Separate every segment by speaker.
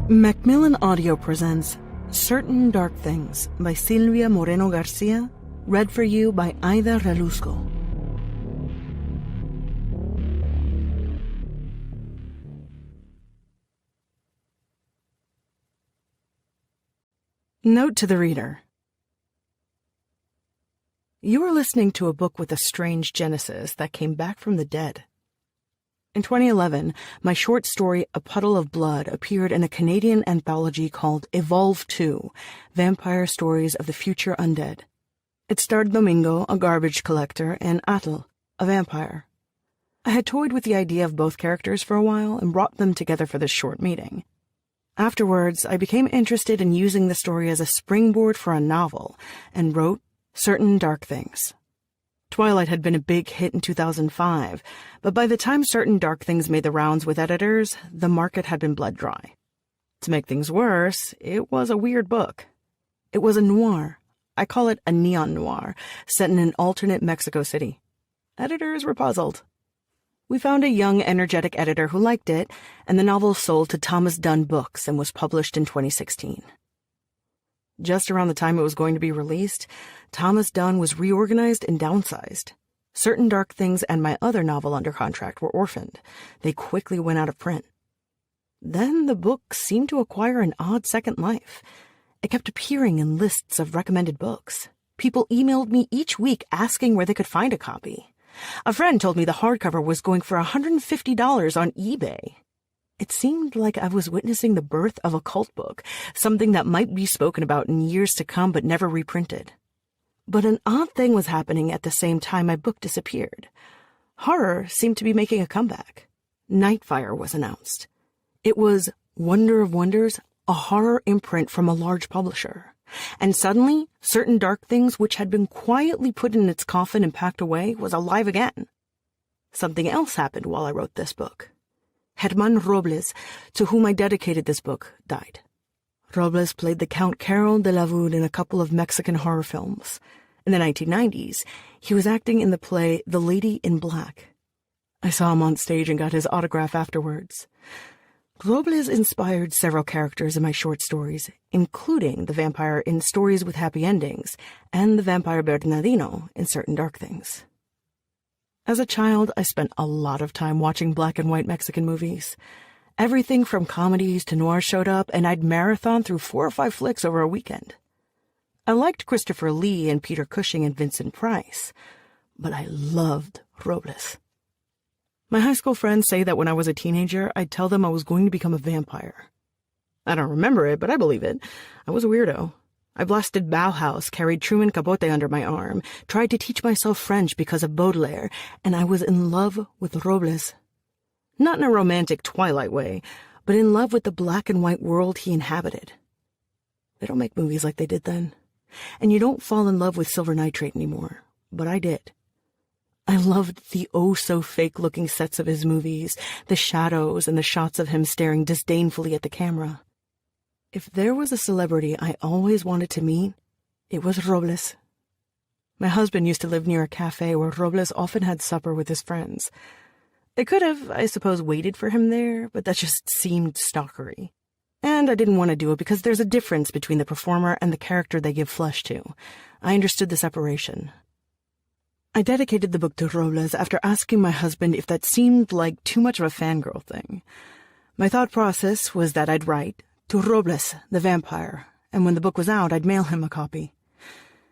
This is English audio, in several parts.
Speaker 1: Macmillan Audio presents Certain Dark Things by Silvia Moreno Garcia, read for you by Aida Relusco. Note to the reader. You are listening to a book with a strange genesis that came back from the dead. In 2011, my short story A Puddle of Blood appeared in a Canadian anthology called Evolve 2, Vampire Stories of the Future Undead. It starred Domingo, a garbage collector, and Atle, a vampire. I had toyed with the idea of both characters for a while and brought them together for this short meeting. Afterwards, I became interested in using the story as a springboard for a novel and wrote Certain Dark Things. Twilight had been a big hit in 2005, but by the time Certain Dark Things made the rounds with editors, the market had been blood dry. To make things worse, it was a weird book. It was a noir. I call it a neon noir, set in an alternate Mexico City. Editors were puzzled. We found a young, energetic editor who liked it, and the novel sold to Thomas Dunne Books and was published in 2016. Just around the time it was going to be released, Thomas Dunne was reorganized and downsized. Certain Dark Things and my other novel under contract were orphaned. They quickly went out of print. Then the book seemed to acquire an odd second life. It kept appearing in lists of recommended books. People emailed me each week asking where they could find a copy. A friend told me the hardcover was going for $150 on eBay. It seemed like I was witnessing the birth of a cult book, something that might be spoken about in years to come but never reprinted. But an odd thing was happening at the same time my book disappeared. Horror seemed to be making a comeback. Nightfire was announced. It was, wonder of wonders, a horror imprint from a large publisher. And suddenly, Certain Dark Things, which had been quietly put in its coffin and packed away, was alive again. Something else happened while I wrote this book. Herman Robles, to whom I dedicated this book, died. Robles played the Count Carol de la Vood in a couple of Mexican horror films. In the 1990s, he was acting in the play The Lady in Black. I saw him on stage and got his autograph afterwards. Robles inspired several characters in my short stories, including the vampire in Stories with Happy Endings and the vampire Bernardino in Certain Dark Things. As a child, I spent a lot of time watching black and white Mexican movies. Everything from comedies to noir showed up, and I'd marathon through 4 or 5 flicks over a weekend. I liked Christopher Lee and Peter Cushing and Vincent Price, but I loved Robles. My high school friends say that when I was a teenager, I'd tell them I was going to become a vampire. I don't remember it, but I believe it. I was a weirdo. I blasted Bauhaus, carried Truman Capote under my arm, tried to teach myself French because of Baudelaire, and I was in love with Robles. Not in a romantic Twilight way, but in love with the black and white world he inhabited. They don't make movies like they did then. And you don't fall in love with silver nitrate anymore, but I did. I loved the oh-so-fake-looking sets of his movies, the shadows and the shots of him staring disdainfully at the camera. If there was a celebrity I always wanted to meet, it was Robles. My husband used to live near a cafe where Robles often had supper with his friends. I could have, I suppose, waited for him there, but that just seemed stalkery. And I didn't want to do it because there's a difference between the performer and the character they give flesh to. I understood the separation. I dedicated the book to Robles after asking my husband if that seemed like too much of a fangirl thing. My thought process was that I'd write, to Robles, the vampire, and when the book was out, I'd mail him a copy.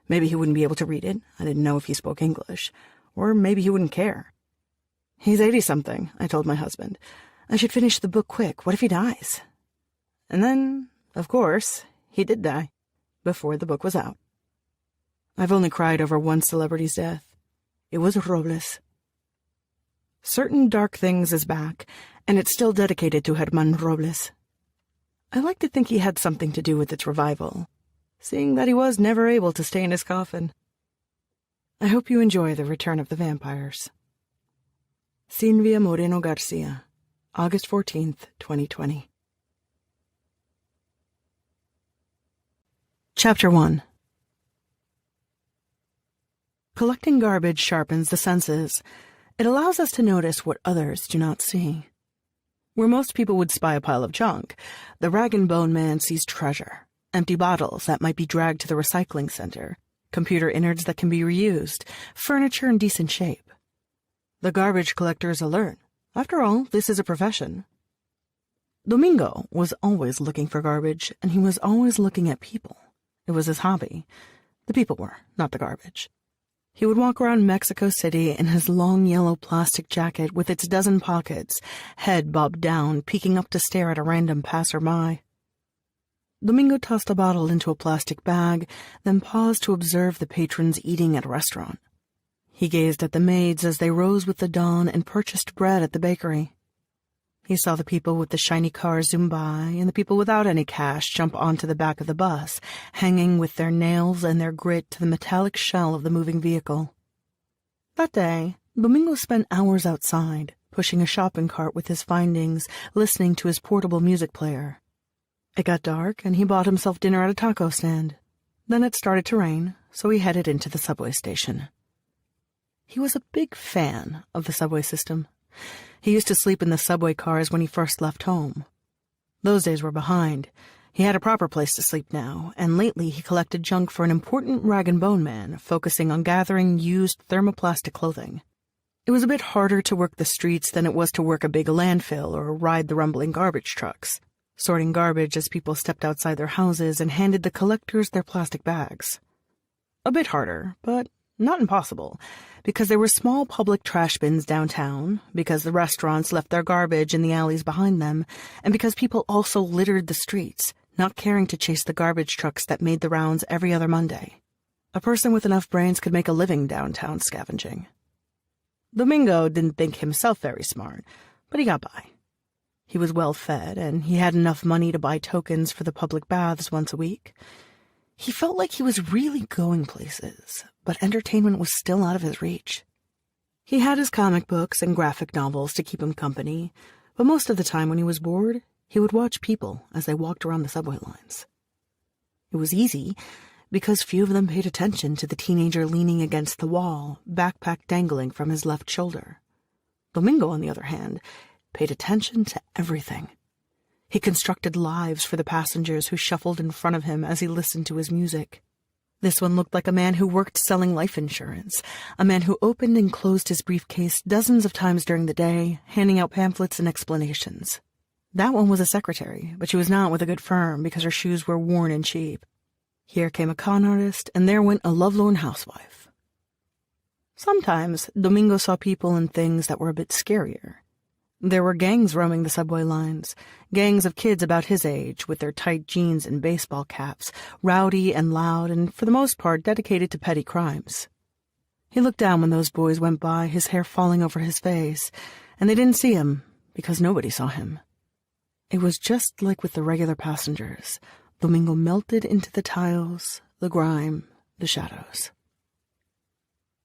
Speaker 1: Maybe he wouldn't be able to read it. I didn't know if he spoke English. Or maybe he wouldn't care. He's 80-something, I told my husband. I should finish the book quick. What if he dies? And then, of course, he did die, before the book was out. I've only cried over one celebrity's death. It was Robles. Certain Dark Things is back, and it's still dedicated to Herman Robles. I like to think he had something to do with its revival, seeing that he was never able to stay in his coffin. I hope you enjoy the return of the vampires. Silvia Moreno Garcia, August 14th, 2020. Chapter 1. Collecting garbage sharpens the senses. It allows us to notice what others do not see. Where most people would spy a pile of junk, the rag-and-bone man sees treasure. Empty bottles that might be dragged to the recycling center, computer innards that can be reused, furniture in decent shape. The garbage collector is alert. After all, this is a profession. Domingo was always looking for garbage, and he was always looking at people. It was his hobby. The people were, not the garbage. He would walk around Mexico City in his long yellow plastic jacket with its dozen pockets, head bobbed down, peeking up to stare at a random passerby. Domingo tossed a bottle into a plastic bag, then paused to observe the patrons eating at a restaurant. He gazed at the maids as they rose with the dawn and purchased bread at the bakery. He saw the people with the shiny cars zoom by and the people without any cash jump onto the back of the bus, hanging with their nails and their grit to the metallic shell of the moving vehicle. That day, Domingo spent hours outside, pushing a shopping cart with his findings, listening to his portable music player. It got dark, and he bought himself dinner at a taco stand. Then it started to rain, so he headed into the subway station. He was a big fan of the subway system. He used to sleep in the subway cars when he first left home. Those days were behind. He had a proper place to sleep now, and lately he collected junk for an important rag-and-bone man, focusing on gathering used thermoplastic clothing. It was a bit harder to work the streets than it was to work a big landfill or ride the rumbling garbage trucks, sorting garbage as people stepped outside their houses and handed the collectors their plastic bags. A bit harder, but not impossible, because there were small public trash bins downtown, because the restaurants left their garbage in the alleys behind them, and because people also littered the streets, not caring to chase the garbage trucks that made the rounds every other Monday. A person with enough brains could make a living downtown scavenging. Domingo didn't think himself very smart, but he got by. He was well fed, and he had enough money to buy tokens for the public baths once a week. He felt like he was really going places, but entertainment was still out of his reach. He had his comic books and graphic novels to keep him company, but most of the time when he was bored, he would watch people as they walked around the subway lines. It was easy, because few of them paid attention to the teenager leaning against the wall, backpack dangling from his left shoulder. Domingo, on the other hand, paid attention to everything. He constructed lives for the passengers who shuffled in front of him as he listened to his music. This one looked like a man who worked selling life insurance, a man who opened and closed his briefcase dozens of times during the day, handing out pamphlets and explanations. That one was a secretary, but she was not with a good firm because her shoes were worn and cheap. Here came a con artist, and there went a lovelorn housewife. Sometimes Domingo saw people and things that were a bit scarier. There were gangs roaming the subway lines, gangs of kids about his age with their tight jeans and baseball caps, rowdy and loud and for the most part dedicated to petty crimes. He looked down when those boys went by, his hair falling over his face, and they didn't see him because nobody saw him. It was just like with the regular passengers. Domingo melted into the tiles, the grime, the shadows.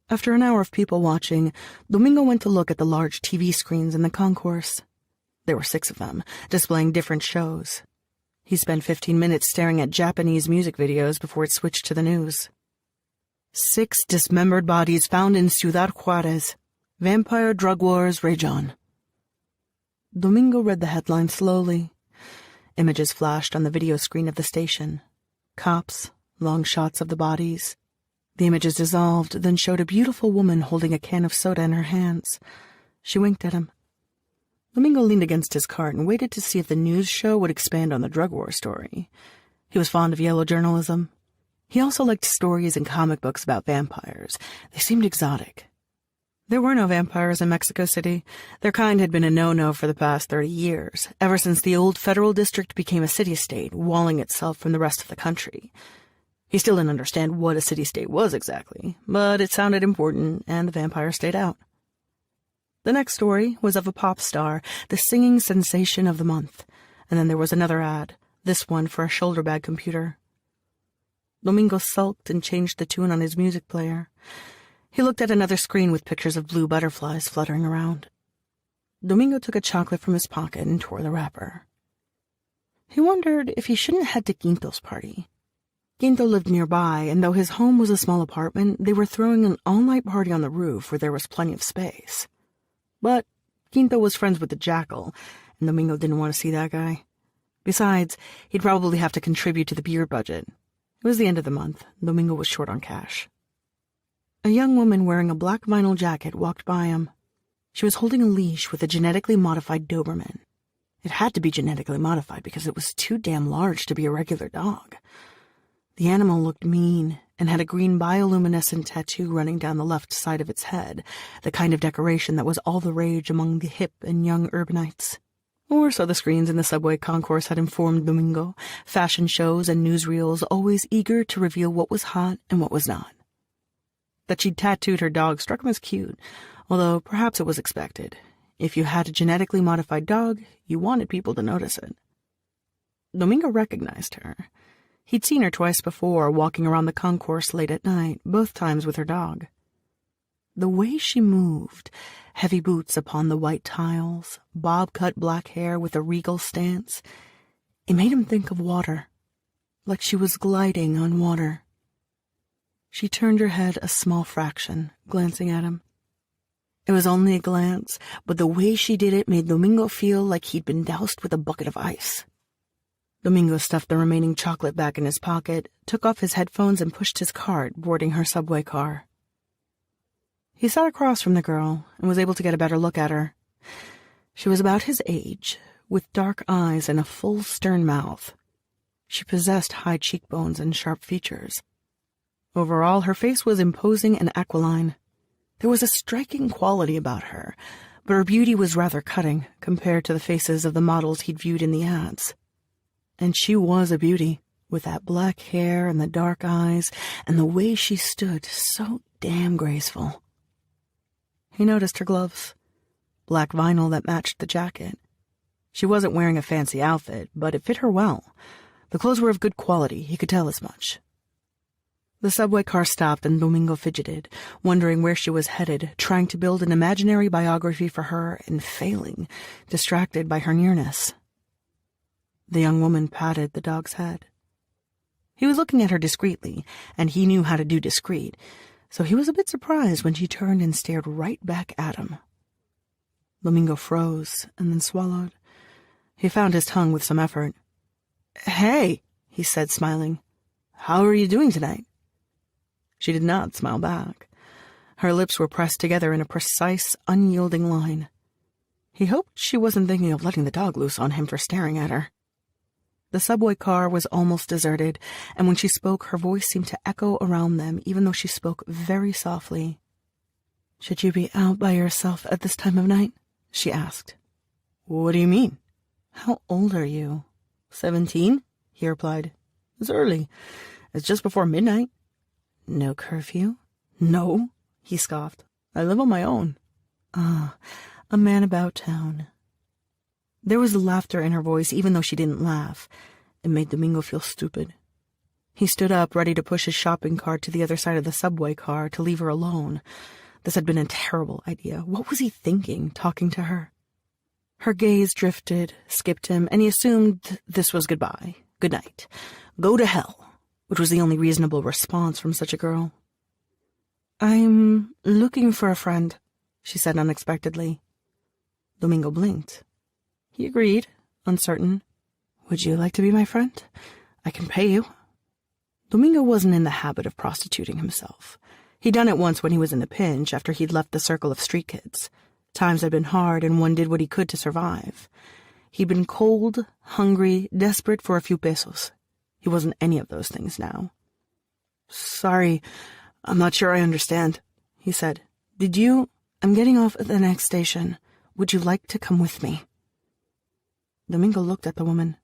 Speaker 1: After an hour of people watching, Domingo went to look at the large TV screens in the concourse. There were 6 of them, displaying different shows. He spent 15 minutes staring at Japanese music videos before it switched to the news. 6 dismembered bodies found in Ciudad Juarez. Vampire drug wars rage on. Domingo read the headline slowly. Images flashed on the video screen of the station. Cops, long shots of the bodies. The images dissolved, then showed a beautiful woman holding a can of soda in her hands. She winked at him. Domingo leaned against his cart and waited to see if the news show would expand on the drug war story. He was fond of yellow journalism. He also liked stories and comic books about vampires. They seemed exotic. There were no vampires in Mexico City. Their kind had been a no-no for the past 30 years, ever since the old federal district became a city-state, walling itself from the rest of the country. He still didn't understand what a city-state was exactly, but it sounded important, and the vampire stayed out. The next story was of a pop star, the singing sensation of the month, and then there was another ad, this one for a shoulder bag computer. Domingo sulked and changed the tune on his music player. He looked at another screen with pictures of blue butterflies fluttering around. Domingo took a chocolate from his pocket and tore the wrapper. He wondered if he shouldn't head to Quinto's party. Quinto lived nearby, and though his home was a small apartment, they were throwing an all-night party on the roof where there was plenty of space. But Quinto was friends with the jackal, and Domingo didn't want to see that guy. Besides, he'd probably have to contribute to the beer budget. It was the end of the month. Domingo was short on cash. A young woman wearing a black vinyl jacket walked by him. She was holding a leash with a genetically modified Doberman. It had to be genetically modified because it was too damn large to be a regular dog. The animal looked mean and had a green bioluminescent tattoo running down the left side of its head, the kind of decoration that was all the rage among the hip and young urbanites. Or so the screens in the subway concourse had informed Domingo, fashion shows and newsreels always eager to reveal what was hot and what was not. That she'd tattooed her dog struck him as cute, although perhaps it was expected. If you had a genetically modified dog, you wanted people to notice it. Domingo recognized her. He'd seen her twice before, walking around the concourse late at night, both times with her dog. The way she moved, heavy boots upon the white tiles, bob-cut black hair with a regal stance, it made him think of water, like she was gliding on water. She turned her head a small fraction, glancing at him. It was only a glance, but the way she did it made Domingo feel like he'd been doused with a bucket of ice. Domingo stuffed the remaining chocolate back in his pocket, took off his headphones, and pushed his cart, boarding her subway car. He sat across from the girl and was able to get a better look at her. She was about his age, with dark eyes and a full, stern mouth. She possessed high cheekbones and sharp features. Overall, her face was imposing and aquiline. There was a striking quality about her, but her beauty was rather cutting compared to the faces of the models he'd viewed in the ads. And she was a beauty, with that black hair and the dark eyes, and the way she stood, so damn graceful. He noticed her gloves, black vinyl that matched the jacket. She wasn't wearing a fancy outfit, but it fit her well. The clothes were of good quality, he could tell as much. The subway car stopped and Domingo fidgeted, wondering where she was headed, trying to build an imaginary biography for her and failing, distracted by her nearness. The young woman patted the dog's head. He was looking at her discreetly, and he knew how to do discreet, so he was a bit surprised when she turned and stared right back at him. Domingo froze and then swallowed. He found his tongue with some effort. "Hey," he said, smiling. "How are you doing tonight?" She did not smile back. Her lips were pressed together in a precise, unyielding line. He hoped she wasn't thinking of letting the dog loose on him for staring at her. The subway car was almost deserted, and when she spoke, her voice seemed to echo around them, even though she spoke very softly. "Should you be out by yourself at this time of night?" she asked. "What do you mean?" "How old are you?" 17, he replied. "It's early. It's just before midnight." "No curfew?" "No," he scoffed. "I live on my own." "Ah, a man about town." There was laughter in her voice, even though she didn't laugh. It made Domingo feel stupid. He stood up, ready to push his shopping cart to the other side of the subway car to leave her alone. This had been a terrible idea. What was he thinking, talking to her? Her gaze drifted, skipped him, and he assumed this was goodbye, good night, go to hell, which was the only reasonable response from such a girl. "I'm looking for a friend," she said unexpectedly. Domingo blinked. He agreed, uncertain. "Would you like to be my friend? I can pay you." Domingo wasn't in the habit of prostituting himself. He'd done it once when he was in a pinch after he'd left the circle of street kids. Times had been hard, and one did what he could to survive. He'd been cold, hungry, desperate for a few pesos. He wasn't any of those things now. "Sorry, I'm not sure I understand," he said. I'm getting off at the next station. Would you like to come with me?" Domingo looked at the woman.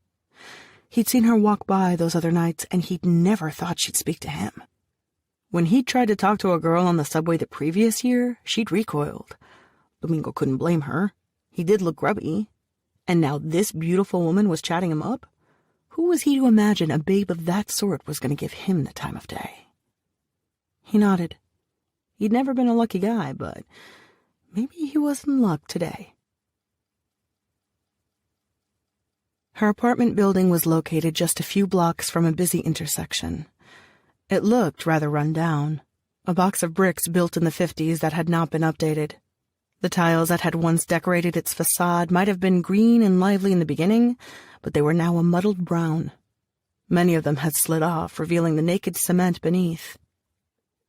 Speaker 1: He'd seen her walk by those other nights, and he'd never thought she'd speak to him. When he'd tried to talk to a girl on the subway the previous year, she'd recoiled. Domingo couldn't blame her. He did look grubby. And now this beautiful woman was chatting him up? Who was he to imagine a babe of that sort was going to give him the time of day? He nodded. He'd never been a lucky guy, but maybe he was in luck today. Her apartment building was located just a few blocks from a busy intersection. It looked rather run down, a box of bricks built in the 50s that had not been updated. The tiles that had once decorated its facade might have been green and lively in the beginning, but they were now a muddled brown. Many of them had slid off, revealing the naked cement beneath.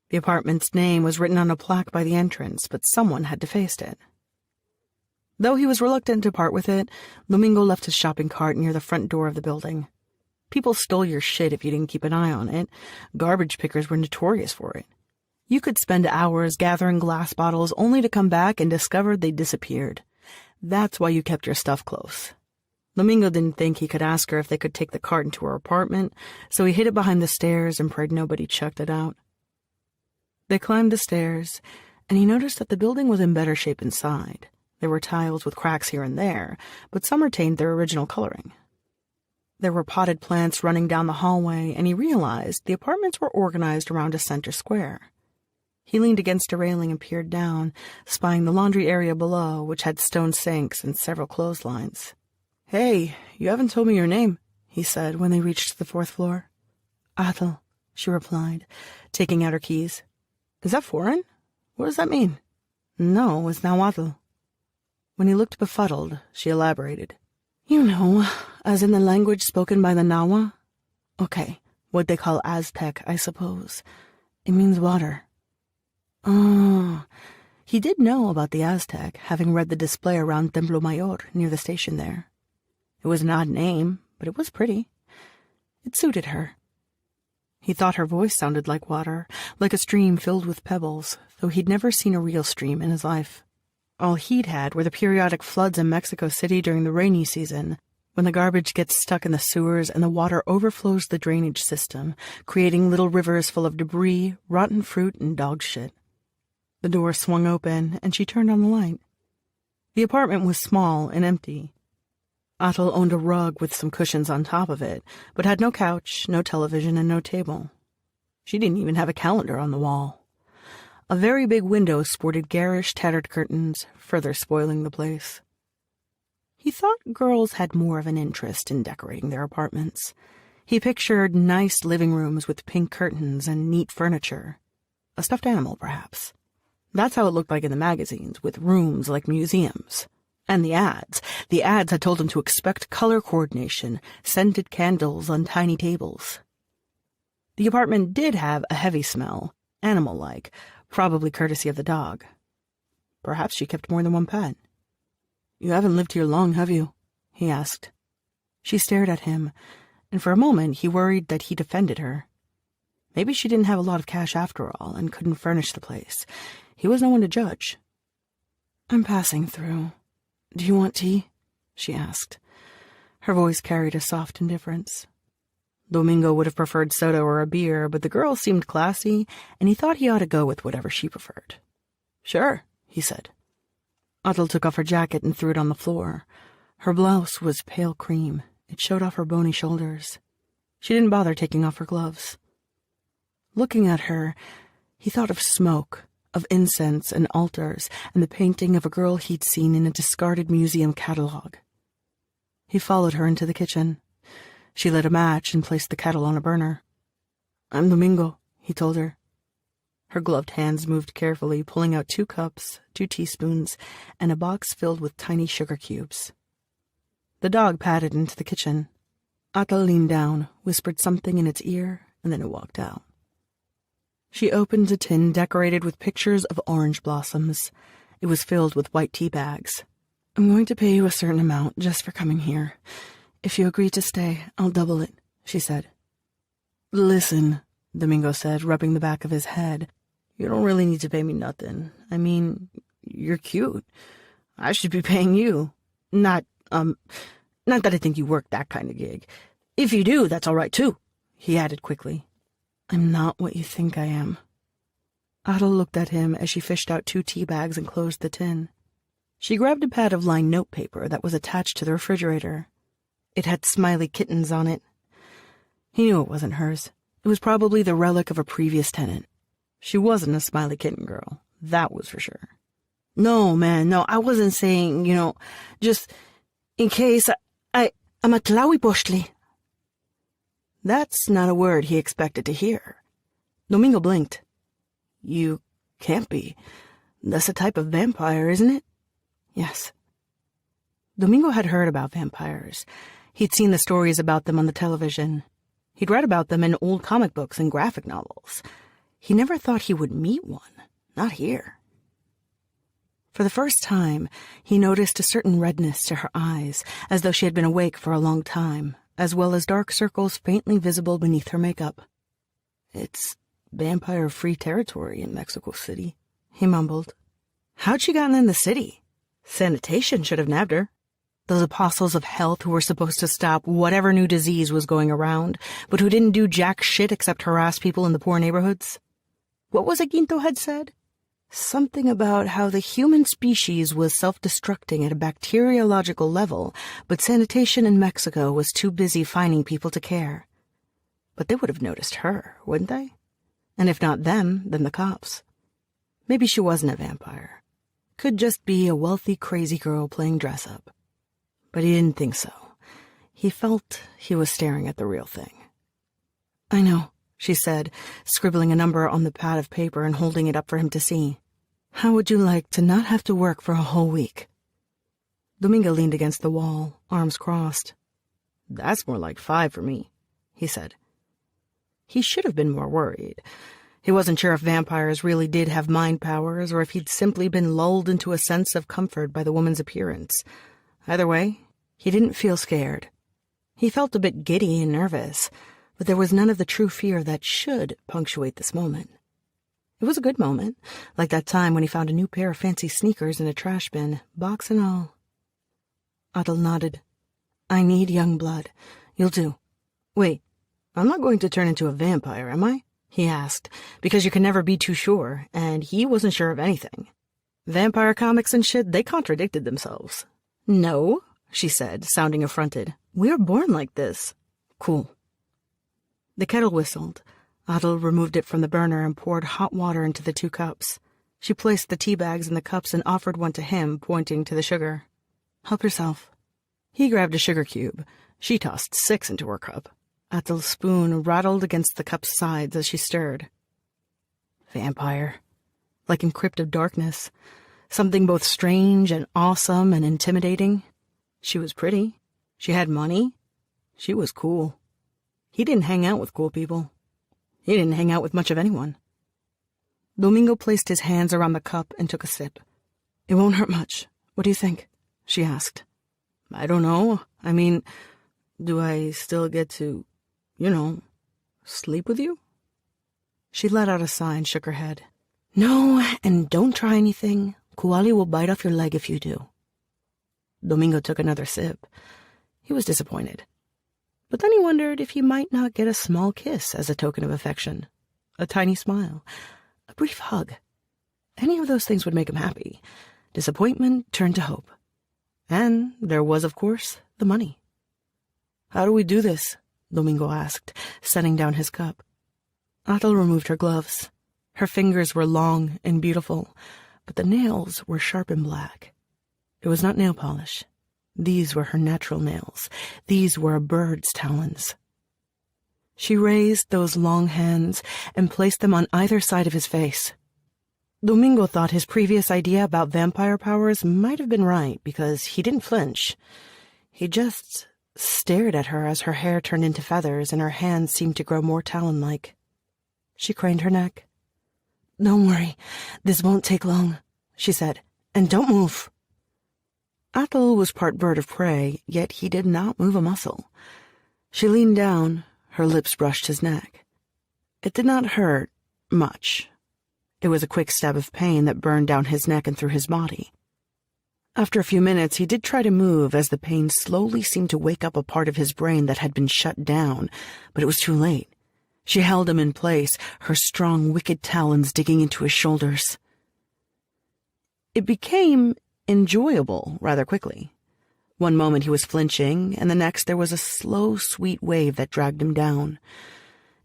Speaker 1: The apartment's name was written on a plaque by the entrance, but someone had defaced it. Though he was reluctant to part with it, Domingo left his shopping cart near the front door of the building. People stole your shit if you didn't keep an eye on it. Garbage pickers were notorious for it. You could spend hours gathering glass bottles only to come back and discover they'd disappeared. That's why you kept your stuff close. Domingo didn't think he could ask her if they could take the cart into her apartment, so he hid it behind the stairs and prayed nobody checked it out. They climbed the stairs, and he noticed that the building was in better shape inside. There were tiles with cracks here and there, but some retained their original coloring. There were potted plants running down the hallway, and he realized the apartments were organized around a center square. He leaned against a railing and peered down, spying the laundry area below, which had stone sinks and several clotheslines. "Hey, you haven't told me your name," he said when they reached the 4th floor. "Athel," she replied, taking out her keys. "Is that foreign? What does that mean?" "No, it's Nahuatl." When he looked befuddled, she elaborated. "You know, as in the language spoken by the Nahua? Okay, what they call Aztec, I suppose. It means water." Oh, he did know about the Aztec, having read the display around Templo Mayor near the station there. It was an odd name, but it was pretty. It suited her. He thought her voice sounded like water, like a stream filled with pebbles, though he'd never seen a real stream in his life. All he'd had were the periodic floods in Mexico City during the rainy season, when the garbage gets stuck in the sewers and the water overflows the drainage system, creating little rivers full of debris, rotten fruit, and dog shit. The door swung open, and she turned on the light. The apartment was small and empty. Athel owned a rug with some cushions on top of it, but had no couch, no television, and no table. She didn't even have a calendar on the wall. A very big window sported garish, tattered curtains, further spoiling the place. He thought girls had more of an interest in decorating their apartments. He pictured nice living rooms with pink curtains and neat furniture. A stuffed animal, perhaps. That's how it looked like in the magazines, with rooms like museums. And the ads. The ads had told him to expect color coordination, scented candles on tiny tables. The apartment did have a heavy smell, animal-like, probably courtesy of the dog. Perhaps she kept more than one pet. "You haven't lived here long, have you?" he asked. She stared at him, and for a moment he worried that he'd offended her. Maybe she didn't have a lot of cash after all and couldn't furnish the place. He was no one to judge. "I'm passing through. Do you want tea?" she asked. Her voice carried a soft indifference. Domingo would have preferred soda or a beer, but the girl seemed classy, and he thought he ought to go with whatever she preferred. "Sure," he said. Athel took off her jacket and threw it on the floor. Her blouse was pale cream. It showed off her bony shoulders. She didn't bother taking off her gloves. Looking at her, he thought of smoke, of incense and altars, and the painting of a girl he'd seen in a discarded museum catalog. He followed her into the kitchen. She lit a match and placed the kettle on a burner. "I'm Domingo," he told her. Her gloved hands moved carefully, pulling out 2 cups, 2 teaspoons, and a box filled with tiny sugar cubes. The dog padded into the kitchen. Athel leaned down, whispered something in its ear, and then it walked out. She opened a tin decorated with pictures of orange blossoms. It was filled with white tea bags. "I'm going to pay you a certain amount just for coming here. If you agree to stay, I'll double it," she said. "Listen," Domingo said, rubbing the back of his head. "You don't really need to pay me nothing. I mean, you're cute. I should be paying you. Not that I think you work that kind of gig. If you do, that's all right, too," he added quickly. "I'm not what you think I am." Athel looked at him as she fished out 2 tea bags and closed the tin. She grabbed a pad of lined notepaper that was attached to the refrigerator. It had smiley kittens on it. He knew it wasn't hers. It was probably the relic of a previous tenant. She wasn't a smiley kitten girl, that was for sure. "No, man, no, I wasn't saying, just in case I'm a tlahuipostli." That's not a word he expected to hear. Domingo blinked. "You can't be. That's a type of vampire, isn't it? Yes. Domingo had heard about vampires. He'd seen the stories about them on the television. He'd read about them in old comic books and graphic novels. He never thought he would meet one. Not here. For the first time, he noticed a certain redness to her eyes, as though she had been awake for a long time, as well as dark circles faintly visible beneath her makeup. It's vampire-free territory in Mexico City, he mumbled. How'd she gotten in the city? Sanitation should have nabbed her. Those apostles of health who were supposed to stop whatever new disease was going around, but who didn't do jack shit except harass people in the poor neighborhoods. What was it Quinto had said? Something about how the human species was self-destructing at a bacteriological level, but sanitation in Mexico was too busy finding people to care. But they would have noticed her, wouldn't they? And if not them, then the cops. Maybe she wasn't a vampire. Could just be a wealthy, crazy girl playing dress-up. But he didn't think so. He felt he was staring at the real thing. I know, she said, scribbling a number on the pad of paper and holding it up for him to see. How would you like to not have to work for a whole week? Domingo leaned against the wall, arms crossed. That's more like 5 for me, he said. He should have been more worried. He wasn't sure if vampires really did have mind powers or if he'd simply been lulled into a sense of comfort by the woman's appearance. Either way, he didn't feel scared. He felt a bit giddy and nervous, but there was none of the true fear that should punctuate this moment. It was a good moment, like that time when he found a new pair of fancy sneakers in a trash bin, box and all. Adel nodded. I need young blood. You'll do. Wait, I'm not going to turn into a vampire, am I? He asked, because you can never be too sure, and he wasn't sure of anything. Vampire comics and shit, they contradicted themselves. No, she said, sounding affronted. We're born like this. Cool. The kettle whistled. Adel removed it from the burner and poured hot water into the 2 cups. She placed the tea bags in the cups and offered one to him, pointing to the sugar. Help yourself. He grabbed a sugar cube. She tossed 6 into her cup. Adel's spoon rattled against the cup's sides as she stirred. Vampire. Like in Crypt of Darkness. Something both strange and awesome and intimidating. She was pretty. She had money. She was cool. He didn't hang out with cool people. He didn't hang out with much of anyone. Domingo placed his hands around the cup and took a sip. It won't hurt much. What do you think? She asked. I don't know. I mean, do I still get to, sleep with you? She let out a sigh and shook her head. No, and don't try anything. Kuali will bite off your leg if you do. Domingo took another sip. He was disappointed. But then he wondered if he might not get a small kiss as a token of affection. A tiny smile. A brief hug. Any of those things would make him happy. Disappointment turned to hope. And there was, of course, the money. How do we do this? Domingo asked, setting down his cup. Adel removed her gloves. Her fingers were long and beautiful, but the nails were sharp and black. It was not nail polish. These were her natural nails. These were a bird's talons. She raised those long hands and placed them on either side of his face. Domingo thought his previous idea about vampire powers might have been right because he didn't flinch. He just stared at her as her hair turned into feathers and her hands seemed to grow more talon-like. She craned her neck. Don't worry, this won't take long, she said, and don't move. Adel was part bird of prey, yet he did not move a muscle. She leaned down, her lips brushed his neck. It did not hurt much. It was a quick stab of pain that burned down his neck and through his body. After a few minutes, he did try to move as the pain slowly seemed to wake up a part of his brain that had been shut down, but it was too late. She held him in place, her strong, wicked talons digging into his shoulders. It became enjoyable rather quickly. One moment he was flinching, and the next there was a slow, sweet wave that dragged him down.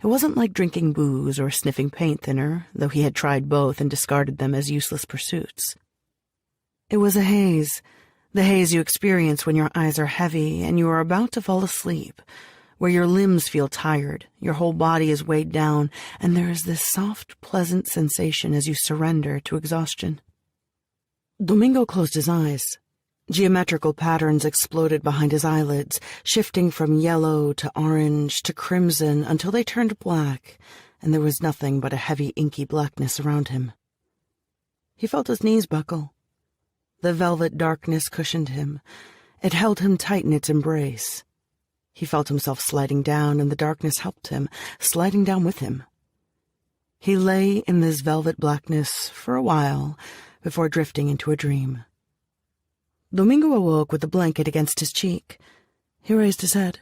Speaker 1: It wasn't like drinking booze or sniffing paint thinner, though he had tried both and discarded them as useless pursuits. It was a haze, the haze you experience when your eyes are heavy and you are about to fall asleep, where your limbs feel tired, your whole body is weighed down, and there is this soft, pleasant sensation as you surrender to exhaustion. Domingo closed his eyes. Geometrical patterns exploded behind his eyelids, shifting from yellow to orange to crimson until they turned black, and there was nothing but a heavy inky blackness around him. He felt his knees buckle. The velvet darkness cushioned him. It held him tight in its embrace. He felt himself sliding down, and the darkness helped him, sliding down with him. He lay in this velvet blackness for a while before drifting into a dream. Domingo awoke with a blanket against his cheek. He raised his head.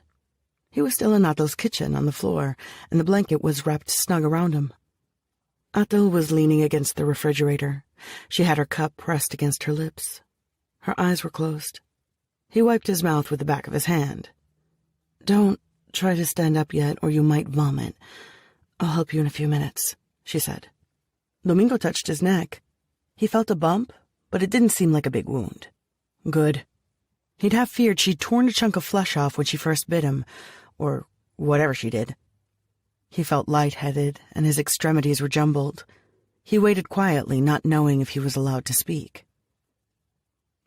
Speaker 1: He was still in Atel's kitchen on the floor, and the blanket was wrapped snug around him. Atel was leaning against the refrigerator. She had her cup pressed against her lips. Her eyes were closed. He wiped his mouth with the back of his hand. "Don't try to stand up yet, or you might vomit. I'll help you in a few minutes," she said. Domingo touched his neck. He felt a bump, but it didn't seem like a big wound. Good. He'd half feared she'd torn a chunk of flesh off when she first bit him, or whatever she did. He felt lightheaded, and his extremities were jumbled. He waited quietly, not knowing if he was allowed to speak.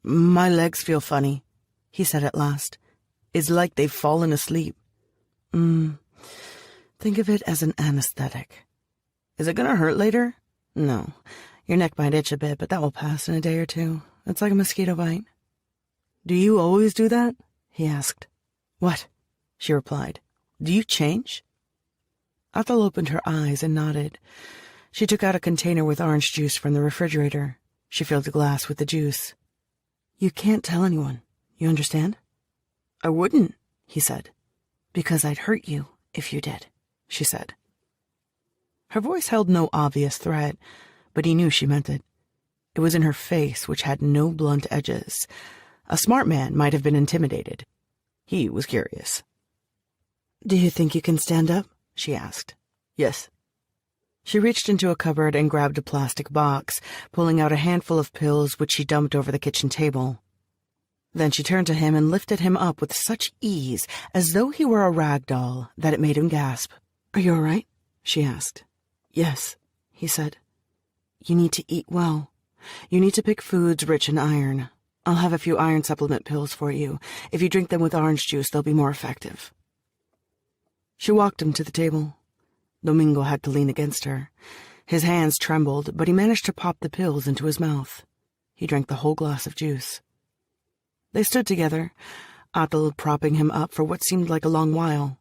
Speaker 1: "My legs feel funny," he said at last. "It's like they've fallen asleep." Think of it as an anesthetic. "Is it gonna hurt later?" "No. Your neck might itch a bit, but that will pass in a day or two. It's like a mosquito bite." "Do you always do that?" he asked. "What?" she replied. "Do you change?" Atel opened her eyes and nodded. She took out a container with orange juice from the refrigerator. She filled a glass with the juice. "You can't tell anyone. You understand?" "I wouldn't," he said. "Because I'd hurt you if you did," she said. Her voice held no obvious threat, but he knew she meant it. It was in her face, which had no blunt edges. A smart man might have been intimidated. He was curious. "Do you think you can stand up?" she asked. "Yes." She reached into a cupboard and grabbed a plastic box, pulling out a handful of pills which she dumped over the kitchen table. Then she turned to him and lifted him up with such ease, as though he were a rag doll, that it made him gasp. "Are you all right?" she asked. "Yes," he said. "You need to eat well. You need to pick foods rich in iron. I'll have a few iron supplement pills for you. If you drink them with orange juice, they'll be more effective." She walked him to the table. Domingo had to lean against her. His hands trembled, but he managed to pop the pills into his mouth. He drank the whole glass of juice. They stood together, Atel propping him up for what seemed like a long while.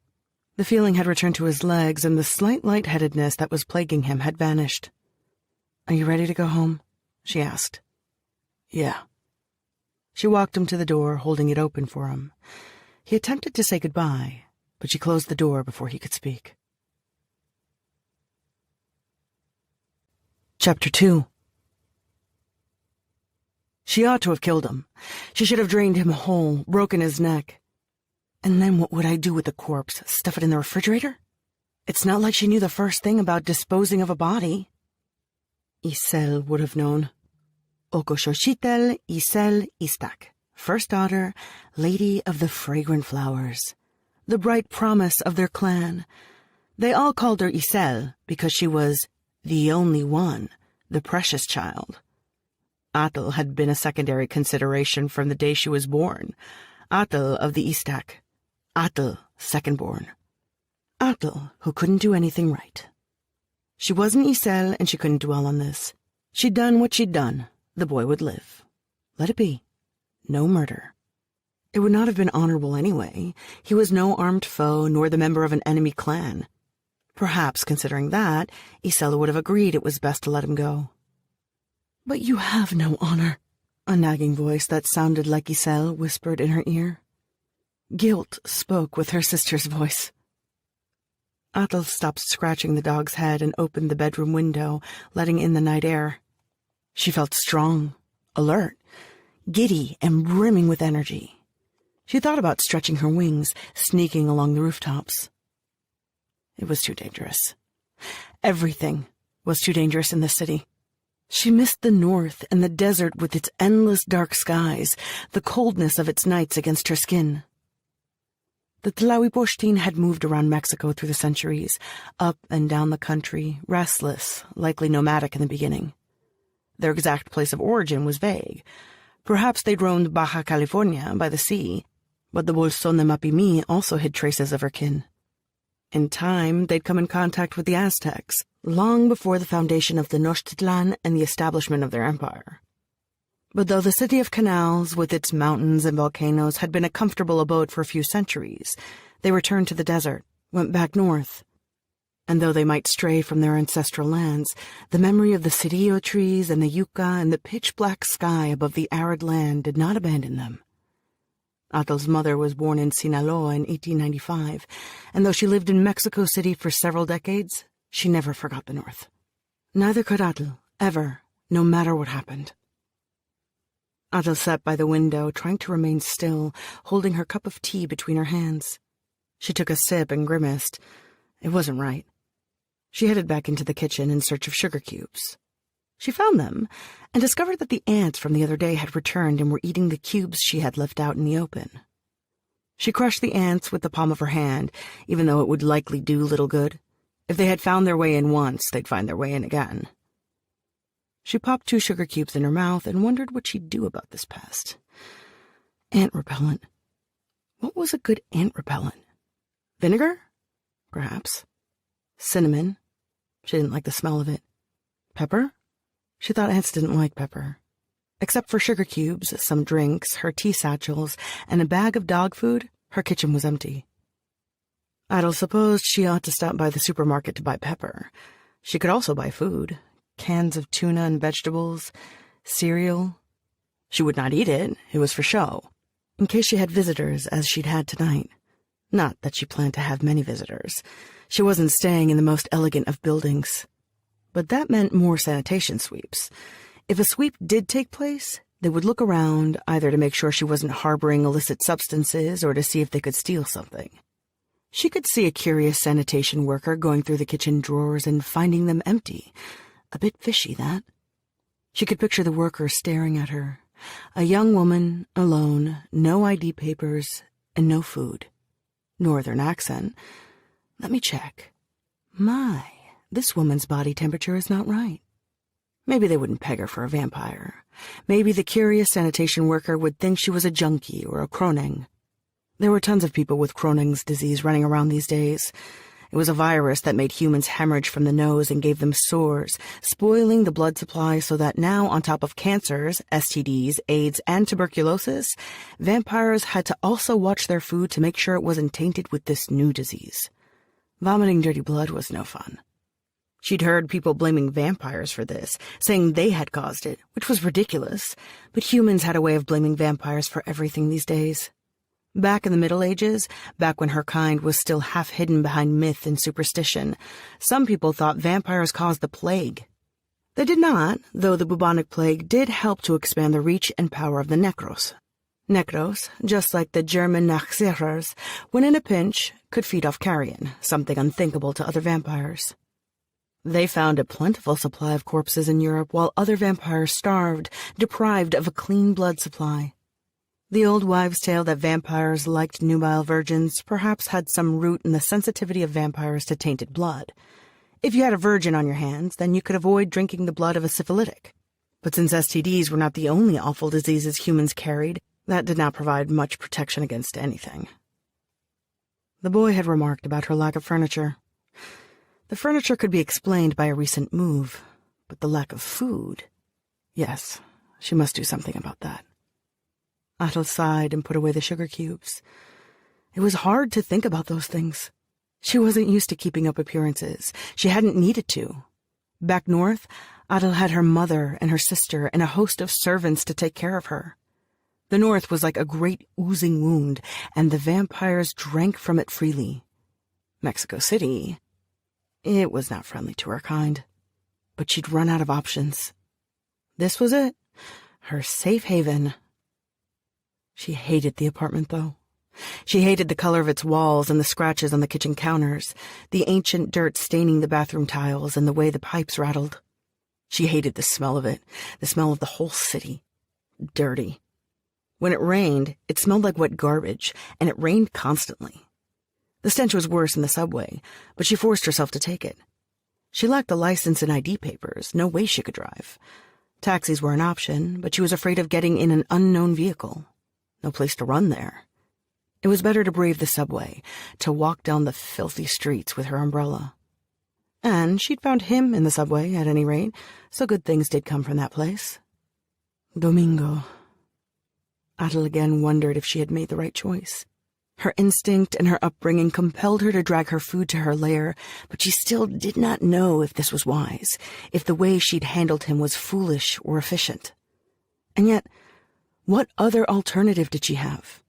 Speaker 1: The feeling had returned to his legs, and the slight lightheadedness that was plaguing him had vanished. "Are you ready to go home?" she asked. "Yeah." She walked him to the door, holding it open for him. He attempted to say goodbye, but she closed the door before he could speak. Chapter 2. She ought to have killed him. She should have drained him whole, broken his neck. And then what would I do with the corpse? Stuff it in the refrigerator? It's not like she knew the first thing about disposing of a body. Isel would have known. Okoshochitel Isel Istak, first daughter, Lady of the Fragrant Flowers, the bright promise of their clan. They all called her Isel because she was the only one, the precious child. Atel had been a secondary consideration from the day she was born. Atel of the Istak. Atel, second-born. Atel, who couldn't do anything right. She wasn't Isel, and she couldn't dwell on this. She'd done what she'd done. The boy would live. Let it be. No murder. It would not have been honorable anyway. He was no armed foe, nor the member of an enemy clan. Perhaps, considering that, Isela would have agreed it was best to let him go. "But you have no honor," a nagging voice that sounded like Isel whispered in her ear. Guilt spoke with her sister's voice. Atel stopped scratching the dog's head and opened the bedroom window, letting in the night air. She felt strong, alert, giddy, and brimming with energy. She thought about stretching her wings, sneaking along the rooftops. It was too dangerous. Everything was too dangerous in the city. She missed the north and the desert with its endless dark skies, the coldness of its nights against her skin. The Tlahuipochtin had moved around Mexico through the centuries, up and down the country, restless, likely nomadic in the beginning. Their exact place of origin was vague. Perhaps they'd roamed Baja California by the sea, but the Bolsón de Mapimí also hid traces of her kin. In time, they'd come in contact with the Aztecs, long before the foundation of Tenochtitlan and the establishment of their empire. But though the city of canals, with its mountains and volcanoes, had been a comfortable abode for a few centuries, they returned to the desert, went back north. And though they might stray from their ancestral lands, the memory of the cirillo trees and the yucca and the pitch-black sky above the arid land did not abandon them. Atel's mother was born in Sinaloa in 1895, and though she lived in Mexico City for several decades, she never forgot the North. Neither could Atel, ever, no matter what happened. Atel sat by the window, trying to remain still, holding her cup of tea between her hands. She took a sip and grimaced. It wasn't right. She headed back into the kitchen in search of sugar cubes. She found them, and discovered that the ants from the other day had returned and were eating the cubes she had left out in the open. She crushed the ants with the palm of her hand, even though it would likely do little good. If they had found their way in once, they'd find their way in again. She popped 2 sugar cubes in her mouth and wondered what she'd do about this pest. Ant repellent. What was a good ant repellent? Vinegar? Perhaps. Cinnamon. She didn't like the smell of it. Pepper? She thought ants didn't like pepper. Except for sugar cubes, some drinks, her tea satchels, and a bag of dog food, her kitchen was empty. Atel supposed she ought to stop by the supermarket to buy pepper. She could also buy food, cans of tuna and vegetables, cereal. She would not eat it, it was for show, in case she had visitors as she'd had tonight. Not that she planned to have many visitors. She wasn't staying in the most elegant of buildings. But that meant more sanitation sweeps. If a sweep did take place, they would look around, either to make sure she wasn't harboring illicit substances or to see if they could steal something. She could see a curious sanitation worker going through the kitchen drawers and finding them empty. A bit fishy, that. She could picture the worker staring at her. A young woman, alone, no ID papers, and no food. Northern accent. Let me check. My, this woman's body temperature is not right. Maybe they wouldn't peg her for a vampire. Maybe the curious sanitation worker would think she was a junkie or a Croning. There were tons of people with Cronin's disease running around these days. It was a virus that made humans hemorrhage from the nose and gave them sores, spoiling the blood supply so that now, on top of cancers, STDs, AIDS, and tuberculosis, vampires had to also watch their food to make sure it wasn't tainted with this new disease. Vomiting dirty blood was no fun. She'd heard people blaming vampires for this, saying they had caused it, which was ridiculous, but humans had a way of blaming vampires for everything these days. Back in the Middle Ages, back when her kind was still half hidden behind myth and superstition, some people thought vampires caused the plague. They did not, though the bubonic plague did help to expand the reach and power of the necros. Necros, just like the German Nachzehers, when in a pinch, could feed off carrion, something unthinkable to other vampires. They found a plentiful supply of corpses in Europe while other vampires starved, deprived of a clean blood supply. The old wives' tale that vampires liked nubile virgins perhaps had some root in the sensitivity of vampires to tainted blood. If you had a virgin on your hands, then you could avoid drinking the blood of a syphilitic. But since STDs were not the only awful diseases humans carried, that did not provide much protection against anything. The boy had remarked about her lack of furniture. The furniture could be explained by a recent move, but the lack of food... Yes, she must do something about that. Atel sighed and put away the sugar cubes. It was hard to think about those things. She wasn't used to keeping up appearances. She hadn't needed to. Back north, Atel had her mother and her sister and a host of servants to take care of her. The north was like a great oozing wound, and the vampires drank from it freely. Mexico City... It was not friendly to her kind. But she'd run out of options. This was it. Her safe haven. She hated the apartment, though. She hated the color of its walls and the scratches on the kitchen counters, the ancient dirt staining the bathroom tiles and the way the pipes rattled. She hated the smell of it, the smell of the whole city. Dirty. When it rained, it smelled like wet garbage, and it rained constantly. The stench was worse in the subway, but she forced herself to take it. She lacked a license and ID papers, no way she could drive. Taxis were an option, but she was afraid of getting in an unknown vehicle. No place to run there. It was better to brave the subway, to walk down the filthy streets with her umbrella. And she'd found him in the subway, at any rate, so good things did come from that place. Domingo. Atal again wondered if she had made the right choice. Her instinct and her upbringing compelled her to drag her food to her lair, but she still did not know if this was wise, if the way she'd handled him was foolish or efficient. And yet, what other alternative did she have?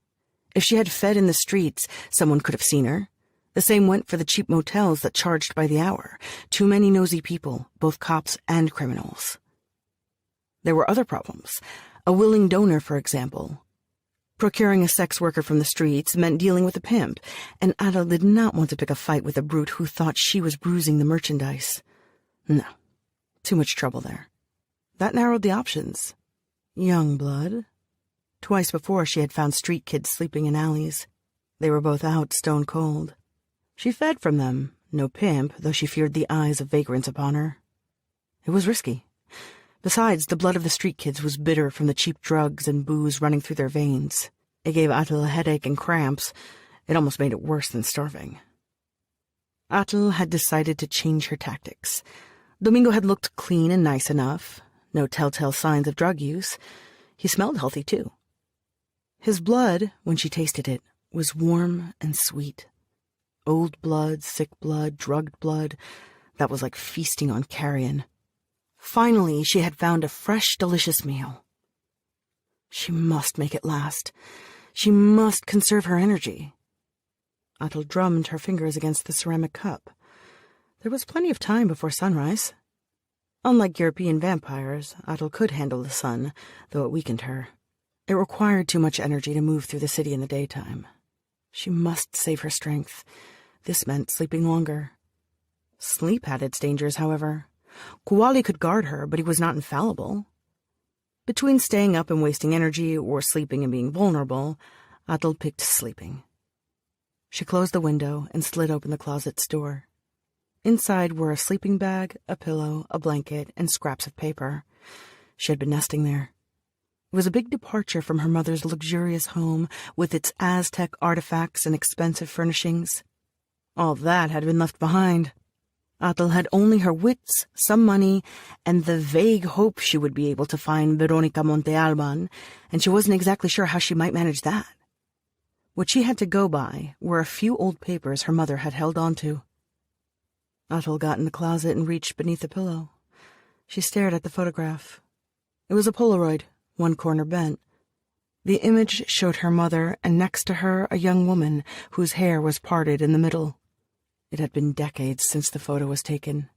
Speaker 1: If she had fed in the streets, someone could have seen her. The same went for the cheap motels that charged by the hour. Too many nosy people, both cops and criminals. There were other problems. A willing donor, for example. Procuring a sex worker from the streets meant dealing with a pimp, and Atal did not want to pick a fight with a brute who thought she was bruising the merchandise. No, too much trouble there. That narrowed the options. Young blood. Twice before she had found street kids sleeping in alleys. They were both out stone cold. She fed from them, no pimp, though she feared the eyes of vagrants upon her. It was risky. Besides, the blood of the street kids was bitter from the cheap drugs and booze running through their veins. It gave Atal a headache and cramps. It almost made it worse than starving. Atal had decided to change her tactics. Domingo had looked clean and nice enough. No telltale signs of drug use. He smelled healthy, too. His blood, when she tasted it, was warm and sweet. Old blood, sick blood, drugged blood. That was like feasting on carrion. Finally, she had found a fresh, delicious meal. She must make it last. She must conserve her energy. Atal drummed her fingers against the ceramic cup. There was plenty of time before sunrise. Unlike European vampires, Atal could handle the sun, though it weakened her. It required too much energy to move through the city in the daytime. She must save her strength. This meant sleeping longer. Sleep had its dangers, however. Kuali could guard her, but he was not infallible. Between staying up and wasting energy, or sleeping and being vulnerable, Atal picked sleeping. She closed the window and slid open the closet's door. Inside were a sleeping bag, a pillow, a blanket, and scraps of paper. She had been nesting there. It was a big departure from her mother's luxurious home, with its Aztec artifacts and expensive furnishings. All that had been left behind. Atal had only her wits, some money, and the vague hope she would be able to find Veronica Montealban, and she wasn't exactly sure how she might manage that. What she had to go by were a few old papers her mother had held onto. Atal got in the closet and reached beneath the pillow. She stared at the photograph. It was a Polaroid, one corner bent. The image showed her mother, and next to her a young woman whose hair was parted in the middle. It had been decades since the photo was taken.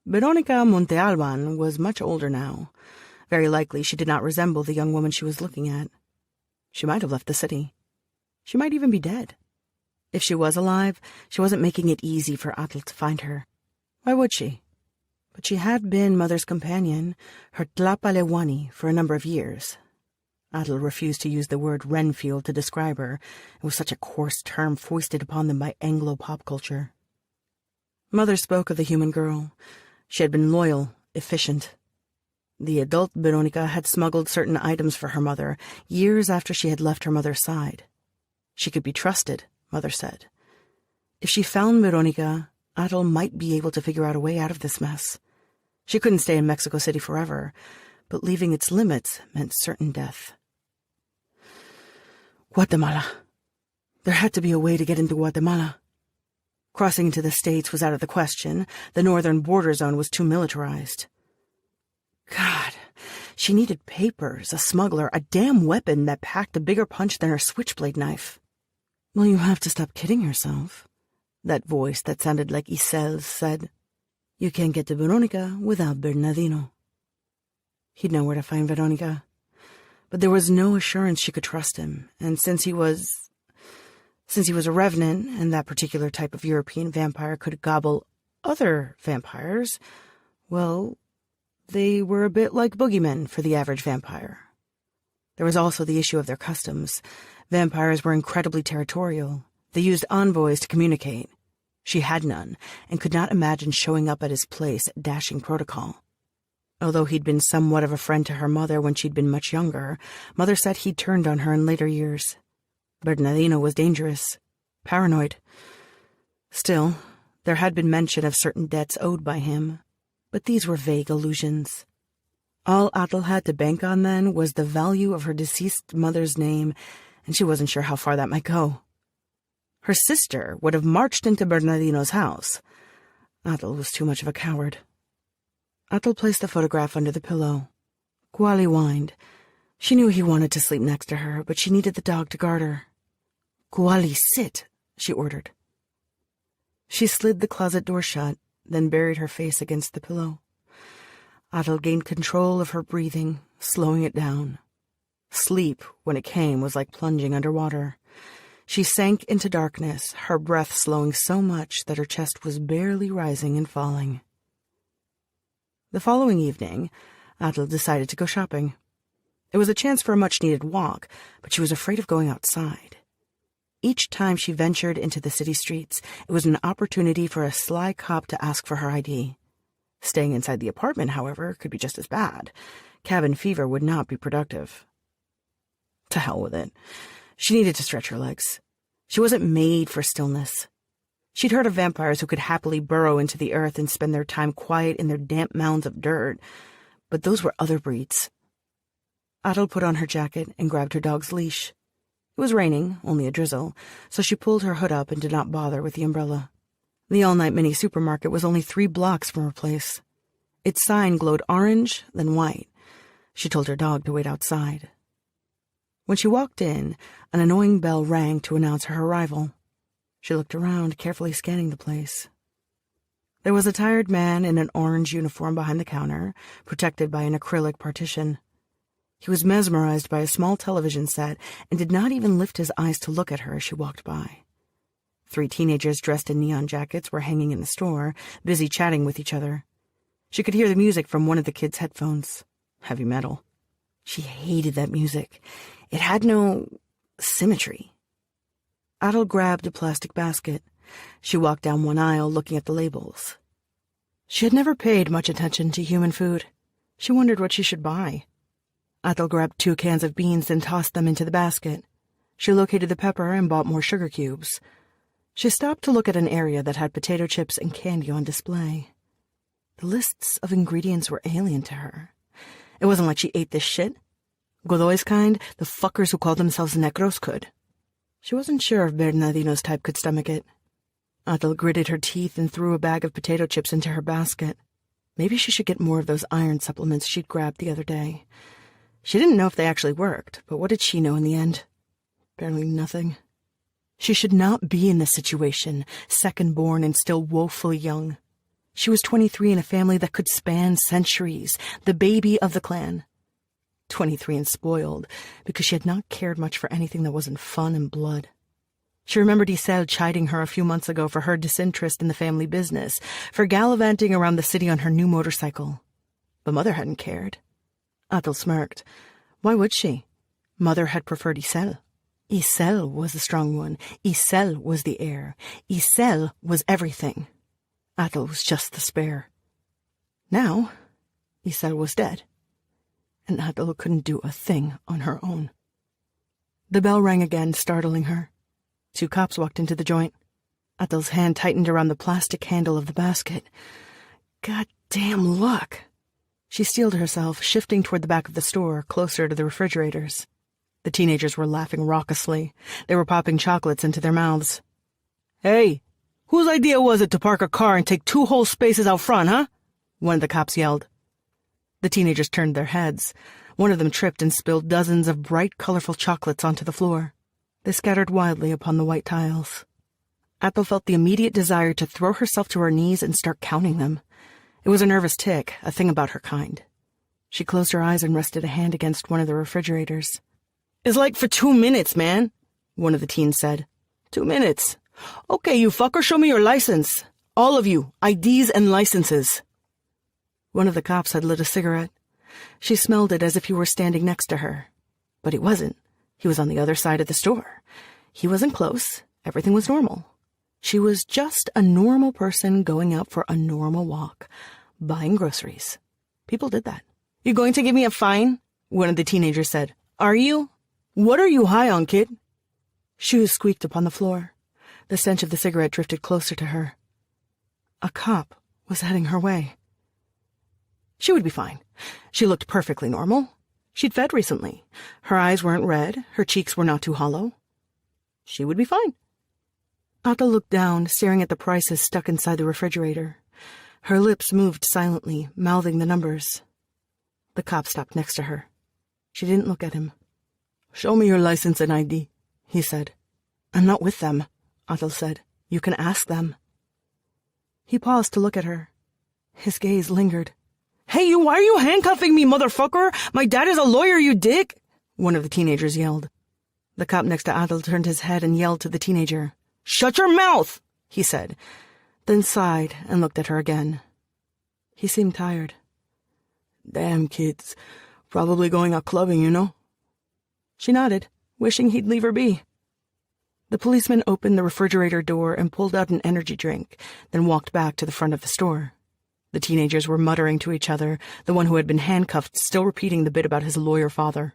Speaker 1: Veronica Montealban was much older now. Very likely she did not resemble the young woman she was looking at. She might have left the city. She might even be dead. If she was alive, she wasn't making it easy for Atal to find her. Why would she? But she had been Mother's companion, her tlapalewani, for a number of years. Atal refused to use the word Renfield to describe her. It was such a coarse term foisted upon them by Anglo pop culture. Mother spoke of the human girl. She had been loyal, efficient. The adult Veronica had smuggled certain items for her mother years after she had left her mother's side. She could be trusted, Mother said. If she found Veronica, Atal might be able to figure out a way out of this mess. She couldn't stay in Mexico City forever, but leaving its limits meant certain death. Guatemala. There had to be a way to get into Guatemala. Crossing into the States was out of the question. The northern border zone was too militarized. God, she needed papers, a smuggler, a damn weapon that packed a bigger punch than her switchblade knife. Well, you have to stop kidding yourself. That voice that sounded like Isel's said, You can't get to Veronica without Bernardino. He'd know where to find Veronica. But there was no assurance she could trust him, and since he was a revenant, and that particular type of European vampire could gobble other vampires, well, they were a bit like boogeymen for the average vampire. There was also the issue of their customs. Vampires were incredibly territorial. They used envoys to communicate. She had none, and could not imagine showing up at his place, dashing protocol. Although he'd been somewhat of a friend to her mother when she'd been much younger, Mother said he'd turned on her in later years. Bernardino was dangerous, paranoid. Still, there had been mention of certain debts owed by him, but these were vague allusions. All Atal had to bank on then was the value of her deceased mother's name, and she wasn't sure how far that might go. Her sister would have marched into Bernardino's house. Atal was too much of a coward. Atal placed the photograph under the pillow. Kuali whined. She knew he wanted to sleep next to her, but she needed the dog to guard her. "Kuali, sit," she ordered. She slid the closet door shut, then buried her face against the pillow. Atal gained control of her breathing, slowing it down. Sleep, when it came, was like plunging underwater. She sank into darkness, her breath slowing so much that her chest was barely rising and falling. The following evening, Atal decided to go shopping. It was a chance for a much-needed walk, but she was afraid of going outside. Each time she ventured into the city streets, it was an opportunity for a sly cop to ask for her ID. Staying inside the apartment, however, could be just as bad. Cabin fever would not be productive. To hell with it. She needed to stretch her legs. She wasn't made for stillness. She'd heard of vampires who could happily burrow into the earth and spend their time quiet in their damp mounds of dirt, but those were other breeds. Atal put on her jacket and grabbed her dog's leash. It was raining, only a drizzle, so she pulled her hood up and did not bother with the umbrella. The all-night mini supermarket was only 3 blocks from her place. Its sign glowed orange, then white. She told her dog to wait outside. When she walked in, an annoying bell rang to announce her arrival. She looked around, carefully scanning the place. There was a tired man in an orange uniform behind the counter, protected by an acrylic partition. He was mesmerized by a small television set and did not even lift his eyes to look at her as she walked by. 3 teenagers dressed in neon jackets were hanging in the store, busy chatting with each other. She could hear the music from one of the kids' headphones. Heavy metal. She hated that music. It had no symmetry. Atal grabbed a plastic basket. She walked down one aisle looking at the labels. She had never paid much attention to human food. She wondered what she should buy. Atal grabbed 2 cans of beans and tossed them into the basket. She located the pepper and bought more sugar cubes. She stopped to look at an area that had potato chips and candy on display. The lists of ingredients were alien to her. It wasn't like she ate this shit. Godoy's kind, the fuckers who called themselves necros could. She wasn't sure if Bernardino's type could stomach it. Atal gritted her teeth and threw a bag of potato chips into her basket. Maybe she should get more of those iron supplements she'd grabbed the other day. She didn't know if they actually worked, but what did she know in the end? Barely nothing. She should not be in this situation, second-born and still woefully young. She was 23 in a family that could span centuries, the baby of the clan. 23 and spoiled, because she had not cared much for anything that wasn't fun and blood. She remembered Isel chiding her a few months ago for her disinterest in the family business, for gallivanting around the city on her new motorcycle. But Mother hadn't cared. Atal smirked. Why would she? Mother had preferred Isel. Isel was the strong one. Isel was the heir. Isel was everything. Atal was just the spare. Now, Isel was dead, and Atal couldn't do a thing on her own. The bell rang again, startling her. 2 cops walked into the joint. Atal's hand tightened around the plastic handle of the basket. Goddamn luck! She steeled herself, shifting toward the back of the store, closer to the refrigerators. The teenagers were laughing raucously. They were popping chocolates into their mouths. Hey, whose idea was it to park a car and take 2 whole spaces out front, huh? One of the cops yelled. The teenagers turned their heads. One of them tripped and spilled dozens of bright, colorful chocolates onto the floor. They scattered wildly upon the white tiles. Atal felt the immediate desire to throw herself to her knees and start counting them. It was a nervous tic, a thing about her kind. She closed her eyes and rested a hand against one of the refrigerators. It's like for 2 minutes, man, one of the teens said. 2 minutes. Okay, you fucker, show me your license. All of you, IDs and licenses. One of the cops had lit a cigarette. She smelled it as if he were standing next to her. But he wasn't. He was on the other side of the store. He wasn't close. Everything was normal. She was just a normal person going out for a normal walk, buying groceries. People did that. "You going to give me a fine?" one of the teenagers said. "Are you? What are you high on, kid?" Shoes squeaked upon the floor. The stench of the cigarette drifted closer to her. A cop was heading her way. She would be fine. She looked perfectly normal. She'd fed recently. Her eyes weren't red. Her cheeks were not too hollow. She would be fine. Atal looked down, staring at the prices stuck inside the refrigerator. Her lips moved silently, mouthing the numbers. The cop stopped next to her. She didn't look at him. "Show me your license and ID," he said. "I'm not with them," Atal said. "You can ask them." He paused to look at her. His gaze lingered. "Hey, why are you handcuffing me, motherfucker? My dad is a lawyer, you dick!" one of the teenagers yelled. The cop next to Atal turned his head and yelled to the teenager. "Shut your mouth!" he said, then sighed and looked at her again. He seemed tired. "Damn kids. Probably going out clubbing, you know?" She nodded, wishing he'd leave her be. The policeman opened the refrigerator door and pulled out an energy drink, then walked back to the front of the store. The teenagers were muttering to each other, the one who had been handcuffed still repeating the bit about his lawyer father.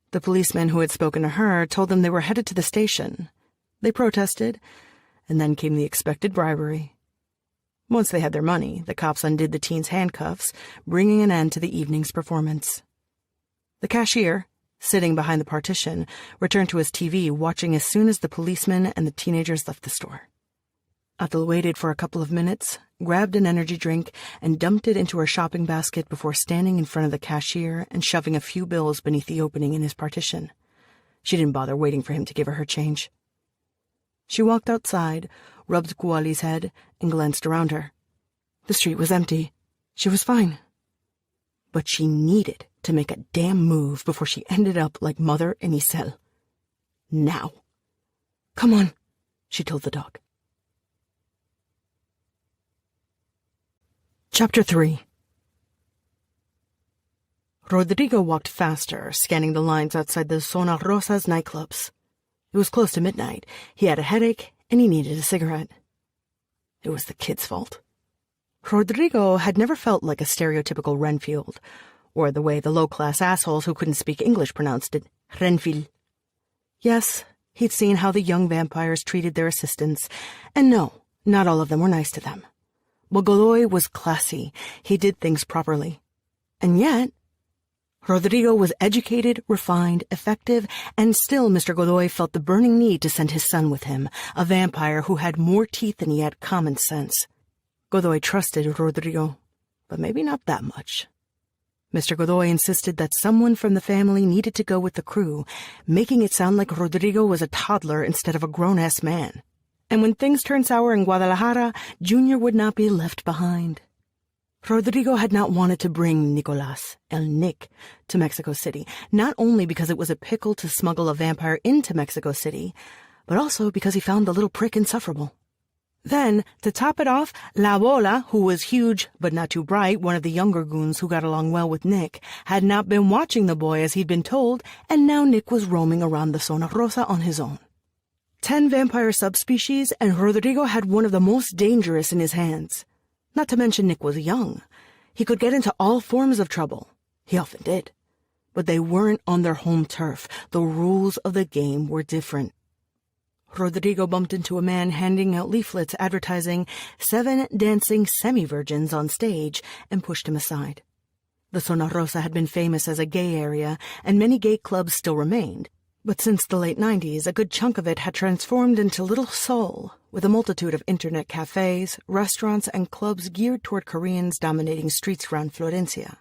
Speaker 1: The policeman who had spoken to her told them they were headed to the station. They protested, and then came the expected bribery. Once they had their money, the cops undid the teens' handcuffs, bringing an end to the evening's performance. The cashier, sitting behind the partition, returned to his TV, watching as soon as the policeman and the teenagers left the store. Atal waited for a couple of minutes, grabbed an energy drink, and dumped it into her shopping basket before standing in front of the cashier and shoving a few bills beneath the opening in his partition. She didn't bother waiting for him to give her change. She walked outside, rubbed Kuali's head, and glanced around her. The street was empty. She was fine. But she needed to make a damn move before she ended up like Mother in Isel. Now. "Come on," she told the dog. Chapter 3. Rodrigo walked faster, scanning the lines outside the Zona Rosa's nightclubs. It was close to midnight. He had a headache, and he needed a cigarette. It was the kid's fault. Rodrigo had never felt like a stereotypical Renfield, or the way the low-class assholes who couldn't speak English pronounced it, Renfield. Yes, he'd seen how the young vampires treated their assistants, and no, not all of them were nice to them. But Godoy was classy. He did things properly. And yet, Rodrigo was educated, refined, effective, and still Mr. Godoy felt the burning need to send his son with him, a vampire who had more teeth than he had common sense. Godoy trusted Rodrigo, but maybe not that much. Mr. Godoy insisted that someone from the family needed to go with the crew, making it sound like Rodrigo was a toddler instead of a grown-ass man. And when things turned sour in Guadalajara, Junior would not be left behind. Rodrigo had not wanted to bring Nicolas, El Nick, to Mexico City, not only because it was a pickle to smuggle a vampire into Mexico City, but also because he found the little prick insufferable. Then, to top it off, La Bola, who was huge but not too bright, one of the younger goons who got along well with Nick, had not been watching the boy as he'd been told, and now Nick was roaming around the Zona Rosa on his own. 10 vampire subspecies, and Rodrigo had one of the most dangerous in his hands. Not to mention Nick was young. He could get into all forms of trouble. He often did. But they weren't on their home turf. The rules of the game were different. Rodrigo bumped into a man handing out leaflets advertising 7 dancing semi-virgins on stage and pushed him aside. The Zona Rosa had been famous as a gay area, and many gay clubs still remained. But since the late 90s, a good chunk of it had transformed into Little Seoul, with a multitude of internet cafes, restaurants, and clubs geared toward Koreans dominating streets around Florencia.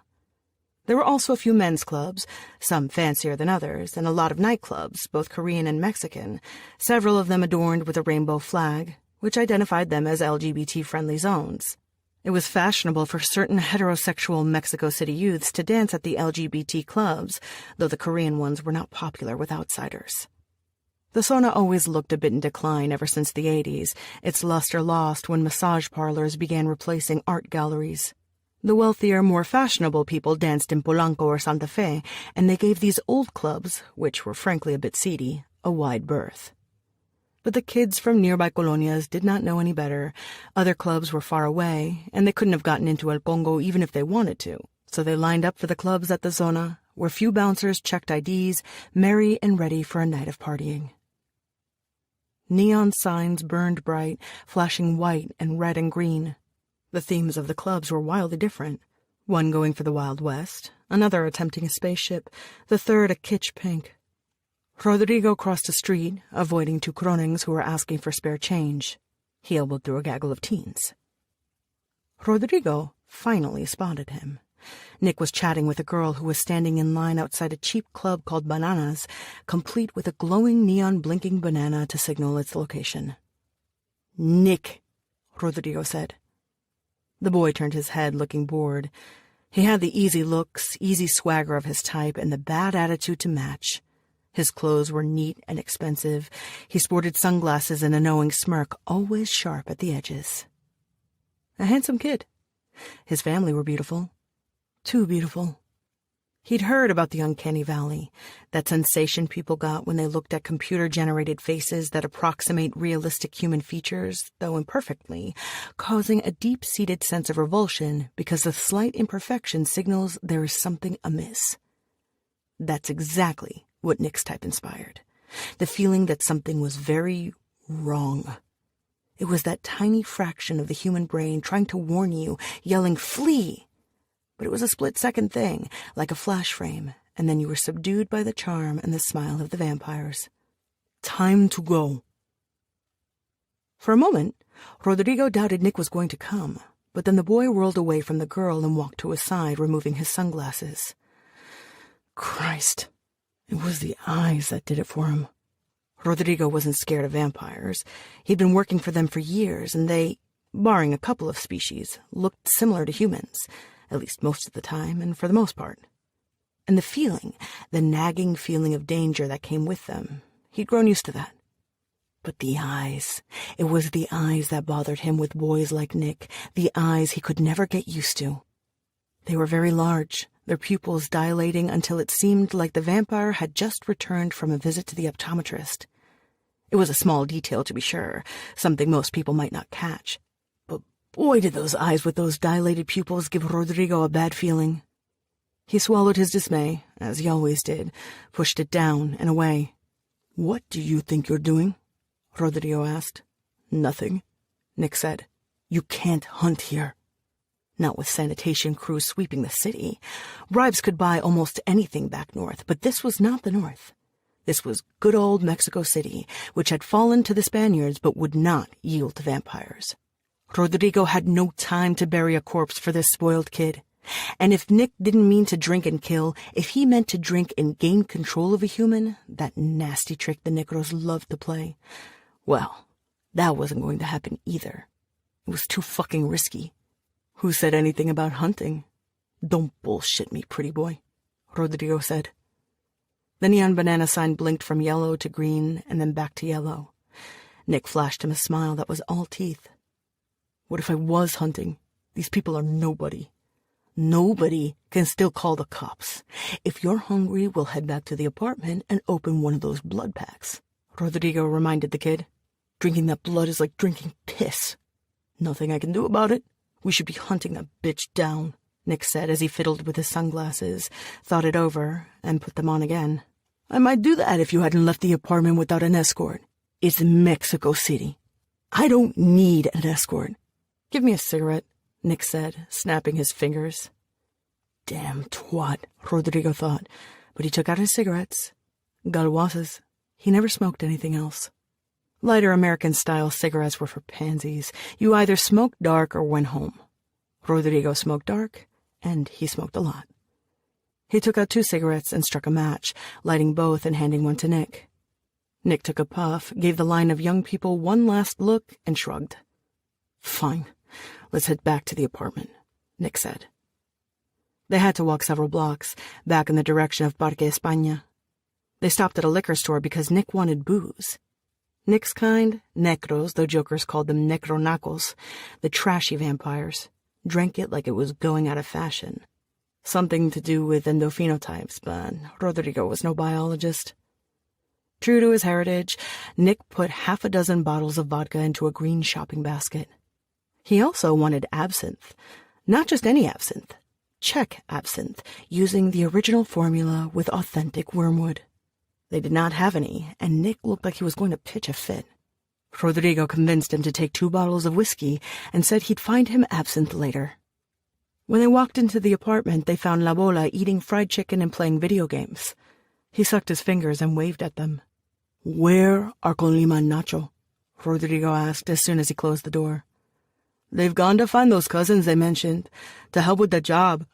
Speaker 1: There were also a few men's clubs, some fancier than others, and a lot of nightclubs, both Korean and Mexican, several of them adorned with a rainbow flag, which identified them as LGBT-friendly zones. It was fashionable for certain heterosexual Mexico City youths to dance at the LGBT clubs, though the Korean ones were not popular with outsiders. The Zona always looked a bit in decline ever since the 80s, its luster lost when massage parlors began replacing art galleries. The wealthier, more fashionable people danced in Polanco or Santa Fe, and they gave these old clubs, which were frankly a bit seedy, a wide berth. But the kids from nearby colonias did not know any better. Other clubs were far away, and they couldn't have gotten into El Congo even if they wanted to, So they lined up for the clubs at the Zona, where few bouncers checked IDs, merry and ready for a night of partying. Neon signs burned bright, flashing white and red and green. The themes of the clubs were wildly different. One going for the Wild West, another attempting a spaceship, the third a kitsch pink. Rodrigo crossed the street, avoiding two Kronings who were asking for spare change. He elbowed through a gaggle of teens. Rodrigo finally spotted him. Nick was chatting with a girl who was standing in line outside a cheap club called Bananas, complete with a glowing neon blinking banana to signal its location. "Nick," Rodrigo said. The boy turned his head, looking bored. He had the easy looks, easy swagger of his type, and the bad attitude to match. His clothes were neat and expensive. He sported sunglasses and a knowing smirk, always sharp at the edges. A handsome kid. His family were beautiful. Too beautiful. He'd heard about the uncanny valley, that sensation people got when they looked at computer-generated faces that approximate realistic human features, though imperfectly, causing a deep-seated sense of revulsion because the slight imperfection signals there is something amiss. That's exactly what Nick's type inspired. The feeling that something was very wrong. It was that tiny fraction of the human brain trying to warn you, yelling, "Flee!" But it was a split-second thing, like a flash frame, and then you were subdued by the charm and the smile of the vampires. Time to go. For a moment, Rodrigo doubted Nick was going to come, but then the boy whirled away from the girl and walked to his side, removing his sunglasses. Christ, it was the eyes that did it for him. Rodrigo wasn't scared of vampires. He'd been working for them for years, and they, barring a couple of species, looked similar to humans, at least most of the time, and for the most part. And the feeling, the nagging feeling of danger that came with them, he'd grown used to that. But the eyes, it was the eyes that bothered him with boys like Nick, the eyes he could never get used to. They were very large, their pupils dilating until it seemed like the vampire had just returned from a visit to the optometrist. It was a small detail, to be sure, something most people might not catch. Boy, did those eyes with those dilated pupils give Rodrigo a bad feeling. He swallowed his dismay, as he always did, pushed it down and away. "What do you think you're doing?" Rodrigo asked. "Nothing," Nick said. "You can't hunt here." Not with sanitation crews sweeping the city. Bribes could buy almost anything back north, but this was not the north. This was good old Mexico City, which had fallen to the Spaniards but would not yield to vampires. Rodrigo had no time to bury a corpse for this spoiled kid. And if Nick didn't mean to drink and kill, if he meant to drink and gain control of a human, that nasty trick the Negros loved to play, well, that wasn't going to happen either. It was too fucking risky. Who said anything about hunting? "Don't bullshit me, pretty boy," Rodrigo said. The neon banana sign blinked from yellow to green and then back to yellow. Nick flashed him a smile that was all teeth. "What if I was hunting? These people are nobody. Nobody can still call the cops. If you're hungry, we'll head back to the apartment and open one of those blood packs," Rodrigo reminded the kid. "Drinking that blood is like drinking piss. Nothing I can do about it. We should be hunting that bitch down," Nick said as he fiddled with his sunglasses, thought it over, and put them on again. "I might do that if you hadn't left the apartment without an escort. It's Mexico City. I don't need an escort." "Give me a cigarette," Nick said, snapping his fingers. Damn twat, Rodrigo thought, but he took out his cigarettes. Galoises. He never smoked anything else. Lighter American-style cigarettes were for pansies. You either smoked dark or went home. Rodrigo smoked dark, and he smoked a lot. He took out 2 cigarettes and struck a match, lighting both and handing one to Nick. Nick took a puff, gave the line of young people one last look, and shrugged. "Fine. Let's head back to the apartment," Nick said. They had to walk several blocks, back in the direction of Parque España. They stopped at a liquor store because Nick wanted booze. Nick's kind, necros, though jokers called them necronacos, the trashy vampires, drank it like it was going out of fashion. Something to do with endophenotypes, but Rodrigo was no biologist. True to his heritage, Nick put 6 bottles of vodka into a green shopping basket. He also wanted absinthe. Not just any absinthe. Czech absinthe, using the original formula with authentic wormwood. They did not have any, and Nick looked like he was going to pitch a fit. Rodrigo convinced him to take 2 bottles of whiskey and said he'd find him absinthe later. When they walked into the apartment, they found La Bola eating fried chicken and playing video games. He sucked his fingers and waved at them. "Where are Colima and Nacho?" Rodrigo asked as soon as he closed the door. "They've gone to find those cousins they mentioned, to help with the job."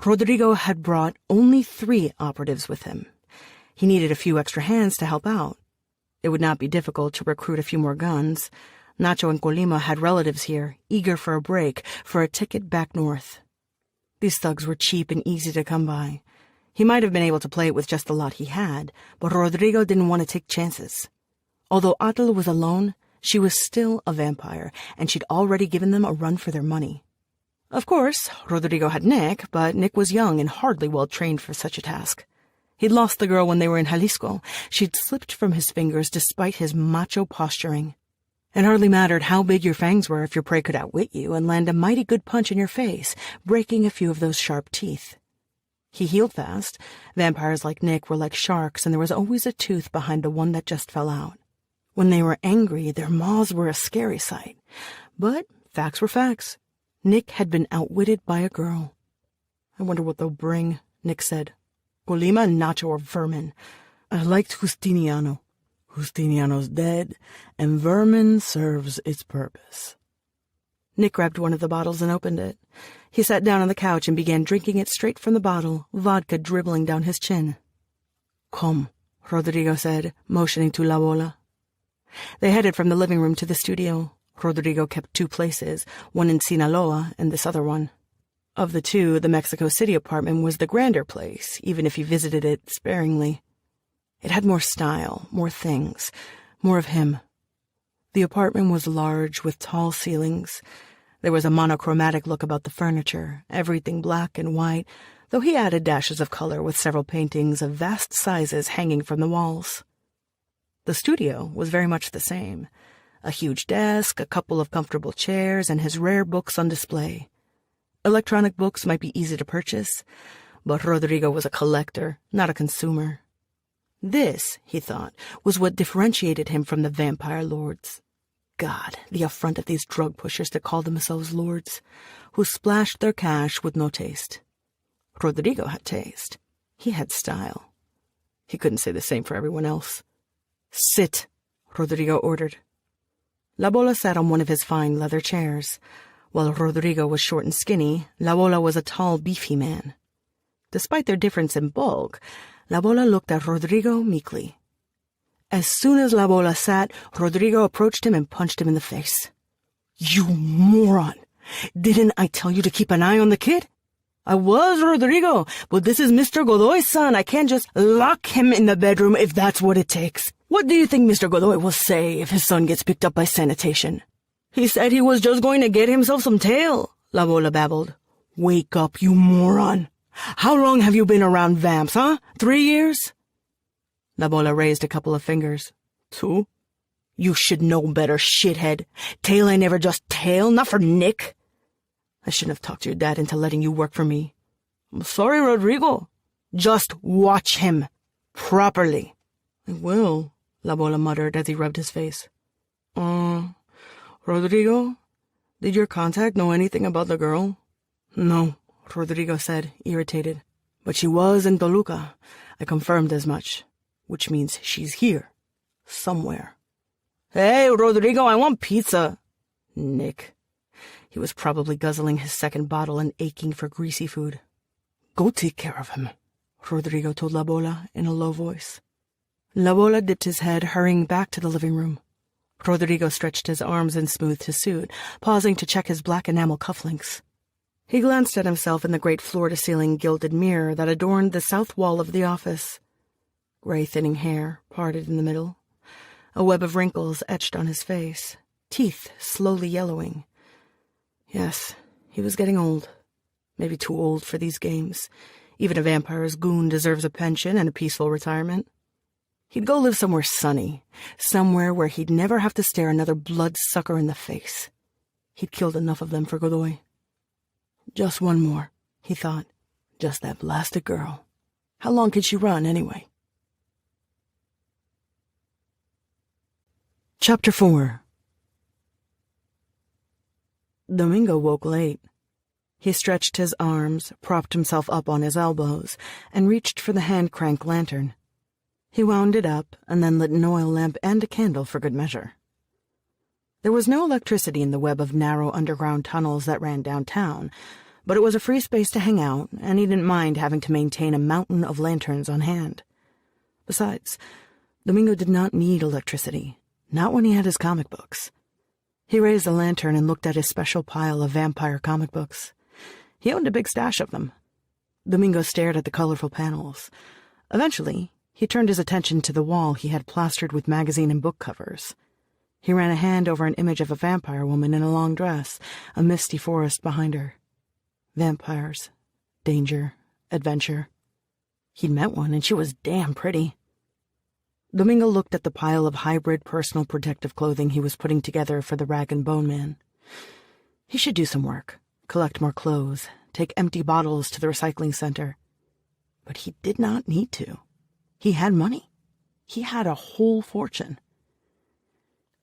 Speaker 1: Rodrigo had brought only 3 operatives with him. He needed a few extra hands to help out. It would not be difficult to recruit a few more guns. Nacho and Colima had relatives here, eager for a break, for a ticket back north. These thugs were cheap and easy to come by. He might have been able to play it with just the lot he had, but Rodrigo didn't want to take chances. Although Atal was alone, she was still a vampire, and she'd already given them a run for their money. Of course, Rodrigo had Nick, but Nick was young and hardly well trained for such a task. He'd lost the girl when they were in Jalisco. She'd slipped from his fingers despite his macho posturing. It hardly mattered how big your fangs were if your prey could outwit you and land a mighty good punch in your face, breaking a few of those sharp teeth. He healed fast. Vampires like Nick were like sharks, and there was always a tooth behind the one that just fell out. When they were angry, their maws were a scary sight. But facts were facts. Nick had been outwitted by a girl. "I wonder what they'll bring," Nick said. "Colima and Nacho are vermin. I liked Justiniano. Justiniano's dead, and vermin serves its purpose." Nick grabbed one of the bottles and opened it. He sat down on the couch and began drinking it straight from the bottle, vodka dribbling down his chin. "Come," Rodrigo said, motioning to La Bola. They headed from the living room to the studio. Rodrigo kept 2 places, one in Sinaloa and this other one. Of the 2, the Mexico City apartment was the grander place, even if he visited it sparingly. It had more style, more things, more of him. The apartment was large, with tall ceilings. There was a monochromatic look about the furniture, everything black and white, though he added dashes of color with several paintings of vast sizes hanging from the walls. The studio was very much the same. A huge desk, a couple of comfortable chairs, and his rare books on display. Electronic books might be easy to purchase, but Rodrigo was a collector, not a consumer. This, he thought, was what differentiated him from the vampire lords. God, the affront of these drug pushers to call themselves lords, who splashed their cash with no taste. Rodrigo had taste. He had style. He couldn't say the same for everyone else. "Sit," Rodrigo ordered. La Bola sat on one of his fine leather chairs. While Rodrigo was short and skinny, La Bola was a tall, beefy man. Despite their difference in bulk, La Bola looked at Rodrigo meekly. As soon as La Bola sat, Rodrigo approached him and punched him in the face. "You moron! Didn't I tell you to keep an eye on the kid?" "I was, Rodrigo, but this is Mr. Godoy's son. I can't just lock him in the bedroom if that's what it takes. What do you think Mr. Godoy will say if his son gets picked up by sanitation?" "He said he was just going to get himself some tail," La Bola babbled. "Wake up, you moron. How long have you been around vamps, huh? 3 years?" La Bola raised a couple of fingers. 2? "You should know better, shithead. Tail ain't ever just tail, not for Nick. I shouldn't have talked your dad into letting you work for me." "I'm sorry, Rodrigo." "Just watch him. Properly." "I will," La Bola muttered as he rubbed his face. Rodrigo, did your contact know anything about the girl?" "No," Rodrigo said, irritated. "But she was in Toluca. I confirmed as much, which means she's here, somewhere." "Hey, Rodrigo, I want pizza." Nick. He was probably guzzling his second bottle and aching for greasy food. "Go take care of him," Rodrigo told La Bola in a low voice. La Bola dipped his head, hurrying back to the living room. Rodrigo stretched his arms and smoothed his suit, pausing to check his black enamel cufflinks. He glanced at himself in the great floor-to-ceiling gilded mirror that adorned the south wall of the office. Gray thinning hair, parted in the middle. A web of wrinkles etched on his face. Teeth slowly yellowing. Yes, he was getting old. Maybe too old for these games. Even a vampire's goon deserves a pension and a peaceful retirement. He'd go live somewhere sunny, somewhere where he'd never have to stare another bloodsucker in the face. He'd killed enough of them for Godoy. "Just one more," he thought. Just that blasted girl. How long could she run, anyway? Chapter 4. Domingo woke late. He stretched his arms, propped himself up on his elbows, and reached for the hand-crank lantern. He wound it up and then lit an oil lamp and a candle for good measure. There was no electricity in the web of narrow underground tunnels that ran downtown, but it was a free space to hang out, and he didn't mind having to maintain a mountain of lanterns on hand. Besides, Domingo did not need electricity, not when he had his comic books. He raised the lantern and looked at his special pile of vampire comic books. He owned a big stash of them. Domingo stared at the colorful panels. Eventually, he turned his attention to the wall he had plastered with magazine and book covers. He ran a hand over an image of a vampire woman in a long dress, a misty forest behind her. Vampires, danger, adventure. He'd met one, and she was damn pretty. Domingo looked at the pile of hybrid personal protective clothing he was putting together for the Rag and Bone Man. He should do some work, collect more clothes, take empty bottles to the recycling center. But he did not need to. He had money. He had a whole fortune.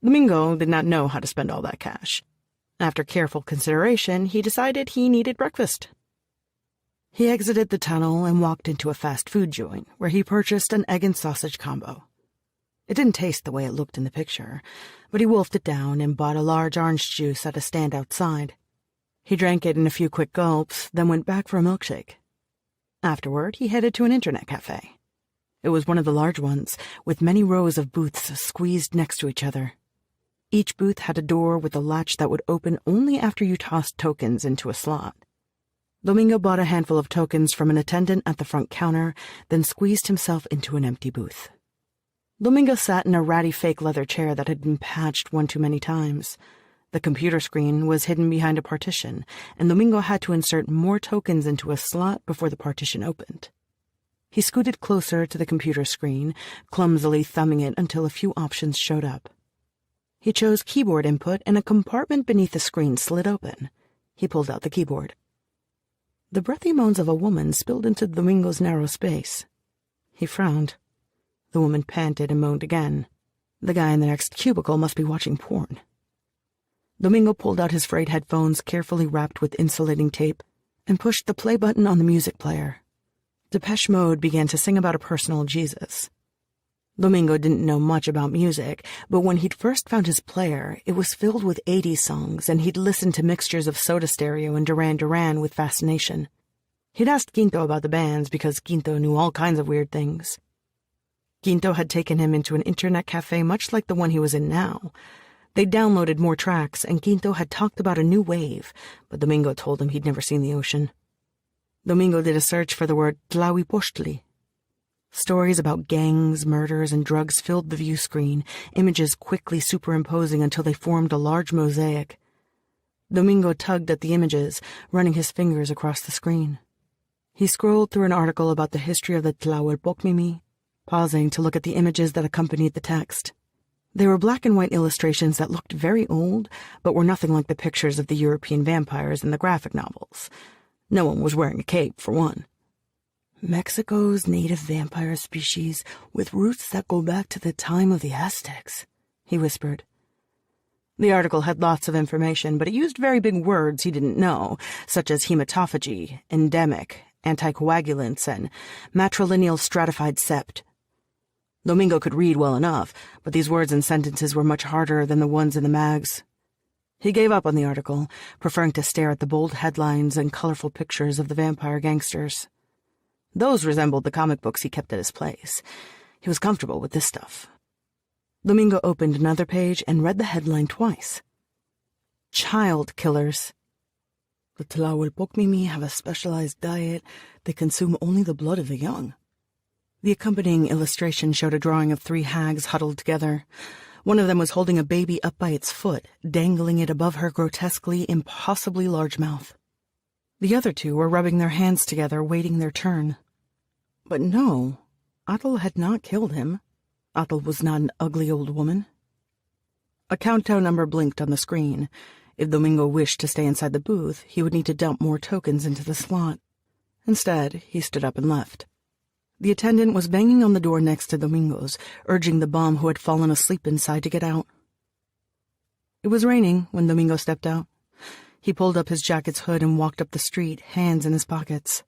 Speaker 1: Domingo did not know how to spend all that cash. After careful consideration, he decided he needed breakfast. He exited the tunnel and walked into a fast food joint, where he purchased an egg and sausage combo. It didn't taste the way it looked in the picture, but he wolfed it down and bought a large orange juice at a stand outside. He drank it in a few quick gulps, then went back for a milkshake. Afterward, he headed to an internet cafe. It was one of the large ones, with many rows of booths squeezed next to each other. Each booth had a door with a latch that would open only after you tossed tokens into a slot. Domingo bought a handful of tokens from an attendant at the front counter, then squeezed himself into an empty booth. Domingo sat in a ratty fake leather chair that had been patched one too many times. The computer screen was hidden behind a partition, and Domingo had to insert more tokens into a slot before the partition opened. He scooted closer to the computer screen, clumsily thumbing it until a few options showed up. He chose keyboard input, and a compartment beneath the screen slid open. He pulled out the keyboard. The breathy moans of a woman spilled into Domingo's narrow space. He frowned. The woman panted and moaned again. The guy in the next cubicle must be watching porn. Domingo pulled out his frayed headphones, carefully wrapped with insulating tape, and pushed the play button on the music player. Depeche Mode began to sing about a personal Jesus. Domingo didn't know much about music, but when he'd first found his player, it was filled with 80s songs, and he'd listened to mixtures of Soda Stereo and Duran Duran with fascination. He'd asked Quinto about the bands because Quinto knew all kinds of weird things. Quinto had taken him into an internet cafe much like the one he was in now. They'd downloaded more tracks, and Quinto had talked about a new wave, but Domingo told him he'd never seen the ocean. Domingo did a search for the word Tlahuipostli. Stories about gangs, murders, and drugs filled the view screen, images quickly superimposing until they formed a large mosaic. Domingo tugged at the images, running his fingers across the screen. He scrolled through an article about the history of the Tlahuelpocmimi, pausing to look at the images that accompanied the text. They were black and white illustrations that looked very old, but were nothing like the pictures of the European vampires in the graphic novels. No one was wearing a cape, for one. Mexico's native vampire species with roots that go back to the time of the Aztecs, he whispered. The article had lots of information, but it used very big words he didn't know, such as hematophagy, endemic, anticoagulants, and matrilineal stratified sept. Domingo could read well enough, but these words and sentences were much harder than the ones in the mags. He gave up on the article, preferring to stare at the bold headlines and colorful pictures of the vampire gangsters. Those resembled the comic books he kept at his place. He was comfortable with this stuff. Domingo opened another page and read the headline twice. Child killers. The Tlahuelpocmimi have a specialized diet. They consume only the blood of the young. The accompanying illustration showed a drawing of 3 hags huddled together. One of them was holding a baby up by its foot, dangling it above her grotesquely, impossibly large mouth. The other 2 were rubbing their hands together, waiting their turn. But no, Atal had not killed him. Atal was not an ugly old woman. A countdown number blinked on the screen. If Domingo wished to stay inside the booth, he would need to dump more tokens into the slot. Instead, he stood up and left. The attendant was banging on the door next to Domingo's, urging the bum who had fallen asleep inside to get out. It was raining when Domingo stepped out. He pulled up his jacket's hood and walked up the street, hands in his pockets.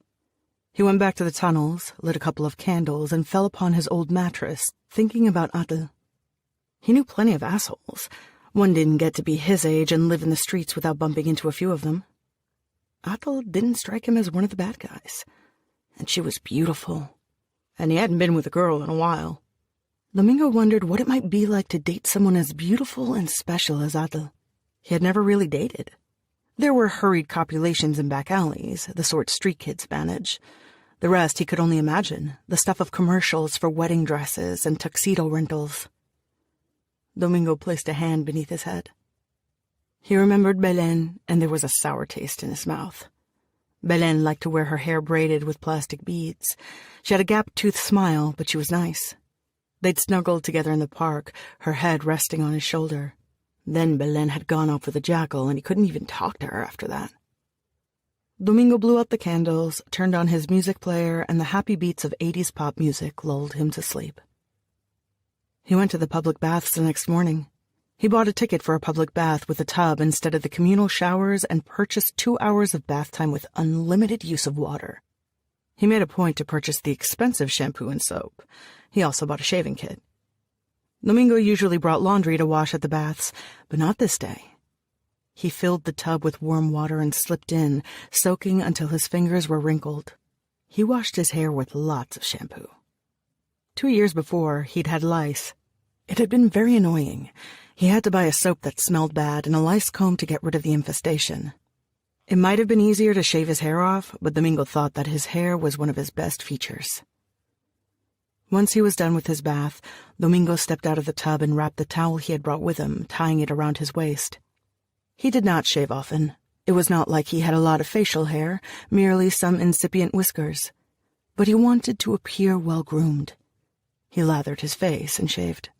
Speaker 1: He went back to the tunnels, lit a couple of candles, and fell upon his old mattress, thinking about Atle. He knew plenty of assholes. One didn't get to be his age and live in the streets without bumping into a few of them. Atle didn't strike him as one of the bad guys. And she was beautiful. And he hadn't been with a girl in a while. Domingo wondered what it might be like to date someone as beautiful and special as Atle. He had never really dated. There were hurried copulations in back alleys, the sort street kids manage. The rest he could only imagine, the stuff of commercials for wedding dresses and tuxedo rentals. Domingo placed a hand beneath his head. He remembered Belen, and there was a sour taste in his mouth. Belen liked to wear her hair braided with plastic beads. She had a gap-toothed smile, but she was nice. They'd snuggled together in the park, her head resting on his shoulder. Then Belen had gone off with a jackal, and he couldn't even talk to her after that. Domingo blew out the candles, turned on his music player, and the happy beats of 80s pop music lulled him to sleep. He went to the public baths the next morning. He bought a ticket for a public bath with a tub instead of the communal showers and purchased 2 hours of bath time with unlimited use of water. He made a point to purchase the expensive shampoo and soap. He also bought a shaving kit. Domingo usually brought laundry to wash at the baths, but not this day. He filled the tub with warm water and slipped in, soaking until his fingers were wrinkled. He washed his hair with lots of shampoo. 2 years before, he'd had lice. It had been very annoying. He had to buy a soap that smelled bad and a lice comb to get rid of the infestation. It might have been easier to shave his hair off, but Domingo thought that his hair was one of his best features. Once he was done with his bath, Domingo stepped out of the tub and wrapped the towel he had brought with him, tying it around his waist. He did not shave often. It was not like he had a lot of facial hair, merely some incipient whiskers. But he wanted to appear well-groomed. He lathered his face and shaved.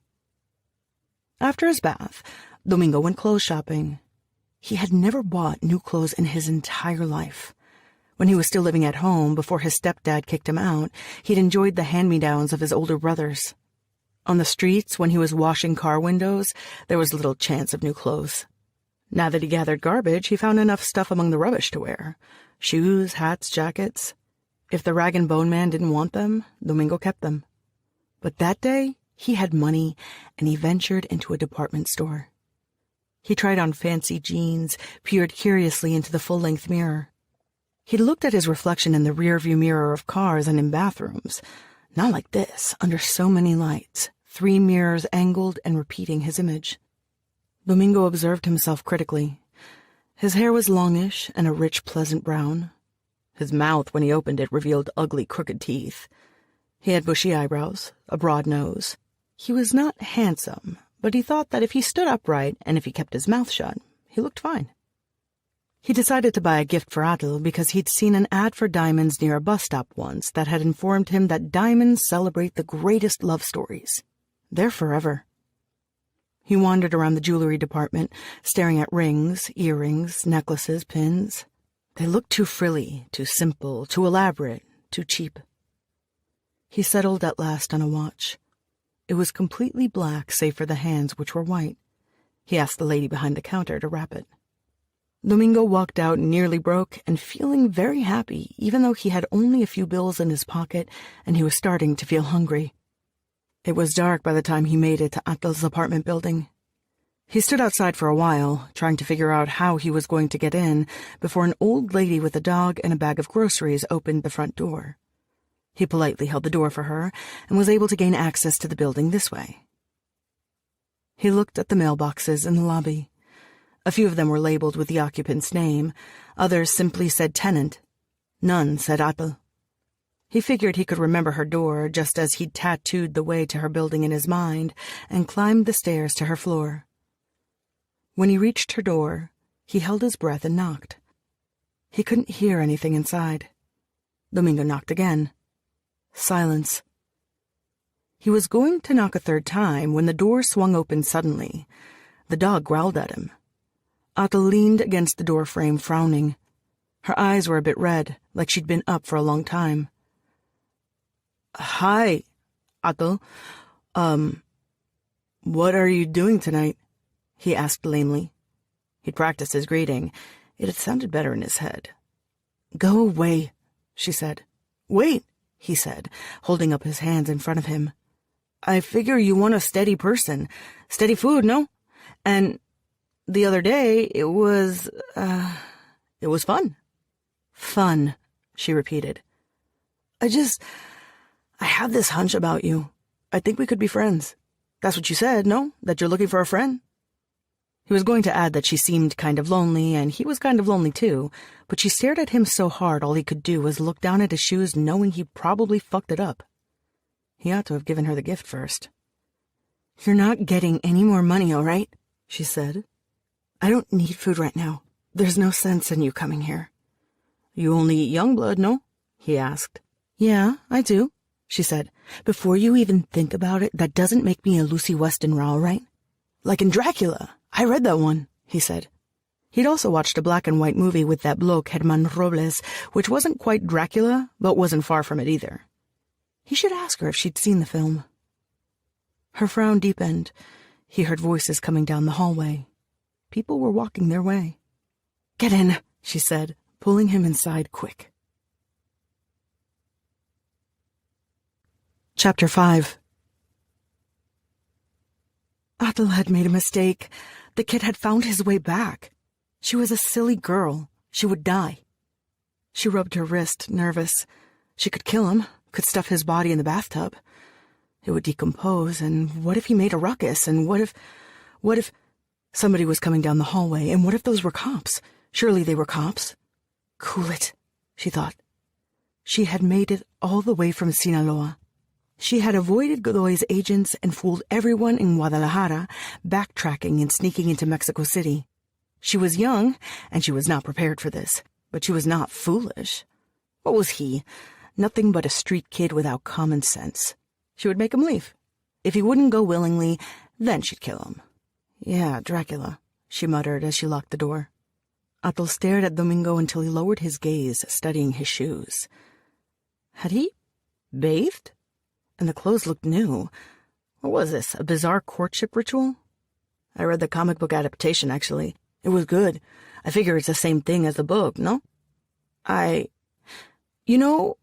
Speaker 1: After his bath, Domingo went clothes shopping. He had never bought new clothes in his entire life. When he was still living at home, before his stepdad kicked him out, he'd enjoyed the hand-me-downs of his older brothers. On the streets, when he was washing car windows, there was little chance of new clothes. Now that he gathered garbage, he found enough stuff among the rubbish to wear. Shoes, hats, jackets. If the rag and bone man didn't want them, Domingo kept them. But that day, he had money, and he ventured into a department store. He tried on fancy jeans, peered curiously into the full-length mirror. He'd looked at his reflection in the rear-view mirror of cars and in bathrooms. Not like this, under so many lights, 3 mirrors angled and repeating his image. Domingo observed himself critically. His hair was longish and a rich, pleasant brown. His mouth, when he opened it, revealed ugly, crooked teeth. He had bushy eyebrows, a broad nose. He was not handsome, but he thought that if he stood upright and if he kept his mouth shut, he looked fine. He decided to buy a gift for Atle because he'd seen an ad for diamonds near a bus stop once that had informed him that diamonds celebrate the greatest love stories. They're forever. He wandered around the jewelry department, staring at rings, earrings, necklaces, pins. They looked too frilly, too simple, too elaborate, too cheap. He settled at last on a watch. It was completely black save for the hands, which were white. He asked the lady behind the counter to wrap it. Domingo walked out nearly broke and feeling very happy, even though he had only a few bills in his pocket and he was starting to feel hungry. It was dark by the time he made it to Atle's apartment building. He stood outside for a while, trying to figure out how he was going to get in, before an old lady with a dog and a bag of groceries opened the front door. He politely held the door for her and was able to gain access to the building this way. He looked at the mailboxes in the lobby. A few of them were labeled with the occupant's name. Others simply said tenant. None said Atle. He figured he could remember her door just as he'd tattooed the way to her building in his mind and climbed the stairs to her floor. When he reached her door, he held his breath and knocked. He couldn't hear anything inside. Domingo knocked again. Silence. He was going to knock a third time when the door swung open suddenly. The dog growled at him. Atle leaned against the door frame, frowning. Her eyes were a bit red, like she'd been up for a long time. "Hi, Atul. What are you doing tonight?" he asked lamely. He'd practiced his greeting. It had sounded better in his head. "Go away," she said. "Wait," he said, holding up his hands in front of him. "I figure you want a steady person. Steady food, no? And the other day, it was fun." "Fun," she repeated. I have this hunch about you. I think we could be friends. That's what you said, no? That you're looking for a friend?" He was going to add that she seemed kind of lonely, and he was kind of lonely too, but she stared at him so hard all he could do was look down at his shoes, knowing he probably fucked it up. He ought to have given her the gift first. "You're not getting any more money, all right?" she said. "I don't need food right now. There's no sense in you coming here." "You only eat young blood, no?" he asked. "Yeah, I do," she said. "Before you even think about it, that doesn't make me a Lucy Weston Raw, right? Like in Dracula. I read that one," he said. He'd also watched a black and white movie with that bloke Herman Robles, which wasn't quite Dracula, but wasn't far from it either. He should ask her if she'd seen the film. Her frown deepened. He heard voices coming down the hallway. People were walking their way. "Get in," she said, pulling him inside quick. Chapter 5. Atul had made a mistake. The kid had found his way back. She was a silly girl. She would die. She rubbed her wrist, nervous. She could kill him, could stuff his body in the bathtub. It would decompose, and what if he made a ruckus, and what if somebody was coming down the hallway, and what if those were cops? Surely they were cops. Cool it, she thought. She had made it all the way from Sinaloa. She had avoided Godoy's agents and fooled everyone in Guadalajara, backtracking and sneaking into Mexico City. She was young, and she was not prepared for this, but she was not foolish. What was he? Nothing but a street kid without common sense. She would make him leave. If he wouldn't go willingly, then she'd kill him. "Yeah, Dracula," she muttered as she locked the door. Atul stared at Domingo until he lowered his gaze, studying his shoes. Had he bathed? And the clothes looked new. What was this, a bizarre courtship ritual? I read the comic book adaptation, actually. It was good. I figure it's the same thing as the book, no?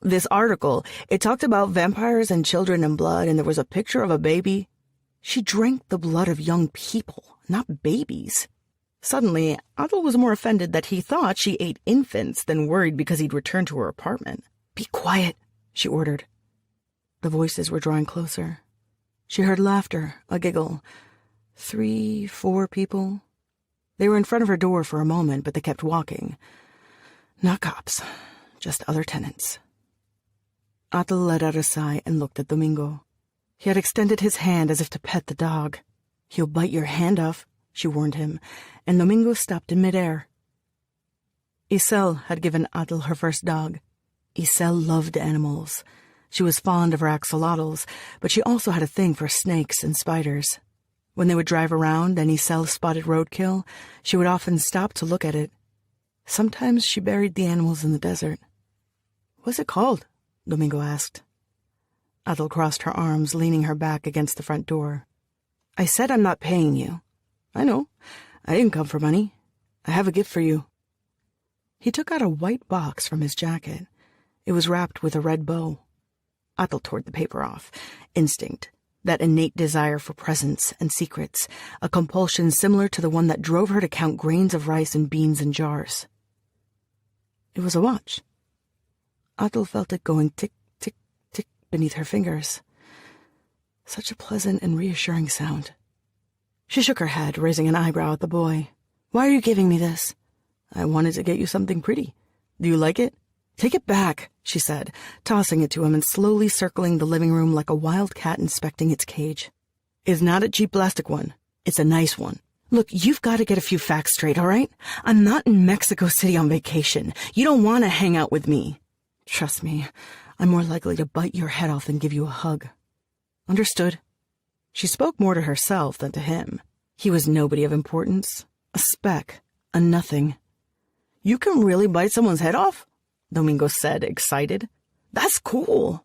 Speaker 1: This article, it talked about vampires and children and blood, and there was a picture of a baby. She drank the blood of young people, not babies. Suddenly, Atul was more offended that he thought she ate infants than worried because he'd returned to her apartment. "Be quiet," she ordered. The voices were drawing closer. She heard laughter, a giggle. 3, 4 people. They were in front of her door for a moment, but they kept walking. Not cops, just other tenants. Atul let out a sigh and looked at Domingo. He had extended his hand as if to pet the dog. "He'll bite your hand off," she warned him, and Domingo stopped in midair. Isel had given Atul her first dog. Isel loved animals. She was fond of her axolotls, but she also had a thing for snakes and spiders. When they would drive around and Isel spotted roadkill, she would often stop to look at it. Sometimes she buried the animals in the desert. "What's it called?" Domingo asked. Atul crossed her arms, leaning her back against the front door. "I said I'm not paying you." "I know. I didn't come for money. I have a gift for you." He took out a white box from his jacket. It was wrapped with a red bow. Atul tore the paper off. Instinct, that innate desire for presents and secrets, a compulsion similar to the one that drove her to count grains of rice and beans in jars. It was a watch. Atul felt it going tick, tick, tick beneath her fingers. Such a pleasant and reassuring sound. She shook her head, raising an eyebrow at the boy. "Why are you giving me this?" "I wanted to get you something pretty. Do you like it?" "Take it back," she said, tossing it to him and slowly circling the living room like a wild cat inspecting its cage. "It's not a cheap plastic one. It's a nice one. Look, you've got to get a few facts straight, all right? I'm not in Mexico City on vacation. You don't want to hang out with me. Trust me, I'm more likely to bite your head off than give you a hug." "Understood." She spoke more to herself than to him. He was nobody of importance. A speck. A nothing. You can really bite someone's head off? Domingo said, excited. That's cool.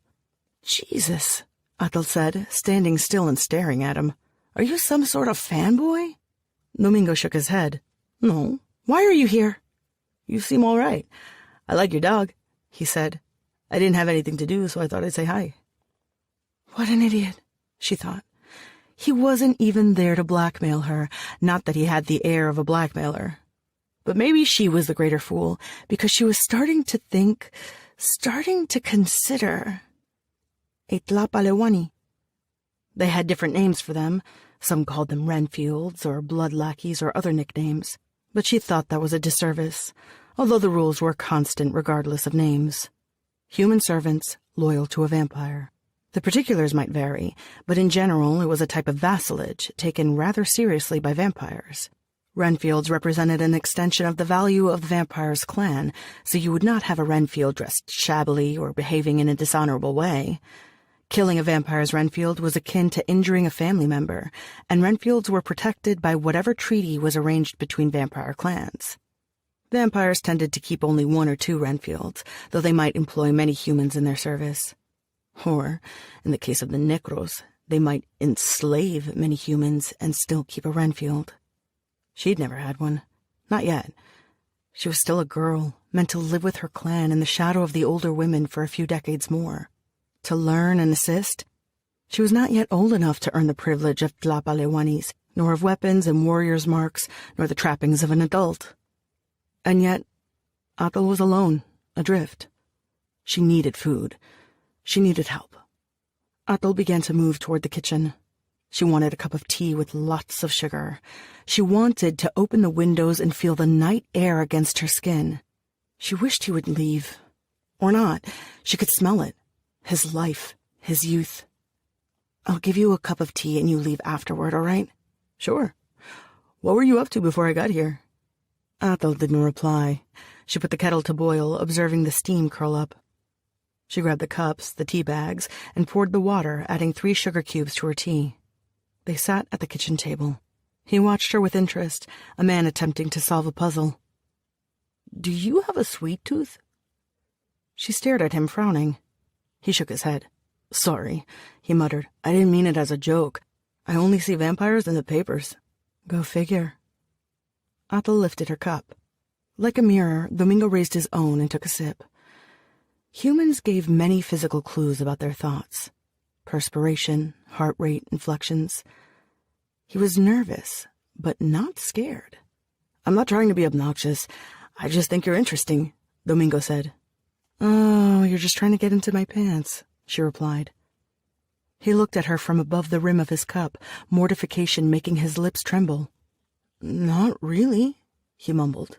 Speaker 1: Jesus, Atal said, standing still and staring at him. Are you some sort of fanboy? Domingo shook his head. No. Why are you here? You seem all right. I like your dog, he said. I didn't have anything to do, so I thought I'd say hi. What an idiot, she thought. He wasn't even there to blackmail her, not that he had the air of a blackmailer. But maybe she was the greater fool, because she was starting to consider a Tlapalewani. They had different names for them. Some called them Renfields or blood lackeys or other nicknames, but she thought that was a disservice, although the rules were constant regardless of names. Human servants loyal to a vampire. The particulars might vary, but in general it was a type of vassalage taken rather seriously by vampires. Renfields represented an extension of the value of the vampire's clan, so you would not have a Renfield dressed shabbily or behaving in a dishonorable way. Killing a vampire's Renfield was akin to injuring a family member, and Renfields were protected by whatever treaty was arranged between vampire clans. Vampires tended to keep only 1 or 2 Renfields, though they might employ many humans in their service. Or, in the case of the Necros, they might enslave many humans and still keep a Renfield. She'd never had one. Not yet. She was still a girl, meant to live with her clan in the shadow of the older women for a few decades more. To learn and assist. She was not yet old enough to earn the privilege of Tlapalewanis, nor of weapons and warrior's marks, nor the trappings of an adult. And yet, Atal was alone, adrift. She needed food. She needed help. Atal began to move toward the kitchen. She wanted a cup of tea with lots of sugar. She wanted to open the windows and feel the night air against her skin. She wished he would leave. Or not. She could smell it. His life. His youth. I'll give you a cup of tea and you leave afterward, all right? Sure. What were you up to before I got here? Atal didn't reply. She put the kettle to boil, observing the steam curl up. She grabbed the cups, the tea bags, and poured the water, adding 3 sugar cubes to her tea. They sat at the kitchen table. He watched her with interest, a man attempting to solve a puzzle. Do you have a sweet tooth? She stared at him, frowning. He shook his head. Sorry, he muttered. I didn't mean it as a joke. I only see vampires in the papers. Go figure. Atal lifted her cup. Like a mirror, Domingo raised his own and took a sip. Humans gave many physical clues about their thoughts. Perspiration, heart rate, inflections. He was nervous, but not scared. I'm not trying to be obnoxious. I just think you're interesting, Domingo said. Oh, you're just trying to get into my pants, she replied. He looked at her from above the rim of his cup, mortification making his lips tremble. Not really, he mumbled.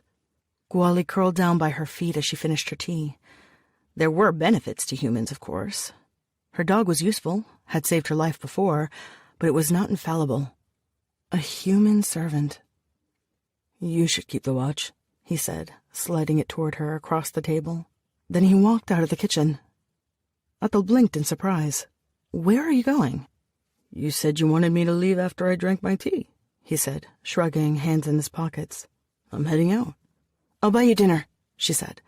Speaker 1: Gwali curled down by her feet as she finished her tea. There were benefits to humans, of course. Her dog was useful, had saved her life before, but it was not infallible. A human servant. You should keep the watch, he said, sliding it toward her across the table. Then he walked out of the kitchen. Atal blinked in surprise. Where are you going? You said you wanted me to leave after I drank my tea, he said, shrugging, hands in his pockets. I'm heading out. I'll buy you dinner, she said.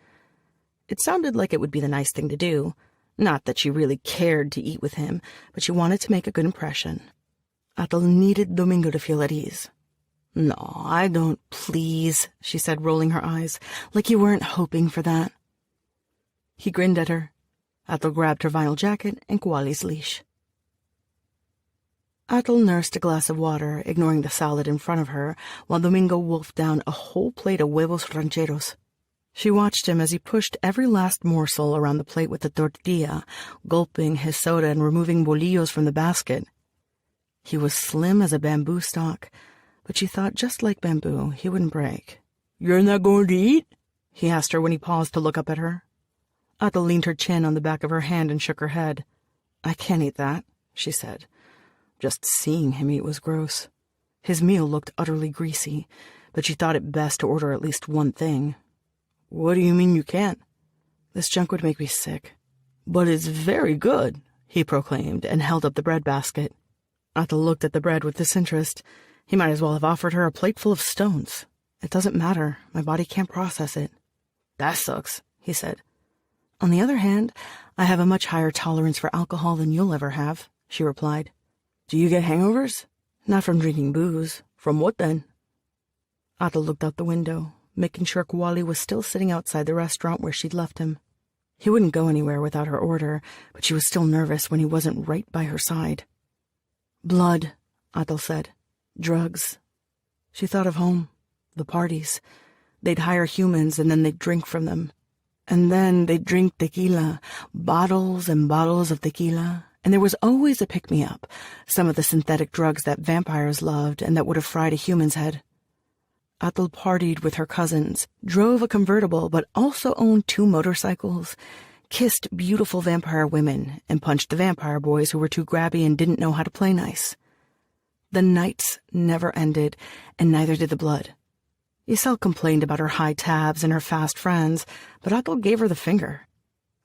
Speaker 1: It sounded like it would be the nice thing to do. Not that she really cared to eat with him, but she wanted to make a good impression. Atal needed Domingo to feel at ease. No, I don't, please, she said, rolling her eyes, like you weren't hoping for that. He grinned at her. Atal grabbed her vinyl jacket and Gwali's leash. Atal nursed a glass of water, ignoring the salad in front of her, while Domingo wolfed down a whole plate of huevos rancheros. She watched him as he pushed every last morsel around the plate with the tortilla, gulping his soda and removing bolillos from the basket. He was slim as a bamboo stalk, but she thought just like bamboo, he wouldn't break. You're not going to eat? He asked her when he paused to look up at her. Atal leaned her chin on the back of her hand and shook her head. I can't eat that, she said. Just seeing him eat was gross. His meal looked utterly greasy, but she thought it best to order at least one thing. What do you mean you can't? This junk would make me sick. But it's very good, he proclaimed, and held up the bread basket. Atal looked at the bread with disinterest. He might as well have offered her a plate full of stones. It doesn't matter. My body can't process it. That sucks, he said. On the other hand, I have a much higher tolerance for alcohol than you'll ever have, she replied. Do you get hangovers? Not from drinking booze. From what then? Atal looked out the window, making sure Kuali was still sitting outside the restaurant where she'd left him. He wouldn't go anywhere without her order, but she was still nervous when he wasn't right by her side. Blood, Atal said. Drugs. She thought of home, the parties. They'd hire humans and then they'd drink from them. And then they'd drink tequila, bottles and bottles of tequila, and there was always a pick-me-up, some of the synthetic drugs that vampires loved and that would have fried a human's head. Atal partied with her cousins, drove a convertible but also owned 2 motorcycles, kissed beautiful vampire women, and punched the vampire boys who were too grabby and didn't know how to play nice. The nights never ended, and neither did the blood. Isel complained about her high tabs and her fast friends, but Atal gave her the finger.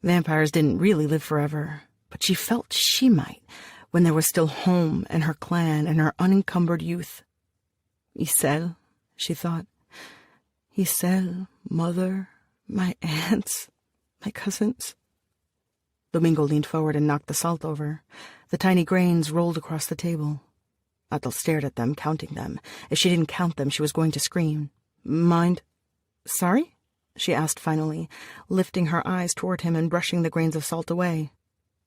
Speaker 1: Vampires didn't really live forever, but she felt she might, when there was still home and her clan and her unencumbered youth. Isel, she thought. Isel, mother, my aunts, my cousins. Domingo leaned forward and knocked the salt over. The tiny grains rolled across the table. Atal stared at them, counting them. If she didn't count them, she was going to scream. Mind? Sorry? She asked finally, lifting her eyes toward him and brushing the grains of salt away.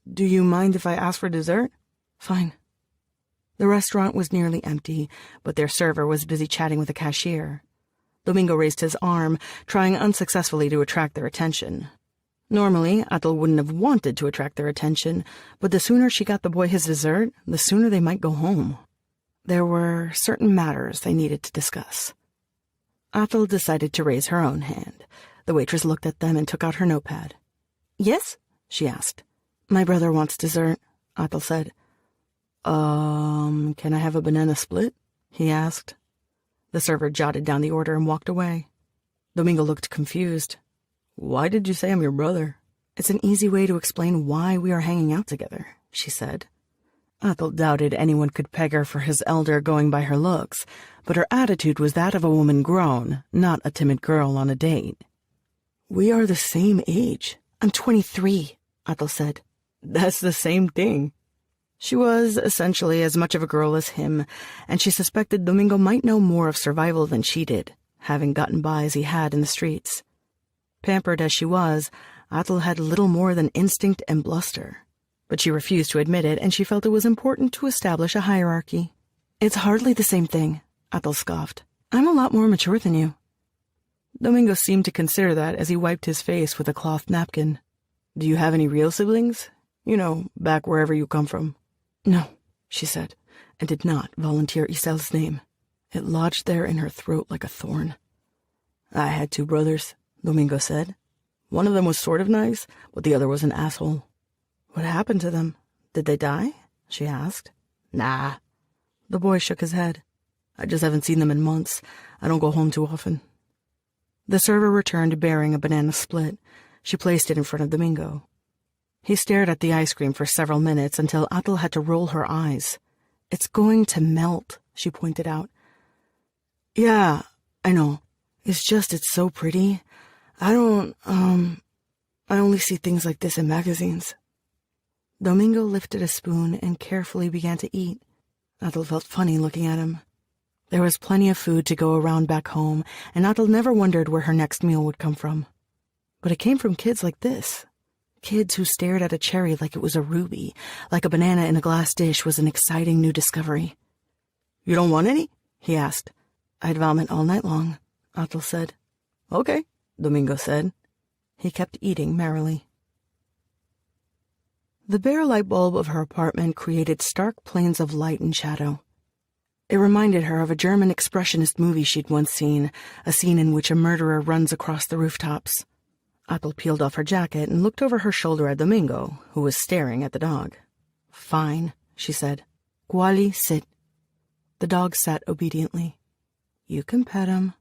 Speaker 1: Do you mind if I ask for dessert? Fine. The restaurant was nearly empty, but their server was busy chatting with the cashier. Domingo raised his arm, trying unsuccessfully to attract their attention. Normally, Atal wouldn't have wanted to attract their attention, but the sooner she got the boy his dessert, the sooner they might go home. There were certain matters they needed to discuss. Atal decided to raise her own hand. The waitress looked at them and took out her notepad. Yes? She asked. My brother wants dessert, Atal said. Can I have a banana split? He asked. The server jotted down the order and walked away. Domingo looked confused. Why did you say I'm your brother? It's an easy way to explain why we are hanging out together, she said. Atal doubted anyone could peg her for his elder going by her looks, but her attitude was that of a woman grown, not a timid girl on a date. We are the same age. I'm 23, Atal said. That's the same thing. She was essentially as much of a girl as him, and she suspected Domingo might know more of survival than she did, having gotten by as he had in the streets. Pampered as she was, Atal had little more than instinct and bluster. But she refused to admit it, and she felt it was important to establish a hierarchy. It's hardly the same thing, Atal scoffed. I'm a lot more mature than you. Domingo seemed to consider that as he wiped his face with a cloth napkin. Do you have any real siblings? You know, back wherever you come from. No, she said, and did not volunteer Isel's name. It lodged there in her throat like a thorn. I had 2 brothers, Domingo said. One of them was sort of nice, but the other was an asshole. What happened to them? Did they die? She asked. Nah. The boy shook his head. I just haven't seen them in months. I don't go home too often. The server returned bearing a banana split. She placed it in front of Domingo. He stared at the ice cream for several minutes until Atal had to roll her eyes. It's going to melt, she pointed out. Yeah, I know. It's just it's so pretty. I only see things like this in magazines. Domingo lifted a spoon and carefully began to eat. Atal felt funny looking at him. There was plenty of food to go around back home, and Atal never wondered where her next meal would come from. But it came from kids like this. Kids who stared at a cherry like it was a ruby, like a banana in a glass dish was an exciting new discovery. You don't want any? He asked. I'd vomit all night long, Atal said. Okay, Domingo said. He kept eating merrily. The bare light bulb of her apartment created stark plains of light and shadow. It reminded her of a German expressionist movie she'd once seen, a scene in which a murderer runs across the rooftops. Atal peeled off her jacket and looked over her shoulder at Domingo, who was staring at the dog. Fine, she said. Kuali, sit. The dog sat obediently. You can pet him.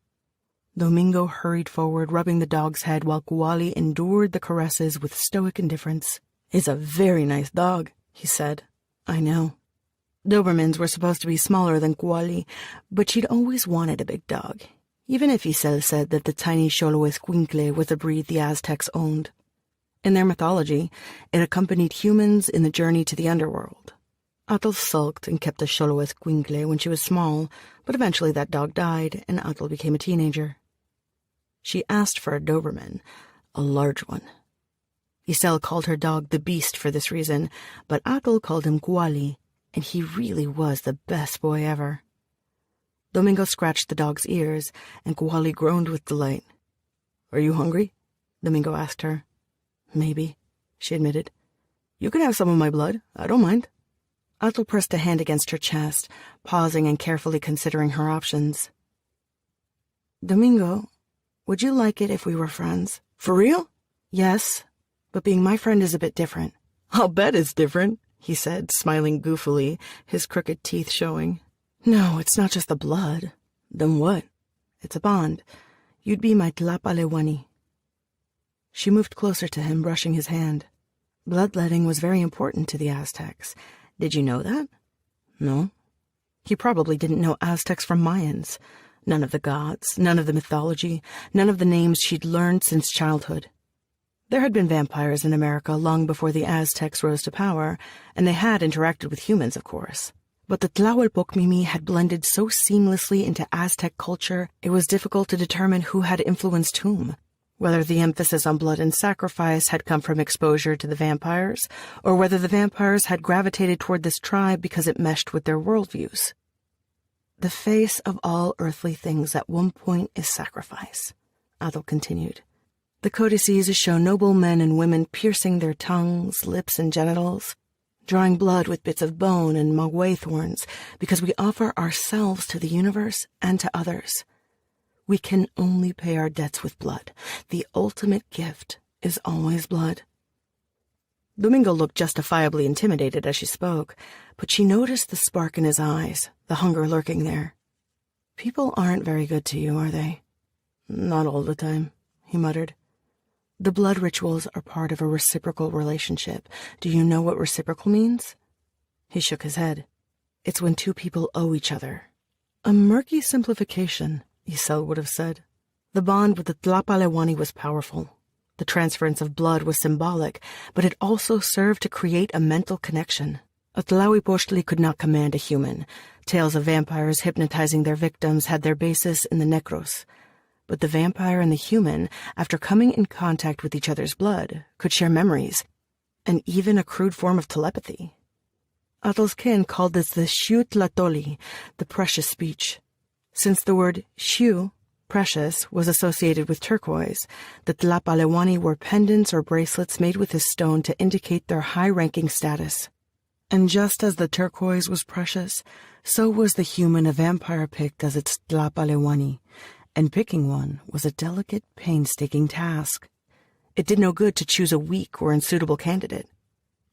Speaker 1: Domingo hurried forward, rubbing the dog's head while Kuali endured the caresses with stoic indifference. It's a very nice dog, he said. I know. Dobermans were supposed to be smaller than Kuali, but she'd always wanted a big dog. even if Isel said that the tiny Xoloescuincle was a breed the Aztecs owned. In their mythology, it accompanied humans in the journey to the underworld. Atl sulked and kept a Xoloescuincle when she was small, but eventually that dog died and Atl became a teenager. She asked for a Doberman, a large one. Isel called her dog the Beast for this reason, but Atl called him Kuali, and he really was the best boy ever. Domingo scratched the dog's ears, and Kuali groaned with delight. "Are you hungry?" Domingo asked her. "Maybe," she admitted. "You can have some of my blood. I don't mind." Atl pressed a hand against her chest, pausing and carefully considering her options. "Domingo, would you like it if we were friends?" "For real?" "Yes, but being my friend is a bit different." "I'll bet it's different," he said, smiling goofily, his crooked teeth showing. "No, it's not just the blood." "Then what?" "It's a bond. You'd be my tlapalewani." She moved closer to him, brushing his hand. Bloodletting was very important to the Aztecs. Did you know that? No. He probably didn't know Aztecs from Mayans. None of the gods, none of the mythology, none of the names she'd learned since childhood. There had been vampires in America long before the Aztecs rose to power, and they had interacted with humans, of course. But the Tlahuelpocmimi had blended so seamlessly into Aztec culture, it was difficult to determine who had influenced whom, whether the emphasis on blood and sacrifice had come from exposure to the vampires, or whether the vampires had gravitated toward this tribe because it meshed with their worldviews. The face of all earthly things at one point is sacrifice, Atl continued. The codices show noble men and women piercing their tongues, lips, and genitals, drawing blood with bits of bone and maguey thorns, because we offer ourselves to the universe and to others. We can only pay our debts with blood. The ultimate gift is always blood. Domingo looked justifiably intimidated as she spoke, but she noticed the spark in his eyes, the hunger lurking there. "People aren't very good to you, are they?" "Not all the time," he muttered. "The blood rituals are part of a reciprocal relationship. Do you know what reciprocal means?" He shook his head. "It's when two people owe each other." A murky simplification, Isel would have said. The bond with the Tlapalewani was powerful. The transference of blood was symbolic, but it also served to create a mental connection. A Tlahuipochtli could not command a human. Tales of vampires hypnotizing their victims had their basis in the Necros. But the vampire and the human, after coming in contact with each other's blood, could share memories, and even a crude form of telepathy. Atl's kin called this the Xiu Tlatoli, the precious speech. Since the word Xiu, precious, was associated with turquoise, the Tlapalewani wore pendants or bracelets made with this stone to indicate their high-ranking status. And just as the turquoise was precious, so was the human a vampire picked as its Tlapalewani, and picking one was a delicate, painstaking task. It did no good to choose a weak or unsuitable candidate.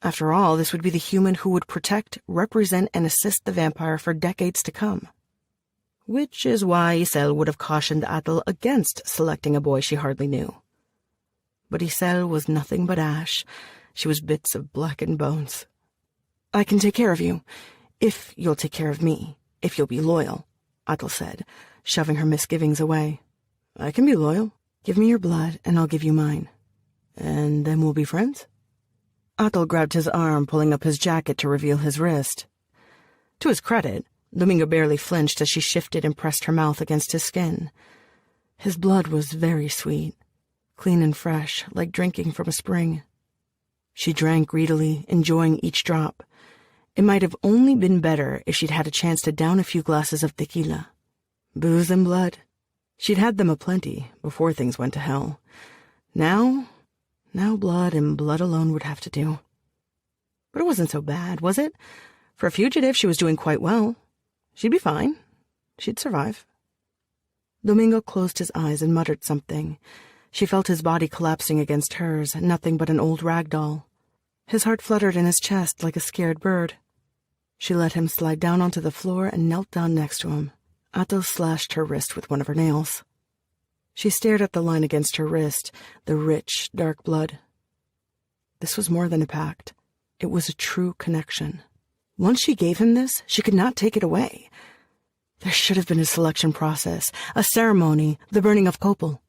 Speaker 1: After all, this would be the human who would protect, represent, and assist the vampire for decades to come. Which is why Isel would have cautioned Atl against selecting a boy she hardly knew. But Isel was nothing but ash. She was bits of blackened bones. "I can take care of you, if you'll take care of me, if you'll be loyal," Atl said, shoving her misgivings away. "I can be loyal. Give me your blood, and I'll give you mine. And then we'll be friends?" Atl grabbed his arm, pulling up his jacket to reveal his wrist. To his credit, Domingo barely flinched as she shifted and pressed her mouth against his skin. His blood was very sweet, clean and fresh, like drinking from a spring. She drank greedily, enjoying each drop. It might have only been better if she'd had a chance to down a few glasses of tequila. Booze and blood. She'd had them aplenty before things went to hell. Now blood and blood alone would have to do. But it wasn't so bad, was it? For a fugitive, she was doing quite well. She'd be fine. She'd survive. Domingo closed his eyes and muttered something. She felt his body collapsing against hers, nothing but an old rag doll. His heart fluttered in his chest like a scared bird. She let him slide down onto the floor and knelt down next to him. Atl slashed her wrist with one of her nails. She stared at the line against her wrist, the rich, dark blood. This was more than a pact. It was a true connection. Once she gave him this, she could not take it away. There should have been a selection process, a ceremony, the burning of copal.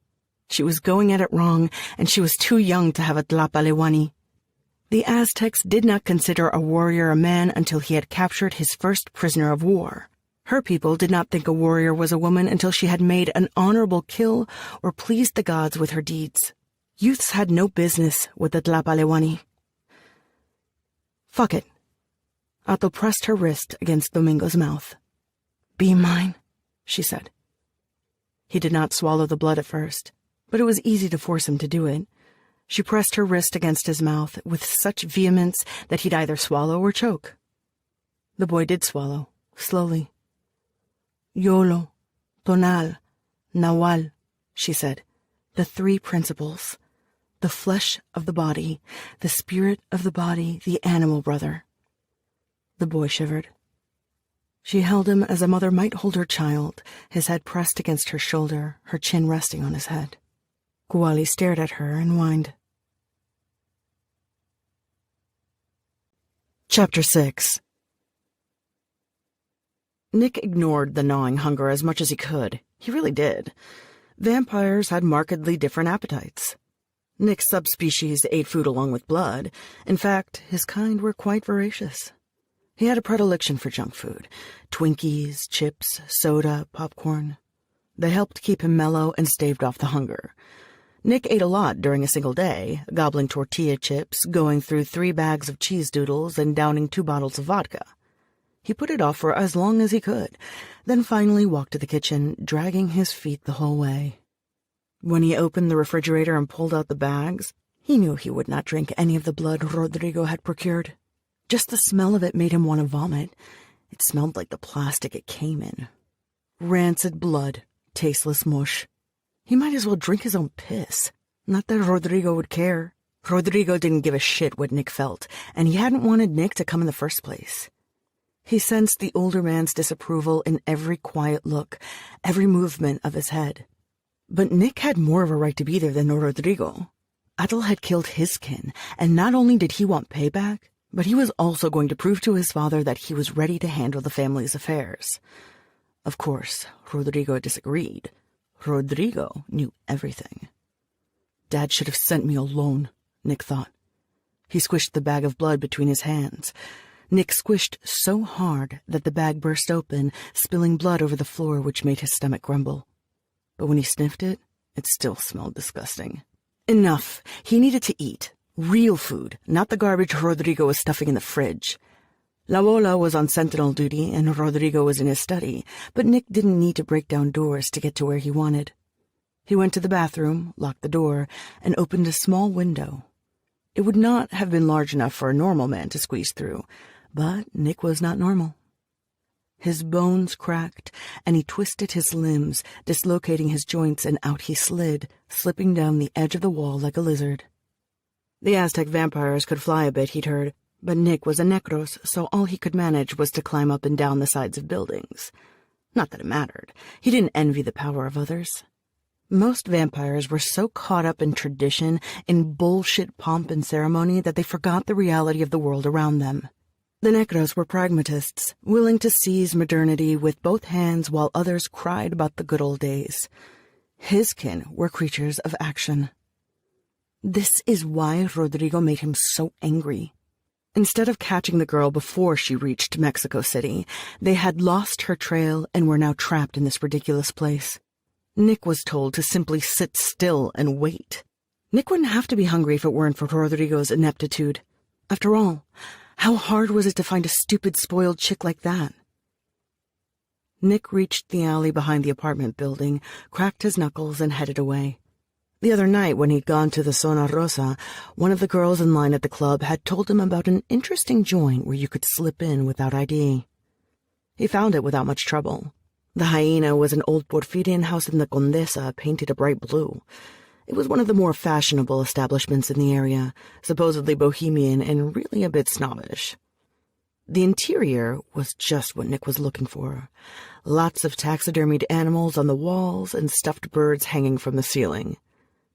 Speaker 1: She was going at it wrong, and she was too young to have a tlapalewani. The Aztecs did not consider a warrior a man until he had captured his first prisoner of war. Her people did not think a warrior was a woman until she had made an honorable kill or pleased the gods with her deeds. Youths had no business with the tlapalewani. Fuck it. Otto pressed her wrist against Domingo's mouth. Be mine, she said. He did not swallow the blood at first, but it was easy to force him to do it. She pressed her wrist against his mouth with such vehemence that he'd either swallow or choke. The boy did swallow, slowly. Yolo, Tonal, Nawal, she said, the three principles. The flesh of the body, the spirit of the body, the animal brother. The boy shivered. She held him as a mother might hold her child, his head pressed against her shoulder, her chin resting on his head. Kuali stared at her and whined. Chapter 6. Nick ignored the gnawing hunger as much as he could. He really did. Vampires had markedly different appetites. Nick's subspecies ate food along with blood. In fact, his kind were quite voracious. He had a predilection for junk food. Twinkies, chips, soda, popcorn. They helped keep him mellow and staved off the hunger. Nick ate a lot during a single day, gobbling tortilla chips, going through 3 bags of cheese doodles, and downing 2 bottles of vodka. He put it off for as long as he could, then finally walked to the kitchen, dragging his feet the whole way. When he opened the refrigerator and pulled out the bags, he knew he would not drink any of the blood Rodrigo had procured. Just the smell of it made him want to vomit. It smelled like the plastic it came in. Rancid blood, tasteless mush. He might as well drink his own piss. Not that Rodrigo would care. Rodrigo didn't give a shit what Nick felt, and he hadn't wanted Nick to come in the first place. He sensed the older man's disapproval in every quiet look, every movement of his head. But Nick had more of a right to be there than Rodrigo. Atl had killed his kin, and not only did he want payback, but he was also going to prove to his father that he was ready to handle the family's affairs. Of course, Rodrigo disagreed. Rodrigo knew everything. Dad should have sent me alone, Nick thought. He squished the bag of blood between his hands. Nick squished so hard that the bag burst open, spilling blood over the floor, which made his stomach grumble. But when he sniffed it, it still smelled disgusting. Enough. He needed to eat. Real food, not the garbage Rodrigo was stuffing in the fridge. La Bola was on sentinel duty and Rodrigo was in his study, but Nick didn't need to break down doors to get to where he wanted. He went to the bathroom, locked the door, and opened a small window. It would not have been large enough for a normal man to squeeze through, but Nick was not normal. His bones cracked, and he twisted his limbs, dislocating his joints, and out he slid, slipping down the edge of the wall like a lizard. The Aztec vampires could fly a bit, he'd heard, but Nick was a necros, so all he could manage was to climb up and down the sides of buildings. Not that it mattered. He didn't envy the power of others. Most vampires were so caught up in tradition, in bullshit pomp and ceremony, that they forgot the reality of the world around them. The necros were pragmatists, willing to seize modernity with both hands while others cried about the good old days. His kin were creatures of action. This is why Rodrigo made him so angry. Instead of catching the girl before she reached Mexico City, they had lost her trail and were now trapped in this ridiculous place. Nick was told to simply sit still and wait. Nick wouldn't have to be hungry if it weren't for Rodrigo's ineptitude. After all, how hard was it to find a stupid, spoiled chick like that? Nick reached the alley behind the apartment building, cracked his knuckles, and headed away. The other night, when he'd gone to the Zona Rosa, one of the girls in line at the club had told him about an interesting joint where you could slip in without ID. He found it without much trouble. The Hyena was an old Porfirian house in the Condesa, painted a bright blue. It was one of the more fashionable establishments in the area, supposedly bohemian and really a bit snobbish. The interior was just what Nick was looking for. Lots of taxidermied animals on the walls and stuffed birds hanging from the ceiling.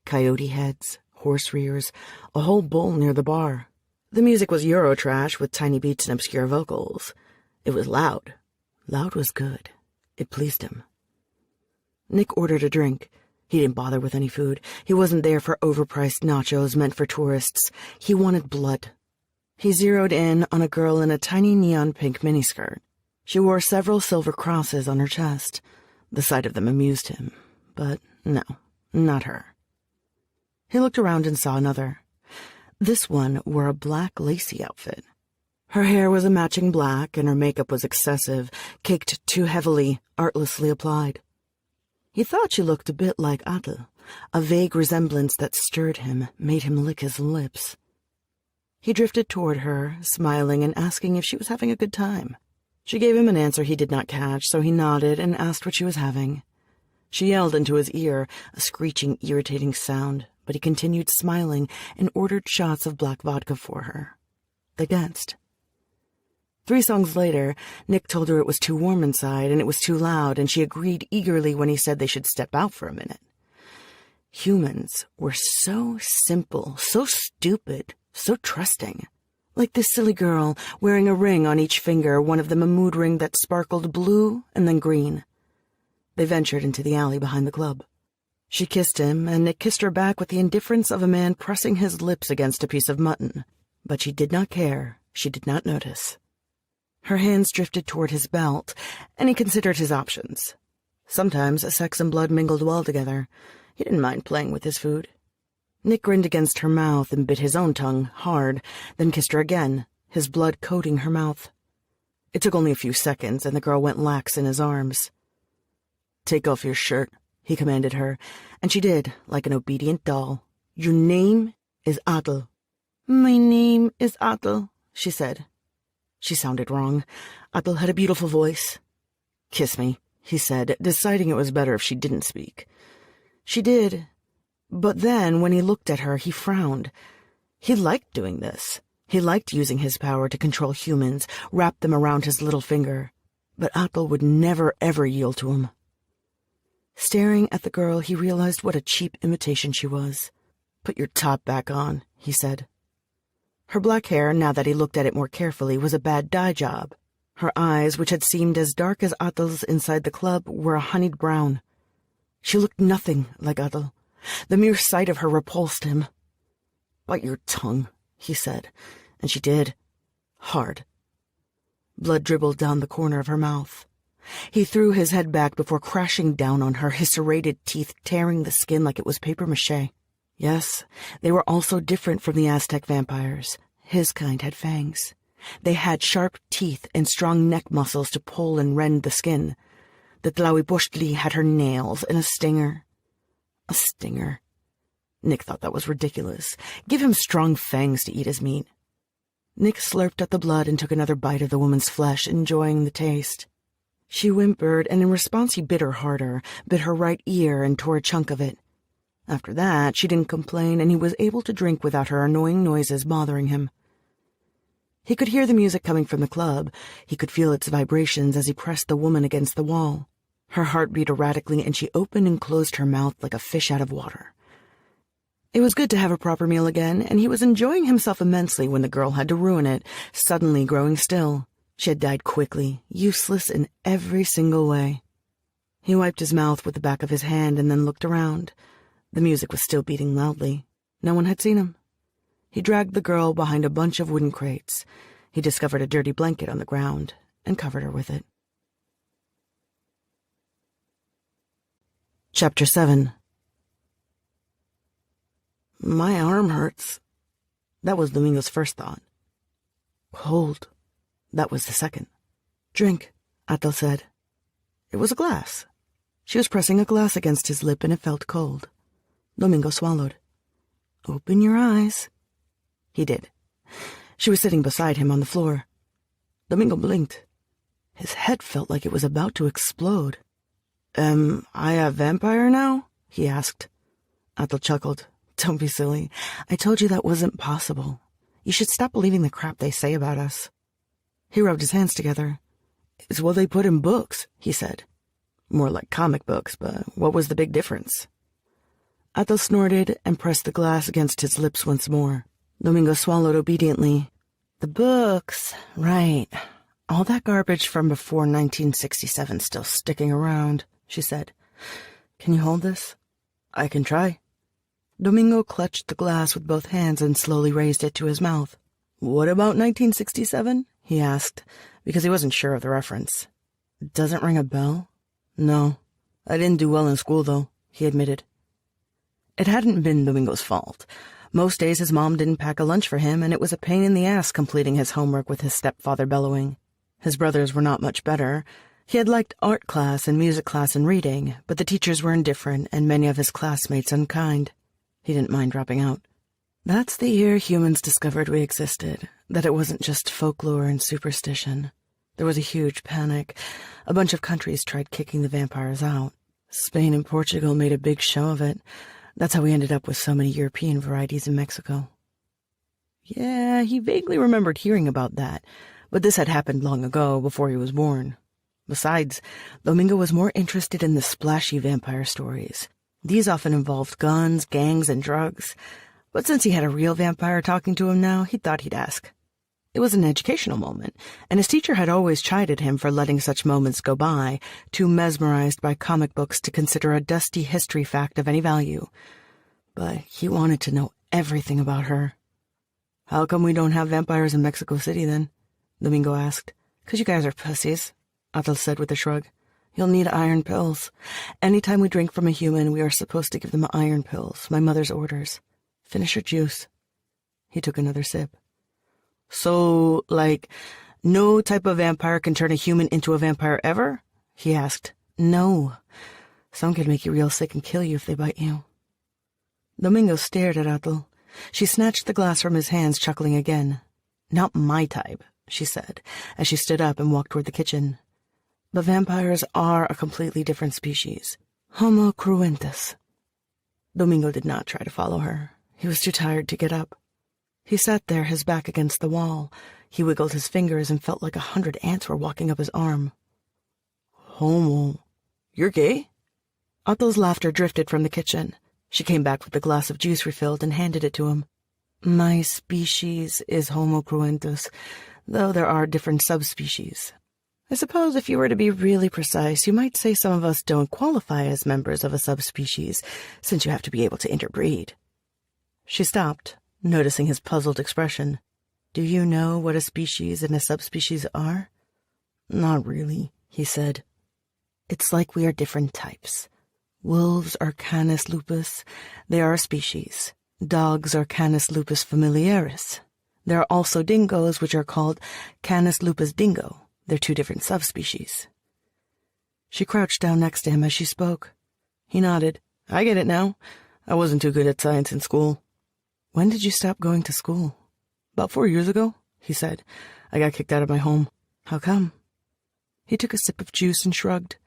Speaker 1: Coyote heads, horse rears, a whole bull near the bar. The music was Eurotrash with tiny beats and obscure vocals. It was loud. Loud was good. It pleased him. Nick ordered a drink. He didn't bother with any food. He wasn't there for overpriced nachos meant for tourists. He wanted blood. He zeroed in on a girl in a tiny neon pink miniskirt. She wore several silver crosses on her chest. The sight of them amused him, but no, not her. He looked around and saw another. This one wore a black lacy outfit. Her hair was a matching black, and her makeup was excessive, caked too heavily, artlessly applied. He thought she looked a bit like Adel, a vague resemblance that stirred him, made him lick his lips. He drifted toward her, smiling and asking if she was having a good time. She gave him an answer he did not catch, so he nodded and asked what she was having. She yelled into his ear, a screeching, irritating sound, but he continued smiling and ordered shots of black vodka for her. They danced. 3 songs later, Nick told her it was too warm inside and it was too loud, and she agreed eagerly when he said they should step out for a minute. Humans were so simple, so stupid, so trusting. Like this silly girl, wearing a ring on each finger, one of them a mood ring that sparkled blue and then green. They ventured into the alley behind the club. She kissed him, and Nick kissed her back with the indifference of a man pressing his lips against a piece of mutton. But she did not care. She did not notice. Her hands drifted toward his belt, and he considered his options. Sometimes sex and blood mingled well together. He didn't mind playing with his food. Nick grinned against her mouth and bit his own tongue hard, then kissed her again, his blood coating her mouth. It took only a few seconds, and the girl went lax in his arms. "Take off your shirt," he commanded her, and she did, like an obedient doll. "Your name is Adel." "My name is Adel," she said. She sounded wrong. Adel had a beautiful voice. "Kiss me," he said, deciding it was better if she didn't speak. She did, but then when he looked at her, he frowned. He liked doing this. He liked using his power to control humans, wrap them around his little finger. But Adel would never, ever yield to him. Staring at the girl, he realized what a cheap imitation she was. "Put your top back on," he said. Her black hair, now that he looked at it more carefully, was a bad dye job. Her eyes, which had seemed as dark as Adel's inside the club, were a honeyed brown. She looked nothing like Adel. The mere sight of her repulsed him. "Bite your tongue," he said, and she did. Hard. Blood dribbled down the corner of her mouth. He threw his head back before crashing down on her, his serrated teeth tearing the skin like it was papier-mâché. Yes, they were also different from the Aztec vampires. His kind had fangs. They had sharp teeth and strong neck muscles to pull and rend the skin. The Tlahuipochtli had her nails and a stinger. A stinger. Nick thought that was ridiculous. Give him strong fangs to eat his meat. Nick slurped at the blood and took another bite of the woman's flesh, enjoying the taste. She whimpered, and in response he bit her harder, bit her right ear and tore a chunk of it. After that, she didn't complain, and he was able to drink without her annoying noises bothering him. He could hear the music coming from the club. He could feel its vibrations as he pressed the woman against the wall. Her heart beat erratically, and she opened and closed her mouth like a fish out of water. It was good to have a proper meal again, and he was enjoying himself immensely when the girl had to ruin it, suddenly growing still. She had died quickly, useless in every single way. He wiped his mouth with the back of his hand and then looked around. The music was still beating loudly. No one had seen him. He dragged the girl behind a bunch of wooden crates. He discovered a dirty blanket on the ground and covered her with it. Chapter 7. My arm hurts. That was Domingo's first thought. Cold. That was the second. Drink, Adel said. It was a glass. She was pressing a glass against his lip, and it felt cold. Domingo swallowed. Open your eyes. He did. She was sitting beside him on the floor. Domingo blinked. His head felt like it was about to explode. Am I a vampire now? He asked. Adel chuckled. Don't be silly. I told you that wasn't possible. You should stop believing the crap they say about us. He rubbed his hands together. It's what they put in books, he said. More like comic books, but what was the big difference? Adel snorted and pressed the glass against his lips once more. Domingo swallowed obediently. The books, right. All that garbage from before 1967 still sticking around, she said. Can you hold this? I can try. Domingo clutched the glass with both hands and slowly raised it to his mouth. What about 1967? He asked, because he wasn't sure of the reference. Doesn't ring a bell? No. I didn't do well in school, though, he admitted. It hadn't been Domingo's fault. Most days his mom didn't pack a lunch for him, and it was a pain in the ass completing his homework with his stepfather bellowing. His brothers were not much better. He had liked art class and music class and reading, but the teachers were indifferent and many of his classmates unkind. He didn't mind dropping out. That's the year humans discovered we existed, that it wasn't just folklore and superstition. There was a huge panic. A bunch of countries tried kicking the vampires out. Spain and Portugal made a big show of it. That's how we ended up with so many European varieties in Mexico. Yeah, he vaguely remembered hearing about that, but this had happened long ago, before he was born. Besides, Domingo was more interested in the splashy vampire stories. These often involved guns, gangs, and drugs. But since he had a real vampire talking to him now, he thought he'd ask. It was an educational moment, and his teacher had always chided him for letting such moments go by, too mesmerized by comic books to consider a dusty history fact of any value. But he wanted to know everything about her. How come we don't have vampires in Mexico City, then? Domingo asked. 'Cause you guys are pussies, Atal said with a shrug. You'll need iron pills. Anytime we drink from a human, we are supposed to give them iron pills, my mother's orders. Finish your juice. He took another sip. So, no type of vampire can turn a human into a vampire ever? He asked. No. Some can make you real sick and kill you if they bite you. Domingo stared at Atal. She snatched the glass from his hands, chuckling again. Not my type, she said, as she stood up and walked toward the kitchen. But vampires are a completely different species. Homo cruentus. Domingo did not try to follow her. He was too tired to get up. He sat there, his back against the wall. He wiggled his fingers and felt like 100 ants were walking up his arm. Homo. You're gay? Atal's laughter drifted from the kitchen. She came back with the glass of juice refilled and handed it to him. My species is Homo cruentus, though there are different subspecies. I suppose if you were to be really precise, you might say some of us don't qualify as members of a subspecies, since you have to be able to interbreed. She stopped, noticing his puzzled expression. Do you know what a species and a subspecies are? Not really, he said. It's like we are different types. Wolves are Canis lupus. They are a species. Dogs are Canis lupus familiaris. There are also dingoes, which are called Canis lupus dingo. They're two different subspecies. She crouched down next to him as she spoke. He nodded. I get it now. I wasn't too good at science in school. When did you stop going to school? About 4 years ago, he said. I got kicked out of my home. How come? He took a sip of juice and shrugged.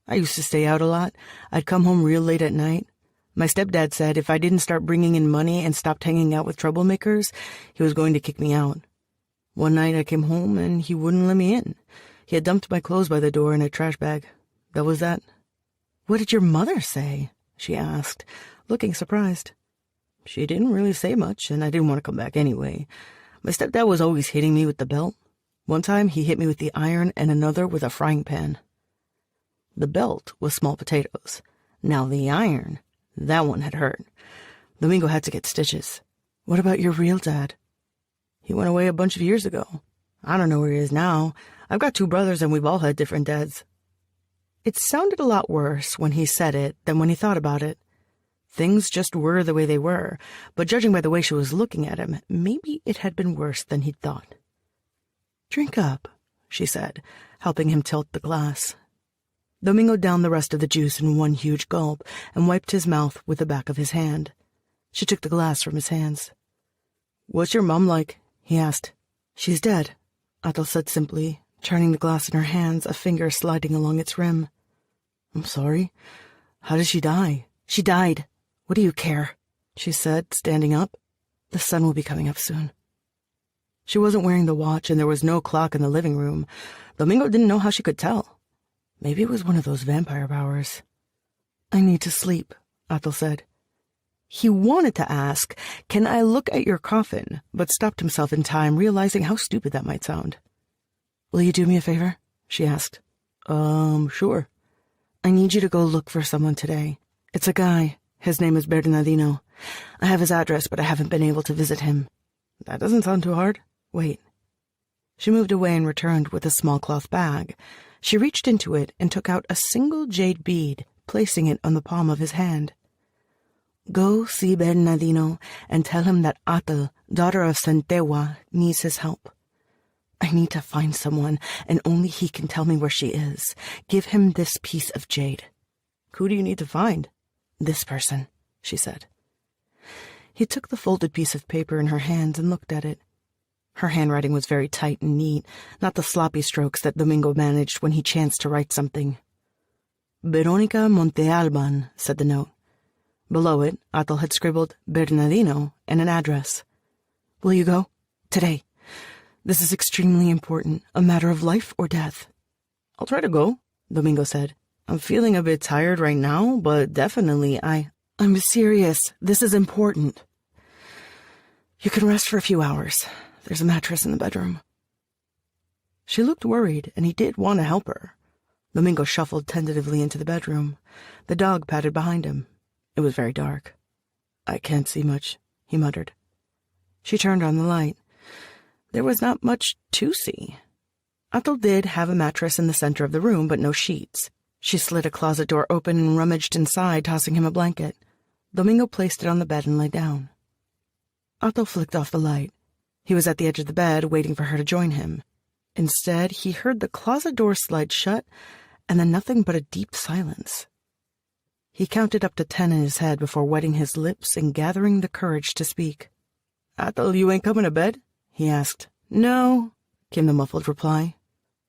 Speaker 1: I used to stay out a lot. I'd come home real late at night. My stepdad said if I didn't start bringing in money and stopped hanging out with troublemakers, he was going to kick me out. One night I came home and he wouldn't let me in. He had dumped my clothes by the door in a trash bag. That was that. What did your mother say? She asked, looking surprised. She didn't really say much, and I didn't want to come back anyway. My stepdad was always hitting me with the belt. One time he hit me with the iron and another with a frying pan. The belt was small potatoes. Now the iron, that one had hurt. Domingo had to get stitches. What about your real dad? He went away a bunch of years ago. I don't know where he is now. I've got 2 brothers and we've all had different dads. It sounded a lot worse when he said it than when he thought about it. Things just were the way they were, but judging by the way she was looking at him, maybe it had been worse than he'd thought. Drink up, she said, helping him tilt the glass. Domingo downed the rest of the juice in one huge gulp and wiped his mouth with the back of his hand. She took the glass from his hands. What's your mom like? He asked. She's dead, Atal said simply, turning the glass in her hands, a finger sliding along its rim. I'm sorry. How did she die? She died. What do you care? She said, standing up. The sun will be coming up soon. She wasn't wearing the watch, and there was no clock in the living room. Domingo didn't know how she could tell. Maybe it was one of those vampire powers. I need to sleep, Atal said. He wanted to ask, can I look at your coffin, but stopped himself in time, realizing how stupid that might sound. Will you do me a favor? She asked. Sure. I need you to go look for someone today. It's a guy. His name is Bernardino. I have his address, but I haven't been able to visit him. That doesn't sound too hard. Wait. She moved away and returned with a small cloth bag. She reached into it and took out a single jade bead, placing it on the palm of his hand. Go see Bernardino and tell him that Atal, daughter of Santewa, needs his help. I need to find someone, and only he can tell me where she is. Give him this piece of jade. Who do you need to find? This person, she said. He took the folded piece of paper in her hands and looked at it. Her handwriting was very tight and neat, not the sloppy strokes that Domingo managed when he chanced to write something. Veronica Montealban, said the note. Below it, Atal had scribbled Bernardino and an address. Will you go? Today. This is extremely important, a matter of life or death. I'll try to go, Domingo said. I'm feeling a bit tired right now, but definitely I'm serious. This is important. You can rest for a few hours. There's a mattress in the bedroom. She looked worried, and he did want to help her. Domingo shuffled tentatively into the bedroom. The dog padded behind him. It was very dark. I can't see much, he muttered. She turned on the light. There was not much to see. Atal did have a mattress in the center of the room, but no sheets. She slid a closet door open and rummaged inside, tossing him a blanket. Domingo placed it on the bed and lay down. Atal flicked off the light. He was at the edge of the bed, waiting for her to join him. Instead, he heard the closet door slide shut, and then nothing but a deep silence. He counted up to 10 in his head before wetting his lips and gathering the courage to speak. Atal, you ain't coming to bed? He asked. No, came the muffled reply.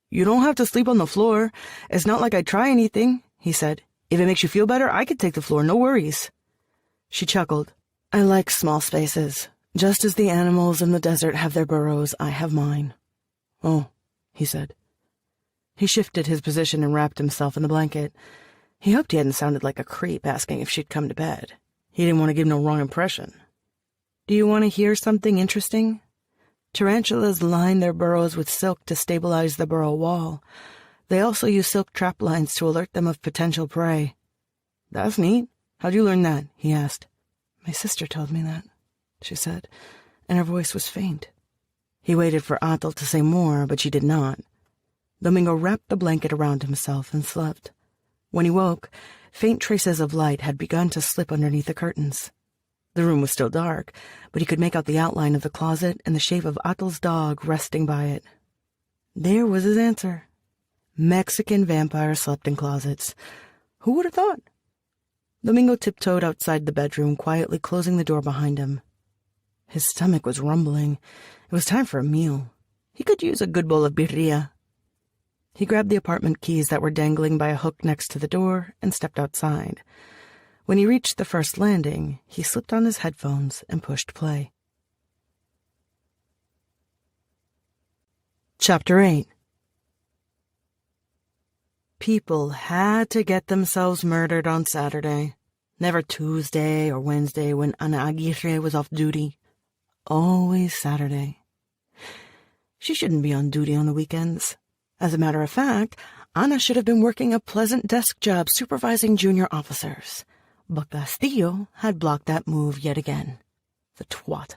Speaker 1: You don't have to sleep on the floor. It's not like I'd try anything, he said. If it makes you feel better, I could take the floor, no worries. She chuckled. I like small spaces. Just as the animals in the desert have their burrows, I have mine. Oh, he said. He shifted his position and wrapped himself in the blanket. He hoped he hadn't sounded like a creep asking if she'd come to bed. He didn't want to give no wrong impression. Do you want to hear something interesting? Tarantulas line their burrows with silk to stabilize the burrow wall. They also use silk trap lines to alert them of potential prey. That's neat. How'd you learn that? He asked. My sister told me that, she said, and her voice was faint. He waited for Atal to say more, but she did not. Domingo wrapped the blanket around himself and slept. When he woke, faint traces of light had begun to slip underneath the curtains. The room was still dark, but he could make out the outline of the closet and the shape of Atal's dog resting by it. There was his answer. Mexican vampires slept in closets. Who would have thought? Domingo tiptoed outside the bedroom, quietly closing the door behind him. His stomach was rumbling. It was time for a meal. He could use a good bowl of birria. He grabbed the apartment keys that were dangling by a hook next to the door and stepped outside. When he reached the first landing, he slipped on his headphones and pushed play. Chapter 8. People had to get themselves murdered on Saturday. Never Tuesday or Wednesday when Ana Aguirre was off duty. Always Saturday. She shouldn't be on duty on the weekends. As a matter of fact, Ana should have been working a pleasant desk job supervising junior officers. But Castillo had blocked that move yet again. The twat.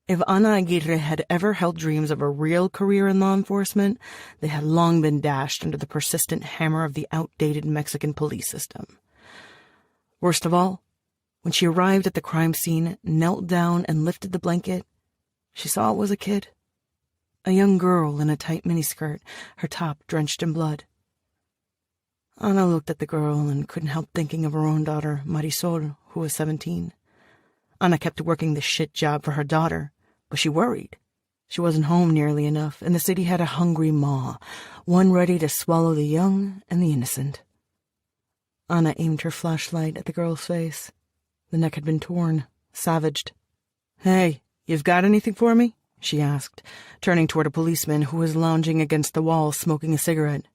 Speaker 1: If Ana Aguirre had ever held dreams of a real career in law enforcement, they had long been dashed under the persistent hammer of the outdated Mexican police system. Worst of all, when she arrived at the crime scene, knelt down and lifted the blanket, she saw it was a kid. A young girl in a tight miniskirt, her top drenched in blood. Ana looked at the girl and couldn't help thinking of her own daughter, Marisol, who was 17. Ana kept working the shit job for her daughter, but she worried. She wasn't home nearly enough, and the city had a hungry maw, one ready to swallow the young and the innocent. Ana aimed her flashlight at the girl's face. The neck had been torn, savaged. Hey, you've got anything for me? She asked, turning toward a policeman who was lounging against the wall smoking a cigarette.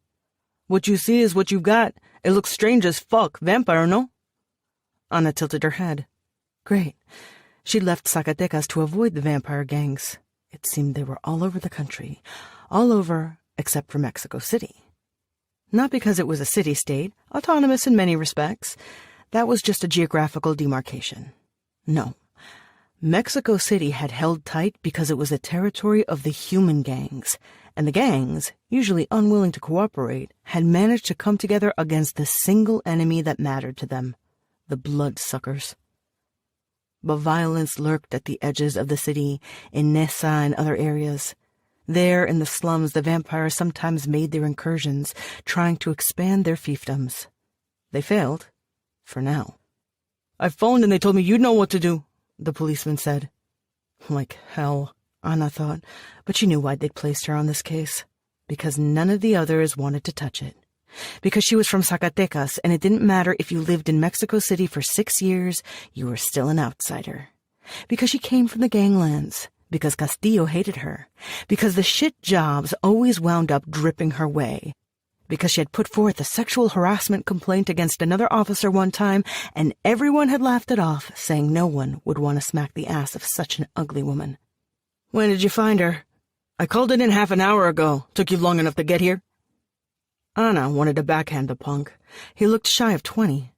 Speaker 1: What you see is what you've got. It looks strange as fuck. Vampire, no? Ana tilted her head. Great. She'd left Zacatecas to avoid the vampire gangs. It seemed they were all over the country. All over except for Mexico City. Not because it was a city-state, autonomous in many respects. That was just a geographical demarcation. No. Mexico City had held tight because it was a territory of the human gangs, and the gangs, usually unwilling to cooperate, had managed to come together against the single enemy that mattered to them, the bloodsuckers. But violence lurked at the edges of the city, in Nesa and other areas. There, in the slums, the vampires sometimes made their incursions, trying to expand their fiefdoms. They failed, for now. "I phoned and they told me you'd know what to do," the policeman said. Like hell, Anna thought, but she knew why they'd placed her on this case. Because none of the others wanted to touch it. Because she was from Zacatecas, and it didn't matter if you lived in Mexico City for 6 years, you were still an outsider. Because she came from the ganglands. Because Castillo hated her. Because the shit jobs always wound up dripping her way. Because she had put forth a sexual harassment complaint against another officer one time, and everyone had laughed it off, saying no one would want to smack the ass of such an ugly woman. "When did you find her?" "I called it in half an hour ago. Took you long enough to get here?" Anna wanted to backhand the punk. He looked shy of 20.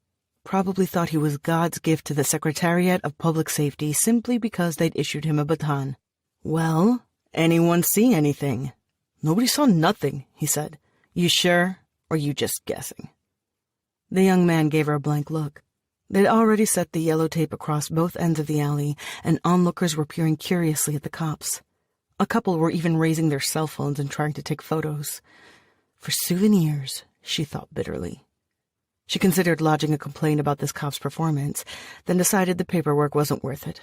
Speaker 1: Probably thought he was God's gift to the Secretariat of Public Safety simply because they'd issued him a baton. "Well, anyone see anything?" "Nobody saw nothing," he said. "You sure, or you just guessing?" The young man gave her a blank look. They'd already set the yellow tape across both ends of the alley, and onlookers were peering curiously at the cops. A couple were even raising their cell phones and trying to take photos. For souvenirs, she thought bitterly. She considered lodging a complaint about this cop's performance, then decided the paperwork wasn't worth it.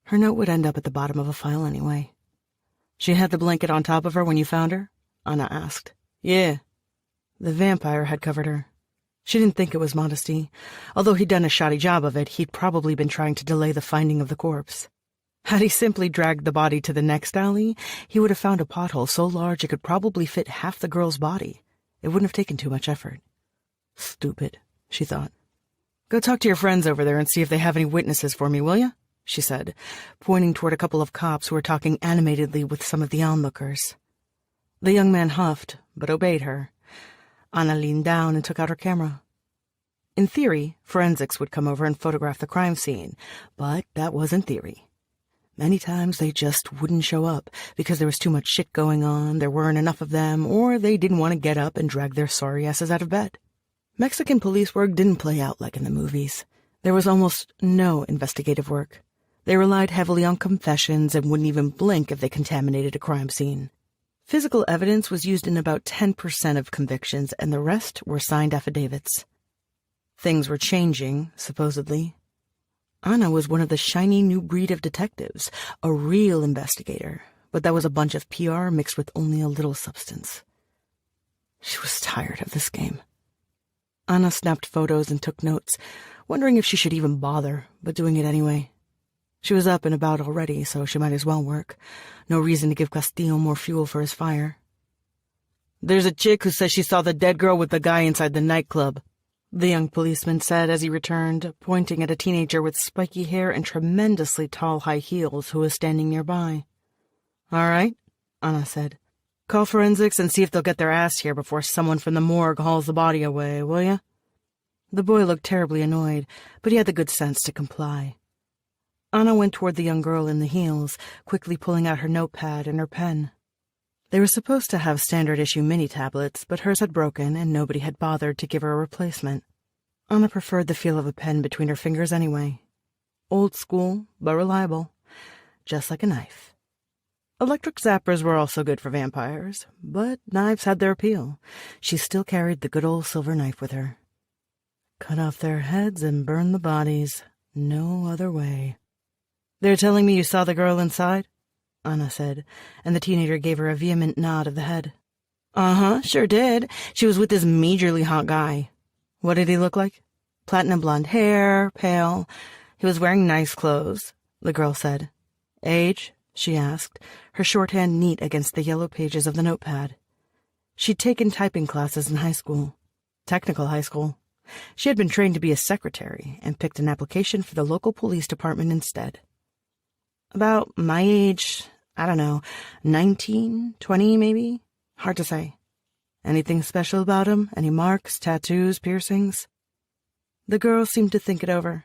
Speaker 1: Her note would end up at the bottom of a file anyway. "She had the blanket on top of her when you found her?" Anna asked. "Yeah." The vampire had covered her. She didn't think it was modesty. Although he'd done a shoddy job of it, he'd probably been trying to delay the finding of the corpse. Had he simply dragged the body to the next alley, he would have found a pothole so large it could probably fit half the girl's body. It wouldn't have taken too much effort. Stupid, she thought. "Go talk to your friends over there and see if they have any witnesses for me, will you?" she said, pointing toward a couple of cops who were talking animatedly with some of the onlookers. The young man huffed, but obeyed her. Anna leaned down and took out her camera. In theory, forensics would come over and photograph the crime scene, but that wasn't theory. Many times they just wouldn't show up because there was too much shit going on, there weren't enough of them, or they didn't want to get up and drag their sorry asses out of bed. Mexican police work didn't play out like in the movies. There was almost no investigative work. They relied heavily on confessions and wouldn't even blink if they contaminated a crime scene. Physical evidence was used in about 10% of convictions, and the rest were signed affidavits. Things were changing, supposedly. Anna was one of the shiny new breed of detectives, a real investigator, but that was a bunch of PR mixed with only a little substance. She was tired of this game. Anna snapped photos and took notes, wondering if she should even bother, but doing it anyway. She was up and about already, so she might as well work. No reason to give Castillo more fuel for his fire. "There's a chick who says she saw the dead girl with the guy inside the nightclub," the young policeman said as he returned, pointing at a teenager with spiky hair and tremendously tall high heels who was standing nearby. "All right," Anna said. "Call forensics and see if they'll get their ass here before someone from the morgue hauls the body away, will ya?" The boy looked terribly annoyed, but he had the good sense to comply. Anna went toward the young girl in the heels, quickly pulling out her notepad and her pen. They were supposed to have standard-issue mini-tablets, but hers had broken and nobody had bothered to give her a replacement. Anna preferred the feel of a pen between her fingers anyway. Old school, but reliable. Just like a knife. Electric zappers were also good for vampires, but knives had their appeal. She still carried the good old silver knife with her. Cut off their heads and burn the bodies. No other way. "They're telling me you saw the girl inside?" Anna said, and the teenager gave her a vehement nod of the head. "Uh-huh, sure did. She was with this majorly hot guy." "What did he look like?" "Platinum blonde hair, pale. He was wearing nice clothes," the girl said. "Age?" she asked, her shorthand neat against the yellow pages of the notepad. She'd taken typing classes in high school. Technical high school. She had been trained to be a secretary and picked an application for the local police department instead. "About my age, I don't know, 19, 20 maybe. Hard to say. Anything special about him? Any marks, tattoos, piercings? The girl seemed to think it over.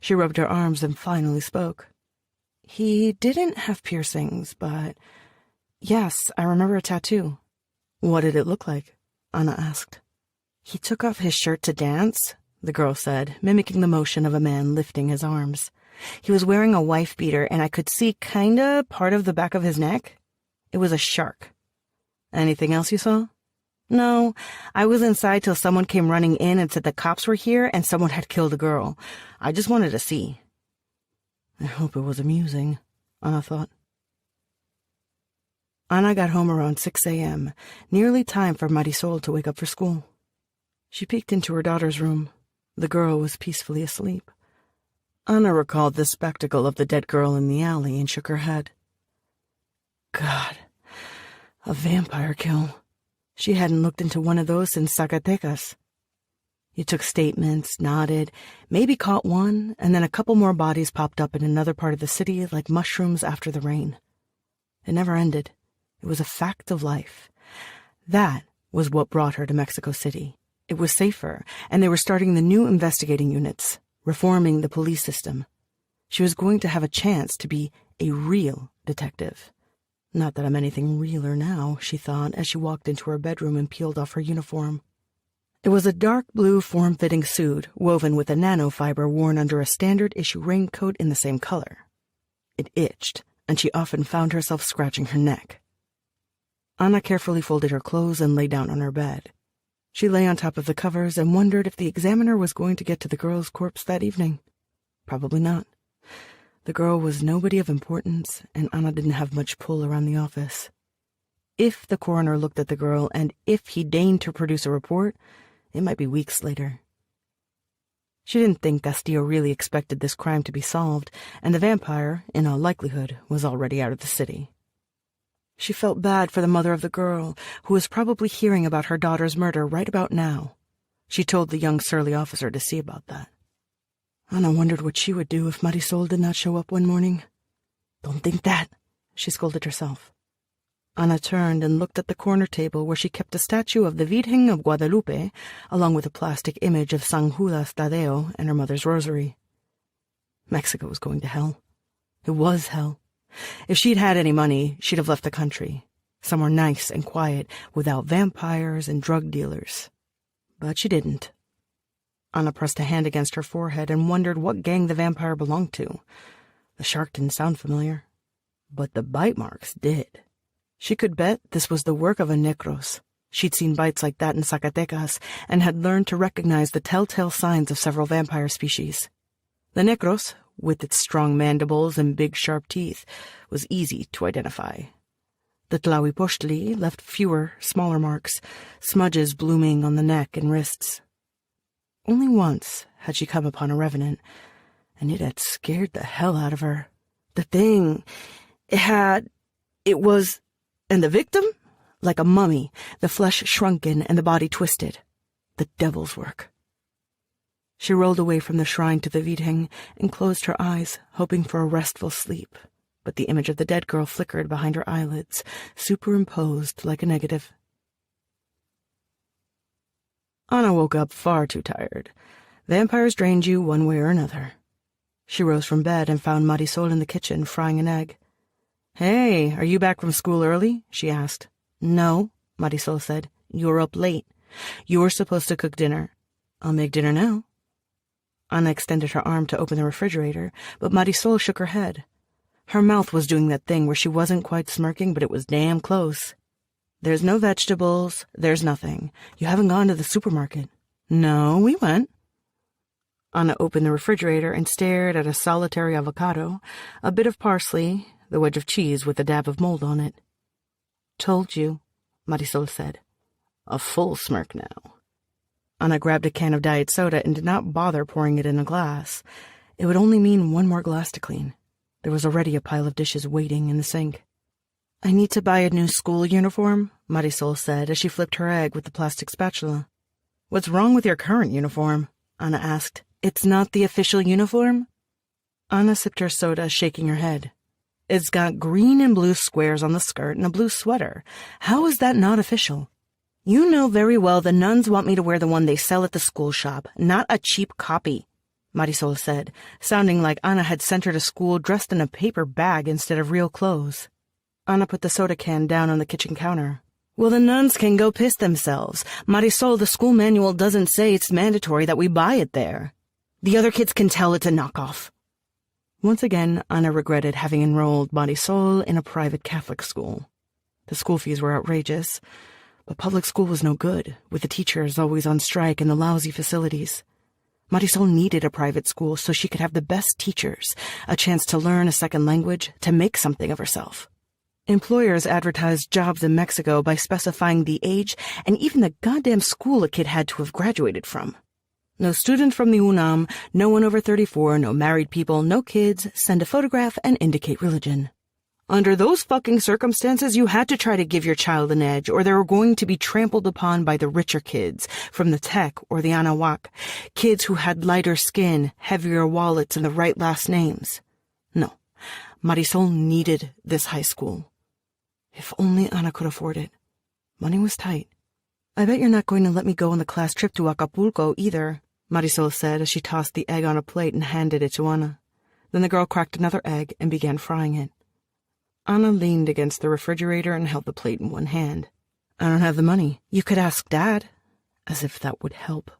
Speaker 1: She rubbed her arms and finally spoke. He didn't have piercings, but... Yes, I remember a tattoo. What did it look like? Anna asked. He took off his shirt to dance, the girl said, mimicking the motion of a man lifting his arms. He was wearing a wife-beater, and I could see kinda part of the back of his neck. It was a shark. Anything else you saw? No, I was inside till someone came running in and said the cops were here and someone had killed a girl. I just wanted to see. I hope it was amusing, Anna thought. Anna got home around 6 a.m., nearly time for Marisol to wake up for school. She peeked into her daughter's room. The girl was peacefully asleep. Anna recalled the spectacle of the dead girl in the alley and shook her head. God, a vampire kill. She hadn't looked into one of those since Zacatecas. He took statements, nodded, maybe caught one, and then a couple more bodies popped up in another part of the city like mushrooms after the rain. It never ended. It was a fact of life. That was what brought her to Mexico City. It was safer, and they were starting the new investigating units, reforming the police system. She was going to have a chance to be a real detective. Not that I'm anything realer now, she thought as she walked into her bedroom and peeled off her uniform. It was a dark blue form-fitting suit woven with a nanofiber worn under a standard-issue raincoat in the same color. It itched, and she often found herself scratching her neck. Anna carefully folded her clothes and lay down on her bed. She lay on top of the covers and wondered if the examiner was going to get to the girl's corpse that evening. Probably not. The girl was nobody of importance, and Anna didn't have much pull around the office. If the coroner looked at the girl, and if he deigned to produce a report, it might be weeks later. She didn't think Castillo really expected this crime to be solved, and the vampire, in all likelihood, was already out of the city. She felt bad for the mother of the girl, who was probably hearing about her daughter's murder right about now. She told the young surly officer to see about that. Anna wondered what she would do if Marisol did not show up one morning. Don't think that, she scolded herself. Anna turned and looked at the corner table where she kept a statue of the Virgen of Guadalupe, along with a plastic image of San Judas Tadeo and her mother's rosary. Mexico was going to hell. It was hell. If she'd had any money, she'd have left the country, somewhere nice and quiet, without vampires and drug dealers. But she didn't. Anna pressed a hand against her forehead and wondered what gang the vampire belonged to. The shark didn't sound familiar, but the bite marks did. She could bet this was the work of a necros. She'd seen bites like that in Zacatecas and had learned to recognize the telltale signs of several vampire species. The necros, with its strong mandibles and big sharp teeth, was easy to identify. The tlahuipochtli left fewer, smaller marks, smudges blooming on the neck and wrists. Only once had she come upon a revenant, and it had scared the hell out of her. The thing, and the victim? Like a mummy, the flesh shrunken and the body twisted. The devil's work. She rolled away from the shrine to the Virgen and closed her eyes, hoping for a restful sleep, but the image of the dead girl flickered behind her eyelids, superimposed like a negative. Anna woke up far too tired. Vampires drained you one way or another. She rose from bed and found Marisol in the kitchen frying an egg. "Hey, are you back from school early?" she asked. "No," Marisol said. "You're up late. You were supposed to cook dinner." "I'll make dinner now." Anna extended her arm to open the refrigerator, but Marisol shook her head. Her mouth was doing that thing where she wasn't quite smirking, but it was damn close. "There's no vegetables. There's nothing. You haven't gone to the supermarket." "No, we went." Anna opened the refrigerator and stared at a solitary avocado, a bit of parsley, the wedge of cheese with a dab of mold on it. "Told you," Marisol said. A full smirk now. Anna grabbed a can of diet soda and did not bother pouring it in a glass. It would only mean one more glass to clean. There was already a pile of dishes waiting in the sink. "I need to buy a new school uniform," Marisol said as she flipped her egg with the plastic spatula. "What's wrong with your current uniform?" Anna asked. "It's not the official uniform?" Anna sipped her soda, shaking her head. It's got green and blue squares on the skirt and a blue sweater. How is that not official? You know very well the nuns want me to wear the one they sell at the school shop, not a cheap copy, Marisol said, sounding like Ana had sent her to school dressed in a paper bag instead of real clothes. Ana put the soda can down on the kitchen counter. Well, the nuns can go piss themselves. Marisol, the school manual doesn't say it's mandatory that we buy it there. The other kids can tell it's a knockoff. Once again, Ana regretted having enrolled Marisol in a private Catholic school. The school fees were outrageous, but public school was no good, with the teachers always on strike and the lousy facilities. Marisol needed a private school so she could have the best teachers, a chance to learn a second language, to make something of herself. Employers advertised jobs in Mexico by specifying the age and even the goddamn school a kid had to have graduated from. No student from the UNAM, no one over 34, no married people, no kids, send a photograph and indicate religion. Under those fucking circumstances, you had to try to give your child an edge, or they were going to be trampled upon by the richer kids from the Tech or the Anahuac, kids who had lighter skin, heavier wallets, and the right last names. No, Marisol needed this high school. If only Ana could afford it. Money was tight. I bet you're not going to let me go on the class trip to Acapulco either, Marisol said as she tossed the egg on a plate and handed it to Ana. Then the girl cracked another egg and began frying it. Ana leaned against the refrigerator and held the plate in one hand. I don't have the money. You could ask Dad. As if that would help.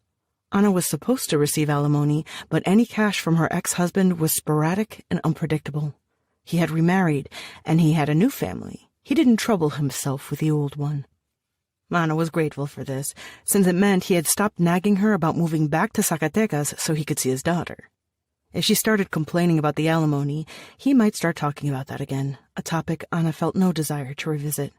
Speaker 1: Ana was supposed to receive alimony, but any cash from her ex-husband was sporadic and unpredictable. He had remarried, and he had a new family. He didn't trouble himself with the old one. Ana was grateful for this, since it meant he had stopped nagging her about moving back to Zacatecas so he could see his daughter. If she started complaining about the alimony, he might start talking about that again, a topic Ana felt no desire to revisit.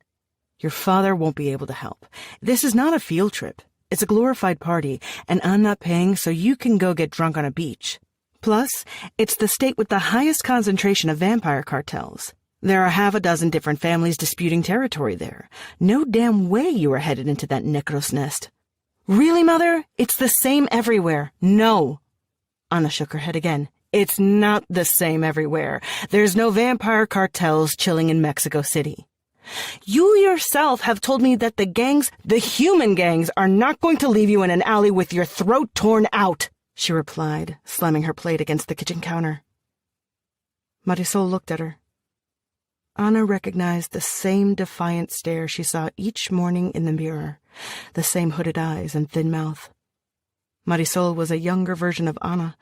Speaker 1: Your father won't be able to help. This is not a field trip. It's a glorified party, and I'm not paying so you can go get drunk on a beach. Plus, it's the state with the highest concentration of vampire cartels. There are half a dozen different families disputing territory there. No damn way you were headed into that necro's nest. Really, Mother? It's the same everywhere. No. Ana shook her head again. It's not the same everywhere. There's no vampire cartels chilling in Mexico City. You yourself have told me that the gangs, the human gangs, are not going to leave you in an alley with your throat torn out, she replied, slamming her plate against the kitchen counter. Marisol looked at her. Ana recognized the same defiant stare she saw each morning in the mirror, the same hooded eyes and thin mouth. Marisol was a younger version of Ana,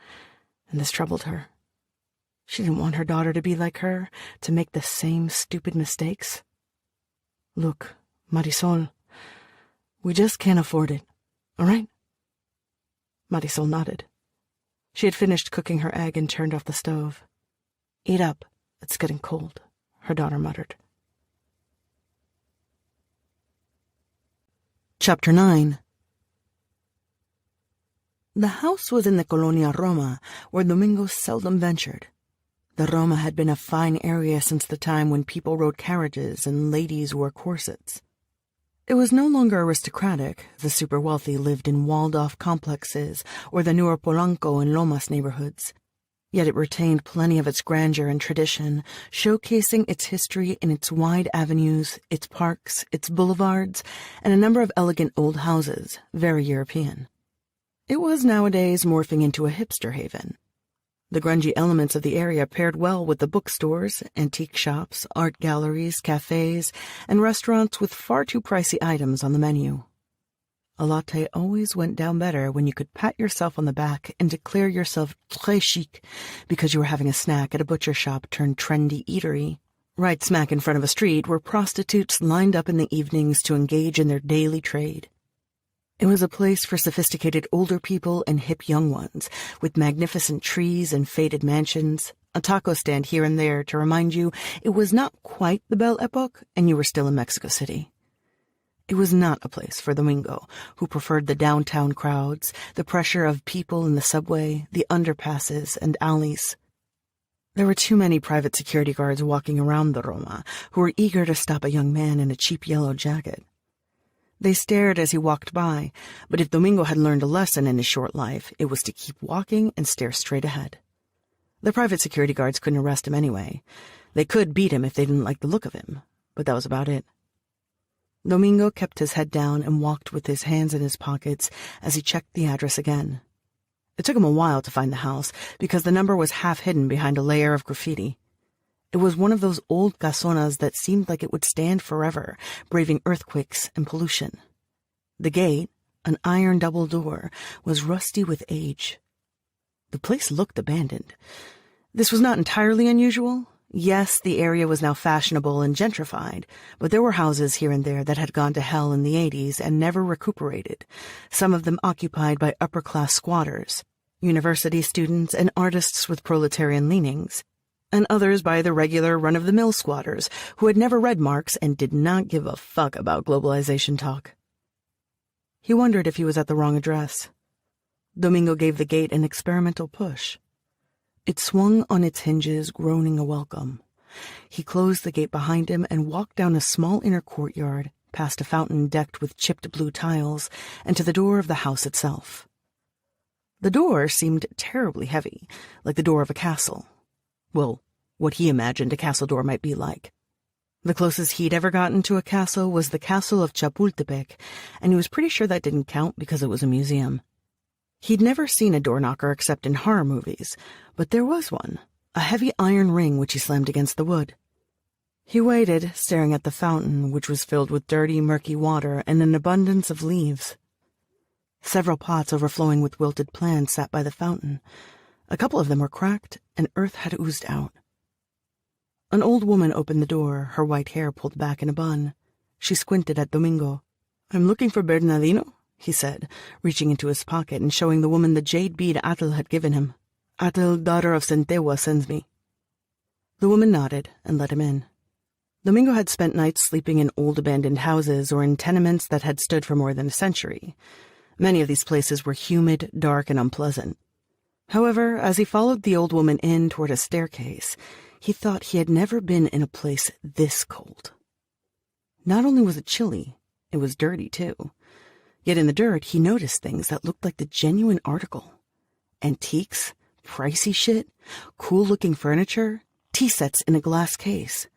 Speaker 1: and this troubled her. She didn't want her daughter to be like her, to make the same stupid mistakes. Look, Marisol, we just can't afford it, all right? Marisol nodded. She had finished cooking her egg and turned off the stove. Eat up, it's getting cold, her daughter muttered. Chapter 9. The house was in the Colonia Roma, where Domingo seldom ventured. The Roma had been a fine area since the time when people rode carriages and ladies wore corsets. It was no longer aristocratic. The super wealthy lived in walled-off complexes or the newer Polanco and Lomas neighborhoods. Yet it retained plenty of its grandeur and tradition, showcasing its history in its wide avenues, its parks, its boulevards, and a number of elegant old houses, very European. It was nowadays morphing into a hipster haven. The grungy elements of the area paired well with the bookstores, antique shops, art galleries, cafes, and restaurants with far too pricey items on the menu. A latte always went down better when you could pat yourself on the back and declare yourself très chic because you were having a snack at a butcher shop turned trendy eatery, right smack in front of a street where prostitutes lined up in the evenings to engage in their daily trade. It was a place for sophisticated older people and hip young ones, with magnificent trees and faded mansions, a taco stand here and there to remind you it was not quite the Belle Epoque and you were still in Mexico City. It was not a place for Domingo, who preferred the downtown crowds, the pressure of people in the subway, the underpasses and alleys. There were too many private security guards walking around the Roma who were eager to stop a young man in a cheap yellow jacket. They stared as he walked by, but if Domingo had learned a lesson in his short life, it was to keep walking and stare straight ahead. The private security guards couldn't arrest him anyway. They could beat him if they didn't like the look of him, but that was about it. Domingo kept his head down and walked with his hands in his pockets as he checked the address again. It took him a while to find the house because the number was half hidden behind a layer of graffiti. It was one of those old casonas that seemed like it would stand forever, braving earthquakes and pollution. The gate, an iron double door, was rusty with age. The place looked abandoned. This was not entirely unusual. Yes, the area was now fashionable and gentrified, but there were houses here and there that had gone to hell in the 80s and never recuperated, some of them occupied by upper-class squatters, university students and artists with proletarian leanings, and others by the regular run-of-the-mill squatters who had never read Marx and did not give a fuck about globalization talk. He wondered if he was at the wrong address. Domingo gave the gate an experimental push. It swung on its hinges, groaning a welcome. He closed the gate behind him and walked down a small inner courtyard, past a fountain decked with chipped blue tiles, and to the door of the house itself. The door seemed terribly heavy, like the door of a castle. Well, what he imagined a castle door might be like. The closest he'd ever gotten to a castle was the castle of Chapultepec, and he was pretty sure that didn't count because it was a museum. He'd never seen a door knocker except in horror movies, but there was one, a heavy iron ring which he slammed against the wood. He waited, staring at the fountain, which was filled with dirty, murky water and an abundance of leaves. Several pots overflowing with wilted plants sat by the fountain. A couple of them were cracked, and earth had oozed out. An old woman opened the door, her white hair pulled back in a bun. She squinted at Domingo. "I'm looking for Bernardino," he said, reaching into his pocket and showing the woman the jade bead Atel had given him. "Atel, daughter of Centewa, sends me." The woman nodded and let him in. Domingo had spent nights sleeping in old abandoned houses or in tenements that had stood for more than a century. Many of these places were humid, dark, and unpleasant. However, as he followed the old woman in toward a staircase, he thought he had never been in a place this cold. Not only was it chilly, it was dirty too. Yet in the dirt, he noticed things that looked like the genuine article. Antiques, pricey shit, cool-looking furniture, tea sets in a glass case.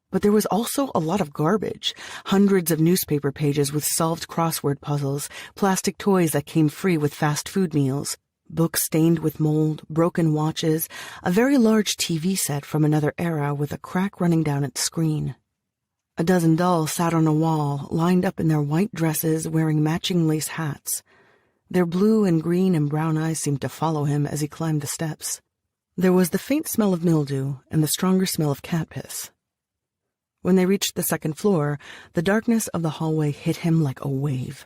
Speaker 1: But there was also a lot of garbage, hundreds of newspaper pages with solved crossword puzzles, plastic toys that came free with fast food meals, books stained with mold, broken watches, a very large TV set from another era with a crack running down its screen. A dozen dolls sat on a wall, lined up in their white dresses, wearing matching lace hats. Their blue and green and brown eyes seemed to follow him as he climbed the steps. There was the faint smell of mildew and the stronger smell of cat piss. When they reached the second floor, the darkness of the hallway hit him like a wave.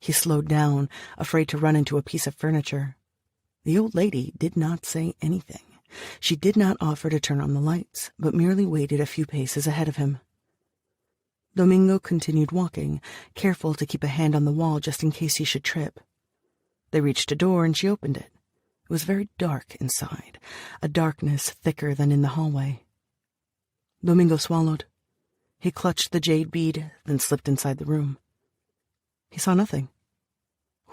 Speaker 1: He slowed down, afraid to run into a piece of furniture. The old lady did not say anything. She did not offer to turn on the lights, but merely waited a few paces ahead of him. Domingo continued walking, careful to keep a hand on the wall just in case he should trip. They reached a door and she opened it. It was very dark inside, a darkness thicker than in the hallway. Domingo swallowed. He clutched the jade bead, then slipped inside the room. He saw nothing.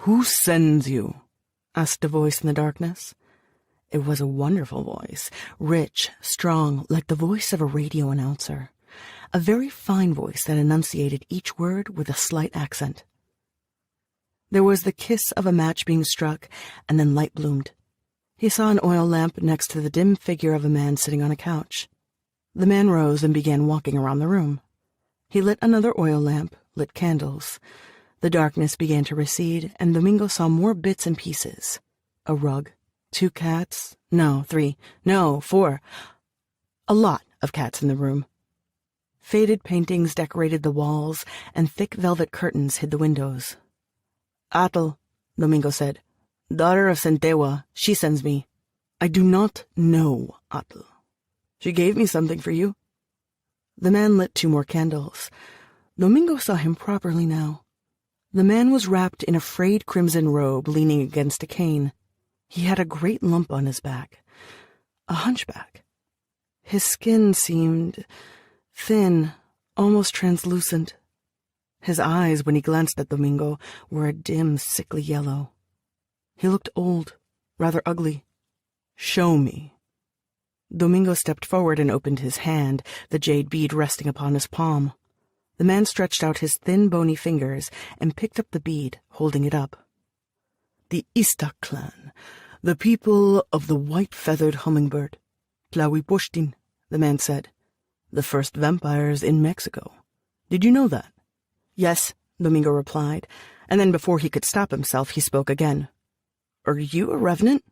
Speaker 1: "Who sends you?" asked a voice in the darkness. It was a wonderful voice, rich, strong, like the voice of a radio announcer. A very fine voice that enunciated each word with a slight accent. There was the kiss of a match being struck, and then light bloomed. He saw an oil lamp next to the dim figure of a man sitting on a couch. The man rose and began walking around the room. He lit another oil lamp, lit candles. The darkness began to recede, and Domingo saw more bits and pieces. A rug, 2 cats, no, 3, no, 4. A lot of cats in the room. Faded paintings decorated the walls, and thick velvet curtains hid the windows. "Atel," Domingo said. "Daughter of Centewa, she sends me." "I do not know Atel. She gave me something for you." The man lit 2 more candles. Domingo saw him properly now. The man was wrapped in a frayed crimson robe, leaning against a cane. He had a great lump on his back. A hunchback. His skin seemed thin, almost translucent. His eyes, when he glanced at Domingo, were a dim, sickly yellow. He looked old, rather ugly. "Show me." Domingo stepped forward and opened his hand, the jade bead resting upon his palm. The man stretched out his thin, bony fingers and picked up the bead, holding it up. "The Ista clan, the people of the white-feathered hummingbird, Tlahuipochtin," the man said. "The first vampires in Mexico. Did you know that?" "Yes," Domingo replied, and then before he could stop himself, he spoke again. "Are you a revenant?"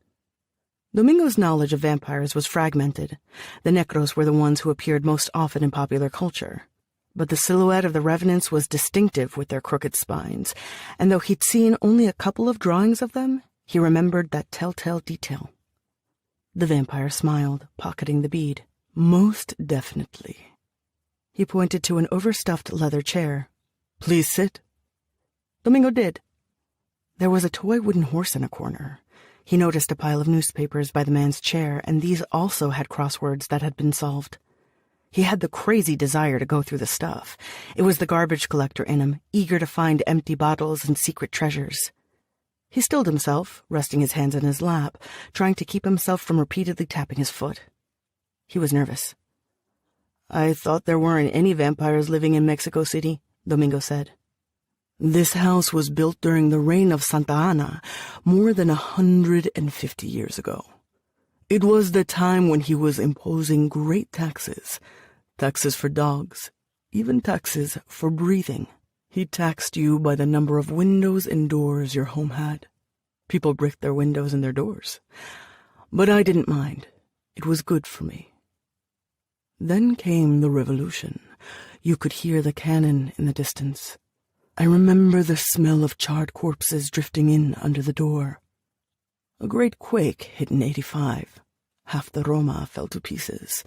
Speaker 1: Domingo's knowledge of vampires was fragmented. The Necros were the ones who appeared most often in popular culture. But the silhouette of the revenants was distinctive with their crooked spines, and though he'd seen only a couple of drawings of them, he remembered that telltale detail. The vampire smiled, pocketing the bead. "Most definitely." He pointed to an overstuffed leather chair. "Please sit." Domingo did. There was a toy wooden horse in a corner. He noticed a pile of newspapers by the man's chair, and these also had crosswords that had been solved. He had the crazy desire to go through the stuff. It was the garbage collector in him, eager to find empty bottles and secret treasures. He stilled himself, resting his hands in his lap, trying to keep himself from repeatedly tapping his foot. He was nervous. "I thought there weren't any vampires living in Mexico City," Domingo said. "This house was built during the reign of Santa Anna, more than 150 years ago. It was the time when he was imposing great taxes for dogs, even taxes for breathing. He taxed you by the number of windows and doors your home had. People bricked their windows and their doors. But I didn't mind. It was good for me. Then came the revolution. You could hear the cannon in the distance. I remember the smell of charred corpses drifting in under the door. A great quake hit in 85. Half the Roma fell to pieces.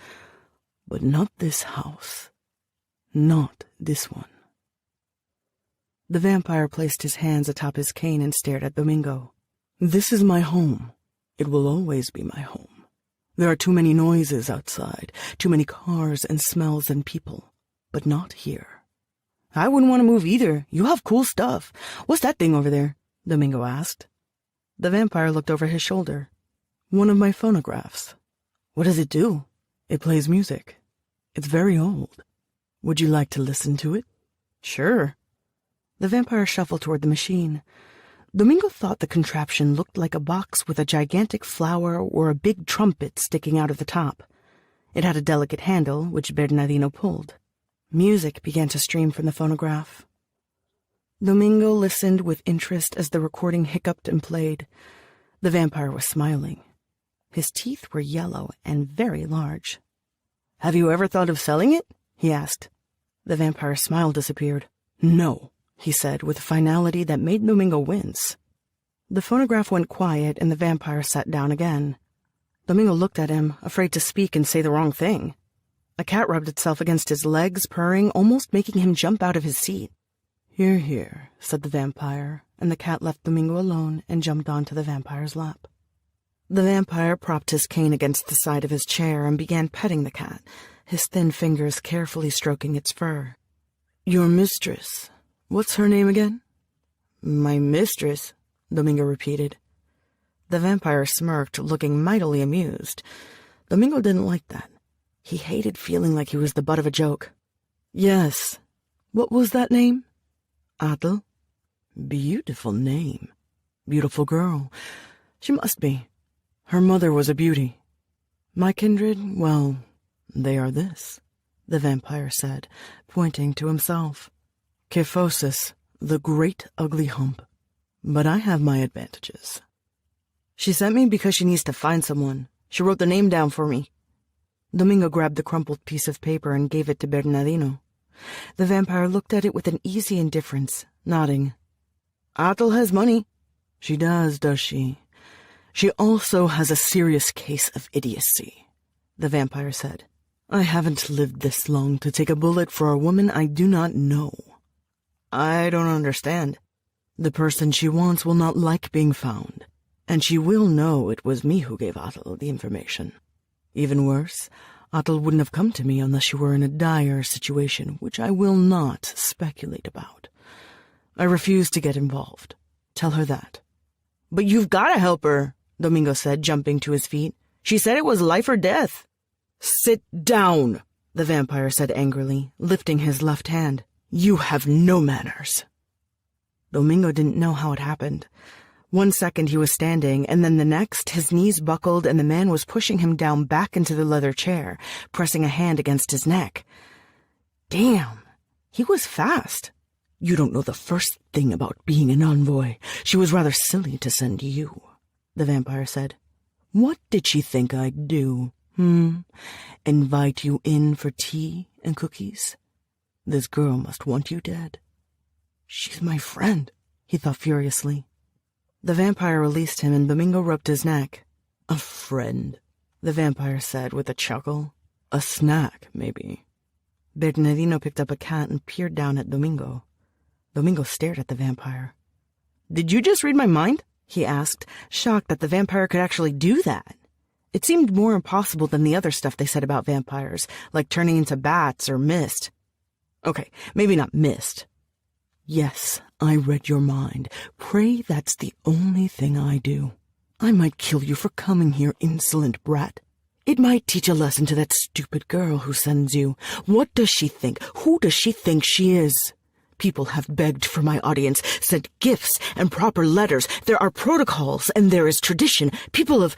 Speaker 1: But not this house. Not this one." The vampire placed his hands atop his cane and stared at Domingo. "This is my home. It will always be my home. There are too many noises outside, too many cars and smells and people, but not here." "I wouldn't want to move either. You have cool stuff. What's that thing over there?" Domingo asked. The vampire looked over his shoulder. "One of my phonographs." "What does it do?" "It plays music. It's very old. Would you like to listen to it?" "Sure." The vampire shuffled toward the machine. Domingo thought the contraption looked like a box with a gigantic flower or a big trumpet sticking out of the top. It had a delicate handle, which Bernardino pulled. Music began to stream from the phonograph. Domingo listened with interest as the recording hiccuped and played. The vampire was smiling. His teeth were yellow and very large. "Have you ever thought of selling it?" he asked. The vampire's smile disappeared. "No," he said with a finality that made Domingo wince. The phonograph went quiet and the vampire sat down again. Domingo looked at him, afraid to speak and say the wrong thing. A cat rubbed itself against his legs, purring, almost making him jump out of his seat. "Here, here," said the vampire, and the cat left Domingo alone and jumped onto the vampire's lap. The vampire propped his cane against the side of his chair and began petting the cat, his thin fingers carefully stroking its fur. "Your mistress. What's her name again?" "My mistress," Domingo repeated. The vampire smirked, looking mightily amused. Domingo didn't like that. He hated feeling like he was the butt of a joke. "Yes. What was that name?" "Adel." "Beautiful name. Beautiful girl. She must be. Her mother was a beauty. My kindred, well, they are this," the vampire said, pointing to himself. "Kyphosis, the great ugly hump. But I have my advantages." "She sent me because she needs to find someone. She wrote the name down for me." Domingo grabbed the crumpled piece of paper and gave it to Bernardino. The vampire looked at it with an easy indifference, nodding. "Adel has money." "She does she? She also has a serious case of idiocy," the vampire said. "I haven't lived this long to take a bullet for a woman I do not know." "I don't understand." "The person she wants will not like being found, and she will know it was me who gave Adel the information. Even worse, Adel wouldn't have come to me unless she were in a dire situation, which I will not speculate about. I refuse to get involved. Tell her that." "But you've got to help her," Domingo said, jumping to his feet. "She said it was life or death." "Sit down," the vampire said angrily, lifting his left hand. "You have no manners." Domingo didn't know how it happened. One second he was standing, and then the next his knees buckled and the man was pushing him down back into the leather chair, pressing a hand against his neck. Damn, he was fast. "You don't know the first thing about being an envoy. She was rather silly to send you," the vampire said. "What did she think I'd do? Invite you in for tea and cookies? This girl must want you dead." "She's my friend," he thought furiously. The vampire released him and Domingo rubbed his neck. "A friend," the vampire said with a chuckle. "A snack, maybe." Bernardino picked up a cat and peered down at Domingo. Domingo stared at the vampire. "Did you just read my mind?" he asked, shocked that the vampire could actually do that. It seemed more impossible than the other stuff they said about vampires, like turning into bats or mist. Okay, maybe not mist. "Yes, I read your mind. Pray that's the only thing I do. I might kill you for coming here, insolent brat. It might teach a lesson to that stupid girl who sends you. What does she think? Who does she think she is? People have begged for my audience, sent gifts and proper letters. There are protocols and there is tradition. People have—"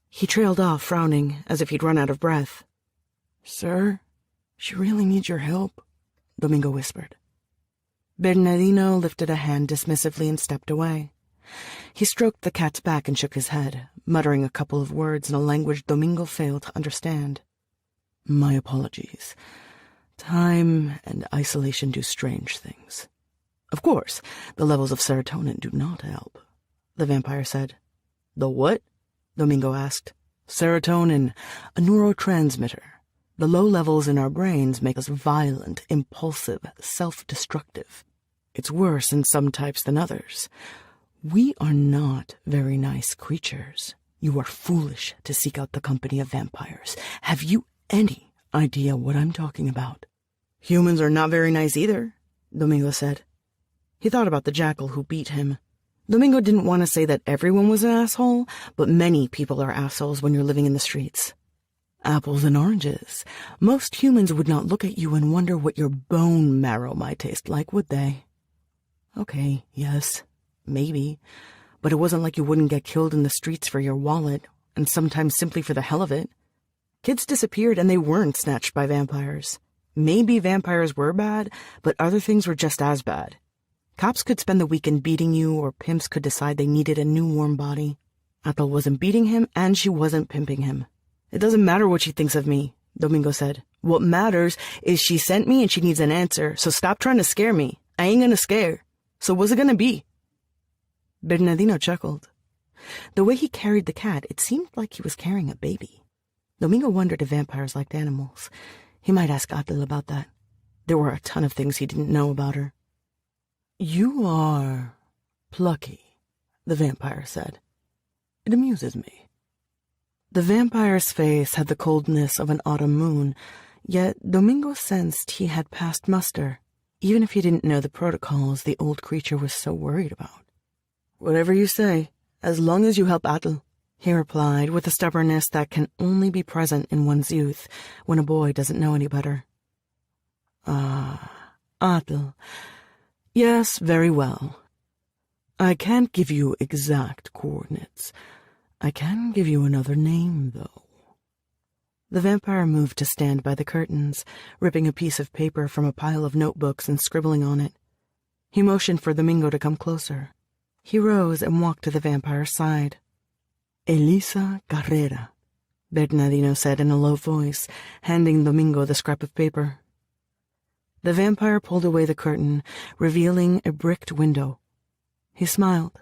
Speaker 1: He trailed off, frowning, as if he'd run out of breath. "Sir, she really needs your help," Domingo whispered. Bernardino lifted a hand dismissively and stepped away. He stroked the cat's back and shook his head, muttering a couple of words in a language Domingo failed to understand. "My apologies. Time and isolation do strange things. Of course, the levels of serotonin do not help," the vampire said. "The what?" Domingo asked. "Serotonin, a neurotransmitter. The low levels in our brains make us violent, impulsive, self-destructive. It's worse in some types than others. We are not very nice creatures. You are foolish to seek out the company of vampires. Have you any idea what I'm talking about?" "Humans are not very nice either," Domingo said. He thought about the jackal who beat him. Domingo didn't want to say that everyone was an asshole, but many people are assholes when you're living in the streets. Apples and oranges. Most humans would not look at you and wonder what your bone marrow might taste like, would they? Okay, yes, maybe. But it wasn't like you wouldn't get killed in the streets for your wallet, and sometimes simply for the hell of it. Kids disappeared and they weren't snatched by vampires. Maybe vampires were bad, but other things were just as bad. Cops could spend the weekend beating you, or pimps could decide they needed a new warm body. Ethel wasn't beating him, and she wasn't pimping him. "It doesn't matter what she thinks of me," Domingo said. "What matters is she sent me and she needs an answer, so stop trying to scare me. I ain't gonna scare. So what's it gonna be?" Bernardino chuckled. The way he carried the cat, it seemed like he was carrying a baby. Domingo wondered if vampires liked animals. He might ask Ethel about that. There were a ton of things he didn't know about her. "You are plucky," the vampire said. "It amuses me." The vampire's face had the coldness of an autumn moon, yet Domingo sensed he had passed muster, even if he didn't know the protocols the old creature was so worried about. "Whatever you say, as long as you help Ethel," he replied with a stubbornness that can only be present in one's youth when a boy doesn't know any better. Ethel. Yes, very well. I can't give you exact coordinates. I can give you another name, though." The vampire moved to stand by the curtains, ripping a piece of paper from a pile of notebooks and scribbling on it. He motioned for Domingo to come closer. He rose and walked to the vampire's side. "Elisa Carrera," Bernardino said in a low voice, handing Domingo the scrap of paper. The vampire pulled away the curtain, revealing a bricked window. He smiled.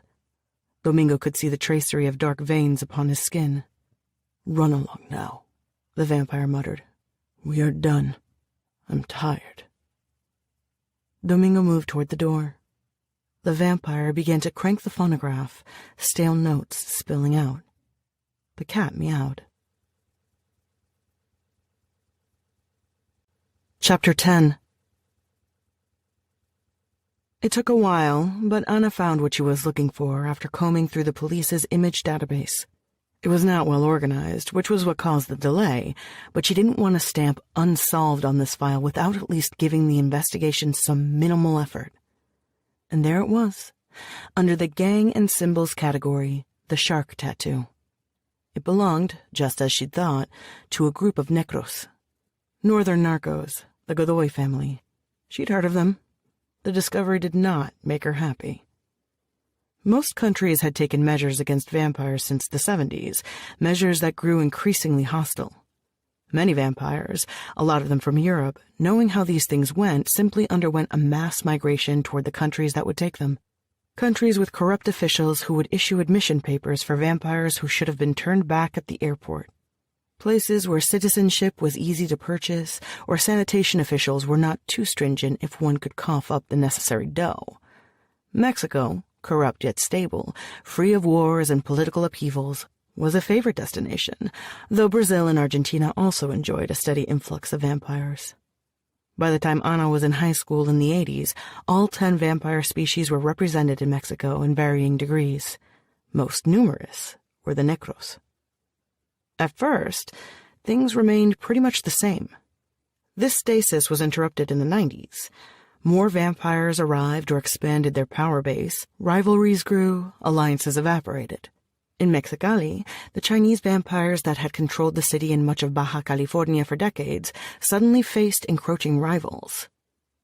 Speaker 1: Domingo could see the tracery of dark veins upon his skin. "Run along now," the vampire muttered. "We are done. I'm tired." Domingo moved toward the door. The vampire began to crank the phonograph, stale notes spilling out. The cat meowed. Chapter 10. It took a while, but Anna found what she was looking for after combing through the police's image database. It was not well organized, which was what caused the delay, but she didn't want to stamp unsolved on this file without at least giving the investigation some minimal effort. And there it was, under the gang and symbols category, the shark tattoo. It belonged, just as she'd thought, to a group of negros. Northern narcos, the Godoy family. She'd heard of them. The discovery did not make her happy. Most countries had taken measures against vampires since the 70s, measures that grew increasingly hostile. Many vampires, a lot of them from Europe, knowing how these things went, simply underwent a mass migration toward the countries that would take them. Countries with corrupt officials who would issue admission papers for vampires who should have been turned back at the airport. Places where citizenship was easy to purchase, or sanitation officials were not too stringent if one could cough up the necessary dough. Mexico, corrupt yet stable, free of wars and political upheavals, was a favorite destination, though Brazil and Argentina also enjoyed a steady influx of vampires. By the time Ana was in high school in the 80s, all 10 vampire species were represented in Mexico in varying degrees. Most numerous were the negros. At first, things remained pretty much the same. This stasis was interrupted in the 90s. More vampires arrived or expanded their power base, rivalries grew, alliances evaporated. In Mexicali, the Chinese vampires that had controlled the city and much of Baja California for decades suddenly faced encroaching rivals.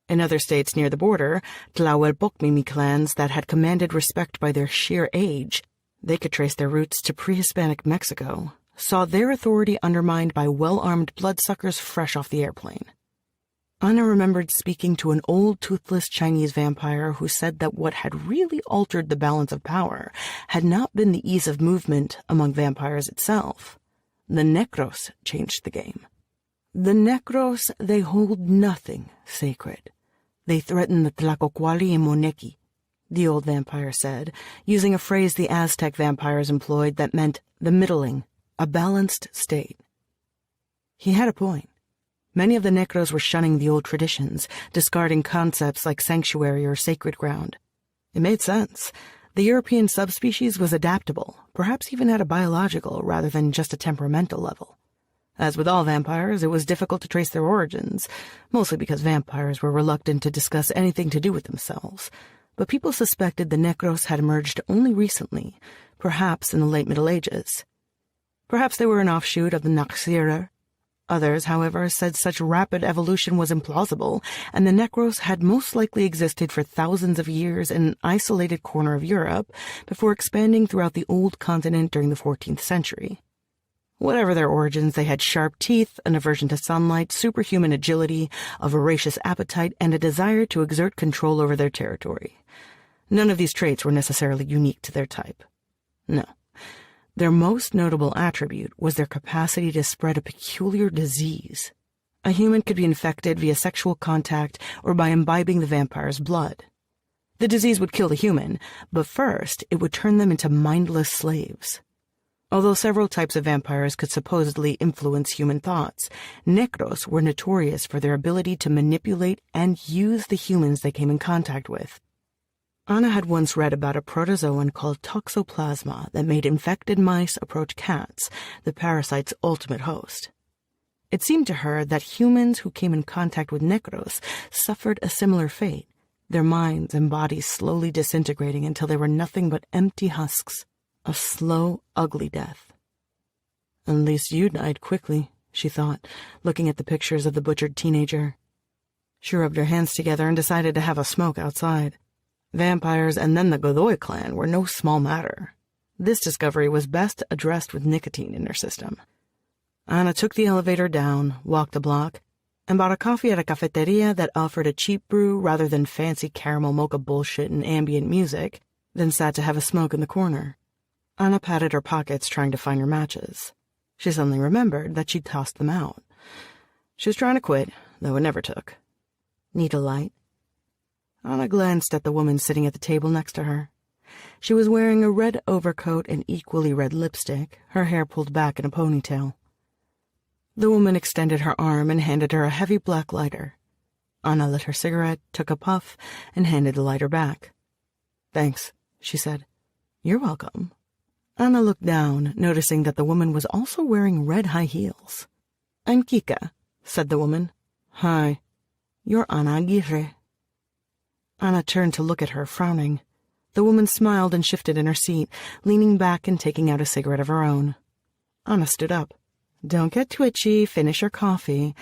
Speaker 1: In other states near the border, Tlahuelpocmimi clans that had commanded respect by their sheer age, they could trace their roots to pre-Hispanic Mexico, saw their authority undermined by well-armed bloodsuckers fresh off the airplane. Ana remembered speaking to an old toothless Chinese vampire who said that what had really altered the balance of power had not been the ease of movement among vampires itself. The negros changed the game. The negros, they hold nothing sacred. They threaten the Tlacocuali and Monequi, the old vampire said, using a phrase the Aztec vampires employed that meant the middling, a balanced state. He had a point. Many of the negros were shunning the old traditions, discarding concepts like sanctuary or sacred ground. It made sense. The European subspecies was adaptable, perhaps even at a biological rather than just a temperamental level. As with all vampires, it was difficult to trace their origins, mostly because vampires were reluctant to discuss anything to do with themselves. But people suspected the negros had emerged only recently, perhaps in the late Middle Ages. Perhaps they were an offshoot of the Garcia. Others, however, said such rapid evolution was implausible, and the negros had most likely existed for thousands of years in an isolated corner of Europe before expanding throughout the old continent during the 14th century. Whatever their origins, they had sharp teeth, an aversion to sunlight, superhuman agility, a voracious appetite, and a desire to exert control over their territory. None of these traits were necessarily unique to their type. No. Their most notable attribute was their capacity to spread a peculiar disease. A human could be infected via sexual contact or by imbibing the vampire's blood. The disease would kill the human, but first it would turn them into mindless slaves. Although several types of vampires could supposedly influence human thoughts, negros were notorious for their ability to manipulate and use the humans they came in contact with. Ana had once read about a protozoan called toxoplasma that made infected mice approach cats, the parasite's ultimate host. It seemed to her that humans who came in contact with negros suffered a similar fate, their minds and bodies slowly disintegrating until they were nothing but empty husks, a slow, ugly death. At least you died quickly, she thought, looking at the pictures of the butchered teenager. She rubbed her hands together and decided to have a smoke outside. Vampires and then the Godoy clan were no small matter. This discovery was best addressed with nicotine in her system. Ana took the elevator down, walked a block, and bought a coffee at a cafeteria that offered a cheap brew rather than fancy caramel mocha bullshit and ambient music, then sat to have a smoke in the corner. Ana patted her pockets trying to find her matches. She suddenly remembered that she'd tossed them out. She was trying to quit, though it never took. Need a light? Ana glanced at the woman sitting at the table next to her. She was wearing a red overcoat and equally red lipstick, her hair pulled back in a ponytail. The woman extended her arm and handed her a heavy black lighter. Ana lit her cigarette, took a puff, and handed the lighter back. "Thanks," she said. "You're welcome." Anna looked down, noticing that the woman was also wearing red high heels. "I'm Kika," said the woman. "Hi. You're Ana Aguirre." Anna turned to look at her, frowning. The woman smiled and shifted in her seat, leaning back and taking out a cigarette of her own. Anna stood up. "Don't get twitchy, finish your coffee.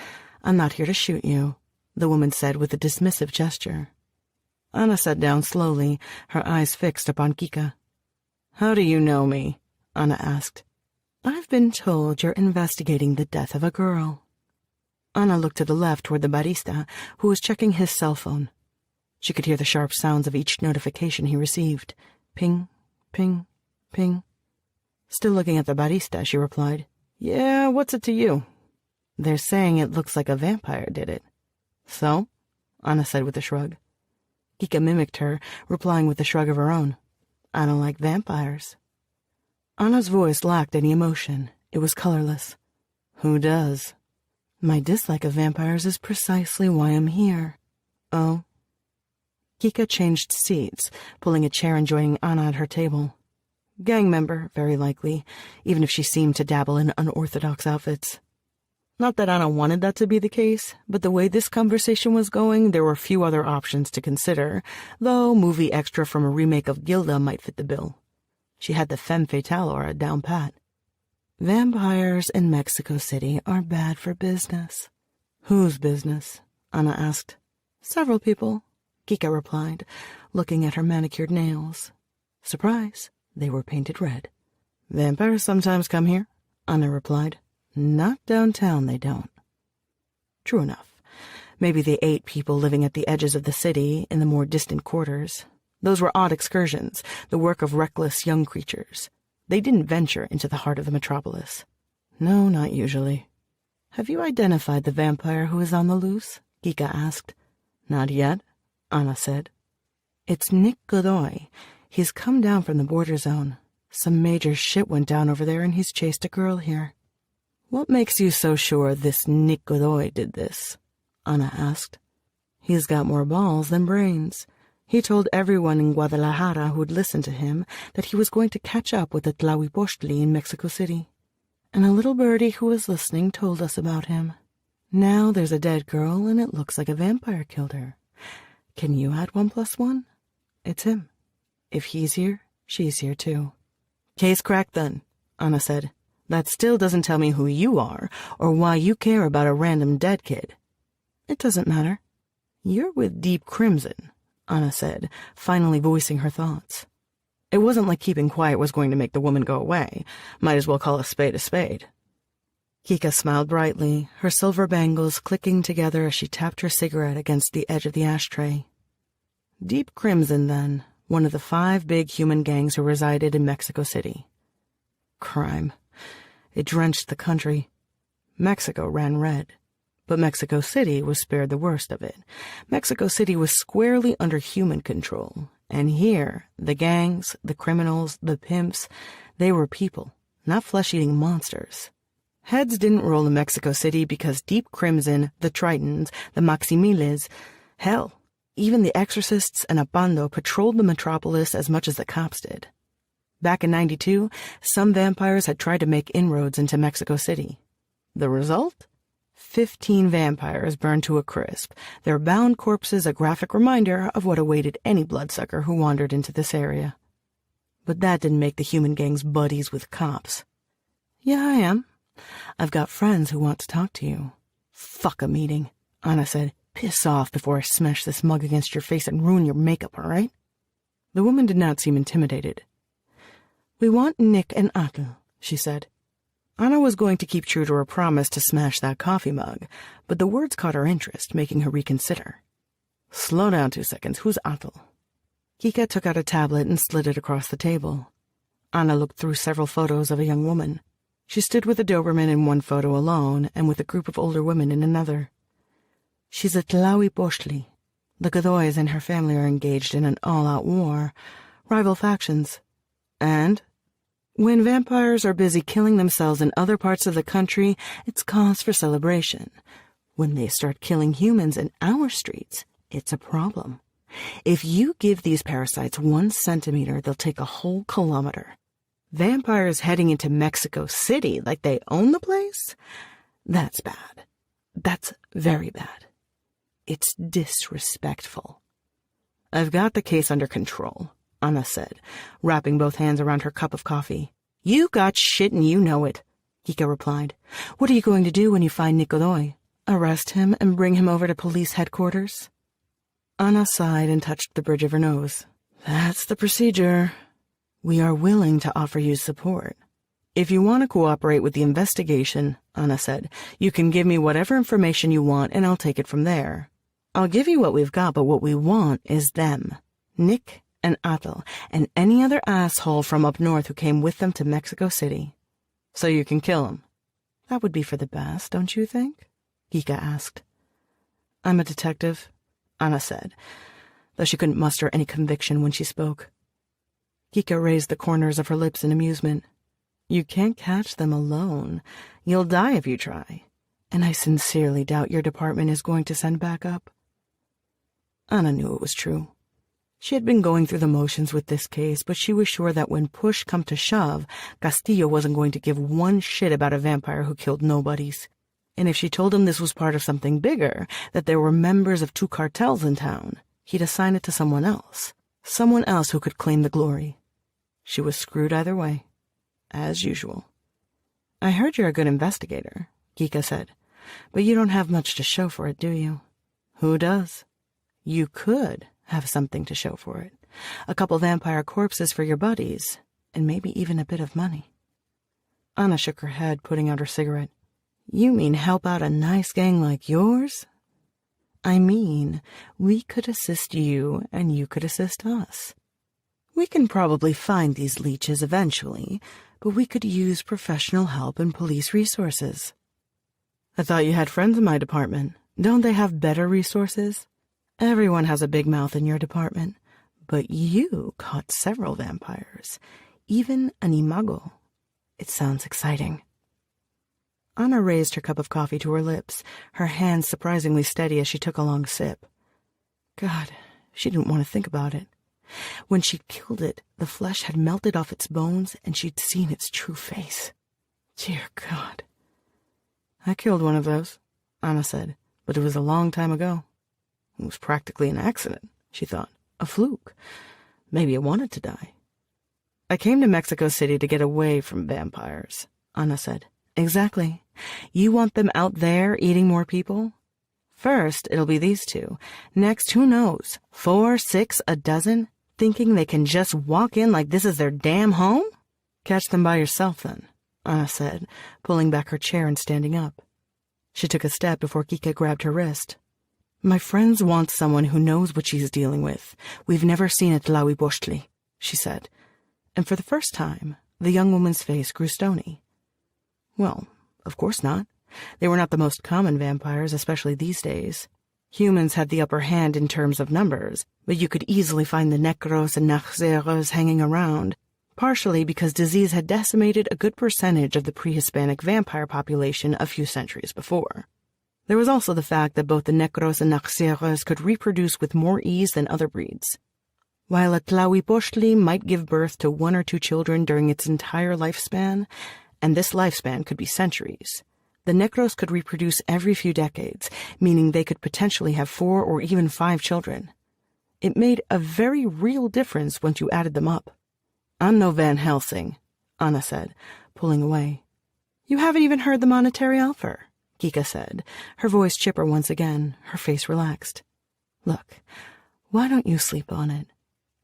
Speaker 1: I'm not here to shoot you," the woman said with a dismissive gesture. Anna sat down slowly, her eyes fixed upon Kika. "How do you know me?" Anna asked. "I've been told you're investigating the death of a girl." Anna looked to the left toward the barista, who was checking his cell phone. She could hear the sharp sounds of each notification he received. Ping, ping, ping. Still looking at the barista, she replied, "Yeah, what's it to you?" "They're saying it looks like a vampire did it." "So?" Anna said with a shrug. Kika mimicked her, replying with a shrug of her own. "I don't like vampires." Anna's voice lacked any emotion. It was colorless. "Who does?" "My dislike of vampires is precisely why I'm here." "Oh?" Kika changed seats, pulling a chair and joining Anna at her table. Gang member, very likely, even if she seemed to dabble in unorthodox outfits. Not that Anna wanted that to be the case, but the way this conversation was going, there were few other options to consider, though movie extra from a remake of Gilda might fit the bill. She had the femme fatale aura down pat. "Vampires in Mexico City are bad for business." "Whose business?" Anna asked. "Several people," Kika replied, looking at her manicured nails. Surprise, they were painted red. "Vampires sometimes come here," Anna replied. "Not downtown, they don't." True enough. Maybe they ate people living at the edges of the city, in the more distant quarters. Those were odd excursions, the work of reckless young creatures. They didn't venture into the heart of the metropolis. "No, not usually." "Have you identified the vampire who is on the loose?" Kika asked. "Not yet," Anna said. "It's Nick Godoy. He's come down from the border zone. Some major shit went down over there and he's chased a girl here." "What makes you so sure this Nick Godoy did this?" Anna asked. "He's got more balls than brains. He told everyone in Guadalajara who'd listen to him that he was going to catch up with the Tlahuipostli in Mexico City. And a little birdie who was listening told us about him. Now there's a dead girl and it looks like a vampire killed her. Can you add 1 + 1? It's him. If he's here, she's here too." "Case cracked then," Anna said. "That still doesn't tell me who you are or why you care about a random dead kid." "It doesn't matter." "You're with Deep Crimson," Anna said, finally voicing her thoughts. It wasn't like keeping quiet was going to make the woman go away. Might as well call a spade a spade. Kika smiled brightly, her silver bangles clicking together as she tapped her cigarette against the edge of the ashtray. Deep Crimson, then, one of the 5 big human gangs who resided in Mexico City. Crime. It drenched the country. Mexico ran red. But Mexico City was spared the worst of it. Mexico City was squarely under human control. And here, the gangs, the criminals, the pimps, they were people, not flesh-eating monsters. Heads didn't roll in Mexico City because Deep Crimson, the Tritons, the Maximiles, hell, even the Exorcists and Apando patrolled the metropolis as much as the cops did. Back in '92, some vampires had tried to make inroads into Mexico City. The result? 15 vampires burned to a crisp, their bound corpses a graphic reminder of what awaited any bloodsucker who wandered into this area. But that didn't make the human gangs buddies with cops. "Yeah, I am. I've got friends who want to talk to you." "Fuck a meeting," Anna said. "Piss off before I smash this mug against your face and ruin your makeup, all right?" The woman did not seem intimidated. "We want Nick and Atle," she said. Anna was going to keep true to her promise to smash that coffee mug, but the words caught her interest, making her reconsider. "Slow down 2 seconds. Who's Atle?" Kika took out a tablet and slid it across the table. Anna looked through several photos of a young woman. She stood with a Doberman in one photo alone and with a group of older women in another. "She's a Tlahuipostli. The Godoys and her family are engaged in an all-out war, rival factions. And when vampires are busy killing themselves in other parts of the country, it's cause for celebration. When they start killing humans in our streets, it's a problem. If you give these parasites 1 centimeter, they'll take a whole kilometer. Vampires heading into Mexico City like they own the place? That's bad. That's very bad. It's disrespectful. I've got the case under control, Anna said, wrapping both hands around her cup of coffee. You got shit and you know it, Kika replied. What are you going to do when you find Nikolai? Arrest him and bring him over to police headquarters? Anna sighed and touched the bridge of her nose. That's the procedure. We are willing to offer you support. If you want to cooperate with the investigation, Anna said, you can give me whatever information you want and I'll take it from there. I'll give you what we've got, but what we want is them. Nick and Atal, and any other asshole from up north who came with them to Mexico City. So you can kill him. That would be for the best, don't you think? Kika asked. I'm a detective, Anna said, though she couldn't muster any conviction when she spoke. Kika raised the corners of her lips in amusement. You can't catch them alone. You'll die if you try. And I sincerely doubt your department is going to send backup. Anna knew it was true. She had been going through the motions with this case, but she was sure that when push come to shove, Castillo wasn't going to give one shit about a vampire who killed nobodies. And if she told him this was part of something bigger, that there were members of 2 cartels in town, he'd assign it to someone else who could claim the glory. She was screwed either way, as usual. I heard you're a good investigator, Kika said, but you don't have much to show for it, do you? Who does? You could have something to show for it. A couple vampire corpses for your buddies, and maybe even a bit of money. Anna shook her head, putting out her cigarette. You mean help out a nice gang like yours? I mean, we could assist you, and you could assist us. We can probably find these leeches eventually, but we could use professional help and police resources. I thought you had friends in my department. Don't they have better resources? Everyone has a big mouth in your department, but you caught several vampires, even an imago. It sounds exciting. Anna raised her cup of coffee to her lips, her hands surprisingly steady as she took a long sip. God, she didn't want to think about it. When she killed it, the flesh had melted off its bones and she'd seen its true face. Dear God. I killed one of those, Anna said, but it was a long time ago. It was practically an accident, she thought. A fluke. Maybe it wanted to die. I came to Mexico City to get away from vampires, Anna said. Exactly. You want them out there eating more people? First, it'll be these 2. Next, who knows? 4, 6, a dozen? Thinking they can just walk in like this is their damn home? Catch them by yourself, then, Anna said, pulling back her chair and standing up. She took a step before Kika grabbed her wrist. My friends want someone who knows what she's dealing with. We've never seen a Tlahuipostli, she said. And for the first time, the young woman's face grew stony. Well, of course not. They were not the most common vampires, especially these days. Humans had the upper hand in terms of numbers, but you could easily find the necros and naxeros hanging around, partially because disease had decimated a good percentage of the pre-Hispanic vampire population a few centuries before. There was also the fact that both the necros and naxeros could reproduce with more ease than other breeds. While a Tlahuipostli might give birth to 1 or 2 children during its entire lifespan, and this lifespan could be centuries, the necros could reproduce every few decades, meaning they could potentially have 4 or even 5 children. It made a very real difference once you added them up. I'm no Van Helsing, Anna said, pulling away. You haven't even heard the monetary offer, Kika said, her voice chipper once again, her face relaxed. Look, why don't you sleep on it?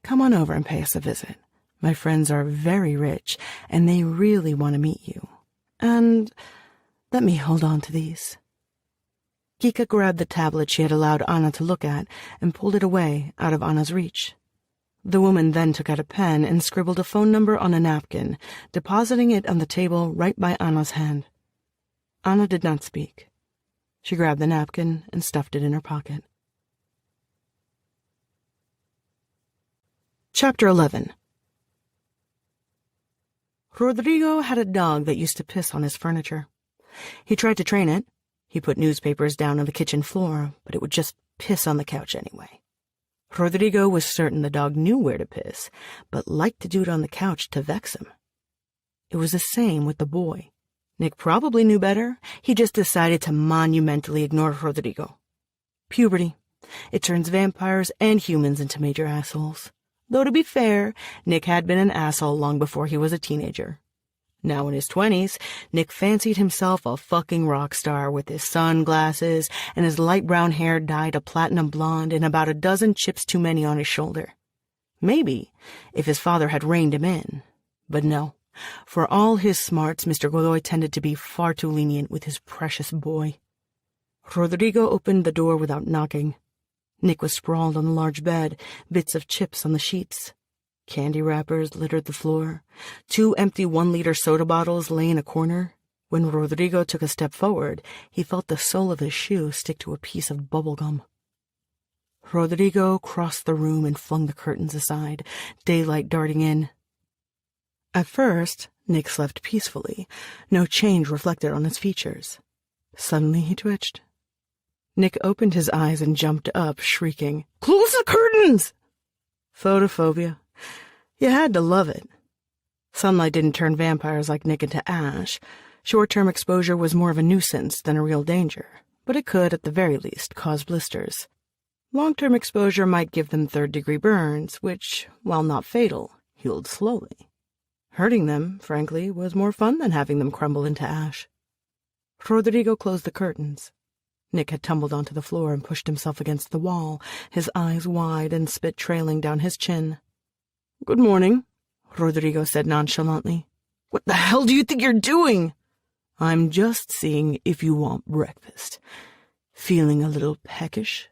Speaker 1: Come on over and pay us a visit. My friends are very rich, and they really want to meet you. And let me hold on to these. Kika grabbed the tablet she had allowed Anna to look at and pulled it away out of Anna's reach. The woman then took out a pen and scribbled a phone number on a napkin, depositing it on the table right by Anna's hand. Anna did not speak. She grabbed the napkin and stuffed it in her pocket. Chapter 11. Rodrigo had a dog that used to piss on his furniture. He tried to train it. He put newspapers down on the kitchen floor, but it would just piss on the couch anyway. Rodrigo was certain the dog knew where to piss, but liked to do it on the couch to vex him. It was the same with the boy. Nick probably knew better. He just decided to monumentally ignore Rodrigo. Puberty. It turns vampires and humans into major assholes. Though to be fair, Nick had been an asshole long before he was a teenager. Now in his 20s, Nick fancied himself a fucking rock star with his sunglasses and his light brown hair dyed a platinum blonde and about a dozen chips too many on his shoulder. Maybe, if his father had reined him in. But no. For all his smarts, Mr. Godoy tended to be far too lenient with his precious boy. Rodrigo opened the door without knocking. Nick was sprawled on the large bed, bits of chips on the sheets. Candy wrappers littered the floor. 2 empty 1-liter soda bottles lay in a corner. When Rodrigo took a step forward, he felt the sole of his shoe stick to a piece of bubble gum. Rodrigo crossed the room and flung the curtains aside, daylight darting in. At first, Nick slept peacefully, no change reflected on his features. Suddenly he twitched. Nick opened his eyes and jumped up, shrieking, "Close the curtains!" Photophobia. You had to love it. Sunlight didn't turn vampires like Nick into ash. Short-term exposure was more of a nuisance than a real danger, but it could, at the very least, cause blisters. Long-term exposure might give them third-degree burns, which, while not fatal, healed slowly. Hurting them, frankly, was more fun than having them crumble into ash. Rodrigo closed the curtains. Nick had tumbled onto the floor and pushed himself against the wall, his eyes wide and spit trailing down his chin. "Good morning," Rodrigo said nonchalantly. "What the hell do you think you're doing?" "I'm just seeing if you want breakfast. Feeling a little peckish?"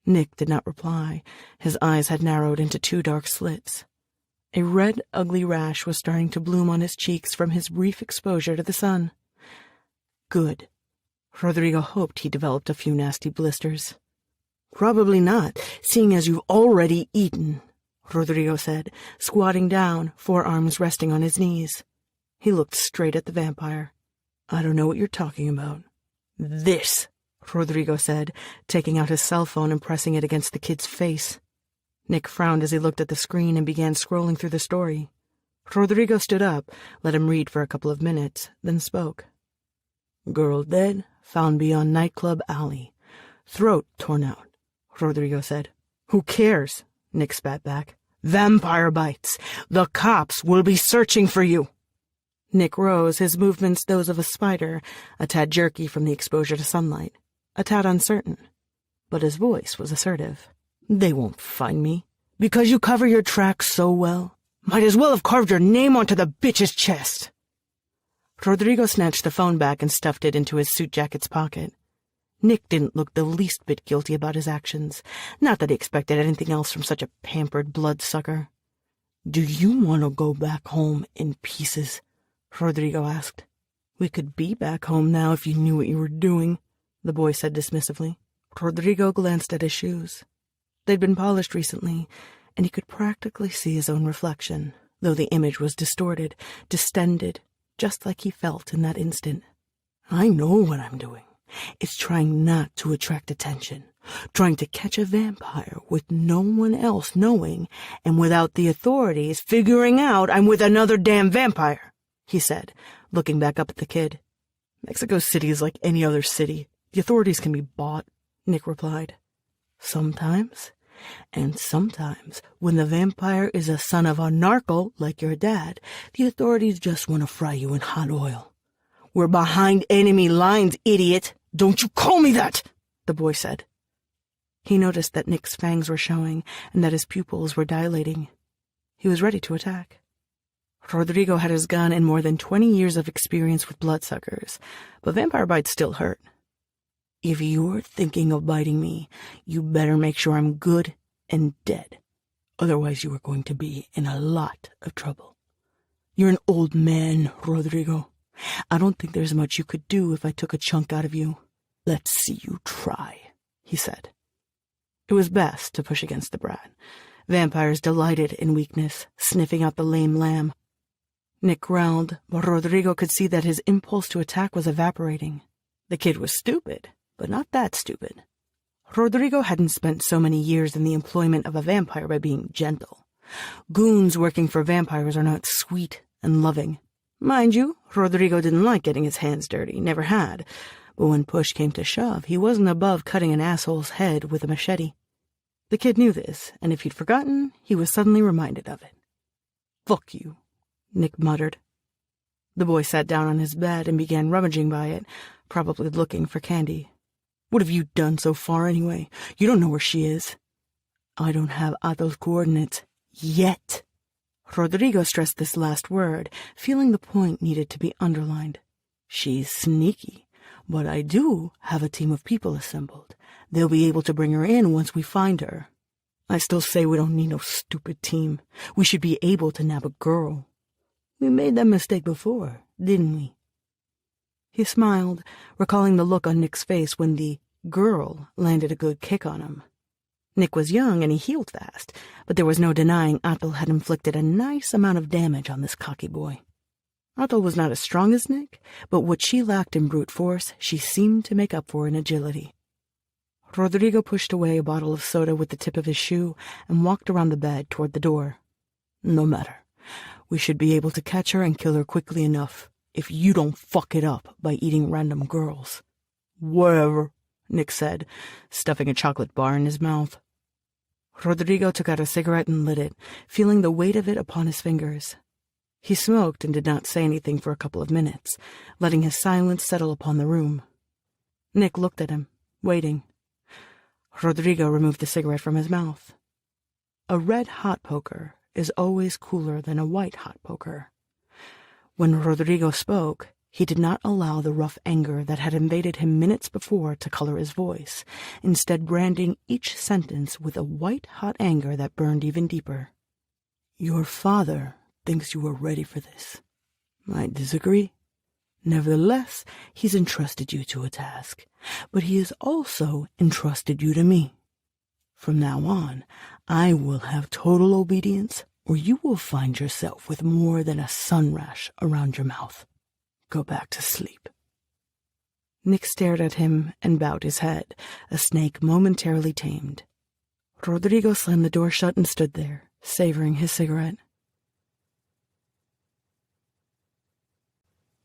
Speaker 1: Nick did not reply. His eyes had narrowed into 2 dark slits. A red, ugly rash was starting to bloom on his cheeks from his brief exposure to the sun. Good. Rodrigo hoped he developed a few nasty blisters. "Probably not, seeing as you've already eaten," Rodrigo said, squatting down, forearms resting on his knees. He looked straight at the vampire. "I don't know what you're talking about." "This," Rodrigo said, taking out his cell phone and pressing it against the kid's face. Nick frowned as he looked at the screen and began scrolling through the story. Rodrigo stood up, let him read for a couple of minutes, then spoke. "Girl dead, found beyond nightclub alley. Throat torn out," Rodrigo said. "Who cares?" Nick spat back. "Vampire bites. The cops will be searching for you." Nick rose, his movements those of a spider, a tad jerky from the exposure to sunlight, a tad uncertain. But his voice was assertive. "They won't find me. Because you cover your tracks so well. Might as well have carved your name onto the bitch's chest." Rodrigo snatched the phone back and stuffed it into his suit jacket's pocket. Nick didn't look the least bit guilty about his actions. Not that he expected anything else from such a pampered bloodsucker. "Do you want to go back home in pieces?" Rodrigo asked. "We could be back home now if you knew what you were doing," the boy said dismissively. Rodrigo glanced at his shoes. They'd been polished recently, and he could practically see his own reflection, though the image was distorted, distended, just like he felt in that instant. "I know what I'm doing. It's trying not to attract attention, trying to catch a vampire with no one else knowing, and without the authorities figuring out I'm with another damn vampire," he said, looking back up at the kid. "Mexico City is like any other city. The authorities can be bought," Nick replied. "Sometimes. And sometimes, when the vampire is a son of a narco like your dad, the authorities just want to fry you in hot oil." "We're behind enemy lines, idiot! Don't you call me that!" the boy said. He noticed that Nick's fangs were showing and that his pupils were dilating. He was ready to attack. Rodrigo had his gun and more than 20 years of experience with bloodsuckers, but vampire bites still hurt. "If you're thinking of biting me, you better make sure I'm good and dead. Otherwise you are going to be in a lot of trouble. You're an old man, Rodrigo. I don't think there's much you could do if I took a chunk out of you. Let's see you try," he said. It was best to push against the brat. Vampires delighted in weakness, sniffing out the lame lamb. Nick growled, but Rodrigo could see that his impulse to attack was evaporating. The kid was stupid, but not that stupid. Rodrigo hadn't spent so many years in the employment of a vampire by being gentle. Goons working for vampires are not sweet and loving. Mind you, Rodrigo didn't like getting his hands dirty, never had, but when push came to shove, he wasn't above cutting an asshole's head with a machete. The kid knew this, and if he'd forgotten, he was suddenly reminded of it. "Fuck you," Nick muttered. The boy sat down on his bed and began rummaging by it, probably looking for candy. "What have you done so far, anyway? You don't know where she is." "I don't have Atel's coordinates. Yet." Rodrigo stressed this last word, feeling the point needed to be underlined. "She's sneaky, but I do have a team of people assembled. They'll be able to bring her in once we find her. I still say we don't need no stupid team. We should be able to nab a girl. We made that mistake before, didn't we?" He smiled, recalling the look on Nick's face when the girl landed a good kick on him. Nick was young and he healed fast, but there was no denying Atel had inflicted a nice amount of damage on this cocky boy. Atel was not as strong as Nick, but what she lacked in brute force, she seemed to make up for in agility. Rodrigo pushed away a bottle of soda with the tip of his shoe and walked around the bed toward the door. "No matter. We should be able to catch her and kill her quickly enough, if you don't fuck it up by eating random girls." "Whatever," Nick said, stuffing a chocolate bar in his mouth. Rodrigo took out a cigarette and lit it, feeling the weight of it upon his fingers. He smoked and did not say anything for a couple of minutes, letting his silence settle upon the room. Nick looked at him, waiting. Rodrigo removed the cigarette from his mouth. A red hot poker is always cooler than a white hot poker. When Rodrigo spoke, he did not allow the rough anger that had invaded him minutes before to color his voice, instead branding each sentence with a white-hot anger that burned even deeper. "Your father thinks you are ready for this. I disagree. Nevertheless, he's entrusted you to a task, but he has also entrusted you to me. From now on, I will have total obedience, or you will find yourself with more than a sun rash around your mouth. Go back to sleep." Nick stared at him and bowed his head, a snake momentarily tamed. Rodrigo slammed the door shut and stood there, savoring his cigarette.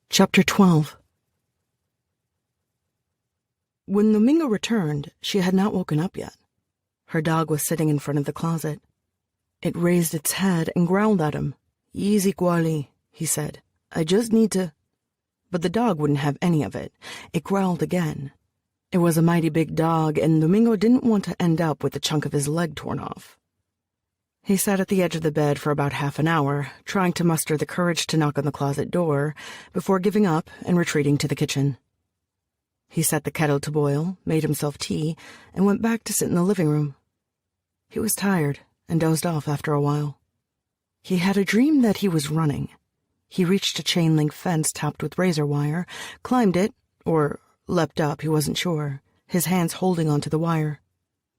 Speaker 1: Chapter 12. When Domingo returned, she had not woken up yet. Her dog was sitting in front of the closet. It raised its head and growled at him. "Easy, Quali," he said. "I just need to—" But the dog wouldn't have any of it. It growled again. It was a mighty big dog, and Domingo didn't want to end up with a chunk of his leg torn off. He sat at the edge of the bed for about half an hour, trying to muster the courage to knock on the closet door, before giving up and retreating to the kitchen. He set the kettle to boil, made himself tea, and went back to sit in the living room. He was tired and dozed off after a while. He had a dream that he was running. He reached a chain-link fence topped with razor wire, climbed it, or leapt up, he wasn't sure, his hands holding onto the wire.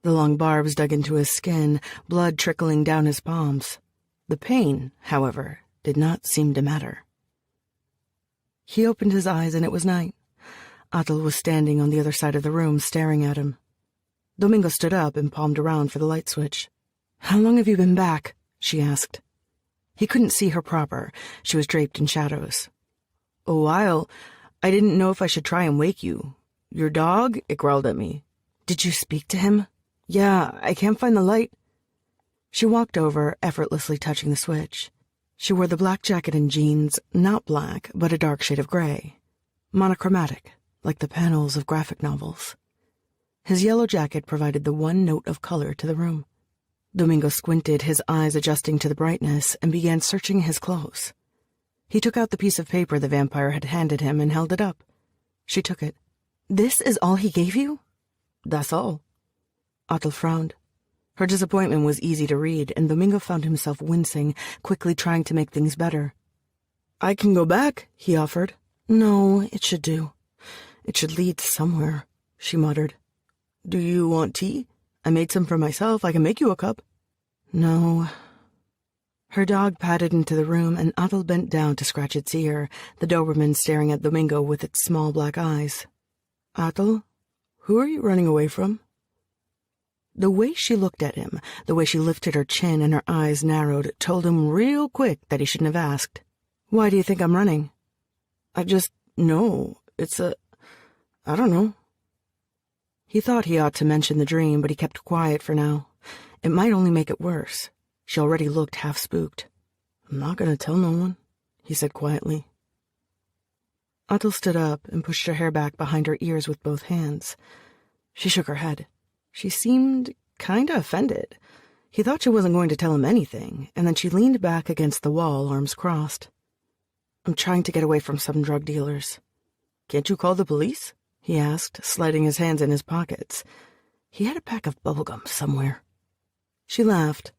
Speaker 1: The long barbs dug into his skin, blood trickling down his palms. The pain, however, did not seem to matter. He opened his eyes and it was night. Atel was standing on the other side of the room, staring at him. Domingo stood up and palmed around for the light switch. "How long have you been back?" she asked. He couldn't see her proper. She was draped in shadows. "A while. I didn't know if I should try and wake you. Your dog?" It growled at me. "Did you speak to him?" "Yeah, I can't find the light." She walked over, effortlessly touching the switch. She wore the black jacket and jeans, not black, but a dark shade of gray. Monochromatic, like the panels of graphic novels. His yellow jacket provided the one note of color to the room. Domingo squinted, his eyes adjusting to the brightness, and began searching his clothes. He took out the piece of paper the vampire had handed him and held it up. She took it. "This is all he gave you?" "That's all." Atel frowned. Her disappointment was easy to read, and Domingo found himself wincing, quickly trying to make things better. "I can go back," he offered. "No, it should do. It should lead somewhere," she muttered. "Do you want tea? I made some for myself. I can make you a cup." "No." Her dog padded into the room, and Atel bent down to scratch its ear, the Doberman staring at Domingo with its small black eyes. "Atel, who are you running away from?" The way she looked at him, the way she lifted her chin and her eyes narrowed, told him real quick that he shouldn't have asked. Why do you think I'm running? I don't know. He thought he ought to mention the dream, but he kept quiet for now. It might only make it worse. She already looked half spooked. I'm not going to tell no one, he said quietly. Atul stood up and pushed her hair back behind her ears with both hands. She shook her head. She seemed kinda offended. He thought she wasn't going to tell him anything, and then she leaned back against the wall, arms crossed. I'm trying to get away from some drug dealers. Can't you call the police? He asked, sliding his hands in his pockets. He had a pack of bubblegum somewhere. She laughed.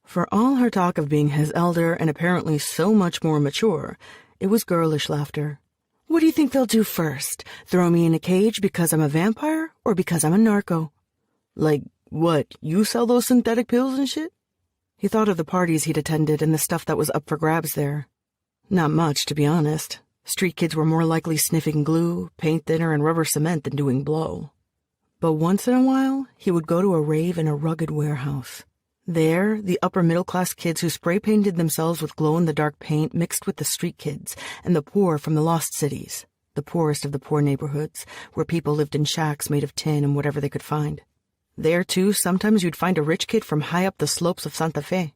Speaker 1: For all her talk of being his elder and apparently so much more mature, it was girlish laughter. What do you think they'll do first? Throw me in a cage because I'm a vampire or because I'm a narco? Like, what, you sell those synthetic pills and shit? He thought of the parties he'd attended and the stuff that was up for grabs there. Not much, to be honest. Street kids were more likely sniffing glue, paint thinner, and rubber cement than doing blow. But once in a while, he would go to a rave in a rugged warehouse. There, the upper-middle-class kids who spray-painted themselves with glow-in-the-dark paint mixed with the street kids and the poor from the lost cities, the poorest of the poor neighborhoods, where people lived in shacks made of tin and whatever they could find. There, too, sometimes you'd find a rich kid from high up the slopes of Santa Fe.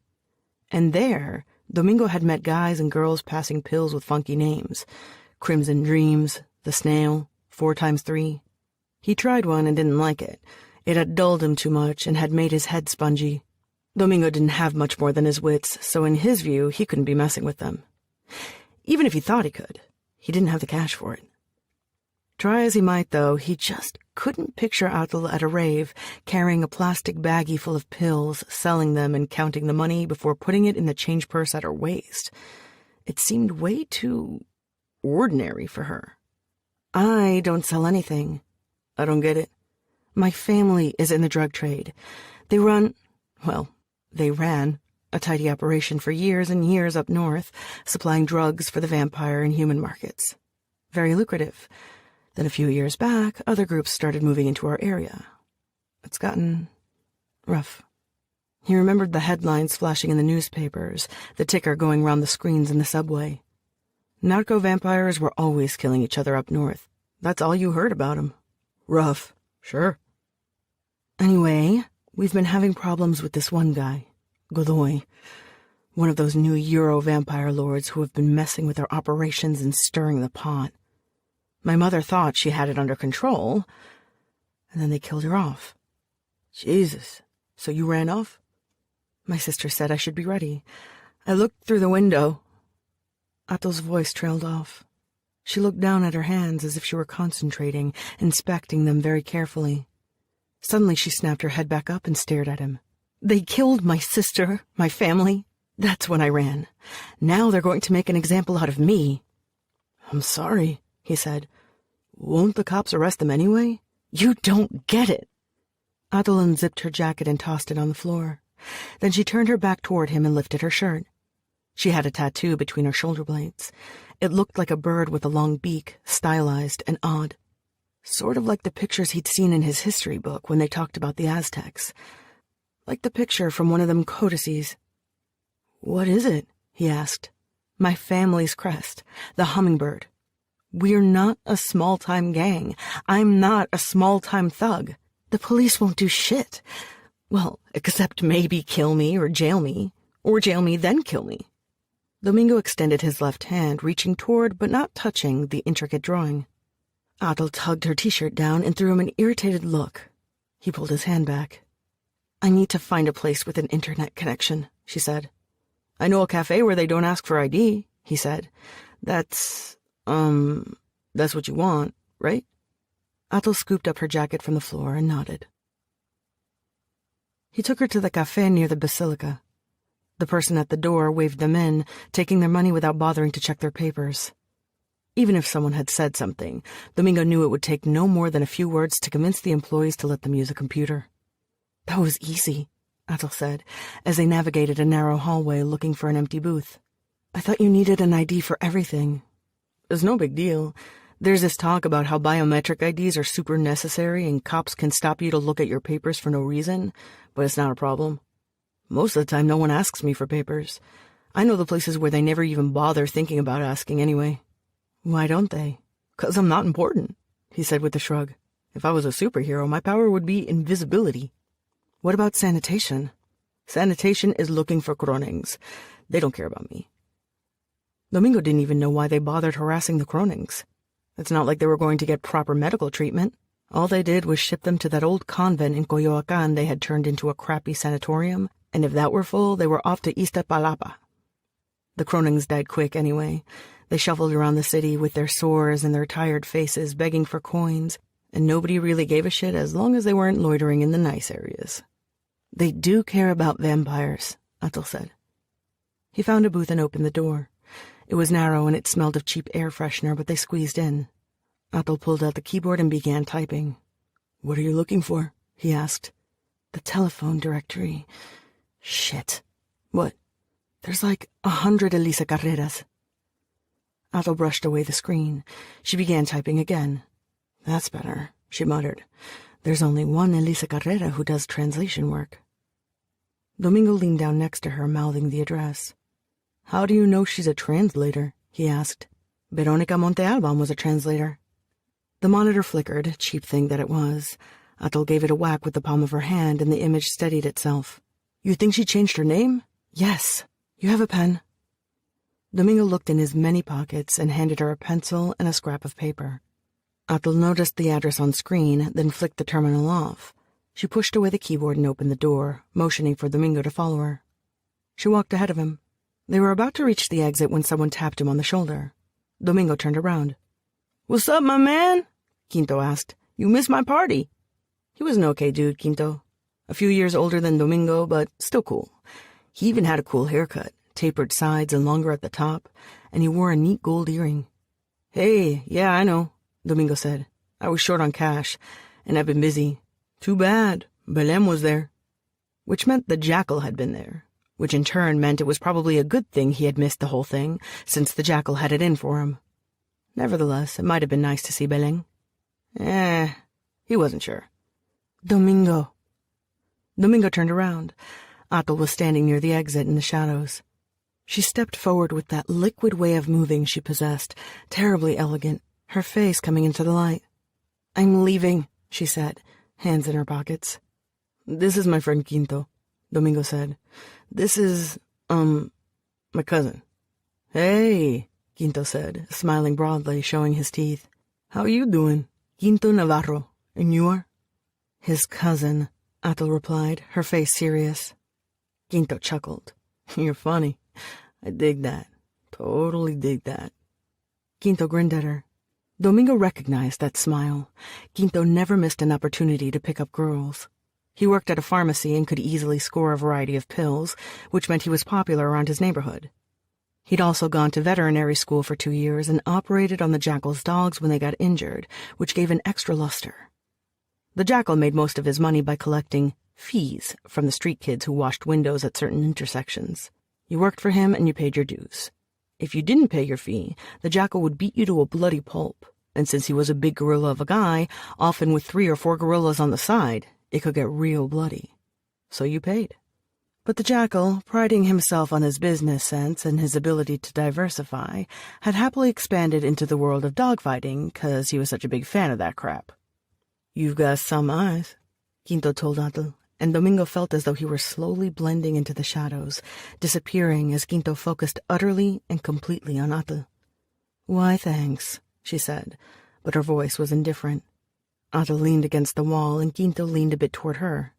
Speaker 1: And there, Domingo had met guys and girls passing pills with funky names. Crimson Dreams, The Snail, 4x3. He tried one and didn't like it. It had dulled him too much and had made his head spongy. Domingo didn't have much more than his wits, so in his view, he couldn't be messing with them. Even if he thought he could, he didn't have the cash for it. Try as he might, though, he just couldn't picture Atul at a rave, carrying a plastic baggie full of pills, selling them and counting the money before putting it in the change purse at her waist. It seemed way too ordinary for her. I don't sell anything. I don't get it. My family is in the drug trade. They ran a tidy operation for years and years up north, supplying drugs for the vampire and human markets. Very lucrative. Then a few years back, other groups started moving into our area. It's gotten rough. He remembered the headlines flashing in the newspapers, the ticker going round the screens in the subway. Narco-vampires were always killing each other up north. That's all you heard about them. Rough, sure. Anyway, we've been having problems with this one guy, Godoy, one of those new Euro-vampire lords who have been messing with our operations and stirring the pot. My mother thought she had it under control, and then they killed her off. Jesus, so you ran off? My sister said I should be ready. I looked through the window. Atul's voice trailed off. She looked down at her hands as if she were concentrating, inspecting them very carefully. Suddenly she snapped her head back up and stared at him. They killed my sister, my family. That's when I ran. Now they're going to make an example out of me. I'm sorry, he said. Won't the cops arrest them anyway? You don't get it. Atul unzipped her jacket and tossed it on the floor. Then she turned her back toward him and lifted her shirt. She had a tattoo between her shoulder blades. It looked like a bird with a long beak, stylized and odd. Sort of like the pictures he'd seen in his history book when they talked about the Aztecs. Like the picture from one of them codices. What is it? He asked. My family's crest, the hummingbird. We're not a small-time gang. I'm not a small-time thug. The police won't do shit. Well, except maybe kill me or jail me then kill me. Domingo extended his left hand, reaching toward but not touching the intricate drawing. Atul tugged her t-shirt down and threw him an irritated look. He pulled his hand back. I need to find a place with an internet connection, she said. I know a cafe where they don't ask for ID, he said. That's what you want, right? Atul scooped up her jacket from the floor and nodded. He took her to the cafe near the basilica. The person at the door waved them in, taking their money without bothering to check their papers. Even if someone had said something, Domingo knew it would take no more than a few words to convince the employees to let them use a computer. That was easy, Atul said, as they navigated a narrow hallway looking for an empty booth. I thought you needed an ID for everything. It's no big deal. There's this talk about how biometric IDs are super necessary and cops can stop you to look at your papers for no reason, but it's not a problem. Most of the time, no one asks me for papers. I know the places where they never even bother thinking about asking anyway. Why don't they? 'Cause I'm not important, he said with a shrug. If I was a superhero, my power would be invisibility. What about sanitation? Sanitation is looking for Kronings. They don't care about me. Domingo didn't even know why they bothered harassing the Kronings. It's not like they were going to get proper medical treatment. All they did was ship them to that old convent in Coyoacan they had turned into a crappy sanatorium, and if that were full, they were off to Iztapalapa. The Kronings died quick anyway. They shuffled around the city with their sores and their tired faces begging for coins, and nobody really gave a shit as long as they weren't loitering in the nice areas. They do care about vampires, Atul said. He found a booth and opened the door. It was narrow and it smelled of cheap air freshener, but they squeezed in. Atul pulled out the keyboard and began typing. "What are you looking for?" he asked. "The telephone directory." "Shit. What?" "There's like 100 Elisa Carreras." Atul brushed away the screen. She began typing again. "That's better," she muttered. "There's only one Elisa Carrera who does translation work." Domingo leaned down next to her, mouthing the address. "How do you know she's a translator?" he asked. "Veronica Montealban was a translator." The monitor flickered, cheap thing that it was. Atul gave it a whack with the palm of her hand, and the image steadied itself. "You think she changed her name?" "Yes. You have a pen?" Domingo looked in his many pockets and handed her a pencil and a scrap of paper. Atul noticed the address on screen, then flicked the terminal off. She pushed away the keyboard and opened the door, motioning for Domingo to follow her. She walked ahead of him. They were about to reach the exit when someone tapped him on the shoulder. Domingo turned around. "What's up, my man?" Quinto asked. "You missed my party." He was an okay dude, Quinto. A few years older than Domingo, but still cool. He even had a cool haircut, tapered sides and longer at the top, and he wore a neat gold earring. "Hey, yeah, I know," Domingo said. "I was short on cash, and I've been busy. Too bad. Belém was there." Which meant the jackal had been there, which in turn meant it was probably a good thing he had missed the whole thing, since the jackal had it in for him. Nevertheless, it might have been nice to see Belém. He wasn't sure. "Domingo." Domingo turned around. Atul was standing near the exit in the shadows. She stepped forward with that liquid way of moving she possessed, terribly elegant, her face coming into the light. "I'm leaving," she said, hands in her pockets. "This is my friend Quinto," Domingo said. "This is, my cousin." "Hey," Quinto said, smiling broadly, showing his teeth. "How you doing? Quinto Navarro. And you are?" "His cousin," Atul replied, her face serious. Quinto chuckled. "You're funny. I dig that. Totally dig that." Quinto grinned at her. Domingo recognized that smile. Quinto never missed an opportunity to pick up girls. He worked at a pharmacy and could easily score a variety of pills, which meant he was popular around his neighborhood. He'd also gone to veterinary school for 2 years and operated on the jackal's dogs when they got injured, which gave an extra luster. The jackal made most of his money by collecting fees from the street kids who washed windows at certain intersections. You worked for him and you paid your dues. If you didn't pay your fee, the jackal would beat you to a bloody pulp, and since he was a big gorilla of a guy, often with 3 or 4 gorillas on the side, it could get real bloody. So you paid. But the jackal, priding himself on his business sense and his ability to diversify, had happily expanded into the world of dogfighting 'cause he was such a big fan of that crap. "You've got some eyes," Quinto told Atul, and Domingo felt as though he were slowly blending into the shadows, disappearing as Quinto focused utterly and completely on Atul. "Why, thanks," she said, but her voice was indifferent. Atul leaned against the wall, and Quinto leaned a bit toward her.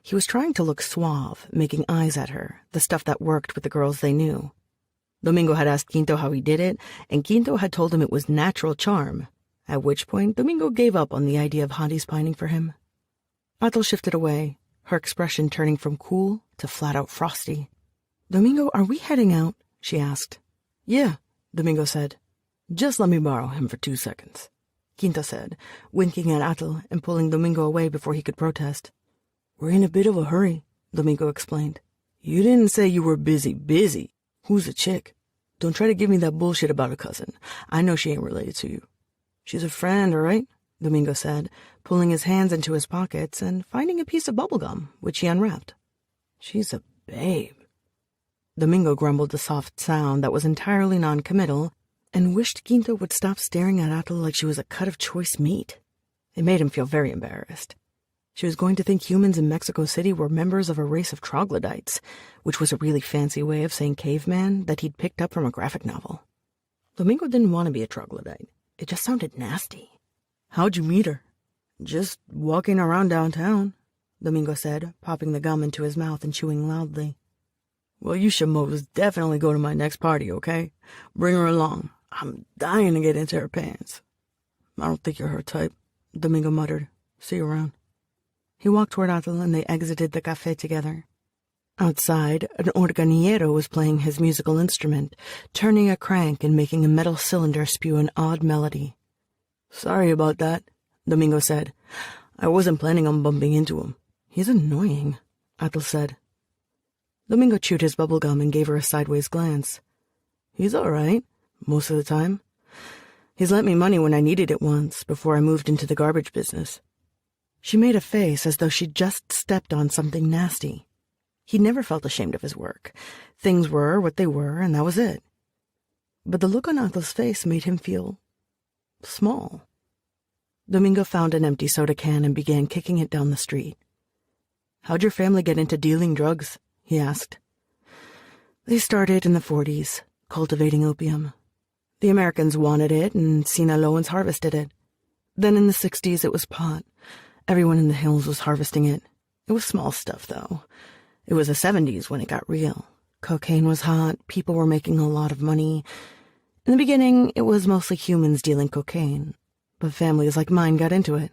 Speaker 1: He was trying to look suave, making eyes at her, the stuff that worked with the girls they knew. Domingo had asked Quinto how he did it, and Quinto had told him it was natural charm, at which point Domingo gave up on the idea of hotties pining for him. Atul shifted away, her expression turning from cool to flat-out frosty. "Domingo, are we heading out?" she asked. "Yeah," Domingo said. "Just let me borrow him for 2 seconds," Quinto said, winking at Atul and pulling Domingo away before he could protest. "We're in a bit of a hurry," Domingo explained. "You didn't say you were busy. Who's the chick? Don't try to give me that bullshit about a cousin. I know she ain't related to you." "She's a friend, all right?" Domingo said, pulling his hands into his pockets and finding a piece of bubble gum, which he unwrapped. "She's a babe." Domingo grumbled a soft sound that was entirely non-committal and wished Quinto would stop staring at Atul like she was a cut of choice meat. It made him feel very embarrassed. She was going to think humans in Mexico City were members of a race of troglodytes, which was a really fancy way of saying caveman that he'd picked up from a graphic novel. Domingo didn't want to be a troglodyte. It just sounded nasty. "How'd you meet her?" "Just walking around downtown," Domingo said, popping the gum into his mouth and chewing loudly. "Well, you should most definitely go to my next party, okay? Bring her along. I'm dying to get into her pants." "I don't think you're her type," Domingo muttered. "See you around." He walked toward Atul and they exited the cafe together. Outside, an organillero was playing his musical instrument, turning a crank and making a metal cylinder spew an odd melody. "Sorry about that," Domingo said. "I wasn't planning on bumping into him." "He's annoying," Atul said. Domingo chewed his bubble gum and gave her a sideways glance. "He's all right, most of the time. He's lent me money when I needed it once, before I moved into the garbage business." She made a face as though she'd just stepped on something nasty. He never felt ashamed of his work. Things were what they were, and that was it. But the look on Atul's face made him feel small. Domingo found an empty soda can and began kicking it down the street. "How'd your family get into dealing drugs?" he asked. "They started in the 40s, cultivating opium. The Americans wanted it, and Sinaloans harvested it. Then in the 60s it was pot. Everyone in the hills was harvesting it. It was small stuff, though. It was the 70s when it got real. Cocaine was hot, people were making a lot of money. In the beginning, it was mostly humans dealing cocaine, but families like mine got into it.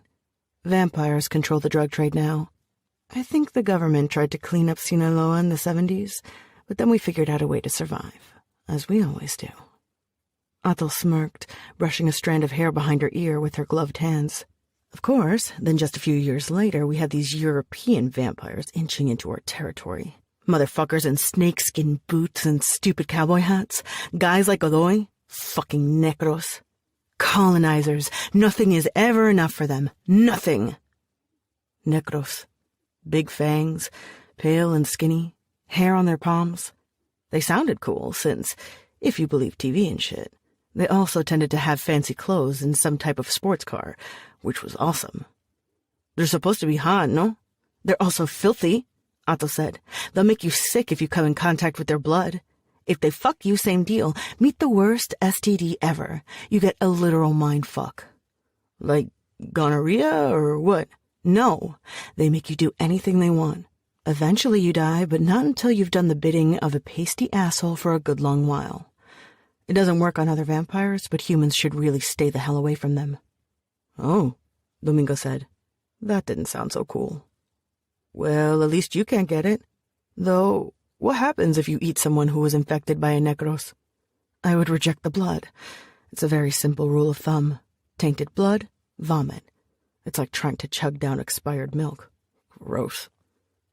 Speaker 1: Vampires control the drug trade now. I think the government tried to clean up Sinaloa in the 70s, but then we figured out a way to survive, as we always do." Atul smirked, brushing a strand of hair behind her ear with her gloved hands. "Of course, then just a few years later, we had these European vampires inching into our territory. Motherfuckers in snakeskin boots and stupid cowboy hats. Guys like Godoy. Fucking necros. Colonizers. Nothing is ever enough for them. Nothing." Necros. Big fangs, pale and skinny, hair on their palms. They sounded cool, since, if you believe TV and shit, they also tended to have fancy clothes and some type of sports car, which was awesome. "They're supposed to be hot, no? They're also filthy," Atul said. "They'll make you sick if you come in contact with their blood. If they fuck you, same deal. Meet the worst STD ever. You get a literal mind fuck." "Like gonorrhea or what?" "No. They make you do anything they want. Eventually you die, but not until you've done the bidding of a pasty asshole for a good long while. It doesn't work on other vampires, but humans should really stay the hell away from them." "Oh," Domingo said. "That didn't sound so cool." "Well, at least you can't get it. Though, what happens if you eat someone who was infected by a necros?" "I would reject the blood. It's a very simple rule of thumb. Tainted blood, vomit. It's like trying to chug down expired milk. Gross."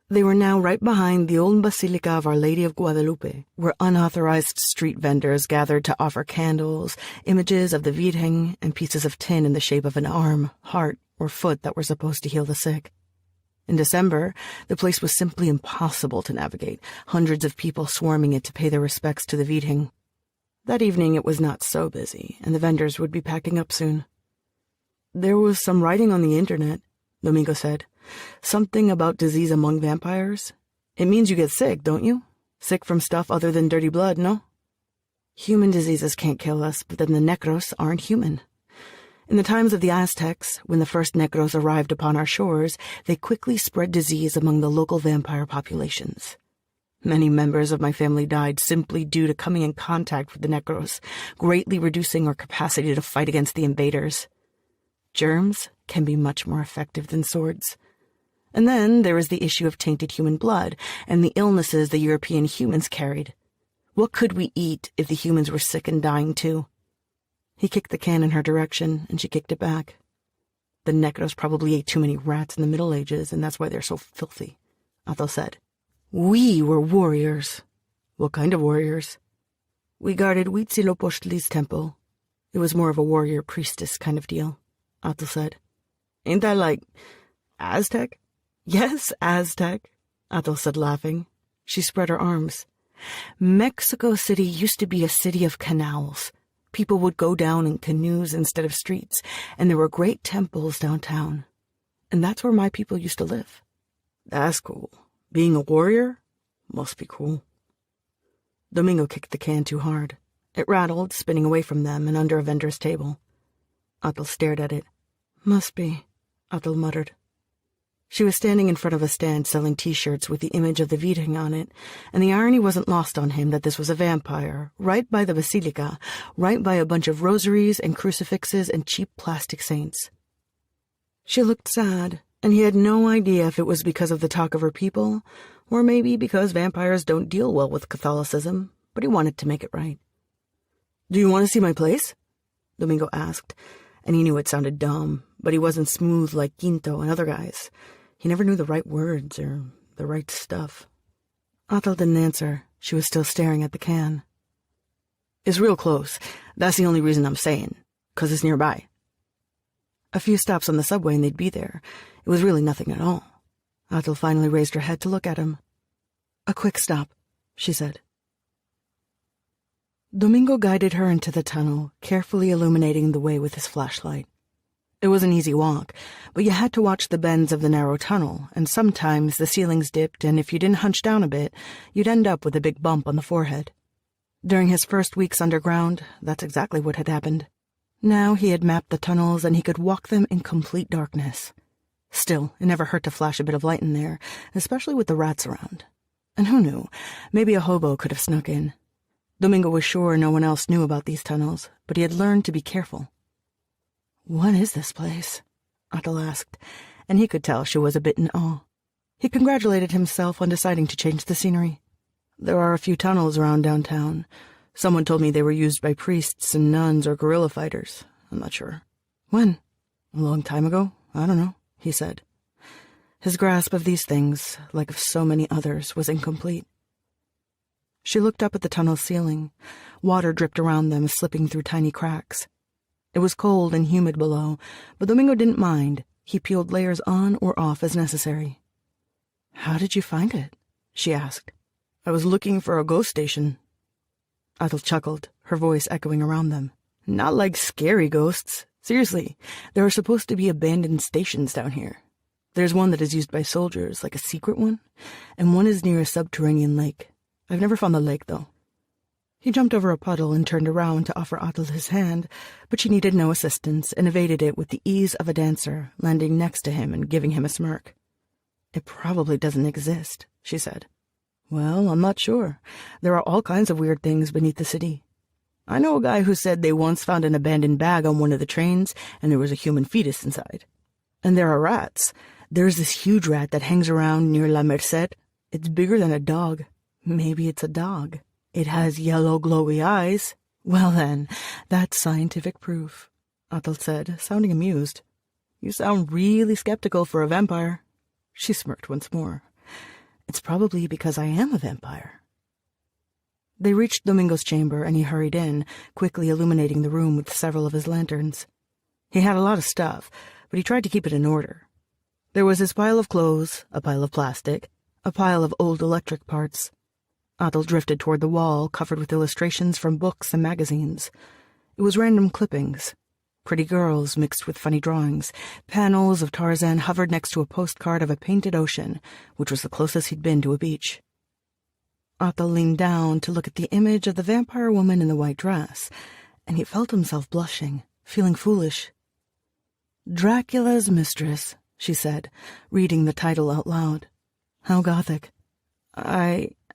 Speaker 1: They were now right behind the old Basilica of Our Lady of Guadalupe, where unauthorized street vendors gathered to offer candles, images of the Virgen, and pieces of tin in the shape of an arm, heart, or foot that were supposed to heal the sick. In December, the place was simply impossible to navigate, hundreds of people swarming it to pay their respects to the Virgen. That evening it was not so busy, and the vendors would be packing up soon. "There was some writing on the internet," Domingo said. "Something about disease among vampires. It means you get sick, don't you? Sick from stuff other than dirty blood, no? Human diseases can't kill us, but then the necros aren't human. In the times of the Aztecs, when the first necros arrived upon our shores, they quickly spread disease among the local vampire populations. Many members of my family died simply due to coming in contact with the necros, greatly reducing our capacity to fight against the invaders. Germs can be much more effective than swords. And then there is the issue of tainted human blood and the illnesses the European humans carried. What could we eat if the humans were sick and dying too?" He kicked the can in her direction, and she kicked it back. "The necros probably ate too many rats in the Middle Ages, and that's why they're so filthy," Athel said. "We were warriors." "What kind of warriors?" "We guarded Huitzilopochtli's temple. It was more of a warrior-priestess kind of deal," Athel said. "Ain't that like Aztec?" "Yes, Aztec," Athel said, laughing. She spread her arms. Mexico City used to be a city of canals. People would go down in canoes instead of streets, and there were great temples downtown. And that's where my people used to live. That's cool. Being a warrior must be cool. Domingo kicked the can too hard. It rattled, spinning away from them and under a vendor's table. Atal stared at it. Must be, Atal muttered. She was standing in front of a stand selling T-shirts with the image of the Virgin on it, and the irony wasn't lost on him that this was a vampire, right by the basilica, right by a bunch of rosaries and crucifixes and cheap plastic saints. She looked sad, and he had no idea if it was because of the talk of her people, or maybe because vampires don't deal well with Catholicism, but he wanted to make it right. "Do you want to see my place?" Domingo asked, and he knew it sounded dumb, but he wasn't smooth like Quinto and other guys. He never knew the right words or the right stuff. Atal didn't answer. She was still staring at the can. "It's real close. That's the only reason I'm saying, 'cause it's nearby." A few stops on the subway and they'd be there. It was really nothing at all. Atal finally raised her head to look at him. "A quick stop," she said. Domingo guided her into the tunnel, carefully illuminating the way with his flashlight. It was an easy walk, but you had to watch the bends of the narrow tunnel, and sometimes the ceilings dipped, and if you didn't hunch down a bit, you'd end up with a big bump on the forehead. During his first weeks underground, that's exactly what had happened. Now he had mapped the tunnels, and he could walk them in complete darkness. Still, it never hurt to flash a bit of light in there, especially with the rats around. And who knew, maybe a hobo could have snuck in. Domingo was sure no one else knew about these tunnels, but he had learned to be careful. "What is this place?" Atal asked, and he could tell she was a bit in awe. He congratulated himself on deciding to change the scenery. "There are a few tunnels around downtown. Someone told me they were used by priests and nuns or guerrilla fighters. I'm not sure." "When?" "A long time ago. I don't know," he said. His grasp of these things, like of so many others, was incomplete. She looked up at the tunnel ceiling. Water dripped around them, slipping through tiny cracks. It was cold and humid below, but Domingo didn't mind. He peeled layers on or off as necessary. "How did you find it?" she asked. "I was looking for a ghost station." Atal chuckled, her voice echoing around them. "Not like scary ghosts. Seriously, there are supposed to be abandoned stations down here. There's one that is used by soldiers, like a secret one, and one is near a subterranean lake. I've never found the lake, though." He jumped over a puddle and turned around to offer Atal his hand, but she needed no assistance and evaded it with the ease of a dancer, landing next to him and giving him a smirk. "It probably doesn't exist," she said. "Well, I'm not sure. There are all kinds of weird things beneath the city. I know a guy who said they once found an abandoned bag on one of the trains and there was a human fetus inside. And there are rats. There's this huge rat that hangs around near La Merced. It's bigger than a dog. Maybe it's a dog. It has yellow, glowy eyes." "Well then, that's scientific proof," Atal said, sounding amused. "You sound really skeptical for a vampire." She smirked once more. "It's probably because I am a vampire." They reached Domingo's chamber, and he hurried in, quickly illuminating the room with several of his lanterns. He had a lot of stuff, but he tried to keep it in order. There was his pile of clothes, a pile of plastic, a pile of old electric parts. Atal drifted toward the wall, covered with illustrations from books and magazines. It was random clippings. Pretty girls mixed with funny drawings. Panels of Tarzan hovered next to a postcard of a painted ocean, which was the closest he'd been to a beach. Atal leaned down to look at the image of the vampire woman in the white dress, and he felt himself blushing, feeling foolish. "Dracula's Mistress," she said, reading the title out loud. "How gothic."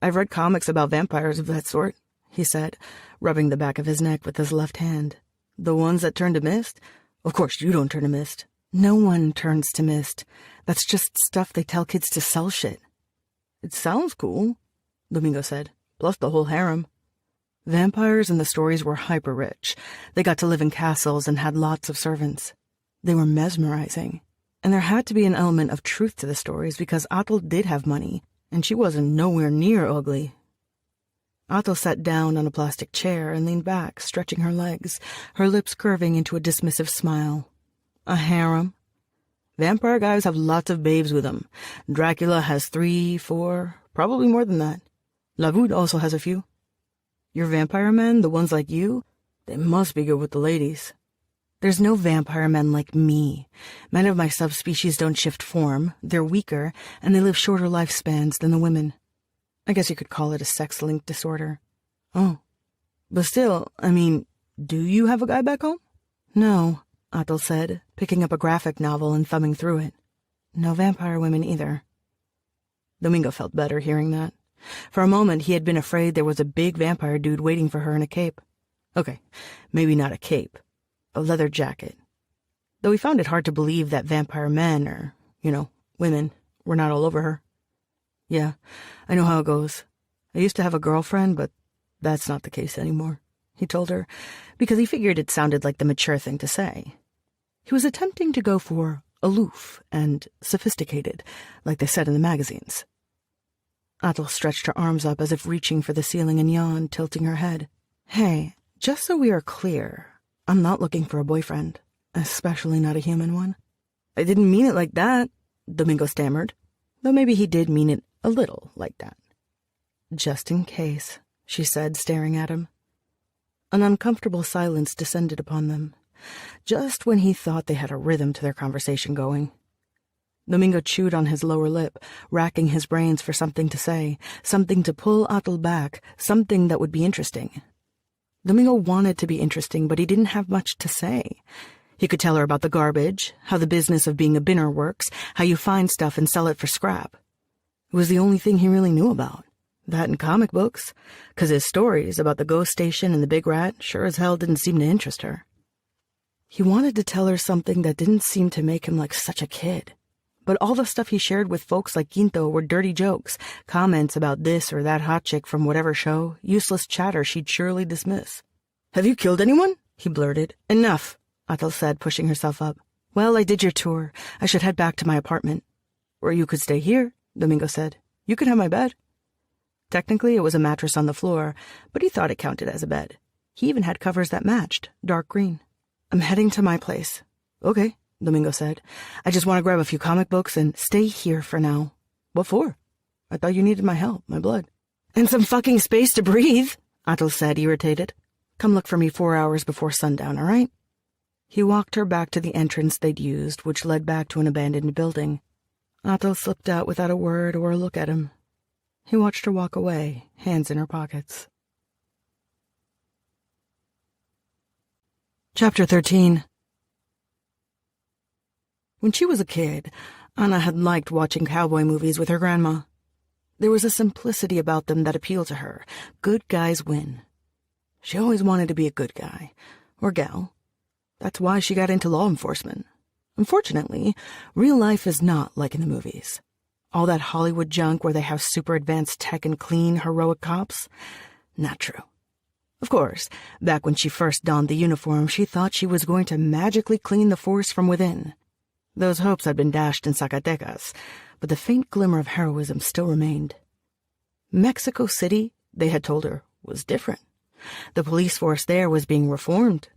Speaker 1: I've read comics about vampires of that sort," he said, rubbing the back of his neck with his left hand. "The ones that turn to mist? Of course you don't turn to mist." "No one turns to mist. That's just stuff they tell kids to sell shit." "It sounds cool," Domingo said, "plus the whole harem." Vampires in the stories were hyper-rich. They got to live in castles and had lots of servants. They were mesmerizing. And there had to be an element of truth to the stories because Atal did have money, and she wasn't nowhere near ugly. Atal sat down on a plastic chair and leaned back, stretching her legs, her lips curving into a dismissive smile. "A harem? Vampire guys have lots of babes with them. Dracula has 3, 4, probably more than that. Lavud also has a few. Your vampire men, the ones like you, they must be good with the ladies. There's no vampire men like me. Men of my subspecies don't shift form, they're weaker, and they live shorter lifespans than the women. I guess you could call it a sex-linked disorder. Oh. But still, I mean, do you have a guy back home? No, Atul said, picking up a graphic novel and thumbing through it. No vampire women either. Domingo felt better hearing that. For a moment, he had been afraid there was a big vampire dude waiting for her in a cape. Okay, maybe not a cape. A leather jacket. Though he found it hard to believe that vampire men, or, women, were not all over her. Yeah, I know how it goes. I used to have a girlfriend, but that's not the case anymore, he told her, because he figured it sounded like the mature thing to say. He was attempting to go for aloof and sophisticated, like they said in the magazines. Atul stretched her arms up as if reaching for the ceiling and yawned, tilting her head. Hey, just so we are clear, I'm not looking for a boyfriend, especially not a human one. I didn't mean it like that, Domingo stammered, though maybe he did mean it a little like that. Just in case, she said, staring at him. An uncomfortable silence descended upon them, just when he thought they had a rhythm to their conversation going. Domingo chewed on his lower lip, racking his brains for something to say, something to pull Atul back, something that would be interesting. Domingo wanted to be interesting, but he didn't have much to say. He could tell her about the garbage, how the business of being a binner works, how you find stuff and sell it for scrap. It was the only thing he really knew about. That and comic books, 'cause his stories about the ghost station and the big rat sure as hell didn't seem to interest her. He wanted to tell her something that didn't seem to make him like such a kid. But all the stuff he shared with folks like Quinto were dirty jokes, comments about this or that hot chick from whatever show, useless chatter she'd surely dismiss. Have you killed anyone? He blurted. Enough, Atul said, pushing herself up. Well, I did your tour. I should head back to my apartment. Or you could stay here, Domingo said. You can have my bed. Technically, it was a mattress on the floor, but he thought it counted as a bed. He even had covers that matched, dark green. I'm heading to my place. Okay, Domingo said. I just want to grab a few comic books and stay here for now. What for? I thought you needed my help, my blood. And some fucking space to breathe, Atul said, irritated. Come look for me 4 hours before sundown, all right? He walked her back to the entrance they'd used, which led back to an abandoned building. Atul slipped out without a word or a look at him. He watched her walk away, hands in her pockets. Chapter 13. When she was a kid, Anna had liked watching cowboy movies with her grandma. There was a simplicity about them that appealed to her. Good guys win. She always wanted to be a good guy, or gal. That's why she got into law enforcement. Unfortunately, real life is not like in the movies. All that Hollywood junk where they have super advanced tech and clean, heroic cops? Not true. Of course, back when she first donned the uniform, she thought she was going to magically clean the force from within. Those hopes had been dashed in Zacatecas, but the faint glimmer of heroism still remained. Mexico City, they had told her, was different. The police force there was being reformed.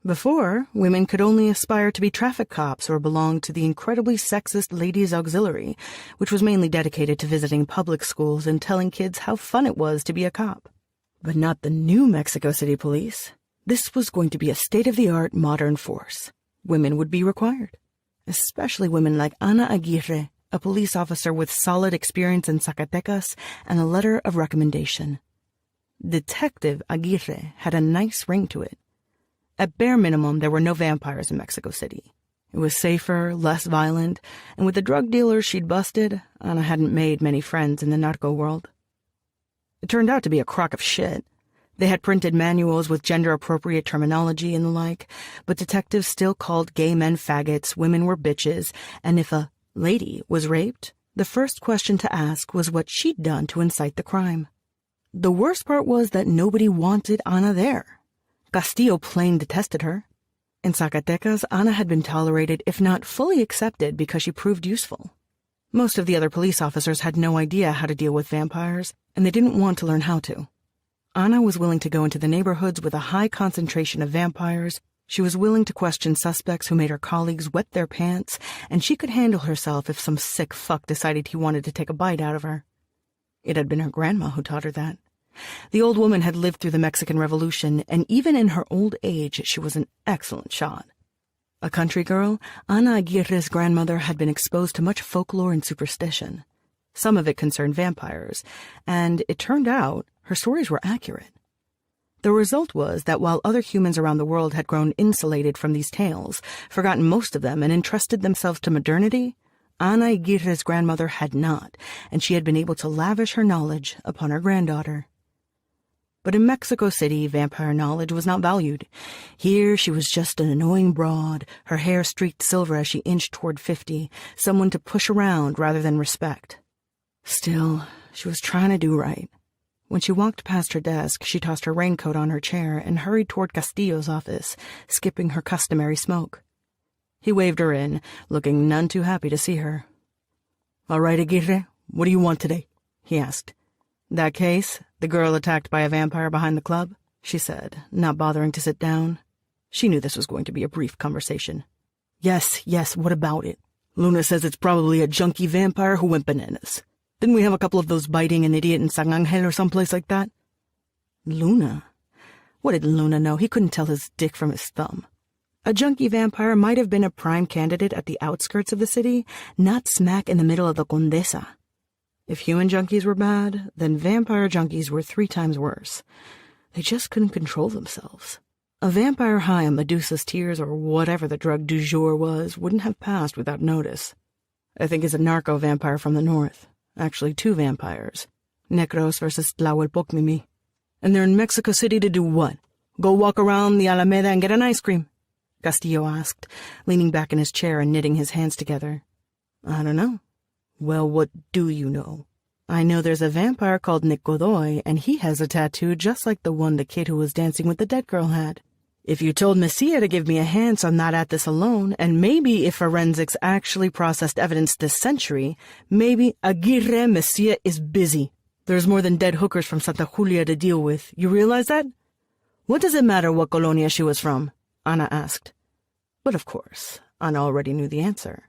Speaker 1: Before, women could only aspire to be traffic cops or belong to the incredibly sexist Ladies' Auxiliary, which was mainly dedicated to visiting public schools and telling kids how fun it was to be a cop. But not the new Mexico City police. This was going to be a state-of-the-art modern force. Women would be required. Especially women like Ana Aguirre, a police officer with solid experience in Zacatecas and a letter of recommendation. Detective Aguirre had a nice ring to it. At bare minimum, there were no vampires in Mexico City. It was safer, less violent, and with the drug dealers she'd busted, Ana hadn't made many friends in the narco world. It turned out to be a crock of shit. They had printed manuals with gender-appropriate terminology and the like, but detectives still called gay men faggots, women were bitches, and if a lady was raped, the first question to ask was what she'd done to incite the crime. The worst part was that nobody wanted Ana there. Castillo plain detested her. In Zacatecas, Ana had been tolerated, if not fully accepted, because she proved useful. Most of the other police officers had no idea how to deal with vampires, and they didn't want to learn how to. Ana was willing to go into the neighborhoods with a high concentration of vampires. She was willing to question suspects who made her colleagues wet their pants, and she could handle herself if some sick fuck decided he wanted to take a bite out of her. It had been her grandma who taught her that. The old woman had lived through the Mexican Revolution, and even in her old age, she was an excellent shot. A country girl, Ana Aguirre's grandmother had been exposed to much folklore and superstition. Some of it concerned vampires, and it turned out her stories were accurate. The result was that while other humans around the world had grown insulated from these tales, forgotten most of them, and entrusted themselves to modernity, Ana Aguirre's grandmother had not, and she had been able to lavish her knowledge upon her granddaughter. But in Mexico City, vampire knowledge was not valued. Here she was just an annoying broad, her hair streaked silver as she inched toward 50, someone to push around rather than respect. Still, she was trying to do right. When she walked past her desk, she tossed her raincoat on her chair and hurried toward Castillo's office, skipping her customary smoke. He waved her in, looking none too happy to see her. "All right, Aguirre, what do you want today?" he asked. "That case, the girl attacked by a vampire behind the club?" she said, not bothering to sit down. She knew this was going to be a brief conversation. Yes, what about it? "Luna says it's probably a junkie vampire who went bananas. Didn't we have a couple of those biting an idiot in San Angel or someplace like that?" Luna? What did Luna know? He couldn't tell his dick from his thumb. A junkie vampire might have been a prime candidate at the outskirts of the city, not smack in the middle of the Condesa. If human junkies were bad, then vampire junkies were 3 times worse. They just couldn't control themselves. A vampire high on Medusa's tears or whatever the drug du jour was wouldn't have passed without notice. I think it's a narco-vampire from the north. Actually, 2 vampires. Necros versus Tlahuelpocmimi. And they're in Mexico City to do what? Go walk around the Alameda and get an ice cream? Castillo asked, leaning back in his chair and knitting his hands together. I don't know. Well, what do you know? I know there's a vampire called Nick Godoy, and he has a tattoo just like the one the kid who was dancing with the dead girl had. If you told Messia to give me a hand so I'm not at this alone, and maybe if forensics actually processed evidence this century, maybe Aguirre Messia is busy. There's more than dead hookers from Santa Julia to deal with. You realize that? What does it matter what colonia she was from? Ana asked. But of course, Ana already knew the answer.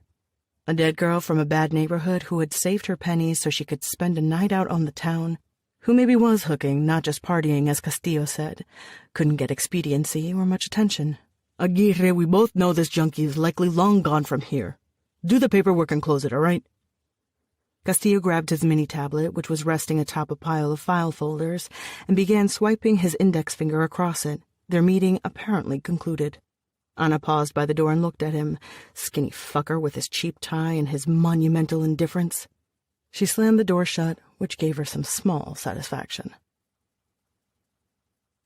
Speaker 1: A dead girl from a bad neighborhood who had saved her pennies so she could spend a night out on the town, who maybe was hooking, not just partying, as Castillo said, couldn't get expediency or much attention. Aguirre, we both know this junkie is likely long gone from here. Do the paperwork and close it, all right? Castillo grabbed his mini tablet, which was resting atop a pile of file folders, and began swiping his index finger across it, their meeting apparently concluded. Ana paused by the door and looked at him, skinny fucker with his cheap tie and his monumental indifference. She slammed the door shut, which gave her some small satisfaction.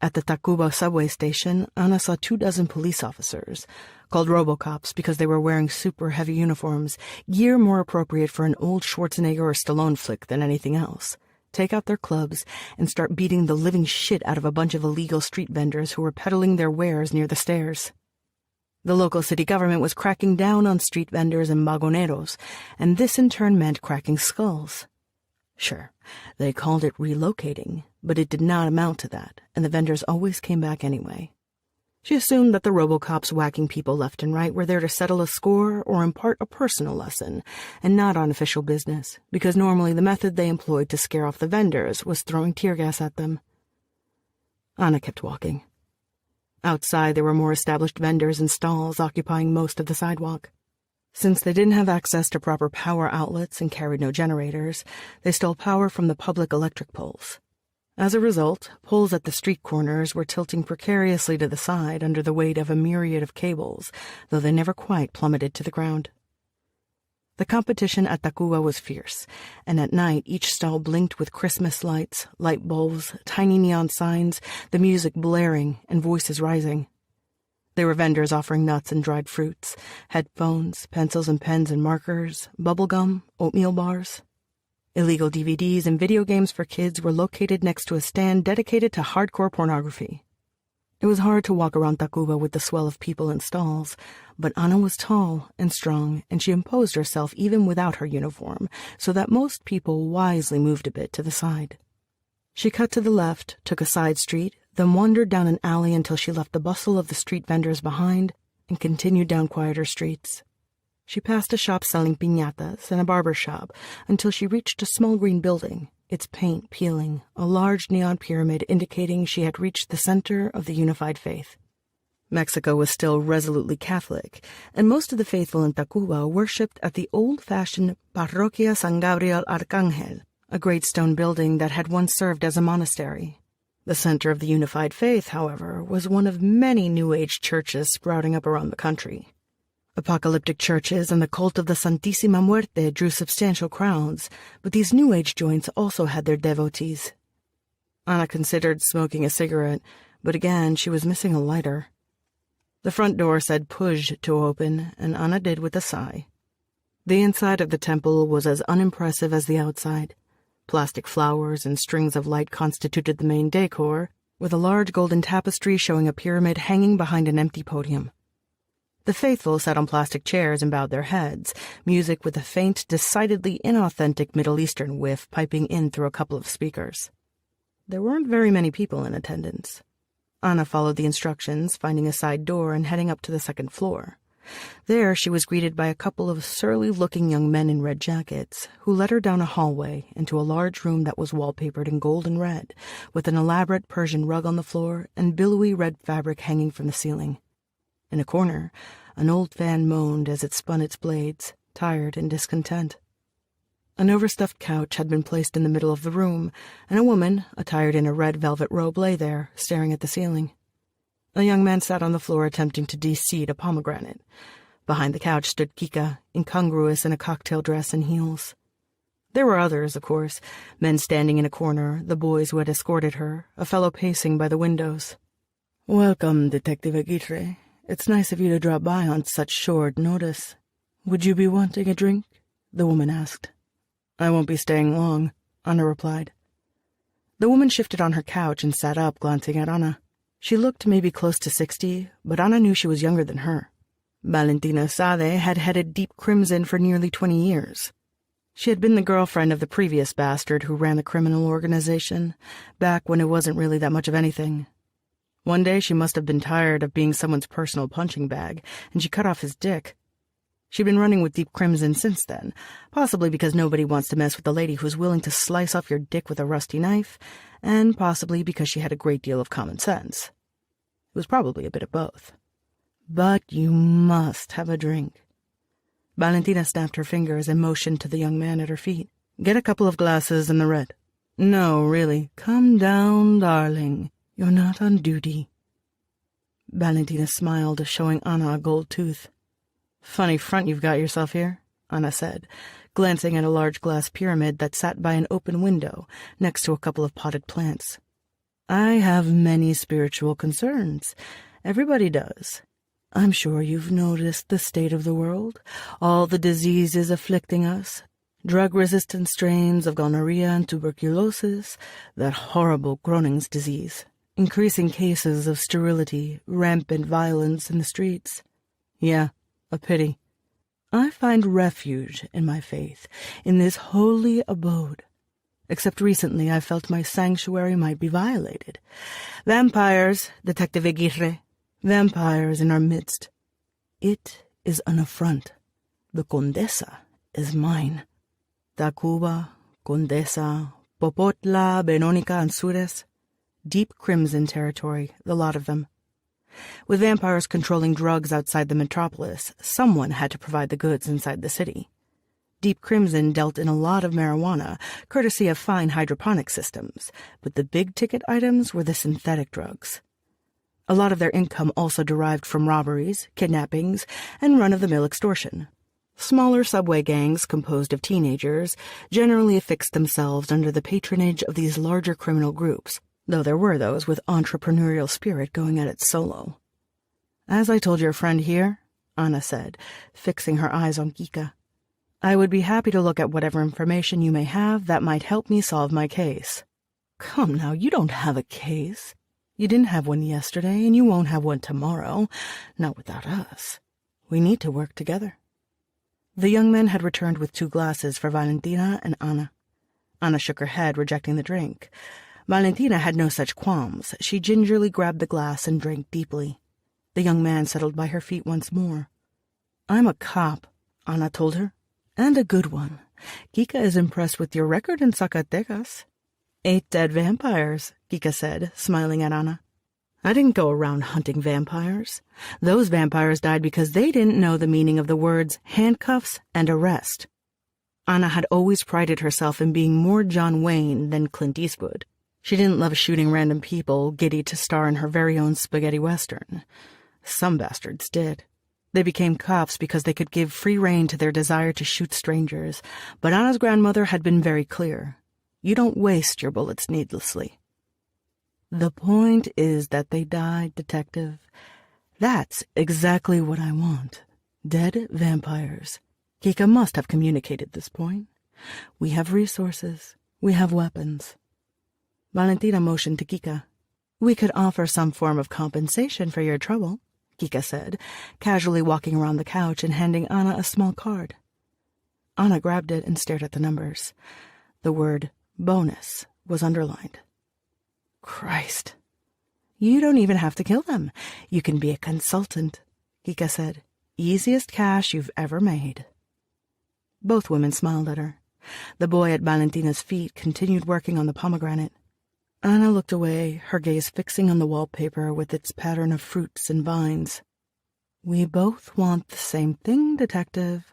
Speaker 1: At the Tacuba subway station, Ana saw 24 police officers, called Robocops because they were wearing super heavy uniforms, gear more appropriate for an old Schwarzenegger or Stallone flick than anything else, take out their clubs and start beating the living shit out of a bunch of illegal street vendors who were peddling their wares near the stairs. The local city government was cracking down on street vendors and vagoneros, and this in turn meant cracking skulls. Sure, they called it relocating, but it did not amount to that, and the vendors always came back anyway. She assumed that the Robocops whacking people left and right were there to settle a score or impart a personal lesson, and not on official business, because normally the method they employed to scare off the vendors was throwing tear gas at them. Ana kept walking. Outside, there were more established vendors and stalls occupying most of the sidewalk. Since they didn't have access to proper power outlets and carried no generators, they stole power from the public electric poles. As a result, poles at the street corners were tilting precariously to the side under the weight of a myriad of cables, though they never quite plummeted to the ground. The competition at Tacuba was fierce, and at night each stall blinked with Christmas lights, light bulbs, tiny neon signs, the music blaring, and voices rising. There were vendors offering nuts and dried fruits, headphones, pencils and pens and markers, bubblegum, oatmeal bars. Illegal DVDs and video games for kids were located next to a stand dedicated to hardcore pornography. It was hard to walk around Tacuba with the swell of people and stalls, but Ana was tall and strong, and she imposed herself even without her uniform, so that most people wisely moved a bit to the side. She cut to the left, took a side street, then wandered down an alley until she left the bustle of the street vendors behind and continued down quieter streets. She passed a shop selling piñatas and a barber shop until she reached a small green building, its paint peeling, a large neon pyramid indicating she had reached the center of the unified faith. Mexico was still resolutely Catholic, and most of the faithful in Tacuba worshipped at the old-fashioned Parroquia San Gabriel Arcángel, a great stone building that had once served as a monastery. The center of the unified faith, however, was one of many New Age churches sprouting up around the country. Apocalyptic churches and the cult of the Santísima Muerte drew substantial crowds, but these New Age joints also had their devotees. Ana considered smoking a cigarette, but again she was missing a lighter. The front door said "Puj" to open, and Ana did with a sigh. The inside of the temple was as unimpressive as the outside. Plastic flowers and strings of light constituted the main decor, with a large golden tapestry showing a pyramid hanging behind an empty podium. The faithful sat on plastic chairs and bowed their heads, music with a faint, decidedly inauthentic Middle Eastern whiff piping in through a couple of speakers. There weren't very many people in attendance. Ana followed the instructions, finding a side door and heading up to the second floor. There she was greeted by a couple of surly-looking young men in red jackets, who led her down a hallway into a large room that was wallpapered in gold and red, with an elaborate Persian rug on the floor and billowy red fabric hanging from the ceiling. In a corner, an old fan moaned as it spun its blades, tired and discontent. An overstuffed couch had been placed in the middle of the room, and a woman, attired in a red velvet robe, lay there, staring at the ceiling. A young man sat on the floor attempting to de-seed a pomegranate. Behind the couch stood Kika, incongruous in a cocktail dress and heels. There were others, of course, men standing in a corner, the boys who had escorted her, a fellow pacing by the windows. "Welcome, Detective Aguirre. It's nice of you to drop by on such short notice. Would you be wanting a drink?" the woman asked. "I won't be staying long," Ana replied. The woman shifted on her couch and sat up, glancing at Ana. She looked maybe close to 60, but Ana knew she was younger than her. Valentina Sade had headed Deep Crimson for nearly 20 years. She had been the girlfriend of the previous bastard who ran the criminal organization, back when it wasn't really that much of anything. One day she must have been tired of being someone's personal punching bag, and she cut off his dick. She'd been running with Deep Crimson since then, possibly because nobody wants to mess with a lady who's willing to slice off your dick with a rusty knife, and possibly because she had a great deal of common sense. It was probably a bit of both. "But you must have a drink." Valentina snapped her fingers and motioned to the young man at her feet. "Get a couple of glasses in the red." "No, really. Come down, darling. You're not on duty." Valentina smiled, showing Ana a gold tooth. "Funny front you've got yourself here," Ana said, glancing at a large glass pyramid that sat by an open window next to a couple of potted plants. "I have many spiritual concerns. Everybody does. I'm sure you've noticed the state of the world, all the diseases afflicting us, drug-resistant strains of gonorrhea and tuberculosis, that horrible Crohn's disease, increasing cases of sterility, rampant violence in the streets. Yeah, a pity. I find refuge in my faith, in this holy abode. Except recently I felt my sanctuary might be violated. Vampires, Detective Aguirre, vampires in our midst. It is an affront. The Condesa is mine. Tacuba, Condesa, Popotla, Benónica, and Sures. Deep Crimson territory, the lot of them. With vampires controlling drugs outside the metropolis, someone had to provide the goods inside the city. Deep Crimson dealt in a lot of marijuana, courtesy of fine hydroponic systems, but the big-ticket items were the synthetic drugs. A lot of their income also derived from robberies, kidnappings, and run-of-the-mill extortion. Smaller subway gangs composed of teenagers generally affixed themselves under the patronage of these larger criminal groups, though there were those with entrepreneurial spirit going at it solo. "As I told your friend here," Ana said, fixing her eyes on Kika, "I would be happy to look at whatever information you may have that might help me solve my case." "Come now, you don't have a case. You didn't have one yesterday, and you won't have one tomorrow. Not without us. We need to work together." The young man had returned with 2 glasses for Valentina and Ana. Ana shook her head, rejecting the drink. Valentina had no such qualms. She gingerly grabbed the glass and drank deeply. The young man settled by her feet once more. "I'm a cop," Ana told her, "and a good one. Kika is impressed with your record in Zacatecas. 8 dead vampires, Kika said, smiling at Ana. I didn't go around hunting vampires. Those vampires died because they didn't know the meaning of the words handcuffs and arrest. Ana had always prided herself in being more John Wayne than Clint Eastwood. She didn't love shooting random people, giddy to star in her very own spaghetti western. Some bastards did. They became cops because they could give free rein to their desire to shoot strangers, but Ana's grandmother had been very clear. You don't waste your bullets needlessly. The point is that they died, Detective. That's exactly what I want. Dead vampires. Kika must have communicated this point. We have resources. We have weapons. Valentina motioned to Kika. We could offer some form of compensation for your trouble, Kika said, casually walking around the couch and handing Ana a small card. Ana grabbed it and stared at the numbers. The word bonus was underlined. Christ. You don't even have to kill them. You can be a consultant, Kika said. Easiest cash you've ever made. Both women smiled at her. The boy at Valentina's feet continued working on the pomegranate. Ana looked away, her gaze fixing on the wallpaper with its pattern of fruits and vines. We both want the same thing, Detective.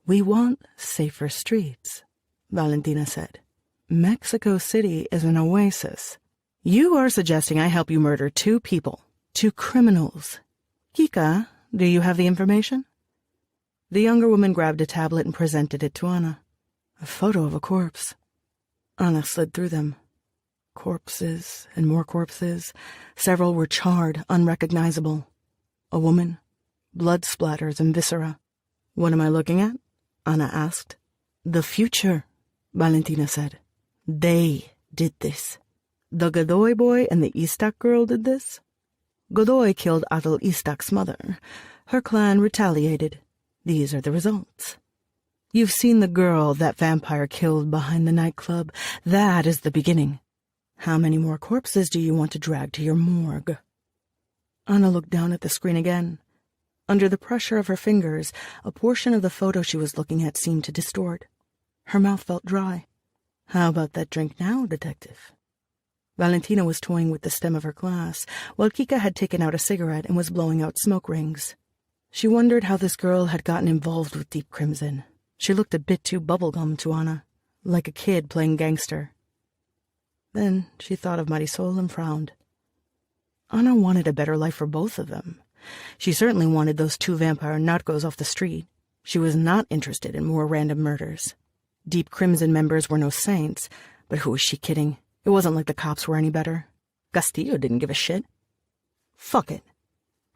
Speaker 1: We want safer streets, Valentina said. Mexico City is an oasis. You are suggesting I help you murder 2 people, 2 criminals. Kika, do you have the information? The younger woman grabbed a tablet and presented it to Ana. A photo of a corpse. Ana slid through them. Corpses and more corpses. Several were charred, unrecognizable. A woman. Blood splatters and viscera. What am I looking at? Ana asked. The future, Valentina said. They did this. The Godoy boy and the Istak girl did this. Godoy killed Adel Istak's mother. Her clan retaliated. These are the results. You've seen the girl that vampire killed behind the nightclub. That is the beginning. How many more corpses do you want to drag to your morgue? Ana looked down at the screen again. Under the pressure of her fingers, a portion of the photo she was looking at seemed to distort. Her mouth felt dry. How about that drink now, Detective? Valentina was toying with the stem of her glass, while Kika had taken out a cigarette and was blowing out smoke rings. She wondered how this girl had gotten involved with Deep Crimson. She looked a bit too bubblegum to Ana, like a kid playing gangster. Then she thought of Marisol and frowned. Ana wanted a better life for both of them. She certainly wanted those 2 vampire narcos off the street. She was not interested in more random murders. Deep Crimson members were no saints, but who was she kidding? It wasn't like the cops were any better. Castillo didn't give a shit. Fuck it.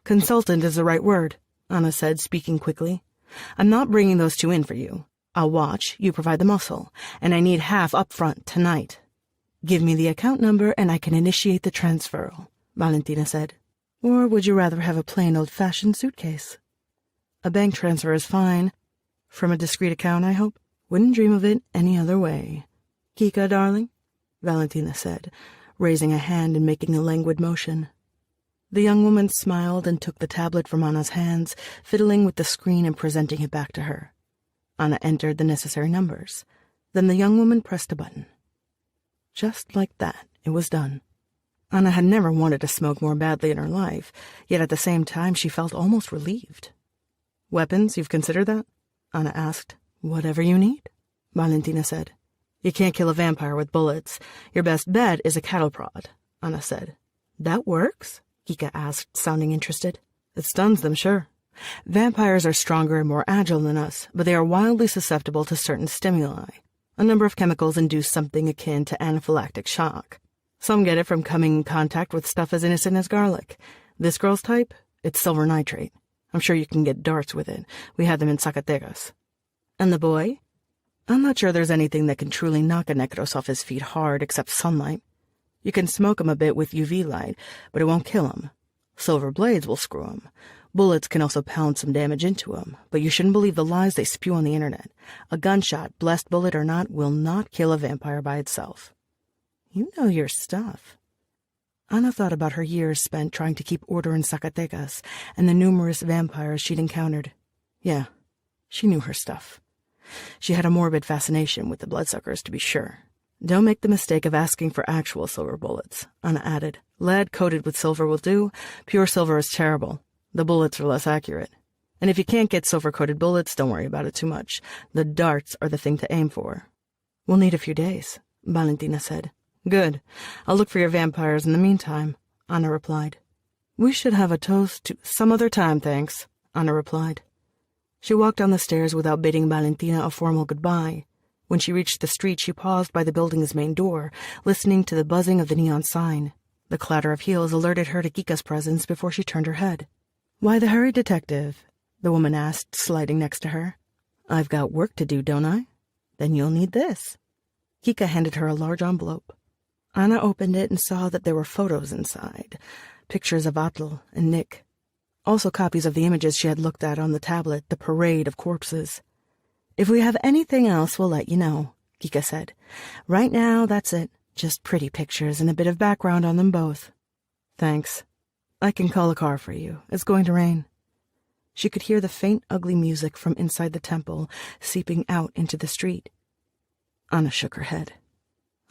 Speaker 1: Consultant is the right word, Ana said, speaking quickly. I'm not bringing those 2 in for you. I'll watch, you provide the muscle, and I need half up front tonight. Give me the account number and I can initiate the transferal, Valentina said. Or would you rather have a plain old-fashioned suitcase? A bank transfer is fine. From a discreet account, I hope. Wouldn't dream of it any other way. Kika, darling, Valentina said, raising a hand and making a languid motion. The young woman smiled and took the tablet from Ana's hands, fiddling with the screen and presenting it back to her. Ana entered the necessary numbers. Then the young woman pressed a button. Just like that, it was done. Ana had never wanted to smoke more badly in her life, yet at the same time she felt almost relieved. Weapons, you've considered that? Ana asked. Whatever you need, Valentina said. You can't kill a vampire with bullets. Your best bet is a cattle prod, Ana said. That works? Kika asked, sounding interested. It stuns them, sure. Vampires are stronger and more agile than us, but they are wildly susceptible to certain stimuli. A number of chemicals induce something akin to anaphylactic shock. Some get it from coming in contact with stuff as innocent as garlic. This girl's type? It's silver nitrate. I'm sure you can get darts with it. We had them in Zacatecas. And the boy? I'm not sure there's anything that can truly knock a necros off his feet hard except sunlight. You can smoke him a bit with UV light, but it won't kill him. Silver blades will screw him. Bullets can also pound some damage into him, but you shouldn't believe the lies they spew on the internet. A gunshot, blessed bullet or not, will not kill a vampire by itself. You know your stuff. Ana thought about her years spent trying to keep order in Zacatecas and the numerous vampires she'd encountered. Yeah, she knew her stuff. She had a morbid fascination with the bloodsuckers, to be sure. Don't make the mistake of asking for actual silver bullets, Anna added. Lead coated with silver will do. Pure silver is terrible. The bullets are less accurate. And if you can't get silver-coated bullets, don't worry about it too much. The darts are the thing to aim for. We'll need a few days, Valentina said. Good. I'll look for your vampires in the meantime, Anna replied. We should have a toast to some other time, thanks, Anna replied. She walked down the stairs without bidding Valentina a formal goodbye. When she reached the street, she paused by the building's main door, listening to the buzzing of the neon sign. The clatter of heels alerted her to Kika's presence before she turned her head. Why the hurry, detective? The woman asked, sliding next to her. I've got work to do, don't I? Then you'll need this. Kika handed her a large envelope. Anna opened it and saw that there were photos inside, pictures of Atle and Nick. Also copies of the images she had looked at on the tablet, the parade of corpses. If we have anything else, we'll let you know, Kika said. Right now, that's it. Just pretty pictures and a bit of background on them both. Thanks. I can call a car for you. It's going to rain. She could hear the faint, ugly music from inside the temple seeping out into the street. Anna shook her head.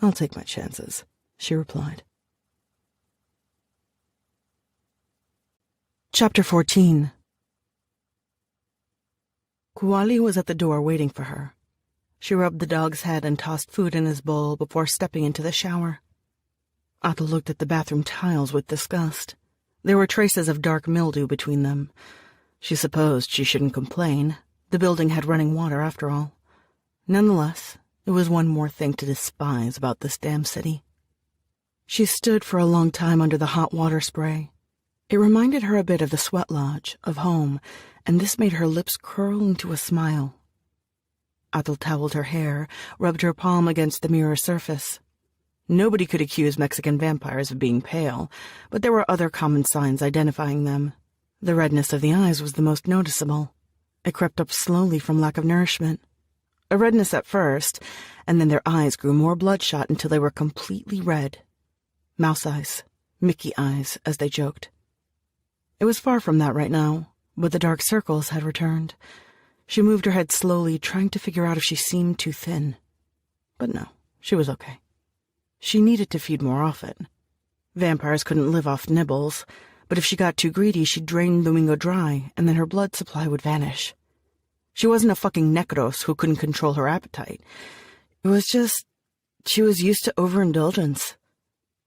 Speaker 1: I'll take my chances, she replied. Chapter 14. Kuali was at the door waiting for her. She rubbed the dog's head and tossed food in his bowl before stepping into the shower. Atle looked at the bathroom tiles with disgust. There were traces of dark mildew between them. She supposed she shouldn't complain. The building had running water after all. Nonetheless, it was one more thing to despise about this damn city. She stood for a long time under the hot water spray. It reminded her a bit of the sweat lodge, of home, and this made her lips curl into a smile. Atle toweled her hair, rubbed her palm against the mirror surface. Nobody could accuse Mexican vampires of being pale, but there were other common signs identifying them. The redness of the eyes was the most noticeable. It crept up slowly from lack of nourishment. A redness at first, and then their eyes grew more bloodshot until they were completely red. Mouse eyes, Mickey eyes, as they joked. It was far from that right now, but the dark circles had returned. She moved her head slowly, trying to figure out if she seemed too thin. But no, she was okay. She needed to feed more often. Vampires couldn't live off nibbles, but if she got too greedy, she'd drain Domingo dry, and then her blood supply would vanish. She wasn't a fucking necros who couldn't control her appetite. It was just, she was used to overindulgence.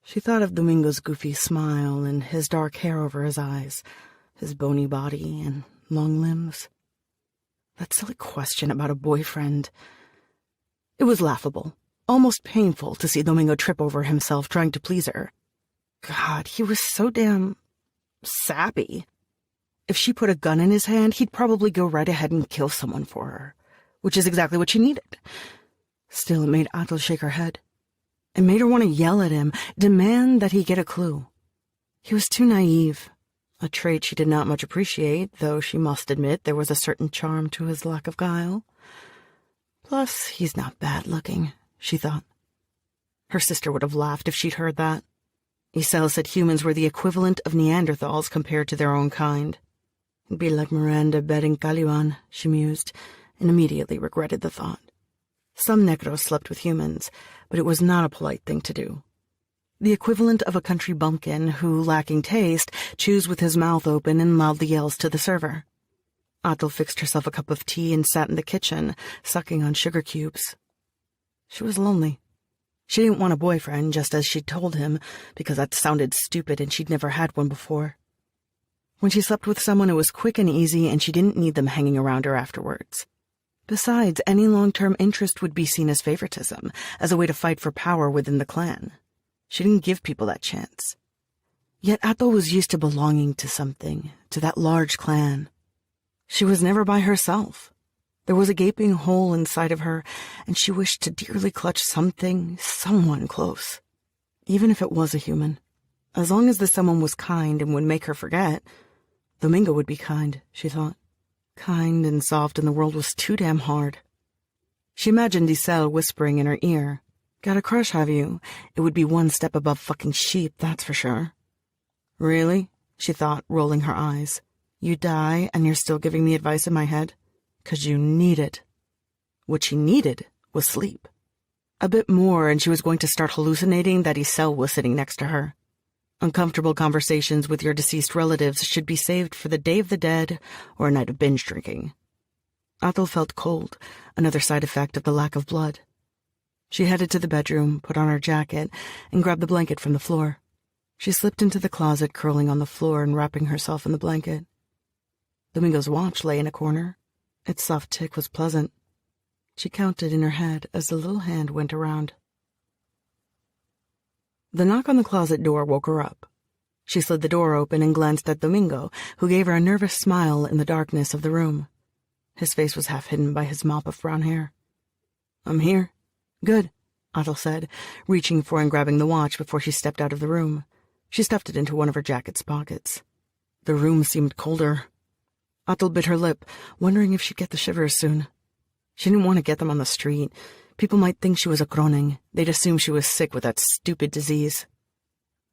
Speaker 1: She thought of Domingo's goofy smile and his dark hair over his eyes, his bony body and long limbs. That silly question about a boyfriend. It was laughable, almost painful to see Domingo trip over himself trying to please her. God, he was so damn sappy. If she put a gun in his hand, he'd probably go right ahead and kill someone for her, which is exactly what she needed. Still, it made Atle shake her head. It made her want to yell at him, demand that he get a clue. He was too naive, a trait she did not much appreciate, though she must admit there was a certain charm to his lack of guile. Plus, he's not bad-looking, she thought. Her sister would have laughed if she'd heard that. Isel said humans were the equivalent of Neanderthals compared to their own kind. It'd be like Miranda betting Caliban, she mused, and immediately regretted the thought. Some necros slept with humans, but it was not a polite thing to do. The equivalent of a country bumpkin who, lacking taste, chews with his mouth open and loudly yells to the server. Atle fixed herself a cup of tea and sat in the kitchen, sucking on sugar cubes. She was lonely. She didn't want a boyfriend, just as she'd told him, because that sounded stupid and she'd never had one before. When she slept with someone, it was quick and easy, and she didn't need them hanging around her afterwards. Besides, any long-term interest would be seen as favoritism, as a way to fight for power within the clan. She didn't give people that chance. Yet Atle was used to belonging to something, to that large clan. She was never by herself. There was a gaping hole inside of her, and she wished to dearly clutch something, someone close. Even if it was a human. As long as the someone was kind and would make her forget. Domingo would be kind, she thought. Kind and soft in the world was too damn hard. She imagined Isel whispering in her ear, "Got a crush, have you? It would be one step above fucking sheep, that's for sure." Really? She thought, rolling her eyes. You die, and you're still giving me advice in my head? 'Cause you need it. What she needed was sleep. A bit more and she was going to start hallucinating that Isel was sitting next to her. Uncomfortable conversations with your deceased relatives should be saved for the Day of the Dead or a night of binge drinking. Athel felt cold, another side effect of the lack of blood. She headed to the bedroom, put on her jacket, and grabbed the blanket from the floor. She slipped into the closet, curling on the floor and wrapping herself in the blanket. Domingo's watch lay in a corner. Its soft tick was pleasant. She counted in her head as the little hand went around. The knock on the closet door woke her up. She slid the door open and glanced at Domingo, who gave her a nervous smile in the darkness of the room. His face was half hidden by his mop of brown hair. "I'm here." "Good," Athel said, reaching for and grabbing the watch before she stepped out of the room. She stuffed it into one of her jacket's pockets. The room seemed colder. Athel bit her lip, wondering if she'd get the shivers soon. She didn't want to get them on the street. People might think she was a Croning. They'd assume she was sick with that stupid disease.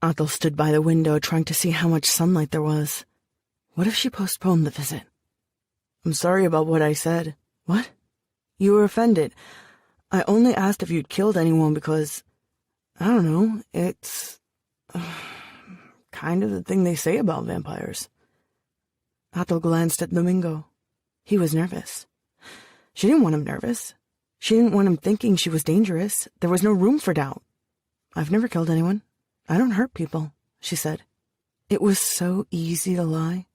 Speaker 1: Athel stood by the window, trying to see how much sunlight there was. What if she postponed the visit? "I'm sorry about what I said." "What?" "You were offended. I only asked if you'd killed anyone because, I don't know, it's kind of the thing they say about vampires." Athel glanced at Domingo. He was nervous. She didn't want him nervous. She didn't want him thinking she was dangerous. There was no room for doubt. "I've never killed anyone. I don't hurt people," she said. It was so easy to lie.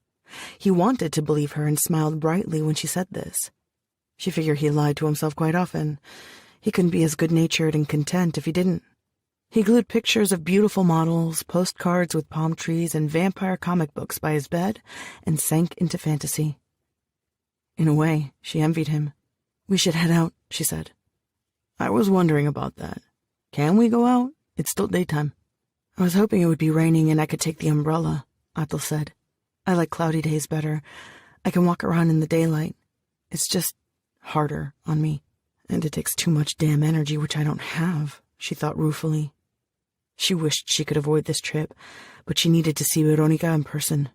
Speaker 1: He wanted to believe her and smiled brightly when she said this. She figured he lied to himself quite often. He couldn't be as good-natured and content if he didn't. He glued pictures of beautiful models, postcards with palm trees, and vampire comic books by his bed and sank into fantasy. In a way, she envied him. "We should head out," she said. "I was wondering about that. Can we go out? It's still daytime." "I was hoping it would be raining and I could take the umbrella," Athel said. "I like cloudy days better. I can walk around in the daylight. It's just harder on me. And it takes too much damn energy, which I don't have," she thought ruefully. She wished she could avoid this trip, but she needed to see Veronica in person.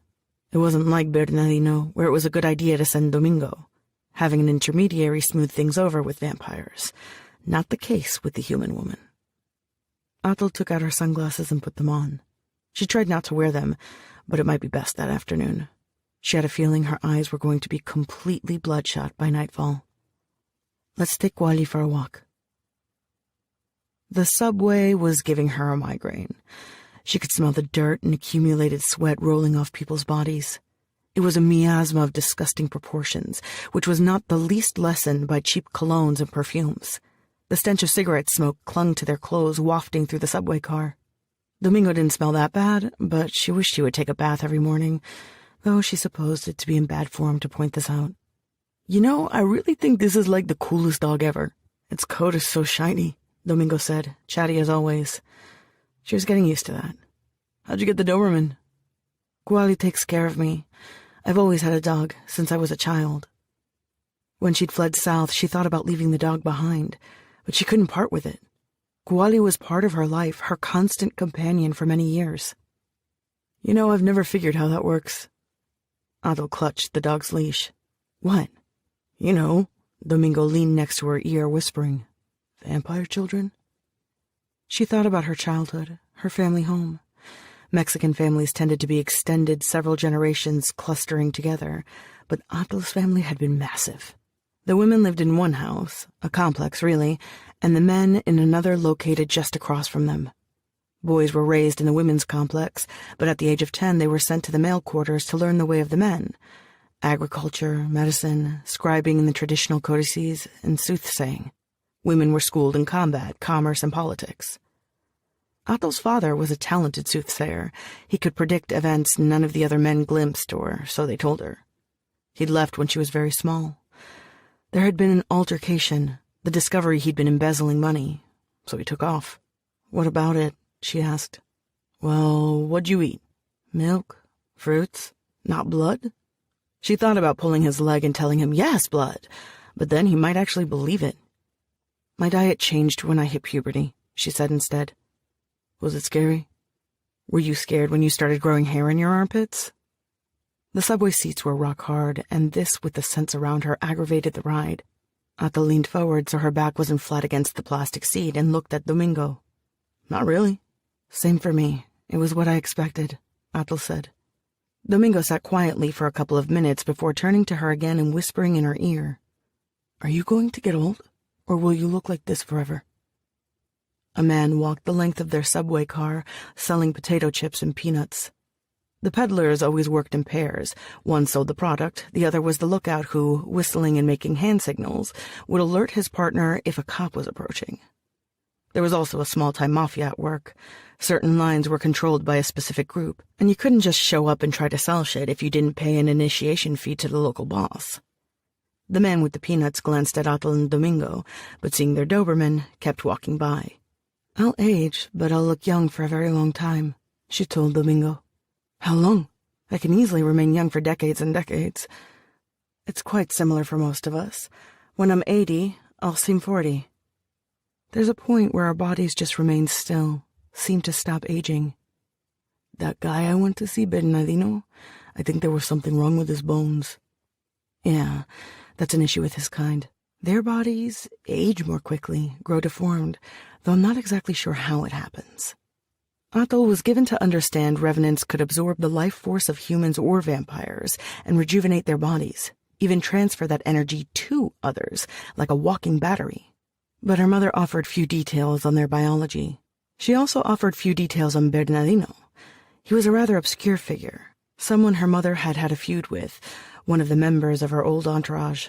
Speaker 1: It wasn't like Bernardino, where it was a good idea to send Domingo. Having an intermediary smoothed things over with vampires. Not the case with the human woman. Athel took out her sunglasses and put them on. She tried not to wear them, but it might be best that afternoon. She had a feeling her eyes were going to be completely bloodshot by nightfall. "Let's take Wally for a walk." The subway was giving her a migraine. She could smell the dirt and accumulated sweat rolling off people's bodies. It was a miasma of disgusting proportions, which was not the least lessened by cheap colognes and perfumes. The stench of cigarette smoke clung to their clothes, wafting through the subway car. Domingo didn't smell that bad, but she wished she would take a bath every morning, though she supposed it to be in bad form to point this out. "You know, I really think this is like the coolest dog ever. Its coat is so shiny," Domingo said, chatty as always. She was getting used to that. "How'd you get the Doberman?" "Guali takes care of me. I've always had a dog, since I was a child." When she'd fled south, she thought about leaving the dog behind, but she couldn't part with it. Guali was part of her life, her constant companion for many years. "You know, I've never figured how that works." Athel clutched the dog's leash. "What?" "You know," Domingo leaned next to her ear, whispering, "Vampire children?" She thought about her childhood, her family home. Mexican families tended to be extended, several generations clustering together, but Athel's family had been massive. The women lived in one house, a complex really, and the men in another located just across from them. Boys were raised in the women's complex, but at the age of 10 they were sent to the male quarters to learn the way of the men: agriculture, medicine, scribing in the traditional codices, and soothsaying. Women were schooled in combat, commerce, and politics. Athel's father was a talented soothsayer. He could predict events none of the other men glimpsed, or so they told her. He'd left when she was very small. There had been an altercation, the discovery he'd been embezzling money, so he took off. "What about it?" she asked. "Well, what'd you eat? Milk? Fruits? Not blood?" She thought about pulling his leg and telling him, "Yes, blood," but then he might actually believe it. "My diet changed when I hit puberty," she said instead. "Was it scary? Were you scared when you started growing hair in your armpits?" The subway seats were rock hard, and this with the scents around her aggravated the ride. Atal leaned forward so her back wasn't flat against the plastic seat and looked at Domingo. Not really. Same for me. It was what I expected, Atal said. Domingo sat quietly for a couple of minutes before turning to her again and whispering in her ear, Are you going to get old, or will you look like this forever? A man walked the length of their subway car, selling potato chips and peanuts. The peddlers always worked in pairs. One sold the product, the other was the lookout who, whistling and making hand signals, would alert his partner if a cop was approaching. There was also a small-time mafia at work. Certain lines were controlled by a specific group, and you couldn't just show up and try to sell shit if you didn't pay an initiation fee to the local boss. The man with the peanuts glanced at Atal and Domingo, but seeing their Doberman, kept walking by. I'll age, but I'll look young for a very long time, she told Domingo. How long? I can easily remain young for decades and decades. It's quite similar for most of us. When I'm 80, I'll seem 40. There's a point where our bodies just remain still, seem to stop aging. That guy I went to see, Bernardino, I think there was something wrong with his bones. Yeah, that's an issue with his kind. Their bodies age more quickly, grow deformed, though I'm not exactly sure how it happens. Atal was given to understand revenants could absorb the life force of humans or vampires and rejuvenate their bodies, even transfer that energy to others, like a walking battery. But her mother offered few details on their biology. She also offered few details on Bernardino. He was a rather obscure figure, someone her mother had had a feud with, one of the members of her old entourage.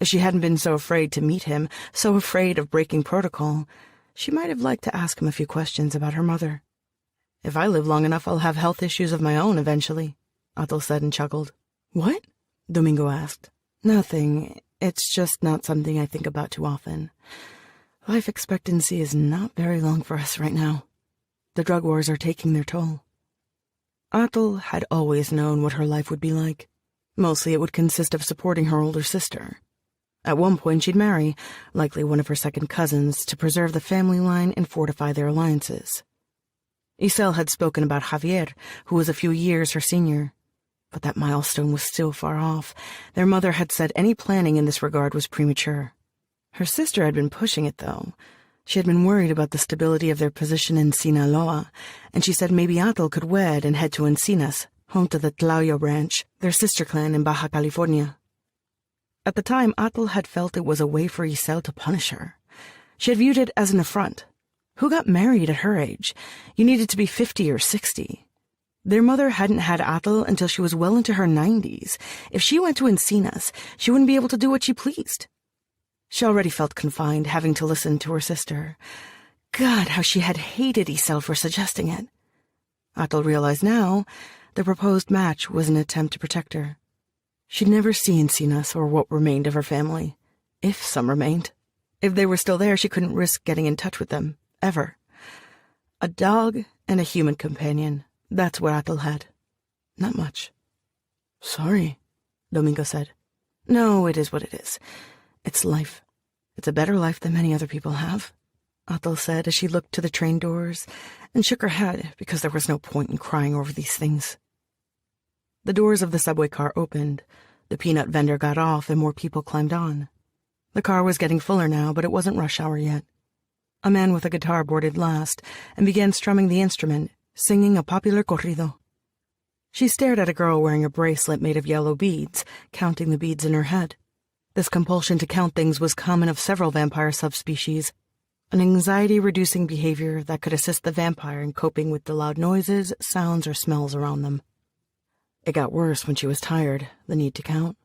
Speaker 1: If she hadn't been so afraid to meet him, so afraid of breaking protocol, she might have liked to ask him a few questions about her mother. If I live long enough, I'll have health issues of my own eventually, Atal said and chuckled. What? Domingo asked. Nothing. It's just not something I think about too often. Life expectancy is not very long for us right now. The drug wars are taking their toll. Atal had always known what her life would be like. Mostly it would consist of supporting her older sister. At one point she'd marry, likely one of her second cousins, to preserve the family line and fortify their alliances. Isel had spoken about Javier, who was a few years her senior. But that milestone was still far off. Their mother had said any planning in this regard was premature. Her sister had been pushing it, though. She had been worried about the stability of their position in Sinaloa, and she said maybe Atal could wed and head to Encinas, home to the Tlayo branch, their sister clan in Baja California. At the time, Atal had felt it was a way for Isel to punish her. She had viewed it as an affront. Who got married at her age? You needed to be 50 or 60. Their mother hadn't had Atal until she was well into her 90s. If she went to Encinas, she wouldn't be able to do what she pleased. She already felt confined, having to listen to her sister. God, how she had hated Isel for suggesting it. Atal realized now the proposed match was an attempt to protect her. She'd never see Encinas or what remained of her family, if some remained. If they were still there, she couldn't risk getting in touch with them, ever. A dog and a human companion, that's what Atal had. Not much. Sorry, Domingo said. No, it is what it is. It's life. It's a better life than many other people have, Atal said as she looked to the train doors and shook her head because there was no point in crying over these things. The doors of the subway car opened. The peanut vendor got off and more people climbed on. The car was getting fuller now, but it wasn't rush hour yet. A man with a guitar boarded last and began strumming the instrument, singing a popular corrido. She stared at a girl wearing a bracelet made of yellow beads, counting the beads in her head. This compulsion to count things was common of several vampire subspecies, an anxiety-reducing behavior that could assist the vampire in coping with the loud noises, sounds, or smells around them. It got worse when she was tired, the need to count.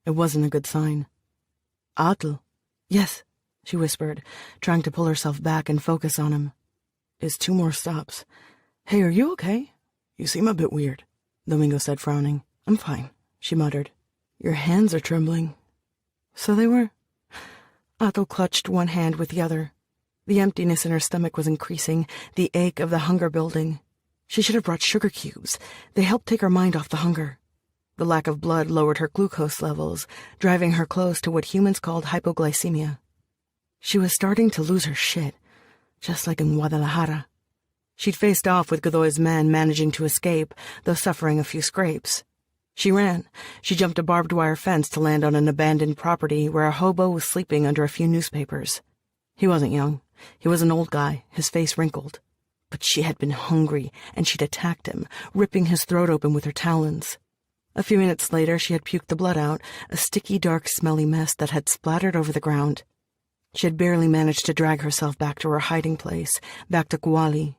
Speaker 1: It wasn't a good sign. Atal. Yes, she whispered, trying to pull herself back and focus on him. It's 2 more stops. Hey, are you okay? You seem a bit weird, Domingo said, frowning. I'm fine, she muttered. Your hands are trembling. So they were. Atal clutched one hand with the other. The emptiness in her stomach was increasing, the ache of the hunger building. She should have brought sugar cubes. They helped take her mind off the hunger. The lack of blood lowered her glucose levels, driving her close to what humans called hypoglycemia. She was starting to lose her shit, just like in Guadalajara. She'd faced off with Godoy's men, managing to escape, though suffering a few scrapes. She ran. She jumped a barbed wire fence to land on an abandoned property where a hobo was sleeping under a few newspapers. He wasn't young. He was an old guy, his face wrinkled. But she had been hungry, and she'd attacked him, ripping his throat open with her talons. A few minutes later, she had puked the blood out, a sticky, dark, smelly mess that had splattered over the ground. She had barely managed to drag herself back to her hiding place, back to Kuali.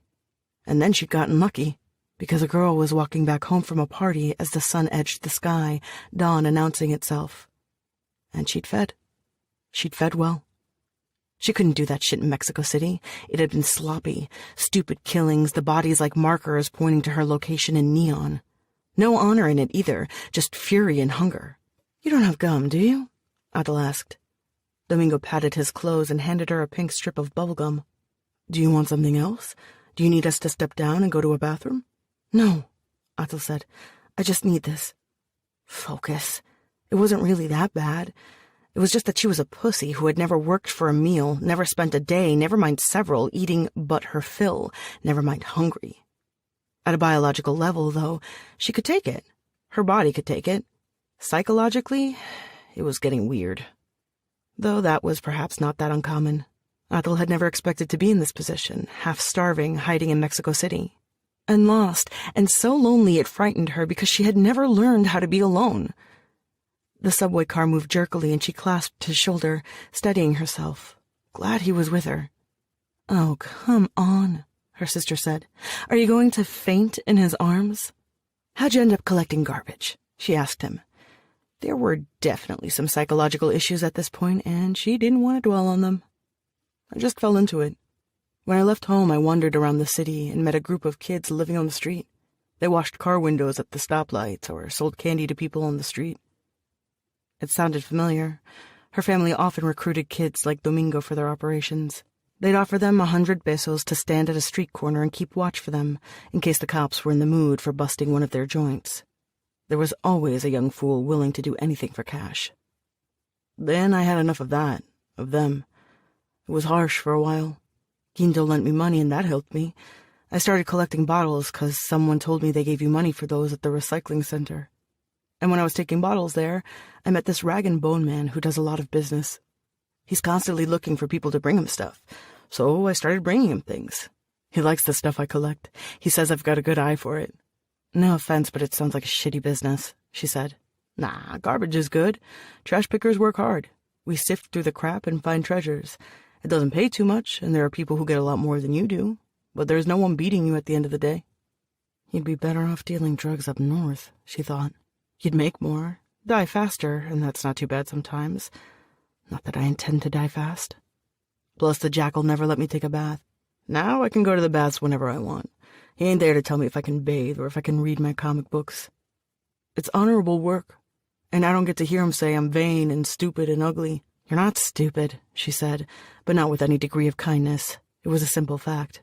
Speaker 1: And then she'd gotten lucky, because a girl was walking back home from a party as the sun edged the sky, dawn announcing itself. And she'd fed. She'd fed well. She couldn't do that shit in Mexico City. It had been sloppy, stupid killings, the bodies like markers pointing to her location in neon. No honor in it either, just fury and hunger. "You don't have gum, do you?" Atul asked. Domingo patted his clothes and handed her a pink strip of bubble gum. "Do you want something else? Do you need us to step down and go to a bathroom?" "No," Atul said. "I just need this." Focus. It wasn't really that bad. It was just that she was a pussy who had never worked for a meal, never spent a day, never mind several, eating but her fill, never mind hungry. At a biological level, though, she could take it. Her body could take it. Psychologically, it was getting weird. Though that was perhaps not that uncommon. Atul had never expected to be in this position, half-starving, hiding in Mexico City. And lost, and so lonely it frightened her because she had never learned how to be alone. The subway car moved jerkily and she clasped his shoulder, steadying herself, glad he was with her. "Oh, come on," her sister said. "Are you going to faint in his arms?" "How'd you end up collecting garbage?" she asked him. There were definitely some psychological issues at this point, and she didn't want to dwell on them. "I just fell into it. When I left home, I wandered around the city and met a group of kids living on the street. They washed car windows at the stoplights or sold candy to people on the street." It sounded familiar. Her family often recruited kids like Domingo for their operations. They'd offer them 100 pesos to stand at a street corner and keep watch for them, in case the cops were in the mood for busting one of their joints. There was always a young fool willing to do anything for cash. Then I had enough of that, of them. It was harsh for a while. Quinto lent me money and that helped me. I started collecting bottles because someone told me they gave you money for those at the recycling center. And when I was taking bottles there, I met this rag and bone man who does a lot of business. He's constantly looking for people to bring him stuff, so I started bringing him things. He likes the stuff I collect. He says I've got a good eye for it. "No offense, but it sounds like a shitty business," she said. "Nah, garbage is good. Trash pickers work hard. We sift through the crap and find treasures. It doesn't pay too much, and there are people who get a lot more than you do, but there's no one beating you at the end of the day." "You'd be better off dealing drugs up north," she thought. "You'd make more, die faster, and that's not too bad sometimes. Not that I intend to die fast. Plus the jackal never let me take a bath. Now I can go to the baths whenever I want. He ain't there to tell me if I can bathe or if I can read my comic books. It's honorable work, and I don't get to hear him say I'm vain and stupid and ugly." "You're not stupid," she said, but not with any degree of kindness. It was a simple fact.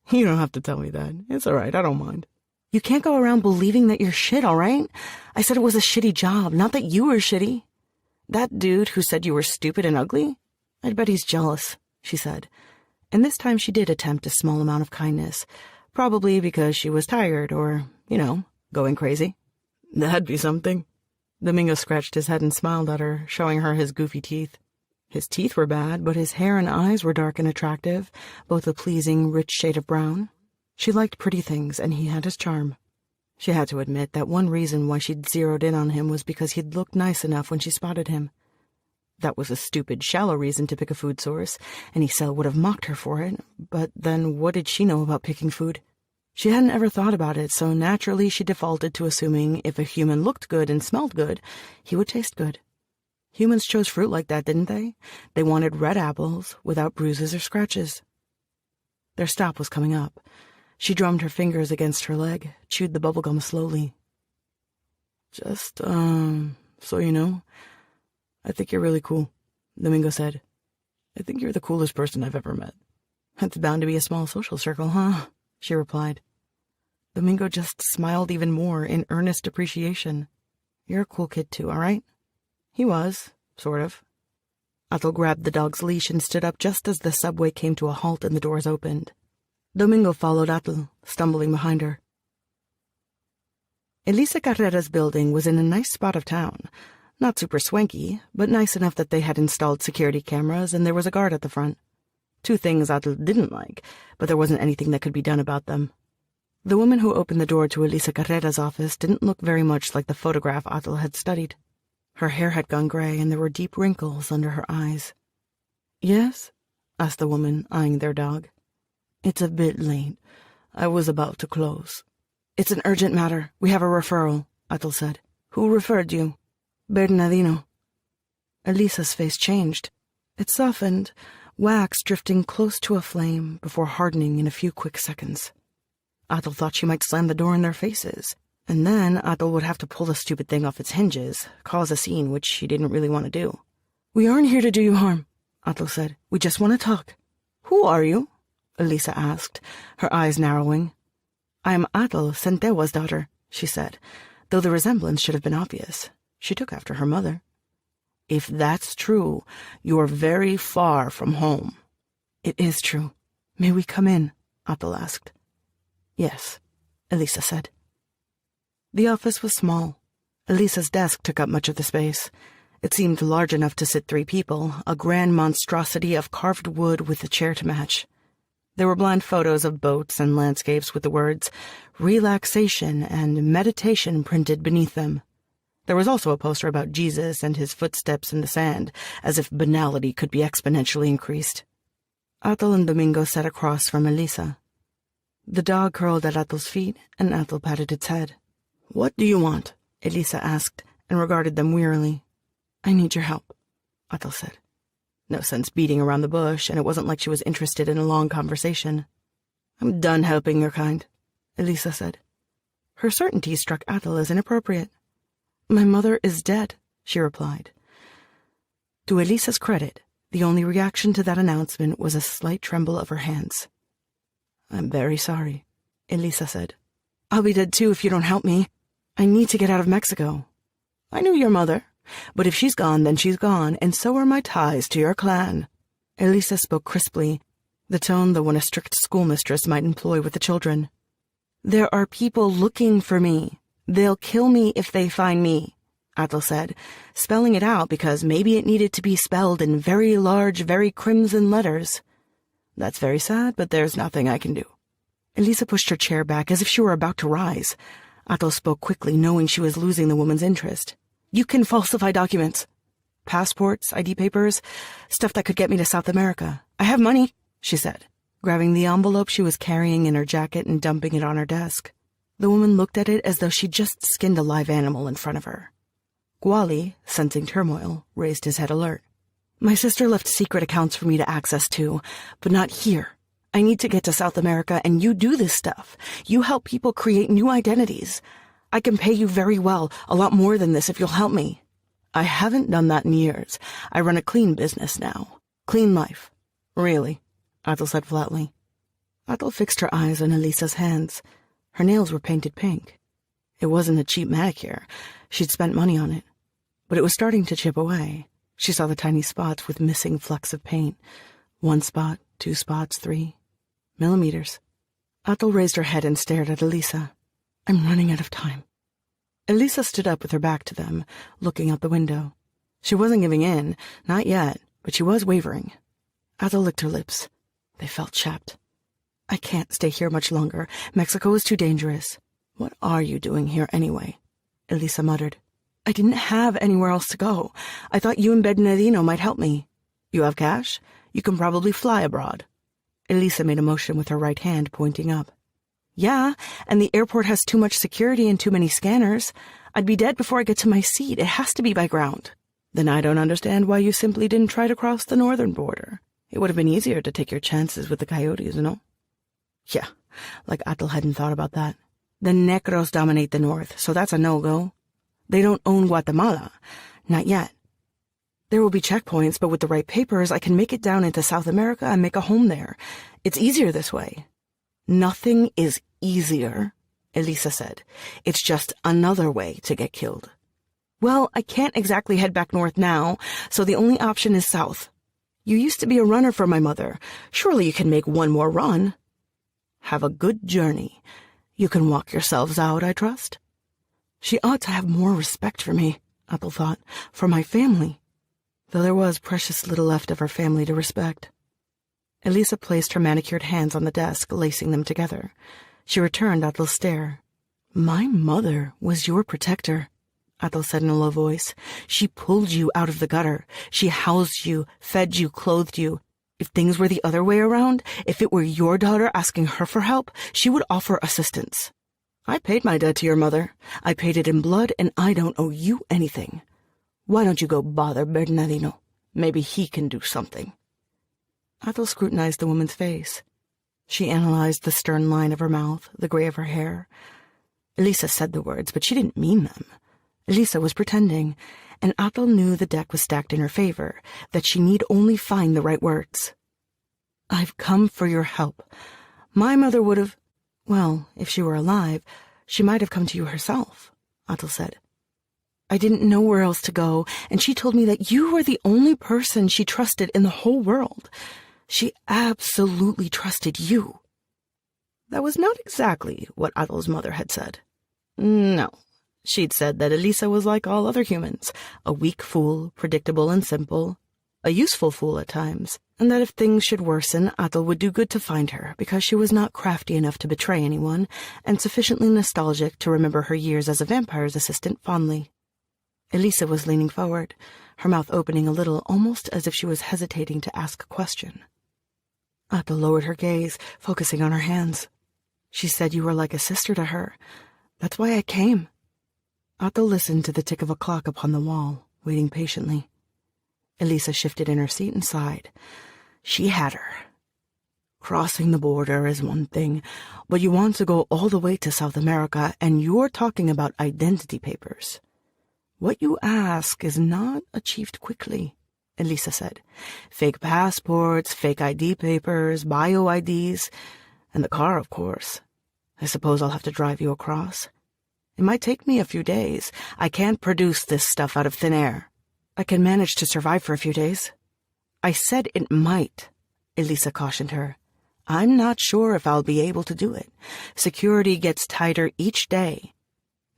Speaker 1: "You don't have to tell me that. It's all right, I don't mind." "You can't go around believing that you're shit, all right? I said it was a shitty job, not that you were shitty. That dude who said you were stupid and ugly? I'd bet he's jealous," she said. And this time she did attempt a small amount of kindness, probably because she was tired or, going crazy. "That'd be something." Domingo scratched his head and smiled at her, showing her his goofy teeth. His teeth were bad, but his hair and eyes were dark and attractive, both a pleasing, rich shade of brown. She liked pretty things, and he had his charm. She had to admit that one reason why she'd zeroed in on him was because he'd looked nice enough when she spotted him. That was a stupid, shallow reason to pick a food source, and Isel would have mocked her for it, but then what did she know about picking food? She hadn't ever thought about it, so naturally she defaulted to assuming if a human looked good and smelled good, he would taste good. Humans chose fruit like that, didn't they? They wanted red apples without bruises or scratches. Their stop was coming up. She drummed her fingers against her leg, chewed the bubblegum slowly. "Just, so you know, I think you're really cool," Domingo said. "I think you're the coolest person I've ever met." "It's bound to be a small social circle, huh?" she replied. Domingo just smiled even more in earnest appreciation. "You're a cool kid too, all right?" He was, sort of. Atul grabbed the dog's leash and stood up just as the subway came to a halt and the doors opened. Domingo followed Atul, stumbling behind her. Elisa Carrera's building was in a nice spot of town. Not super swanky, but nice enough that they had installed security cameras and there was a guard at the front. Two things Atul didn't like, but there wasn't anything that could be done about them. The woman who opened the door to Elisa Carrera's office didn't look very much like the photograph Atul had studied. Her hair had gone gray and there were deep wrinkles under her eyes. "Yes?" asked the woman, eyeing their dog. "It's a bit late. I was about to close." "It's an urgent matter. We have a referral," Atul said. "Who referred you?" "Bernardino." Elisa's face changed. It softened, wax drifting close to a flame before hardening in a few quick seconds. Atul thought she might slam the door in their faces, and then Atul would have to pull the stupid thing off its hinges, cause a scene which she didn't really want to do. "We aren't here to do you harm," Atul said. "We just want to talk." "Who are you?" Elisa asked, her eyes narrowing. "I am Atul Centewa's daughter," she said, though the resemblance should have been obvious. She took after her mother. "If that's true, you're very far from home." "It is true. May we come in?" Atul asked. "Yes," Elisa said. The office was small. Elisa's desk took up much of the space. It seemed large enough to sit 3 people, a grand monstrosity of carved wood with a chair to match. There were bland photos of boats and landscapes with the words relaxation and meditation printed beneath them. There was also a poster about Jesus and his footsteps in the sand, as if banality could be exponentially increased. Atul and Domingo sat across from Elisa. The dog curled at Atul's feet, and Atul patted its head. "What do you want?" Elisa asked, and regarded them wearily. "I need your help," Atul said. No sense beating around the bush, and it wasn't like she was interested in a long conversation. "I'm done helping your kind," Elisa said. Her certainty struck Atul as inappropriate. "My mother is dead," she replied. To Elisa's credit, the only reaction to that announcement was a slight tremble of her hands. "I'm very sorry," Elisa said. "I'll be dead too if you don't help me. I need to get out of Mexico." "I knew your mother. But if she's gone, then she's gone, and so are my ties to your clan." Elisa spoke crisply, the tone the one a strict schoolmistress might employ with the children. "There are people looking for me. They'll kill me if they find me," Atul said, spelling it out because maybe it needed to be spelled in very large, very crimson letters. "That's very sad, but there's nothing I can do." Elisa pushed her chair back as if she were about to rise. Atul spoke quickly, knowing she was losing the woman's interest. "You can falsify documents. Passports, ID papers, stuff that could get me to South America. I have money," she said, grabbing the envelope she was carrying in her jacket and dumping it on her desk. The woman looked at it as though she'd just skinned a live animal in front of her. Gwali, sensing turmoil, raised his head alert. "My sister left secret accounts for me to access to, but not here. I need to get to South America, and you do this stuff. You help people create new identities. I can pay you very well, a lot more than this if you'll help me." "I haven't done that in years. I run a clean business now. Clean life." "Really?" Atul said flatly. Atul fixed her eyes on Elisa's hands. Her nails were painted pink. It wasn't a cheap manicure. She'd spent money on it. But it was starting to chip away. She saw the tiny spots with missing flecks of paint. 1 spot, 2 spots, 3 millimeters. Atul raised her head and stared at Elisa. "I'm running out of time." Elisa stood up with her back to them, looking out the window. She wasn't giving in, not yet, but she was wavering. Atul licked her lips. They felt chapped. "I can't stay here much longer. Mexico is too dangerous." "What are you doing here anyway?" Elisa muttered. "I didn't have anywhere else to go. I thought you and Bernardino might help me." "You have cash? You can probably fly abroad." Elisa made a motion with her right hand, pointing up. "Yeah, and the airport has too much security and too many scanners. I'd be dead before I get to my seat. It has to be by ground." "Then I don't understand why you simply didn't try to cross the northern border. It would have been easier to take your chances with the coyotes, no?" "Yeah, like Atul hadn't thought about that. The Negros dominate the north, so that's a no-go. They don't own Guatemala. Not yet. There will be checkpoints, but with the right papers, I can make it down into South America and make a home there. It's easier this way." "Nothing is easier," Elisa said. "It's just another way to get killed." "Well, I can't exactly head back north now, so the only option is south. You used to be a runner for my mother. Surely you can make one more run." "Have a good journey. You can walk yourselves out, I trust?" She ought to have more respect for me, Ethel thought, for my family, though there was precious little left of her family to respect. Elisa placed her manicured hands on the desk, lacing them together. She returned Ethel's stare. My mother was your protector, Ethel said in a low voice. She pulled you out of the gutter. She housed you, fed you, clothed you. If things were the other way around, if it were your daughter asking her for help, she would offer assistance. I paid my debt to your mother. I paid it in blood, and I don't owe you anything. Why don't you go bother Bernardino? Maybe he can do something. Ethel scrutinized the woman's face. She analyzed the stern line of her mouth, the gray of her hair. Elisa said the words, but she didn't mean them. Elisa was pretending, and Ethel knew the deck was stacked in her favor, that she need only find the right words. I've come for your help. My mother would have... Well, if she were alive, she might have come to you herself, Ethel said. I didn't know where else to go, and she told me that you were the only person she trusted in the whole world. She absolutely trusted you. That was not exactly what Ethel's mother had said. No. She'd said that Elisa was like all other humans, a weak fool, predictable and simple, a useful fool at times, and that if things should worsen, Ethel would do good to find her, because she was not crafty enough to betray anyone, and sufficiently nostalgic to remember her years as a vampire's assistant fondly. Elisa was leaning forward, her mouth opening a little, almost as if she was hesitating to ask a question. Ethel lowered her gaze, focusing on her hands. She said you were like a sister to her. That's why I came. Ethel listened to the tick of a clock upon the wall, waiting patiently. Elisa shifted in her seat and sighed. She had her. Crossing the border is one thing, but you want to go all the way to South America, and you're talking about identity papers. What you ask is not achieved quickly, Elisa said. Fake passports, fake ID papers, bio-IDs, and the car, of course. I suppose I'll have to drive you across. It might take me a few days. I can't produce this stuff out of thin air. I can manage to survive for a few days. I said it might, Elisa cautioned her. I'm not sure if I'll be able to do it. Security gets tighter each day.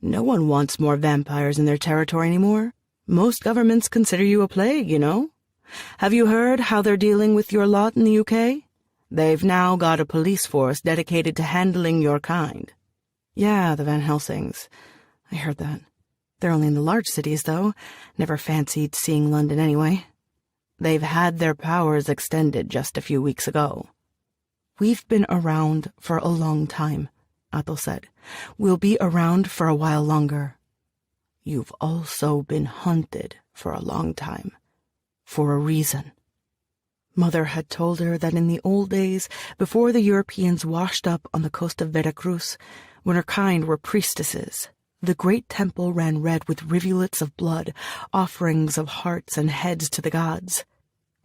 Speaker 1: No one wants more vampires in their territory anymore. Most governments consider you a plague, you know. Have you heard how they're dealing with your lot in the UK? They've now got a police force dedicated to handling your kind. Yeah, the Van Helsings. I heard that. They're only in the large cities, though. Never fancied seeing London anyway. They've had their powers extended just a few weeks ago. We've been around for a long time, Ethel said. We'll be around for a while longer. You've also been hunted for a long time. For a reason. Mother had told her that in the old days, before the Europeans washed up on the coast of Veracruz, when her kind were priestesses, the great temple ran red with rivulets of blood, offerings of hearts and heads to the gods.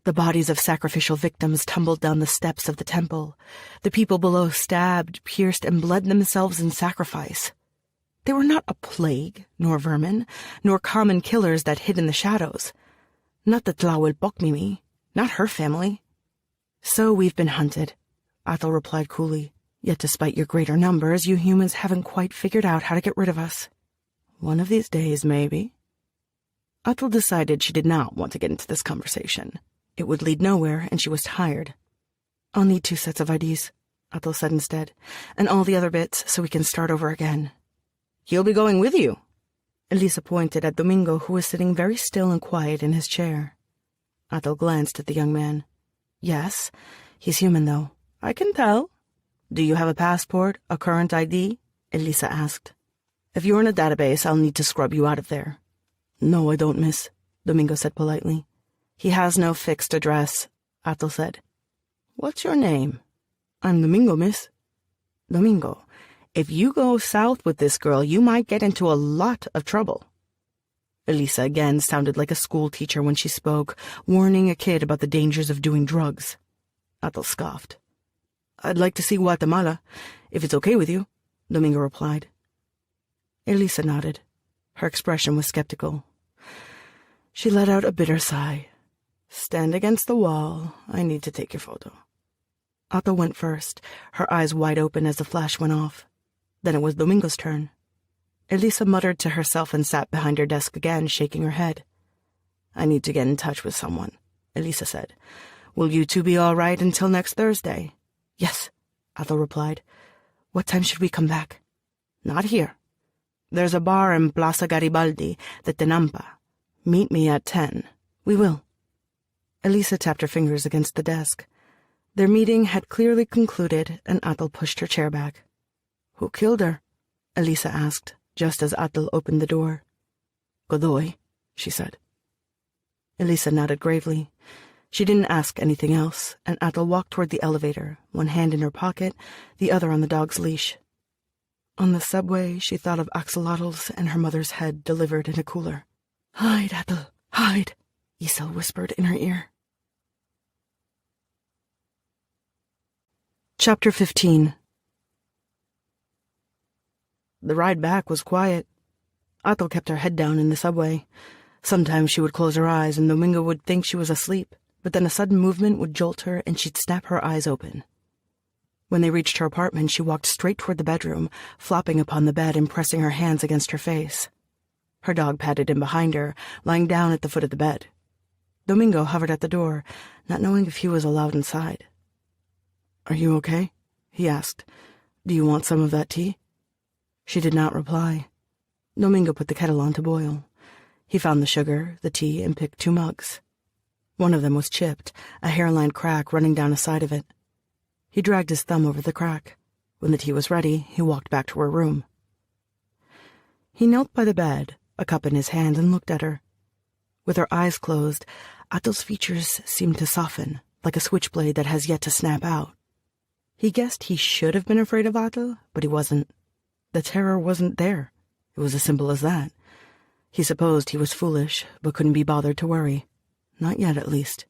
Speaker 1: The bodies of sacrificial victims tumbled down the steps of the temple. The people below stabbed, pierced, and bled themselves in sacrifice. They were not a plague, nor vermin, nor common killers that hid in the shadows. Not the Tlahuelpocmimi, not her family. So we've been hunted, Ethel replied coolly. Yet despite your greater numbers, you humans haven't quite figured out how to get rid of us. One of these days, maybe. Ethel decided she did not want to get into this conversation. It would lead nowhere, and she was tired. I'll need 2 sets of IDs, Ethel said instead, and all the other bits so we can start over again. He'll be going with you. Elisa pointed at Domingo, who was sitting very still and quiet in his chair. Ethel glanced at the young man. Yes, he's human, though. I can tell. Do you have a passport, a current ID? Elisa asked. If you're in a database, I'll need to scrub you out of there. No, I don't, miss, Domingo said politely. He has no fixed address, Ethel said. What's your name? I'm Domingo, miss. Domingo, if you go south with this girl, you might get into a lot of trouble. Elisa again sounded like a school teacher when she spoke, warning a kid about the dangers of doing drugs. Ethel scoffed. I'd like to see Guatemala, if it's okay with you, Domingo replied. Elisa nodded. Her expression was skeptical. She let out a bitter sigh. Stand against the wall. I need to take your photo. Ethel went first, her eyes wide open as the flash went off. Then it was Domingo's turn. Elisa muttered to herself and sat behind her desk again, shaking her head. "I need to get in touch with someone," Elisa said. "Will you two be all right until next Thursday?" "Yes," Athel replied. "What time should we come back?" "Not here. There's a bar in Plaza Garibaldi, the Tenampa. Meet me at 10. "We will." Elisa tapped her fingers against the desk. Their meeting had clearly concluded, and Athel pushed her chair back. "Who killed her?" Elisa asked, just as Athel opened the door. "Godoy," she said. Elisa nodded gravely. She didn't ask anything else, and Athel walked toward the elevator, one hand in her pocket, the other on the dog's leash. On the subway, she thought of axolotls and her mother's head delivered in a cooler. "Hide, Athel, hide," Isel whispered in her ear. Chapter 15. The ride back was quiet. Athel kept her head down in the subway. Sometimes she would close her eyes and Domingo would think she was asleep, but then a sudden movement would jolt her and she'd snap her eyes open. When they reached her apartment, she walked straight toward the bedroom, flopping upon the bed and pressing her hands against her face. Her dog padded in behind her, lying down at the foot of the bed. Domingo hovered at the door, not knowing if he was allowed inside. "Are you okay?" he asked. "Do you want some of that tea?" She did not reply. Domingo put the kettle on to boil. He found the sugar, the tea, and picked 2 mugs. One of them was chipped, a hairline crack running down the side of it. He dragged his thumb over the crack. When the tea was ready, he walked back to her room. He knelt by the bed, a cup in his hand, and looked at her. With her eyes closed, Athel's features seemed to soften, like a switchblade that has yet to snap out. He guessed he should have been afraid of Athel, but he wasn't. The terror wasn't there. It was as simple as that. He supposed he was foolish, but couldn't be bothered to worry. Not yet, at least.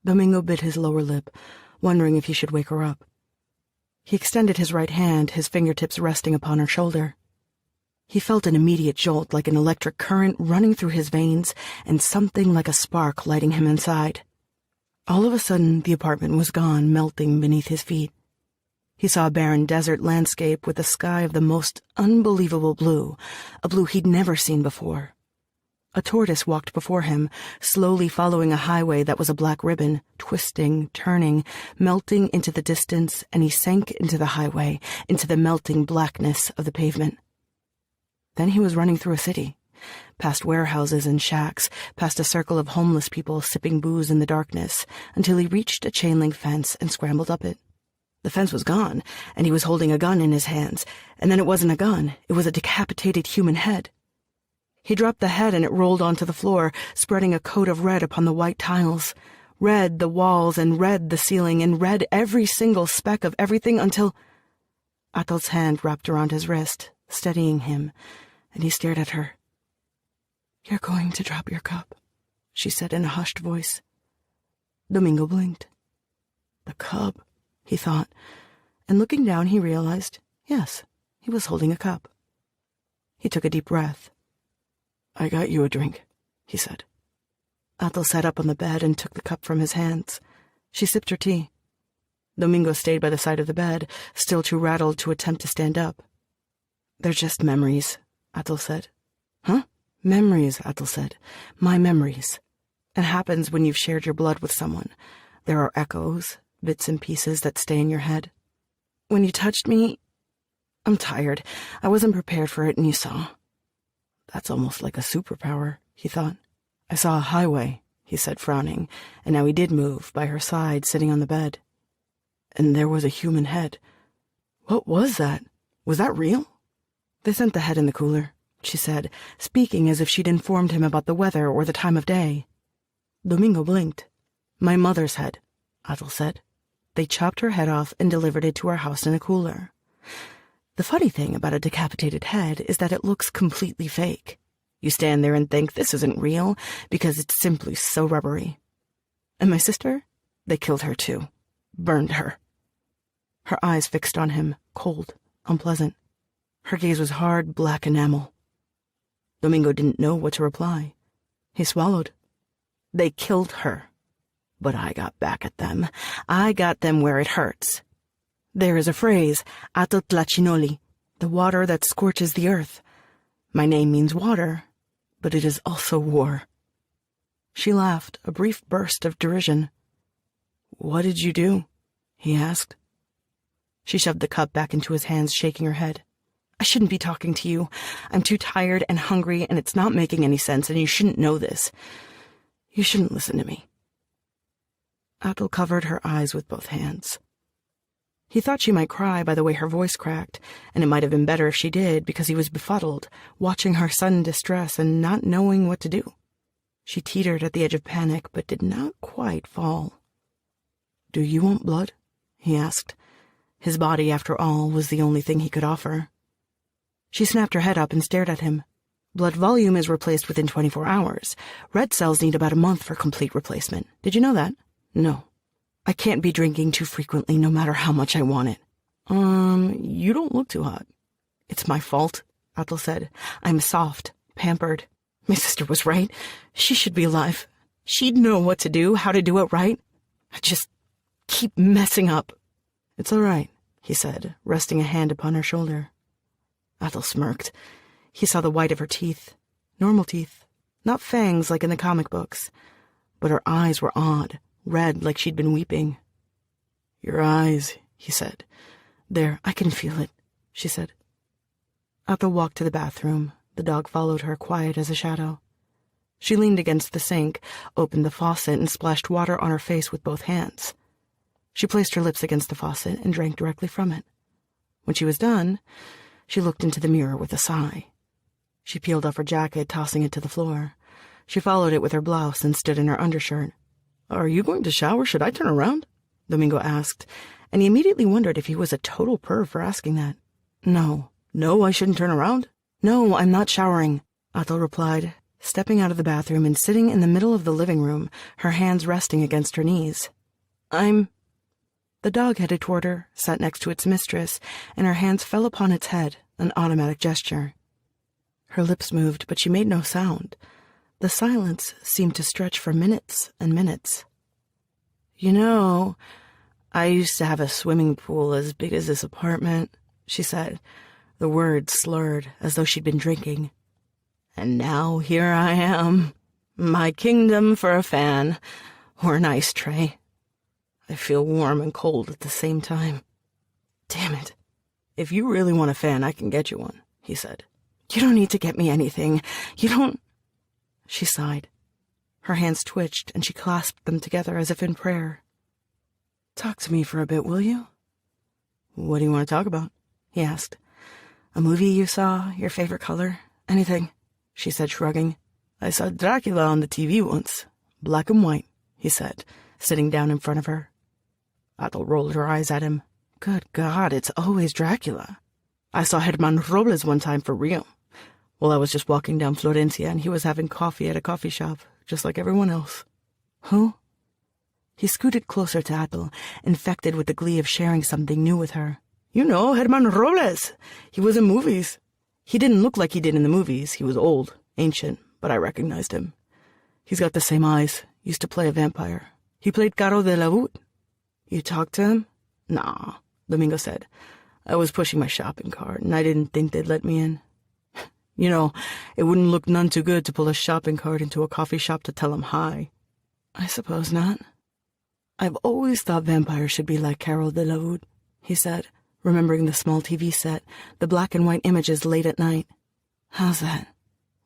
Speaker 1: Domingo bit his lower lip, wondering if he should wake her up. He extended his right hand, his fingertips resting upon her shoulder. He felt an immediate jolt like an electric current running through his veins and something like a spark lighting him inside. All of a sudden, the apartment was gone, melting beneath his feet. He saw a barren desert landscape with a sky of the most unbelievable blue, a blue he'd never seen before. A tortoise walked before him, slowly following a highway that was a black ribbon, twisting, turning, melting into the distance, and he sank into the highway, into the melting blackness of the pavement. Then he was running through a city, past warehouses and shacks, past a circle of homeless people sipping booze in the darkness, until he reached a chain-link fence and scrambled up it. The fence was gone, and he was holding a gun in his hands, and then it wasn't a gun, it was a decapitated human head. He dropped the head and it rolled onto the floor, spreading a coat of red upon the white tiles. Red the walls and red the ceiling and red every single speck of everything until... Athel's hand wrapped around his wrist, steadying him, and he stared at her. "You're going to drop your cup," she said in a hushed voice. Domingo blinked. The cub, he thought, and looking down he realized, yes, he was holding a cup. He took a deep breath. "I got you a drink," he said. Athel sat up on the bed and took the cup from his hands. She sipped her tea. Domingo stayed by the side of the bed, still too rattled to attempt to stand up. "They're just memories," Athel said. "Huh? Memories," Athel said. "My memories. It happens when you've shared your blood with someone. There are echoes, bits and pieces that stay in your head. When you touched me, I'm tired. I wasn't prepared for it, and you saw." "That's almost like a superpower," he thought. "I saw a highway," he said, frowning, and now he did move, by her side, sitting on the bed. "And there was a human head. What was that? Was that real?" "They sent the head in the cooler," she said, speaking as if she'd informed him about the weather or the time of day. Domingo blinked. "My mother's head," Athel said. "They chopped her head off and delivered it to our house in a cooler. The funny thing about a decapitated head is that it looks completely fake. You stand there and think this isn't real because it's simply so rubbery. And my sister? They killed her too. Burned her." Her eyes fixed on him, cold, unpleasant. Her gaze was hard, black enamel. Domingo didn't know what to reply. He swallowed. "They killed her. But I got back at them. I got them where it hurts. There is a phrase, ato tlachinoli, the water that scorches the earth. My name means water, but it is also war." She laughed, a brief burst of derision. "What did you do?" he asked. She shoved the cup back into his hands, shaking her head. "I shouldn't be talking to you. I'm too tired and hungry, and it's not making any sense, and you shouldn't know this. You shouldn't listen to me." Athel covered her eyes with both hands. He thought she might cry by the way her voice cracked, and it might have been better if she did, because he was befuddled, watching her sudden distress and not knowing what to do. She teetered at the edge of panic, but did not quite fall. "Do you want blood?" he asked. His body, after all, was the only thing he could offer. She snapped her head up and stared at him. Blood volume is replaced within 24 hours. Red cells need about a month for complete replacement. Did you know that? No. I can't be drinking too frequently, no matter how much I want it. You don't look too hot." "It's my fault," Athel said. "I'm soft, pampered. My sister was right. She should be alive. She'd know what to do, how to do it right. I just keep messing up." "It's all right," he said, resting a hand upon her shoulder. Athel smirked. He saw the white of her teeth. Normal teeth. Not fangs like in the comic books. But her eyes were odd, red like she'd been weeping. "Your eyes," he said. "There, I can feel it," she said. Athel walked to the bathroom. The dog followed her, quiet as a shadow. She leaned against the sink, opened the faucet, and splashed water on her face with both hands. She placed her lips against the faucet and drank directly from it. When she was done, she looked into the mirror with a sigh. She peeled off her jacket, tossing it to the floor. She followed it with her blouse and stood in her undershirt. "Are you going to shower? Should I turn around?" Domingo asked, and he immediately wondered if he was a total perv for asking that. "No. No, I shouldn't turn around?" "No, I'm not showering," Athel replied, stepping out of the bathroom and sitting in the middle of the living room, her hands resting against her knees. The dog headed toward her, sat next to its mistress, and her hands fell upon its head, an automatic gesture. Her lips moved, but she made no sound. The silence seemed to stretch for minutes and minutes. "You know, I used to have a swimming pool as big as this apartment," she said, the words slurred as though she'd been drinking. "And now here I am, my kingdom for a fan, or an ice tray. I feel warm and cold at the same time. Damn it. If you really want a fan, I can get you one," he said. "You don't need to get me anything. You don't—" She sighed. Her hands twitched, and she clasped them together as if in prayer. "Talk to me for a bit, will you?" "What do you want to talk about?" he asked. "A movie you saw, your favorite color, anything," she said, shrugging. "I saw Dracula on the TV once. Black and white," he said, sitting down in front of her. Athel rolled her eyes at him. "Good God, it's always Dracula. I saw Herman Robles one time for real. Well, I was just walking down Florencia, and he was having coffee at a coffee shop, just like everyone else." "Who?" He scooted closer to Athel, infected with the glee of sharing something new with her. "You know, Herman Robles. He was in movies. He didn't look like he did in the movies. He was old, ancient, but I recognized him. He's got the same eyes. Used to play a vampire. He played Caro de la Voûte." "You talked to him?" "Nah," Domingo said. "I was pushing my shopping cart, and I didn't think they'd let me in. You know, it wouldn't look none too good to pull a shopping cart into a coffee shop to tell 'em hi." "I suppose not." "I've always thought vampires should be like Caro de la Voûte," he said, remembering the small TV set, the black and white images late at night. "How's that?"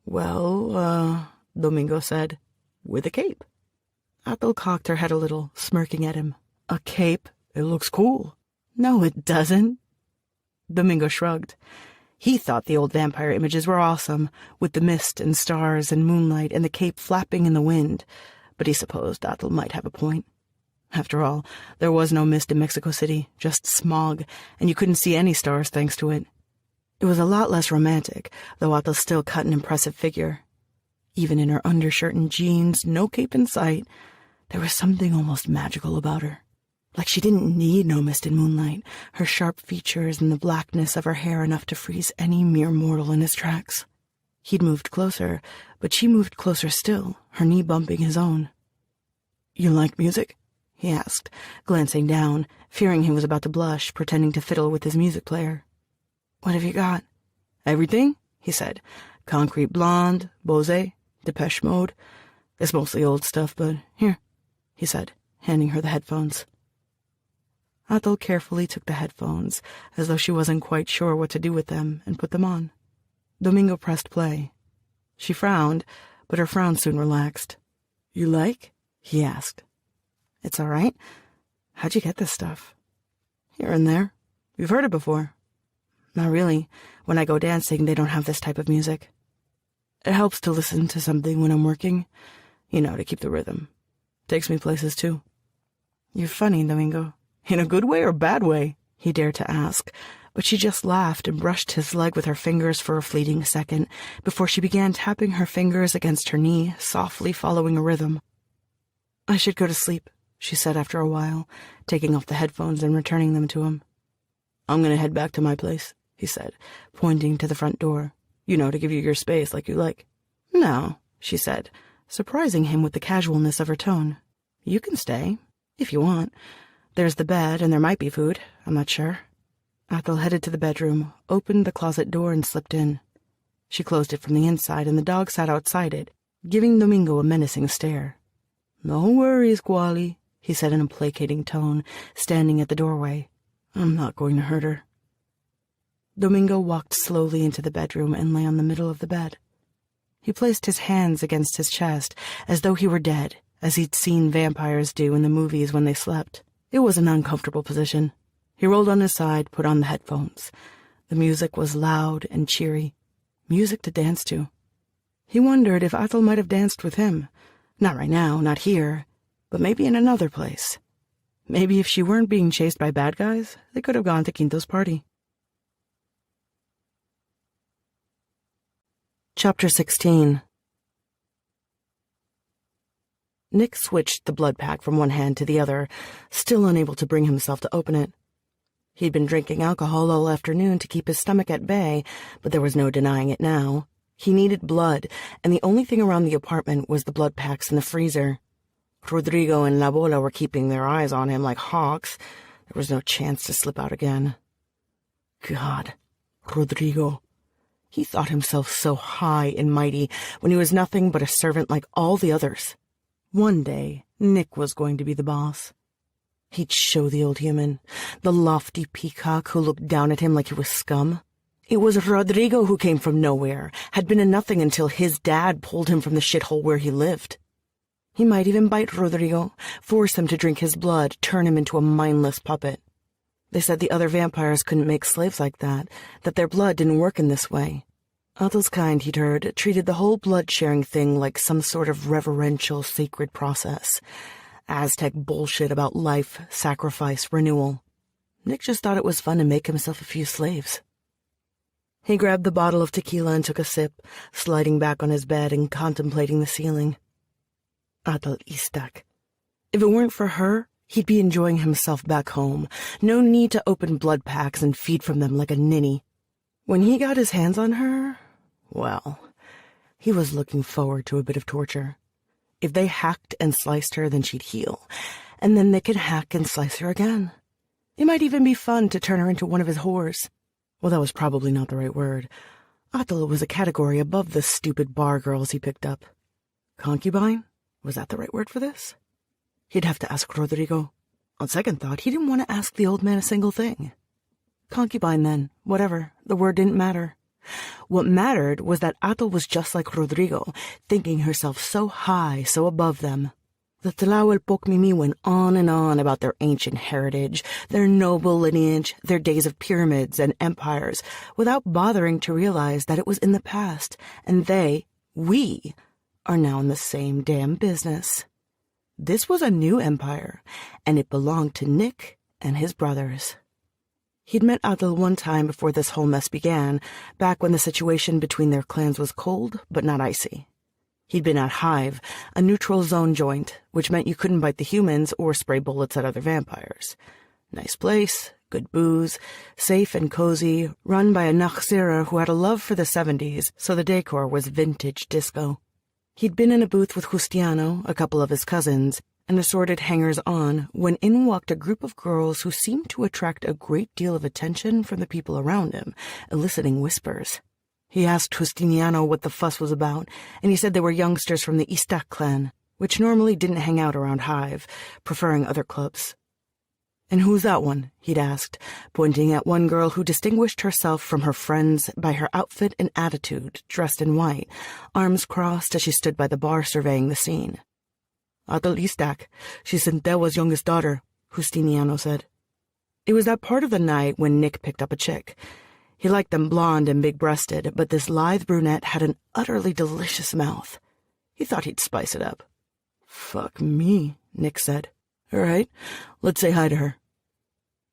Speaker 1: "Well, Domingo said, with a cape." Athel cocked her head a little, smirking at him. "A cape? It looks cool." "No, it doesn't." Domingo shrugged. He thought the old vampire images were awesome, with the mist and stars and moonlight and the cape flapping in the wind, but he supposed Athel might have a point. After all, there was no mist in Mexico City, just smog, and you couldn't see any stars thanks to it. It was a lot less romantic, though Athel still cut an impressive figure. Even in her undershirt and jeans, no cape in sight, there was something almost magical about her. Like she didn't need no mist and moonlight, her sharp features and the blackness of her hair enough to freeze any mere mortal in his tracks. He'd moved closer, but she moved closer still, her knee bumping his own. "You like music?" he asked, glancing down, fearing he was about to blush, pretending to fiddle with his music player. "What have you got?" "Everything," he said, Concrete Blonde, Bose, Depeche Mode. It's mostly old stuff, but here, he said, handing her the headphones. Athol carefully took the headphones, as though she wasn't quite sure what to do with them, and put them on. Domingo pressed play. She frowned, but her frown soon relaxed. "You like?" he asked. "It's all right. How'd you get this stuff?" "Here and there. You've heard it before." "Not really. When I go dancing, they don't have this type of music. It helps to listen to something when I'm working, to keep the rhythm. Takes me places, too." "You're funny, Domingo." "In a good way or bad way?" he dared to ask, but she just laughed and brushed his leg with her fingers for a fleeting second before she began tapping her fingers against her knee, softly following a rhythm. "I should go to sleep," she said after a while, taking off the headphones and returning them to him. "I'm going to head back to my place," he said, pointing to the front door. To give you your space like you like." "No," she said, surprising him with the casualness of her tone. "You can stay, if you want. There's the bed, and there might be food. I'm not sure." Athol headed to the bedroom, opened the closet door, and slipped in. She closed it from the inside, and the dog sat outside it, giving Domingo a menacing stare. "No worries, Quali," he said in a placating tone, standing at the doorway. "I'm not going to hurt her." Domingo walked slowly into the bedroom and lay on the middle of the bed. He placed his hands against his chest, as though he were dead, as he'd seen vampires do in the movies when they slept. It was an uncomfortable position. He rolled on his side, put on the headphones. The music was loud and cheery. Music to dance to. He wondered if Athol might have danced with him. Not right now, not here, but maybe in another place. Maybe if she weren't being chased by bad guys, they could have gone to Quinto's party. Chapter 16. Nick switched the blood pack from one hand to the other, still unable to bring himself to open it. He'd been drinking alcohol all afternoon to keep his stomach at bay, but there was no denying it now. He needed blood, and the only thing around the apartment was the blood packs in the freezer. Rodrigo and La Bola were keeping their eyes on him like hawks. There was no chance to slip out again. God, Rodrigo. He thought himself so high and mighty when he was nothing but a servant like all the others. One day, Nick was going to be the boss. He'd show the old human, the lofty peacock who looked down at him like he was scum. It was Rodrigo who came from nowhere, had been a nothing until his dad pulled him from the shithole where he lived. He might even bite Rodrigo, force him to drink his blood, turn him into a mindless puppet. They said the other vampires couldn't make slaves like that their blood didn't work in this way. Athol's kind, he'd heard, treated the whole blood-sharing thing like some sort of reverential, sacred process. Aztec bullshit about life, sacrifice, renewal. Nick just thought it was fun to make himself a few slaves. He grabbed the bottle of tequila and took a sip, sliding back on his bed and contemplating the ceiling. Athol Istak. If it weren't for her, he'd be enjoying himself back home. No need to open blood packs and feed from them like a ninny. When he got his hands on her, well, he was looking forward to a bit of torture. If they hacked and sliced her, then she'd heal, and then they could hack and slice her again. It might even be fun to turn her into one of his whores. Well, that was probably not the right word. Athol was a category above the stupid bar girls he picked up. Concubine? Was that the right word for this? He'd have to ask Rodrigo. On second thought, he didn't want to ask the old man a single thing. Concubine, then. Whatever. The word didn't matter. What mattered was that Athol was just like Rodrigo, thinking herself so high, so above them. The Tlahuelpocmimi went on and on about their ancient heritage, their noble lineage, their days of pyramids and empires, without bothering to realize that it was in the past, and we, are now in the same damn business. This was a new empire, and it belonged to Nick and his brothers. He'd met Athol one time before this whole mess began, back when the situation between their clans was cold but not icy. He'd been at Hive, a neutral zone joint, which meant you couldn't bite the humans or spray bullets at other vampires. Nice place, good booze, safe and cozy, run by a Nachzira who had a love for the 70s, so the decor was vintage disco. He'd been in a booth with Justiano, a couple of his cousins, and assorted hangers-on when in walked a group of girls who seemed to attract a great deal of attention from the people around him, eliciting whispers. He asked Justiniano what the fuss was about, and he said they were youngsters from the Istak clan, which normally didn't hang out around Hive, preferring other clubs. "And who's that one?" he'd asked, pointing at one girl who distinguished herself from her friends by her outfit and attitude, dressed in white, arms crossed as she stood by the bar surveying the scene. "Atal Istak. She's Centewa's youngest daughter," Justiniano said. It was that part of the night when Nick picked up a chick. He liked them blonde and big-breasted, but this lithe brunette had an utterly delicious mouth. He thought he'd spice it up. "Fuck me," Nick said. "All right, let's say hi to her."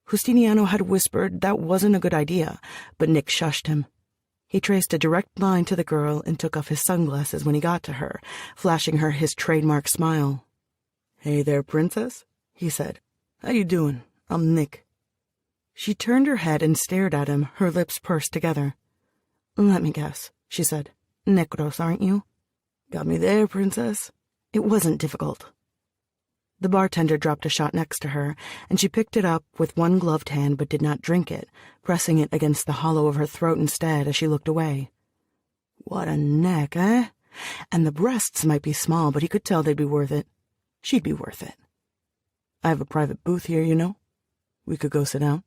Speaker 1: Justiniano had whispered that wasn't a good idea, but Nick shushed him. He traced a direct line to the girl and took off his sunglasses when he got to her, flashing her his trademark smile. "Hey there, princess," he said. "How you doing? I'm Nick." She turned her head and stared at him, her lips pursed together. "Let me guess," she said. "Necros, aren't you?" "Got me there, princess." It wasn't difficult. The bartender dropped a shot next to her, and she picked it up with one gloved hand but did not drink it, pressing it against the hollow of her throat instead as she looked away. What a neck, eh? And the breasts might be small, but he could tell they'd be worth it. She'd be worth it. "I have a private booth here, you know. We could go sit down."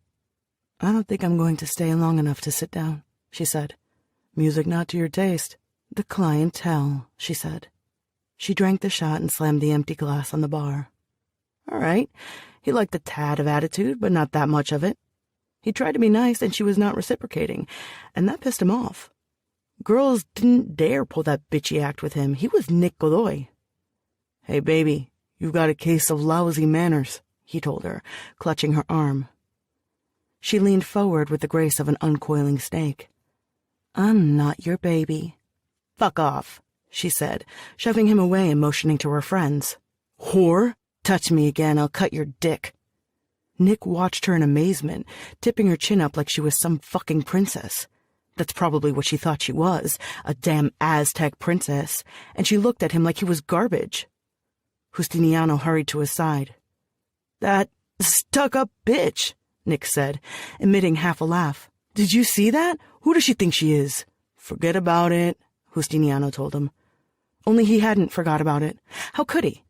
Speaker 1: "I don't think I'm going to stay long enough to sit down," she said. "Music not to your taste." "The clientele," she said. She drank the shot and slammed the empty glass on the bar. All right, he liked a tad of attitude, but not that much of it. He tried to be nice, and she was not reciprocating, and that pissed him off. Girls didn't dare pull that bitchy act with him. He was Nick Godoy. "Hey, baby, you've got a case of lousy manners," he told her, clutching her arm. She leaned forward with the grace of an uncoiling snake. "I'm not your baby." "Fuck off," she said, shoving him away and motioning to her friends. "Whore! Touch me again, I'll cut your dick." Nick watched her in amazement, tipping her chin up like she was some fucking princess. That's probably what she thought she was, a damn Aztec princess, and she looked at him like he was garbage. Justiniano hurried to his side. "That stuck-up bitch," Nick said, emitting half a laugh. "Did you see that? Who does she think she is?" "Forget about it," Justiniano told him. Only he hadn't forgot about it. How could he?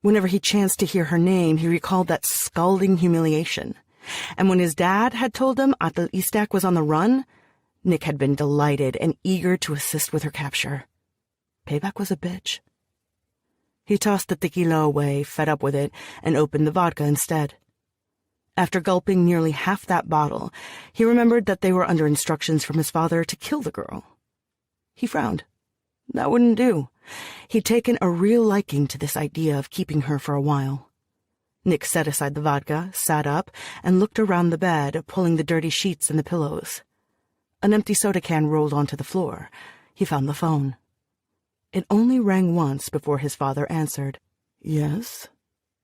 Speaker 1: Whenever he chanced to hear her name, he recalled that scalding humiliation. And when his dad had told him Atal Istak was on the run, Nick had been delighted and eager to assist with her capture. Payback was a bitch. He tossed the tequila away, fed up with it, and opened the vodka instead. After gulping nearly half that bottle, he remembered that they were under instructions from his father to kill the girl. He frowned. That wouldn't do. He'd taken a real liking to this idea of keeping her for a while. Nick set aside the vodka, sat up, and looked around the bed, pulling the dirty sheets and the pillows. An empty soda can rolled onto the floor. He found the phone. It only rang once before his father answered. "Yes?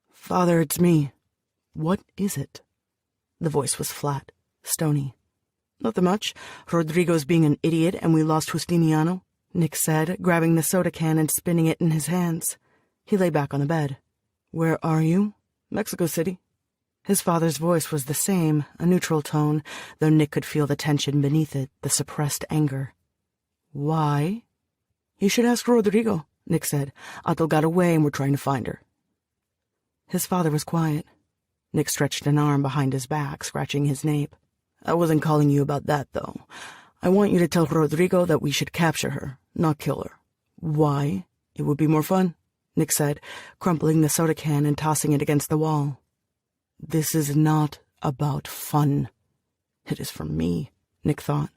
Speaker 1: Father, it's me. What is it?" The voice was flat, stony. "Nothing much. Rodrigo's being an idiot and we lost Justiniano," Nick said, grabbing the soda can and spinning it in his hands. He lay back on the bed. "Where are you?" "Mexico City." His father's voice was the same, a neutral tone, though Nick could feel the tension beneath it, the suppressed anger. "Why?" "You should ask Rodrigo," Nick said. "Atal got away and we're trying to find her." His father was quiet. Nick stretched an arm behind his back, scratching his nape. "I wasn't calling you about that, though. I want you to tell Rodrigo that we should capture her, not kill her." "Why? It would be more fun," Nick said, crumpling the soda can and tossing it against the wall. "This is not about fun." "It is for me," Nick thought.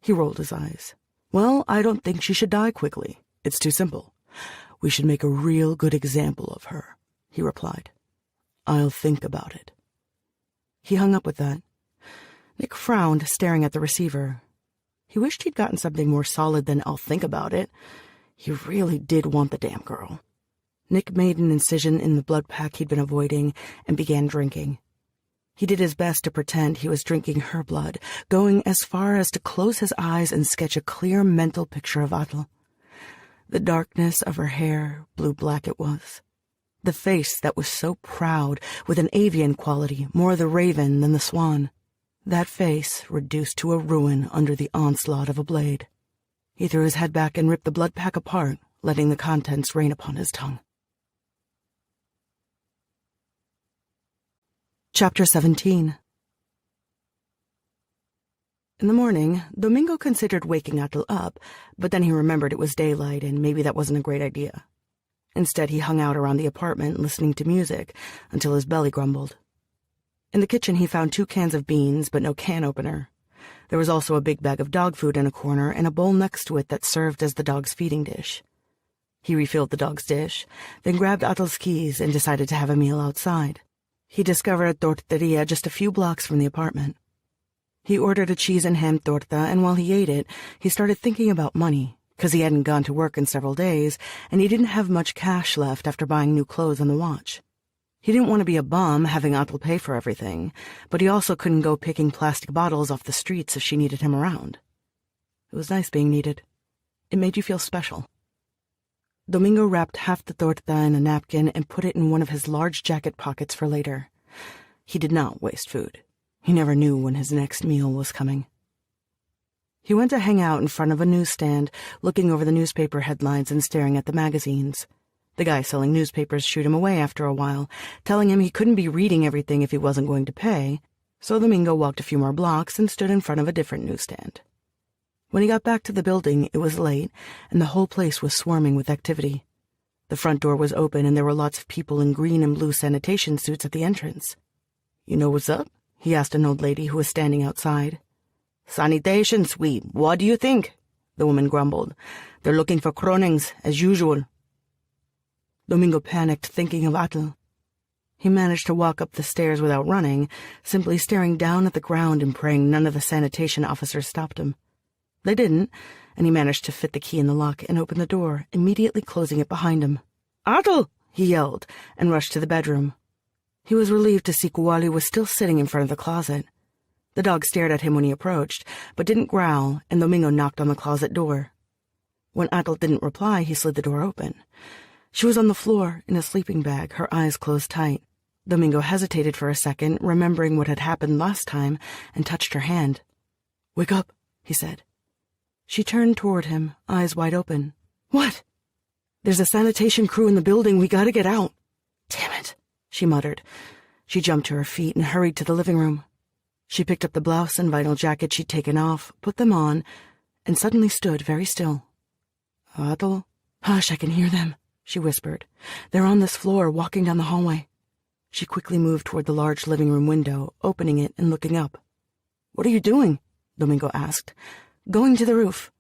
Speaker 1: He rolled his eyes. "Well, I don't think she should die quickly. It's too simple. We should make a real good example of her," he replied. "I'll think about it." He hung up with that. Nick frowned, staring at the receiver. He wished he'd gotten something more solid than "I'll think about it." He really did want the damn girl. Nick made an incision in the blood pack he'd been avoiding and began drinking. He did his best to pretend he was drinking her blood, going as far as to close his eyes and sketch a clear mental picture of Atal. The darkness of her hair, blue-black it was. The face that was so proud, with an avian quality, more the raven than the swan. That face reduced to a ruin under the onslaught of a blade. He threw his head back and ripped the blood pack apart, letting the contents rain upon his tongue. Chapter 17. In the morning, Domingo considered waking Atul up, but then he remembered it was daylight and maybe that wasn't a great idea. Instead, he hung out around the apartment listening to music until his belly grumbled. In the kitchen, he found 2 cans of beans, but no can opener. There was also a big bag of dog food in a corner and a bowl next to it that served as the dog's feeding dish. He refilled the dog's dish, then grabbed Atul's keys and decided to have a meal outside. He discovered a torteria just a few blocks from the apartment. He ordered a cheese and ham torta, and while he ate it, he started thinking about money, because he hadn't gone to work in several days, and he didn't have much cash left after buying new clothes on the watch. He didn't want to be a bum, having Atul pay for everything, but he also couldn't go picking plastic bottles off the streets if she needed him around. It was nice being needed. It made you feel special. Domingo wrapped half the torta in a napkin and put it in one of his large jacket pockets for later. He did not waste food. He never knew when his next meal was coming. He went to hang out in front of a newsstand, looking over the newspaper headlines and staring at the magazines. The guy selling newspapers shooed him away after a while, telling him he couldn't be reading everything if he wasn't going to pay, so Domingo walked a few more blocks and stood in front of a different newsstand. When he got back to the building, it was late, and the whole place was swarming with activity. The front door was open, and there were lots of people in green and blue sanitation suits at the entrance. "You know what's up?" he asked an old lady who was standing outside. "Sanitation sweep, what do you think?" the woman grumbled. "They're looking for Kronings, as usual." Domingo panicked, thinking of Atul. He managed to walk up the stairs without running, simply staring down at the ground and praying none of the sanitation officers stopped him. They didn't, and he managed to fit the key in the lock and open the door, immediately closing it behind him. "Atul!" he yelled, and rushed to the bedroom. He was relieved to see Kuali was still sitting in front of the closet. The dog stared at him when he approached, but didn't growl, and Domingo knocked on the closet door. When Atul didn't reply, he slid the door open. She was on the floor, in a sleeping bag, her eyes closed tight. Domingo hesitated for a second, remembering what had happened last time, and touched her hand. "Wake up," he said. She turned toward him, eyes wide open. "What?" "There's a sanitation crew in the building. We gotta get out." "Damn it," she muttered. She jumped to her feet and hurried to the living room. She picked up the blouse and vinyl jacket she'd taken off, put them on, and suddenly stood very still. "Atul?" "Hush, I can hear them," she whispered. "They're on this floor, walking down the hallway." She quickly moved toward the large living room window, opening it and looking up. "What are you doing?" Domingo asked. "Going to the roof.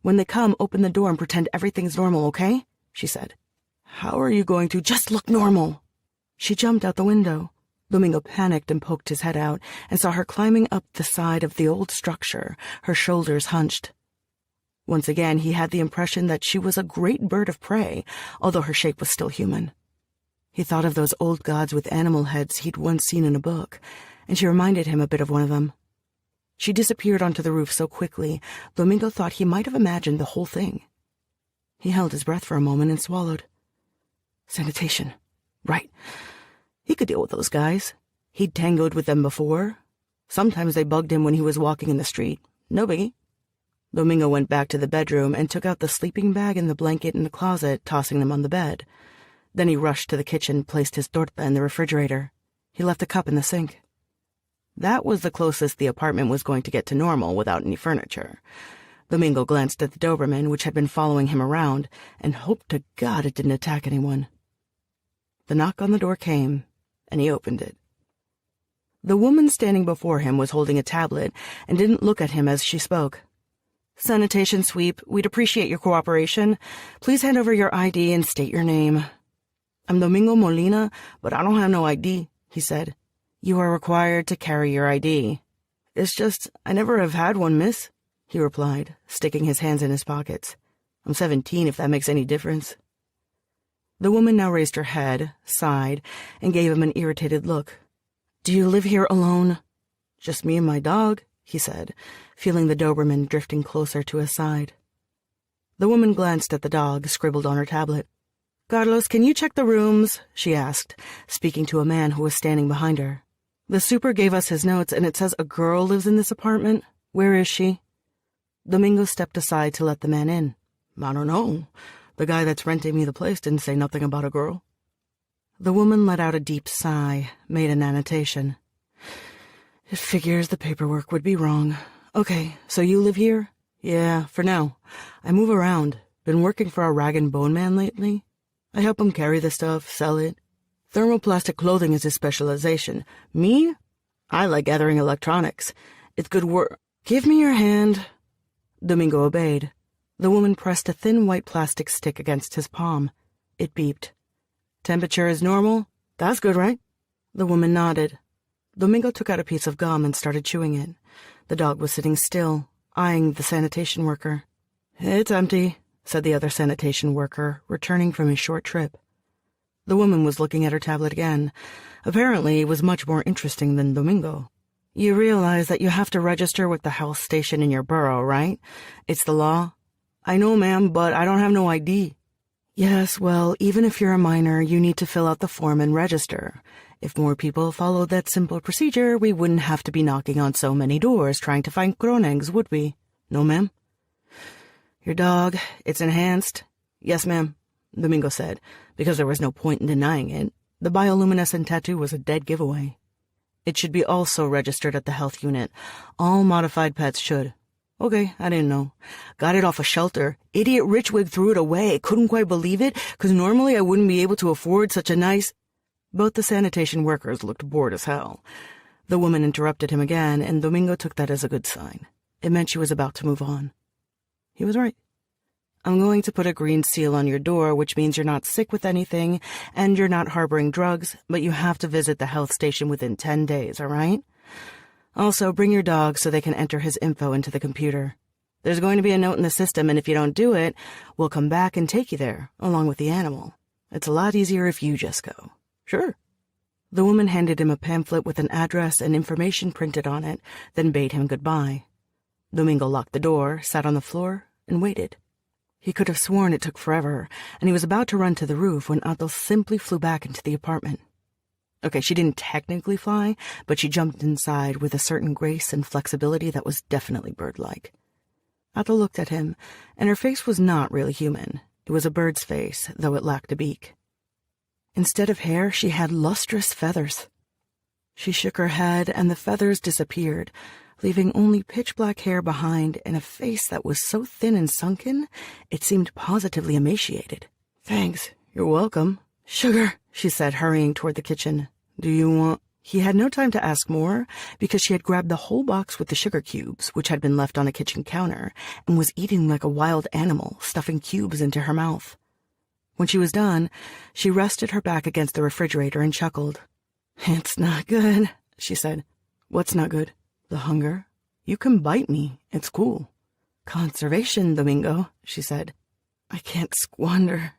Speaker 1: When they come, open the door and pretend everything's normal, okay?" she said. "How are you going to just look normal?" She jumped out the window. Domingo panicked and poked his head out and saw her climbing up the side of the old structure, her shoulders hunched. Once again, he had the impression that she was a great bird of prey, although her shape was still human. He thought of those old gods with animal heads he'd once seen in a book, and she reminded him a bit of one of them. She disappeared onto the roof so quickly, Domingo thought he might have imagined the whole thing. He held his breath for a moment and swallowed. Sanitation. Right. He could deal with those guys. He'd tangoed with them before. Sometimes they bugged him when he was walking in the street. No biggie. Domingo went back to the bedroom and took out the sleeping bag and the blanket in the closet, tossing them on the bed. Then he rushed to the kitchen, placed his torta in the refrigerator. He left a cup in the sink. That was the closest the apartment was going to get to normal without any furniture. Domingo glanced at the Doberman, which had been following him around, and hoped to God it didn't attack anyone. The knock on the door came, and he opened it. The woman standing before him was holding a tablet and didn't look at him as she spoke. "Sanitation sweep, we'd appreciate your cooperation. Please hand over your ID and state your name." "I'm Domingo Molina, but I don't have no ID," he said. "You are required to carry your ID." "It's just, I never have had one, miss," he replied, sticking his hands in his pockets. "I'm 17, if that makes any difference." The woman now raised her head, sighed, and gave him an irritated look. "Do you live here alone?" "Just me and my dog," he said, feeling the Doberman drifting closer to his side. The woman glanced at the dog, scribbled on her tablet. "Carlos, can you check the rooms?" she asked, speaking to a man who was standing behind her. The super gave us his notes, and it says a girl lives in this apartment. Where is she? Domingo stepped aside to let the man in. I don't know. The guy that's renting me the place didn't say nothing about a girl. The woman let out a deep sigh, made an annotation. It figures the paperwork would be wrong. Okay, so you live here? Yeah, for now. I move around. Been working for a rag and bone man lately. I help him carry the stuff, sell it. Thermoplastic clothing is his specialization. Me? I like gathering electronics. It's good work. Give me your hand. Domingo obeyed. The woman pressed a thin white plastic stick against his palm. It beeped. Temperature is normal? That's good, right? The woman nodded. Domingo took out a piece of gum and started chewing it. The dog was sitting still, eyeing the sanitation worker. It's empty, said the other sanitation worker, returning from his short trip. The woman was looking at her tablet again. Apparently, it was much more interesting than Domingo. You realize that you have to register with the health station in your borough, right? It's the law. I know, ma'am, but I don't have no ID. Yes, well, even if you're a minor, you need to fill out the form and register. If more people followed that simple procedure, we wouldn't have to be knocking on so many doors trying to find Cronengs, would we? No, ma'am? Your dog, it's enhanced? Yes, ma'am, Domingo said, because there was no point in denying it. The bioluminescent tattoo was a dead giveaway. It should be also registered at the health unit. All modified pets should. Okay, I didn't know. Got it off a shelter. Idiot Richwig threw it away. Couldn't quite believe it, because normally I wouldn't be able to afford such a nice... Both the sanitation workers looked bored as hell. The woman interrupted him again, and Domingo took that as a good sign. It meant she was about to move on. He was right. I'm going to put a green seal on your door, which means you're not sick with anything, and you're not harboring drugs, but you have to visit the health station within 10 days, all right? Also, bring your dog so they can enter his info into the computer. There's going to be a note in the system, and if you don't do it, we'll come back and take you there, along with the animal. It's a lot easier if you just go. Sure. The woman handed him a pamphlet with an address and information printed on it, then bade him goodbye. Domingo locked the door, sat on the floor, and waited. He could have sworn it took forever, and he was about to run to the roof when Athel simply flew back into the apartment. Okay, she didn't technically fly, but she jumped inside with a certain grace and flexibility that was definitely bird-like. Athel looked at him, and her face was not really human. It was a bird's face, though it lacked a beak. Instead of hair, she had lustrous feathers. She shook her head, and the feathers disappeared, leaving only pitch-black hair behind and a face that was so thin and sunken, it seemed positively emaciated. Thanks, you're welcome. Sugar, she said, hurrying toward the kitchen. Do you want... He had no time to ask more, because she had grabbed the whole box with the sugar cubes, which had been left on a kitchen counter, and was eating like a wild animal, stuffing cubes into her mouth. When she was done, she rested her back against the refrigerator and chuckled. It's not good, she said. What's not good? The hunger. You can bite me. It's cool. Conservation, Domingo, she said. I can't squander.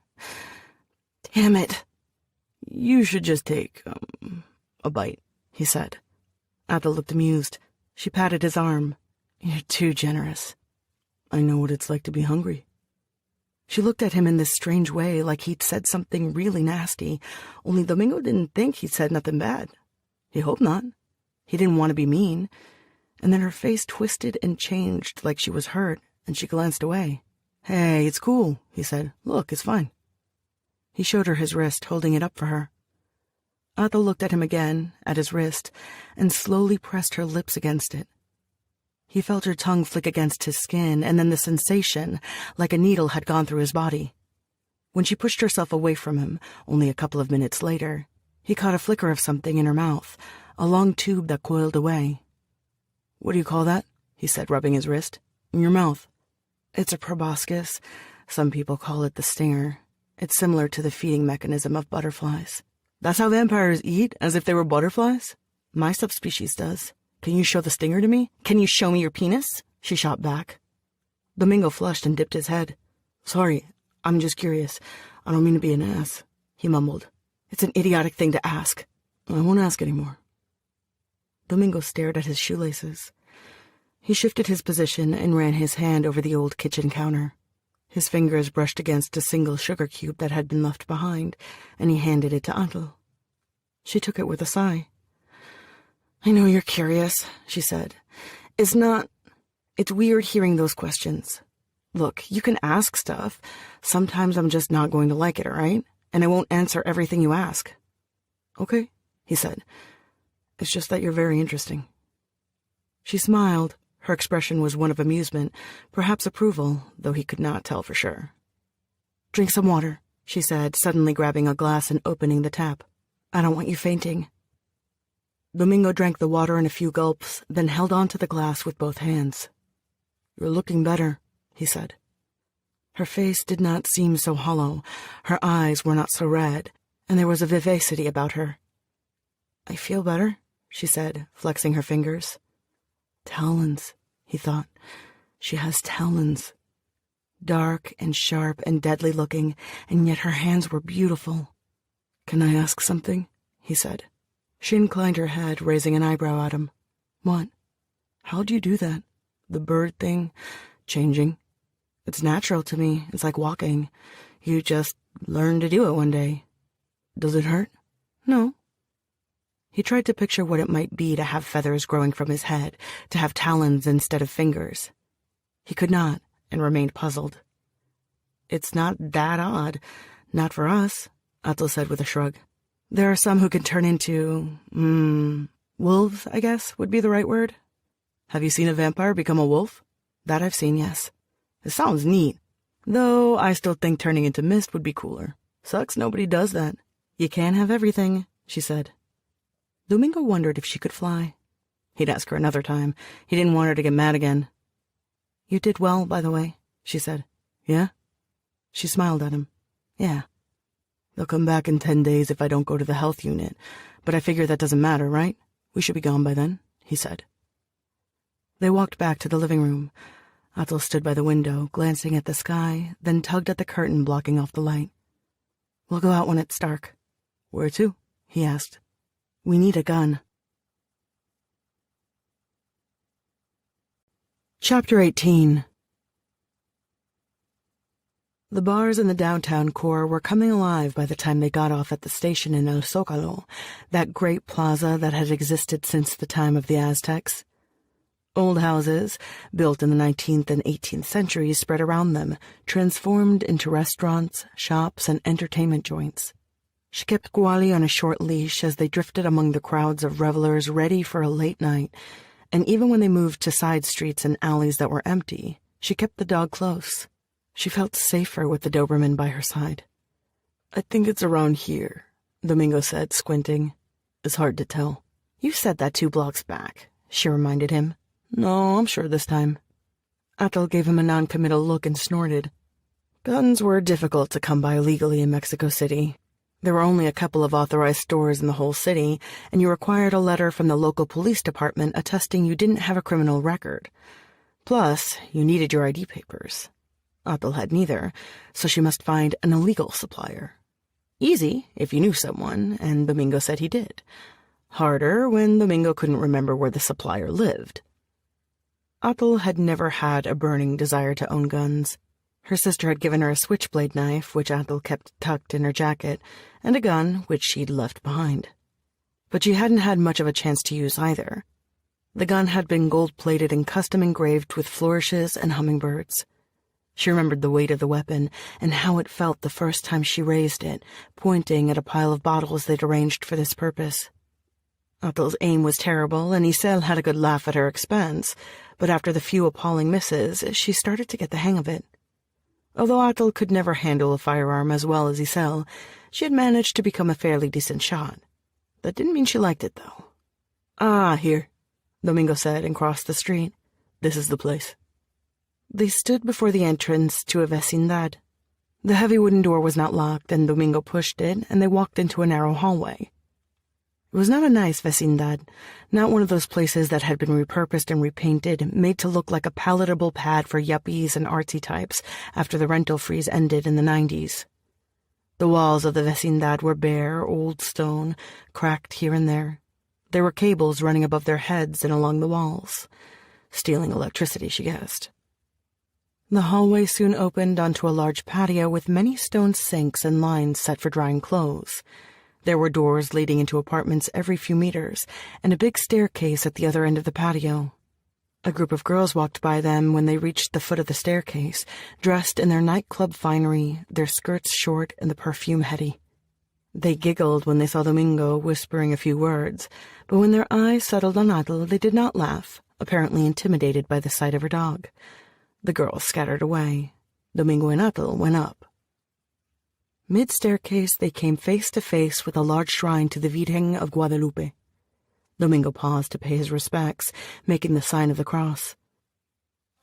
Speaker 1: Damn it. You should just take, a bite, he said. Athel looked amused. She patted his arm. You're too generous. I know what it's like to be hungry. She looked at him in this strange way, like he'd said something really nasty, only Domingo didn't think he'd said nothing bad. He hoped not. He didn't want to be mean. And then her face twisted and changed like she was hurt, and she glanced away. Hey, it's cool, he said. Look, it's fine. He showed her his wrist, holding it up for her. Athel looked at him again, at his wrist, and slowly pressed her lips against it. He felt her tongue flick against his skin, and then the sensation, like a needle, had gone through his body. When she pushed herself away from him, only a couple of minutes later, he caught a flicker of something in her mouth, a long tube that coiled away. What do you call that? He said, rubbing his wrist. In your mouth. It's a proboscis. Some people call it the stinger. It's similar to the feeding mechanism of butterflies. That's how vampires eat, as if they were butterflies? My subspecies does. Can you show the stinger to me? Can you show me your penis? She shot back. Domingo flushed and dipped his head. Sorry, I'm just curious. I don't mean to be an ass, he mumbled. It's an idiotic thing to ask. I won't ask anymore. Domingo stared at his shoelaces. He shifted his position and ran his hand over the old kitchen counter. His fingers brushed against a single sugar cube that had been left behind, and he handed it to Athel. She took it with a sigh. "I know you're curious," she said. It's weird hearing those questions. Look, you can ask stuff. Sometimes I'm just not going to like it, all right? And I won't answer everything you ask." "Okay," he said. "It's just that you're very interesting." She smiled. Her expression was one of amusement, perhaps approval, though he could not tell for sure. "Drink some water," she said, suddenly grabbing a glass and opening the tap. "I don't want you fainting." Domingo drank the water in a few gulps, then held onto the glass with both hands. "You're looking better," he said. Her face did not seem so hollow, her eyes were not so red, and there was a vivacity about her. "I feel better," she said, flexing her fingers. "Talons," he thought. "She has talons." Dark and sharp and deadly looking, and yet her hands were beautiful. "Can I ask something?" he said. She inclined her head, raising an eyebrow at him. "What?" "How do you do that? The bird thing, changing. It's natural to me. It's like walking. You just learn to do it one day." "Does it hurt?" "No." He tried to picture what it might be to have feathers growing from his head, to have talons instead of fingers. He could not, and remained puzzled. "It's not that odd. Not for us," Atul said with a shrug. "There are some who can turn into, wolves, I guess, would be the right word." "Have you seen a vampire become a wolf?" "That I've seen, yes." "It sounds neat. Though I still think turning into mist would be cooler. Sucks nobody does that." "You can't have everything," she said. Domingo wondered if she could fly. He'd ask her another time. He didn't want her to get mad again. "You did well, by the way," she said. "Yeah?" She smiled at him. "Yeah. They'll come back in 10 days if I don't go to the health unit, but I figure that doesn't matter, right? We should be gone by then," he said. They walked back to the living room. Atul stood by the window, glancing at the sky, then tugged at the curtain blocking off the light. "We'll go out when it's dark." "Where to?" he asked. "We need a gun." Chapter 18. The bars in the downtown core were coming alive by the time they got off at the station in El Zócalo, that great plaza that had existed since the time of the Aztecs. Old houses, built in the 19th and 18th centuries, spread around them, transformed into restaurants, shops, and entertainment joints. She kept Guali on a short leash as they drifted among the crowds of revelers ready for a late night, and even when they moved to side streets and alleys that were empty, she kept the dog close. She felt safer with the Doberman by her side. "I think it's around here," Domingo said, squinting. "It's hard to tell." "You said that 2 blocks back," she reminded him. "No, I'm sure this time." Atul gave him a non-committal look and snorted. Guns were difficult to come by legally in Mexico City. There were only a couple of authorized stores in the whole city, and you required a letter from the local police department attesting you didn't have a criminal record. Plus, you needed your ID papers. Atul had neither, so she must find an illegal supplier. Easy, if you knew someone, and Domingo said he did. Harder when Domingo couldn't remember where the supplier lived. Atul had never had a burning desire to own guns. Her sister had given her a switchblade knife, which Atul kept tucked in her jacket, and a gun, which she'd left behind. But she hadn't had much of a chance to use either. The gun had been gold-plated and custom-engraved with flourishes and hummingbirds. She remembered the weight of the weapon and how it felt the first time she raised it, pointing at a pile of bottles they'd arranged for this purpose. Atul's aim was terrible, and Isel had a good laugh at her expense, but after the few appalling misses, she started to get the hang of it. Although Atul could never handle a firearm as well as Isel, she had managed to become a fairly decent shot. That didn't mean she liked it, though. "Ah, here," Domingo said and crossed the street. "This is the place." They stood before the entrance to a vecindad. The heavy wooden door was not locked, and Domingo pushed it, and they walked into a narrow hallway. It was not a nice vecindad, not one of those places that had been repurposed and repainted, made to look like a palatable pad for yuppies and artsy types after the rental freeze ended in the 90s. The walls of the vecindad were bare, old stone, cracked here and there. There were cables running above their heads and along the walls. Stealing electricity, she guessed. The hallway soon opened onto a large patio with many stone sinks and lines set for drying clothes. There were doors leading into apartments every few meters, and a big staircase at the other end of the patio. A group of girls walked by them when they reached the foot of the staircase, dressed in their nightclub finery, their skirts short and the perfume heady. They giggled when they saw Domingo whispering a few words, but when their eyes settled on Atel, they did not laugh, apparently intimidated by the sight of her dog. The girls scattered away. Domingo and Atel went up. Mid-staircase, they came face to face with a large shrine to the Virgen of Guadalupe. Domingo paused to pay his respects, making the sign of the cross.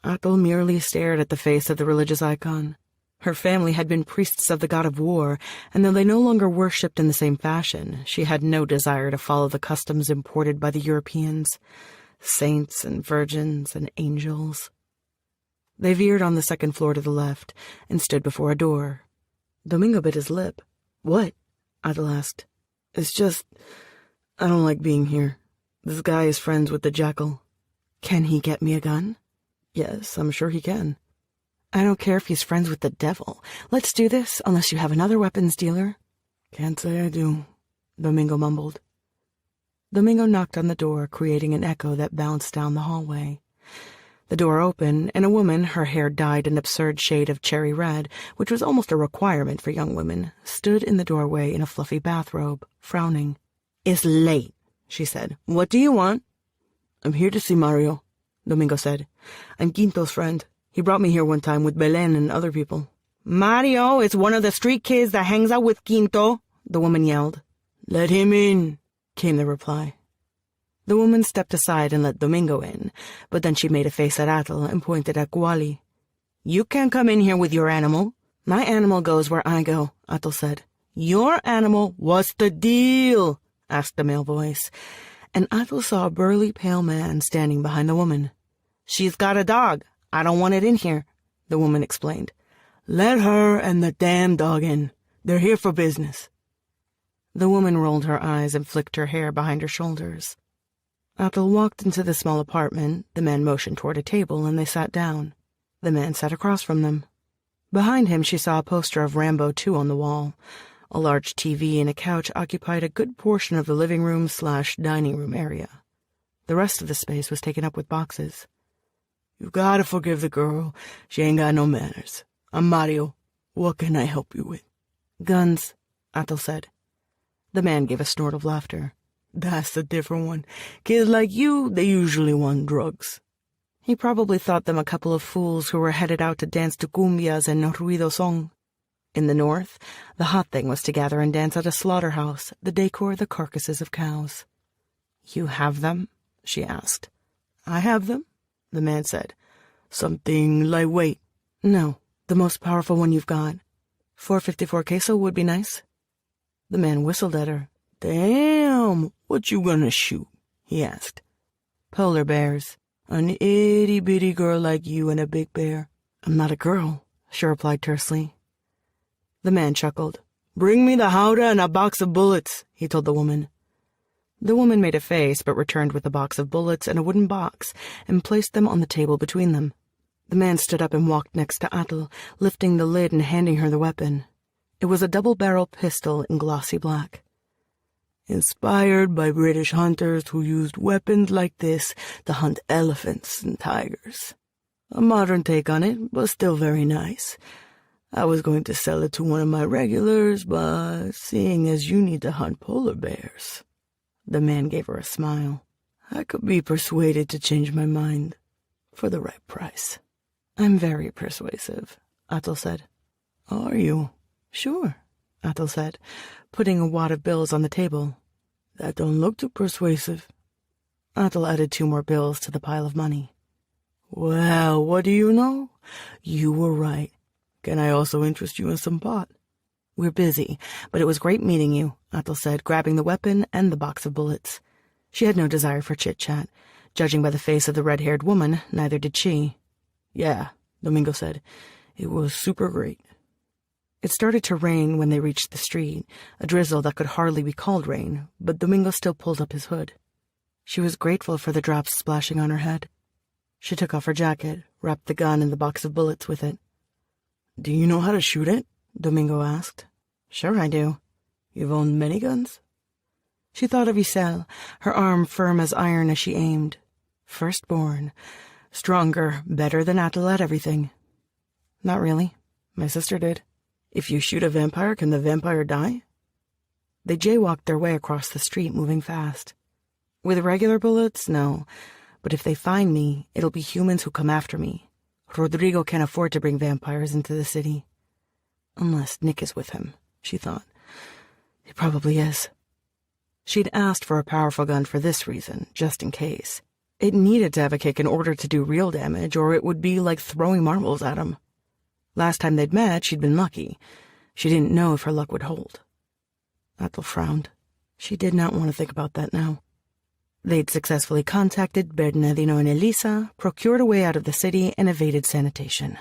Speaker 1: Atel merely stared at the face of the religious icon. Her family had been priests of the god of war, and though they no longer worshipped in the same fashion, she had no desire to follow the customs imported by the Europeans, saints and virgins and angels. They veered on the second floor to the left and stood before a door. Domingo bit his lip. "What?" Atel asked. "It's just, I don't like being here. This guy is friends with the jackal." "Can he get me a gun?" "Yes, I'm sure he can." "I don't care if he's friends with the devil. Let's do this, unless you have another weapons dealer." "Can't say I do," Domingo mumbled. Domingo knocked on the door, creating an echo that bounced down the hallway. The door opened, and a woman, her hair dyed an absurd shade of cherry red, which was almost a requirement for young women, stood in the doorway in a fluffy bathrobe, frowning. "It's late," she said. "What do you want?" "I'm here to see Mario," Domingo said. "I'm Quinto's friend. He brought me here one time with Belen and other people." "Mario is one of the street kids that hangs out with Quinto," the woman yelled. "Let him in," came the reply. The woman stepped aside and let Domingo in, but then she made a face at Atel and pointed at Guali. "You can't come in here with your animal." "My animal goes where I go," Atel said. "Your animal? What's the deal?" asked the male voice, and Atel saw a burly, pale man standing behind the woman. "She's got a dog. I don't want it in here," the woman explained. "Let her and the damn dog in. They're here for business." The woman rolled her eyes and flicked her hair behind her shoulders. Atel walked into the small apartment. The man motioned toward a table, and they sat down. The man sat across from them. Behind him, she saw a poster of Rambo 2 on the wall. A large TV and a couch occupied a good portion of the living room/dining room area. The rest of the space was taken up with boxes. "You gotta forgive the girl. She ain't got no manners. I'm Mario. What can I help you with?" "Guns," Atel said. The man gave a snort of laughter. "That's a different one. Kids like you, they usually want drugs." He probably thought them a couple of fools who were headed out to dance to cumbias and ruido song. In the north, the hot thing was to gather and dance at a slaughterhouse, the decor the carcasses of cows. "You have them?" she asked. "I have them," the man said. "Something lightweight." "No, the most powerful one you've got. 454 queso would be nice." The man whistled at her. "Damn, what you gonna shoot?" he asked. "Polar bears. An itty-bitty girl like you and a big bear." "I'm not a girl," she replied tersely. The man chuckled. "Bring me the howdah and a box of bullets," he told the woman. The woman made a face but returned with a box of bullets and a wooden box and placed them on the table between them. The man stood up and walked next to Atel, lifting the lid and handing her the weapon. It was a double-barrel pistol in glossy black. "Inspired by British hunters who used weapons like this to hunt elephants and tigers. A modern take on it, but still very nice. I was going to sell it to one of my regulars, but seeing as you need to hunt polar bears..." The man gave her a smile. "I could be persuaded to change my mind for the right price." "I'm very persuasive," Atel said. "Are you?" "Sure," Atel said, putting a wad of bills on the table. "That don't look too persuasive." Atel added 2 more bills to the pile of money. "Well, what do you know? You were right. Can I also interest you in some pot?" "We're busy, but it was great meeting you," Atel said, grabbing the weapon and the box of bullets. She had no desire for chit-chat. Judging by the face of the red-haired woman, neither did she. "Yeah," Domingo said. "It was super great." It started to rain when they reached the street, a drizzle that could hardly be called rain, but Domingo still pulled up his hood. She was grateful for the drops splashing on her head. She took off her jacket, wrapped the gun and the box of bullets with it. "Do you know how to shoot it?" Domingo asked. "Sure I do." You've owned many guns? She thought of Isel, her arm firm as iron as she aimed. Firstborn. Stronger, better than Atle at everything. Not really. My sister did. If you shoot a vampire, can the vampire die? They jaywalked their way across the street, moving fast. With regular bullets, no. But if they find me, it'll be humans who come after me. Rodrigo can't afford to bring vampires into the city. Unless Nick is with him, she thought. He probably is. She'd asked for a powerful gun for this reason, just in case. It needed to have a kick in order to do real damage, or it would be like throwing marbles at him. Last time they'd met, she'd been lucky. She didn't know if her luck would hold. Atle frowned. She did not want to think about that now. They'd successfully contacted Bernardino and Elisa, procured a way out of the city, and evaded sanitation.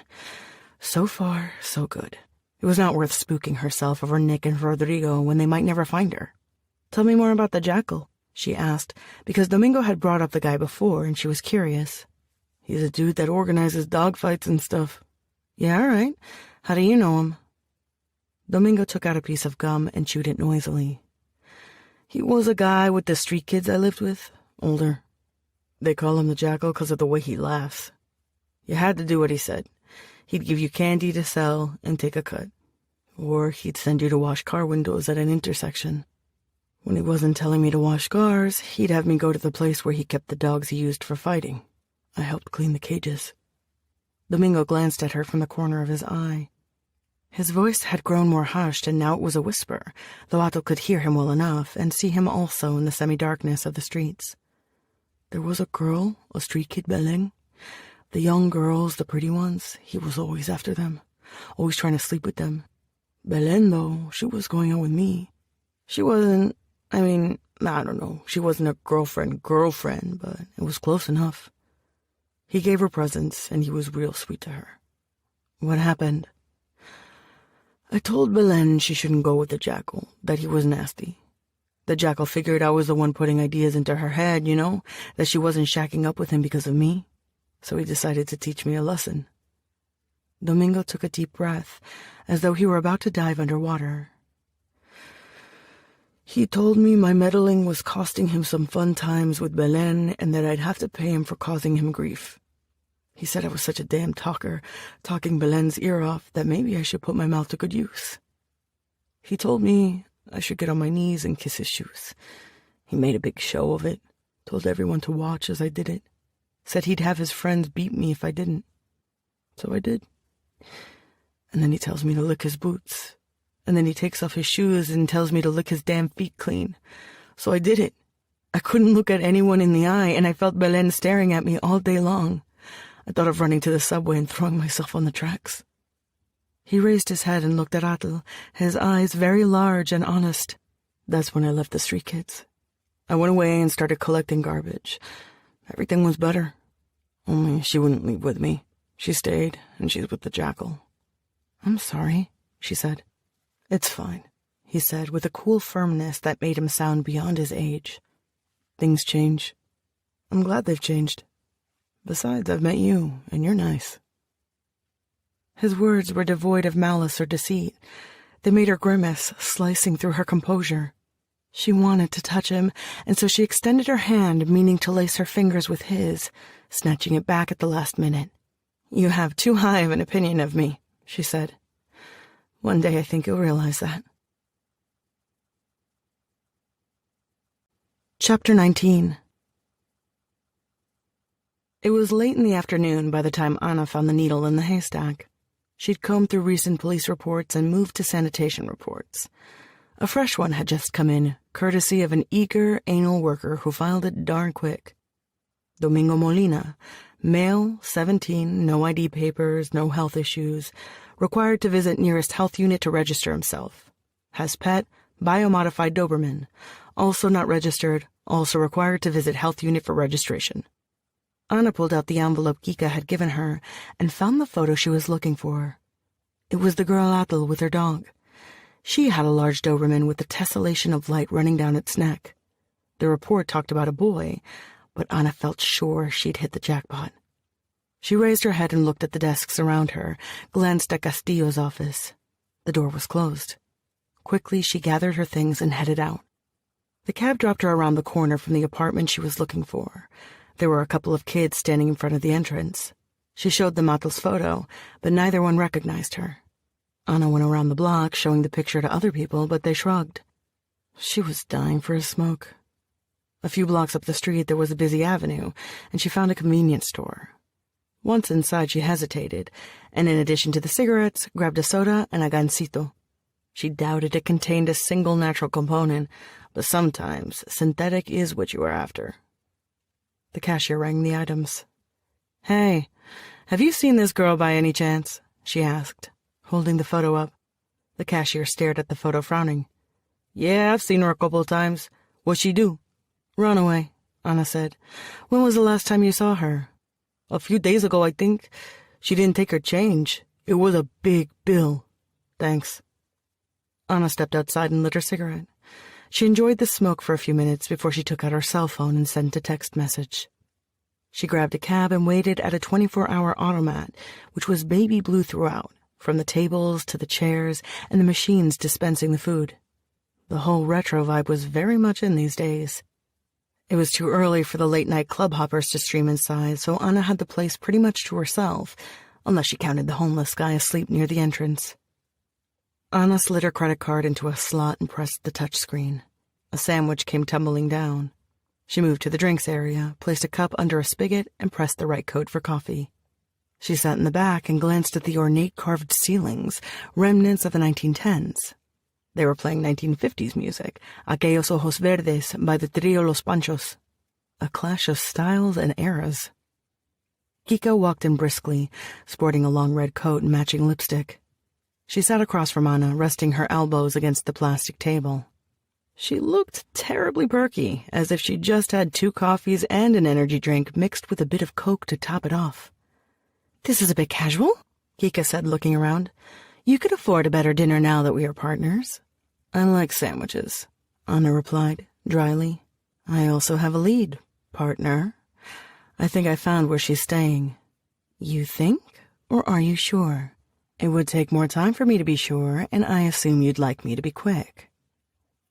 Speaker 1: So far, so good. It was not worth spooking herself over Nick and Rodrigo when they might never find her. Tell me more about the jackal, she asked, because Domingo had brought up the guy before and she was curious. He's a dude that organizes dogfights and stuff. Yeah, all right. How do you know him? Domingo took out a piece of gum and chewed it noisily. He was a guy with the street kids I lived with, older. They call him the jackal because of the way he laughs. You had to do what he said. He'd give you candy to sell and take a cut. Or he'd send you to wash car windows at an intersection. When he wasn't telling me to wash cars, he'd have me go to the place where he kept the dogs he used for fighting. I helped clean the cages. Domingo glanced at her from the corner of his eye. His voice had grown more hushed, and now it was a whisper, though Atle could hear him well enough and see him also in the semi-darkness of the streets. There was a girl, a street kid, Belen. The young girls, the pretty ones, he was always after them, always trying to sleep with them. Belen, though, she was going out with me. She wasn't, I don't know, she wasn't a girlfriend, but it was close enough. He gave her presents, and he was real sweet to her. What happened? I told Belen she shouldn't go with the jackal, that he was nasty. The jackal figured I was the one putting ideas into her head, that she wasn't shacking up with him because of me. So he decided to teach me a lesson. Domingo took a deep breath, as though he were about to dive underwater. He told me my meddling was costing him some fun times with Belen and that I'd have to pay him for causing him grief. He said I was such a damn talker, talking Belen's ear off, that maybe I should put my mouth to good use. He told me I should get on my knees and kiss his shoes. He made a big show of it, told everyone to watch as I did it, said he'd have his friends beat me if I didn't. So I did. And then he tells me to lick his boots. And then he takes off his shoes and tells me to lick his damn feet clean. So I did it. I couldn't look at anyone in the eye, and I felt Belen staring at me all day long. I thought of running to the subway and throwing myself on the tracks. He raised his head and looked at Atle, his eyes very large and honest. That's when I left the street kids. I went away and started collecting garbage. Everything was better. Only she wouldn't leave with me. She stayed, and she's with the jackal. I'm sorry, she said. It's fine, he said with a cool firmness that made him sound beyond his age. Things change. I'm glad they've changed. Besides, I've met you, and you're nice. His words were devoid of malice or deceit. They made her grimace, slicing through her composure. She wanted to touch him, and so she extended her hand, meaning to lace her fingers with his, snatching it back at the last minute. You have too high of an opinion of me, she said. One day I think you'll realize that. Chapter 19. It was late in the afternoon by the time Anna found the needle in the haystack. She'd combed through recent police reports and moved to sanitation reports. A fresh one had just come in, courtesy of an eager anal worker who filed it darn quick. Domingo Molina, male, 17, no ID papers, no health issues, required to visit nearest health unit to register himself. Has pet, biomodified Doberman, also not registered, also required to visit health unit for registration. Anna pulled out the envelope Kika had given her and found the photo she was looking for. It was the girl Atle with her dog. She had a large Doberman with a tessellation of light running down its neck. The report talked about a boy, but Anna felt sure she'd hit the jackpot. She raised her head and looked at the desks around her, glanced at Castillo's office. The door was closed. Quickly, she gathered her things and headed out. The cab dropped her around the corner from the apartment she was looking for. There were a couple of kids standing in front of the entrance. She showed them Attel's photo, but neither one recognized her. Anna went around the block, showing the picture to other people, but they shrugged. She was dying for a smoke. A few blocks up the street, there was a busy avenue, and she found a convenience store. Once inside, she hesitated, and in addition to the cigarettes, grabbed a soda and a gansito. She doubted it contained a single natural component, but sometimes synthetic is what you are after. The cashier rang the items. "Hey, have you seen this girl by any chance?" she asked, holding the photo up. The cashier stared at the photo, frowning. "Yeah, I've seen her a couple of times. What'd she do?" "Run away," Anna said. "When was the last time you saw her?" "A few days ago, I think. She didn't take her change. It was a big bill." "Thanks." Anna stepped outside and lit her cigarette. She enjoyed the smoke for a few minutes before she took out her cell phone and sent a text message. She grabbed a cab and waited at a 24-hour automat, which was baby blue throughout, from the tables to the chairs and the machines dispensing the food. The whole retro vibe was very much in these days. It was too early for the late-night club hoppers to stream inside, so Anna had the place pretty much to herself, unless she counted the homeless guy asleep near the entrance. Anna slid her credit card into a slot and pressed the touchscreen. A sandwich came tumbling down. She moved to the drinks area, placed a cup under a spigot, and pressed the right code for coffee. She sat in the back and glanced at the ornate carved ceilings, remnants of the 1910s. They were playing 1950s music, Aquellos Ojos Verdes by the trio Los Panchos. A clash of styles and eras. Kika walked in briskly, sporting a long red coat and matching lipstick. She sat across from Anna, resting her elbows against the plastic table. She looked terribly perky, as if she'd just had 2 coffees and an energy drink mixed with a bit of Coke to top it off. "This is a bit casual," Kika said, looking around. "You could afford a better dinner now that we are partners." "I like sandwiches," Anna replied, dryly. "I also have a lead, partner. I think I found where she's staying." "You think? Or are you sure?" "It would take more time for me to be sure, and I assume you'd like me to be quick."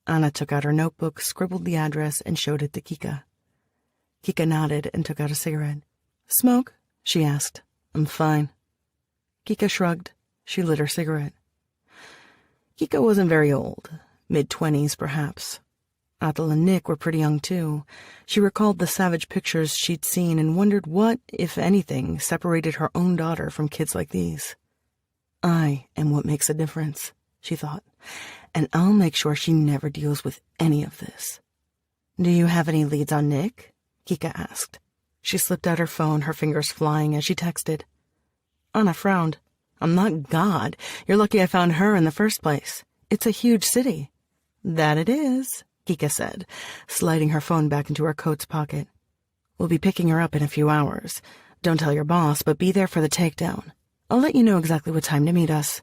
Speaker 1: Anna took out her notebook, scribbled the address, and showed it to Kika. Kika nodded and took out a cigarette. "Smoke?" she asked. "I'm fine." Kika shrugged. She lit her cigarette. Kika wasn't very old, mid-20s perhaps. Attel and Nick were pretty young too. She recalled the savage pictures she'd seen and wondered what, if anything, separated her own daughter from kids like these. "I am what makes a difference," she thought, "and I'll make sure she never deals with any of this." "Do you have any leads on Nick?" Kika asked. She slipped out her phone, her fingers flying as she texted. Anna frowned. "I'm not God. You're lucky I found her in the first place. It's a huge city." "That it is," Kika said, sliding her phone back into her coat's pocket. "We'll be picking her up in a few hours. Don't tell your boss, but be there for the takedown. I'll let you know exactly what time to meet us.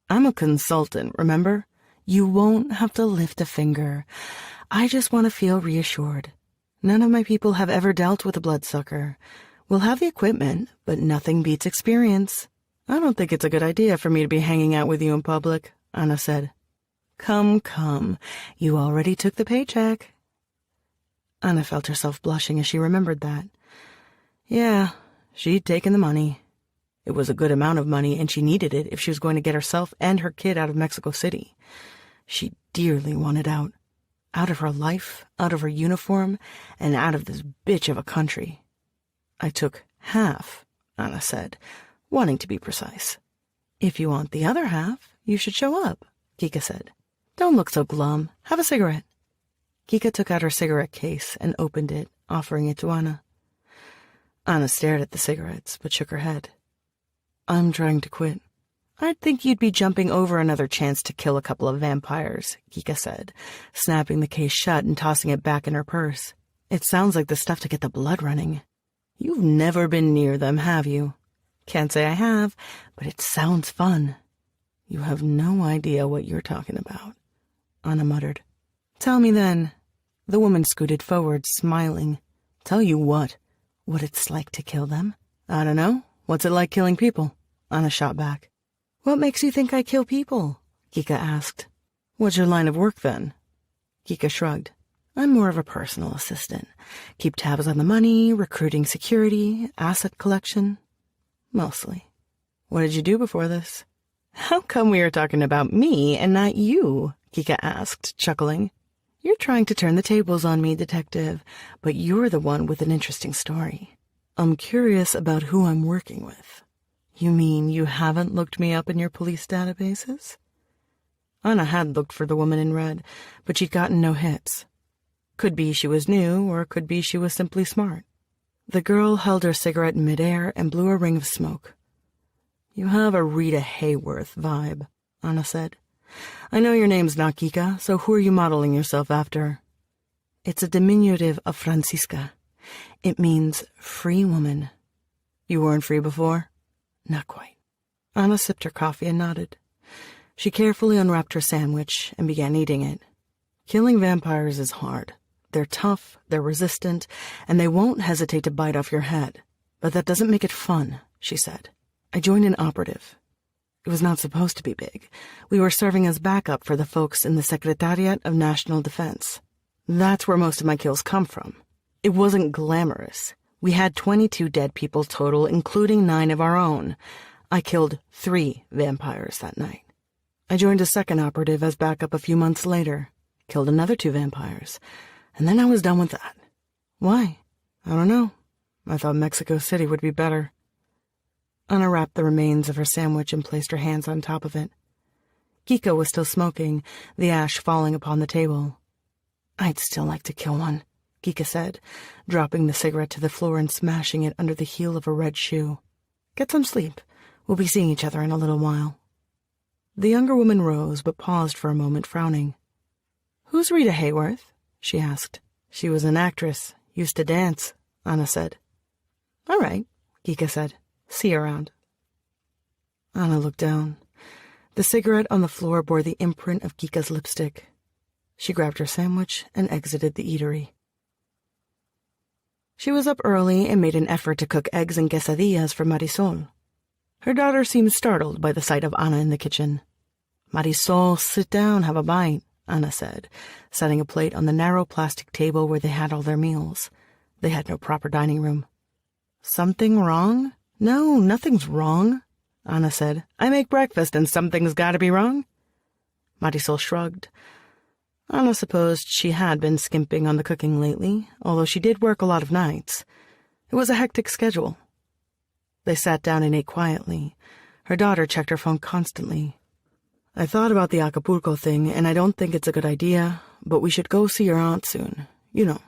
Speaker 1: I'm a consultant, remember? You won't have to lift a finger. I just want to feel reassured. None of my people have ever dealt with a bloodsucker. We'll have the equipment, but nothing beats experience." "I don't think it's a good idea for me to be hanging out with you in public," Anna said. Come. You already took the paycheck." Anna felt herself blushing as she remembered that. Yeah, she'd taken the money. It was a good amount of money, and she needed it if she was going to get herself and her kid out of Mexico City. She dearly wanted out. Out of her life, out of her uniform, and out of this bitch of a country. "I took half," Anna said, wanting to be precise. "If you want the other half, you should show up," Kika said. "Don't look so glum. Have a cigarette." Kika took out her cigarette case and opened it, offering it to Anna. Anna stared at the cigarettes, but shook her head. "I'm trying to quit." "I'd think you'd be jumping over another chance to kill a couple of vampires," Kika said, snapping the case shut and tossing it back in her purse. "It sounds like the stuff to get the blood running." "You've never been near them, have you?" "Can't say I have, but it sounds fun." "You have no idea what you're talking about," Anna muttered. "Tell me then." The woman scooted forward, smiling. "Tell you what? What it's like to kill them?" "I don't know. What's it like killing people?" Anna shot back. "What makes you think I kill people?" Kika asked. What's your line of work, then? Kika shrugged. I'm more of a personal assistant. Keep tabs on the money, recruiting security, asset collection. Mostly. What did you do before this? How come we are talking about me and not you? Kika asked, chuckling. You're trying to turn the tables on me, detective, but you're the one with an interesting story. I'm curious about who I'm working with. You mean you haven't looked me up in your police databases? Anna had looked for the woman in red, but she'd gotten no hits. Could be she was new, or could be she was simply smart. The girl held her cigarette in midair and blew a ring of smoke. You have a Rita Hayworth vibe, Anna said. I know your name's not Kika, so who are you modeling yourself after? It's a diminutive of Francisca. It means free woman. You weren't free before? Not quite. Anna sipped her coffee and nodded. She carefully unwrapped her sandwich and began eating it. Killing vampires is hard. They're tough, they're resistant, and they won't hesitate to bite off your head. But that doesn't make it fun, she said. I joined an operative. It was not supposed to be big. We were serving as backup for the folks in the Secretariat of National Defense. That's where most of my kills come from. It wasn't glamorous. We had 22 dead people total, including 9 of our own. I killed 3 vampires that night. I joined a second operative as backup a few months later, killed another 2 vampires, and then I was done with that. Why? I don't know. I thought Mexico City would be better. Anna wrapped the remains of her sandwich and placed her hands on top of it. Kika was still smoking, the ash falling upon the table. I'd still like to kill one, Kika said, dropping the cigarette to the floor and smashing it under the heel of a red shoe. Get some sleep. We'll be seeing each other in a little while. The younger woman rose, but paused for a moment, frowning. Who's Rita Hayworth? She asked. She was an actress, used to dance, Anna said. All right, Kika said. See you around. Anna looked down. The cigarette on the floor bore the imprint of Kika's lipstick. She grabbed her sandwich and exited the eatery. She was up early and made an effort to cook eggs and quesadillas for Marisol. Her daughter seemed startled by the sight of Anna in the kitchen. Marisol, sit down, have a bite, Anna said, setting a plate on the narrow plastic table where they had all their meals. They had no proper dining room. Something wrong? No, nothing's wrong, Anna said. I make breakfast and something's got to be wrong. Marisol shrugged. Anna supposed she had been skimping on the cooking lately, although she did work a lot of nights. It was a hectic schedule. They sat down and ate quietly. Her daughter checked her phone constantly. I thought about the Acapulco thing, and I don't think it's a good idea, but we should go see your aunt soon. You know,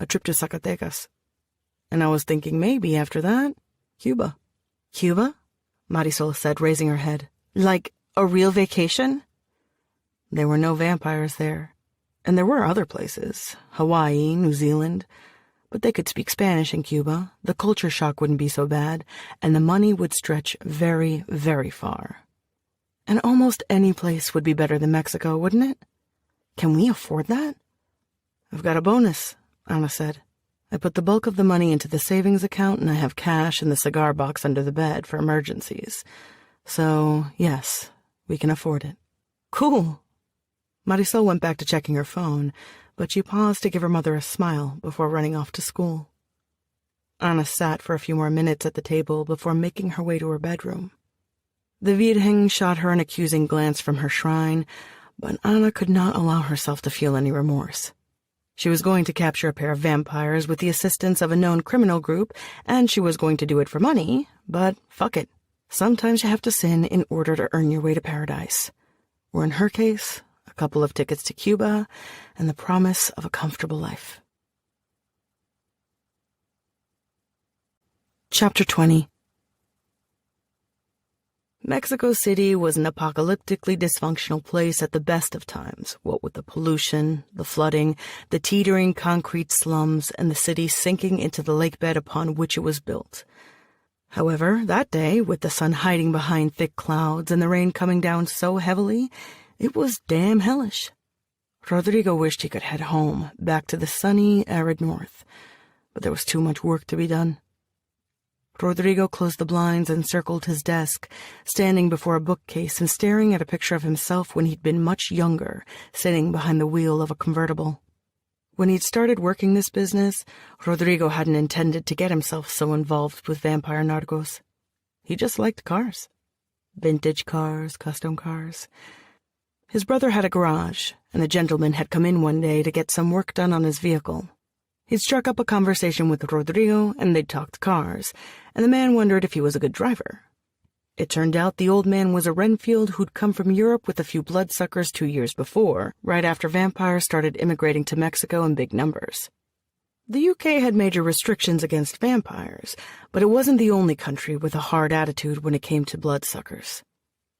Speaker 1: a trip to Zacatecas. And I was thinking maybe after that, Cuba. Cuba? Marisol said, raising her head. Like a real vacation? There were no vampires there. And there were other places. Hawaii, New Zealand. But they could speak Spanish in Cuba. The culture shock wouldn't be so bad. And the money would stretch very, very far. And almost any place would be better than Mexico, wouldn't it? Can we afford that? I've got a bonus, Anna said. I put the bulk of the money into the savings account, and I have cash in the cigar box under the bed for emergencies. So, yes, we can afford it. Cool. Marisol went back to checking her phone, but she paused to give her mother a smile before running off to school. Anna sat for a few more minutes at the table before making her way to her bedroom. The Virgen shot her an accusing glance from her shrine, but Anna could not allow herself to feel any remorse. She was going to capture a pair of vampires with the assistance of a known criminal group, and she was going to do it for money, but fuck it. Sometimes you have to sin in order to earn your way to paradise. Or in her case, a couple of tickets to Cuba and the promise of a comfortable life. Chapter 20. Mexico City was an apocalyptically dysfunctional place at the best of times, what with the pollution, the flooding, the teetering concrete slums, and the city sinking into the lake bed upon which it was built. However, that day, with the sun hiding behind thick clouds and the rain coming down so heavily, it was damn hellish. Rodrigo wished he could head home, back to the sunny, arid north, but there was too much work to be done. Rodrigo closed the blinds and circled his desk, standing before a bookcase and staring at a picture of himself when he'd been much younger, sitting behind the wheel of a convertible. When he'd started working this business, Rodrigo hadn't intended to get himself so involved with vampire narcos. He just liked cars. Vintage cars, custom cars. His brother had a garage, and a gentleman had come in one day to get some work done on his vehicle. He'd struck up a conversation with Rodrigo, and they'd talked cars, and the man wondered if he was a good driver. It turned out the old man was a Renfield who'd come from Europe with a few bloodsuckers 2 years before, right after vampires started immigrating to Mexico in big numbers. The UK had major restrictions against vampires, but it wasn't the only country with a hard attitude when it came to bloodsuckers.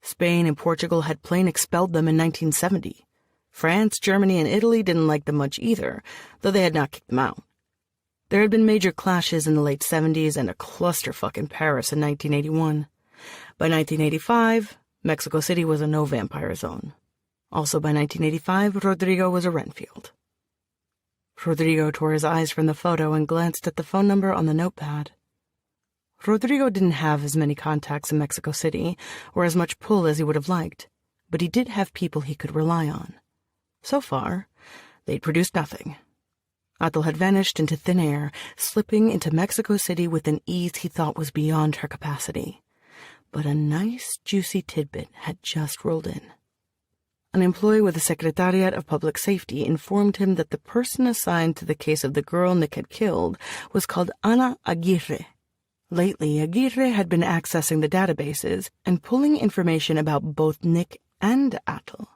Speaker 1: Spain and Portugal had plain expelled them in 1970. France, Germany, and Italy didn't like them much either, though they had not kicked them out. There had been major clashes in the late 70s and a clusterfuck in Paris in 1981. By 1985, Mexico City was a no-vampire zone. Also by 1985, Rodrigo was a Renfield. Rodrigo tore his eyes from the photo and glanced at the phone number on the notepad. Rodrigo didn't have as many contacts in Mexico City, or as much pull as he would have liked, but he did have people he could rely on. So far, they'd produced nothing. Atul had vanished into thin air, slipping into Mexico City with an ease he thought was beyond her capacity. But a nice, juicy tidbit had just rolled in. An employee with the Secretariat of Public Safety informed him that the person assigned to the case of the girl Nick had killed was called Ana Aguirre. Lately, Aguirre had been accessing the databases and pulling information about both Nick and Atul.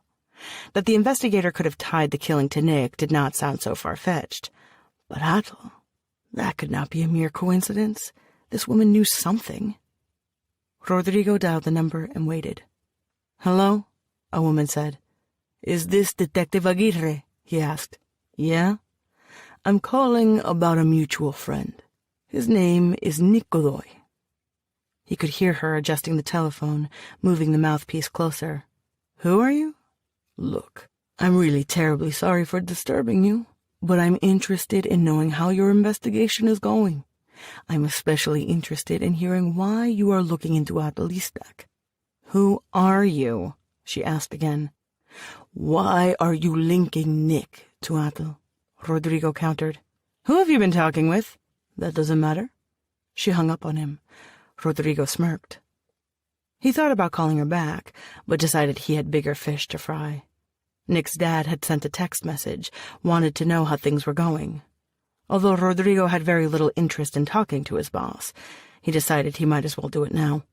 Speaker 1: That the investigator could have tied the killing to Nick did not sound so far-fetched. But Atul, that could not be a mere coincidence. This woman knew something. Rodrigo dialed the number and waited. "Hello?" a woman said. "Is this Detective Aguirre?" he asked. "Yeah? I'm calling about a mutual friend. His name is Nick Godoy." He could hear her adjusting the telephone, moving the mouthpiece closer. "Who are you? Look, I'm really terribly sorry for disturbing you, but I'm interested in knowing how your investigation is going. I'm especially interested in hearing why you are looking into Atul Istak." "Who are you?" she asked again. "Why are you linking Nick to Atul?" Rodrigo countered. "Who have you been talking with?" "That doesn't matter." She hung up on him. Rodrigo smirked. He thought about calling her back, but decided he had bigger fish to fry. Nick's dad had sent a text message, wanted to know how things were going. Although Rodrigo had very little interest in talking to his boss, he decided he might as well do it now.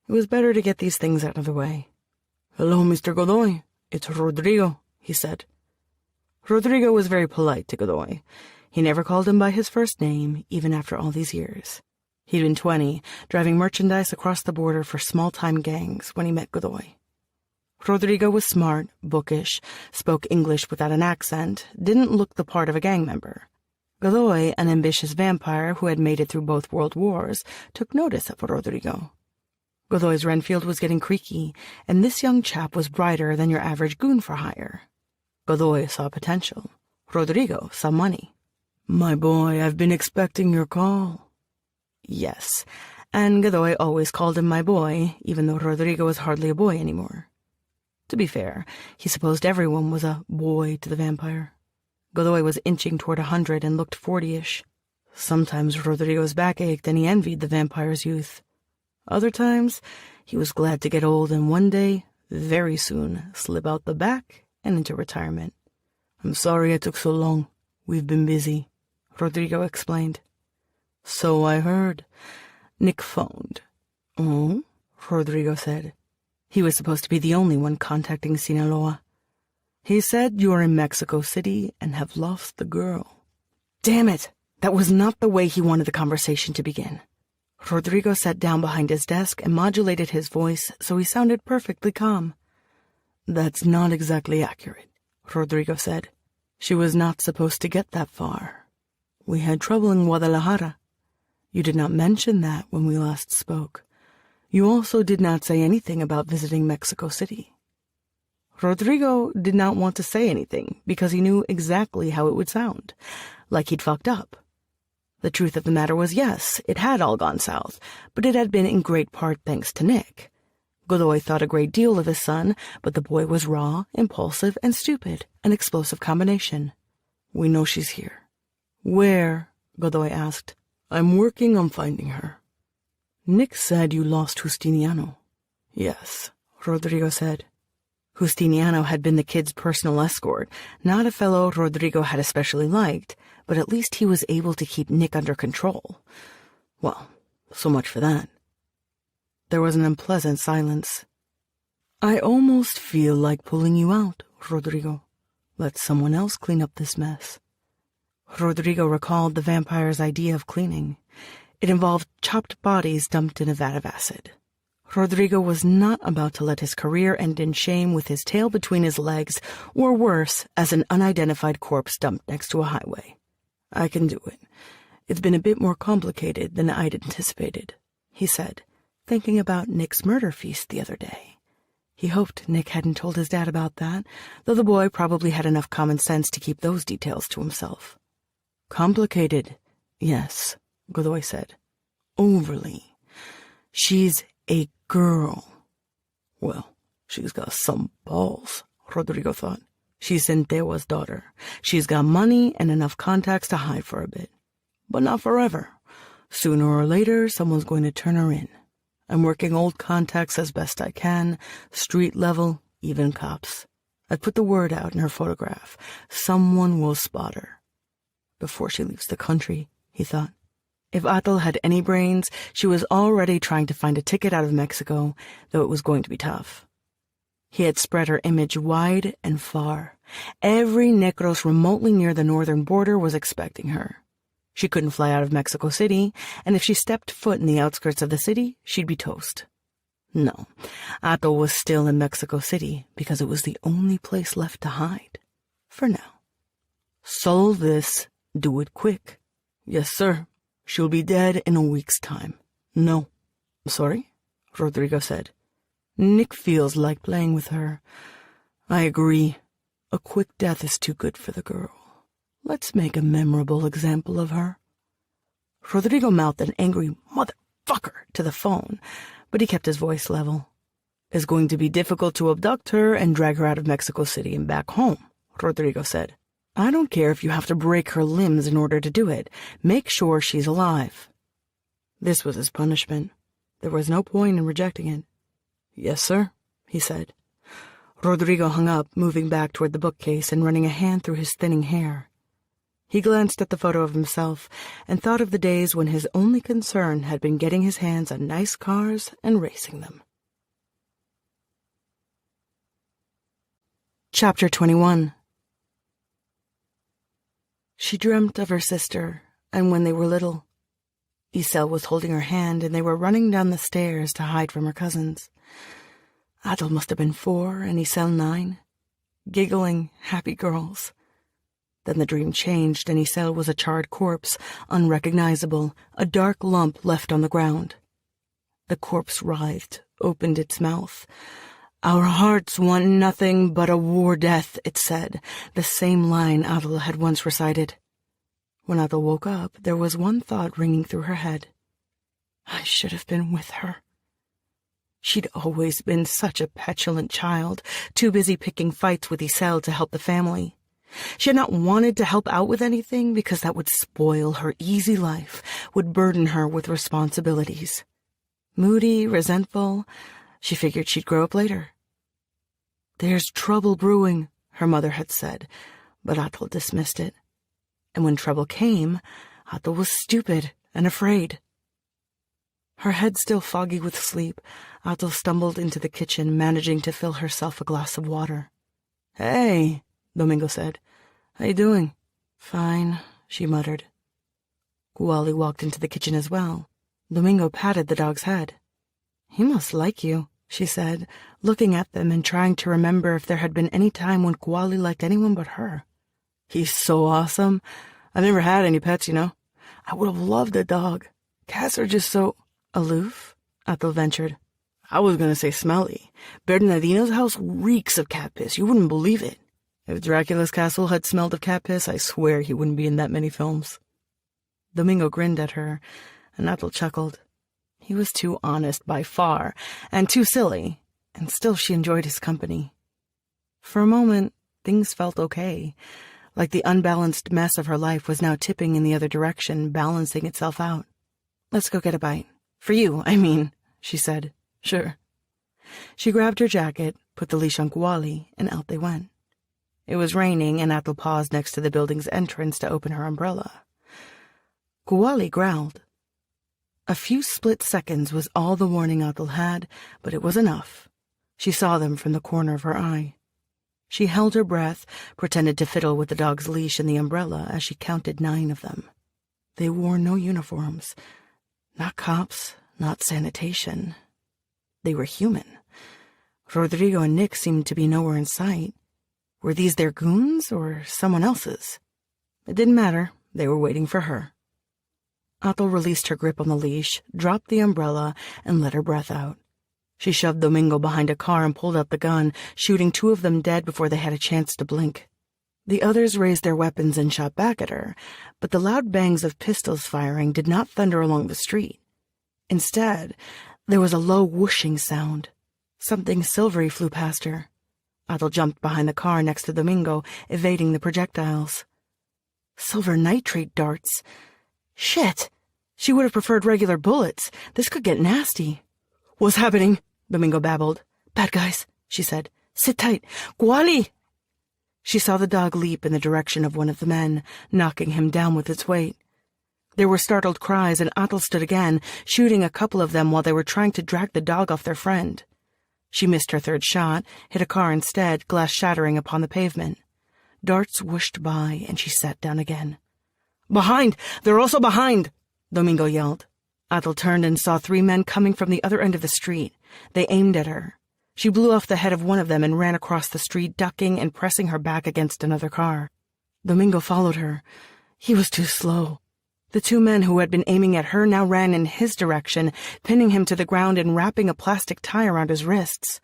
Speaker 1: It was better to get these things out of the way. "Hello, Mr. Godoy. It's Rodrigo," he said. Rodrigo was very polite to Godoy. He never called him by his first name, even after all these years. He'd been 20, driving merchandise across the border for small-time gangs when he met Godoy. Rodrigo was smart, bookish, spoke English without an accent, didn't look the part of a gang member. Godoy, an ambitious vampire who had made it through both world wars, took notice of Rodrigo. Godoy's Renfield was getting creaky, and this young chap was brighter than your average goon for hire. Godoy saw potential. Rodrigo saw money. "My boy, I've been expecting your call." Yes, and Godoy always called him my boy, even though Rodrigo was hardly a boy anymore. To be fair, he supposed everyone was a boy to the vampire. Godoy was inching toward 100 and looked 40-ish. Sometimes Rodrigo's back ached and he envied the vampire's youth. Other times, he was glad to get old and one day, very soon, slip out the back and into retirement. "I'm sorry it took so long. We've been busy," Rodrigo explained. "So I heard. Nick phoned." "Oh?" Rodrigo said. He was supposed to be the only one contacting Sinaloa. "He said you are in Mexico City and have lost the girl." Damn it! That was not the way he wanted the conversation to begin. Rodrigo sat down behind his desk and modulated his voice so he sounded perfectly calm. "That's not exactly accurate," Rodrigo said. "She was not supposed to get that far. We had trouble in Guadalajara. You did not mention that when we last spoke. You also did not say anything about visiting Mexico City." Rodrigo did not want to say anything because he knew exactly how it would sound, like he'd fucked up. The truth of the matter was, yes, it had all gone south, but it had been in great part thanks to Nick. Godoy thought a great deal of his son, but the boy was raw, impulsive, and stupid, an explosive combination. "We know she's here." "Where?" Godoy asked. "I'm working on finding her." "Nick said you lost Justiniano." "Yes," Rodrigo said. Justiniano had been the kid's personal escort, not a fellow Rodrigo had especially liked, but at least he was able to keep Nick under control. Well, so much for that. There was an unpleasant silence. "I almost feel like pulling you out, Rodrigo. Let someone else clean up this mess." Rodrigo recalled the vampire's idea of cleaning. It involved chopped bodies dumped in a vat of acid. Rodrigo was not about to let his career end in shame with his tail between his legs, or worse, as an unidentified corpse dumped next to a highway. "I can do it. It's been a bit more complicated than I'd anticipated," he said, thinking about Nick's murder feast the other day. He hoped Nick hadn't told his dad about that, though the boy probably had enough common sense to keep those details to himself. "Complicated, yes," Godoy said. "Overly. She's a girl." "Well, she's got some balls," Rodrigo thought. "She's Centewa's daughter. She's got money and enough contacts to hide for a bit. But not forever. Sooner or later, someone's going to turn her in. I'm working old contacts as best I can, street level, even cops. I've put the word out in her photograph. Someone will spot her. Before she leaves the country," he thought. If Atal had any brains, she was already trying to find a ticket out of Mexico, though it was going to be tough. He had spread her image wide and far. Every necros remotely near the northern border was expecting her. She couldn't fly out of Mexico City, and if she stepped foot in the outskirts of the city, she'd be toast. No, Atal was still in Mexico City because it was the only place left to hide. For now. Solve this. Do it quick. "Yes, sir. She'll be dead in a week's time." "No." "Sorry?" Rodrigo said. "Nick feels like playing with her." "I agree. A quick death is too good for the girl. Let's make a memorable example of her." Rodrigo mouthed an angry "motherfucker" to the phone, but he kept his voice level. "It's going to be difficult to abduct her and drag her out of Mexico City and back home," Rodrigo said. "I don't care if you have to break her limbs in order to do it. Make sure she's alive." This was his punishment. There was no point in rejecting it. "Yes, sir," he said. Rodrigo hung up, moving back toward the bookcase and running a hand through his thinning hair. He glanced at the photo of himself and thought of the days when his only concern had been getting his hands on nice cars and racing them. Chapter 21. She dreamt of her sister, and when they were little. Isel was holding her hand, and they were running down the stairs to hide from her cousins. Atal must have been 4 and Isel 9. Giggling, happy girls. Then the dream changed, and Isel was a charred corpse, unrecognizable, a dark lump left on the ground. The corpse writhed, opened its mouth. "Our hearts want nothing but a war death," it said, the same line Atal had once recited. When Atal woke up, there was one thought ringing through her head. I should have been with her. She'd always been such a petulant child, too busy picking fights with Isel to help the family. She had not wanted to help out with anything because that would spoil her easy life, would burden her with responsibilities. Moody, resentful, she figured she'd grow up later. "There's trouble brewing," her mother had said, but Atal dismissed it. And when trouble came, Atal was stupid and afraid. Her head still foggy with sleep, Atal stumbled into the kitchen, managing to fill herself a glass of water. "Hey," Domingo said. "How you doing?" "Fine," she muttered. Kuali walked into the kitchen as well. Domingo patted the dog's head. "He must like you," she said, looking at them and trying to remember if there had been any time when Kuali liked anyone but her. "He's so awesome. I've never had any pets, you know. I would have loved a dog. Cats are just so aloof," Atal ventured. "I was going to say smelly. Bernardino's house reeks of cat piss. You wouldn't believe it. If Dracula's castle had smelled of cat piss, I swear he wouldn't be in that many films." Domingo grinned at her, and Atul chuckled. He was too honest by far, and too silly, and still she enjoyed his company. For a moment, things felt okay, like the unbalanced mess of her life was now tipping in the other direction, balancing itself out. "Let's go get a bite. For you, I mean," she said. "Sure." She grabbed her jacket, put the leash on Kuali, and out they went. It was raining, and Atul paused next to the building's entrance to open her umbrella. Kuali growled. A few split seconds was all the warning Atul had, but it was enough. She saw them from the corner of her eye. She held her breath, pretended to fiddle with the dog's leash and the umbrella as she counted 9 of them. They wore no uniforms. Not cops, not sanitation. They were human. Rodrigo and Nick seemed to be nowhere in sight. Were these their goons or someone else's? It didn't matter. They were waiting for her. Atul released her grip on the leash, dropped the umbrella, and let her breath out. She shoved Domingo behind a car and pulled out the gun, shooting 2 of them dead before they had a chance to blink. The others raised their weapons and shot back at her, but the loud bangs of pistols firing did not thunder along the street. Instead, there was a low whooshing sound. Something silvery flew past her. Atul jumped behind the car next to Domingo, evading the projectiles. Silver nitrate darts. Shit! She would have preferred regular bullets. This could get nasty. "What's happening?" Domingo babbled. "Bad guys," she said. "Sit tight. Kuali!" She saw the dog leap in the direction of one of the men, knocking him down with its weight. There were startled cries, and Atul stood again, shooting a couple of them while they were trying to drag the dog off their friend. She missed her third shot, hit a car instead, glass shattering upon the pavement. Darts whooshed by, and she sat down again. "Behind! They're also behind!" Domingo yelled. Atul turned and saw 3 men coming from the other end of the street. They aimed at her. She blew off the head of one of them and ran across the street, ducking and pressing her back against another car. Domingo followed her. He was too slow. The 2 men who had been aiming at her now ran in his direction, pinning him to the ground and wrapping a plastic tie around his wrists.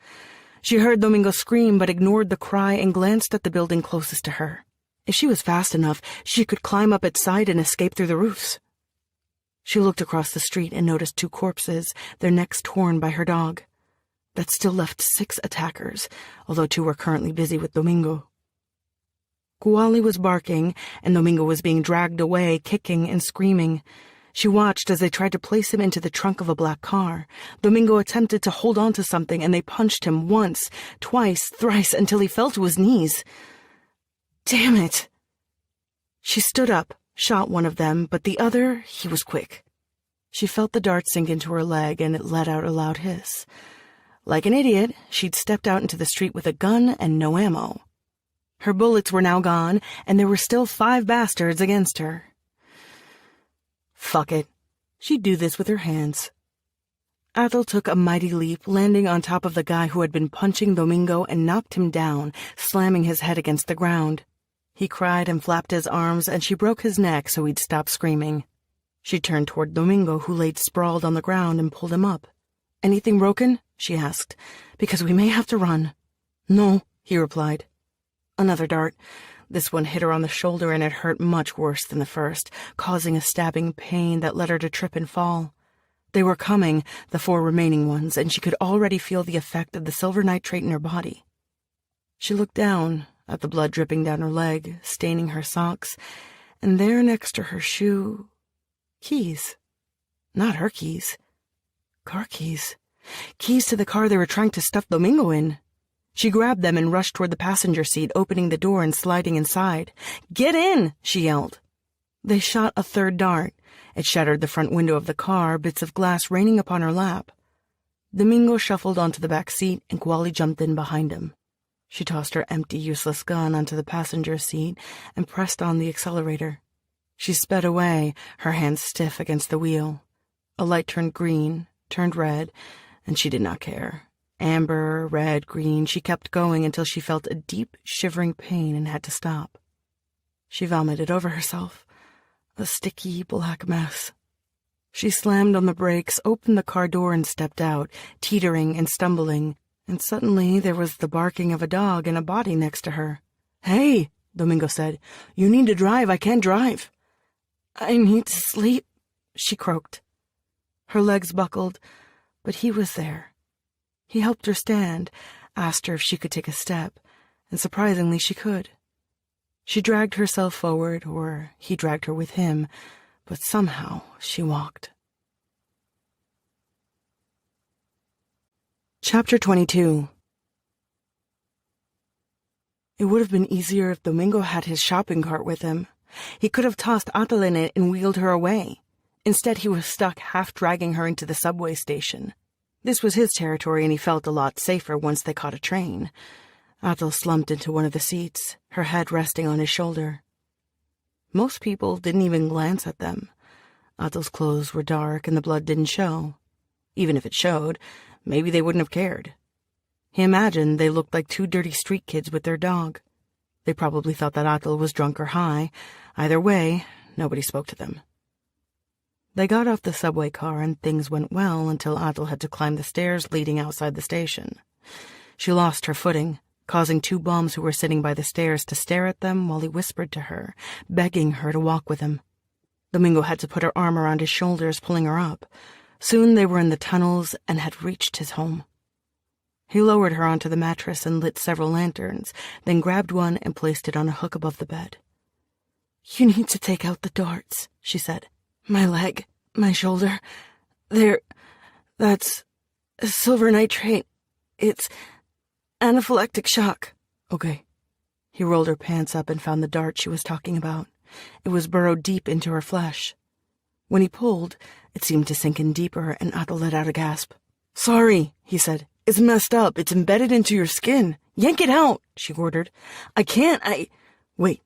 Speaker 1: She heard Domingo scream but ignored the cry and glanced at the building closest to her. If she was fast enough, she could climb up its side and escape through the roofs. She looked across the street and noticed 2 corpses, their necks torn by her dog. That still left 6 attackers, although 2 were currently busy with Domingo. Kuali was barking, and Domingo was being dragged away, kicking and screaming. She watched as they tried to place him into the trunk of a black car. Domingo attempted to hold on to something, and they punched him once, twice, thrice, until he fell to his knees. Damn it! She stood up, shot one of them, but the other, he was quick. She felt the dart sink into her leg, and it let out a loud hiss. Like an idiot, she'd stepped out into the street with a gun and no ammo. Her bullets were now gone, and there were still 5 bastards against her. Fuck it. She'd do this with her hands. Atul took a mighty leap, landing on top of the guy who had been punching Domingo and knocked him down, slamming his head against the ground. He cried and flapped his arms, and she broke his neck so he'd stop screaming. She turned toward Domingo, who laid sprawled on the ground, and pulled him up. "Anything broken?" she asked. "Because we may have to run." "No," he replied. Another dart. This one hit her on the shoulder, and it hurt much worse than the first, causing a stabbing pain that led her to trip and fall. They were coming, the 4 remaining ones, and she could already feel the effect of the silver nitrate in her body. She looked down at the blood dripping down her leg, staining her socks, and there next to her shoe, keys. Not her keys. Car keys. Keys to the car they were trying to stuff Domingo in. She grabbed them and rushed toward the passenger seat, opening the door and sliding inside. "Get in!" she yelled. They shot a 3rd dart. It shattered the front window of the car, bits of glass raining upon her lap. Domingo shuffled onto the back seat, and Kuali jumped in behind him. She tossed her empty, useless gun onto the passenger seat and pressed on the accelerator. She sped away, her hands stiff against the wheel. A light turned green, turned red, and she did not care. Amber, red, green, she kept going until she felt a deep, shivering pain and had to stop. She vomited over herself, a sticky, black mess. She slammed on the brakes, opened the car door, and stepped out, teetering and stumbling, and suddenly there was the barking of a dog and a body next to her. "Hey," Domingo said, "you need to drive, I can't drive." I need to sleep, she croaked. Her legs buckled, but he was there. He helped her stand, asked her if she could take a step, and surprisingly she could. She dragged herself forward, or he dragged her with him, but somehow she walked. Chapter 22. It would have been easier if Domingo had his shopping cart with him. He could have tossed Atal in it and wheeled her away. Instead, he was stuck, half dragging her into the subway station. This was his territory, and he felt a lot safer once they caught a train. Atal slumped into one of the seats, her head resting on his shoulder. Most people didn't even glance at them. Atal's clothes were dark, and the blood didn't show. Even if it showed, maybe they wouldn't have cared. He imagined they looked like two dirty street kids with their dog. They probably thought that Atal was drunk or high. Either way, nobody spoke to them. They got off the subway car and things went well until Atal had to climb the stairs leading outside the station. She lost her footing, causing two bums who were sitting by the stairs to stare at them while he whispered to her, begging her to walk with him. Domingo had to put her arm around his shoulders, pulling her up. Soon they were in the tunnels and had reached his home. He lowered her onto the mattress and lit several lanterns, then grabbed one and placed it on a hook above the bed. "You need to take out the darts," she said. "My leg, my shoulder, that's silver nitrate. It's anaphylactic shock." "Okay." He rolled her pants up and found the dart she was talking about. It was burrowed deep into her flesh. When he pulled, it seemed to sink in deeper, and Atal let out a gasp. "Sorry," he said. "It's messed up. It's embedded into your skin. Yank it out," she ordered. "I can't, Wait."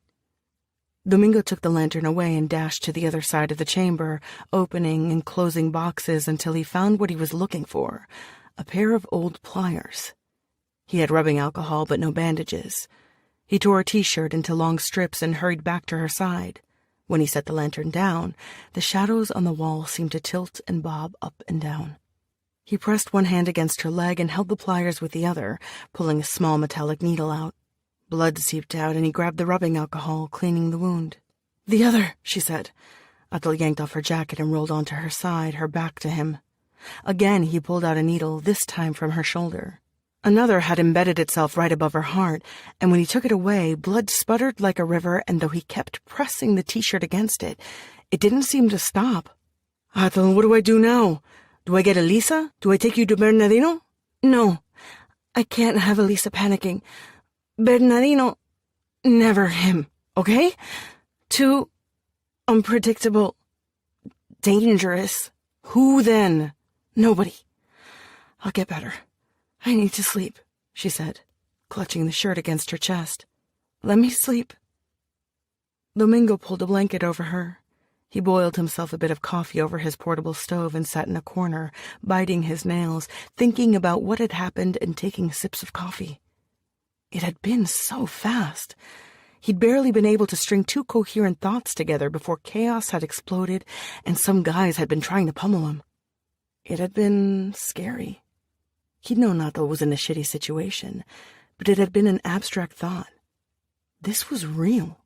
Speaker 1: Domingo took the lantern away and dashed to the other side of the chamber, opening and closing boxes until he found what he was looking for, a pair of old pliers. He had rubbing alcohol but no bandages. He tore a t-shirt into long strips and hurried back to her side. When he set the lantern down, the shadows on the wall seemed to tilt and bob up and down. He pressed one hand against her leg and held the pliers with the other, pulling a small metallic needle out. Blood seeped out, and he grabbed the rubbing alcohol, cleaning the wound. "The other," she said. Atal yanked off her jacket and rolled onto her side, her back to him. Again he pulled out a needle, this time from her shoulder. Another had embedded itself right above her heart, and when he took it away, blood sputtered like a river, and though he kept pressing the t-shirt against it, it didn't seem to stop. "Atal, what do I do now? Do I get Elisa? Do I take you to Bernardino?" "No, I can't have Elisa panicking. Bernardino, never him, okay? Too unpredictable, dangerous." "Who then?" "Nobody. I'll get better. I need to sleep," she said, clutching the shirt against her chest. "Let me sleep." Domingo pulled a blanket over her. He boiled himself a bit of coffee over his portable stove and sat in a corner, biting his nails, thinking about what had happened and taking sips of coffee. It had been so fast. He'd barely been able to string two coherent thoughts together before chaos had exploded and some guys had been trying to pummel him. It had been scary. He'd known Atal was in a shitty situation, but it had been an abstract thought. This was real.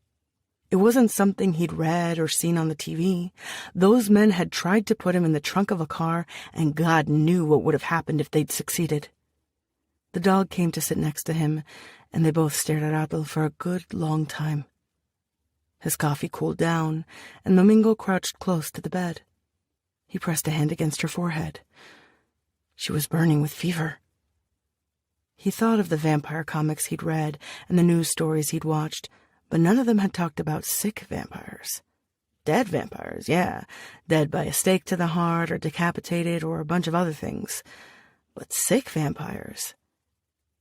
Speaker 1: It wasn't something he'd read or seen on the TV. Those men had tried to put him in the trunk of a car, and God knew what would have happened if they'd succeeded. The dog came to sit next to him, and they both stared at Atal for a good long time. His coffee cooled down, and Domingo crouched close to the bed. He pressed a hand against her forehead. She was burning with fever. He thought of the vampire comics he'd read and the news stories he'd watched, but none of them had talked about sick vampires. Dead vampires, yeah, dead by a stake to the heart or decapitated or a bunch of other things. But sick vampires...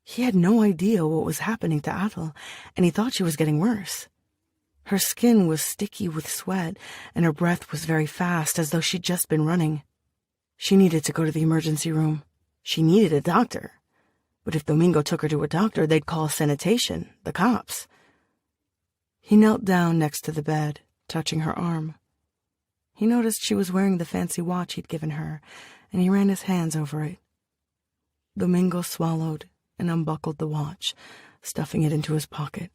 Speaker 1: He had no idea what was happening to Atal, and he thought she was getting worse. Her skin was sticky with sweat, and her breath was very fast, as though she'd just been running. She needed to go to the emergency room. She needed a doctor. But if Domingo took her to a doctor, they'd call sanitation, the cops. He knelt down next to the bed, touching her arm. He noticed she was wearing the fancy watch he'd given her, and he ran his hands over it. Domingo swallowed and unbuckled the watch, stuffing it into his pocket.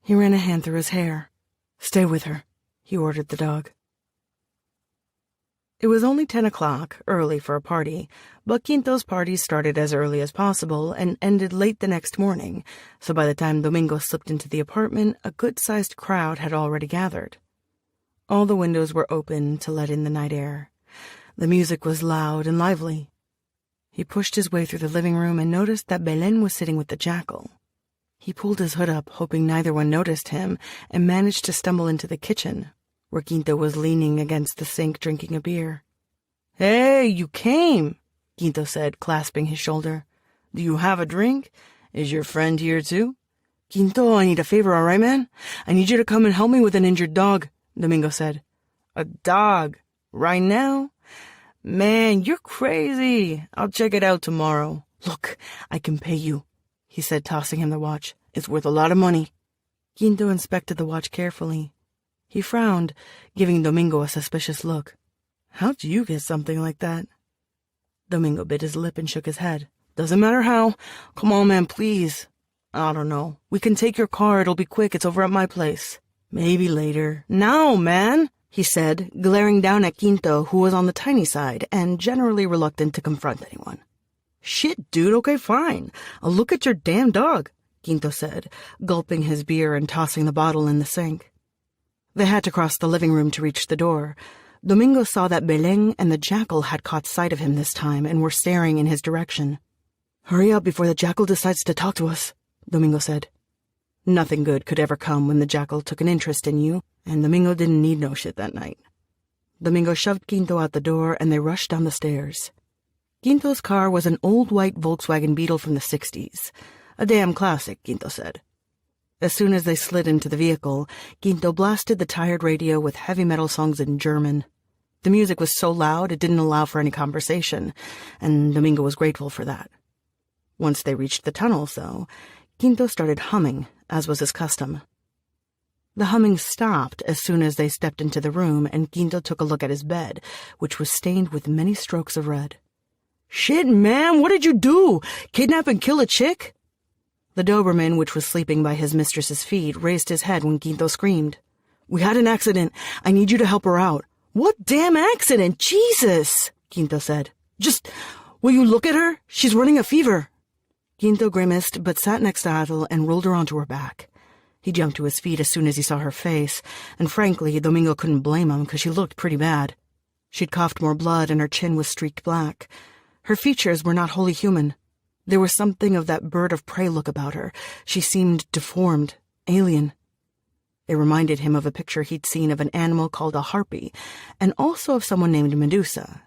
Speaker 1: He ran a hand through his hair. "Stay with her," he ordered the dog. It was only 10 o'clock, early for a party, but Quinto's parties started as early as possible and ended late the next morning, so by the time Domingo slipped into the apartment, a good-sized crowd had already gathered. All the windows were open to let in the night air. The music was loud and lively. He pushed his way through the living room and noticed that Belén was sitting with the jackal. He pulled his hood up, hoping neither one noticed him, and managed to stumble into the kitchen, where Quinto was leaning against the sink drinking a beer. "Hey, you came," Quinto said, clasping his shoulder. "Do you have a drink? Is your friend here too?" "Quinto, I need a favor, all right, man? I need you to come and help me with an injured dog," Domingo said. "A dog? Right now? Man, you're crazy. I'll check it out tomorrow. Look, I can pay you," he said, tossing him the watch. "It's worth a lot of money." Quinto inspected the watch carefully. He frowned, giving Domingo a suspicious look. "How'd you get something like that?" Domingo bit his lip and shook his head. "Doesn't matter how. Come on, man, please." "I don't know. We can take your car. It'll be quick. It's over at my place." "Maybe later." "Now, man," he said, glaring down at Quinto, who was on the tiny side and generally reluctant to confront anyone. "Shit, dude, okay, fine. I'll look at your damn dog," Quinto said, gulping his beer and tossing the bottle in the sink. They had to cross the living room to reach the door. Domingo saw that Belén and the jackal had caught sight of him this time and were staring in his direction. "Hurry up before the jackal decides to talk to us," Domingo said. Nothing good could ever come when the jackal took an interest in you, and Domingo didn't need no shit that night. Domingo shoved Quinto out the door, and they rushed down the stairs. Quinto's car was an old white Volkswagen Beetle from the 60s. A damn classic, Quinto said. As soon as they slid into the vehicle, Quinto blasted the tired radio with heavy metal songs in German. The music was so loud it didn't allow for any conversation, and Domingo was grateful for that. Once they reached the tunnels, though, Quinto started humming, as was his custom. The humming stopped as soon as they stepped into the room, and Quinto took a look at his bed, which was stained with many strokes of red. "Shit, man, what did you do? Kidnap and kill a chick?" The Doberman, which was sleeping by his mistress's feet, raised his head when Quinto screamed. "We had an accident. I need you to help her out." "What damn accident? Jesus!" Quinto said. Will you look at her? She's running a fever." Quinto grimaced, but sat next to Adel and rolled her onto her back. He jumped to his feet as soon as he saw her face, and frankly, Domingo couldn't blame him because she looked pretty bad. She'd coughed more blood and her chin was streaked black. Her features were not wholly human. There was something of that bird of prey look about her. She seemed deformed, alien. It reminded him of a picture he'd seen of an animal called a harpy, and also of someone named Medusa.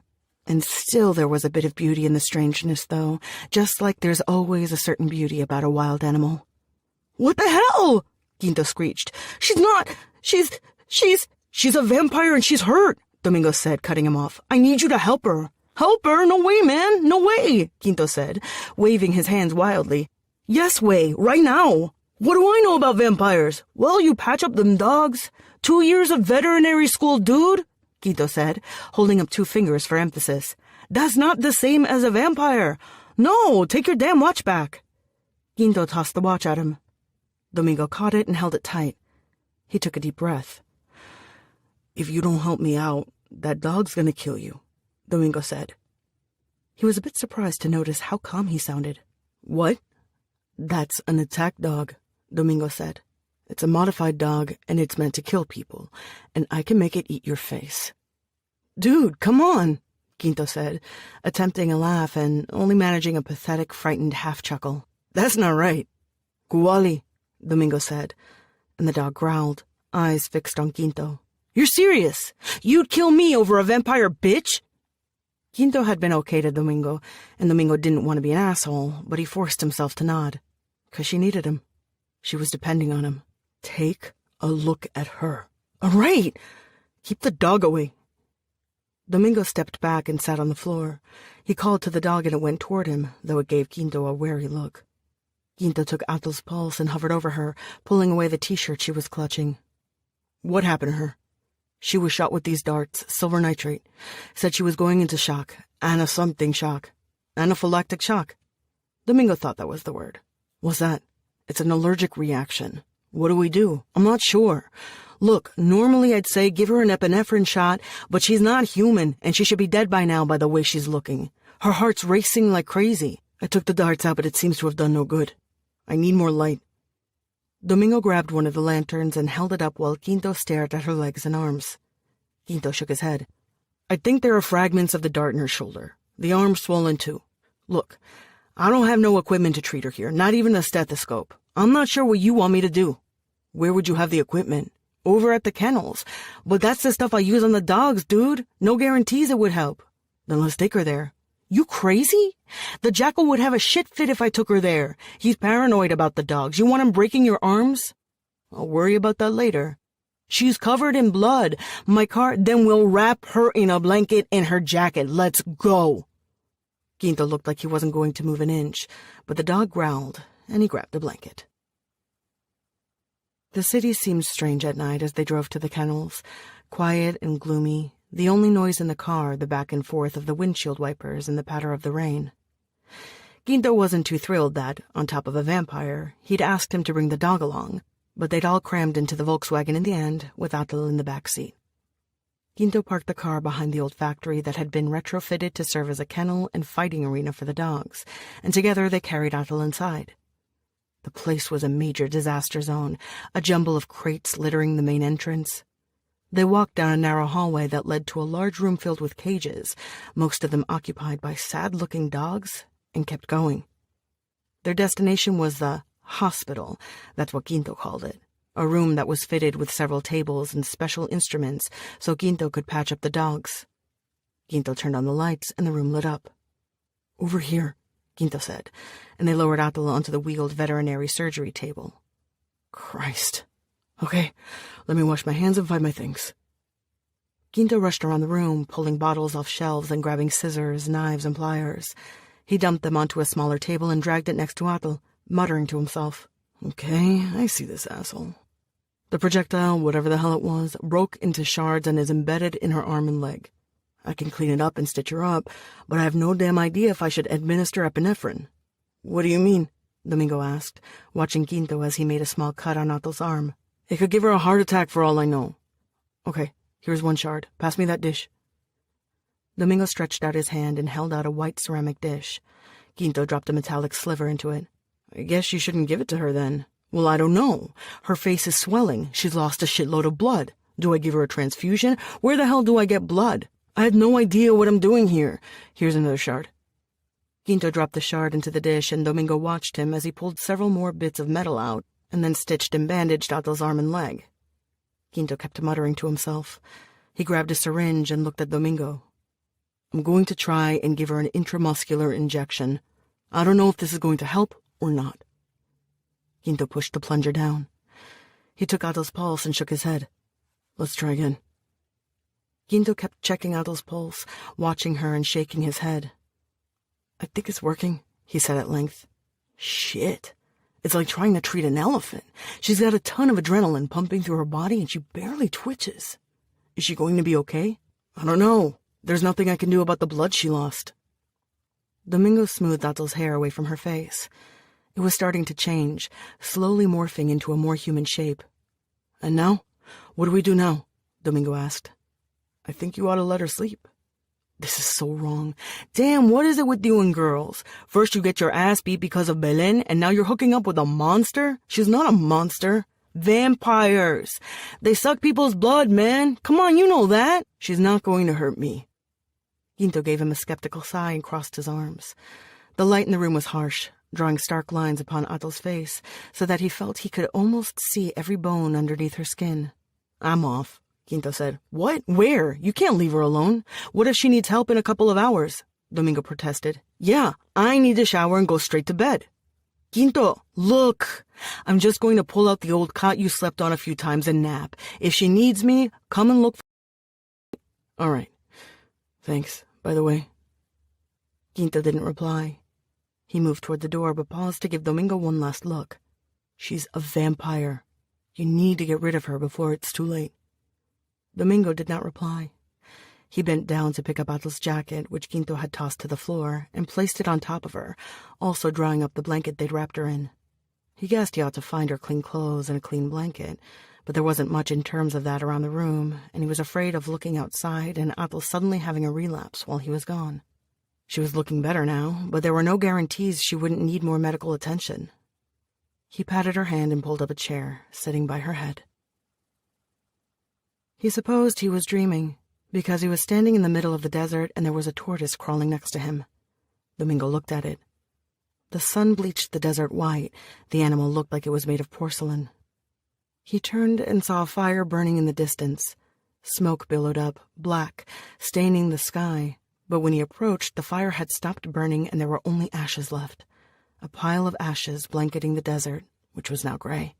Speaker 1: And still there was a bit of beauty in the strangeness, though, just like there's always a certain beauty about a wild animal. "What the hell?" Quinto screeched. She's a vampire and she's hurt," Domingo said, cutting him off. "I need you to help her." "Help her? No way, man, no way," Quinto said, waving his hands wildly. "Yes way, right now. What do I know about vampires? Well, you patch up them dogs. 2 years of veterinary school, dude," Quinto said, holding up 2 fingers for emphasis. "That's not the same as a vampire. No, take your damn watch back." Quinto tossed the watch at him. Domingo caught it and held it tight. He took a deep breath. "If you don't help me out, that dog's gonna kill you," Domingo said. He was a bit surprised to notice how calm he sounded. "What?" "That's an attack dog," Domingo said. "It's a modified dog, and it's meant to kill people, and I can make it eat your face." "Dude, come on," Quinto said, attempting a laugh and only managing a pathetic, frightened half-chuckle. "That's not right." "Kuali," Domingo said, and the dog growled, eyes fixed on Quinto. "You're serious? You'd kill me over a vampire bitch?" Quinto had been okay to Domingo, and Domingo didn't want to be an asshole, but he forced himself to nod. 'Cause she needed him. She was depending on him. "Take a look at her." "All right. Keep the dog away." Domingo stepped back and sat on the floor. He called to the dog and it went toward him, though it gave Quinto a wary look. Quinto took Adel's pulse and hovered over her, pulling away the T-shirt she was clutching. "What happened to her?" "She was shot with these darts, silver nitrate. Said she was going into shock. Something shock. Anaphylactic shock." Domingo thought that was the word. "What's that?" "It's an allergic reaction. What do we do? I'm not sure. Look, normally I'd say give her an epinephrine shot, but she's not human, and she should be dead by now by the way she's looking. Her heart's racing like crazy. I took the darts out, but it seems to have done no good. I need more light. Domingo grabbed one of the lanterns and held it up while Quinto stared at her legs and arms. Quinto shook his head. I think there are fragments of the dart in her shoulder. The arm's swollen too. Look, I don't have no equipment to treat her here, not even a stethoscope. I'm not sure what you want me to do. Where would you have the equipment? Over at the kennels. But that's the stuff I use on the dogs, dude. No guarantees it would help. Then let's take her there. You crazy? The jackal would have a shit fit if I took her there. He's paranoid about the dogs. You want him breaking your arms? I'll worry about that later. She's covered in blood. My car, then we'll wrap her in a blanket and her jacket. Let's go. Quinto looked like he wasn't going to move an inch, but the dog growled, and he grabbed the blanket. The city seemed strange at night as they drove to the kennels, quiet and gloomy, the only noise in the car the back and forth of the windshield wipers and the patter of the rain. Quinto wasn't too thrilled that, on top of a vampire, he'd asked him to bring the dog along, but they'd all crammed into the Volkswagen in the end, with Atul in the back seat. Quinto parked the car behind the old factory that had been retrofitted to serve as a kennel and fighting arena for the dogs, and together they carried Atul inside. The place was a major disaster zone, a jumble of crates littering the main entrance. They walked down a narrow hallway that led to a large room filled with cages, most of them occupied by sad-looking dogs, and kept going. Their destination was the hospital, that's what Quinto called it, a room that was fitted with several tables and special instruments so Quinto could patch up the dogs. Quinto turned on the lights and the room lit up. Over here, Quinto said, and they lowered Atul onto the wheeled veterinary surgery table. Christ. Okay, let me wash my hands and find my things. Quinto rushed around the room, pulling bottles off shelves and grabbing scissors, knives, and pliers. He dumped them onto a smaller table and dragged it next to Atul, muttering to himself. Okay, I see this asshole. The projectile, whatever the hell it was, broke into shards and is embedded in her arm and leg. I can clean it up and stitch her up, but I have no damn idea if I should administer epinephrine. What do you mean? Domingo asked, watching Quinto as he made a small cut on Atul's arm. It could give her a heart attack for all I know. Okay, here's one shard. Pass me that dish. Domingo stretched out his hand and held out a white ceramic dish. Quinto dropped a metallic sliver into it. I guess you shouldn't give it to her then. Well, I don't know. Her face is swelling. She's lost a shitload of blood. Do I give her a transfusion? Where the hell do I get blood? I had no idea what I'm doing here. Here's another shard. Quinto dropped the shard into the dish, and Domingo watched him as he pulled several more bits of metal out and then stitched and bandaged Atul's arm and leg. Quinto kept muttering to himself. He grabbed a syringe and looked at Domingo. I'm going to try and give her an intramuscular injection. I don't know if this is going to help or not. Quinto pushed the plunger down. He took Atul's pulse and shook his head. Let's try again. Quinto kept checking Atul's pulse, watching her and shaking his head. I think it's working, he said at length. Shit. It's like trying to treat an elephant. She's got a ton of adrenaline pumping through her body and she barely twitches. Is she going to be okay? I don't know. There's nothing I can do about the blood she lost. Domingo smoothed Atul's hair away from her face. It was starting to change, slowly morphing into a more human shape. And now? What do we do now? Domingo asked. I think you ought to let her sleep. This is so wrong. Damn, what is it with you and girls? First you get your ass beat because of Belen, and now you're hooking up with a monster? She's not a monster. Vampires. They suck people's blood, man. Come on, you know that. She's not going to hurt me. Quinto gave him a skeptical sigh and crossed his arms. The light in the room was harsh, drawing stark lines upon Atul's face, so that he felt he could almost see every bone underneath her skin. I'm off, Quinto said. What? Where? You can't leave her alone. What if she needs help in a couple of hours? Domingo protested. Yeah, I need to shower and go straight to bed. Quinto, look. I'm just going to pull out the old cot you slept on a few times and nap. If she needs me, come and look for... All right. Thanks, by the way. Quinto didn't reply. He moved toward the door, but paused to give Domingo one last look. She's a vampire. You need to get rid of her before it's too late. Domingo did not reply. He bent down to pick up Atul's jacket, which Quinto had tossed to the floor, and placed it on top of her, also drawing up the blanket they'd wrapped her in. He guessed he ought to find her clean clothes and a clean blanket, but there wasn't much in terms of that around the room, and he was afraid of looking outside and Athel suddenly having a relapse while he was gone. She was looking better now, but there were no guarantees she wouldn't need more medical attention. He patted her hand and pulled up a chair, sitting by her head. He supposed he was dreaming, because he was standing in the middle of the desert and there was a tortoise crawling next to him. Domingo looked at it. The sun bleached the desert white. The animal looked like it was made of porcelain. He turned and saw a fire burning in the distance. Smoke billowed up, black, staining the sky, but when he approached, the fire had stopped burning and there were only ashes left. A pile of ashes blanketing the desert, which was now gray.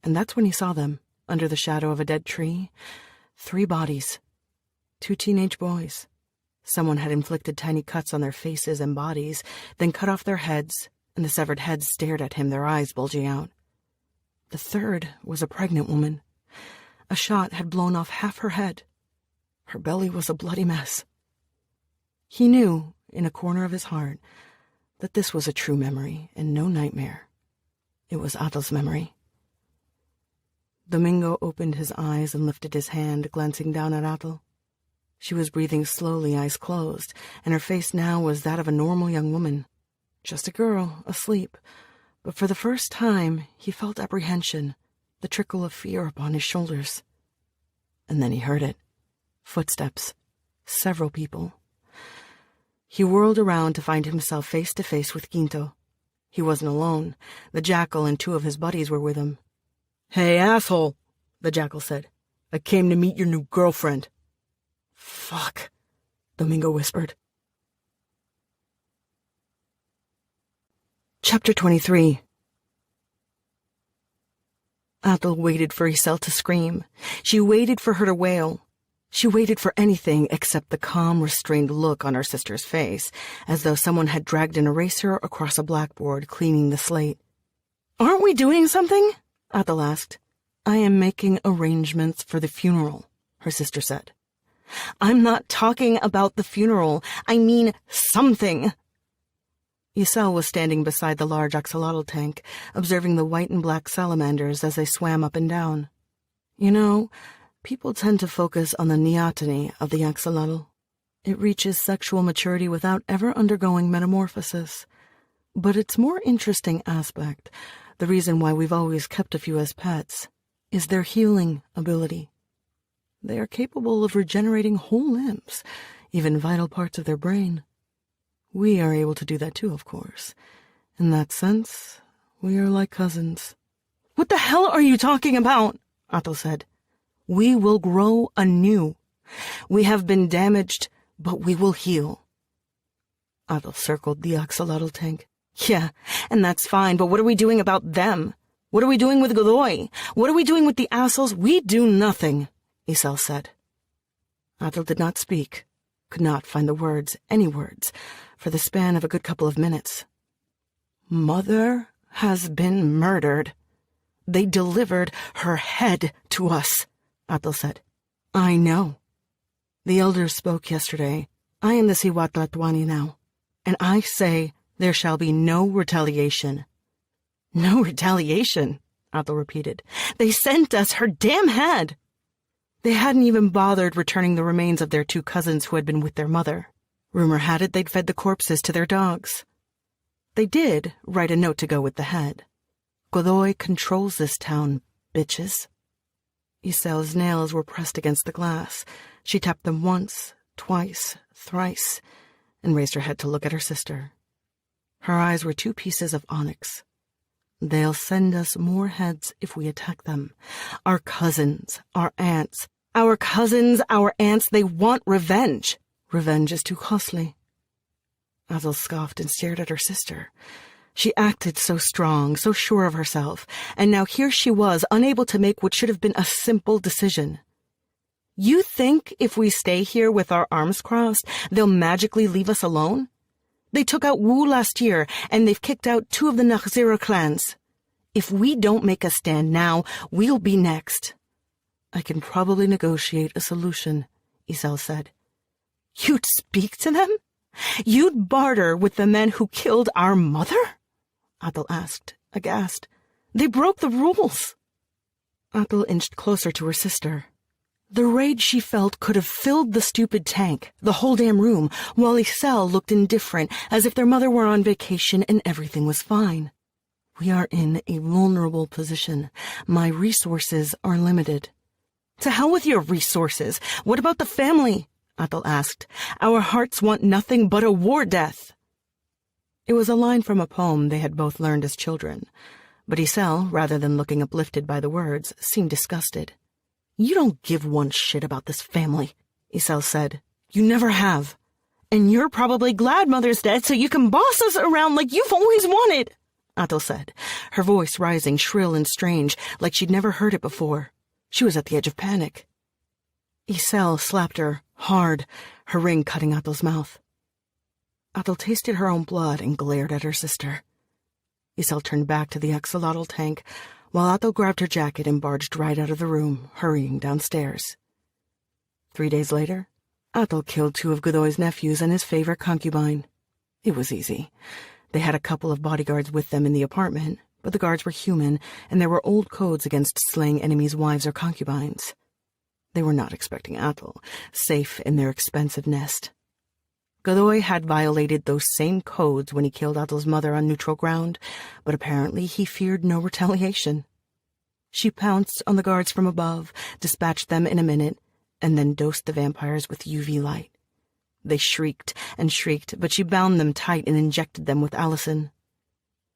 Speaker 1: And that's when he saw them, under the shadow of a dead tree. 3 bodies. 2 teenage boys. Someone had inflicted tiny cuts on their faces and bodies, then cut off their heads, and the severed heads stared at him, their eyes bulging out. The third was a pregnant woman. A shot had blown off half her head. Her belly was a bloody mess. He knew, in a corner of his heart, that this was a true memory and no nightmare. It was Athel's memory. Domingo opened his eyes and lifted his hand, glancing down at Athel. She was breathing slowly, eyes closed, and her face now was that of a normal young woman. Just a girl, asleep. But for the first time, he felt apprehension, the trickle of fear upon his shoulders. And then he heard it. Footsteps. Several people. He whirled around to find himself face to face with Quinto. He wasn't alone. The jackal and 2 of his buddies were with him. "Hey, asshole," the jackal said. "I came to meet your new girlfriend." "Fuck," Domingo whispered. Chapter 23. Athel waited for Isel to scream. She waited for her to wail. She waited for anything except the calm, restrained look on her sister's face, as though someone had dragged an eraser across a blackboard, cleaning the slate. "Aren't we doing something?" Athel asked. "I am making arrangements for the funeral," her sister said. "I'm not talking about the funeral. I mean something." Isel was standing beside the large axolotl tank, observing the white and black salamanders as they swam up and down. You know, people tend to focus on the neoteny of the axolotl. It reaches sexual maturity without ever undergoing metamorphosis. But its more interesting aspect, the reason why we've always kept a few as pets, is their healing ability. They are capable of regenerating whole limbs, even vital parts of their brain. We are able to do that too, of course. In that sense, we are like cousins. "What the hell are you talking about?" Athel said. "We will grow anew. We have been damaged, but we will heal." Athel circled the axolotl tank. "Yeah, and that's fine, but what are we doing about them? What are we doing with Godoy? What are we doing with the assholes? We do nothing," Isel said. Athel did not speak, could not find the words, any words, for the span of a good couple of minutes. "Mother has been murdered. They delivered her head to us," Athel said. "I know. The elders spoke yesterday. I am the Siwatlatuani now, and I say there shall be no retaliation." "No retaliation," Athel repeated. "They sent us her damn head." They hadn't even bothered returning the remains of their 2 cousins who had been with their mother. Rumor had it they'd fed the corpses to their dogs. They did write a note to go with the head. "Godoy controls this town, bitches." Isel's nails were pressed against the glass. She tapped them once, twice, thrice, and raised her head to look at her sister. Her eyes were 2 pieces of onyx. "They'll send us more heads if we attack them. Our cousins, our aunts. Our cousins, our aunts, they want revenge. Revenge is too costly." Athel scoffed and stared at her sister. She acted so strong, so sure of herself, and now here she was, unable to make what should have been a simple decision. "You think if we stay here with our arms crossed, they'll magically leave us alone? They took out Wu last year, and they've kicked out 2 of the Naxira clans. If we don't make a stand now, we'll be next." "I can probably negotiate a solution," Isel said. "You'd speak to them? You'd barter with the men who killed our mother?" Athel asked, aghast. "They broke the rules." Athel inched closer to her sister. The rage she felt could have filled the stupid tank, the whole damn room, while Isel looked indifferent, as if their mother were on vacation and everything was fine. "We are in a vulnerable position. My resources are limited." "To hell with your resources. What about the family?" Athel asked. "Our hearts want nothing but a war death." It was a line from a poem they had both learned as children, but Isel, rather than looking uplifted by the words, seemed disgusted. "You don't give one shit about this family," Isel said. "You never have. And you're probably glad Mother's dead so you can boss us around like you've always wanted," Athel said, her voice rising shrill and strange, like she'd never heard it before. She was at the edge of panic. Isel slapped her, hard, her ring cutting Athel's mouth. Athel tasted her own blood and glared at her sister. Isel turned back to the axolotl tank, while Athel grabbed her jacket and barged right out of the room, hurrying downstairs. 3 days later, Athel killed 2 of Godoy's nephews and his favorite concubine. It was easy. They had a couple of bodyguards with them in the apartment, but the guards were human, and there were old codes against slaying enemies' wives or concubines. They were not expecting Athel, safe in their expensive nest. Godoy had violated those same codes when he killed Athel's mother on neutral ground, but apparently he feared no retaliation. She pounced on the guards from above, dispatched them in a minute, and then dosed the vampires with UV light. They shrieked and shrieked, but she bound them tight and injected them with allicin.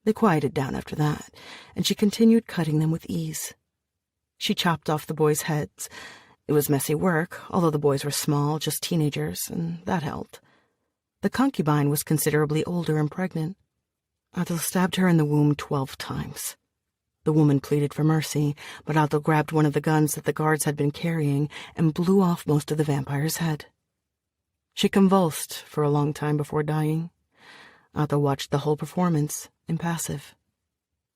Speaker 1: They quieted down after that, and she continued cutting them with ease. She chopped off the boys' heads. It was messy work, although the boys were small, just teenagers, and that helped. The concubine was considerably older and pregnant. Athel stabbed her in the womb 12 times. The woman pleaded for mercy, but Athel grabbed one of the guns that the guards had been carrying and blew off most of the vampire's head. She convulsed for a long time before dying. Athel watched the whole performance, impassive.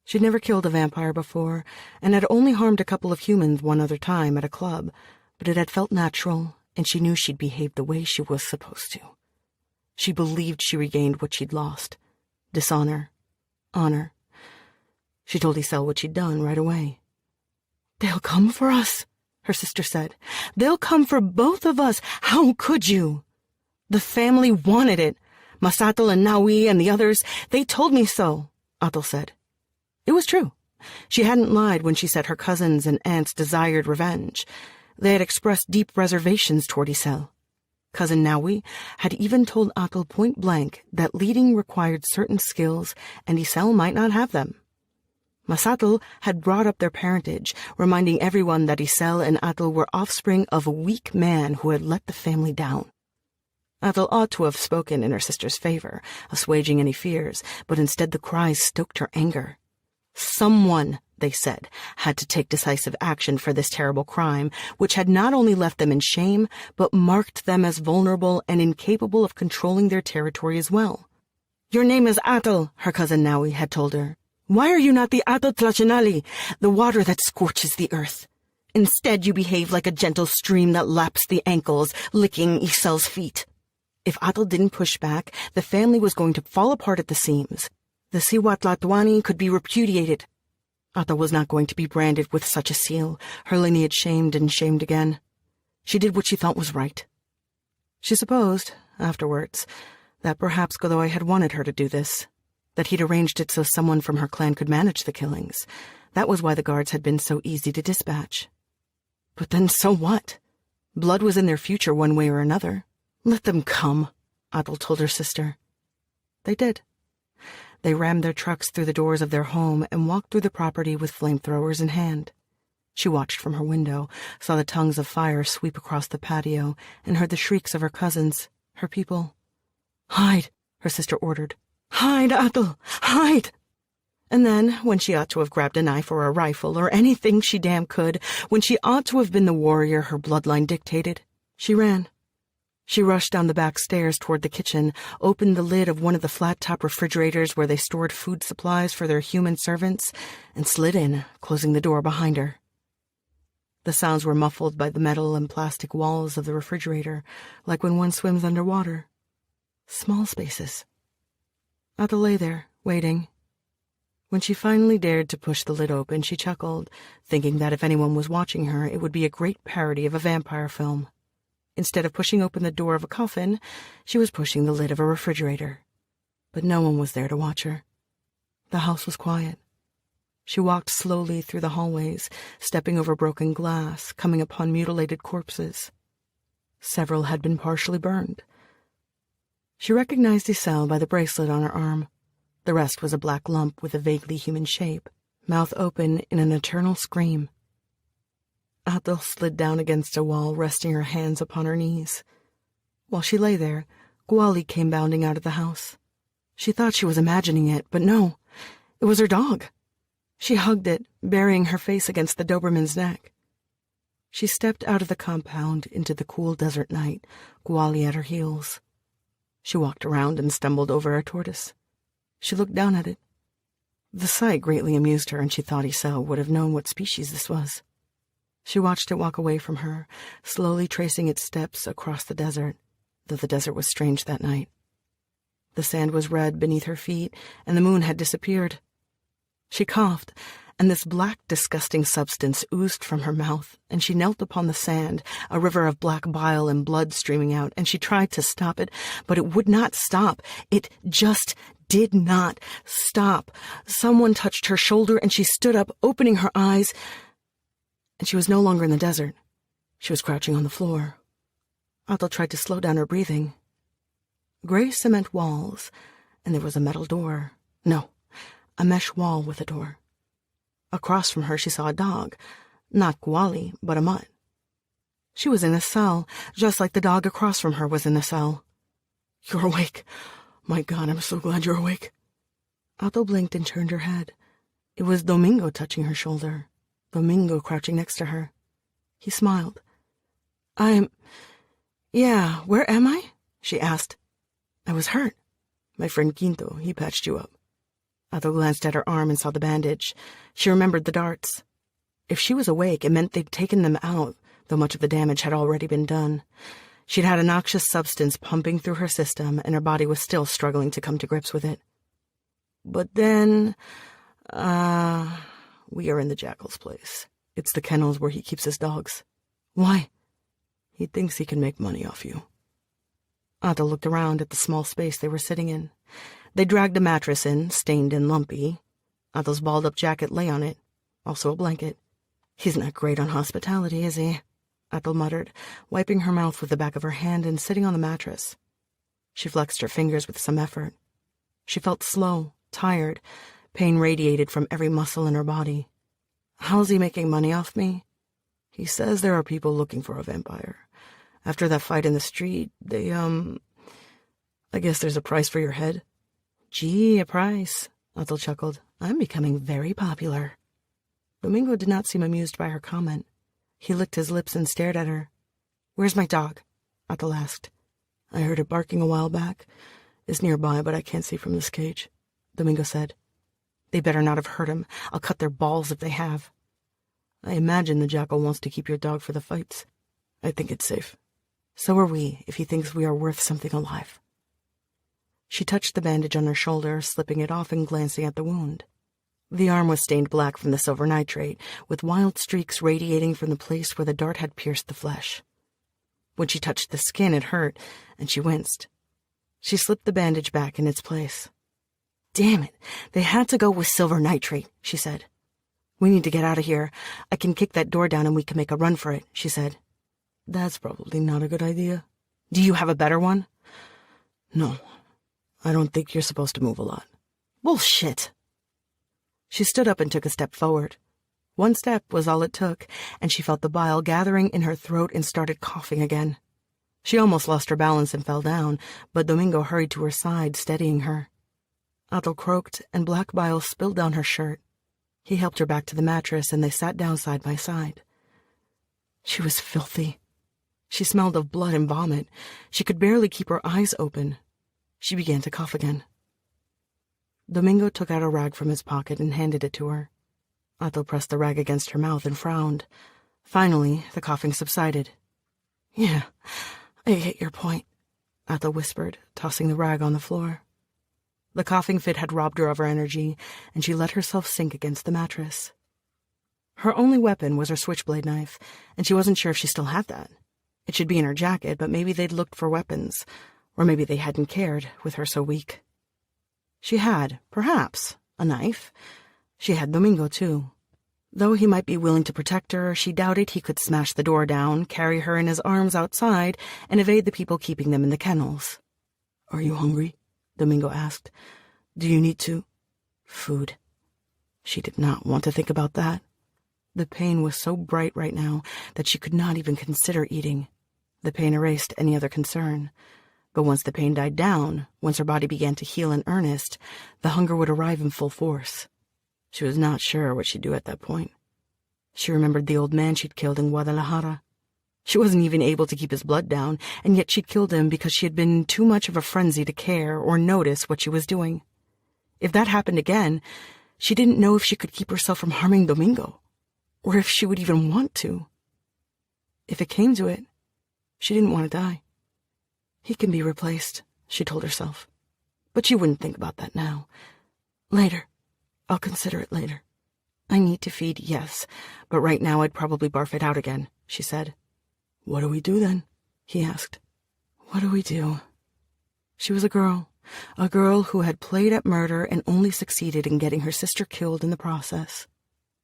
Speaker 1: She'd never killed a vampire before, and had only harmed a couple of humans one other time at a club, but it had felt natural, and she knew she'd behaved the way she was supposed to. She believed she regained what she'd lost. Dishonor. Honor. She told Isel what she'd done right away. "They'll come for us," her sister said. "They'll come for both of us. How could you?" "The family wanted it. Masato and Naui and the others, they told me so," Athel said. It was true. She hadn't lied when she said her cousins and aunts desired revenge. They had expressed deep reservations toward Isel. Cousin Naui had even told Athel point-blank that leading required certain skills, and Isel might not have them. Masato had brought up their parentage, reminding everyone that Isel and Athel were offspring of a weak man who had let the family down. Athel ought to have spoken in her sister's favor, assuaging any fears, but instead the cries stoked her anger. Someone, they said, had to take decisive action for this terrible crime, which had not only left them in shame, but marked them as vulnerable and incapable of controlling their territory as well. "Your name is Athel," her cousin Naui had told her. "Why are you not the Athel Tlachinali, the water that scorches the earth? Instead, you behave like a gentle stream that laps the ankles, licking Isel's feet." If Athel didn't push back, the family was going to fall apart at the seams. The Siwatlatwani could be repudiated. Athel was not going to be branded with such a seal, her lineage shamed and shamed again. She did what she thought was right. She supposed, afterwards, that perhaps Godoy had wanted her to do this, that he'd arranged it so someone from her clan could manage the killings. That was why the guards had been so easy to dispatch. But then so what? Blood was in their future one way or another. "Let them come," Athel told her sister. They did. They rammed their trucks through the doors of their home and walked through the property with flamethrowers in hand. She watched from her window, saw the tongues of fire sweep across the patio, and heard the shrieks of her cousins, her people. "Hide," her sister ordered. "Hide, Athel! Hide!" And then, when she ought to have grabbed a knife or a rifle or anything she damn could, when she ought to have been the warrior her bloodline dictated, she ran. She rushed down the back stairs toward the kitchen, opened the lid of one of the flat-top refrigerators where they stored food supplies for their human servants, and slid in, closing the door behind her. The sounds were muffled by the metal and plastic walls of the refrigerator, like when one swims underwater. Small spaces. Athel lay there, waiting. When she finally dared to push the lid open, she chuckled, thinking that if anyone was watching her, it would be a great parody of a vampire film. Instead of pushing open the door of a coffin, she was pushing the lid of a refrigerator. But no one was there to watch her. The house was quiet. She walked slowly through the hallways, stepping over broken glass, coming upon mutilated corpses. Several had been partially burned. She recognized Iselle by the bracelet on her arm. The rest was a black lump with a vaguely human shape, mouth open in an eternal scream. Athel slid down against a wall, resting her hands upon her knees. While she lay there, Gwali came bounding out of the house. She thought she was imagining it, but no, it was her dog. She hugged it, burying her face against the Doberman's neck. She stepped out of the compound into the cool desert night, Gwali at her heels. She walked around and stumbled over a tortoise. She looked down at it. The sight greatly amused her, and she thought Iselle would have known what species this was. She watched it walk away from her, slowly tracing its steps across the desert, though the desert was strange that night. The sand was red beneath her feet, and the moon had disappeared. She coughed, and this black, disgusting substance oozed from her mouth, and she knelt upon the sand, a river of black bile and blood streaming out, and she tried to stop it, but it would not stop. It just did not stop. Someone touched her shoulder, and she stood up, opening her eyes, and she was no longer in the desert. She was crouching on the floor. Athel tried to slow down her breathing. Gray cement walls, and there was a metal door. No, a mesh wall with a door. Across from her she saw a dog, not Gwali, but a mutt. She was in a cell, just like the dog across from her was in a cell. "You're awake. My God, I'm so glad you're awake." Athel blinked and turned her head. It was Domingo touching her shoulder, Domingo crouching next to her. He smiled. Yeah, where am I?" she asked. "I was hurt. My friend Quinto, he patched you up." Athel glanced at her arm and saw the bandage. She remembered the darts. If she was awake, it meant they'd taken them out, though much of the damage had already been done. She'd had a noxious substance pumping through her system, and her body was still struggling to come to grips with it. "But then, we are in the Jackal's place. It's the kennels where he keeps his dogs." "Why?" "He thinks he can make money off you." Athel looked around at the small space they were sitting in. They dragged a mattress in, stained and lumpy. Athel's balled-up jacket lay on it, also a blanket. "He's not great on hospitality, is he?" Athel muttered, wiping her mouth with the back of her hand and sitting on the mattress. She flexed her fingers with some effort. She felt slow, tired. Pain radiated from every muscle in her body. "How's he making money off me?" "He says there are people looking for a vampire. After that fight in the street, they, I guess there's a price for your head." "Gee, a price," Athel chuckled. "I'm becoming very popular." Domingo did not seem amused by her comment. He licked his lips and stared at her. "Where's my dog?" Athel asked. "I heard it barking a while back. It's nearby, but I can't see from this cage," Domingo said. "They better not have hurt him. I'll cut their balls if they have." "I imagine the jackal wants to keep your dog for the fights. I think it's safe. So are we, if he thinks we are worth something alive." She touched the bandage on her shoulder, slipping it off and glancing at the wound. The arm was stained black from the silver nitrate, with wild streaks radiating from the place where the dart had pierced the flesh. When she touched the skin, it hurt, and she winced. She slipped the bandage back in its place. "Damn it, they had to go with silver nitrate," she said. "We need to get out of here. I can kick that door down and we can make a run for it," she said. "That's probably not a good idea." "Do you have a better one?" "No. I don't think you're supposed to move a lot." "Bullshit." She stood up and took a step forward. One step was all it took, and she felt the bile gathering in her throat and started coughing again. She almost lost her balance and fell down, but Domingo hurried to her side, steadying her. Athel croaked, and black bile spilled down her shirt. He helped her back to the mattress, and they sat down side by side. She was filthy. She smelled of blood and vomit. She could barely keep her eyes open. She began to cough again. Domingo took out a rag from his pocket and handed it to her. Athel pressed the rag against her mouth and frowned. Finally, the coughing subsided. "Yeah, I get your point," Athel whispered, tossing the rag on the floor. The coughing fit had robbed her of her energy, and she let herself sink against the mattress. Her only weapon was her switchblade knife, and she wasn't sure if she still had that. It should be in her jacket, but maybe they'd looked for weapons, or maybe they hadn't cared, with her so weak. She had, perhaps, a knife. She had Domingo, too. Though he might be willing to protect her, she doubted he could smash the door down, carry her in his arms outside, and evade the people keeping them in the kennels. "Are you hungry?" Domingo asked. "Do you need to?" Food. She did not want to think about that. The pain was so bright right now that she could not even consider eating. The pain erased any other concern. But once the pain died down, once her body began to heal in earnest, the hunger would arrive in full force. She was not sure what she'd do at that point. She remembered the old man she'd killed in Guadalajara. She wasn't even able to keep his blood down, and yet she'd killed him because she had been in too much of a frenzy to care or notice what she was doing. If that happened again, she didn't know if she could keep herself from harming Domingo, or if she would even want to. If it came to it, she didn't want to die. He can be replaced, she told herself. But she wouldn't think about that now. Later. I'll consider it later. I need to feed, yes, but right now I'd probably barf it out again, she said. "What do we do then?" he asked. What do we do? She was a girl who had played at murder and only succeeded in getting her sister killed in the process.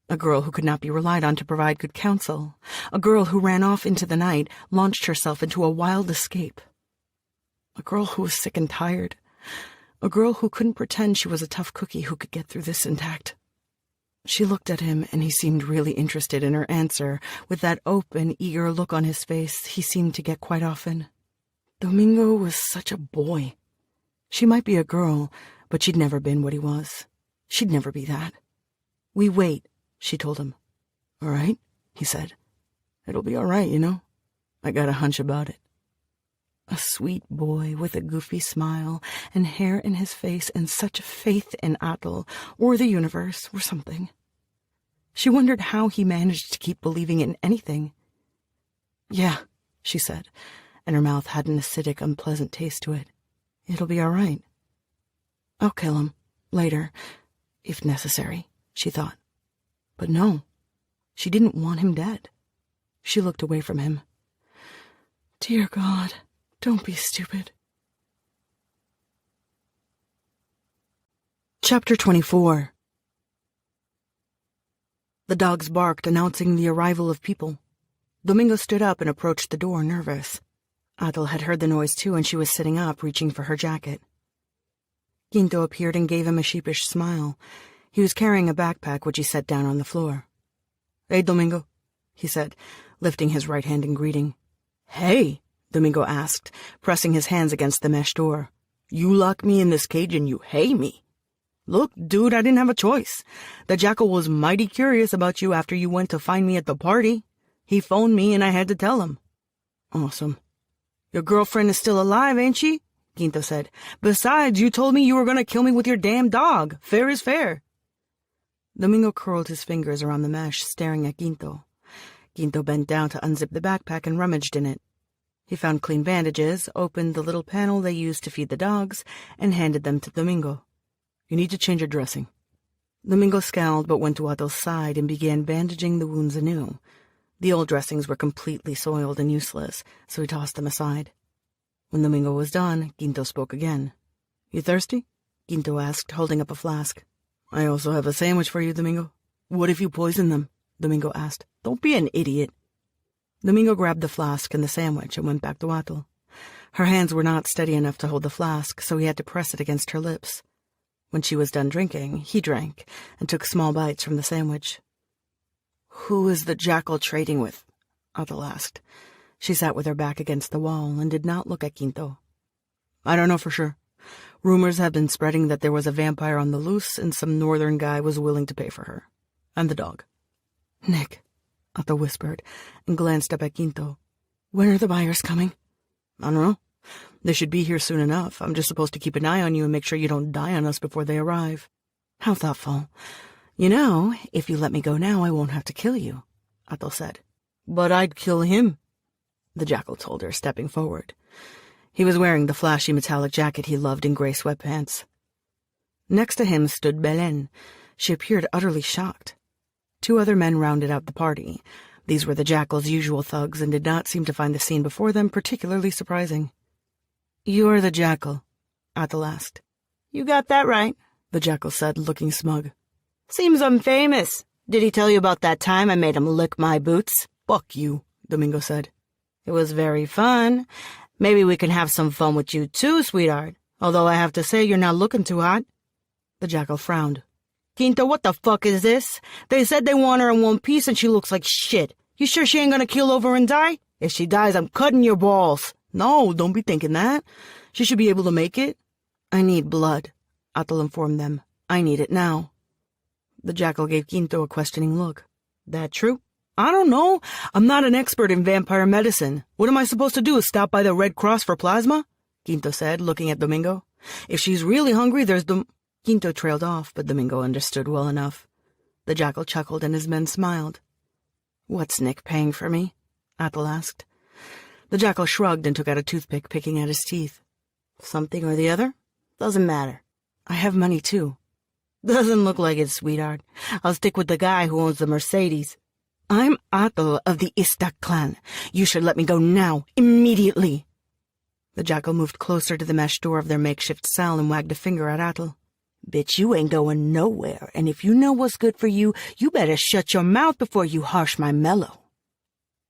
Speaker 1: A girl who could not be relied on to provide good counsel. A girl who ran off into the night, launched herself into a wild escape. A girl who was sick and tired. A girl who couldn't pretend she was a tough cookie who could get through this intact. She looked at him, and he seemed really interested in her answer, with that open, eager look on his face he seemed to get quite often. Domingo was such a boy. She might be a girl, but she'd never been what he was. She'd never be that. "We wait," she told him. "All right," he said. "It'll be all right, you know. I got a hunch about it." A sweet boy with a goofy smile and hair in his face and such faith in Atul, or the universe, or something. She wondered how he managed to keep believing in anything. "Yeah," she said, and her mouth had an acidic, unpleasant taste to it. "It'll be all right. I'll kill him, later, if necessary," she thought. But no, she didn't want him dead. She looked away from him. "Dear God, don't be stupid." Chapter 24. The dogs barked, announcing the arrival of people. Domingo stood up and approached the door, nervous. Atul had heard the noise too, and she was sitting up, reaching for her jacket. Quinto appeared and gave him a sheepish smile. He was carrying a backpack, which he set down on the floor. "Hey, Domingo," he said, lifting his right hand in greeting. "Hey?" Domingo asked, pressing his hands against the mesh door. "You lock me in this cage and you hey me. Look, dude, I didn't have a choice. The jackal was mighty curious about you after you went to find me at the party. He phoned me and I had to tell him." "Awesome. Your girlfriend is still alive, ain't she?" Quinto said. "Besides, you told me you were going to kill me with your damn dog. Fair is fair." Domingo curled his fingers around the mesh, staring at Quinto. Quinto bent down to unzip the backpack and rummaged in it. He found clean bandages, opened the little panel they used to feed the dogs, and handed them to Domingo. "You need to change your dressing." Domingo scowled but went to Atul's side and began bandaging the wounds anew. The old dressings were completely soiled and useless, so he tossed them aside. When Domingo was done, Quinto spoke again. "You thirsty?" Quinto asked, holding up a flask. "I also have a sandwich for you, Domingo." "What if you poison them?" Domingo asked. "Don't be an idiot." Domingo grabbed the flask and the sandwich and went back to Atul. Her hands were not steady enough to hold the flask, so he had to press it against her lips. When she was done drinking, he drank and took small bites from the sandwich. "Who is the jackal trading with?" Atul asked. She sat with her back against the wall and did not look at Quinto. "I don't know for sure. Rumors have been spreading that there was a vampire on the loose and some northern guy was willing to pay for her. And the dog." "Nick," Atul whispered, and glanced up at Quinto. "When are the buyers coming?" "I don't know. They should be here soon enough. I'm just supposed to keep an eye on you and make sure you don't die on us before they arrive." "How thoughtful. You know, if you let me go now, I won't have to kill you," Atul said. "But I'd kill him," the jackal told her, stepping forward. He was wearing the flashy metallic jacket he loved in gray sweatpants. Next to him stood Belen. She appeared utterly shocked. 2 other men rounded out the party. These were the Jackal's usual thugs and did not seem to find the scene before them particularly surprising. "You're the Jackal?" Athel asked.
Speaker 2: "You got that right,"
Speaker 1: the Jackal said, looking smug.
Speaker 2: "Seems I'm famous. Did he tell you about that time I made him lick my boots?"
Speaker 1: "Fuck you," Domingo said.
Speaker 2: "It was very fun. Maybe we can have some fun with you too, sweetheart. Although I have to say you're not looking too hot."
Speaker 1: The Jackal frowned.
Speaker 2: "Quinto, what the fuck is this? They said they want her in one piece and she looks like shit. You sure she ain't gonna keel over and die? If she dies, I'm cutting your balls."
Speaker 1: "No, don't be thinking that. She should be able to make it." "I need blood," Athel informed them. "I need it now." The Jackal gave Quinto a questioning look. "That true?" "I don't know. I'm not an expert in vampire medicine. What am I supposed to do, stop by the Red Cross for plasma?" Quinto said, looking at Domingo. "If she's really hungry, there's Quinto trailed off, but Domingo understood well enough. The Jackal chuckled and his men smiled. "What's Nick paying for me?" Athel asked. The Jackal shrugged and took out a toothpick, picking at his teeth.
Speaker 2: "Something or the other? Doesn't matter."
Speaker 1: "I have money, too."
Speaker 2: "Doesn't look like it, sweetheart. I'll stick with the guy who owns the Mercedes."
Speaker 1: "I'm Athel of the Istak clan. You should let me go now, immediately." The Jackal moved closer to the mesh door of their makeshift cell and wagged a finger at Athel.
Speaker 2: "Bitch, you ain't going nowhere, and if you know what's good for you, you better shut your mouth before you harsh my mellow."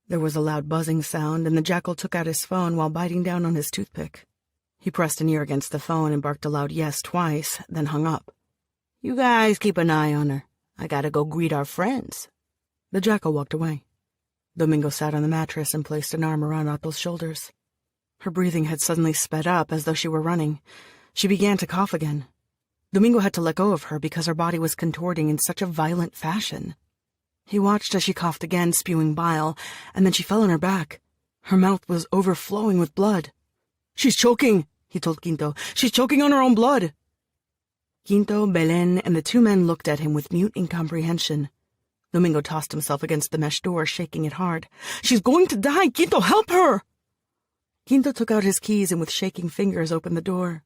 Speaker 1: There was a loud buzzing sound, and the Jackal took out his phone while biting down on his toothpick. He pressed an ear against the phone and barked a loud yes twice, then hung up.
Speaker 2: "You guys keep an eye on her. I gotta go greet our friends."
Speaker 1: The Jackal walked away. Domingo sat on the mattress and placed an arm around Athel's shoulders. Her breathing had suddenly sped up as though she were running. She began to cough again. Domingo had to let go of her because her body was contorting in such a violent fashion. He watched as she coughed again, spewing bile, and then she fell on her back. Her mouth was overflowing with blood. "She's choking," he told Quinto. "She's choking on her own blood." Quinto, Belen, and the 2 men looked at him with mute incomprehension. Domingo tossed himself against the mesh door, shaking it hard. "She's going to die! Quinto, help her!" Quinto took out his keys and with shaking fingers opened the door.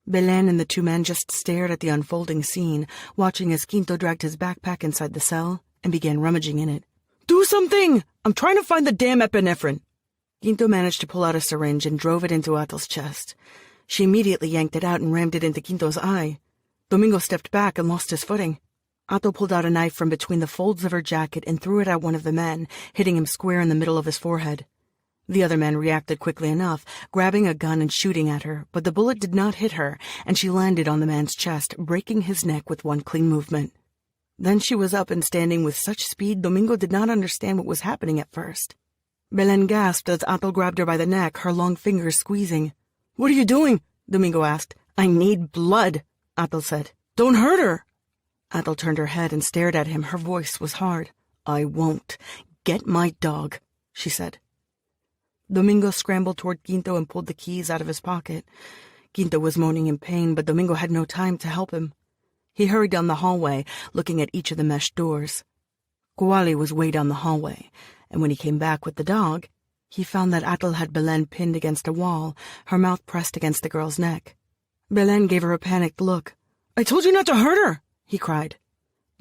Speaker 1: Belen and the 2 men just stared at the unfolding scene, watching as Quinto dragged his backpack inside the cell and began rummaging in it. "Do something! I'm trying to find the damn epinephrine!" Quinto managed to pull out a syringe and drove it into Athel's chest. She immediately yanked it out and rammed it into Quinto's eye. Domingo stepped back and lost his footing. Athel pulled out a knife from between the folds of her jacket and threw it at one of the men, hitting him square in the middle of his forehead. The other man reacted quickly enough, grabbing a gun and shooting at her, but the bullet did not hit her, and she landed on the man's chest, breaking his neck with one clean movement. Then she was up and standing with such speed Domingo did not understand what was happening at first. Belen gasped as Athel grabbed her by the neck, her long fingers squeezing. "What are you doing?" Domingo asked. "I need blood," Athel said. "Don't hurt her." Athel turned her head and stared at him. Her voice was hard. "I won't. Get my dog," she said. Domingo scrambled toward Quinto and pulled the keys out of his pocket. Quinto was moaning in pain, but Domingo had no time to help him. He hurried down the hallway, looking at each of the mesh doors. Kuali was way down the hallway, and when he came back with the dog, he found that Athel had Belen pinned against a wall, her mouth pressed against the girl's neck. Belen gave her a panicked look. "I told you not to hurt her!" he cried.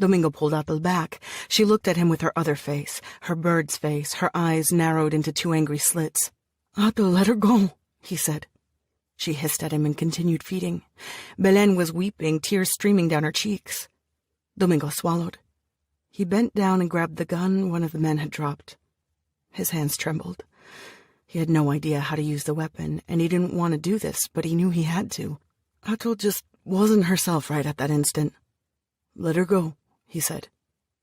Speaker 1: Domingo pulled Athel back. She looked at him with her other face, her bird's face, her eyes narrowed into 2 angry slits. "Athel, let her go," he said. She hissed at him and continued feeding. Belen was weeping, tears streaming down her cheeks. Domingo swallowed. He bent down and grabbed the gun one of the men had dropped. His hands trembled. He had no idea how to use the weapon, and he didn't want to do this, but he knew he had to. Athel just wasn't herself right at that instant. "Let her go," he said.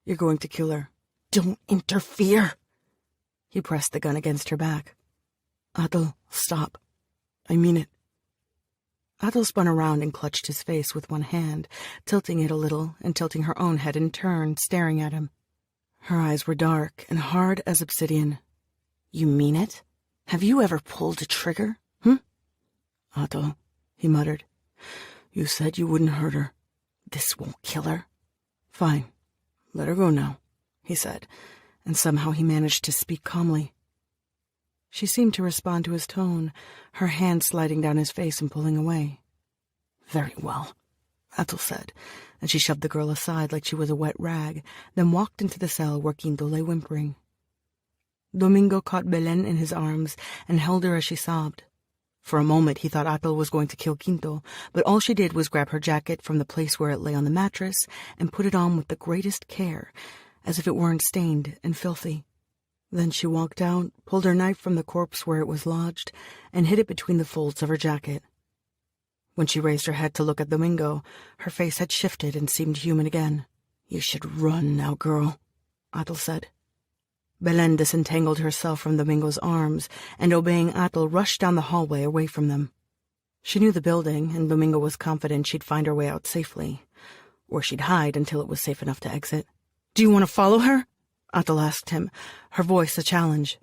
Speaker 1: "You're going to kill her." "Don't interfere." He pressed the gun against her back. "Athel, stop. I mean it." Athel spun around and clutched his face with one hand, tilting it a little and tilting her own head in turn, staring at him. Her eyes were dark and hard as obsidian. "You mean it? Have you ever pulled a trigger, "Athel," he muttered. "You said you wouldn't hurt her. This won't kill her." "Fine. Let her go now," he said, and somehow he managed to speak calmly. She seemed to respond to his tone, her hand sliding down his face and pulling away. "Very well. Atul said, and she shoved the girl aside like she was a wet rag, then walked into the cell where Quinto lay whimpering. Domingo caught Belen in his arms and held her as she sobbed. For a moment he thought Atul was going to kill Quinto, but all she did was grab her jacket from the place where it lay on the mattress and put it on with the greatest care, as if it weren't stained and filthy. Then she walked out, pulled her knife from the corpse where it was lodged, and hid it between the folds of her jacket. When she raised her head to look at Domingo, her face had shifted and seemed human again. "You should run now, girl," Atul said. Belen disentangled herself from Domingo's arms, and obeying Atul, rushed down the hallway away from them. She knew the building, and Domingo was confident she'd find her way out safely. Or she'd hide until it was safe enough to exit. "Do you want to follow her?" Atul asked him, her voice a challenge.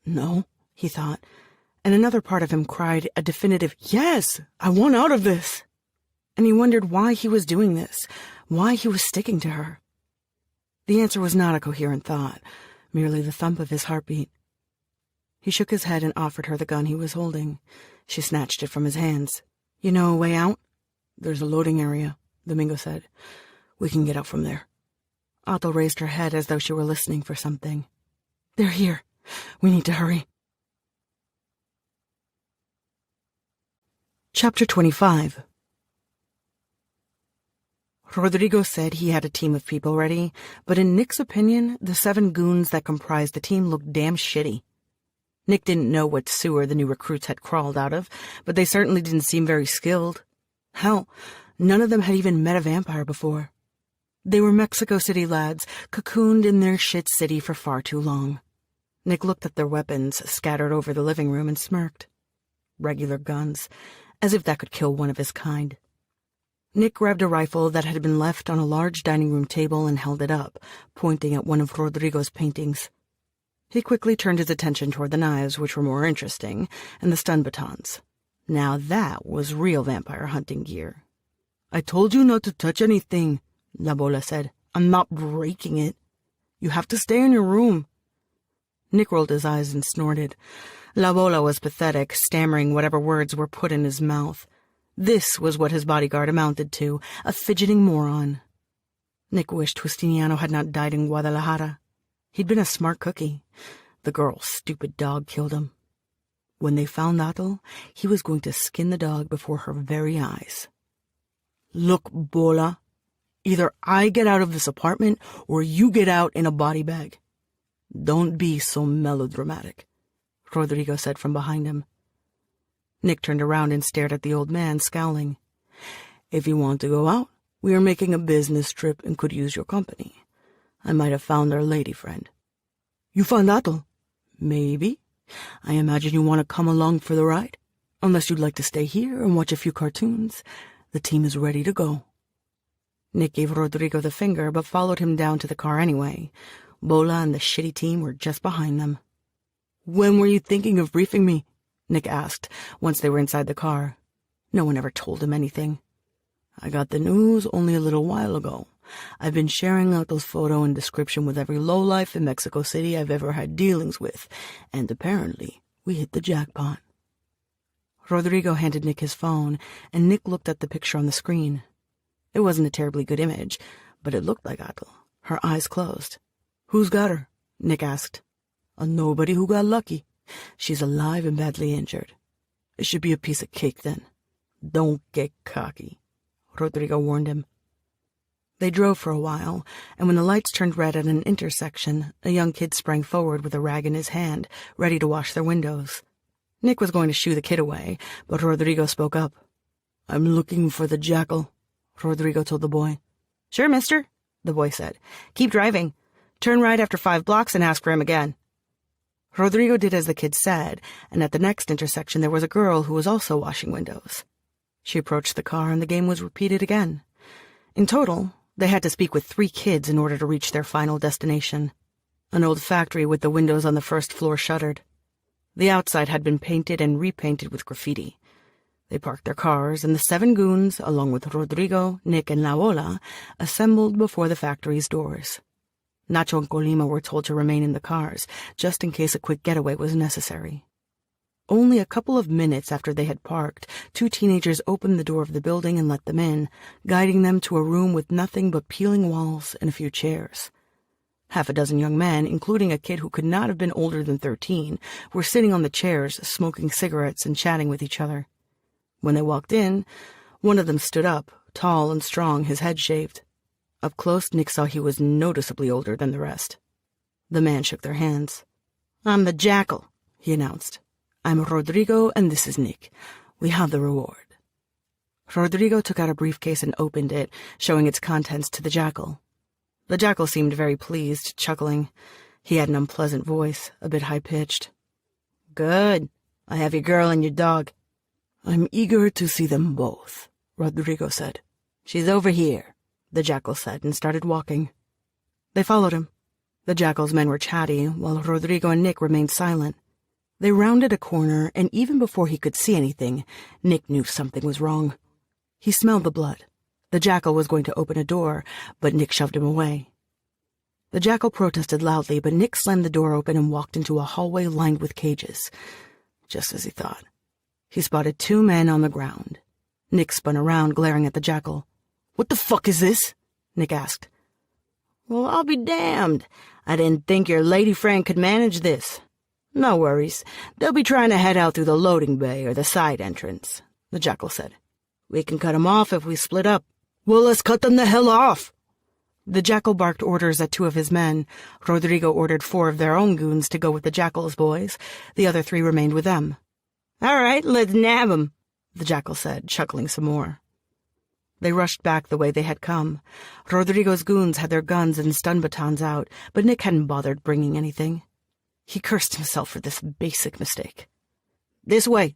Speaker 1: "No," he thought, and another part of him cried a definitive, "Yes, I want out of this." And he wondered why he was doing this, why he was sticking to her. The answer was not a coherent thought, merely the thump of his heartbeat. He shook his head and offered her the gun he was holding. She snatched it from his hands. "You know a way out?" "There's a loading area," Domingo said. "We can get out from there." Atul raised her head as though she were listening for something. "They're here. We need to hurry." Chapter 25. Rodrigo said he had a team of people ready, but in Nick's opinion, the 7 goons that comprised the team looked damn shitty. Nick didn't know what sewer the new recruits had crawled out of, but they certainly didn't seem very skilled. Hell, none of them had even met a vampire before. They were Mexico City lads, cocooned in their shit city for far too long. Nick looked at their weapons scattered over the living room and smirked. Regular guns, as if that could kill one of his kind. Nick grabbed a rifle that had been left on a large dining room table and held it up, pointing at one of Rodrigo's paintings. He quickly turned his attention toward the knives, which were more interesting, and the stun batons. Now that was real vampire hunting gear. "I told you not to touch anything," La Bola said. "I'm not breaking it. You have to stay in your room." Nick rolled his eyes and snorted. La Bola was pathetic, stammering whatever words were put in his mouth. This was what his bodyguard amounted to, a fidgeting moron. Nick wished Justiniano had not died in Guadalajara. He'd been a smart cookie. The girl's stupid dog killed him. When they found Atul, he was going to skin the dog before her very eyes. "Look, Bola, either I get out of this apartment or you get out in a body bag. Don't be so melodramatic," Rodrigo said from behind him. Nick turned around and stared at the old man, scowling. "If you want to go out, we are making a business trip and could use your company. I might have found our lady friend." "You found Atul?" "Maybe. I imagine you want to come along for the ride. Unless you'd like to stay here and watch a few cartoons, the team is ready to go." Nick gave Rodrigo the finger, but followed him down to the car anyway. Bola and the shitty team were just behind them. "When were you thinking of briefing me?" Nick asked, once they were inside the car. No one ever told him anything. "I got the news only a little while ago. I've been sharing Atul's photo and description with every lowlife in Mexico City I've ever had dealings with, and apparently we hit the jackpot." Rodrigo handed Nick his phone, and Nick looked at the picture on the screen. It wasn't a terribly good image, but it looked like Atul, her eyes closed. "Who's got her?" Nick asked. "A nobody who got lucky. She's alive and badly injured. It should be a piece of cake then." "Don't get cocky," Rodrigo warned him. They drove for a while, and when the lights turned red at an intersection, a young kid sprang forward with a rag in his hand, ready to wash their windows. Nick was going to shoo the kid away, but Rodrigo spoke up. "I'm looking for the jackal," Rodrigo told the boy. "Sure, mister," the boy said. "Keep driving. Turn right after 5 blocks and ask for him again." Rodrigo did as the kid said, and at the next intersection there was a girl who was also washing windows. She approached the car and the game was repeated again. In total, they had to speak with 3 kids in order to reach their final destination. An old factory with the windows on the first floor shuttered. The outside had been painted and repainted with graffiti. They parked their cars, and the 7 goons, along with Rodrigo, Nick, and La Bola, assembled before the factory's doors. Nacho and Colima were told to remain in the cars, just in case a quick getaway was necessary. Only a couple of minutes after they had parked, two teenagers opened the door of the building and let them in, guiding them to a room with nothing but peeling walls and a few chairs. Half a dozen young men, including a kid who could not have been older than 13, were sitting on the chairs, smoking cigarettes and chatting with each other. When they walked in, one of them stood up, tall and strong, his head shaved. Up close, Nick saw he was noticeably older than the rest. The man shook their hands.
Speaker 2: "I'm the Jackal,"
Speaker 1: he announced. "I'm Rodrigo, and this is Nick. We have the reward." Rodrigo took out a briefcase and opened it, showing its contents to the Jackal. The Jackal seemed very pleased, chuckling. He had an unpleasant voice, a bit high-pitched.
Speaker 2: "Good. I have your girl and your dog."
Speaker 1: "I'm eager to see them both," Rodrigo said.
Speaker 2: "She's over here,"
Speaker 1: the Jackal said, and started walking. They followed him. The Jackal's men were chatty, while Rodrigo and Nick remained silent. They rounded a corner, and even before he could see anything, Nick knew something was wrong. He smelled the blood. The Jackal was going to open a door, but Nick shoved him away. The Jackal protested loudly, but Nick slammed the door open and walked into a hallway lined with cages. Just as he thought. He spotted two men on the ground. Nick spun around, glaring at the Jackal. "What the fuck is this?" Nick asked.
Speaker 2: "Well, I'll be damned. I didn't think your lady friend could manage this. No worries. They'll be trying to head out through the loading bay or the side entrance," the Jackal said. "We can cut them off if we split up."
Speaker 1: "Well, let's cut them the hell off!" The Jackal barked orders at two of his men. Rodrigo ordered 4 of their own goons to go with the Jackal's boys. The other 3 remained with them.
Speaker 2: "All right, let's nab 'em,"
Speaker 1: the Jackal said, chuckling some more. They rushed back the way they had come. Rodrigo's goons had their guns and stun batons out, but Nick hadn't bothered bringing anything. He cursed himself for this basic mistake.
Speaker 2: This way,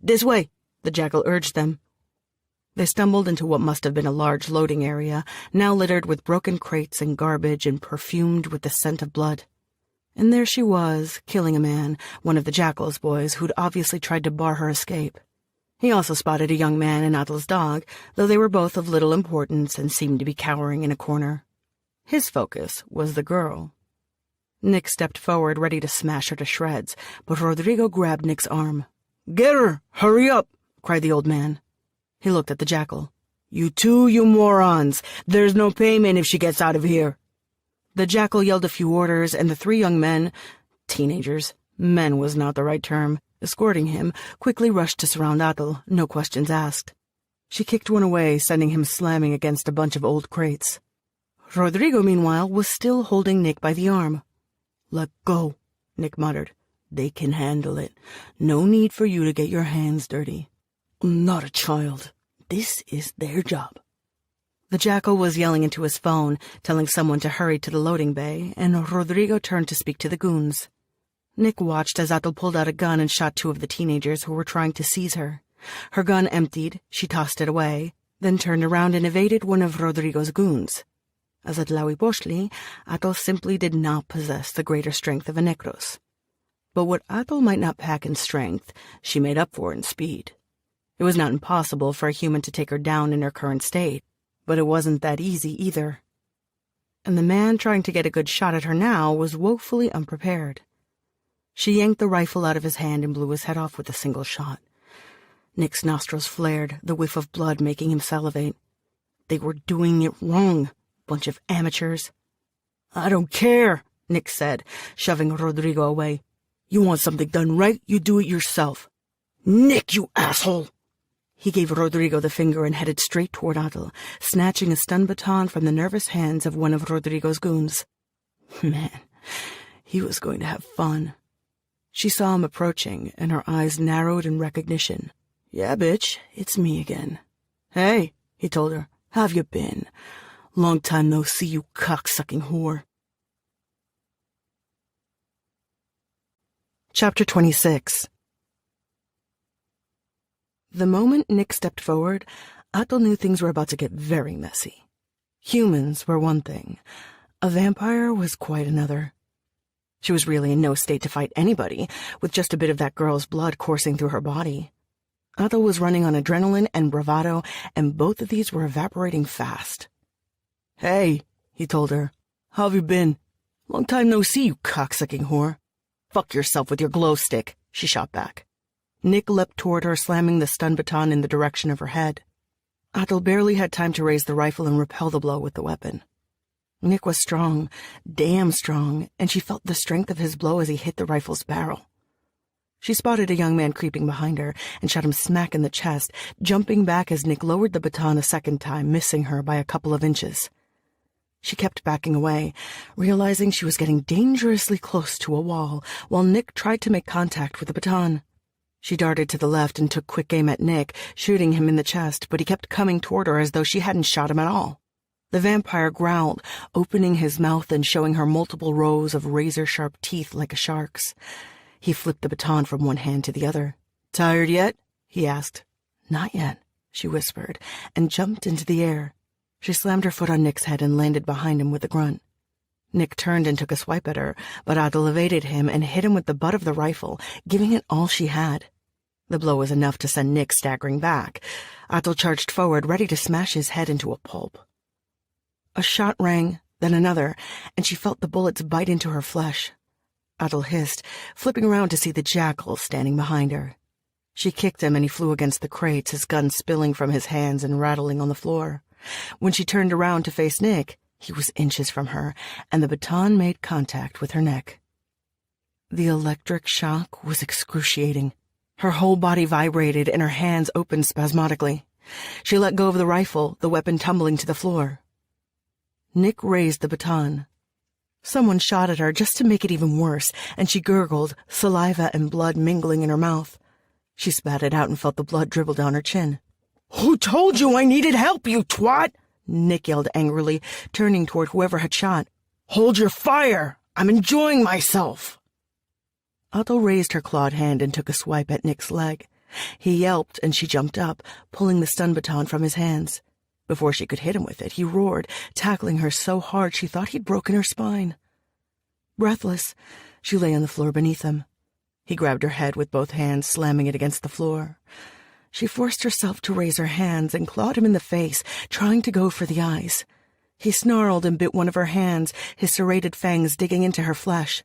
Speaker 1: the Jackal urged them. They stumbled into what must have been a large loading area, now littered with broken crates and garbage and perfumed with the scent of blood. And there she was, killing a man, one of the Jackal's boys, who'd obviously tried to bar her escape. He also spotted a young man and Adel's dog, though they were both of little importance and seemed to be cowering in a corner. His focus was the girl. Nick stepped forward, ready to smash her to shreds, but Rodrigo grabbed Nick's arm.
Speaker 2: "Get her! Hurry up!"
Speaker 1: cried the old man. He looked at the Jackal.
Speaker 2: "You two, you morons! There's no payment if she gets out of here!"
Speaker 1: The Jackal yelled a few orders, and the 3 young men, teenagers, men was not the right term, escorting him, quickly rushed to surround Adel, no questions asked. She kicked one away, sending him slamming against a bunch of old crates. Rodrigo, meanwhile, was still holding Nick by the arm.
Speaker 2: "Let go,"
Speaker 1: Nick muttered.
Speaker 2: "They can handle it. No need for you to get your hands dirty.
Speaker 1: I'm not a child.
Speaker 2: This is their job."
Speaker 1: The Jackal was yelling into his phone, telling someone to hurry to the loading bay, and Rodrigo turned to speak to the goons. Nick watched as Adel pulled out a gun and shot 2 of the teenagers who were trying to seize her. Her gun emptied, she tossed it away, then turned around and evaded one of Rodrigo's goons. As a Tlahuipochtli, Adel simply did not possess the greater strength of a Necros. But what Adel might not pack in strength, she made up for in speed. It was not impossible for a human to take her down in her current state, but it wasn't that easy either. And the man trying to get a good shot at her now was woefully unprepared. She yanked the rifle out of his hand and blew his head off with a single shot. Nick's nostrils flared, the whiff of blood making him salivate. They were doing it wrong, bunch of amateurs.
Speaker 2: "I don't care,"
Speaker 1: Nick said, shoving Rodrigo away.
Speaker 2: "You want something done right, you do it yourself."
Speaker 1: "Nick, you asshole!" He gave Rodrigo the finger and headed straight toward Adel, snatching a stun baton from the nervous hands of one of Rodrigo's goons. Man, he was going to have fun. She saw him approaching, and her eyes narrowed in recognition. "Yeah, bitch, it's me again."
Speaker 2: "Hey,"
Speaker 1: he told her, "how've you been? Long time no see, you cocksucking whore." Chapter 26. The moment Nick stepped forward, Adel knew things were about to get very messy. Humans were one thing. A vampire was quite another. She was really in no state to fight anybody, with just a bit of that girl's blood coursing through her body. Adel was running on adrenaline and bravado, and both of these were evaporating fast.
Speaker 2: "Hey,"
Speaker 1: he told her.
Speaker 2: "How've you been?
Speaker 1: Long time no see, you cocksucking whore." "Fuck yourself with your glow stick," she shot back. Nick leapt toward her, slamming the stun baton in the direction of her head. Adel barely had time to raise the rifle and repel the blow with the weapon. Nick was strong, damn strong, and she felt the strength of his blow as he hit the rifle's barrel. She spotted a young man creeping behind her and shot him smack in the chest, jumping back as Nick lowered the baton a second time, missing her by a couple of inches. She kept backing away, realizing she was getting dangerously close to a wall, while Nick tried to make contact with the baton. She darted to the left and took quick aim at Nick, shooting him in the chest, but he kept coming toward her as though she hadn't shot him at all. The vampire growled, opening his mouth and showing her multiple rows of razor-sharp teeth like a shark's. He flipped the baton from one hand to the other. "Tired yet?" he asked. "Not yet," she whispered, and jumped into the air. She slammed her foot on Nick's head and landed behind him with a grunt. Nick turned and took a swipe at her, but Adel evaded him and hit him with the butt of the rifle, giving it all she had. The blow was enough to send Nick staggering back. Adel charged forward, ready to smash his head into a pulp. A shot rang, then another, and she felt the bullets bite into her flesh. Adel hissed, flipping around to see the jackal standing behind her. She kicked him and he flew against the crates, his gun spilling from his hands and rattling on the floor. When she turned around to face Nick, he was inches from her, and the baton made contact with her neck. The electric shock was excruciating. Her whole body vibrated and her hands opened spasmodically. She let go of the rifle, the weapon tumbling to the floor. Nick raised the baton. Someone shot at her just to make it even worse, and she gurgled, saliva and blood mingling in her mouth. She spat it out and felt the blood dribble down her chin. "Who told you I needed help, you twat?" Nick yelled angrily, turning toward whoever had shot. "Hold your fire! I'm enjoying myself!" Adel raised her clawed hand and took a swipe at Nick's leg. He yelped, and she jumped up, pulling the stun baton from his hands. Before she could hit him with it, he roared, tackling her so hard she thought he'd broken her spine. Breathless, she lay on the floor beneath him. He grabbed her head with both hands, slamming it against the floor. She forced herself to raise her hands and clawed him in the face, trying to go for the eyes. He snarled and bit one of her hands, his serrated fangs digging into her flesh.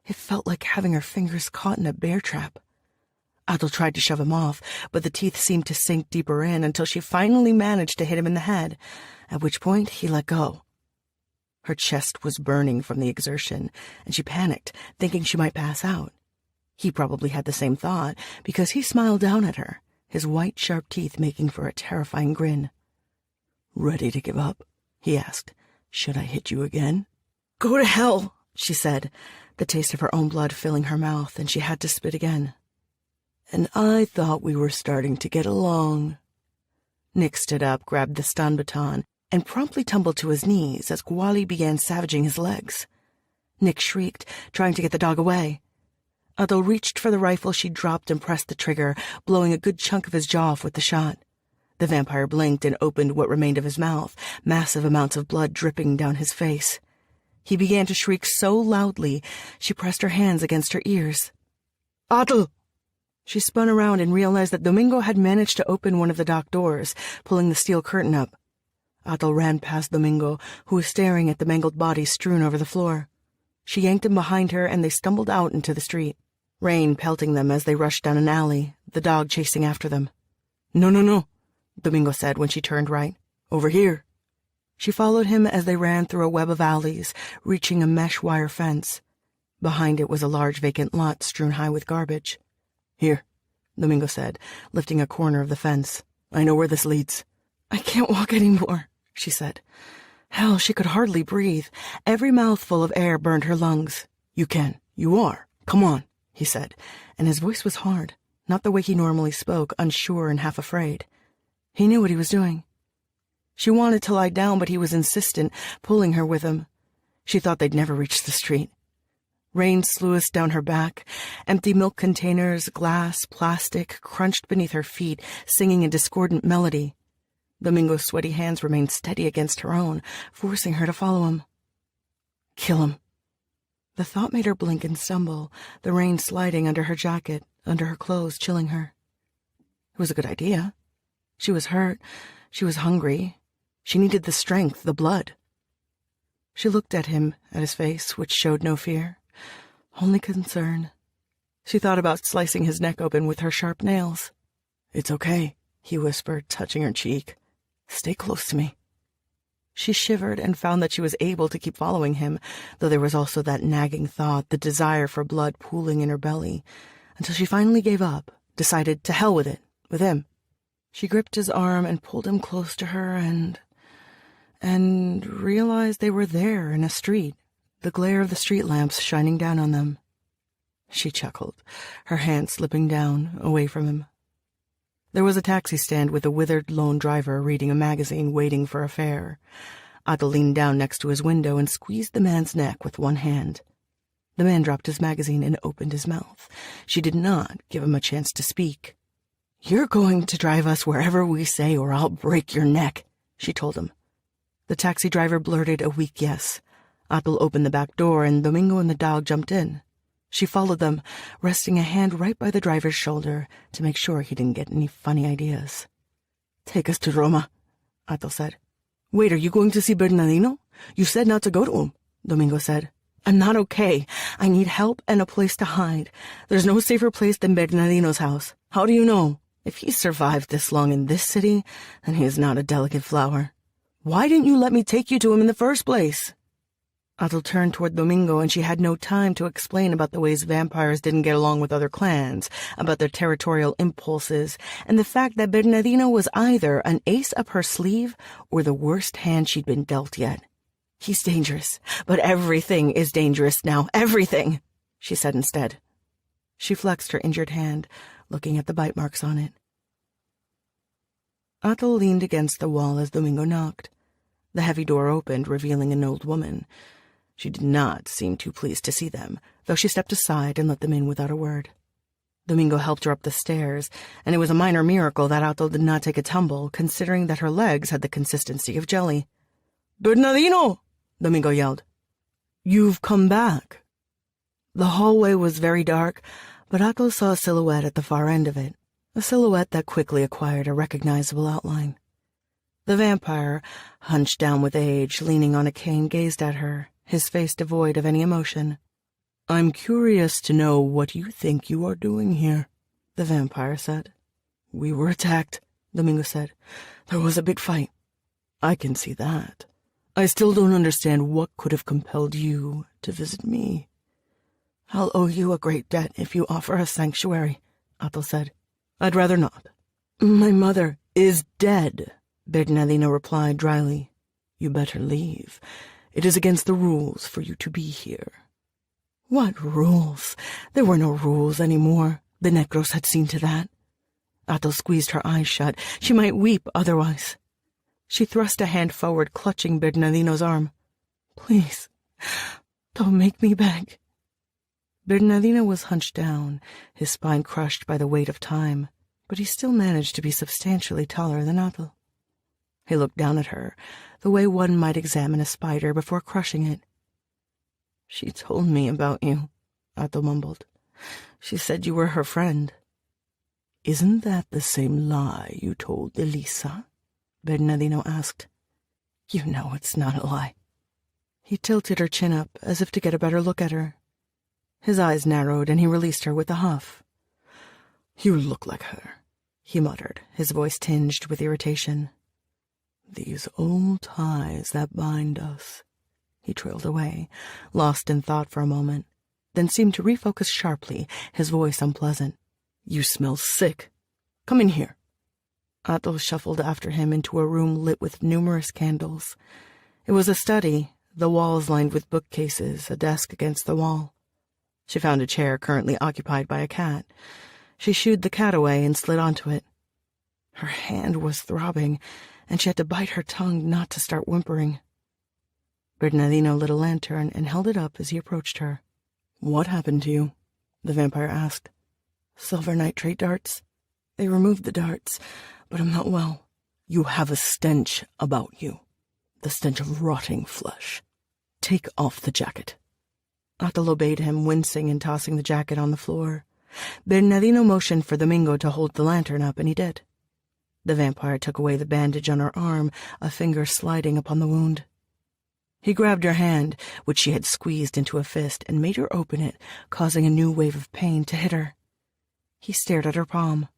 Speaker 1: It felt like having her fingers caught in a bear trap. Adel tried to shove him off, but the teeth seemed to sink deeper in until she finally managed to hit him in the head, at which point he let go. Her chest was burning from the exertion, and she panicked, thinking she might pass out. He probably had the same thought, because he smiled down at her, his white, sharp teeth making for a terrifying grin. "Ready to give up?" he asked. "Should I hit you again?" "Go to hell," she said, the taste of her own blood filling her mouth, and she had to spit again. "And I thought we were starting to get along." Nick stood up, grabbed the stun baton, and promptly tumbled to his knees as Gwali began savaging his legs. Nick shrieked, trying to get the dog away. Adel reached for the rifle she dropped and pressed the trigger, blowing a good chunk of his jaw off with the shot. The vampire blinked and opened what remained of his mouth, massive amounts of blood dripping down his face. He began to shriek so loudly, she pressed her hands against her ears. "Adel!" She spun around and realized that Domingo had managed to open one of the dock doors, pulling the steel curtain up. Adel ran past Domingo, who was staring at the mangled body strewn over the floor. She yanked him behind her, and they stumbled out into the street, rain pelting them as they rushed down an alley, the dog chasing after them. "No, no, no," Domingo said when she turned right. "Over here." She followed him as they ran through a web of alleys, reaching a mesh wire fence. Behind it was a large vacant lot strewn high with garbage. "Here," Domingo said, lifting a corner of the fence. "I know where this leads." "I can't walk anymore," she said. Hell, she could hardly breathe. Every mouthful of air burned her lungs. "You can. You are. Come on," he said, and his voice was hard, not the way he normally spoke, unsure and half afraid. He knew what he was doing. She wanted to lie down, but he was insistent, pulling her with him. She thought they'd never reach the street. Rain sluiced down her back. Empty milk containers, glass, plastic, crunched beneath her feet, singing a discordant melody. Domingo's sweaty hands remained steady against her own, forcing her to follow him. "Kill him." The thought made her blink and stumble, the rain sliding under her jacket, under her clothes, chilling her. It was a good idea. She was hurt. She was hungry. She needed the strength, the blood. She looked at him, at his face, which showed no fear, only concern. She thought about slicing his neck open with her sharp nails. "It's okay," he whispered, touching her cheek. "Stay close to me." She shivered and found that she was able to keep following him, though there was also that nagging thought, the desire for blood pooling in her belly, until she finally gave up, decided to hell with it, with him. She gripped his arm and pulled him close to her and realized they were there in a street, the glare of the street lamps shining down on them. She chuckled, her hand slipping down, away from him. There was a taxi stand with a withered lone driver reading a magazine waiting for a fare. Otto leaned down next to his window and squeezed the man's neck with one hand. The man dropped his magazine and opened his mouth. She did not give him a chance to speak. "You're going to drive us wherever we say or I'll break your neck," she told him. The taxi driver blurted a weak yes. Otto opened the back door and Domingo and the dog jumped in. She followed them, resting a hand right by the driver's shoulder to make sure he didn't get any funny ideas. "Take us to Roma," Otto said. "Wait, are you going to see Bernardino? You said not to go to him," Domingo said. "I'm not okay. I need help and a place to hide. There's no safer place than Bernardino's house. How do you know? If he survived this long in this city, then he is not a delicate flower. Why didn't you let me take you to him in the first place?" Otto turned toward Domingo, and she had no time to explain about the ways vampires didn't get along with other clans, about their territorial impulses, and the fact that Bernardino was either an ace up her sleeve or the worst hand she'd been dealt yet. "He's dangerous, but everything is dangerous now, everything," she said instead. She flexed her injured hand, looking at the bite marks on it. Otto leaned against the wall as Domingo knocked. The heavy door opened, revealing an old woman. She did not seem too pleased to see them, though she stepped aside and let them in without a word. Domingo helped her up the stairs, and it was a minor miracle that Otto did not take a tumble, considering that her legs had the consistency of jelly. "Bernardino!" Domingo yelled. "You've come back." The hallway was very dark, but Otto saw a silhouette at the far end of it, a silhouette that quickly acquired a recognizable outline. The vampire, hunched down with age, leaning on a cane, gazed at her, his face devoid of any emotion. "I'm curious to know what you think you are doing here," the vampire said. "We were attacked," Domingo said. "There was a big fight." "I can see that. I still don't understand what could have compelled you to visit me." "I'll owe you a great debt if you offer us sanctuary," Otto said. "I'd rather not." "My mother is dead," Bernardino replied dryly. "You better leave. It is against the rules for you to be here." "What rules? There were no rules anymore. The Negros had seen to that." Otto squeezed her eyes shut. She might weep otherwise. She thrust a hand forward, clutching Bernardino's arm. "Please, don't make me beg." Bernardino was hunched down, his spine crushed by the weight of time, but he still managed to be substantially taller than Otto. He looked down at her, the way one might examine a spider before crushing it. "She told me about you," Otto mumbled. "She said you were her friend." "Isn't that the same lie you told Elisa?" Bernardino asked. "You know it's not a lie." He tilted her chin up, as if to get a better look at her. His eyes narrowed, and he released her with a huff. "You look like her," he muttered, his voice tinged with irritation. "These old ties that bind us." He trailed away, lost in thought for a moment, then seemed to refocus sharply, his voice unpleasant. "You smell sick. Come in here." Otto shuffled after him into a room lit with numerous candles. It was a study, the walls lined with bookcases, a desk against the wall. She found a chair currently occupied by a cat. She shooed the cat away and slid onto it. Her hand was throbbing, and she had to bite her tongue not to start whimpering. Bernardino lit a lantern and held it up as he approached her. "What happened to you?" the vampire asked. "Silver nitrate darts. They removed the darts, but I'm not well." "You have a stench about you. The stench of rotting flesh. Take off the jacket." Otto obeyed him, wincing and tossing the jacket on the floor. Bernardino motioned for Domingo to hold the lantern up, and he did. The vampire took away the bandage on her arm, a finger sliding upon the wound. He grabbed her hand, which she had squeezed into a fist, and made her open it, causing a new wave of pain to hit her. He stared at her palm.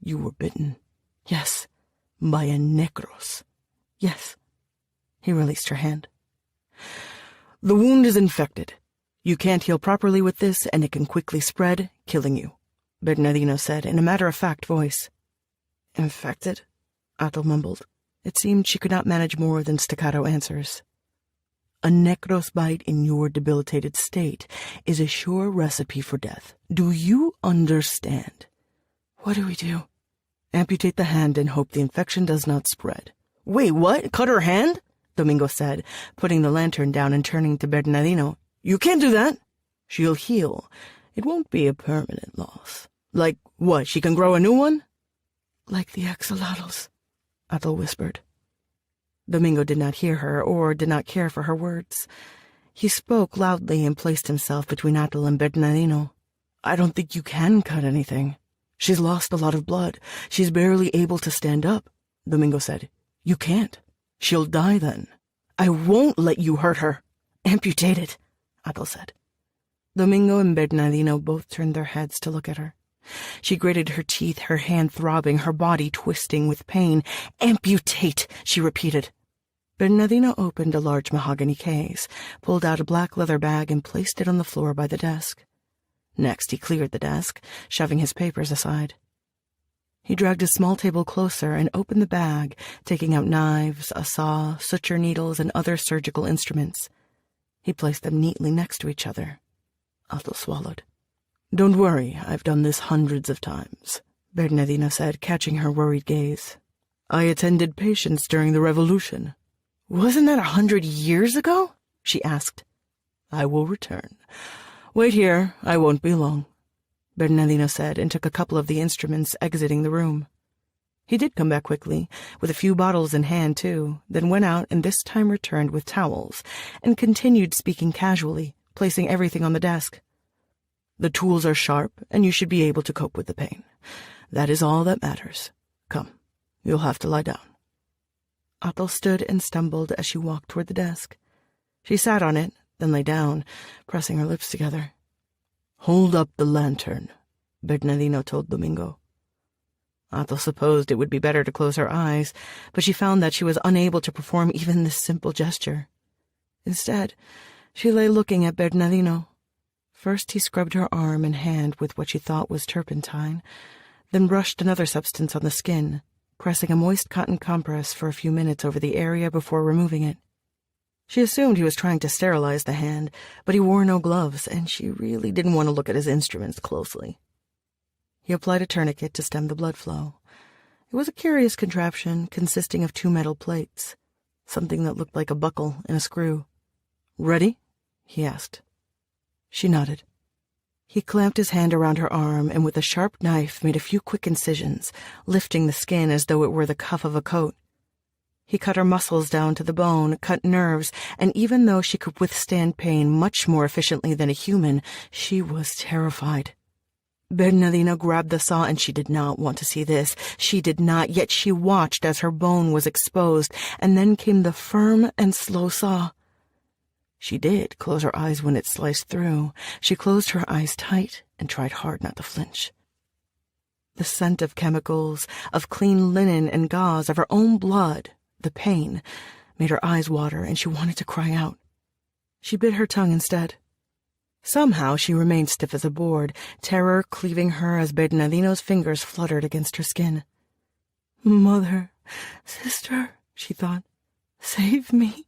Speaker 1: You were bitten. Yes. By a necros. Yes. He released her hand. The wound is infected. You can't heal properly with this, and it can quickly spread, killing you, Bernardino said in a matter-of-fact voice. Infected? Athel mumbled. It seemed she could not manage more than staccato answers. A necros bite in your debilitated state is a sure recipe for death. Do you understand? What do we do? Amputate the hand and hope the infection does not spread. Wait, what? Cut her hand? Domingo said, putting the lantern down and turning to Bernardino. You can't do that. She'll heal. It won't be a permanent loss. Like what, she can grow a new one? Like the axolotls, Athel whispered. Domingo did not hear her or did not care for her words. He spoke loudly and placed himself between Athel and Bernardino. I don't think you can cut anything. She's lost a lot of blood. She's barely able to stand up, Domingo said. You can't. She'll die then. I won't let you hurt her. Amputate it, Athel said. Domingo and Bernardino both turned their heads to look at her. She gritted her teeth, her hand throbbing, her body twisting with pain. Amputate, she repeated. Bernardino opened a large mahogany case, pulled out a black leather bag, and placed it on the floor by the desk. Next, he cleared the desk, shoving his papers aside. He dragged a small table closer and opened the bag, taking out knives, a saw, suture needles, and other surgical instruments. He placed them neatly next to each other. Athel swallowed. Don't worry, I've done this hundreds of times, Bernardino said, catching her worried gaze. I attended patients during the revolution. Wasn't that 100 years ago? She asked. I will return. Wait here, I won't be long, Bernardino said, and took a couple of the instruments, exiting the room. He did come back quickly, with a few bottles in hand, too, then went out and this time returned with towels, and continued speaking casually, placing everything on the desk. The tools are sharp, and you should be able to cope with the pain. That is all that matters. Come, you'll have to lie down. Athel stood and stumbled as she walked toward the desk. She sat on it, then lay down, pressing her lips together. Hold up the lantern, Bernardino told Domingo. Athel supposed it would be better to close her eyes, but she found that she was unable to perform even this simple gesture. Instead, she lay looking at Bernardino. First he scrubbed her arm and hand with what she thought was turpentine, then brushed another substance on the skin, pressing a moist cotton compress for a few minutes over the area before removing it. She assumed he was trying to sterilize the hand, but he wore no gloves, and she really didn't want to look at his instruments closely. He applied a tourniquet to stem the blood flow. It was a curious contraption consisting of 2 metal plates, something that looked like a buckle and a screw. Ready? He asked. She nodded. He clamped his hand around her arm and with a sharp knife made a few quick incisions, lifting the skin as though it were the cuff of a coat. He cut her muscles down to the bone, cut nerves, and even though she could withstand pain much more efficiently than a human, she was terrified. Bernardino grabbed the saw, and she did not want to see this. She did not, yet she watched as her bone was exposed, and then came the firm and slow saw. She did close her eyes when it sliced through. She closed her eyes tight and tried hard not to flinch. The scent of chemicals, of clean linen and gauze, of her own blood, the pain, made her eyes water, and she wanted to cry out. She bit her tongue instead. Somehow she remained stiff as a board, terror cleaving her as Bernardino's fingers fluttered against her skin. Mother, sister, she thought, save me.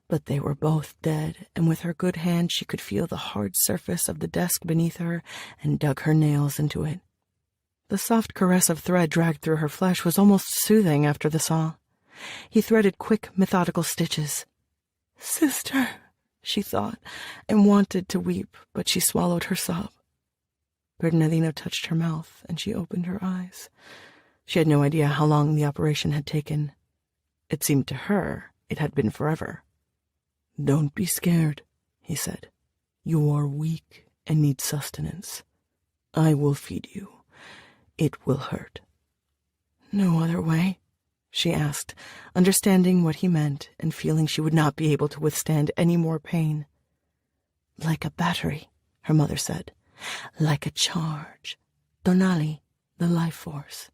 Speaker 1: But they were both dead, and with her good hand she could feel the hard surface of the desk beneath her and dug her nails into it. The soft caress of thread dragged through her flesh was almost soothing after the saw. He threaded quick, methodical stitches. Sister, she thought, and wanted to weep, but she swallowed her sob. Bernardino touched her mouth, and she opened her eyes. She had no idea how long the operation had taken. It seemed to her it had been forever. Don't be scared, he said. You are weak and need sustenance. I will feed you. It will hurt. No other way, she asked, understanding what he meant and feeling she would not be able to withstand any more pain. Like a battery, her mother said. Like a charge. Tonali, the life force.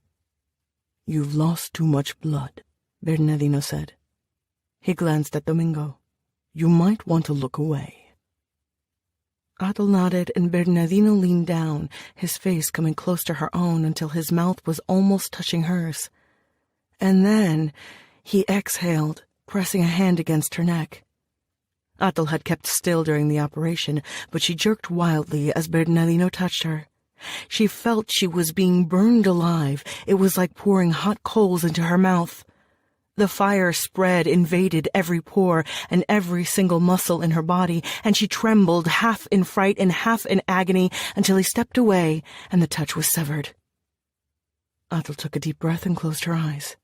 Speaker 1: You've lost too much blood, Bernardino said. He glanced at Domingo. You might want to look away. Atul nodded, and Bernardino leaned down, his face coming close to her own until his mouth was almost touching hers. And then he exhaled, pressing a hand against her neck. Atul had kept still during the operation, but she jerked wildly as Bernardino touched her. She felt she was being burned alive. It was like pouring hot coals into her mouth. The fire spread, invaded every pore and every single muscle in her body, and she trembled, half in fright and half in agony, until he stepped away and the touch was severed. Atul took a deep breath and closed her eyes.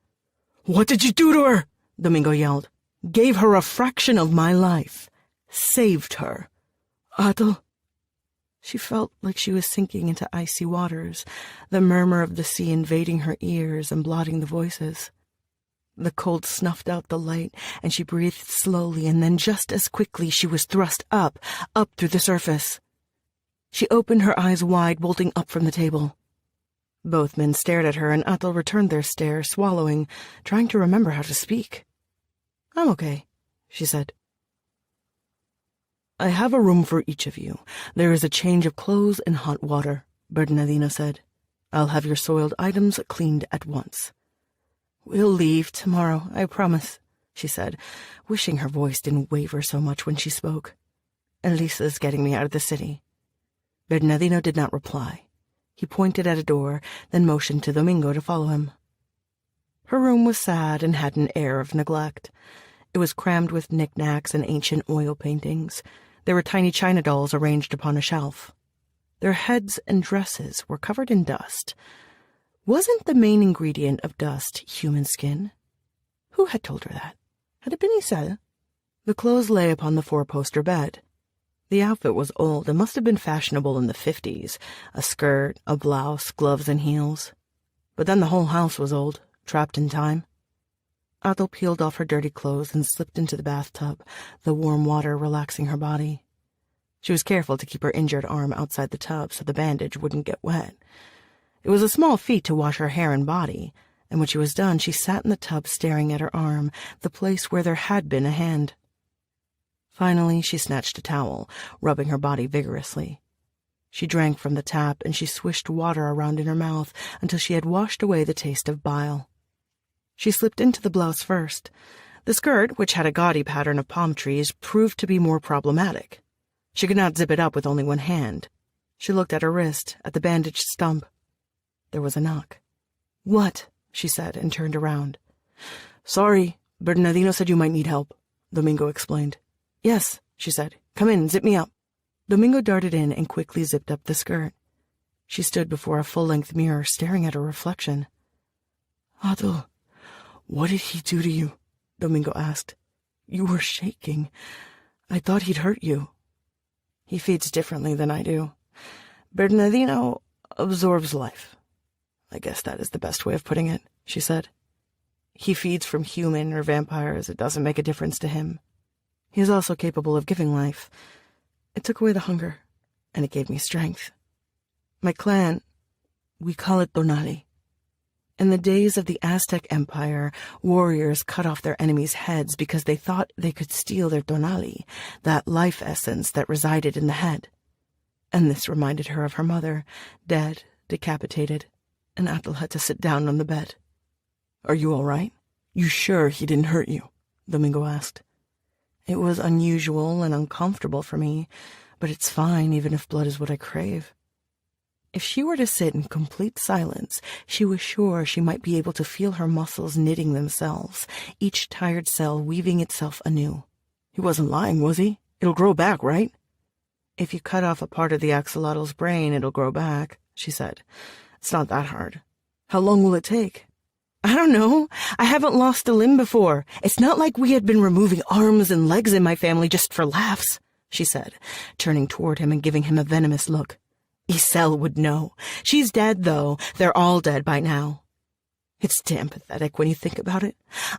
Speaker 1: What did you do to her? Domingo yelled. Gave her a fraction of my life. Saved her. Atul. She felt like she was sinking into icy waters, the murmur of the sea invading her ears and blotting the voices. The cold snuffed out the light, and she breathed slowly, and then just as quickly she was thrust up through the surface. She opened her eyes wide, bolting up from the table. Both men stared at her, and Atul returned their stare, swallowing, trying to remember how to speak. I'm okay, she said. I have a room for each of you. There is a change of clothes and hot water, Bernardino said. I'll have your soiled items cleaned at once. We'll leave tomorrow, I promise, she said, wishing her voice didn't waver so much when she spoke. Elisa's getting me out of the city. Bernardino did not reply. He pointed at a door, then motioned to Domingo to follow him. Her room was sad and had an air of neglect. It was crammed with knickknacks and ancient oil paintings. There were tiny china dolls arranged upon a shelf. Their heads and dresses were covered in dust. Wasn't the main ingredient of dust human skin? Who had told her that? Had it been Isel? The clothes lay upon the four-poster bed. The outfit was old and must have been fashionable in the 50s, a skirt, a blouse, gloves, and heels. But then the whole house was old, trapped in time. Atul peeled off her dirty clothes and slipped into the bathtub, the warm water relaxing her body. She was careful to keep her injured arm outside the tub so the bandage wouldn't get wet. It was a small feat to wash her hair and body, and when she was done, she sat in the tub staring at her arm, the place where there had been a hand. Finally, she snatched a towel, rubbing her body vigorously. She drank from the tap, and she swished water around in her mouth until she had washed away the taste of bile. She slipped into the blouse first. The skirt, which had a gaudy pattern of palm trees, proved to be more problematic. She could not zip it up with only one hand. She looked at her wrist, at the bandaged stump. There was a knock. What? She said, and turned around. Sorry, Bernardino said you might need help, Domingo explained. Yes, she said. Come in, zip me up. Domingo darted in and quickly zipped up the skirt. She stood before a full-length mirror, staring at her reflection. Atul, what did he do to you? Domingo asked. You were shaking. I thought he'd hurt you. He feeds differently than I do. Bernardino absorbs life. I guess that is the best way of putting it, she said. He feeds from human or vampires. It doesn't make a difference to him. He is also capable of giving life. It took away the hunger, and it gave me strength. My clan, we call it Tonali. In the days of the Aztec Empire, warriors cut off their enemies' heads because they thought they could steal their Tonali, that life essence that resided in the head. And this reminded her of her mother, dead, decapitated, and Atul had to sit down on the bed. Are you all right? You sure he didn't hurt you? Domingo asked. It was unusual and uncomfortable for me, but it's fine even if blood is what I crave. If she were to sit in complete silence, she was sure she might be able to feel her muscles knitting themselves, each tired cell weaving itself anew. He wasn't lying, was he? It'll grow back, right? If you cut off a part of the axolotl's brain, it'll grow back, she said. It's not that hard. How long will it take? I don't know. I haven't lost a limb before. It's not like we had been removing arms and legs in my family just for laughs, she said, turning toward him and giving him a venomous look. Isel would know. She's dead, though. They're all dead by now. It's damn pathetic when you think about it.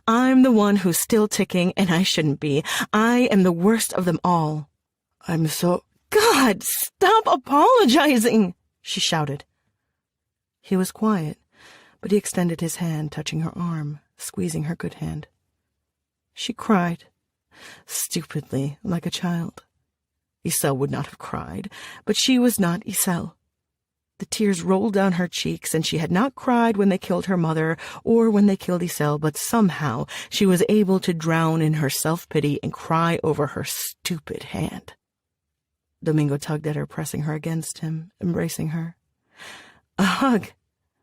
Speaker 1: I'm the one who's still ticking, and I shouldn't be. I am the worst of them all. I'm so— God, stop apologizing, she shouted. He was quiet, but he extended his hand, touching her arm, squeezing her good hand. She cried, stupidly, like a child. Isel would not have cried, but she was not Isel. The tears rolled down her cheeks, and she had not cried when they killed her mother or when they killed Isel, but somehow she was able to drown in her self-pity and cry over her stupid hand. Domingo tugged at her, pressing her against him, embracing her. A hug,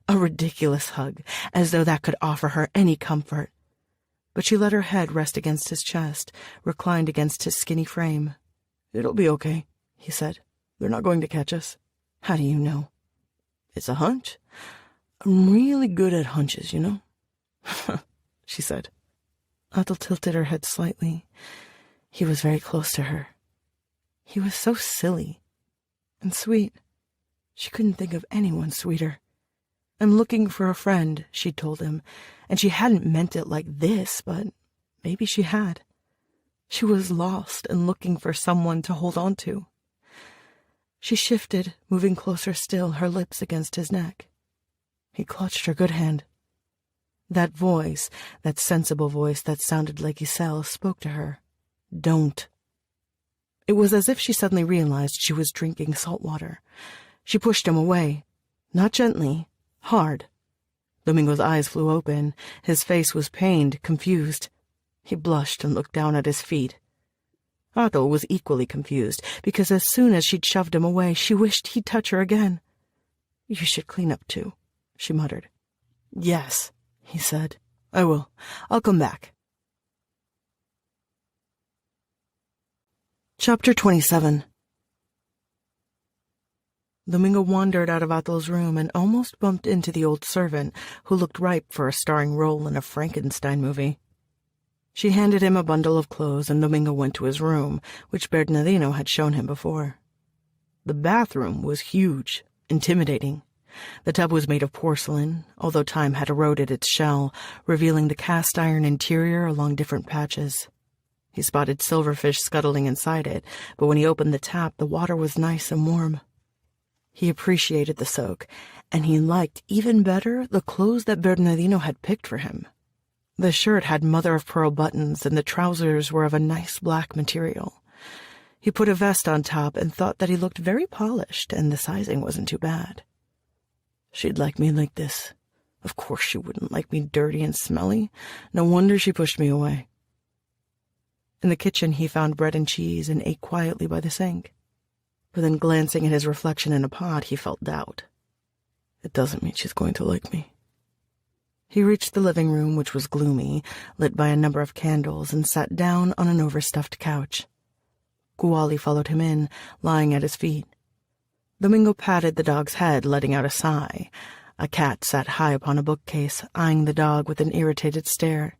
Speaker 1: a ridiculous hug, as though that could offer her any comfort. But she let her head rest against his chest, reclined against his skinny frame. "It'll be okay," he said. "They're not going to catch us." "How do you know?" "It's a hunch. I'm really good at hunches, you know?" she said. Atul tilted her head slightly. He was very close to her. He was so silly and sweet. She couldn't think of anyone sweeter. "I'm looking for a friend," she told him, and she hadn't meant it like this, but maybe she had. She was lost and looking for someone to hold on to. She shifted, moving closer still, her lips against his neck. He clutched her good hand. That voice, that sensible voice that sounded like Isel, spoke to her. "Don't." It was as if she suddenly realized she was drinking salt water. She pushed him away, not gently, hard. Domingo's eyes flew open. His face was pained, confused. He blushed and looked down at his feet. Atul was equally confused, because as soon as she'd shoved him away, she wished he'd touch her again. "You should clean up too," she muttered. "Yes," he said. "I will. I'll come back." Chapter 27. Domingo wandered out of Atul's room and almost bumped into the old servant, who looked ripe for a starring role in a Frankenstein movie. She handed him a bundle of clothes, and Domingo went to his room, which Bernardino had shown him before. The bathroom was huge, intimidating. The tub was made of porcelain, although time had eroded its shell, revealing the cast-iron interior along different patches. He spotted silverfish scuttling inside it, but when he opened the tap, the water was nice and warm. He appreciated the soak, and he liked even better the clothes that Bernardino had picked for him. The shirt had mother-of-pearl buttons, and the trousers were of a nice black material. He put a vest on top and thought that he looked very polished, and the sizing wasn't too bad. She'd like me like this. Of course she wouldn't like me dirty and smelly. No wonder she pushed me away. In the kitchen, he found bread and cheese and ate quietly by the sink. But then, glancing at his reflection in a pot, he felt doubt. It doesn't mean she's going to like me. He reached the living room, which was gloomy, lit by a number of candles, and sat down on an overstuffed couch. Kuali followed him in, lying at his feet. Domingo patted the dog's head, letting out a sigh. A cat sat high upon a bookcase, eyeing the dog with an irritated stare.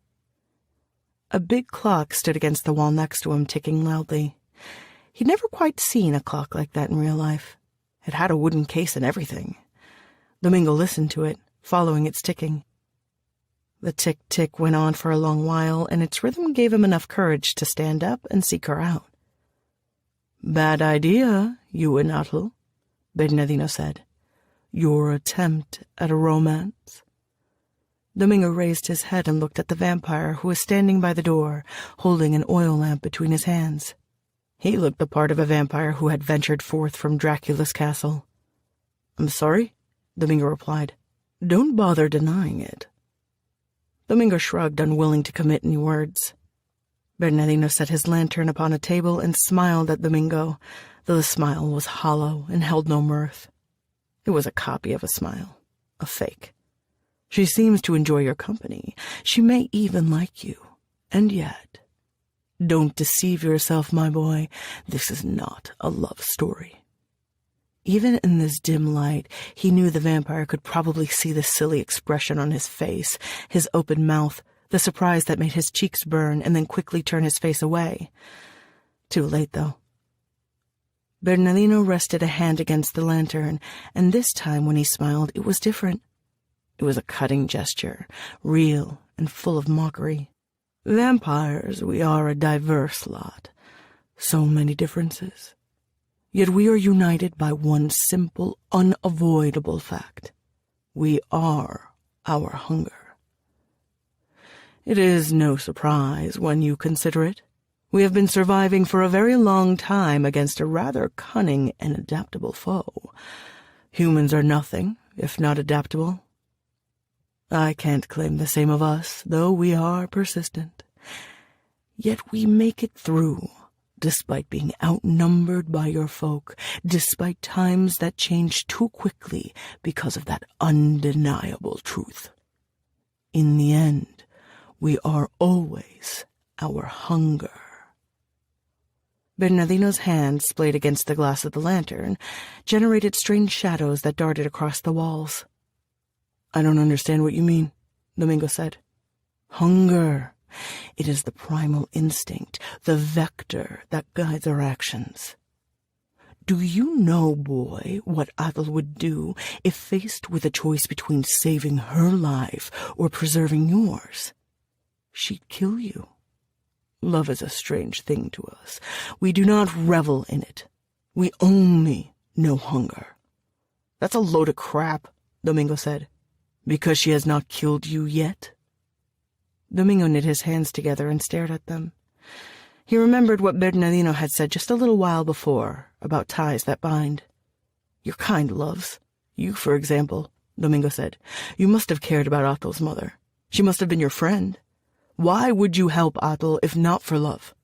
Speaker 1: A big clock stood against the wall next to him, ticking loudly. He'd never quite seen a clock like that in real life. It had a wooden case and everything. Domingo listened to it, following its ticking. The tick-tick went on for a long while, and its rhythm gave him enough courage to stand up and seek her out. "Bad idea, you and Atul," Bernardino said. "Your attempt at a romance." Domingo raised his head and looked at the vampire, who was standing by the door, holding an oil lamp between his hands. He looked the part of a vampire who had ventured forth from Dracula's castle. "I'm sorry," Domingo replied. "Don't bother denying it." Domingo shrugged, unwilling to commit any words. Bernardino set his lantern upon a table and smiled at Domingo, though the smile was hollow and held no mirth. It was a copy of a smile, a fake. "She seems to enjoy your company. She may even like you. And yet, don't deceive yourself, my boy. This is not a love story." Even in this dim light, he knew the vampire could probably see the silly expression on his face, his open mouth, the surprise that made his cheeks burn and then quickly turn his face away. Too late, though. Bernardino rested a hand against the lantern, and this time when he smiled, it was different. It was a cutting gesture, real and full of mockery. Vampires, we are a diverse lot. So many differences. Yet we are united by one simple, unavoidable fact. We are our hunger. It is no surprise when you consider it. We have been surviving for a very long time against a rather cunning and adaptable foe. Humans are nothing if not adaptable. I can't claim the same of us, though we are persistent. Yet we make it through, despite being outnumbered by your folk, despite times that change too quickly because of that undeniable truth. In the end, we are always our hunger. Bernardino's hand, splayed against the glass of the lantern, generated strange shadows that darted across the walls. "I don't understand what you mean," Domingo said. "Hunger. It is the primal instinct, the vector that guides our actions. Do you know, boy, what Athel would do if faced with a choice between saving her life or preserving yours? She'd kill you. Love is a strange thing to us. We do not revel in it. We only know hunger." "That's a load of crap," Domingo said. "Because she has not killed you yet?" Domingo knit his hands together and stared at them. He remembered what Bernardino had said just a little while before about ties that bind. "Your kind loves. You, for example," Domingo said. "You must have cared about Athel's mother. She must have been your friend. Why would you help Athel if not for love?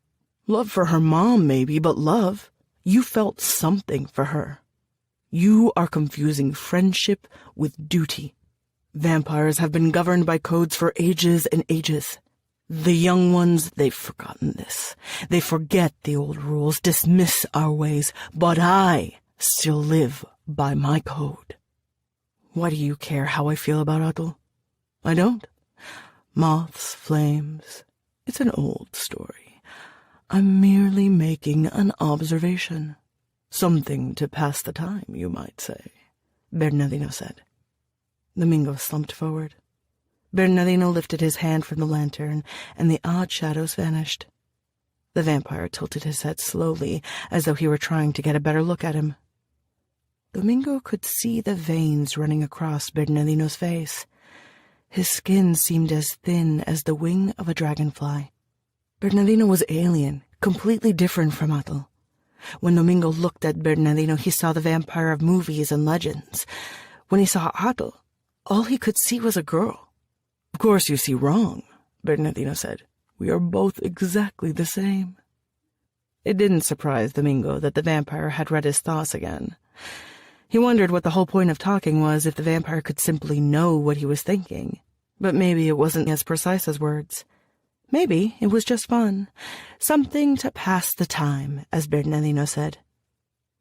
Speaker 1: Love for her mom, maybe, but love. You felt something for her. You are confusing friendship with duty. Vampires have been governed by codes for ages and ages. The young ones, they've forgotten this. They forget the old rules, dismiss our ways, but I still live by my code. Why do you care how I feel about Athel? I don't. Moths, flames, it's an old story. I'm merely making an observation. Something to pass the time, you might say," Bernardino said. Domingo slumped forward. Bernardino lifted his hand from the lantern, and the odd shadows vanished. The vampire tilted his head slowly, as though he were trying to get a better look at him. Domingo could see the veins running across Bernardino's face. His skin seemed as thin as the wing of a dragonfly. Bernardino was alien, completely different from Athel. When Domingo looked at Bernardino, he saw the vampire of movies and legends. When he saw Athel, all he could see was a girl. "Of course you see wrong," Bernardino said. "We are both exactly the same." It didn't surprise Domingo that the vampire had read his thoughts again. He wondered what the whole point of talking was if the vampire could simply know what he was thinking. But maybe it wasn't as precise as words. Maybe it was just fun. Something to pass the time, as Bernardino said.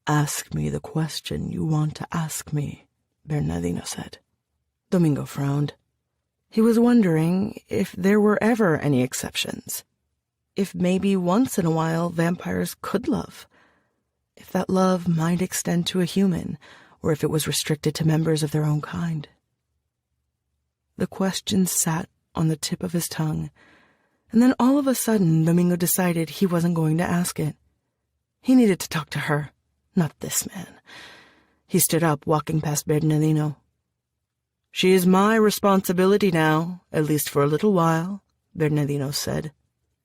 Speaker 1: "Ask me the question you want to ask me," Bernardino said. Domingo frowned. He was wondering if there were ever any exceptions. If maybe once in a while vampires could love. If that love might extend to a human, or if it was restricted to members of their own kind. The question sat on the tip of his tongue, and then all of a sudden Domingo decided he wasn't going to ask it. He needed to talk to her, not this man. He stood up, walking past Bernardino. "She is my responsibility now, at least for a little while," Bernardino said.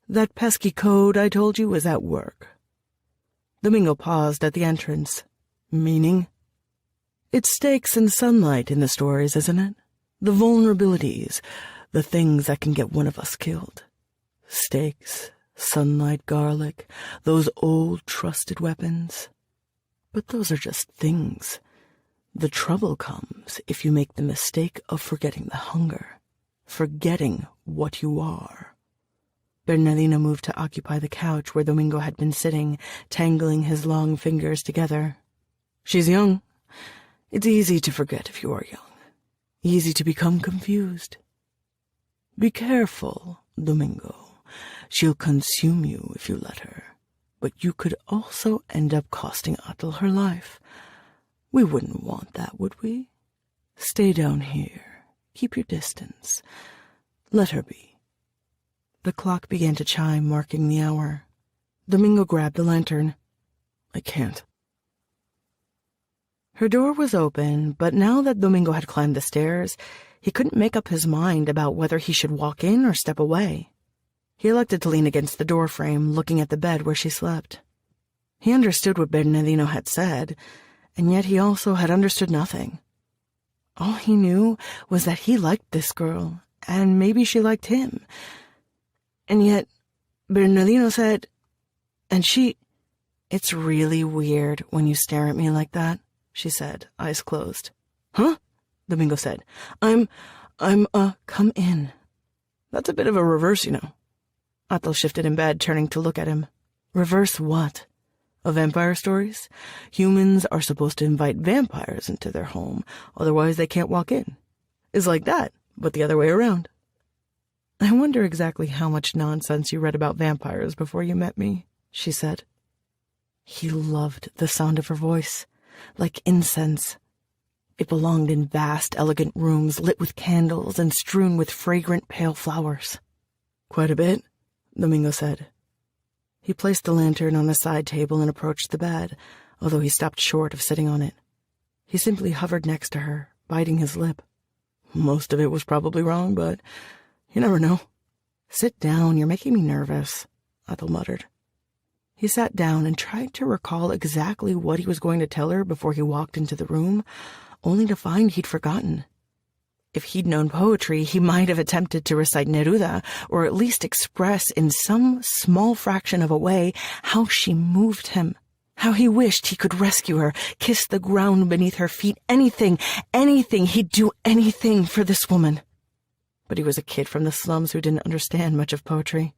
Speaker 1: "That pesky code I told you is at work." Domingo paused at the entrance. "Meaning?" "It's stakes and sunlight in the stories, isn't it? The vulnerabilities, the things that can get one of us killed. Stakes, sunlight, garlic, those old trusted weapons. But those are just things. The trouble comes if you make the mistake of forgetting the hunger, forgetting what you are." Bernardino moved to occupy the couch where Domingo had been sitting, tangling his long fingers together. "She's young. It's easy to forget if you are young. Easy to become confused. Be careful, Domingo. She'll consume you if you let her. But you could also end up costing Athel her life. We wouldn't want that, would we? Stay down here, Keep your distance. Let her be." The clock began to chime, marking the hour. Domingo grabbed the lantern. "I can't." Her door was open, but now that Domingo had climbed the stairs, he couldn't make up his mind about whether he should walk in or step away. He elected to lean against the doorframe, looking at the bed where she slept. He understood what Bernardino had said, and yet he also had understood nothing. All he knew was that he liked this girl, and maybe she liked him. And yet, Bernardino said, and she... "It's really weird when you stare at me like that," she said, eyes closed. "Huh?" Domingo said. I'm, come in." "That's a bit of a reverse, you know." Athel shifted in bed, turning to look at him. "Reverse what? Of vampire stories? Humans are supposed to invite vampires into their home, otherwise they can't walk in. It's like that, but the other way around." "I wonder exactly how much nonsense you read about vampires before you met me," she said. He loved the sound of her voice, like incense. It belonged in vast, elegant rooms lit with candles and strewn with fragrant, pale flowers. "Quite a bit," Domingo said. He placed the lantern on a side table and approached the bed, although he stopped short of sitting on it. He simply hovered next to her, biting his lip. "Most of it was probably wrong, but you never know." "Sit down, you're making me nervous," Athel muttered. He sat down and tried to recall exactly what he was going to tell her before he walked into the room, only to find he'd forgotten. If he'd known poetry, he might have attempted to recite Neruda, or at least express in some small fraction of a way how she moved him, how he wished he could rescue her, kiss the ground beneath her feet, anything, he'd do anything for this woman. But he was a kid from the slums who didn't understand much of poetry.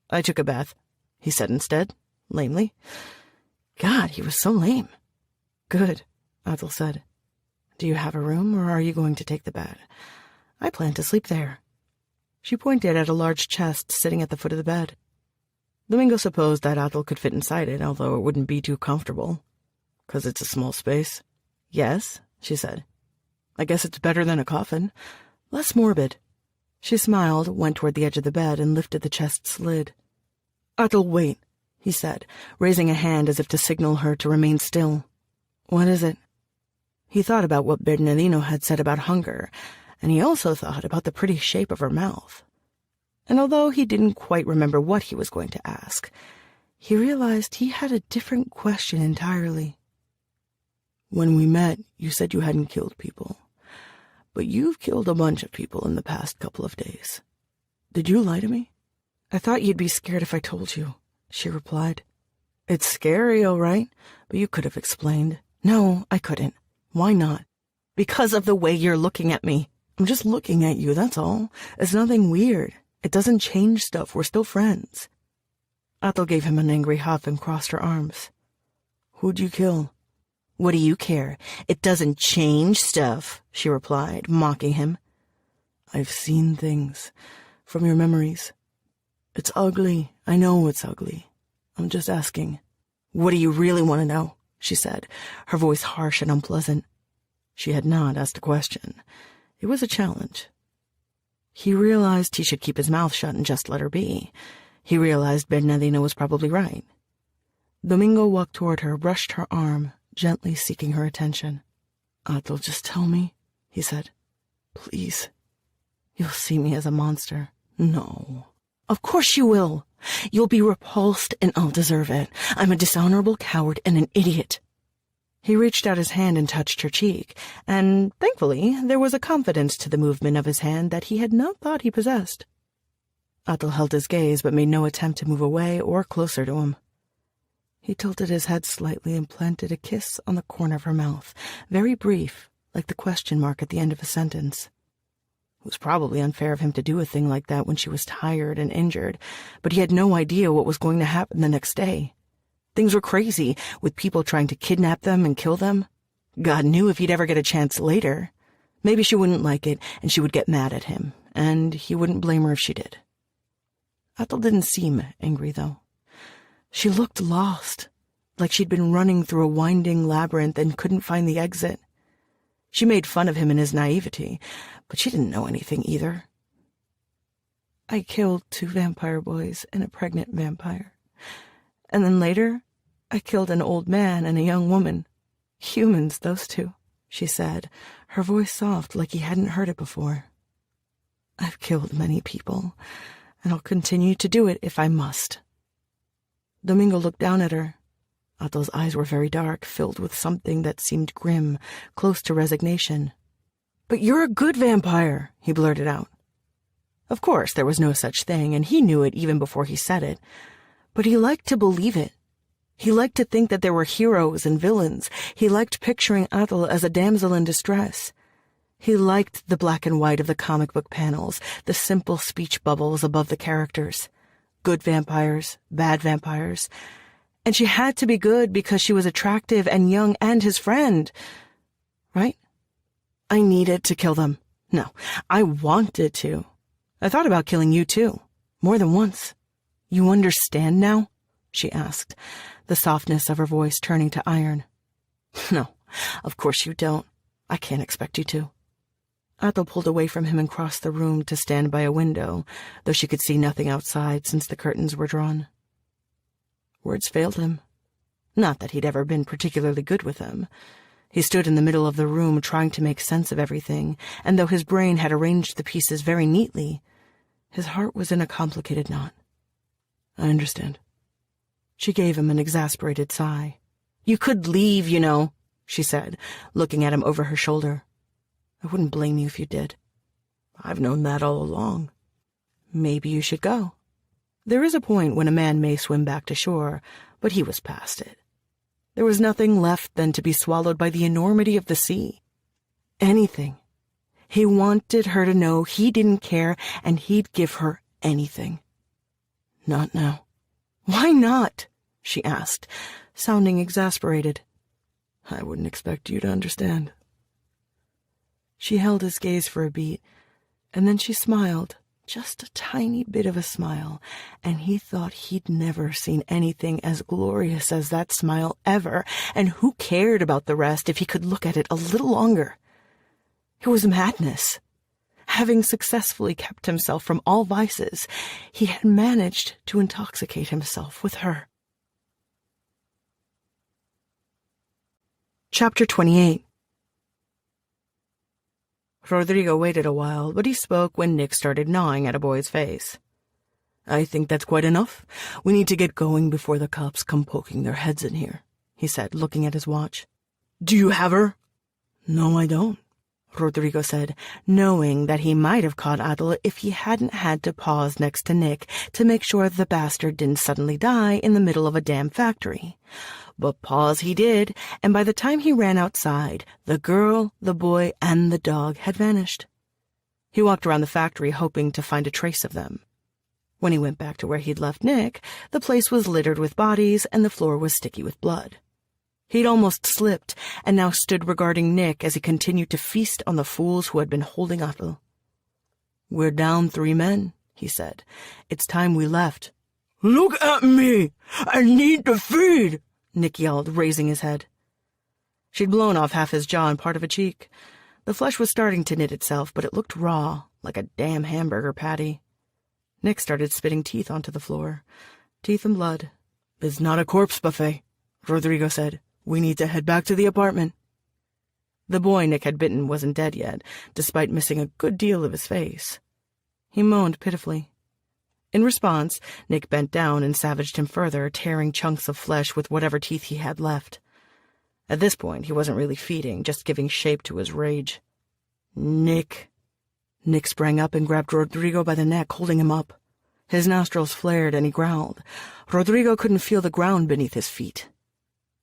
Speaker 1: "I took a bath," he said instead, lamely. God, he was so lame. "Good," Athel said. "Do you have a room, or are you going to take the bed? I plan to sleep there." She pointed at a large chest sitting at the foot of the bed. Domingo supposed that Athel could fit inside it, although it wouldn't be too comfortable. "'Cause it's a small space." "Yes," she said. "I guess it's better than a coffin. Less morbid." She smiled, went toward the edge of the bed, and lifted the chest's lid. "Athel, wait," he said, raising a hand as if to signal her to remain still. "What is it?" He thought about what Bernardino had said about hunger, and he also thought about the pretty shape of her mouth. And although he didn't quite remember what he was going to ask, he realized he had a different question entirely. "When we met, you said you hadn't killed people, but you've killed a bunch of people in the past couple of days. Did you lie to me?" "I thought you'd be scared if I told you," she replied. "It's scary, all right, but you could have explained." "No, I couldn't." "Why not?" "Because of the way you're looking at me." "I'm just looking at you, that's all. It's nothing weird. It doesn't change stuff. We're still friends." Athel gave him an angry huff and crossed her arms. "Who'd you kill?" "What do you care? It doesn't change stuff," she replied, mocking him. "I've seen things. From your memories. It's ugly. I know it's ugly. I'm just asking." "What do you really want to know?" she said, her voice harsh and unpleasant. She had not asked a question. It was a challenge. He realized he should keep his mouth shut and just let her be. He realized Bernardino was probably right. Domingo walked toward her, brushed her arm, gently seeking her attention. "Athel, just tell me," he said. "Please. You'll see me as a monster." "No." "Of course you will. You'll be repulsed, and I'll deserve it. I'm a dishonorable coward and an idiot." He reached out his hand and touched her cheek, and, thankfully, there was a confidence to the movement of his hand that he had not thought he possessed. Athel held his gaze, but made no attempt to move away or closer to him. He tilted his head slightly and planted a kiss on the corner of her mouth, very brief, like the question mark at the end of a sentence. It was probably unfair of him to do a thing like that when she was tired and injured, but he had no idea what was going to happen the next day. Things were crazy, with people trying to kidnap them and kill them. God knew if he'd ever get a chance later. Maybe she wouldn't like it, and she would get mad at him, and he wouldn't blame her if she did. Athel didn't seem angry, though. She looked lost, like she'd been running through a winding labyrinth and couldn't find the exit. She made fun of him in his naivety, but she didn't know anything either. I killed 2 vampire boys and a pregnant vampire. And then later, I killed an old man and a young woman. Humans, those 2, she said, her voice soft like he hadn't heard it before. I've killed many people, and I'll continue to do it if I must. Domingo looked down at her. Otto's eyes were very dark, filled with something that seemed grim, close to resignation. "But you're a good vampire," he blurted out. Of course, there was no such thing, and he knew it even before he said it. But he liked to believe it. He liked to think that there were heroes and villains. He liked picturing Atul as a damsel in distress. He liked the black and white of the comic book panels, the simple speech bubbles above the characters. Good vampires, bad vampires. And she had to be good because she was attractive and young and his friend. Right? I needed to kill them. No, I wanted to. I thought about killing you too, more than once. You understand now? She asked, the softness of her voice turning to iron. No, of course you don't. I can't expect you to. Atul pulled away from him and crossed the room to stand by a window, though she could see nothing outside since the curtains were drawn. Words failed him. Not that he'd ever been particularly good with them. He stood in the middle of the room trying to make sense of everything, and though his brain had arranged the pieces very neatly, his heart was in a complicated knot. I understand. She gave him an exasperated sigh. You could leave, you know, she said, looking at him over her shoulder. I wouldn't blame you if you did. I've known that all along. Maybe you should go. There is a point when a man may swim back to shore, but he was past it. There was nothing left than to be swallowed by the enormity of the sea. Anything. He wanted her to know he didn't care, and he'd give her anything. Not now. Why not? She asked, sounding exasperated. I wouldn't expect you to understand. She held his gaze for a beat, and then she smiled, just a tiny bit of a smile, and he thought he'd never seen anything as glorious as that smile ever, and who cared about the rest if he could look at it a little longer? It was madness. Having successfully kept himself from all vices, he had managed to intoxicate himself with her. Chapter 28. Rodrigo waited a while, but he spoke when Nick started gnawing at a boy's face. I think that's quite enough. We need to get going before the cops come poking their heads in here, he said, looking at his watch. Do you have her? No, I don't, Rodrigo said, knowing that he might have caught Atul if he hadn't had to pause next to Nick to make sure the bastard didn't suddenly die in the middle of a damn factory. But pause he did, and by the time he ran outside, the girl, the boy, and the dog had vanished. He walked around the factory hoping to find a trace of them. When he went back to where he'd left Nick, the place was littered with bodies and the floor was sticky with blood. He'd almost slipped, and now stood regarding Nick as he continued to feast on the fools who had been holding Atul. We're down 3 men, he said. It's time we left. Look at me! I need to feed! Nick yelled, raising his head. She'd blown off half his jaw and part of a cheek. The flesh was starting to knit itself, but it looked raw, like a damn hamburger patty. Nick started spitting teeth onto the floor. Teeth and blood. It's not a corpse buffet, Rodrigo said. We need to head back to the apartment. The boy Nick had bitten wasn't dead yet, despite missing a good deal of his face. He moaned pitifully. In response, Nick bent down and savaged him further, tearing chunks of flesh with whatever teeth he had left. At this point, he wasn't really feeding, just giving shape to his rage. Nick. Nick sprang up and grabbed Rodrigo by the neck, holding him up. His nostrils flared and he growled. Rodrigo couldn't feel the ground beneath his feet.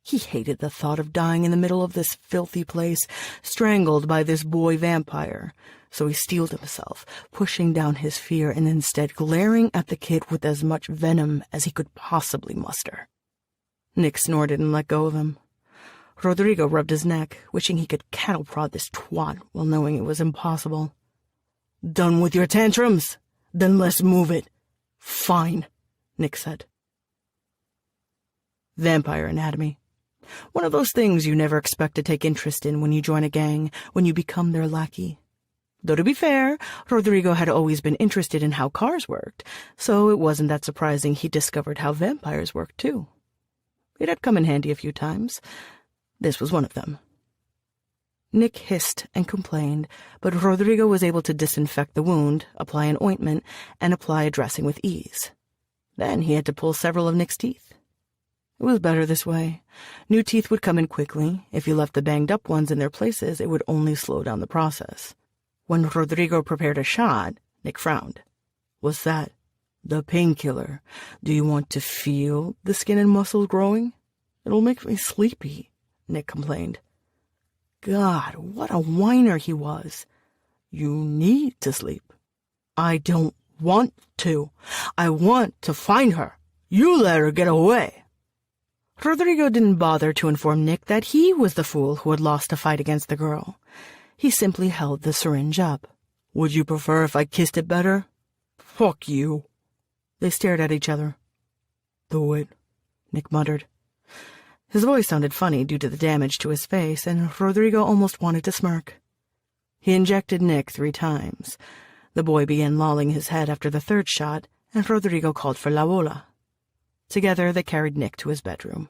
Speaker 1: He hated the thought of dying in the middle of this filthy place, strangled by this boy vampire. So he steeled himself, pushing down his fear and instead glaring at the kid with as much venom as he could possibly muster. Nick snorted and let go of him. Rodrigo rubbed his neck, wishing he could cattle prod this twat while knowing it was impossible. Done with your tantrums? Then let's move it. Fine, Nick said. Vampire anatomy. One of those things you never expect to take interest in when you join a gang, when you become their lackey. Though to be fair, Rodrigo had always been interested in how cars worked, so it wasn't that surprising he discovered how vampires worked too. It had come in handy a few times. This was one of them. Nick hissed and complained, but Rodrigo was able to disinfect the wound, apply an ointment, and apply a dressing with ease. Then he had to pull several of Nick's teeth. It was better this way. New teeth would come in quickly. If you left the banged-up ones in their places, it would only slow down the process. When Rodrigo prepared a shot, Nick frowned. "What's that?" "The painkiller. Do you want to feel the skin and muscles growing?" "It'll make me sleepy," Nick complained. God, what a whiner he was. "You need to sleep." "I don't want to. I want to find her. You let her get away." Rodrigo didn't bother to inform Nick that he was the fool who had lost a fight against the girl. He simply held the syringe up. "Would you prefer if I kissed it better?" "Fuck you." They stared at each other. "Do it," Nick muttered. His voice sounded funny due to the damage to his face, and Rodrigo almost wanted to smirk. He injected Nick 3 times. The boy began lolling his head after the 3rd shot, and Rodrigo called for La Bola. Together they carried Nick to his bedroom.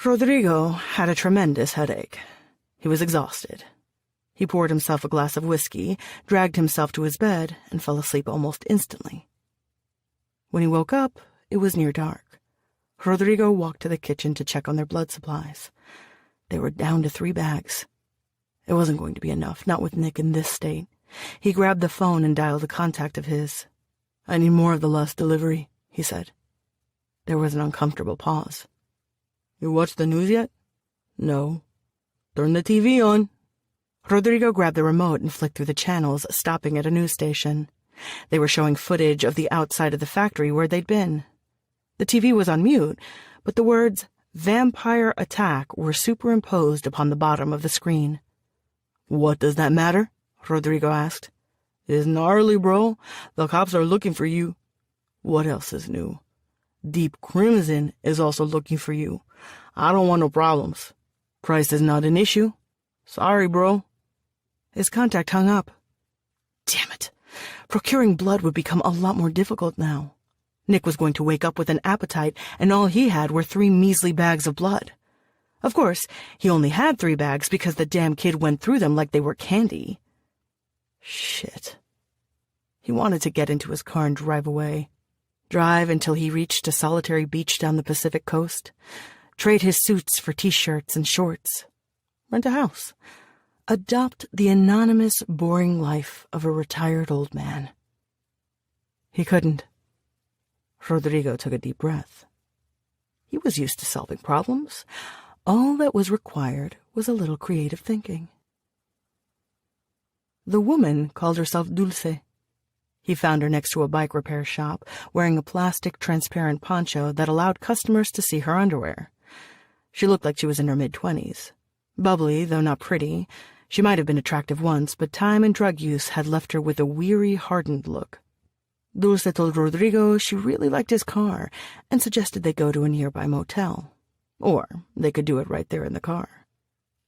Speaker 1: Rodrigo had a tremendous headache. He was exhausted. He poured himself a glass of whiskey, dragged himself to his bed, and fell asleep almost instantly. When he woke up, it was near dark. Rodrigo walked to the kitchen to check on their blood supplies. They were down to 3 bags. It wasn't going to be enough, not with Nick in this state. He grabbed the phone and dialed a contact of his. "I need more of the last delivery," he said. There was an uncomfortable pause. "You watched the news yet?" "No." "Turn the TV on." Rodrigo grabbed the remote and flicked through the channels, stopping at a news station. They were showing footage of the outside of the factory where they'd been. The TV was on mute, but the words "Vampire Attack" were superimposed upon the bottom of the screen. "What does that matter?" Rodrigo asked. "It's gnarly, bro. The cops are looking for you." "What else is new?" "Deep Crimson is also looking for you. I don't want no problems. Price is not an issue. Sorry, bro." His contact hung up. Damn it. Procuring blood would become a lot more difficult now. Nick was going to wake up with an appetite, and all he had were 3 measly bags of blood. Of course, he only had 3 bags because the damn kid went through them like they were candy. Shit. He wanted to get into his car and drive away. Drive until he reached a solitary beach down the Pacific coast. Trade his suits for T-shirts and shorts. Rent a house. Adopt the anonymous, boring life of a retired old man. He couldn't. Rodrigo took a deep breath. He was used to solving problems. All that was required was a little creative thinking. The woman called herself Dulce. He found her next to a bike repair shop, wearing a plastic transparent poncho that allowed customers to see her underwear. She looked like she was in her mid-20s. Bubbly, though not pretty. She might have been attractive once, but time and drug use had left her with a weary, hardened look. Dulce told Rodrigo she really liked his car and suggested they go to a nearby motel. Or they could do it right there in the car.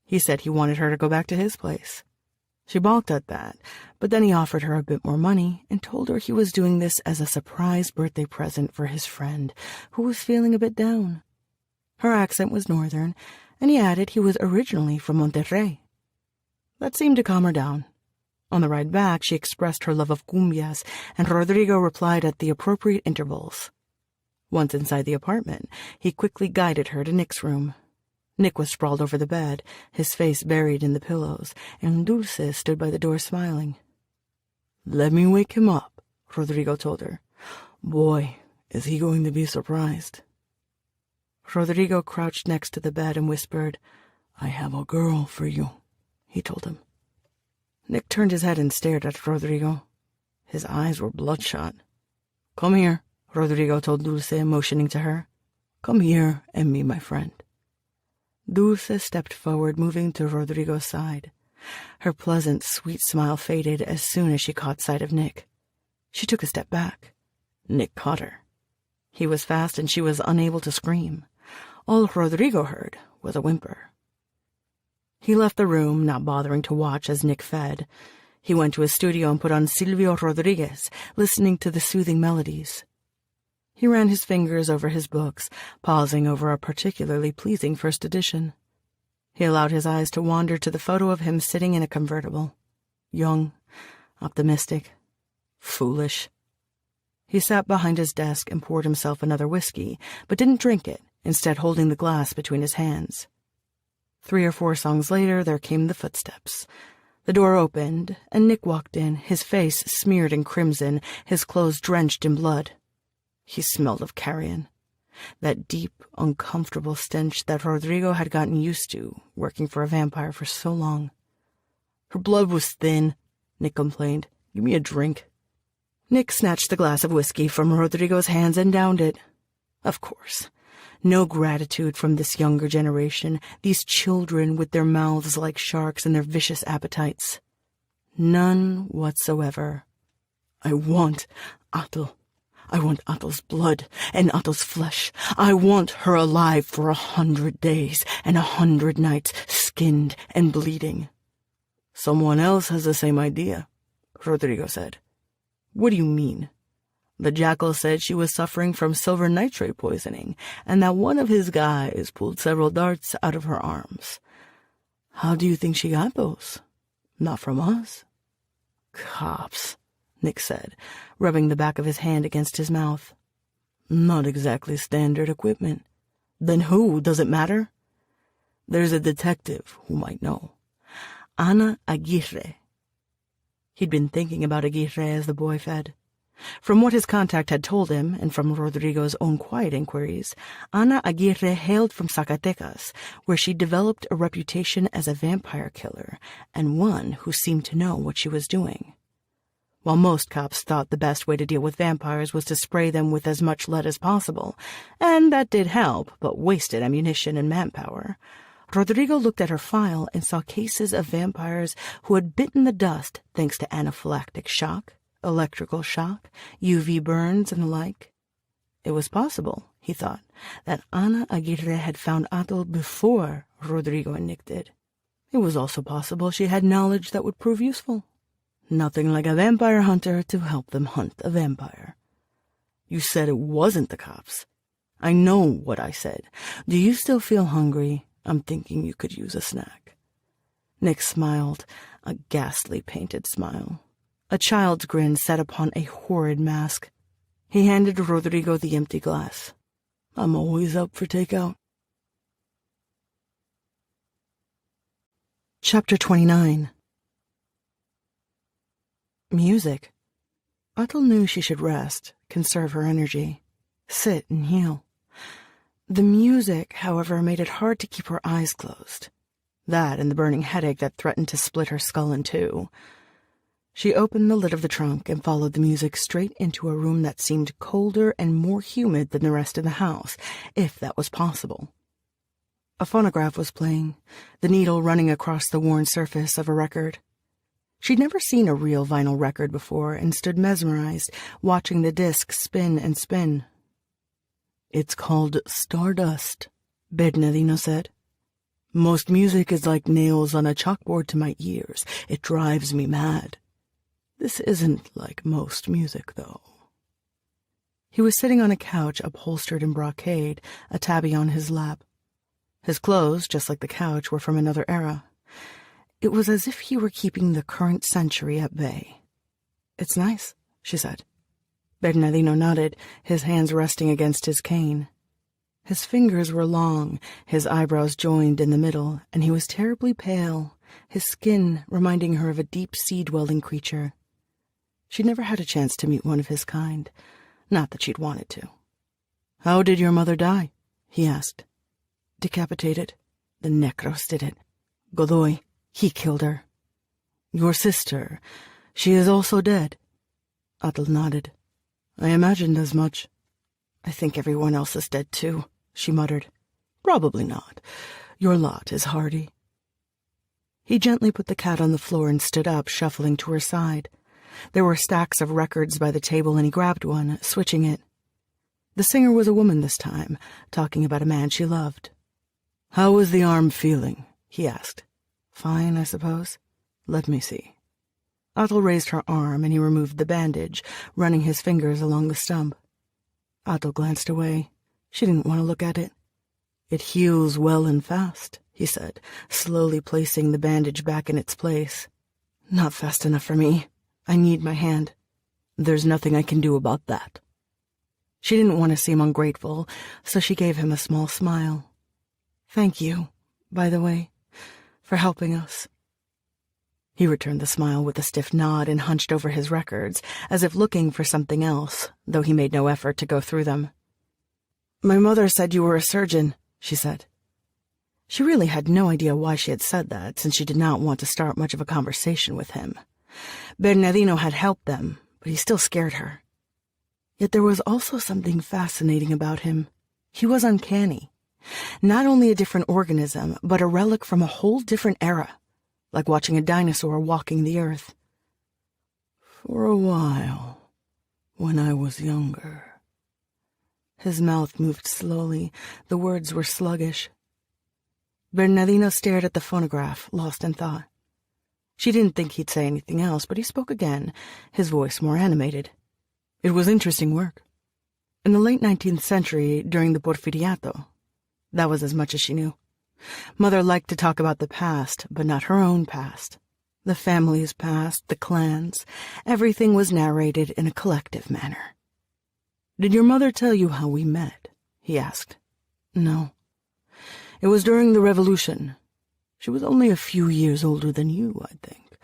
Speaker 1: He said he wanted her to go back to his place. She balked at that, but then he offered her a bit more money and told her he was doing this as a surprise birthday present for his friend, who was feeling a bit down. Her accent was northern, and he added he was originally from Monterrey. That seemed to calm her down. On the ride back, she expressed her love of cumbias, and Rodrigo replied at the appropriate intervals. Once inside the apartment, he quickly guided her to Nick's room. Nick was sprawled over the bed, his face buried in the pillows, and Dulce stood by the door smiling. "Let me wake him up," Rodrigo told her. "Boy, is he going to be surprised." Rodrigo crouched next to the bed and whispered, "I have a girl for you," he told him. Nick turned his head and stared at Rodrigo. His eyes were bloodshot. "Come here," Rodrigo told Dulce, motioning to her. "Come here and meet my friend." Dulce stepped forward, moving to Rodrigo's side. Her pleasant, sweet smile faded as soon as she caught sight of Nick. She took a step back. Nick caught her. He was fast and she was unable to scream. All Rodrigo heard was a whimper. He left the room, not bothering to watch as Nick fed. He went to his studio and put on Silvio Rodriguez, listening to the soothing melodies. He ran his fingers over his books, pausing over a particularly pleasing first edition. He allowed his eyes to wander to the photo of him sitting in a convertible. Young, optimistic, foolish. He sat behind his desk and poured himself another whiskey, but didn't drink it, instead holding the glass between his hands. 3 or 4 songs later, there came the footsteps. The door opened, and Nick walked in, his face smeared in crimson, his clothes drenched in blood. He smelled of carrion, that deep, uncomfortable stench that Rodrigo had gotten used to, working for a vampire for so long. Her blood was thin, Nick complained. Give me a drink. Nick snatched the glass of whiskey from Rodrigo's hands and downed it. Of course. No gratitude from this younger generation, these children with their mouths like sharks and their vicious appetites. None whatsoever. I want Atul. I want Atul's blood and Atul's flesh. I want her alive for 100 days and 100 nights, skinned and bleeding. Someone else has the same idea, Rodrigo said. What do you mean? The jackal said she was suffering from silver nitrate poisoning, and that one of his guys pulled several darts out of her arms. How do you think she got those? Not from us. Cops, Nick said, rubbing the back of his hand against his mouth. Not exactly standard equipment. Then who? Does it matter? There's a detective who might know. Ana Aguirre. He'd been thinking about Aguirre as the boy fed. From what his contact had told him, and from Rodrigo's own quiet inquiries, Ana Aguirre hailed from Zacatecas, where she developed a reputation as a vampire killer, and one who seemed to know what she was doing. While most cops thought the best way to deal with vampires was to spray them with as much lead as possible, and that did help, but wasted ammunition and manpower, Rodrigo looked at her file and saw cases of vampires who had bitten the dust thanks to anaphylactic shock, electrical shock, UV burns, and the like. It was possible, he thought, that Ana Aguirre had found Atul before Rodrigo and Nick did. It was also possible she had knowledge that would prove useful. Nothing like a vampire hunter to help them hunt a vampire. You said it wasn't the cops. I know what I said. Do you still feel hungry? I'm thinking you could use a snack. Nick smiled, a ghastly painted smile. A child's grin set upon a horrid mask. He handed Rodrigo the empty glass. I'm always up for takeout. Chapter 29. Music. Atul knew she should rest, conserve her energy, sit and heal. The music, however, made it hard to keep her eyes closed. That and the burning headache that threatened to split her skull in two. She opened the lid of the trunk and followed the music straight into a room that seemed colder and more humid than the rest of the house, if that was possible. A phonograph was playing, the needle running across the worn surface of a record. She'd never seen a real vinyl record before and stood mesmerized, watching the disc spin and spin. It's called Stardust, Bernardino said. Most music is like nails on a chalkboard to my ears. It drives me mad. This isn't like most music, though. He was sitting on a couch upholstered in brocade, a tabby on his lap. His clothes, just like the couch, were from another era. It was as if he were keeping the current century at bay. It's nice, she said. Bernardino nodded, his hands resting against his cane. His fingers were long, his eyebrows joined in the middle, and he was terribly pale, his skin reminding her of a deep-sea-dwelling creature. She'd never had a chance to meet one of his kind, not that she'd wanted to. How did your mother die? He asked. Decapitated. The Necros did it. Godoy, he killed her. Your sister, she is also dead. Atul nodded. I imagined as much. I think everyone else is dead too, she muttered. Probably not. Your lot is hardy. He gently put the cat on the floor and stood up, shuffling to her side. There were stacks of records by the table, and he grabbed one, switching it. The singer was a woman this time, talking about a man she loved. "How was the arm feeling?" he asked. "Fine, I suppose. Let me see." Atul raised her arm and he removed the bandage, running his fingers along the stump. Atul glanced away. She didn't want to look at it. "It heals well and fast," he said, slowly placing the bandage back in its place. "Not fast enough for me. I need my hand." "There's nothing I can do about that." She didn't want to seem ungrateful, so she gave him a small smile. "Thank you, by the way, for helping us." He returned the smile with a stiff nod and hunched over his records, as if looking for something else, though he made no effort to go through them. "My mother said you were a surgeon," she said. She really had no idea why she had said that, since she did not want to start much of a conversation with him. Bernardino had helped them, but he still scared her. Yet there was also something fascinating about him. He was uncanny. Not only a different organism, but a relic from a whole different era, like watching a dinosaur walking the earth. "For a while, when I was younger." His mouth moved slowly. The words were sluggish. Bernardino stared at the phonograph, lost in thought. She didn't think he'd say anything else, but he spoke again, his voice more animated. "It was interesting work. In the late 19th century, during the Porfiriato. That was as much as she knew. Mother liked to talk about the past, but not her own past. The family's past, the clans, everything was narrated in a collective manner." "Did your mother tell you how we met?" he asked. "No. It was during the Revolution. She was only a few years older than you, I think.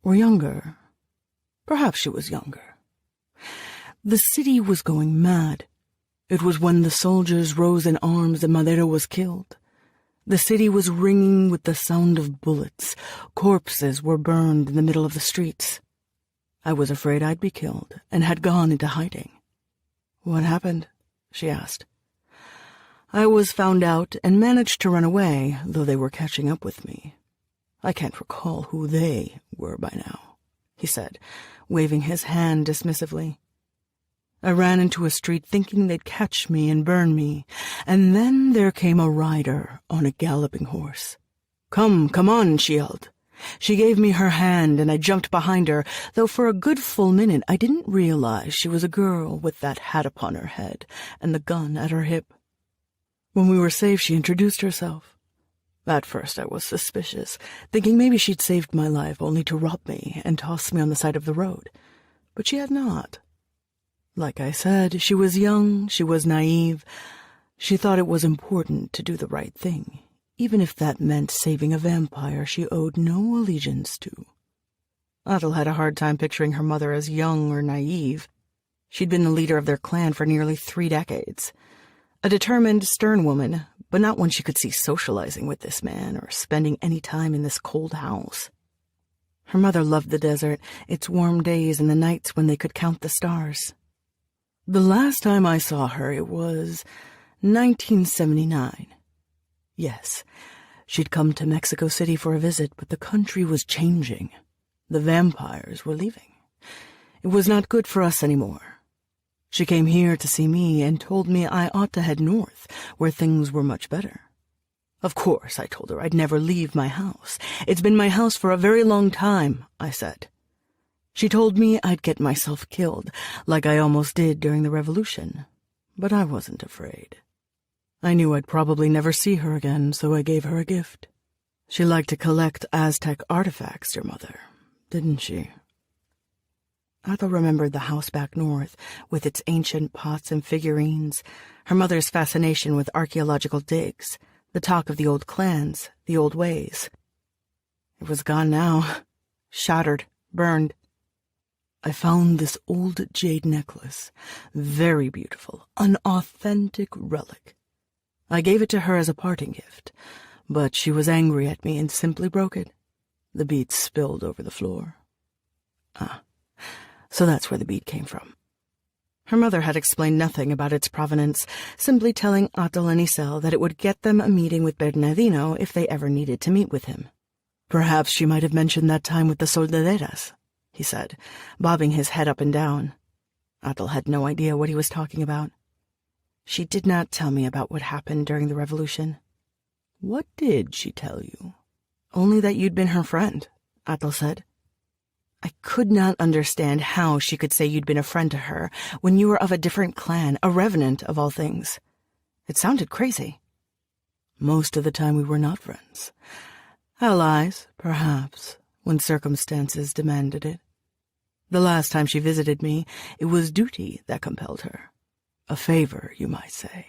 Speaker 1: Or younger. Perhaps she was younger. The city was going mad. It was when the soldiers rose in arms and Madero was killed. The city was ringing with the sound of bullets. Corpses were burned in the middle of the streets. I was afraid I'd be killed and had gone into hiding." "What happened?" she asked. "I was found out and managed to run away, though they were catching up with me. I can't recall who they were by now," he said, waving his hand dismissively. "I ran into a street thinking they'd catch me and burn me, and then there came a rider on a galloping horse. 'Come, come on,' she yelled. She gave me her hand and I jumped behind her, though for a good full minute I didn't realize she was a girl with that hat upon her head and the gun at her hip. When we were safe, she introduced herself. At first I was suspicious, thinking maybe she'd saved my life only to rob me and toss me on the side of the road. But she had not. Like I said, she was young, she was naive. She thought it was important to do the right thing, even if that meant saving a vampire she owed no allegiance to." Atul had a hard time picturing her mother as young or naive. She'd been the leader of their clan for nearly 3 decades. A determined, stern woman, but not one she could see socializing with this man or spending any time in this cold house. Her mother loved the desert, its warm days and the nights when they could count the stars. "The last time I saw her, it was 1979. Yes, she'd come to Mexico City for a visit, but the country was changing. The vampires were leaving. It was not good for us anymore. She came here to see me and told me I ought to head north, where things were much better. Of course, I told her I'd never leave my house. It's been my house for a very long time, I said. She told me I'd get myself killed, like I almost did during the Revolution, but I wasn't afraid. I knew I'd probably never see her again, so I gave her a gift. She liked to collect Aztec artifacts, your mother, didn't she?" Atul remembered the house back north, with its ancient pots and figurines, her mother's fascination with archaeological digs, the talk of the old clans, the old ways. It was gone now, shattered, burned. "I found this old jade necklace, very beautiful, an authentic relic. I gave it to her as a parting gift, but she was angry at me and simply broke it. The beads spilled over the floor." So that's where the bead came from. Her mother had explained nothing about its provenance, simply telling Atul and Isel that it would get them a meeting with Bernardino if they ever needed to meet with him. "Perhaps she might have mentioned that time with the soldaderas," he said, bobbing his head up and down. Atul had no idea what he was talking about. She did not tell me about what happened during the revolution. What did she tell you? Only that you'd been her friend, Athel said. I could not understand how she could say you'd been a friend to her when you were of a different clan, a revenant of all things. It sounded crazy. Most of the time we were not friends. Allies, perhaps, when circumstances demanded it. The last time she visited me, it was duty that compelled her. A favor, you might say.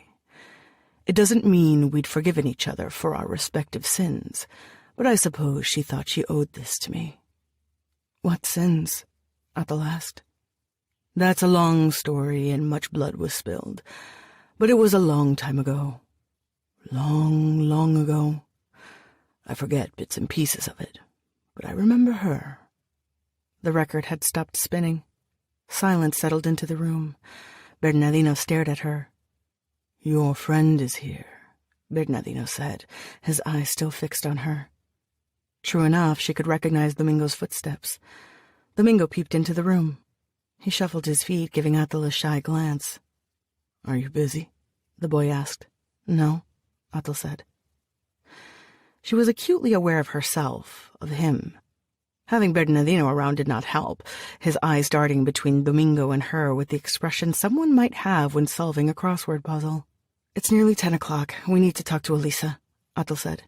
Speaker 1: It doesn't mean we'd forgiven each other for our respective sins, but I suppose she thought she owed this to me. What sins? Athel asked. That's a long story, and much blood was spilled, but it was a long time ago. Long, long ago. I forget bits and pieces of it, but I remember her. The record had stopped spinning. Silence settled into the room. Bernardino stared at her. Your friend is here, Bernardino said, his eyes still fixed on her. True enough, she could recognize Domingo's footsteps. Domingo peeped into the room. He shuffled his feet, giving Athel a shy glance. Are you busy? The boy asked. No, Athel said. She was acutely aware of herself, of him. Having Bernardino around did not help, his eyes darting between Domingo and her with the expression someone might have when solving a crossword puzzle. It's nearly 10 o'clock. We need to talk to Elisa, Athel said.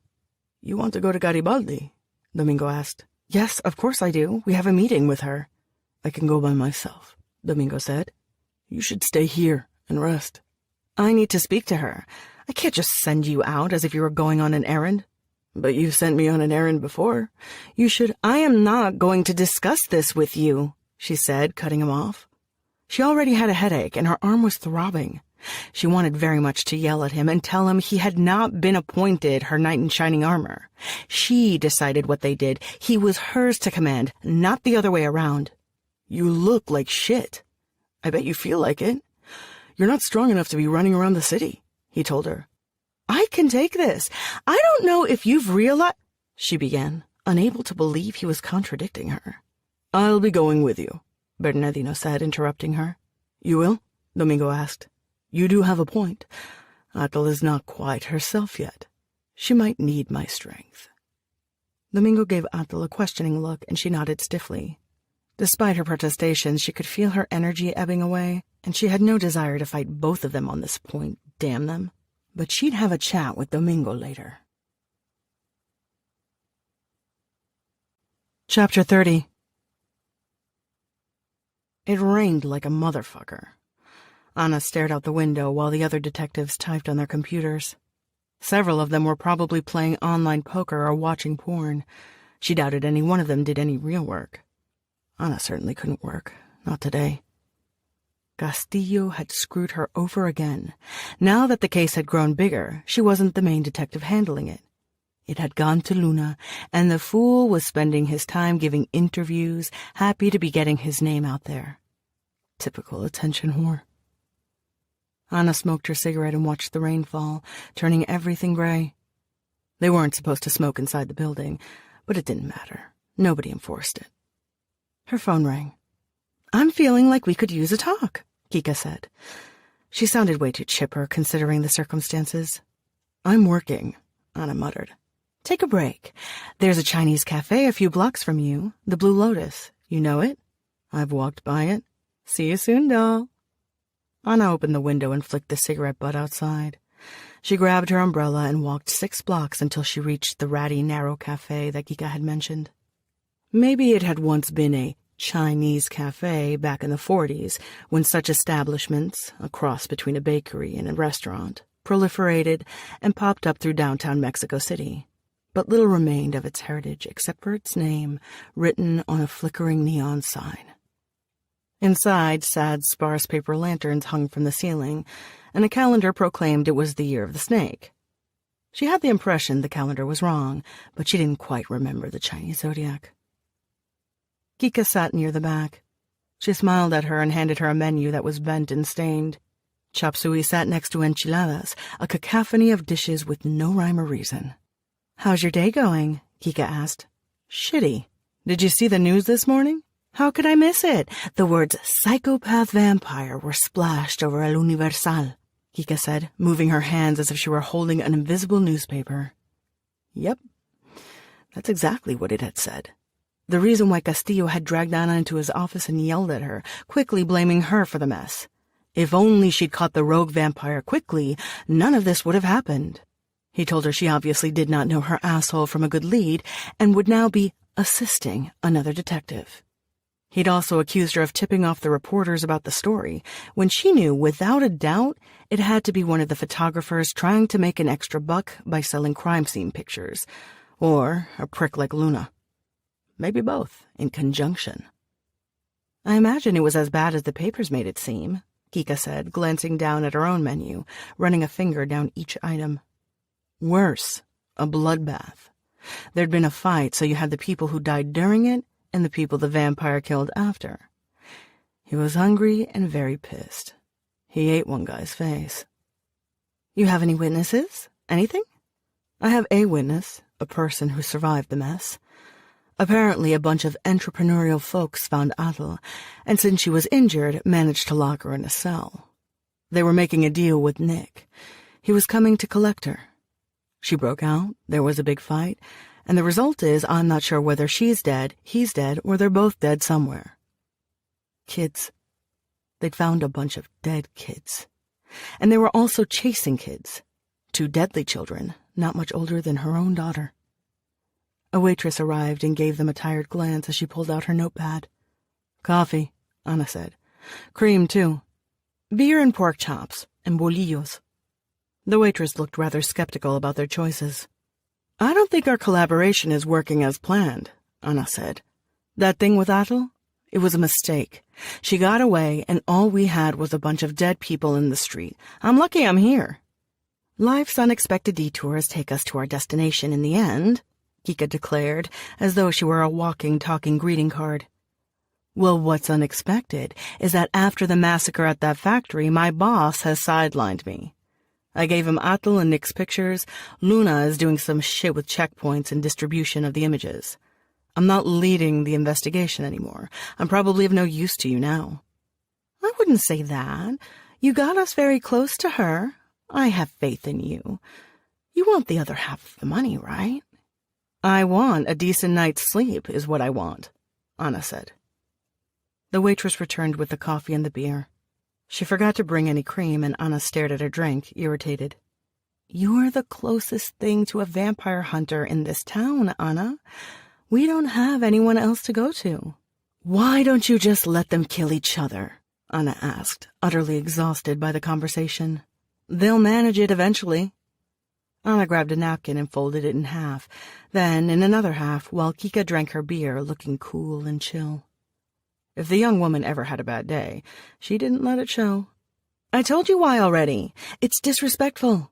Speaker 1: You want to go to Garibaldi? Domingo asked. Yes, of course I do. We have a meeting with her. I can go by myself, Domingo said. You should stay here and rest. I need to speak to her. I can't just send you out as if you were going on an errand. But you've sent me on an errand before. You should— I am not going to discuss this with you, she said, cutting him off. She already had a headache, and her arm was throbbing. She wanted very much to yell at him and tell him he had not been appointed her knight in shining armor. She decided what they did. He was hers to command, not the other way around. You look like shit. I bet you feel like it. You're not strong enough to be running around the city, he told her. I can take this. I don't know if you've realized— she began, unable to believe he was contradicting her. I'll be going with you, Bernardino said, interrupting her. You will? Domingo asked. You do have a point. Athel is not quite herself yet. She might need my strength. Domingo gave Athel a questioning look, and she nodded stiffly. Despite her protestations, she could feel her energy ebbing away, and she had no desire to fight both of them on this point, damn them. But she'd have a chat with Domingo later. Chapter 30. It rained like a motherfucker. Anna stared out the window while the other detectives typed on their computers. Several of them were probably playing online poker or watching porn. She doubted any one of them did any real work. Anna certainly couldn't work, not today. Castillo had screwed her over again. Now that the case had grown bigger, she wasn't the main detective handling it. It had gone to Luna, and the fool was spending his time giving interviews, happy to be getting his name out there. Typical attention whore. Anna smoked her cigarette and watched the rain fall, turning everything gray. They weren't supposed to smoke inside the building, but it didn't matter. Nobody enforced it. Her phone rang. I'm feeling like we could use a talk, Kika said. She sounded way too chipper, considering the circumstances. I'm working, Anna muttered. Take a break. There's a Chinese cafe a few blocks from you, the Blue Lotus. You know it? I've walked by it. See you soon, doll. Anna opened the window and flicked the cigarette butt outside. She grabbed her umbrella and walked 6 blocks until she reached the ratty, narrow cafe that Kika had mentioned. Maybe it had once been a Chinese cafe back in the 40s, when such establishments, a cross between a bakery and a restaurant, proliferated and popped up through downtown Mexico City. But little remained of its heritage except for its name, written on a flickering neon sign. Inside, sad, sparse paper lanterns hung from the ceiling, and a calendar proclaimed it was the year of the snake. She had the impression the calendar was wrong, but she didn't quite remember the Chinese zodiac. Kika sat near the back. She smiled at her and handed her a menu that was bent and stained. Chop suey sat next to enchiladas, a cacophony of dishes with no rhyme or reason. How's your day going? Kika asked. Shitty. Did you see the news this morning? How could I miss it? The words psychopath vampire were splashed over El Universal, Kika said, moving her hands as if she were holding an invisible newspaper. Yep, that's exactly what it had said. The reason why Castillo had dragged Ana into his office and yelled at her, quickly blaming her for the mess. If only she'd caught the rogue vampire quickly, none of this would have happened. He told her she obviously did not know her asshole from a good lead and would now be assisting another detective. He'd also accused her of tipping off the reporters about the story, when she knew without a doubt it had to be one of the photographers trying to make an extra buck by selling crime scene pictures, or a prick like Luna. Maybe both, in conjunction. I imagine it was as bad as the papers made it seem, Kika said, glancing down at her own menu, running a finger down each item. Worse, a bloodbath. There'd been a fight, so you had the people who died during it and the people the vampire killed after. He was hungry and very pissed. He ate one guy's face. You have any witnesses? Anything? I have a witness, a person who survived the mess. Apparently a bunch of entrepreneurial folks found Atul, and since she was injured, managed to lock her in a cell. They were making a deal with Nick. He was coming to collect her. She broke out, there was a big fight, and the result is I'm not sure whether she's dead, he's dead, or they're both dead somewhere. Kids. They'd found a bunch of dead kids. And they were also chasing kids. 2 deadly children, not much older than her own daughter. A waitress arrived and gave them a tired glance as she pulled out her notepad. Coffee, Ana said. Cream, too. Beer and pork chops, and bolillos. The waitress looked rather skeptical about their choices. I don't think our collaboration is working as planned, Ana said. That thing with Atul? It was a mistake. She got away, and all we had was a bunch of dead people in the street. I'm lucky I'm here. Life's unexpected detours take us to our destination in the end, Kika declared, as though she were a walking, talking greeting card. Well, what's unexpected is that after the massacre at that factory, my boss has sidelined me. I gave him Atul and Nick's pictures. Luna is doing some shit with checkpoints and distribution of the images. I'm not leading the investigation anymore. I'm probably of no use to you now. I wouldn't say that. You got us very close to her. I have faith in you. You want the other half of the money, right? I want a decent night's sleep, is what I want, Ana said. The waitress returned with the coffee and the beer. She forgot to bring any cream, and Ana stared at her drink, irritated. You're the closest thing to a vampire hunter in this town, Ana. We don't have anyone else to go to. Why don't you just let them kill each other? Ana asked, utterly exhausted by the conversation. They'll manage it eventually. Ana grabbed a napkin and folded it in half, then in another half, while Kika drank her beer, looking cool and chill. If the young woman ever had a bad day, she didn't let it show. I told you why already. It's disrespectful.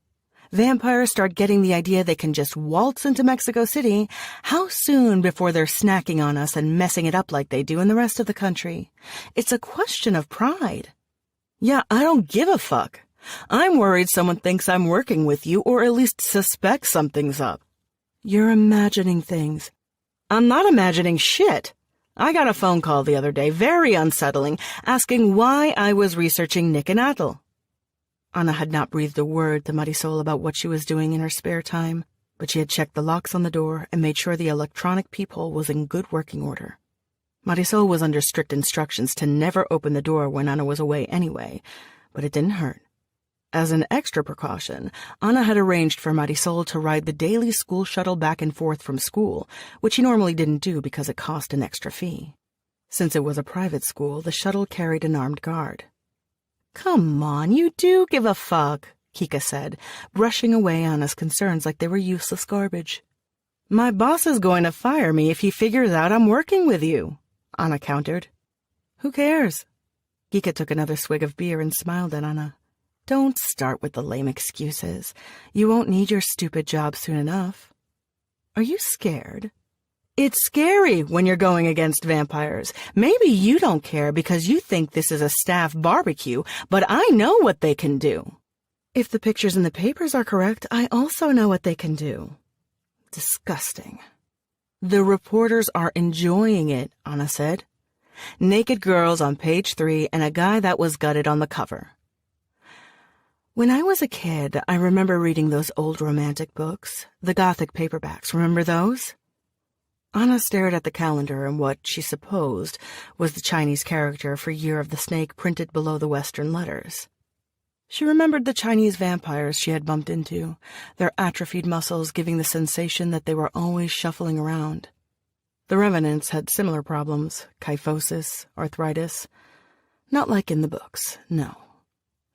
Speaker 1: Vampires start getting the idea they can just waltz into Mexico City. How soon before they're snacking on us and messing it up like they do in the rest of the country? It's a question of pride. Yeah, I don't give a fuck. I'm worried someone thinks I'm working with you, or at least suspects something's up. You're imagining things. I'm not imagining shit. I got a phone call the other day, very unsettling, asking why I was researching Nick and Atul. Ana had not breathed a word to Marisol about what she was doing in her spare time, but she had checked the locks on the door and made sure the electronic peephole was in good working order. Marisol was under strict instructions to never open the door when Ana was away anyway, but it didn't hurt. As an extra precaution, Ana had arranged for Marisol to ride the daily school shuttle back and forth from school, which she normally didn't do because it cost an extra fee. Since it was a private school, the shuttle carried an armed guard. Come on, you do give a fuck, Kika said, brushing away Ana's concerns like they were useless garbage. My boss is going to fire me if he figures out I'm working with you, Ana countered. Who cares? Kika took another swig of beer and smiled at Ana. Don't start with the lame excuses. You won't need your stupid job soon enough. Are you scared? It's scary when you're going against vampires. Maybe you don't care because you think this is a staff barbecue, but I know what they can do. If the pictures in the papers are correct, I also know what they can do. Disgusting. The reporters are enjoying it, Ana said. Naked girls on page 3 and a guy that was gutted on the cover. When I was a kid, I remember reading those old romantic books, the Gothic paperbacks. Remember those? Anna stared at the calendar and what she supposed was the Chinese character for Year of the Snake printed below the Western letters. She remembered the Chinese vampires she had bumped into, their atrophied muscles giving the sensation that they were always shuffling around. The revenants had similar problems, kyphosis, arthritis. Not like in the books, no.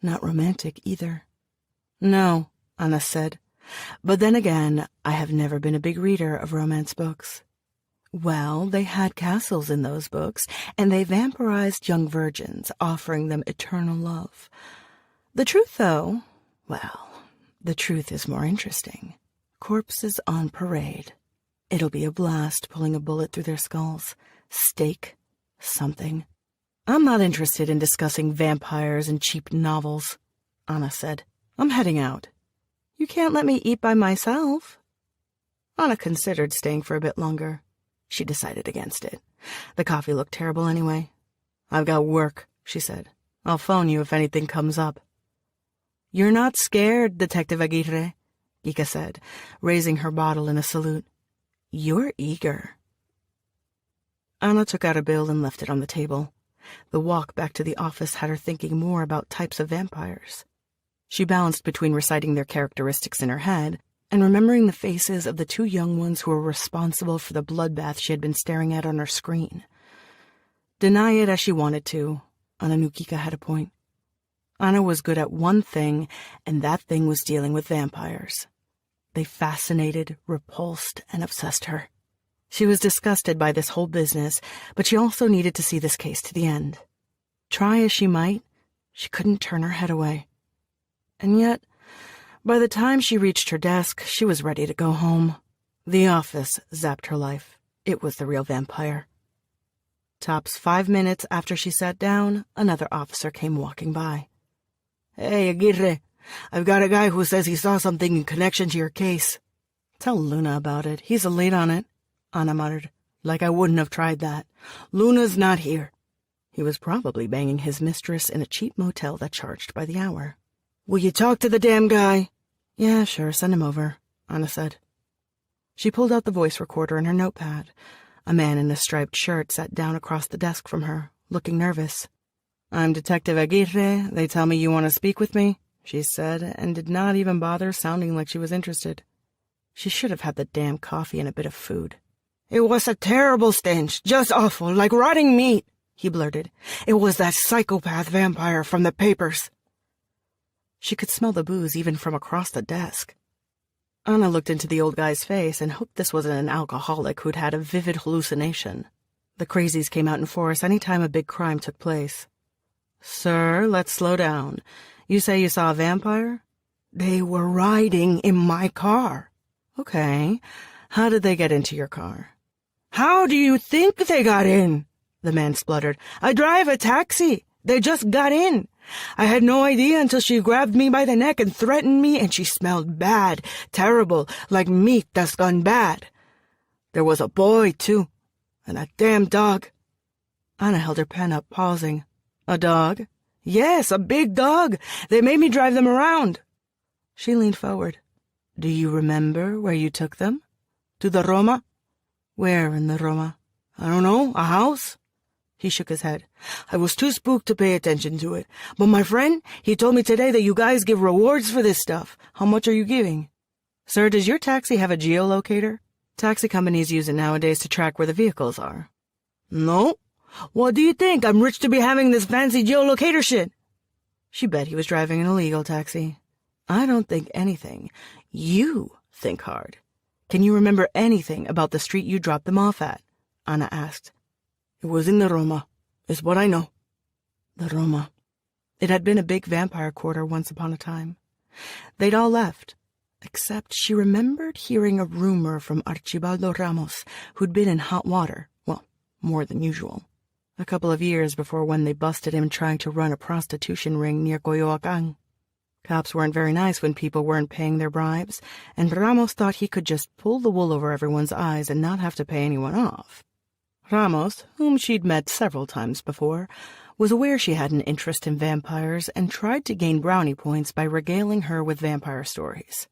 Speaker 1: Not romantic either. No, Anna said. But then again, I have never been a big reader of romance books. Well, they had castles in those books, and they vampirized young virgins, offering them eternal love. The truth, though, well, the truth is more interesting. Corpses on parade. It'll be a blast pulling a bullet through their skulls. Steak. Something. I'm not interested in discussing vampires and cheap novels, Anna said. I'm heading out. You can't let me eat by myself. Anna considered staying for a bit longer. She decided against it. The coffee looked terrible anyway. I've got work, she said. I'll phone you if anything comes up. You're not scared, Detective Aguirre, Ika said, raising her bottle in a salute. You're eager. Anna took out a bill and left it on the table. The walk back to the office had her thinking more about types of vampires. She balanced between reciting their characteristics in her head and remembering the faces of the two young ones who were responsible for the bloodbath she had been staring at on her screen. Deny it as she wanted to, Anna knew Kika had a point. Anna was good at one thing, and that thing was dealing with vampires. They fascinated, repulsed, and obsessed her. She was disgusted by this whole business, but she also needed to see this case to the end. Try as she might, she couldn't turn her head away. And yet, by the time she reached her desk, she was ready to go home. The office zapped her life. It was the real vampire. Tops 5 minutes after she sat down, another officer came walking by. Hey, Aguirre, I've got a guy who says he saw something in connection to your case. Tell Luna about it. He's a lead on it, Anna muttered. Like I wouldn't have tried that. Luna's not here. He was probably banging his mistress in a cheap motel that charged by the hour. Will you talk to the damn guy? Yeah, sure, send him over, Anna said. She pulled out the voice recorder and her notepad. A man in a striped shirt sat down across the desk from her, looking nervous. I'm Detective Aguirre. They tell me you want to speak with me, she said, and did not even bother sounding like she was interested. She should have had the damn coffee and a bit of food. It was a terrible stench, just awful, like rotting meat, he blurted. It was that psychopath vampire from the papers. She could smell the booze even from across the desk. Anna looked into the old guy's face and hoped this wasn't an alcoholic who'd had a vivid hallucination. The crazies came out in force any time a big crime took place. Sir, let's slow down. You say you saw a vampire? They were riding in my car. Okay. How did they get into your car? How do you think they got in? The man spluttered. I drive a taxi. They just got in. I had no idea until she grabbed me by the neck and threatened me, and she smelled bad, terrible, like meat that's gone bad. There was a boy, too, and a damn dog. Anna held her pen up, pausing. A dog? Yes, a big dog. They made me drive them around. She leaned forward. Do you remember where you took them? To the Roma? Where in the Roma? I don't know, a house? He shook his head. I was too spooked to pay attention to it. But my friend, he told me today that you guys give rewards for this stuff. How much are you giving? Sir, does your taxi have a geolocator? Taxi companies use it nowadays to track where the vehicles are. No. What do you think? I'm rich to be having this fancy geolocator shit. She bet he was driving an illegal taxi. I don't think anything. You think hard. Can you remember anything about the street you dropped them off at? Anna asked. It was in the Roma, is what I know. The Roma. It had been a big vampire quarter once upon a time. They'd all left, except she remembered hearing a rumor from Archibaldo Ramos, who'd been in hot water, well, more than usual, a couple of years before when they busted him trying to run a prostitution ring near Coyoacán. Cops weren't very nice when people weren't paying their bribes, and Ramos thought he could just pull the wool over everyone's eyes and not have to pay anyone off. Ramos, whom she'd met several times before, was aware she had an interest in vampires and tried to gain brownie points by regaling her with vampire stories.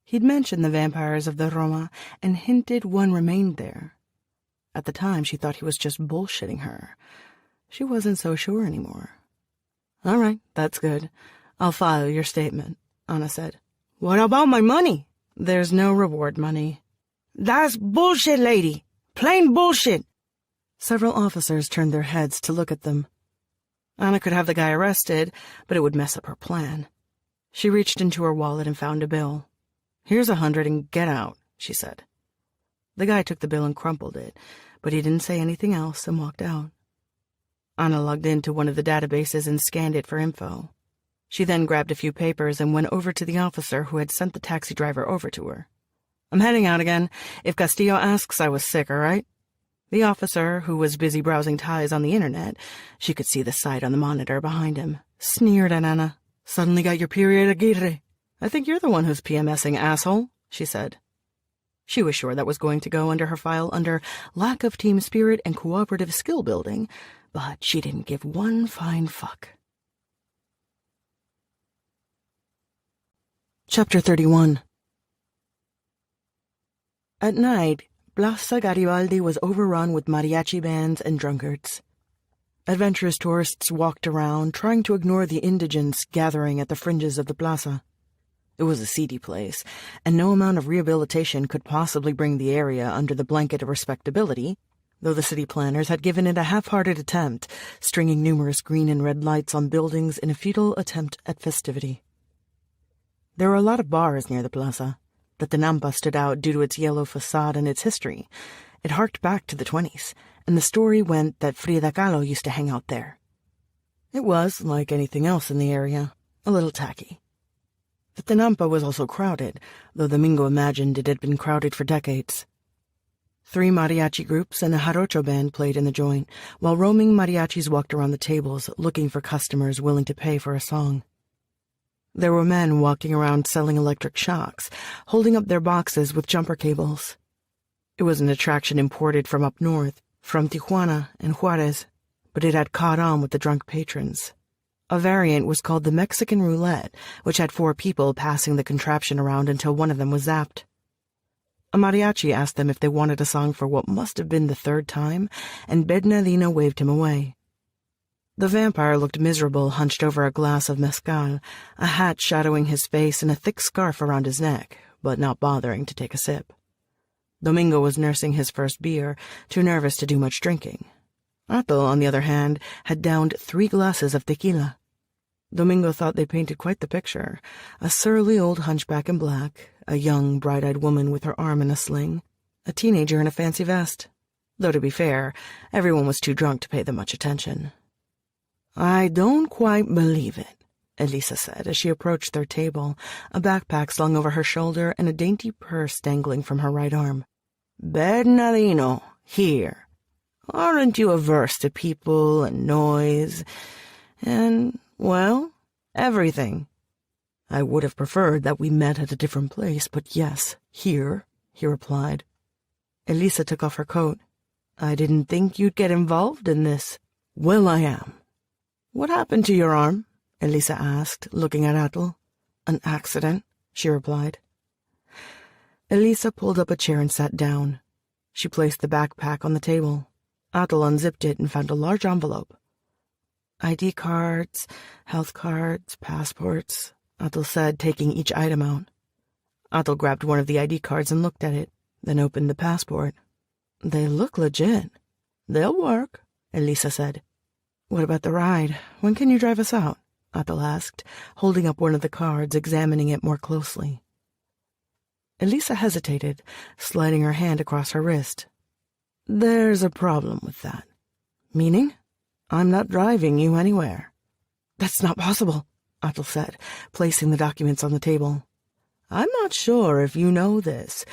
Speaker 1: He'd mentioned the vampires of the Roma and hinted one remained there. At the time, she thought he was just bullshitting her. She wasn't so sure anymore. "All right, that's good. I'll file your statement," Anna said. "What about my money?" "There's no reward money." "That's bullshit, lady. Plain bullshit." Several officers turned their heads to look at them. Anna could have the guy arrested, but it would mess up her plan. She reached into her wallet and found a bill. "Here's 100 and get out," she said. The guy took the bill and crumpled it, but he didn't say anything else and walked out. Anna logged into one of the databases and scanned it for info. She then grabbed a few papers and went over to the officer who had sent the taxi driver over to her. "I'm heading out again. If Castillo asks, I was sick, all right?" The officer, who was busy browsing ties on the internet, she could see the site on the monitor behind him, sneered at Anna. "Suddenly got your period, Aguirre. I think you're the one who's PMSing, asshole," she said. She was sure that was going to go under her file under lack of team spirit and cooperative skill building, but she didn't give one fine fuck. Chapter 31. At night, Plaza Garibaldi was overrun with mariachi bands and drunkards. Adventurous tourists walked around, trying to ignore the indigents gathering at the fringes of the plaza. It was a seedy place, and no amount of rehabilitation could possibly bring the area under the blanket of respectability, though the city planners had given it a half-hearted attempt, stringing numerous green and red lights on buildings in a futile attempt at festivity. There were a lot of bars near the plaza. The Tinampa stood out due to its yellow facade and its history. It harked back to the 20s, and the story went that Frida Kahlo used to hang out there. It was, like anything else in the area, a little tacky. The Tinampa was also crowded, though Domingo imagined it had been crowded for decades. 3 mariachi groups and a jarocho band played in the joint, while roaming mariachis walked around the tables looking for customers willing to pay for a song. There were men walking around selling electric shocks, holding up their boxes with jumper cables. It was an attraction imported from up north, from Tijuana and Juarez, but it had caught on with the drunk patrons. A variant was called the Mexican Roulette, which had 4 people passing the contraption around until one of them was zapped. A mariachi asked them if they wanted a song for what must have been the 3rd time, and Bernardino waved him away. The vampire looked miserable, hunched over a glass of mezcal, a hat shadowing his face and a thick scarf around his neck, but not bothering to take a sip. Domingo was nursing his first beer, too nervous to do much drinking. Athel, on the other hand, had downed 3 glasses of tequila. Domingo thought they painted quite the picture. A surly old hunchback in black, a young, bright-eyed woman with her arm in a sling, a teenager in a fancy vest. Though, to be fair, everyone was too drunk to pay them much attention. "I don't quite believe it," Elisa said as she approached their table, a backpack slung over her shoulder and a dainty purse dangling from her right arm. "Bernardino, here. Aren't you averse to people and noise and, well, everything?" "I would have preferred that we met at a different place, but yes, here," he replied. Elisa took off her coat. "I didn't think you'd get involved in this." "Well, I am." "What happened to your arm?" Elisa asked, looking at Athel. "An accident," she replied. Elisa pulled up a chair and sat down. She placed the backpack on the table. Athel unzipped it and found a large envelope. "ID cards, health cards, passports," Athel said, taking each item out. Athel grabbed one of the ID cards and looked at it, then opened the passport. "They look legit." "They'll work," Elisa said. "What about the ride? When can you drive us out?" Athel asked, holding up one of the cards, examining it more closely. Elisa hesitated, sliding her hand across her wrist. "There's a problem with that." "Meaning?" "I'm not driving you anywhere." "That's not possible," Athel said, placing the documents on the table. "I'm not sure if you know this,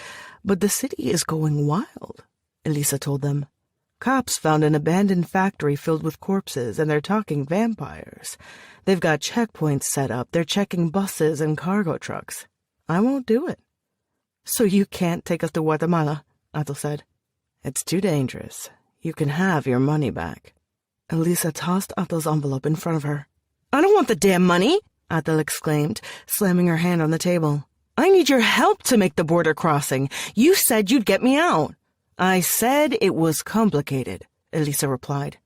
Speaker 1: but the city is going wild," Elisa told them. "Cops found an abandoned factory filled with corpses, and they're talking vampires. They've got checkpoints set up. They're checking buses and cargo trucks. I won't do it." "So you can't take us to Guatemala," Athel said. "It's too dangerous. You can have your money back." Elisa tossed Athel's envelope in front of her. "I don't want the damn money," Athel exclaimed, slamming her hand on the table. "I need your help to make the border crossing. You said you'd get me out." "I said it was complicated," Elisa replied.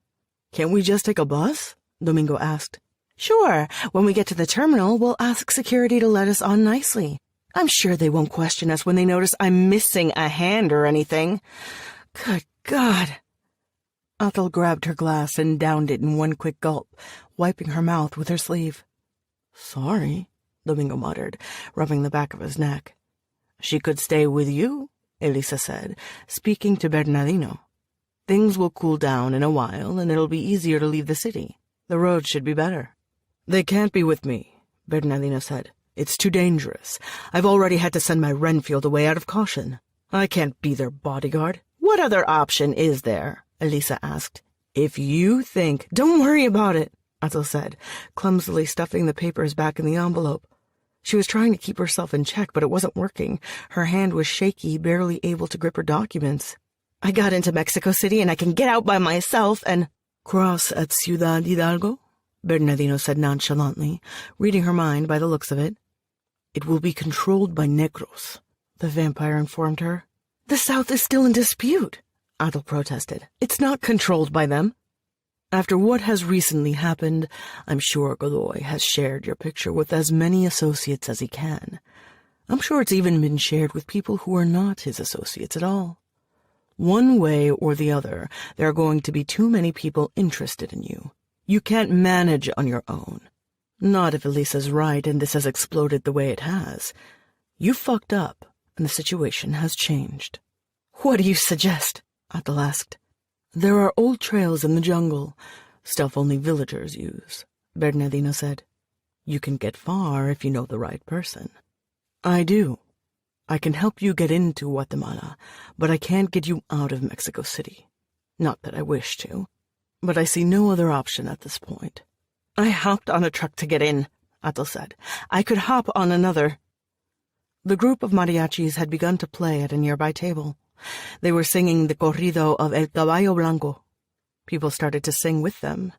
Speaker 1: "Can't we just take a bus?" Domingo asked. "Sure. When we get to the terminal, we'll ask security to let us on nicely. I'm sure they won't question us when they notice I'm missing a hand or anything." Good God. Athel grabbed her glass and downed it in one quick gulp, wiping her mouth with her sleeve. "Sorry," Domingo muttered, rubbing the back of his neck. "She could stay with you," Elisa said, speaking to Bernardino. "Things will cool down in a while, and it'll be easier to leave the city. The road should be better." "They can't be with me," Bernardino said. "It's too dangerous. I've already had to send my Renfield away out of caution. I can't be their bodyguard." "What other option is there?" Elisa asked. "If you think—" "Don't worry about it," Athel said, clumsily stuffing the papers back in the envelope. She was trying to keep herself in check, but it wasn't working. Her hand was shaky, barely able to grip her documents. "I got into Mexico City, and I can get out by myself and—" "Cross at Ciudad Hidalgo?" Bernardino said nonchalantly, reading her mind by the looks of it. "It will be controlled by Negros," the vampire informed her. "The South is still in dispute," Athel protested. "It's not controlled by them." "After what has recently happened, I'm sure Godoy has shared your picture with as many associates as he can. I'm sure it's even been shared with people who are not his associates at all. One way or the other, there are going to be too many people interested in you. You can't manage on your own. Not if Elisa's right and this has exploded the way it has. You fucked up, and the situation has changed." "What do you suggest?" Athel asked. "There are old trails in the jungle, stuff only villagers use," Bernardino said. "You can get far if you know the right person. I do. I can help you get into Guatemala, but I can't get you out of Mexico City. Not that I wish to, but I see no other option at this point." "I hopped on a truck to get in," Athel said. "I could hop on another." The group of mariachis had begun to play at a nearby table. They were singing the corrido of El Caballo Blanco. People started to sing with them.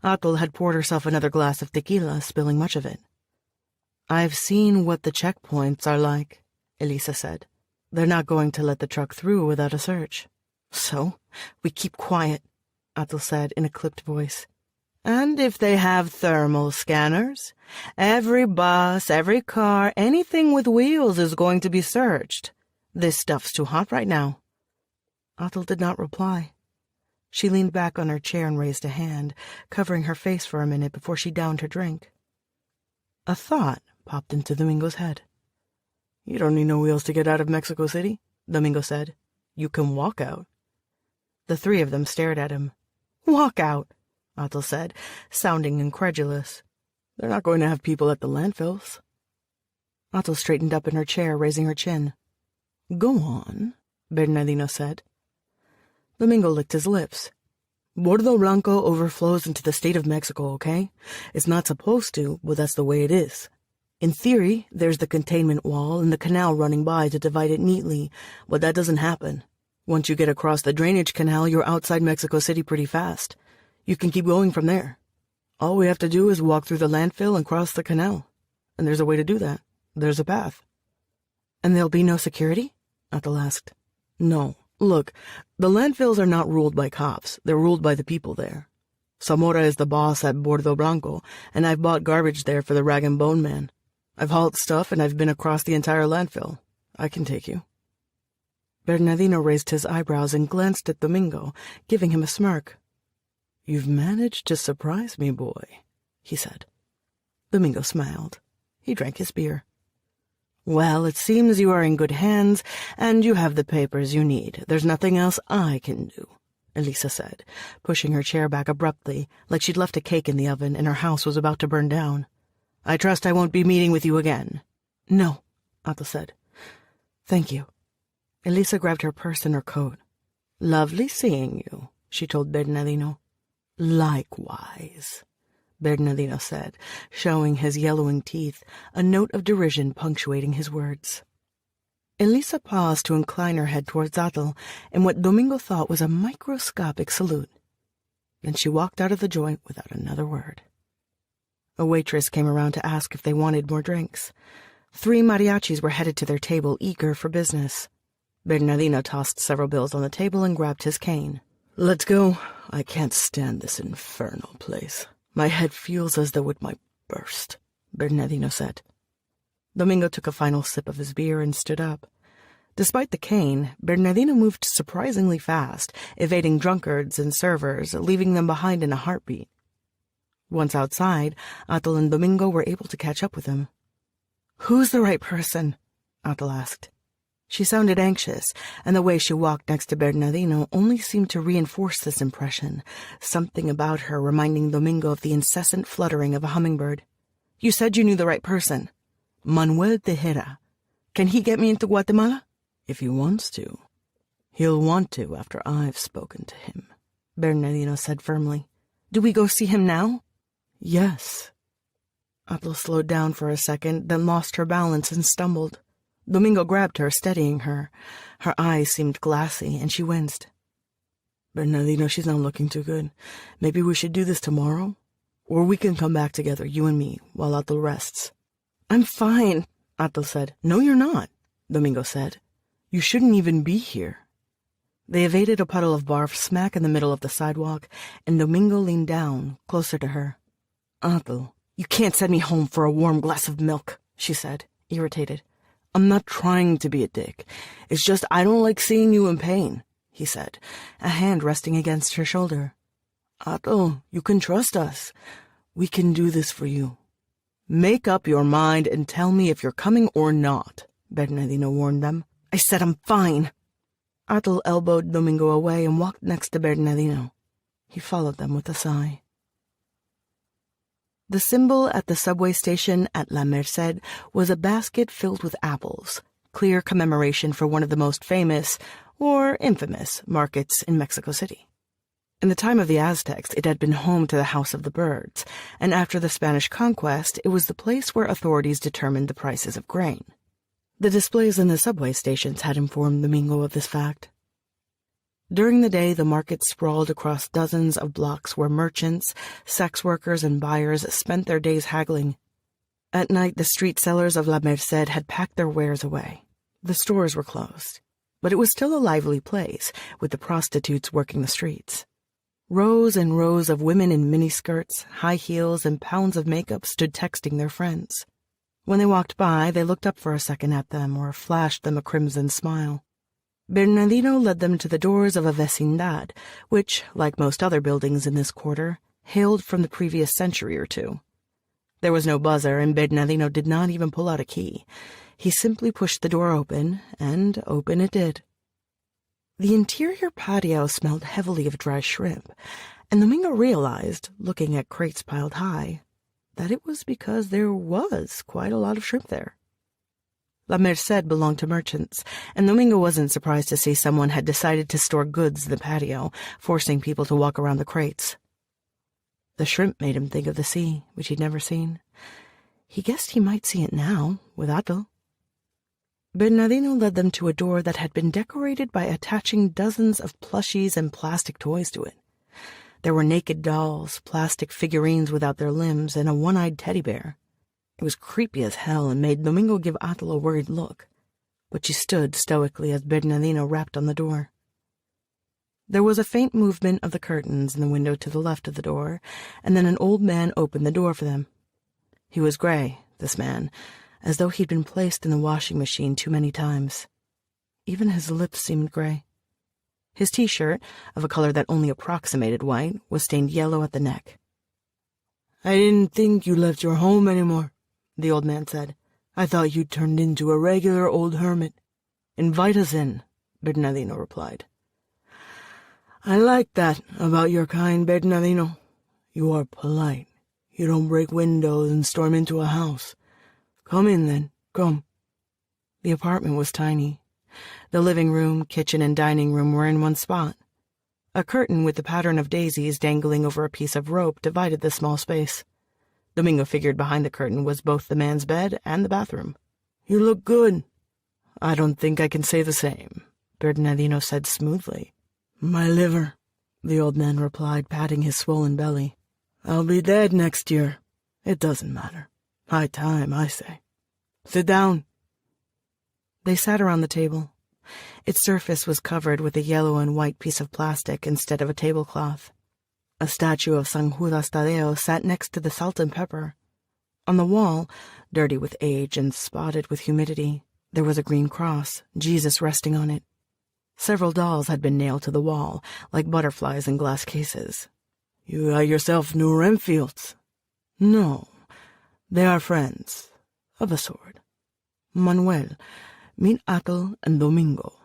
Speaker 1: Athel had poured herself another glass of tequila, spilling much of it. "I've seen what the checkpoints are like," Elisa said. "They're not going to let the truck through without a search." "So, we keep quiet," Athel said in a clipped voice. "And if they have thermal scanners, every bus, every car, anything with wheels is going to be searched. This stuff's too hot right now." Athel did not reply. She leaned back on her chair and raised a hand, covering her face for a minute before she downed her drink. A thought popped into Domingo's head. "You don't need no wheels to get out of Mexico City," Domingo said. "You can walk out." The three of them stared at him. "Walk out," Athel said, sounding incredulous. "They're not going to have people at the landfills." Athel straightened up in her chair, raising her chin. "Go on," Bernardino said. Domingo licked his lips. "Bordo Blanco overflows into the state of Mexico, okay? It's not supposed to, but that's the way it is. In theory, there's the containment wall and the canal running by to divide it neatly, but that doesn't happen. Once you get across the drainage canal, you're outside Mexico City pretty fast. You can keep going from there. All we have to do is walk through the landfill and cross the canal. And there's a way to do that. There's a path." "And there'll be no security?" Athel asked. "No. Look, the landfills are not ruled by cops. They're ruled by the people there. Zamora is the boss at Bordo Blanco, and I've bought garbage there for the Rag and Bone Man. I've hauled stuff, and I've been across the entire landfill. I can take you." Bernardino raised his eyebrows and glanced at Domingo, giving him a smirk. "You've managed to surprise me, boy," he said. Domingo smiled. He drank his beer. "Well, it seems you are in good hands, and you have the papers you need. There's nothing else I can do," Elisa said, pushing her chair back abruptly, like she'd left a cake in the oven and her house was about to burn down. "I trust I won't be meeting with you again." "No," Athel said. "Thank you." Elisa grabbed her purse and her coat. "Lovely seeing you," she told Bernardino. "Likewise," Bernardino said, showing his yellowing teeth, a note of derision punctuating his words. Elisa paused to incline her head towards Athel in what Domingo thought was a microscopic salute. Then she walked out of the joint without another word. A waitress came around to ask if they wanted more drinks. 3 mariachis were headed to their table, eager for business. Bernardino tossed several bills on the table and grabbed his cane. "Let's go. I can't stand this infernal place. My head feels as though it might burst," Bernardino said. Domingo took a final sip of his beer and stood up. Despite the cane, Bernardino moved surprisingly fast, evading drunkards and servers, leaving them behind in a heartbeat. Once outside, Atul and Domingo were able to catch up with him. "Who's the right person?" Atul asked. She sounded anxious, and the way she walked next to Bernardino only seemed to reinforce this impression, something about her reminding Domingo of the incessant fluttering of a hummingbird. "You said you knew the right person." "Manuel Tejera. Can he get me into Guatemala?" "If he wants to. He'll want to after I've spoken to him," Bernardino said firmly. "Do we go see him now?" "Yes." Atul slowed down for a second, then lost her balance and stumbled. Domingo grabbed her, steadying her. Her eyes seemed glassy, and she winced. "Bernardino, she's not looking too good. Maybe we should do this tomorrow? Or we can come back together, you and me, while Atul rests." "I'm fine," Atul said. "No, you're not," Domingo said. "You shouldn't even be here." They evaded a puddle of barf smack in the middle of the sidewalk, and Domingo leaned down, closer to her. "Atul, you can't send me home for a warm glass of milk," she said, irritated. "I'm not trying to be a dick. It's just I don't like seeing you in pain," he said, a hand resting against her shoulder. "Atul, you can trust us. We can do this for you." "Make up your mind and tell me if you're coming or not," Bernardino warned them. "I said I'm fine." Atul elbowed Domingo away and walked next to Bernardino. He followed them with a sigh. The symbol at the subway station at La Merced was a basket filled with apples, clear commemoration for one of the most famous, or infamous, markets in Mexico City. In the time of the Aztecs, it had been home to the House of the Birds, and after the Spanish conquest, it was the place where authorities determined the prices of grain. The displays in the subway stations had informed Domingo of this fact. During the day, the market sprawled across dozens of blocks where merchants, sex workers, and buyers spent their days haggling. At night, the street sellers of La Merced had packed their wares away. The stores were closed, but it was still a lively place, with the prostitutes working the streets. Rows and rows of women in miniskirts, high heels, and pounds of makeup stood texting their friends. When they walked by, they looked up for a second at them or flashed them a crimson smile. Bernardino led them to the doors of a vecindad, which, like most other buildings in this quarter, hailed from the previous century or two. There was no buzzer, and Bernardino did not even pull out a key. He simply pushed the door open, and open it did. The interior patio smelled heavily of dry shrimp, and Domingo realized, looking at crates piled high, that it was because there was quite a lot of shrimp there. La Merced belonged to merchants, and Domingo wasn't surprised to see someone had decided to store goods in the patio, forcing people to walk around the crates. The shrimp made him think of the sea, which he'd never seen. He guessed he might see it now, with Atul. Bernardino led them to a door that had been decorated by attaching dozens of plushies and plastic toys to it. There were naked dolls, plastic figurines without their limbs, and a one-eyed teddy bear. It was creepy as hell and made Domingo give Atul a worried look, but she stood stoically as Bernardino rapped on the door. There was a faint movement of the curtains in the window to the left of the door, and then an old man opened the door for them. He was gray, this man, as though he'd been placed in the washing machine too many times. Even his lips seemed gray. His T-shirt, of a color that only approximated white, was stained yellow at the neck. "I didn't think you left your home anymore," the old man said. "I thought you'd turned into a regular old hermit." "Invite us in," Bernardino replied. "I like that about your kind, Bernardino. You are polite. You don't break windows and storm into a house. Come in, then. Come." The apartment was tiny. The living room, kitchen, and dining room were in one spot. A curtain with the pattern of daisies dangling over a piece of rope divided the small space. Domingo figured behind the curtain was both the man's bed and the bathroom. "You look good." "I don't think I can say the same," Bernardino said smoothly. "My liver," the old man replied, patting his swollen belly. "I'll be dead next year. It doesn't matter. High time, I say. Sit down." They sat around the table. Its surface was covered with a yellow and white piece of plastic instead of a tablecloth. A statue of San Judas Tadeo sat next to the salt and pepper. On the wall, dirty with age and spotted with humidity, there was a green cross, Jesus resting on it. Several dolls had been nailed to the wall, like butterflies in glass cases. "You got yourself new Renfields." "No, they are friends, of a sort. Manuel, meet Atel and Domingo."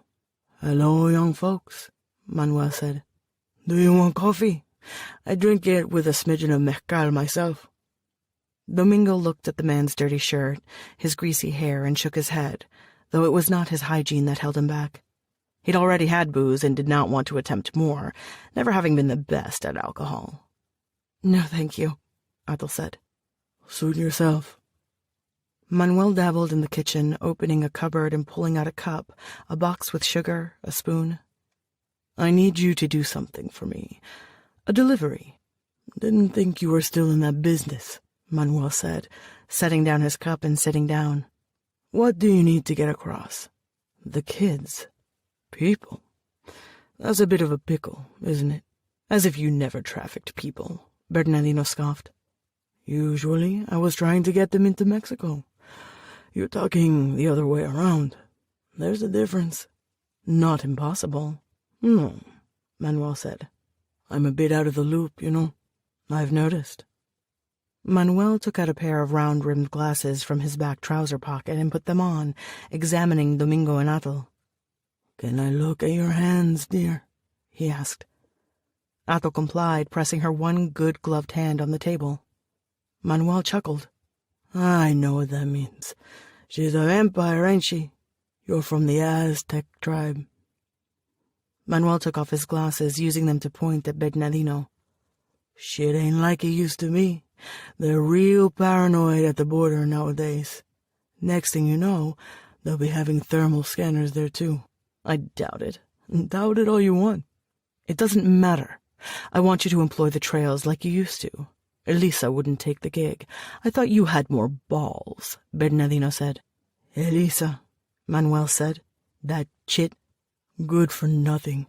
Speaker 1: "Hello, young folks," Manuel said. "Do you want coffee? I drink it with a smidgen of mezcal myself." Domingo looked at the man's dirty shirt, his greasy hair, and shook his head, though it was not his hygiene that held him back. He'd already had booze and did not want to attempt more, never having been the best at alcohol. "No, thank you," Atel said. "Suit yourself." Manuel dabbled in the kitchen, opening a cupboard and pulling out a cup, a box with sugar, a spoon. "I need you to do something for me. A delivery." "Didn't think you were still in that business," Manuel said, setting down his cup and sitting down. "What do you need to get across?" "The kids." "People? That's a bit of a pickle, isn't it? As if you never trafficked people," Bernardino scoffed. "Usually I was trying to get them into Mexico. You're talking the other way around. There's a difference." "Not impossible." "No," Manuel said. "I'm a bit out of the loop, you know. I've noticed." Manuel took out a pair of round-rimmed glasses from his back trouser pocket and put them on, examining Domingo and Atel. "Can I look at your hands, dear?" he asked. Atel complied, pressing her one good gloved hand on the table. Manuel chuckled. "I know what that means. She's a vampire, ain't she? You're from the Aztec tribe." Manuel took off his glasses, using them to point at Bernardino. "Shit ain't like it used to be. They're real paranoid at the border nowadays. Next thing you know, they'll be having thermal scanners there too." "I doubt it." "Doubt it all you want." "It doesn't matter. I want you to employ the trails like you used to. Elisa wouldn't take the gig. I thought you had more balls," Bernardino said. "Elisa," Manuel said. "That chit. Good for nothing.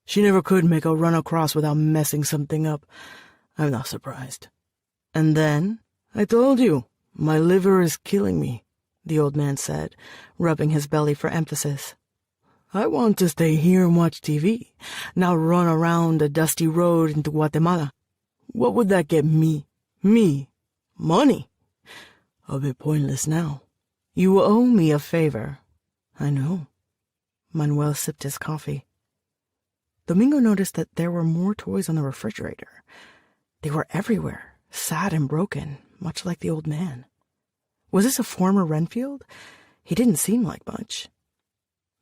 Speaker 1: She never could make a run across without messing something up. I'm not surprised." "And then?" "I told you. My liver is killing me," the old man said, rubbing his belly for emphasis. "I want to stay here and watch TV, not run around a dusty road into Guatemala. What would that get me? Me? Money? A bit pointless now." "You owe me a favor." "I know." Manuel sipped his coffee. Domingo noticed that there were more toys on the refrigerator. They were everywhere, sad and broken, much like the old man. Was this a former Renfield? He didn't seem like much.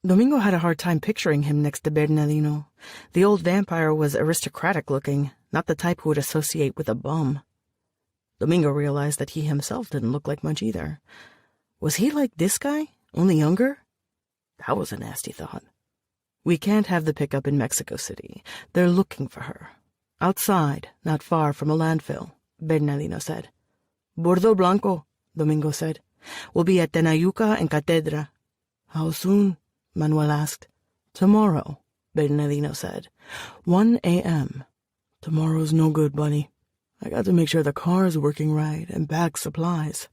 Speaker 1: Domingo had a hard time picturing him next to Bernardino. The old vampire was aristocratic-looking, not the type who would associate with a bum. Domingo realized that he himself didn't look like much either. Was he like this guy, only younger? That was a nasty thought. "We can't have the pickup in Mexico City. They're looking for her. Outside, not far from a landfill," Bernardino said. "Bordo Blanco," Domingo said. "We'll be at Tenayuca and Catedra." "How soon?" Manuel asked. "Tomorrow," Bernardino said. 1 a.m. "Tomorrow's no good, buddy. I got to make sure the car's working right and pack supplies."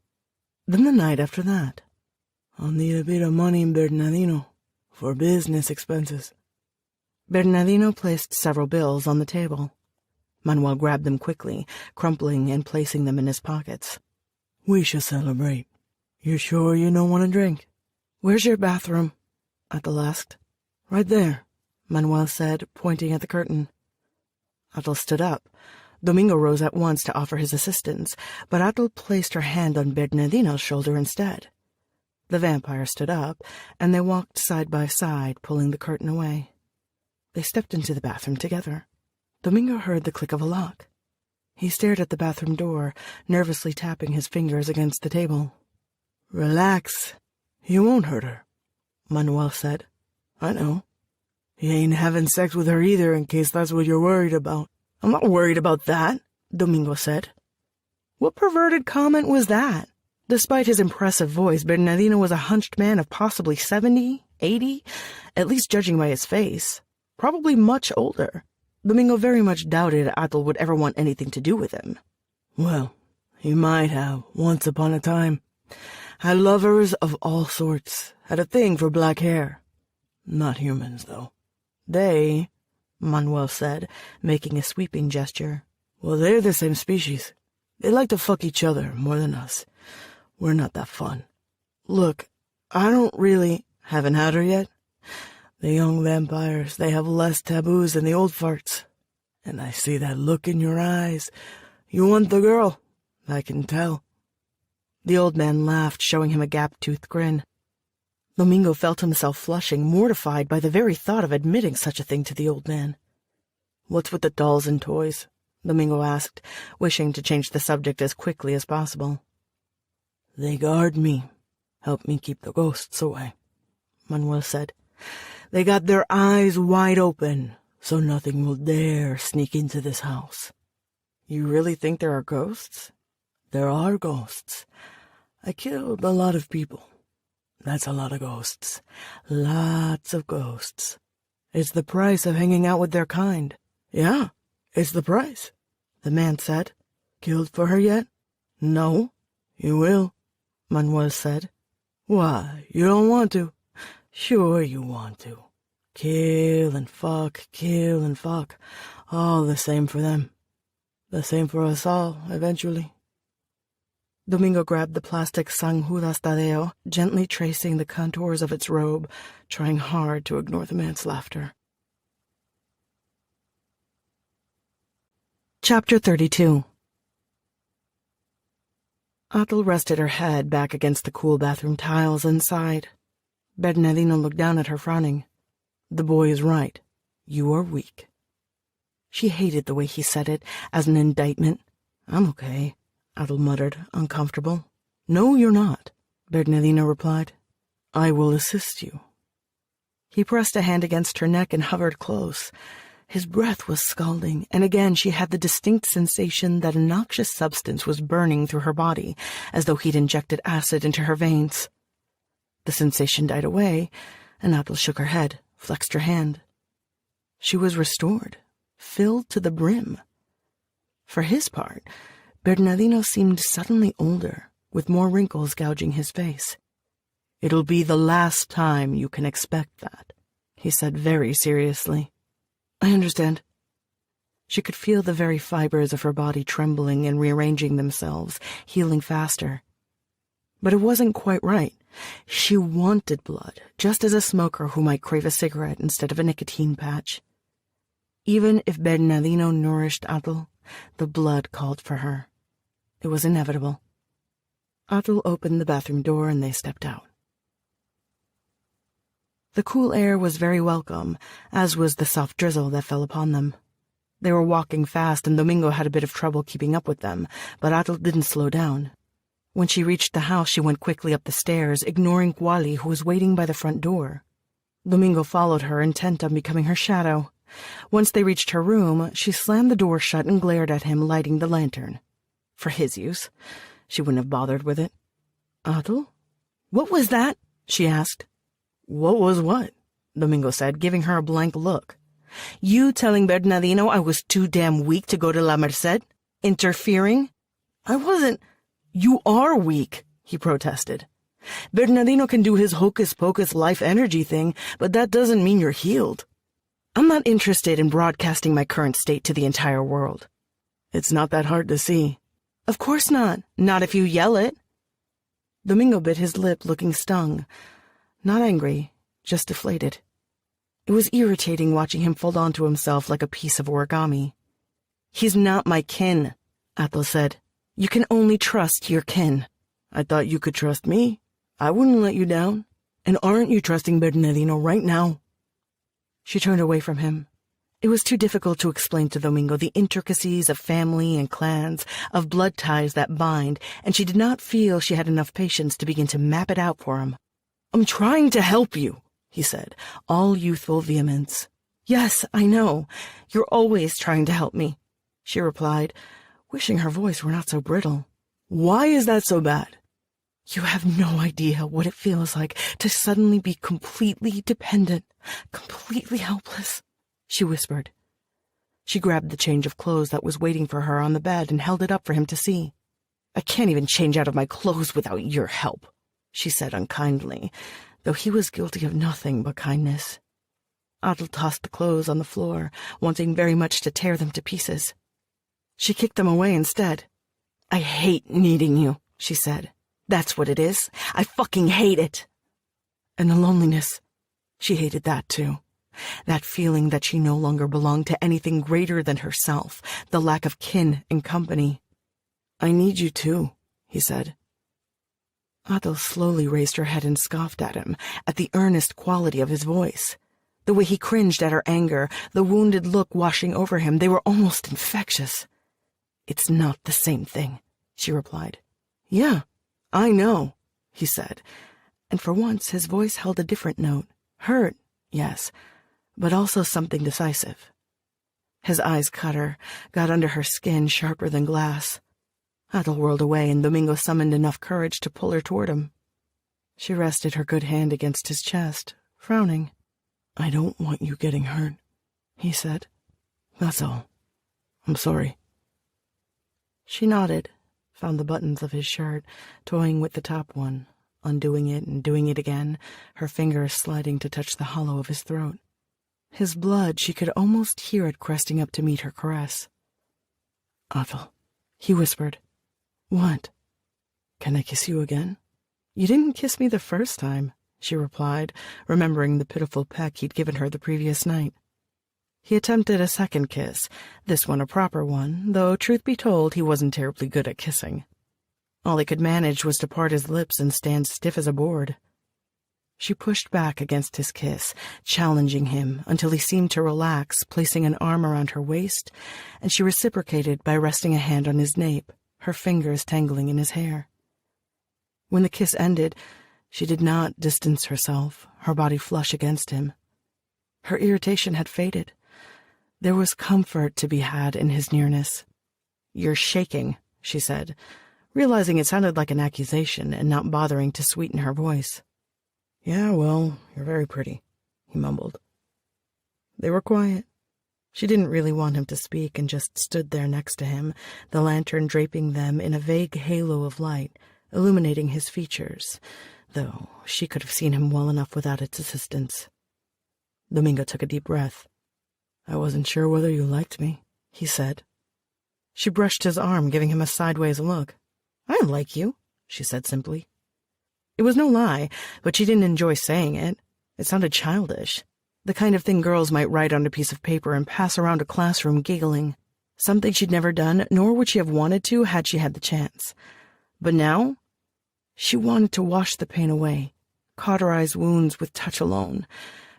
Speaker 1: "Then the night after that?" "I'll need a bit of money, Bernardino, for business expenses." Bernardino placed several bills on the table. Manuel grabbed them quickly, crumpling and placing them in his pockets. "We should celebrate. You sure you don't want a drink?" "Where's your bathroom?" Atel asked. "Right there," Manuel said, pointing at the curtain. Atel stood up. Domingo rose at once to offer his assistance, but Atel placed her hand on Bernardino's shoulder instead. The vampire stood up, and they walked side by side, pulling the curtain away. They stepped into the bathroom together. Domingo heard the click of a lock. He stared at the bathroom door, nervously tapping his fingers against the table. "Relax. You won't hurt her," Manuel said. "I know."
Speaker 2: He ain't having sex with her either, in case that's what you're worried about. I'm not worried about that, Domingo said. What perverted comment was that? Despite his impressive voice, Bernardino was a hunched man of possibly 70, 80, at least judging by his face. Probably much older. Domingo very much doubted Atul would ever want anything to do with him. Well, he might have, once upon a time. Had lovers of all sorts, had a thing for black hair. Not humans, though. They, Manuel said, making a sweeping gesture. Well, they're the same species. They like to fuck each other more than us. We're not that fun. Look, I don't really... Haven't had her yet? The young vampires, they have less taboos than the old farts. And I see that look in your eyes. You want the girl. I can tell. The old man laughed, showing him a gap-toothed grin. Domingo felt himself flushing, mortified by the very thought of admitting such a thing to the old man. What's with the dolls and toys? Domingo asked, wishing to change the subject as quickly as possible. They guard me, help me keep the ghosts away, Manuel said. They got their eyes wide open, so nothing will dare sneak into this house. You really think there are ghosts? There are ghosts. I killed a lot of people. That's a lot of ghosts. Lots of ghosts. It's the price of hanging out with their kind. Yeah, it's the price, the man said. Killed for her yet? No. You will, Manuel said. Why, you don't want to? Sure you want to. Kill and fuck, all the same for them. The same for us all, eventually. Domingo grabbed the plastic San Judas Tadeo, gently tracing the contours of its robe, trying hard to ignore the man's laughter. Chapter 32. Atul rested her head back against the cool bathroom tiles and sighed. Bernardino looked down at her, frowning. The boy is right. You are weak. She hated the way he said it, as an indictment. I'm okay, Atul muttered, uncomfortable. No, you're not, Bernardino replied. I will assist you. He pressed a hand against her neck and hovered close. His breath was scalding, and again she had the distinct sensation that a noxious substance was burning through her body, as though he'd injected acid into her veins. The sensation died away, and Atul shook her head, flexed her hand. She was restored, filled to the brim. For his part, Bernardino seemed suddenly older, with more wrinkles gouging his face. It'll be the last time you can expect that, he said very seriously. I understand. She could feel the very fibers of her body trembling and rearranging themselves, healing faster. But it wasn't quite right. She wanted blood, just as a smoker who might crave a cigarette instead of a nicotine patch. Even if Bernardino nourished Atul, the blood called for her. It was inevitable. Atul opened the bathroom door and they stepped out. The cool air was very welcome, as was the soft drizzle that fell upon them. They were walking fast, and Domingo had a bit of trouble keeping up with them, but Atul didn't slow down. When she reached the house, she went quickly up the stairs, ignoring Wally, who was waiting by the front door. Domingo followed her, intent on becoming her shadow. Once they reached her room, she slammed the door shut and glared at him, lighting the lantern. For his use. She wouldn't have bothered with it. Atul? What was that? She asked. What was what? Domingo said, giving her a blank look. You telling Bernardino I was too damn weak to go to La Merced? Interfering? I wasn't. You are weak, he protested. Bernardino can do his hocus-pocus life energy thing, but that doesn't mean you're healed. I'm not interested in broadcasting my current state to the entire world. It's not that hard to see. Of course not. Not if you yell it. Domingo bit his lip, looking stung. Not angry, just deflated. It was irritating watching him fold onto himself like a piece of origami. He's not my kin, Atul said. You can only trust your kin. I thought you could trust me. I wouldn't let you down. And aren't you trusting Bernardino right now? She turned away from him. It was too difficult to explain to Domingo the intricacies of family and clans, of blood ties that bind, and she did not feel she had enough patience to begin to map it out for him. I'm trying to help you,
Speaker 1: he said, all youthful vehemence. Yes, I know. You're always trying to help me, she replied, wishing her voice were not so brittle. Why is that so bad? You have no idea what it feels like to suddenly be completely dependent, completely helpless, she whispered. She grabbed the change of clothes that was waiting for her on the bed and held it up for him to see. I can't even change out of my clothes without your help, she said unkindly, though he was guilty of nothing but kindness. Adel tossed the clothes on the floor, wanting very much to tear them to pieces. She kicked them away instead. I hate needing you, she said. That's what it is. I fucking hate it. And the loneliness. She hated that too. That feeling that she no longer belonged to anything greater than herself, the lack of kin and company. I need you too, he said. Adel slowly raised her head and scoffed at him, at the earnest quality of his voice. The way he cringed at her anger, the wounded look washing over him, they were almost infectious. It's not the same thing, she replied. Yeah, I know, he said, and for once his voice held a different note. Hurt, yes, but also something decisive. His eyes cut her, got under her skin sharper than glass. Adel whirled away, and Domingo summoned enough courage to pull her toward him. She rested her good hand against his chest, frowning. I don't want you getting hurt, he said. That's all. I'm sorry. She nodded, found the buttons of his shirt, toying with the top one, undoing it and doing it again, her fingers sliding to touch the hollow of his throat. His blood, she could almost hear it cresting up to meet her caress. Adel, he whispered. What? Can I kiss you again? You didn't kiss me the first time, she replied, remembering the pitiful peck he'd given her the previous night. He attempted a second kiss, this one a proper one, though, truth be told, he wasn't terribly good at kissing. All he could manage was to part his lips and stand stiff as a board. She pushed back against his kiss, challenging him until he seemed to relax, placing an arm around her waist, and she reciprocated by resting a hand on his nape, her fingers tangling in his hair. When the kiss ended, she did not distance herself, her body flush against him. Her irritation had faded. There was comfort to be had in his nearness. You're shaking, she said, realizing it sounded like an accusation and not bothering to sweeten her voice. Yeah, well, you're very pretty, he mumbled. They were quiet. She didn't really want him to speak and just stood there next to him, the lantern draping them in a vague halo of light, illuminating his features, though she could have seen him well enough without its assistance. Domingo took a deep breath. I wasn't sure whether you liked me, he said. She brushed his arm, giving him a sideways look. I like you, she said simply. It was no lie, but she didn't enjoy saying it. It sounded childish, the kind of thing girls might write on a piece of paper and pass around a classroom giggling, something she'd never done, nor would she have wanted to had she had the chance. But now, she wanted to wash the pain away, cauterize wounds with touch alone.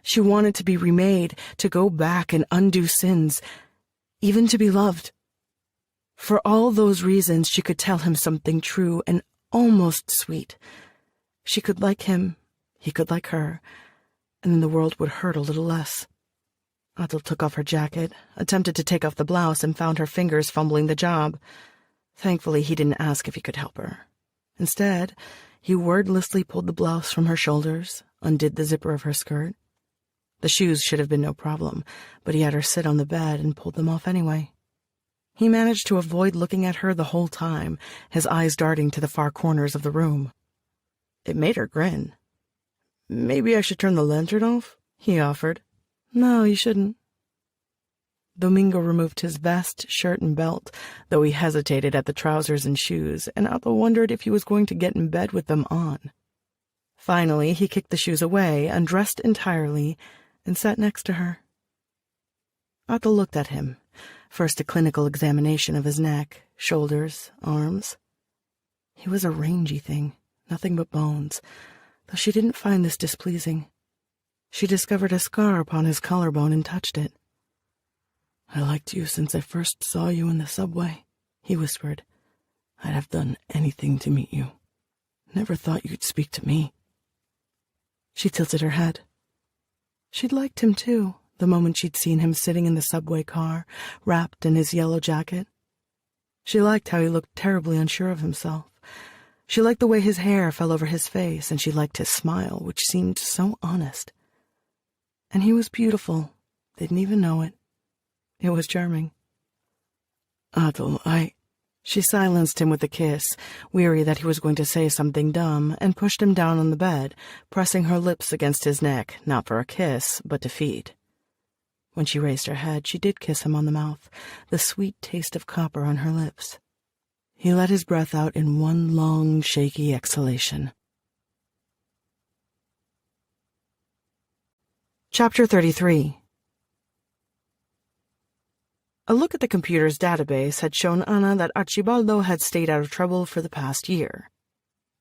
Speaker 1: She wanted to be remade, to go back and undo sins, even to be loved. For all those reasons, she could tell him something true and almost sweet. She could like him, he could like her, and then the world would hurt a little less. Adel took off her jacket, attempted to take off the blouse, and found her fingers fumbling the job. Thankfully, he didn't ask if he could help her. Instead, he wordlessly pulled the blouse from her shoulders, undid the zipper of her skirt. The shoes should have been no problem, but he had her sit on the bed and pulled them off anyway. He managed to avoid looking at her the whole time, his eyes darting to the far corners of the room. It made her grin. Maybe I should turn the lantern off, he offered. No, you shouldn't. Domingo removed his vest, shirt, and belt, though he hesitated at the trousers and shoes, and Adel wondered if he was going to get in bed with them on. Finally, he kicked the shoes away, undressed entirely, and sat next to her. Adel looked at him, first a clinical examination of his neck, shoulders, arms. He was a rangy thing, nothing but bones, though she didn't find this displeasing. She discovered a scar upon his collarbone and touched it. I liked you since I first saw you in the subway, he whispered. I'd have done anything to meet you. Never thought you'd speak to me. She tilted her head. She'd liked him, too, the moment she'd seen him sitting in the subway car, wrapped in his yellow jacket. She liked how he looked terribly unsure of himself. She liked the way his hair fell over his face, and she liked his smile, which seemed so honest. And he was beautiful, didn't even know it. It was charming. Adol, She silenced him with a kiss, weary that he was going to say something dumb, and pushed him down on the bed, pressing her lips against his neck, not for a kiss, but to feed. When she raised her head, she did kiss him on the mouth, the sweet taste of copper on her lips. He let his breath out in one long, shaky exhalation. Chapter 33. A look at the computer's database had shown Anna that Archibaldo had stayed out of trouble for the past year.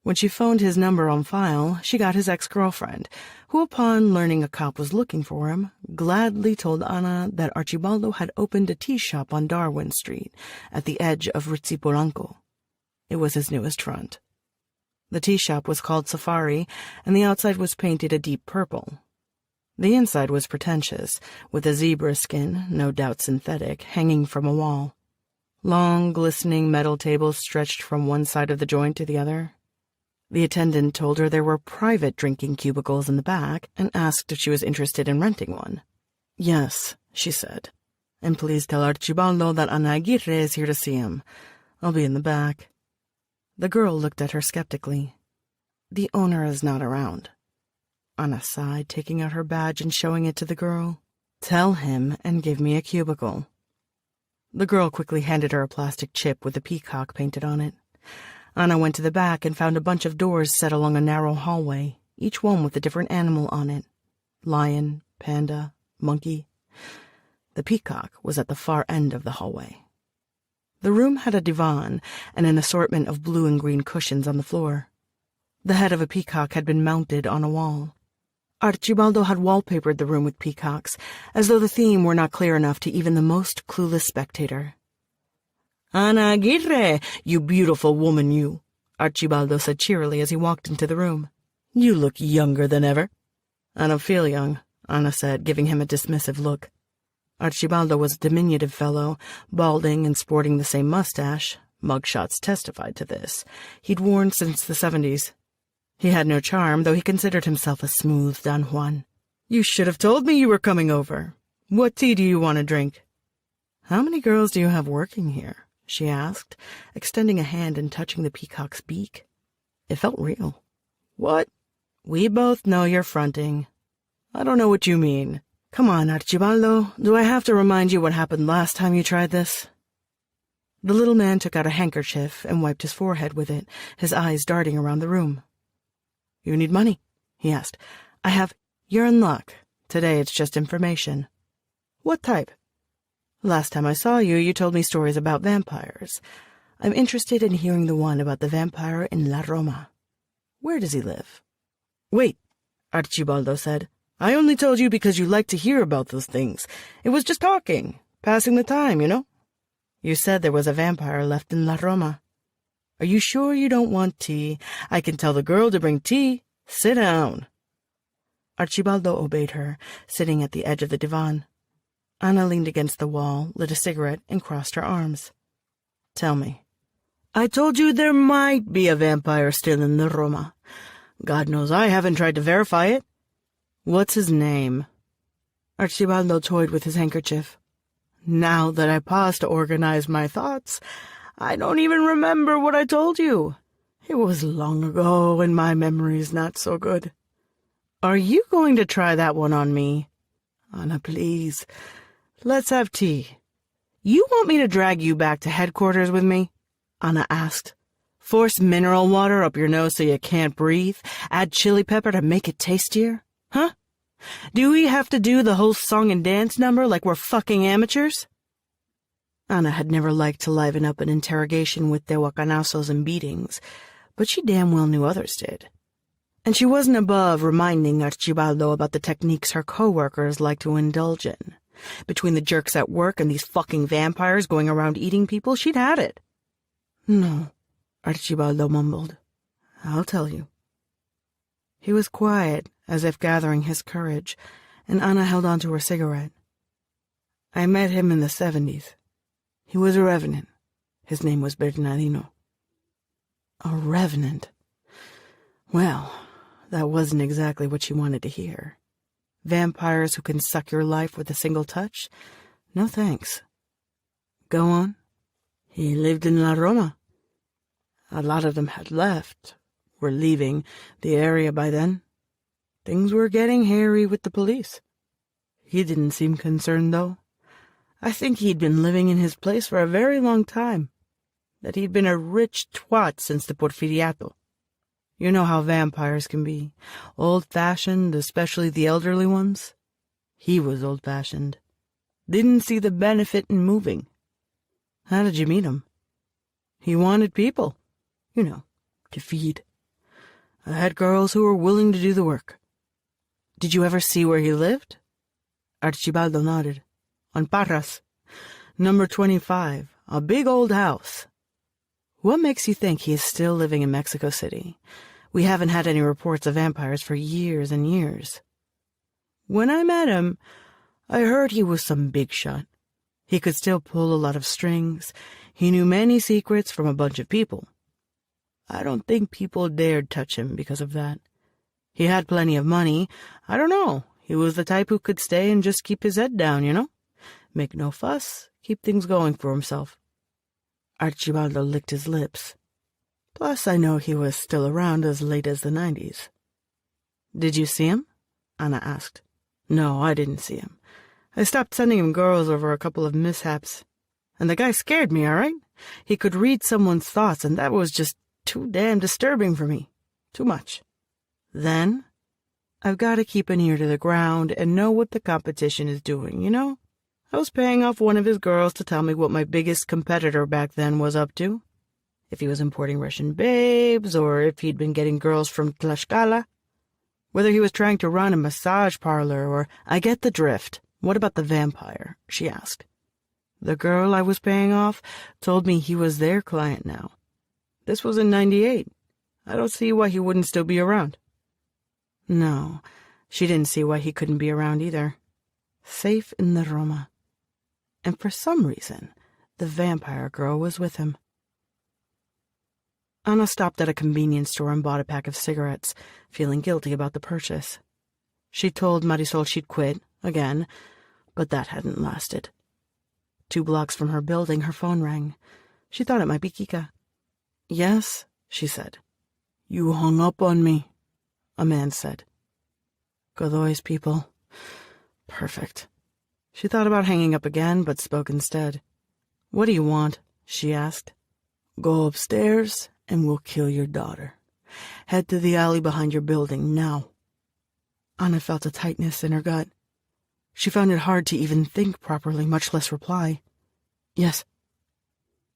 Speaker 1: When she phoned his number on file, she got his ex-girlfriend, who, upon learning a cop was looking for him, gladly told Anna that Archibaldo had opened a tea shop on Darwin Street, at the edge of Ritzy Polanco. It was his newest front. The tea shop was called Safari, and the outside was painted a deep purple. The inside was pretentious, with a zebra skin, no doubt synthetic, hanging from a wall. Long, glistening metal tables stretched from one side of the joint to the other. The attendant told her there were private drinking cubicles in the back and asked if she was interested in renting one. "Yes," she said, "and please tell Archibaldo that Ana Aguirre is here to see him. I'll be in the back." The girl looked at her skeptically. "The owner is not around." Anna sighed, taking out her badge and showing it to the girl. "Tell him and give me a cubicle." The girl quickly handed her a plastic chip with a peacock painted on it. Anna went to the back and found a bunch of doors set along a narrow hallway, each one with a different animal on it. Lion, panda, monkey. The peacock was at the far end of the hallway. The room had a divan and an assortment of blue and green cushions on the floor. The head of a peacock had been mounted on a wall. Archibaldo had wallpapered the room with peacocks, as though the theme were not clear enough to even the most clueless spectator. "Ana Aguirre, you beautiful woman, you," Archibaldo said cheerily as he walked into the room. "You look younger than ever." "I don't feel young," Anna said, giving him a dismissive look. Archibaldo was a diminutive fellow, balding and sporting the same mustache. Mugshots testified to this. He'd worn since the 70s. He had no charm, though he considered himself a smooth Don Juan. "You should have told me you were coming over. What tea do you want to drink?" "How many girls do you have working here?" she asked, extending a hand and touching the peacock's beak. It felt real. "What? We both know you're fronting." "I don't know what you mean." "Come on, Archibaldo. Do I have to remind you what happened last time you tried this?" The little man took out a handkerchief and wiped his forehead with it, his eyes darting around the room. "You need money?" he asked. "You're in luck. Today it's just information." "What type?" "Last time I saw you, you told me stories about vampires. I'm interested in hearing the one about the vampire in La Roma. Where does he live?" "Wait," Archibaldo said. "I only told you because you like to hear about those things. It was just talking, passing the time, you know. You said there was a vampire left in La Roma. Are you sure you don't want tea? I can tell the girl to bring tea. Sit down." Archibaldo obeyed her, sitting at the edge of the divan. Anna leaned against the wall, lit a cigarette, and crossed her arms. "Tell me." "I told you there might be a vampire still in La Roma. God knows I haven't tried to verify it." "What's his name?" Archibaldo toyed with his handkerchief. "Now that I pause to organize my thoughts, I don't even remember what I told you. It was long ago, and my memory's not so good." "Are you going to try that one on me?" "Anna, please. Let's have tea." "You want me to drag you back to headquarters with me?" Anna asked. "Force mineral water up your nose so you can't breathe? Add chili pepper to make it tastier? Huh? Do we have to do the whole song and dance number like we're fucking amateurs?" Anna had never liked to liven up an interrogation with tehuacanazos and beatings, but she damn well knew others did. And she wasn't above reminding Archibaldo about the techniques her co-workers liked to indulge in. Between the jerks at work and these fucking vampires going around eating people, she'd had it. "No," Archibaldo mumbled. "I'll tell you." He was quiet, as if gathering his courage, and Anna held on to her cigarette. I met him in the 70s. He was a revenant. His name was Bernardino. A revenant? Well, that wasn't exactly what she wanted to hear. Vampires who can suck your life with a single touch? No thanks. Go on. He lived in La Roma. A lot of them had left, were leaving the area by then. Things were getting hairy with the police. He didn't seem concerned, though. I think he'd been living in his place for a very long time, that he'd been a rich twat since the Porfiriato. You know how vampires can be, old-fashioned, especially the elderly ones. He was old-fashioned. Didn't see the benefit in moving. How did you meet him? He wanted people, to feed. I had girls who were willing to do the work. Did you ever see where he lived? Archibaldo nodded. On Parras. Number 25, a big old house. What makes you think he is still living in Mexico City? We haven't had any reports of vampires for years and years. When I met him, I heard he was some big shot. He could still pull a lot of strings. He knew many secrets from a bunch of people. I don't think people dared touch him because of that. He had plenty of money. I don't know. He was the type who could stay and just keep his head down, Make no fuss, keep things going for himself. Archibaldo licked his lips. Plus, I know he was still around as late as the 90s. Did you see him? Anna asked. No, I didn't see him. I stopped sending him girls over a couple of mishaps. And the guy scared me, all right? He could read someone's thoughts, and that was just too damn disturbing for me. Too much. Then, I've got to keep an ear to the ground and know what the competition is doing, I was paying off one of his girls to tell me what my biggest competitor back then was up to. If he was importing Russian babes, or if he'd been getting girls from Tlaxcala. Whether he was trying to run a massage parlor, or... I get the drift. What about the vampire? She asked. The girl I was paying off told me he was their client now. This was in 98. I don't see why he wouldn't still be around. No, she didn't see why he couldn't be around either. Safe in the Roma. And for some reason, the vampire girl was with him. Anna stopped at a convenience store and bought a pack of cigarettes, feeling guilty about the purchase. She told Marisol she'd quit, again, but that hadn't lasted. 2 blocks from her building, her phone rang. She thought it might be Kika. Yes, she said. You hung up on me, a man said. Godoy's people. Perfect. She thought about hanging up again, but spoke instead. What do you want? She asked. Go upstairs, and we'll kill your daughter. Head to the alley behind your building, now. Anna felt a tightness in her gut. She found it hard to even think properly, much less reply. Yes.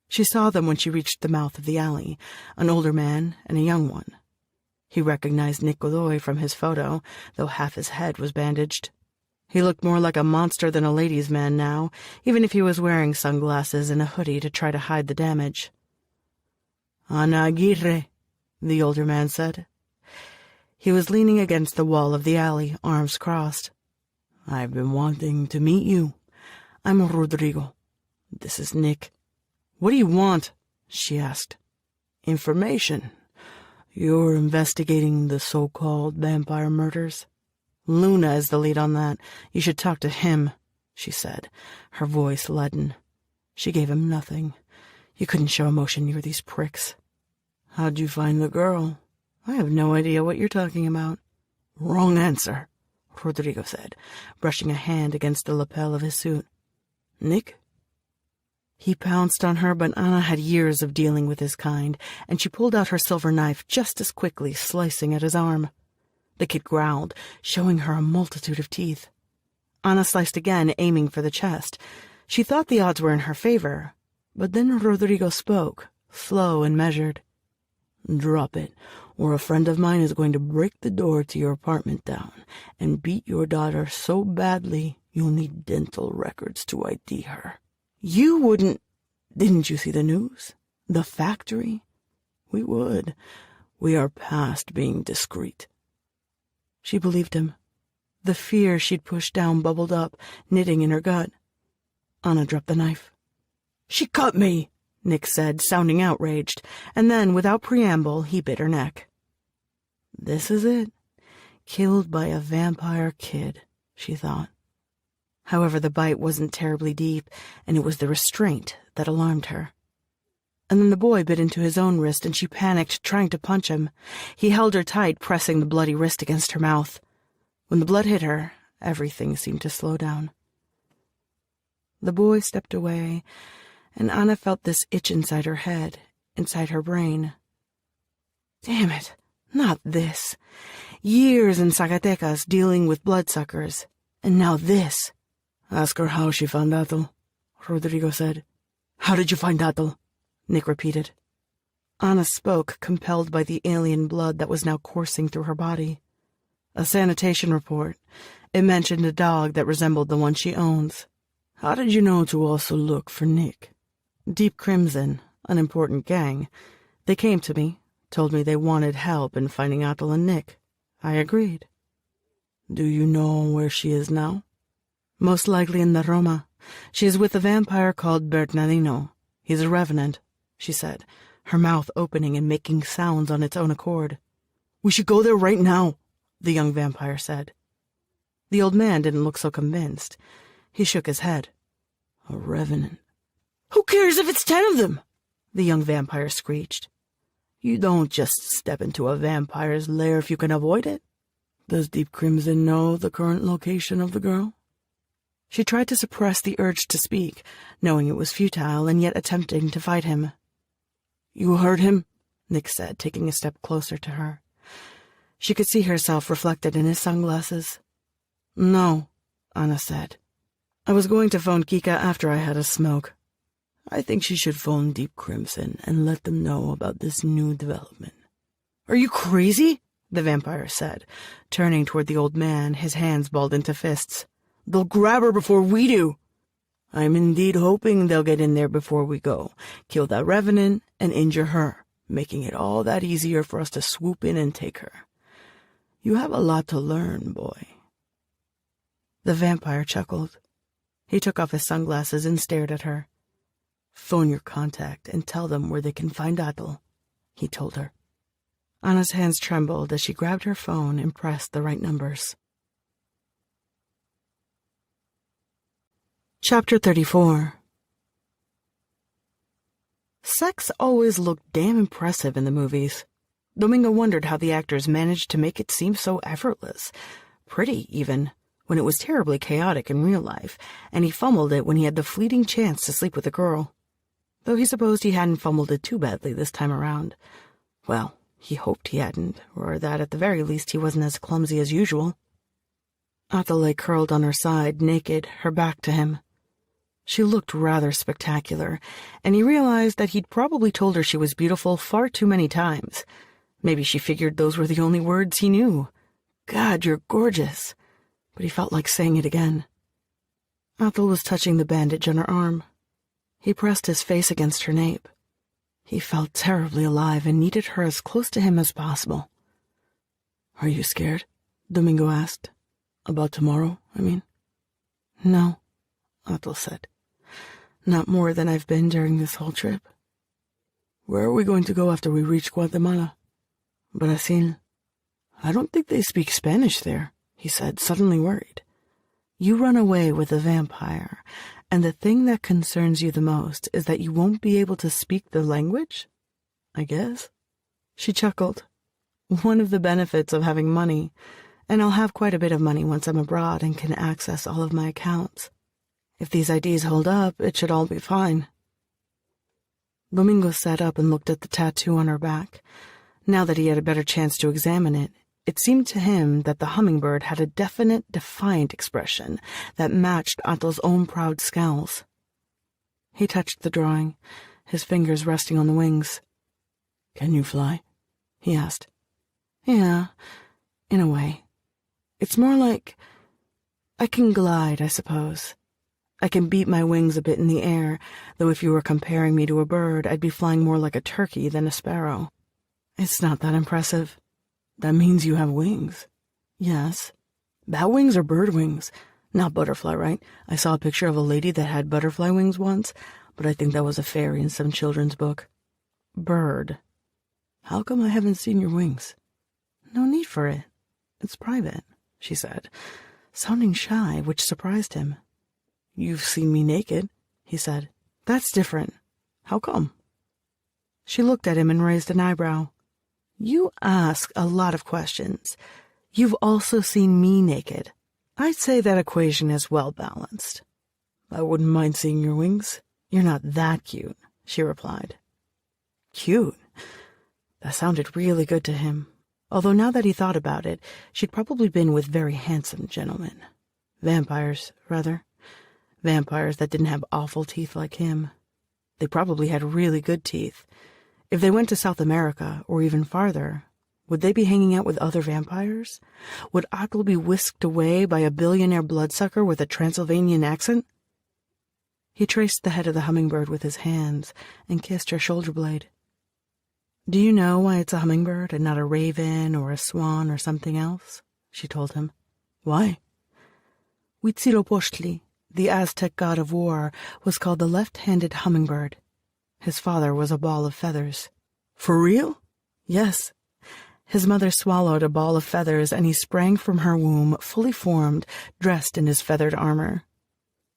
Speaker 1: She saw them when she reached the mouth of the alley, an older man and a young one. He recognized Nick Godoy from his photo, though half his head was bandaged. He looked more like a monster than a ladies' man now, even if he was wearing sunglasses and a hoodie to try to hide the damage. Ana Aguirre, the older man said. He was leaning against the wall of the alley, arms crossed. I've been wanting to meet you. I'm Rodrigo. This is Nick. What do you want? She asked. Information. You're investigating the so-called vampire murders? Luna is the lead on that. You should talk to him, she said, her voice leaden. She gave him nothing. You couldn't show emotion near these pricks. How'd you find the girl? I have no idea what you're talking about. Wrong answer, Rodrigo said, brushing a hand against the lapel of his suit. Nick? He pounced on her, but Anna had years of dealing with his kind, and she pulled out her silver knife just as quickly, slicing at his arm. The kid growled, showing her a multitude of teeth. Anna sliced again, aiming for the chest. She thought the odds were in her favor, but then Rodrigo spoke, slow and measured. Drop it, or a friend of mine is going to break the door to your apartment down and beat your daughter so badly you'll need dental records to ID her. You wouldn't... Didn't you see the news? The factory? We would. We are past being discreet. She believed him. The fear she'd pushed down bubbled up, knitting in her gut. Anna dropped the knife. "She cut me," Nick said, sounding outraged, and then, without preamble, he bit her neck. This is it. Killed by a vampire kid, she thought. However, the bite wasn't terribly deep, and it was the restraint that alarmed her. And then the boy bit into his own wrist, and she panicked, trying to punch him. He held her tight, pressing the bloody wrist against her mouth. When the blood hit her, everything seemed to slow down. The boy stepped away, and Anna felt this itch inside her head, inside her brain. Damn it, not this. Years in Zacatecas dealing with bloodsuckers, and now this. "Ask her how she found Atul," Rodrigo said. "How did you find Atul?" Nick repeated. Anna spoke, compelled by the alien blood that was now coursing through her body. "A sanitation report. It mentioned a dog that resembled the one she owns." "How did you know to also look for Nick?" "Deep Crimson, an important gang. They came to me, told me they wanted help in finding Atul and Nick. I agreed." "Do you know where she is now?" "Most likely in the Roma. She is with a vampire called Bernardino. He's a revenant," she said, her mouth opening and making sounds on its own accord. "We should go there right now," the young vampire said. The old man didn't look so convinced. He shook his head. "A revenant." "Who cares if it's 10 of them?" the young vampire screeched. "You don't just step into a vampire's lair if you can avoid it." "Does Deep Crimson know the current location of the girl?" She tried to suppress the urge to speak, knowing it was futile and yet attempting to fight him. "You heard him?" Nick said, taking a step closer to her. She could see herself reflected in his sunglasses. "No," Anna said. "I was going to phone Kika after I had a smoke. I think she should phone Deep Crimson and let them know about this new development." "Are you crazy?" the vampire said, turning toward the old man, his hands balled into fists. "They'll grab her before we do." "I'm indeed hoping they'll get in there before we go, kill that revenant, and injure her, making it all that easier for us to swoop in and take her. You have a lot to learn, boy." The vampire chuckled. He took off his sunglasses and stared at her. "Phone your contact and tell them where they can find Atul," he told her. Anna's hands trembled as she grabbed her phone and pressed the right numbers. Chapter 34. Sex always looked damn impressive in the movies. Domingo wondered how the actors managed to make it seem so effortless, pretty even, when it was terribly chaotic in real life, and he fumbled it when he had the fleeting chance to sleep with a girl. Though he supposed he hadn't fumbled it too badly this time around. Well, he hoped he hadn't, or that at the very least he wasn't as clumsy as usual. Atul lay curled on her side, naked, her back to him. She looked rather spectacular, and he realized that he'd probably told her she was beautiful far too many times. Maybe she figured those were the only words he knew. "God, you're gorgeous." But he felt like saying it again. Atul was touching the bandage on her arm. He pressed his face against her nape. He felt terribly alive and needed her as close to him as possible. "Are you scared?" Domingo asked. "About tomorrow, I mean?" "No," Atul said. "Not more than I've been during this whole trip." "Where are we going to go after we reach Guatemala?" "Brazil." "I don't think they speak Spanish there," he said, suddenly worried. "You run away with a vampire, and the thing that concerns you the most is that you won't be able to speak the language? I guess." She chuckled. "One of the benefits of having money, and I'll have quite a bit of money once I'm abroad and can access all of my accounts. If these IDs hold up, it should all be fine." Domingo sat up and looked at the tattoo on her back. Now that he had a better chance to examine it, it seemed to him that the hummingbird had a definite, defiant expression that matched Atul's own proud scowls. He touched the drawing, his fingers resting on the wings. "Can you fly?" he asked. "Yeah, in a way. It's more like I can glide, I suppose. I can beat my wings a bit in the air, though if you were comparing me to a bird, I'd be flying more like a turkey than a sparrow. It's not that impressive." "That means you have wings." "Yes." Bat wings or bird wings? Not butterfly, right? I saw a picture of a lady that had butterfly wings once, but I think that was a fairy in some children's book. Bird. How come I haven't seen your wings? No need for it. It's private, she said, sounding shy, which surprised him. You've seen me naked, he said. That's different. How come? She looked at him and raised an eyebrow. You ask a lot of questions. You've also seen me naked. I'd say that equation is well balanced. I wouldn't mind seeing your wings. You're not that cute, she replied. Cute? That sounded really good to him, although now that he thought about it, she'd probably been with very handsome gentlemen. Vampires, rather. Vampires that didn't have awful teeth like him. They probably had really good teeth. If they went to South America, or even farther, would they be hanging out with other vampires? Would Atle be whisked away by a billionaire bloodsucker with a Transylvanian accent? He traced the head of the hummingbird with his hands and kissed her shoulder blade. Do you know why it's a hummingbird and not a raven or a swan or something else? She told him. Why? Huitzilopochtli, the Aztec god of war, was called the left-handed hummingbird. His father was a ball of feathers. For real? Yes. His mother swallowed a ball of feathers, and he sprang from her womb, fully formed, dressed in his feathered armor.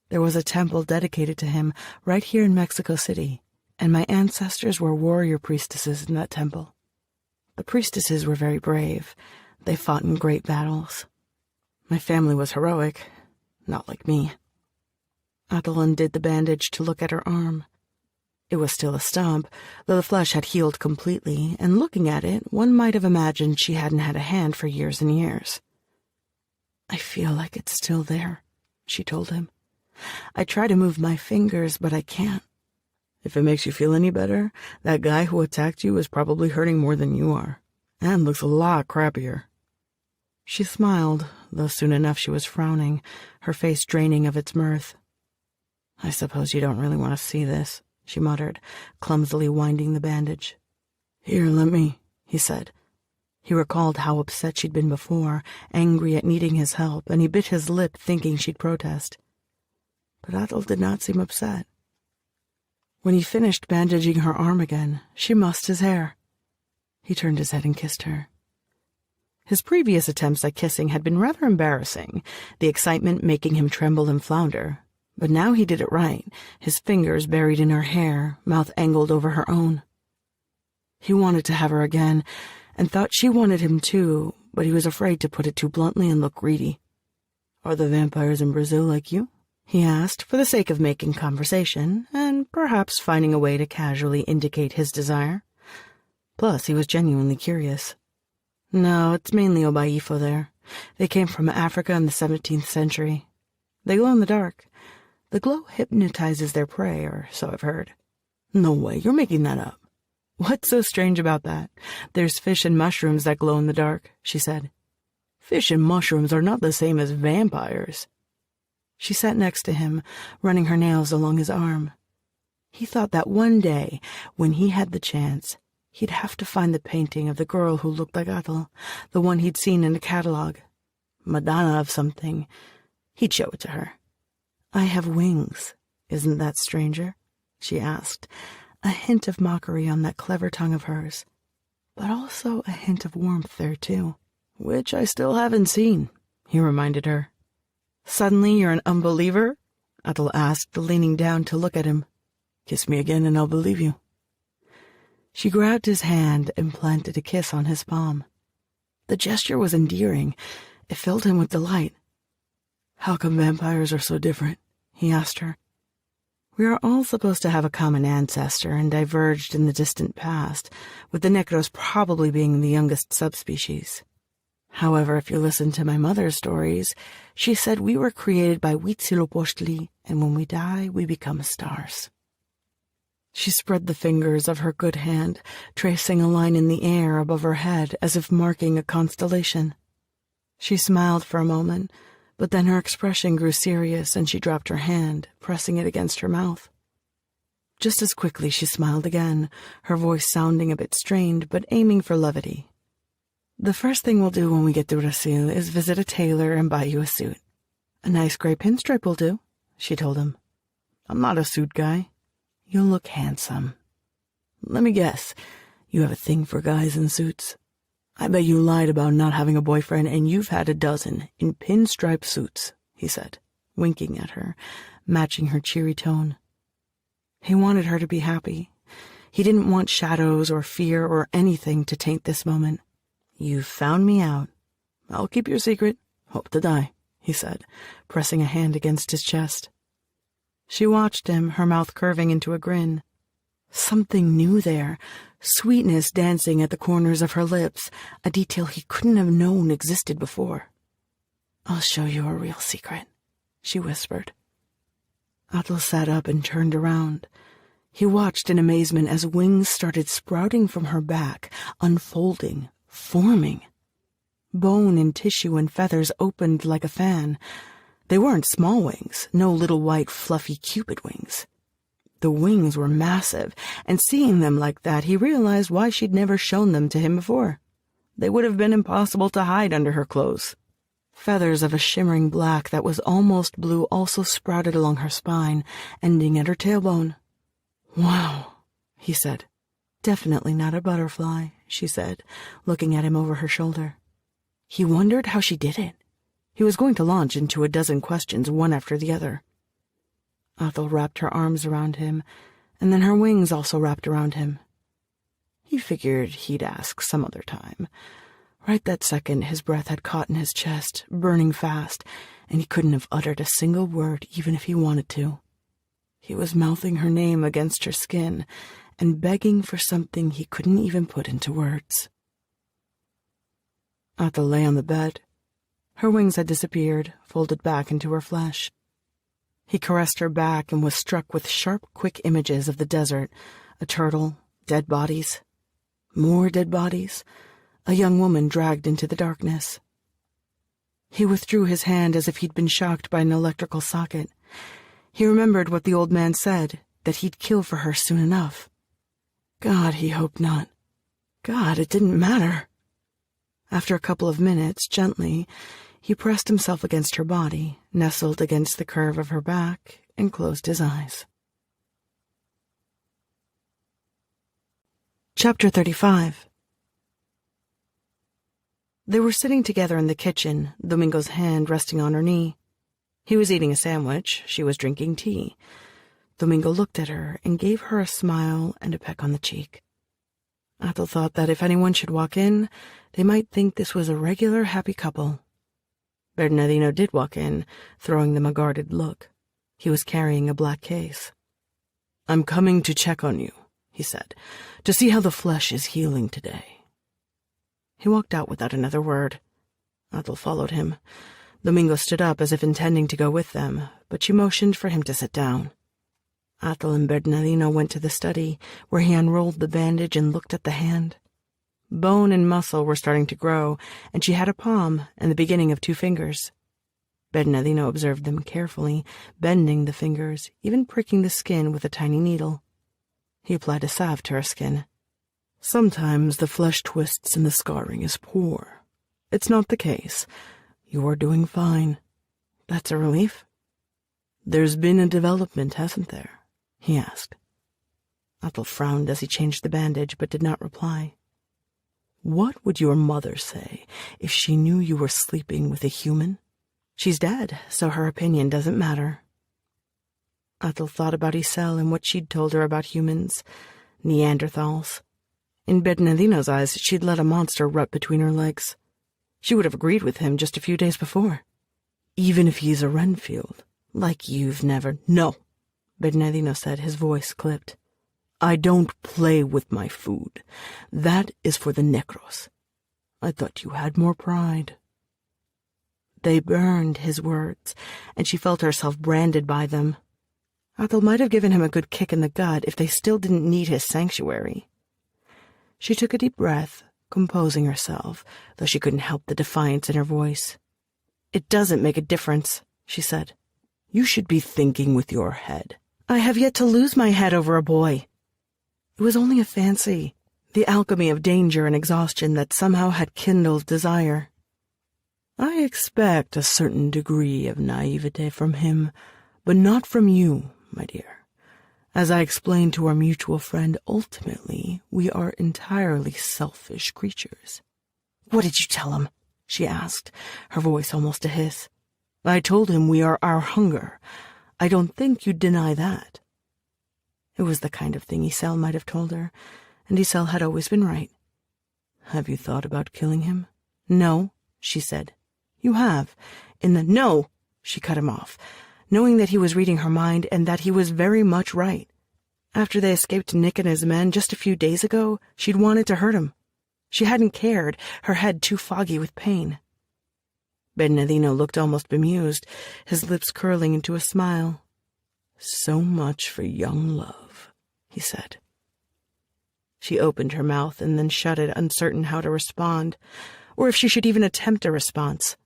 Speaker 1: There was a temple dedicated to him right here in Mexico City, and my ancestors were warrior priestesses in that temple. The priestesses were very brave. They fought in great battles. My family was heroic, not like me. Atle undid the bandage to look at her arm. It was still a stump, though the flesh had healed completely, and looking at it, one might have imagined she hadn't had a hand for years and years. I feel like it's still there, she told him. I try to move my fingers, but I can't. If it makes you feel any better, that guy who attacked you is probably hurting more than you are, and looks a lot crappier. She smiled, though soon enough she was frowning, her face draining of its mirth. I suppose you don't really want to see this, she muttered, clumsily winding the bandage. Here, let me, he said. He recalled how upset she'd been before, angry at needing his help, and he bit his lip thinking she'd protest. But Atle did not seem upset. When he finished bandaging her arm again, she mussed his hair. He turned his head and kissed her. His previous attempts at kissing had been rather embarrassing, the excitement making him tremble and flounder. But now he did it right, his fingers buried in her hair, mouth angled over her own. He wanted to have her again, and thought she wanted him too, but he was afraid to put it too bluntly and look greedy. Are the vampires in Brazil like you? He asked, for the sake of making conversation, and perhaps finding a way to casually indicate his desire. Plus, he was genuinely curious. No, it's mainly Obaifo there. They came from Africa in the 17th century. They glow in the dark. The glow hypnotizes their prey, or so I've heard. No way, you're making that up. What's so strange about that? There's fish and mushrooms that glow in the dark, she said. Fish and mushrooms are not the same as vampires. She sat next to him, running her nails along his arm. He thought that one day, when he had the chance, he'd have to find the painting of the girl who looked like Atle, the one he'd seen in a catalog. Madonna of something. He'd show it to her. I have wings. Isn't that stranger? She asked, a hint of mockery on that clever tongue of hers, but also a hint of warmth there, too. Which I still haven't seen, he reminded her. Suddenly you're an unbeliever? Atle asked, leaning down to look at him. Kiss me again and I'll believe you. She grabbed his hand and planted a kiss on his palm. The gesture was endearing. It filled him with delight. How come vampires are so different? He asked her. We are all supposed to have a common ancestor and diverged in the distant past, with the Necros probably being the youngest subspecies. However, if you listen to my mother's stories, she said we were created by Huitzilopochtli, and when we die, we become stars. She spread the fingers of her good hand, tracing a line in the air above her head as if marking a constellation. She smiled for a moment, but then her expression grew serious and she dropped her hand, pressing it against her mouth. Just as quickly she smiled again, her voice sounding a bit strained but aiming for levity. The first thing we'll do when we get to Brazil is visit a tailor and buy you a suit. A nice gray pinstripe will do, she told him. I'm not a suit guy. You'll look handsome. Let me guess, you have a thing for guys in suits? I bet you lied about not having a boyfriend and you've had a dozen in pinstripe suits, he said, winking at her, matching her cheery tone. He wanted her to be happy. He didn't want shadows or fear or anything to taint this moment. You've found me out. I'll keep your secret. Hope to die, he said, pressing a hand against his chest. She watched him, her mouth curving into a grin. Something new there, sweetness dancing at the corners of her lips, a detail he couldn't have known existed before. I'll show you a real secret, she whispered. Athol sat up and turned around. He watched in amazement as wings started sprouting from her back, unfolding, forming. Bone and tissue and feathers opened like a fan. They weren't small wings, no little white fluffy cupid wings. The wings were massive, and seeing them like that, he realized why she'd never shown them to him before. They would have been impossible to hide under her clothes. Feathers of a shimmering black that was almost blue also sprouted along her spine, ending at her tailbone. Wow, he said. Definitely not a butterfly, she said, looking at him over her shoulder. He wondered how she did it. He was going to launch into a dozen questions, one after the other. Athol wrapped her arms around him, and then her wings also wrapped around him. He figured he'd ask some other time. Right that second, his breath had caught in his chest, burning fast, and he couldn't have uttered a single word even if he wanted to. He was mouthing her name against her skin and begging for something he couldn't even put into words. Athol lay on the bed. Her wings had disappeared, folded back into her flesh. He caressed her back and was struck with sharp, quick images of the desert, a turtle, dead bodies, more dead bodies, a young woman dragged into the darkness. He withdrew his hand as if he'd been shocked by an electrical socket. He remembered what the old man said, that he'd kill for her soon enough. God, he hoped not. God, it didn't matter. After a couple of minutes, gently, he pressed himself against her body, nestled against the curve of her back, and closed his eyes. Chapter 35. They were sitting together in the kitchen, Domingo's hand resting on her knee. He was eating a sandwich, she was drinking tea. Domingo looked at her and gave her a smile and a peck on the cheek. Athol thought that if anyone should walk in, they might think this was a regular happy couple. Bernardino did walk in, throwing them a guarded look. He was carrying a black case. I'm coming to check on you, he said, to see how the flesh is healing today. He walked out without another word. Athol followed him. Domingo stood up as if intending to go with them, but she motioned for him to sit down. Athol and Bernardino went to the study, where he unrolled the bandage and looked at the hand. Bone and muscle were starting to grow, and she had a palm and the beginning of 2 fingers. Bernardino observed them carefully, bending the fingers, even pricking the skin with a tiny needle. He applied a salve to her skin. Sometimes the flesh twists and the scarring is poor. It's not the case. You are doing fine. That's a relief. There's been a development, hasn't there? He asked. Athol frowned as he changed the bandage, but did not reply. What would your mother say if she knew you were sleeping with a human? She's dead, so her opinion doesn't matter. Athol thought about Isel and what she'd told her about humans, Neanderthals. In Bernardino's eyes, she'd let a monster rut between her legs. She would have agreed with him just a few days before. Even if he's a Renfield, like you've never... No, Bernardino said, his voice clipped. I don't play with my food. That is for the necros. I thought you had more pride. They burned, his words, and she felt herself branded by them. Athol might have given him a good kick in the gut if they still didn't need his sanctuary. She took a deep breath, composing herself, though she couldn't help the defiance in her voice. It doesn't make a difference, she said. You should be thinking with your head. I have yet to lose my head over a boy. It was only a fancy. the alchemy of danger and exhaustion that somehow had kindled desire. I expect a certain degree of naivete from him, but not from you, my dear. As I explained to our mutual friend, ultimately, we are entirely selfish creatures. What did you tell him? She asked, her voice almost a hiss. I told him we are our hunger. I don't think you'd deny that. It was the kind of thing Isel might have told her, and Isel had always been right. Have you thought about killing him? No, she said. You have. No, she cut him off, knowing that he was reading her mind and that he was very much right. After they escaped Nick and his men just a few days ago, she'd wanted to hurt him. She hadn't cared, her head too foggy with pain. Bernardino looked almost bemused, his lips curling into a smile. So much for young love, he said. She opened her mouth and then shut it, uncertain how to respond, or if she should even attempt a response.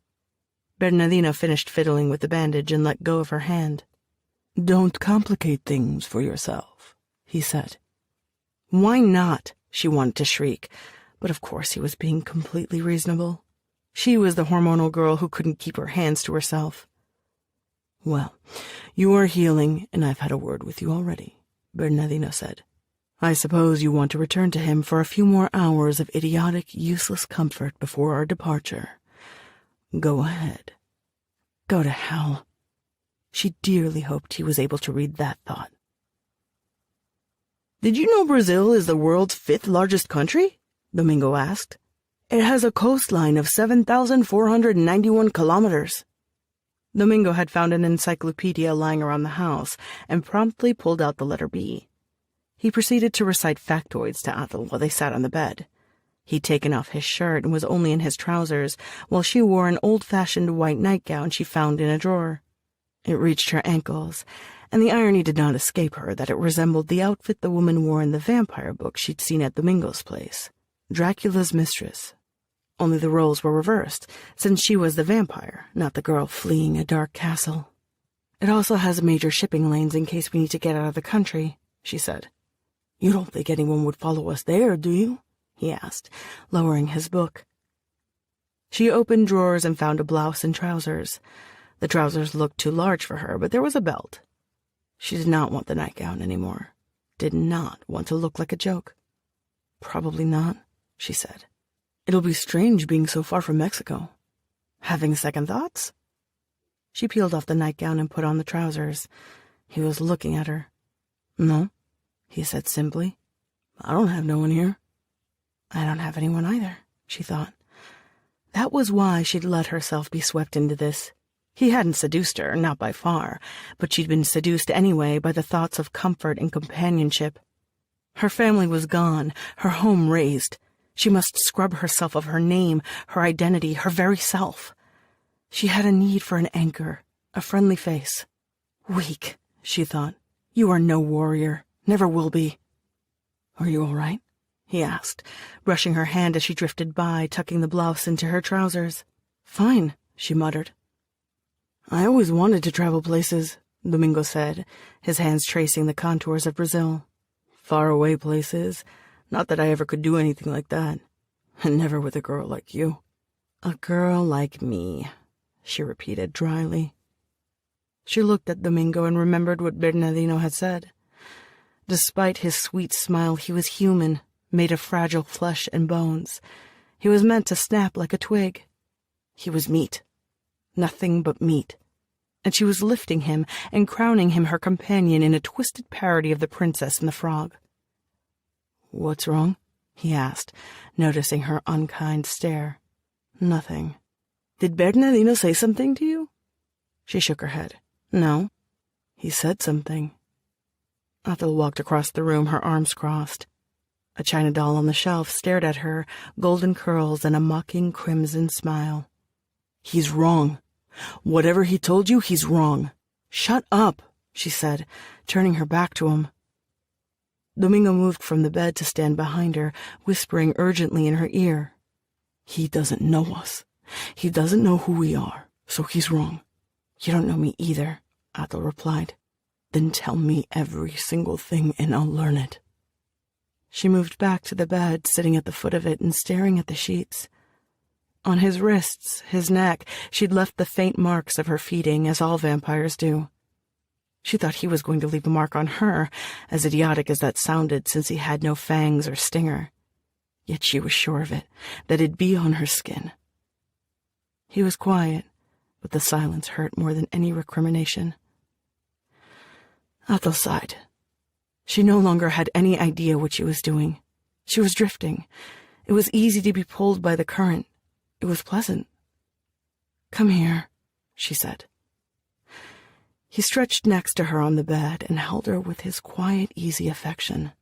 Speaker 1: Bernardino finished fiddling with the bandage and let go of her hand. Don't complicate things for yourself, he said. Why not? She wanted to shriek, but of course he was being completely reasonable. She was the hormonal girl who couldn't keep her hands to herself. Well, you are healing, and I've had a word with you already, Bernardino said. I suppose you want to return to him for a few more hours of idiotic, useless comfort before our departure. Go ahead. Go to hell. She dearly hoped he was able to read that thought. Did you know Brazil is the world's 5th largest country? Domingo asked. It has a coastline of 7,491 kilometers. Domingo had found an encyclopedia lying around the house and promptly pulled out the letter B. He proceeded to recite factoids to Athel while they sat on the bed. He'd taken off his shirt and was only in his trousers, while she wore an old-fashioned white nightgown she found in a drawer. It reached her ankles, and the irony did not escape her that it resembled the outfit the woman wore in the vampire book she'd seen at Domingo's place, Dracula's mistress. Only the roles were reversed, since she was the vampire, not the girl fleeing a dark castle. It also has major shipping lanes in case we need to get out of the country, she said. You don't think anyone would follow us there, do you? He asked, lowering his book. She opened drawers and found a blouse and trousers. The trousers looked too large for her, but there was a belt. She did not want the nightgown anymore. Did not want to look like a joke. Probably not, she said. It'll be strange being so far from Mexico. Having second thoughts? She peeled off the nightgown and put on the trousers. He was looking at her. No, he said simply. I don't have no one here. I don't have anyone either, she thought. That was why she'd let herself be swept into this. He hadn't seduced her, not by far, but she'd been seduced anyway by the thoughts of comfort and companionship. Her family was gone, her home razed. She must scrub herself of her name, her identity, her very self. She had a need for an anchor, a friendly face. Weak, she thought. You are no warrior, never will be. Are you all right? He asked, brushing her hand as she drifted by, tucking the blouse into her trousers. Fine, she muttered. I always wanted to travel places, Domingo said, his hands tracing the contours of Brazil. Far away places. Not that I ever could do anything like that. And never with a girl like you. A girl like me, she repeated dryly. She looked at Domingo and remembered what Bernardino had said. Despite his sweet smile, he was human, made of fragile flesh and bones. He was meant to snap like a twig. He was meat. Nothing but meat. And she was lifting him and crowning him her companion in a twisted parody of the Princess and the Frog. What's wrong? He asked, noticing her unkind stare. Nothing. Did Bernardino say something to you? She shook her head. No. He said something. Athel walked across the room, her arms crossed. A china doll on the shelf stared at her, golden curls and a mocking crimson smile. He's wrong. Whatever he told you, he's wrong. Shut up, she said, turning her back to him. Domingo moved from the bed to stand behind her, whispering urgently in her ear. He doesn't know us. He doesn't know who we are, so he's wrong. You don't know me either, Athel replied. Then tell me every single thing and I'll learn it. She moved back to the bed, sitting at the foot of it and staring at the sheets. On his wrists, his neck, she'd left the faint marks of her feeding, as all vampires do. She thought he was going to leave a mark on her, as idiotic as that sounded, since he had no fangs or stinger. Yet she was sure of it, that it'd be on her skin. He was quiet, but the silence hurt more than any recrimination. Athel sighed. She no longer had any idea what she was doing. She was drifting. It was easy to be pulled by the current. It was pleasant. "Come here," she said. He stretched next to her on the bed and held her with his quiet, easy affection.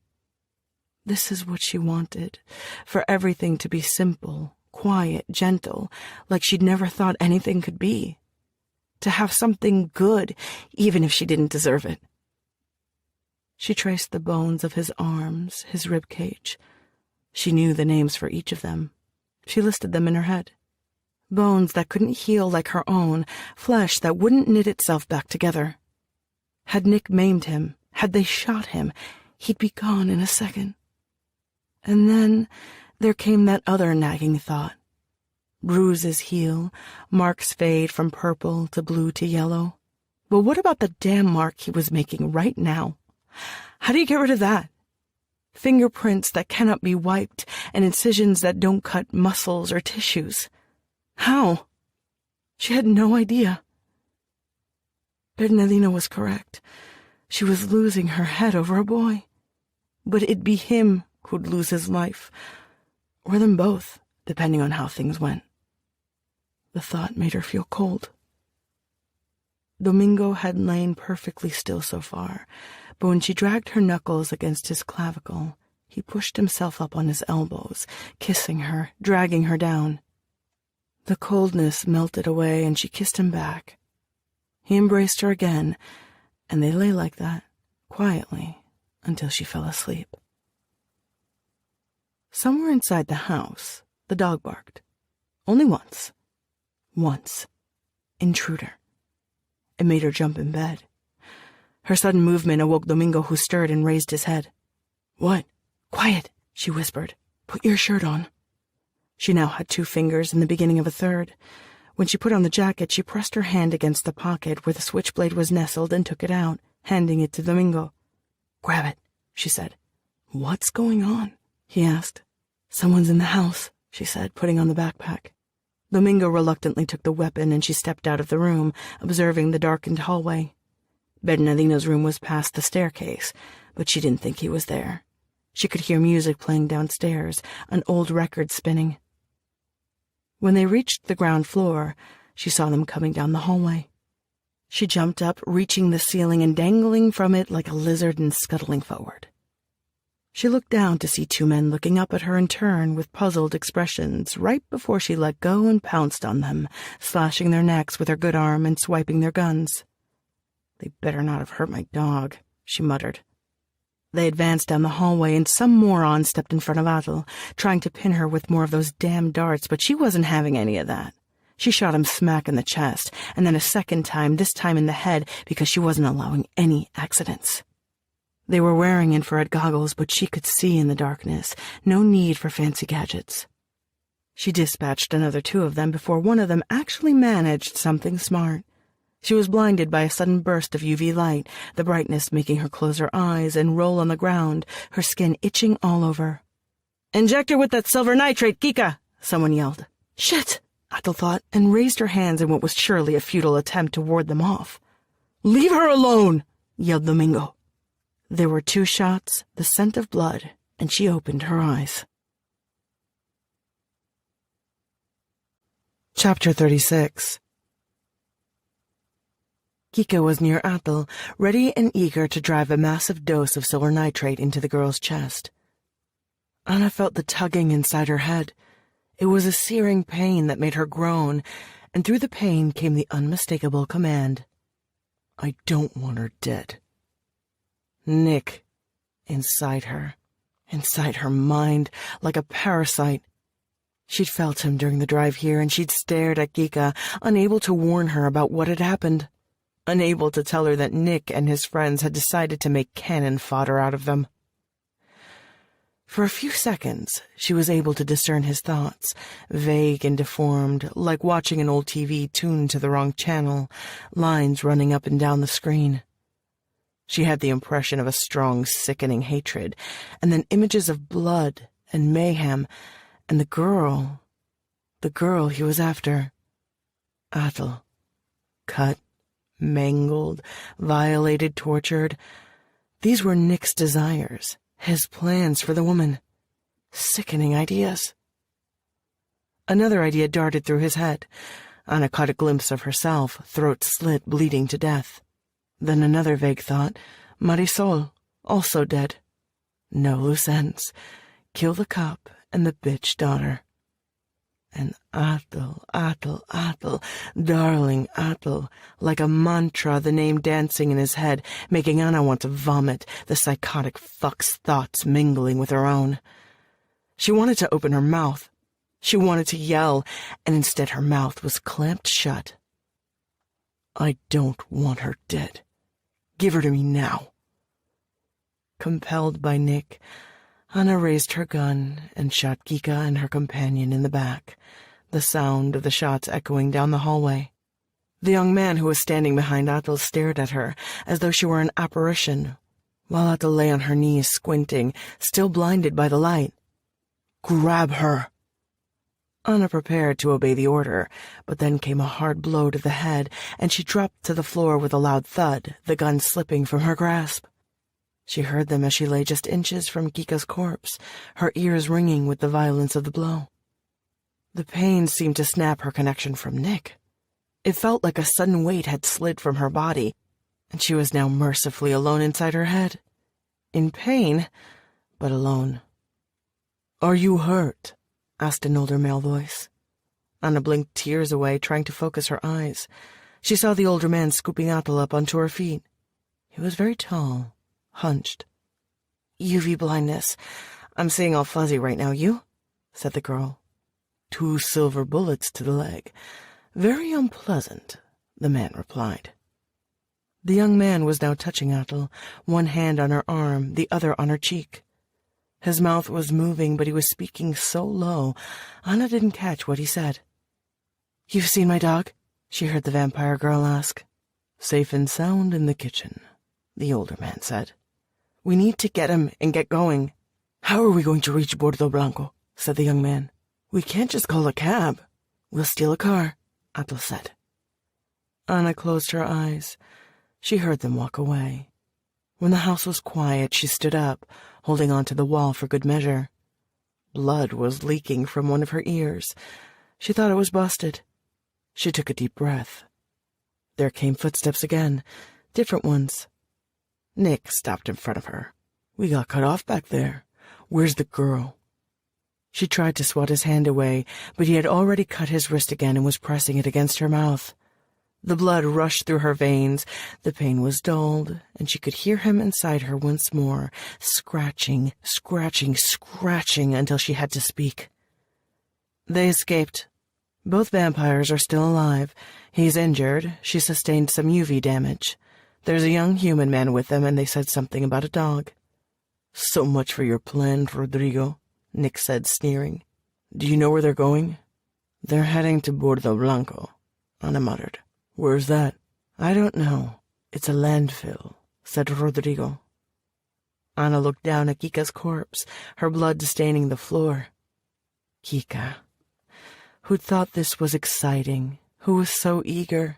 Speaker 1: This is what she wanted, for everything to be simple, quiet, gentle, like she'd never thought anything could be. To have something good, even if she didn't deserve it. She traced the bones of his arms, his rib cage. She knew the names for each of them. She listed them in her head. Bones that couldn't heal like her own, flesh that wouldn't knit itself back together. Had Nick maimed him, had they shot him, he'd be gone in a second. And then there came that other nagging thought. Bruises heal, marks fade from purple to blue to yellow. But what about the damn mark he was making right now? How do you get rid of that? Fingerprints that cannot be wiped, and incisions that don't cut muscles or tissues. How? She had no idea. Bernardino was correct. She was losing her head over a boy. But it'd be him who'd lose his life, or them both, depending on how things went. The thought made her feel cold. Domingo had lain perfectly still so far, but when she dragged her knuckles against his clavicle, he pushed himself up on his elbows, kissing her, dragging her down. The coldness melted away, and she kissed him back. He embraced her again, and they lay like that, quietly, until she fell asleep. Somewhere inside the house, the dog barked. Only once. Once. Intruder. It made her jump in bed. Her sudden movement awoke Domingo, who stirred and raised his head. "What? Quiet," she whispered. "Put your shirt on." She now had 2 fingers and the beginning of a third. When she put on the jacket, she pressed her hand against the pocket where the switchblade was nestled and took it out, handing it to Domingo. "Grab it," she said. "What's going on?" he asked. "Someone's in the house," she said, putting on the backpack. Domingo reluctantly took the weapon, and she stepped out of the room, observing the darkened hallway. Bernardino's room was past the staircase, but she didn't think he was there. She could hear music playing downstairs, an old record spinning. When they reached the ground floor, she saw them coming down the hallway. She jumped up, reaching the ceiling and dangling from it like a lizard and scuttling forward. She looked down to see 2 men looking up at her in turn with puzzled expressions right before she let go and pounced on them, slashing their necks with her good arm and swiping their guns. "They better not have hurt my dog," she muttered. They advanced down the hallway, and some moron stepped in front of Athel, trying to pin her with more of those damn darts, but she wasn't having any of that. She shot him smack in the chest, and then a second time, this time in the head, because she wasn't allowing any accidents. They were wearing infrared goggles, but she could see in the darkness. No need for fancy gadgets. She dispatched another 2 of them before one of them actually managed something smart. She was blinded by a sudden burst of UV light, the brightness making her close her eyes and roll on the ground, her skin itching all over. "Inject her with that silver nitrate, Kika!" someone yelled. "Shit!" Athel thought, and raised her hands in what was surely a futile attempt to ward them off. "Leave her alone!" yelled Domingo. There were 2 shots, the scent of blood, and she opened her eyes. Chapter 36. Kika was near Athel, ready and eager to drive a massive dose of silver nitrate into the girl's chest. Anna felt the tugging inside her head. It was a searing pain that made her groan, and through the pain came the unmistakable command. "I don't want her dead." Nick, inside her mind, like a parasite. She'd felt him during the drive here, and she'd stared at Kika, unable to warn her about what had happened, unable to tell her that Nick and his friends had decided to make cannon fodder out of them. For a few seconds, she was able to discern his thoughts, vague and deformed, like watching an old TV tuned to the wrong channel, lines running up and down the screen. She had the impression of a strong, sickening hatred, and then images of blood and mayhem, and the girl he was after. Atle. Cut, mangled, violated, tortured. These were Nick's desires, his plans for the woman. Sickening ideas. Another idea darted through his head. Anna caught a glimpse of herself, throat slit, bleeding to death. Then another vague thought, Marisol, also dead. No loose ends. Kill the cop and the bitch daughter. And Atle, darling Atle, like a mantra, the name dancing in his head, making Anna want to vomit, the psychotic fuck's thoughts mingling with her own. She wanted to open her mouth. She wanted to yell, and instead her mouth was clamped shut. I don't want her dead. Give her to me now. Compelled by Nick, Anna raised her gun and shot Kika and her companion in the back, the sound of the shots echoing down the hallway. The young man who was standing behind Atle stared at her as though she were an apparition, while Atle lay on her knees squinting, still blinded by the light. Grab her! Anna prepared to obey the order, but then came a hard blow to the head, and she dropped to the floor with a loud thud, the gun slipping from her grasp. She heard them as she lay just inches from Kika's corpse, her ears ringing with the violence of the blow. The pain seemed to snap her connection from Nick. It felt like a sudden weight had slid from her body, and she was now mercifully alone inside her head. In pain, but alone. Are you hurt? Asked an older male voice. Anna blinked tears away, trying to focus her eyes. She saw the older man scooping Atle up onto her feet. He was very tall, hunched. UV blindness. I'm seeing all fuzzy right now, you? Said the girl. 2 silver bullets to the leg. Very unpleasant, the man replied. The young man was now touching Atle, one hand on her arm, the other on her cheek. His mouth was moving, but he was speaking so low, Anna didn't catch what he said. You've seen my dog? She heard the vampire girl ask. Safe and sound in the kitchen, the older man said. We need to get him and get going. How are we going to reach Bordo Blanco? Said the young man. We can't just call a cab. We'll steal a car, Atle said. Anna closed her eyes. She heard them walk away. When the house was quiet, she stood up, holding on to the wall for good measure. Blood was leaking from one of her ears. She thought it was busted. She took a deep breath. There came footsteps again, different ones. Nick stopped in front of her. We got cut off back there. Where's the girl? She tried to swat his hand away, but he had already cut his wrist again and was pressing it against her mouth. The blood rushed through her veins, the pain was dulled, and she could hear him inside her once more, scratching, until she had to speak. They escaped. Both vampires are still alive. He's injured. She sustained some UV damage. There's a young human man with them, and they said something about a dog. So much for your plan, Rodrigo, Nick said, sneering. Do you know where they're going? They're heading to Bordo Blanco, Anna muttered. Where's that? I don't know. It's a landfill, said Rodrigo. Anna looked down at Kika's corpse, her blood staining the floor. Kika, who'd thought this was exciting, who was so eager.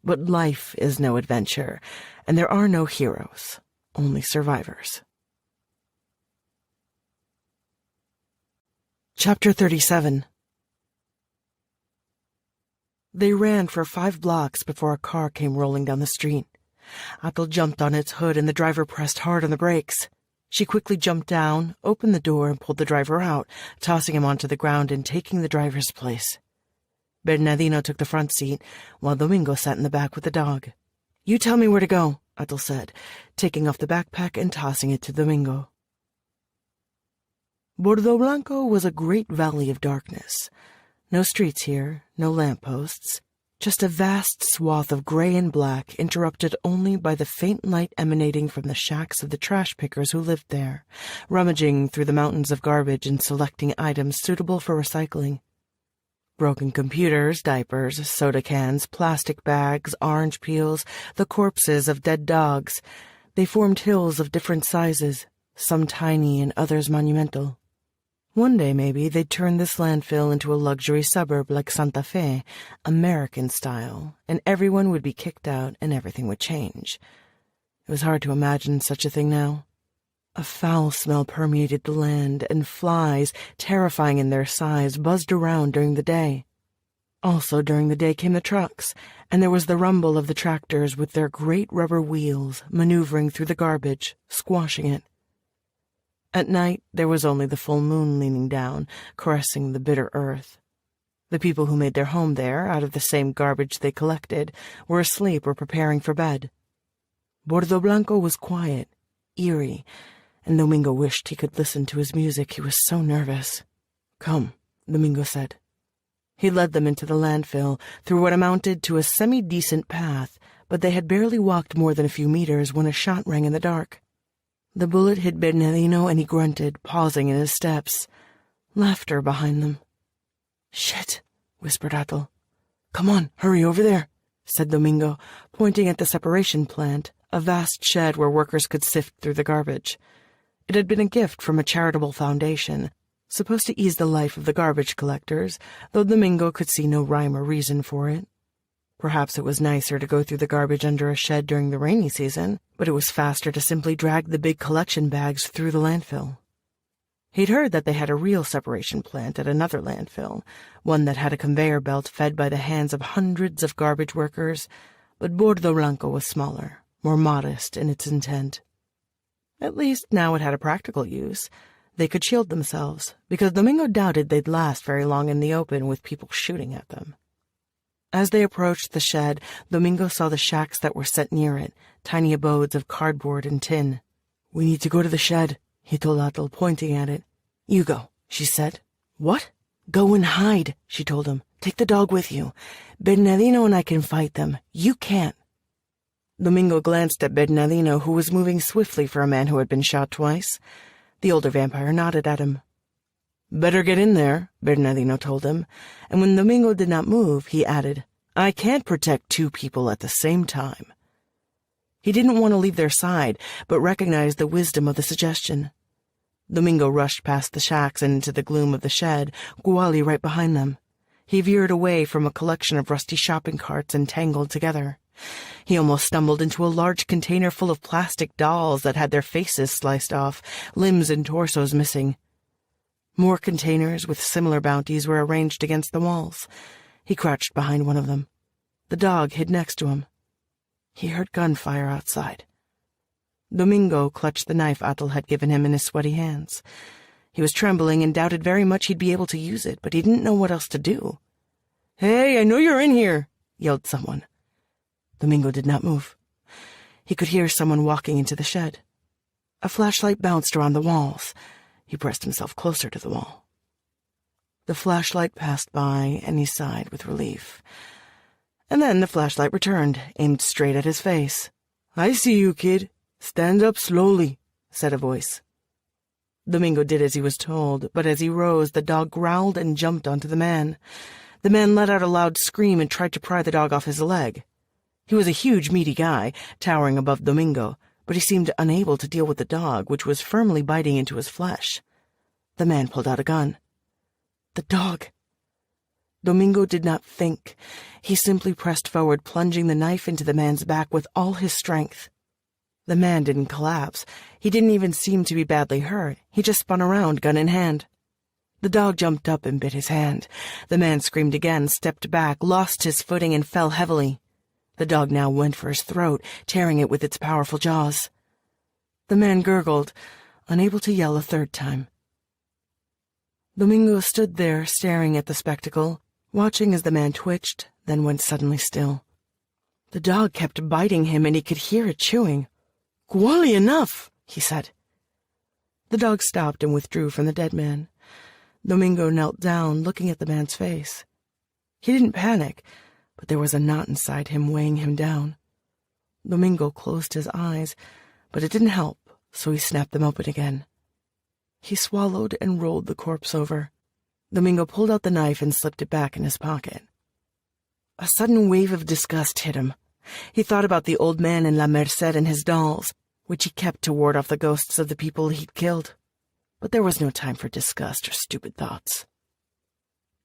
Speaker 1: But life is no adventure, and there are no heroes, only survivors. Chapter 37. They ran for 5 blocks before a car came rolling down the street. Atle jumped on its hood and the driver pressed hard on the brakes. She quickly jumped down, opened the door, and pulled the driver out, tossing him onto the ground and taking the driver's place. Bernardino took the front seat, while Domingo sat in the back with the dog. You tell me where to go, Atle said, taking off the backpack and tossing it to Domingo. Bordo Blanco was a great valley of darkness. No streets here, no lampposts, Just a vast swath of gray and black, interrupted only by the faint light emanating from the shacks of the trash pickers who lived there, rummaging through the mountains of garbage and selecting items suitable for recycling. Broken computers, diapers, soda cans, plastic bags, orange peels, the corpses of dead dogs. They formed hills of different sizes, some tiny and others monumental. One day, maybe, they'd turn this landfill into a luxury suburb like Santa Fe, American style, and everyone would be kicked out and everything would change. It was hard to imagine such a thing now. A foul smell permeated the land, and flies, terrifying in their size, buzzed around during the day. Also during the day came the trucks, and there was the rumble of the tractors with their great rubber wheels maneuvering through the garbage, squashing it. At night, there was only the full moon leaning down, caressing the bitter earth. The people who made their home there, out of the same garbage they collected, were asleep or preparing for bed. Bordo Blanco was quiet, eerie, and Domingo wished he could listen to his music. He was so nervous. "Come," Domingo said. He led them into the landfill, through what amounted to a semi-decent path, but they had barely walked more than a few meters when a shot rang in the dark. The bullet hit Bernardino, and he grunted, pausing in his steps. Laughter behind them. "Shit," whispered Atul. "Come on, hurry over there," said Domingo, pointing at the separation plant, a vast shed where workers could sift through the garbage. It had been a gift from a charitable foundation, supposed to ease the life of the garbage collectors, though Domingo could see no rhyme or reason for it. Perhaps it was nicer to go through the garbage under a shed during the rainy season, but it was faster to simply drag the big collection bags through the landfill. He'd heard that they had a real separation plant at another landfill, one that had a conveyor belt fed by the hands of hundreds of garbage workers, but Bordo Blanco was smaller, more modest in its intent. At least now it had a practical use. They could shield themselves, because Domingo doubted they'd last very long in the open with people shooting at them. As they approached the shed, Domingo saw the shacks that were set near it, tiny abodes of cardboard and tin. "We need to go to the shed," he told Atul, pointing at it. "You go," she said. "What?" "Go and hide," she told him. "Take the dog with you. Bernardino and I can fight them. You can't." Domingo glanced at Bernardino, who was moving swiftly for a man who had been shot twice. The older vampire nodded at him. "Better get in there," Bernardino told him, and when Domingo did not move, he added, "I can't protect two people at the same time." He didn't want to leave their side, but recognized the wisdom of the suggestion. Domingo rushed past the shacks and into the gloom of the shed, Guali right behind them. He veered away from a collection of rusty shopping carts entangled together. He almost stumbled into a large container full of plastic dolls that had their faces sliced off, limbs and torsos missing. More containers with similar bounties were arranged against the walls. He crouched behind one of them. The dog hid next to him. He heard gunfire outside. Domingo clutched the knife Atul had given him in his sweaty hands. He was trembling and doubted very much he'd be able to use it, but he didn't know what else to do. "Hey, I know you're in here," yelled someone. Domingo did not move. He could hear someone walking into the shed. A flashlight bounced around the walls. He pressed himself closer to the wall. The flashlight passed by, and he sighed with relief. And then the flashlight returned, aimed straight at his face. "I see you, kid. Stand up slowly," said a voice. Domingo did as he was told, but as he rose, the dog growled and jumped onto the man. The man let out a loud scream and tried to pry the dog off his leg. He was a huge, meaty guy, towering above Domingo, but he seemed unable to deal with the dog, which was firmly biting into his flesh. The man pulled out a gun. The dog. Domingo did not think. He simply pressed forward, plunging the knife into the man's back with all his strength. The man didn't collapse. He didn't even seem to be badly hurt. He just spun around, gun in hand. The dog jumped up and bit his hand. The man screamed again, stepped back, lost his footing, and fell heavily. The dog now went for his throat, tearing it with its powerful jaws. The man gurgled, unable to yell a third time. Domingo stood there, staring at the spectacle, watching as the man twitched, then went suddenly still. The dog kept biting him, and he could hear it chewing. "Guali, enough," he said. The dog stopped and withdrew from the dead man. Domingo knelt down, looking at the man's face. He didn't panic, but there was a knot inside him weighing him down. Domingo closed his eyes, but it didn't help, so he snapped them open again. He swallowed and rolled the corpse over. Domingo pulled out the knife and slipped it back in his pocket. A sudden wave of disgust hit him. He thought about the old man in La Merced and his dolls, which he kept to ward off the ghosts of the people he'd killed. But there was no time for disgust or stupid thoughts.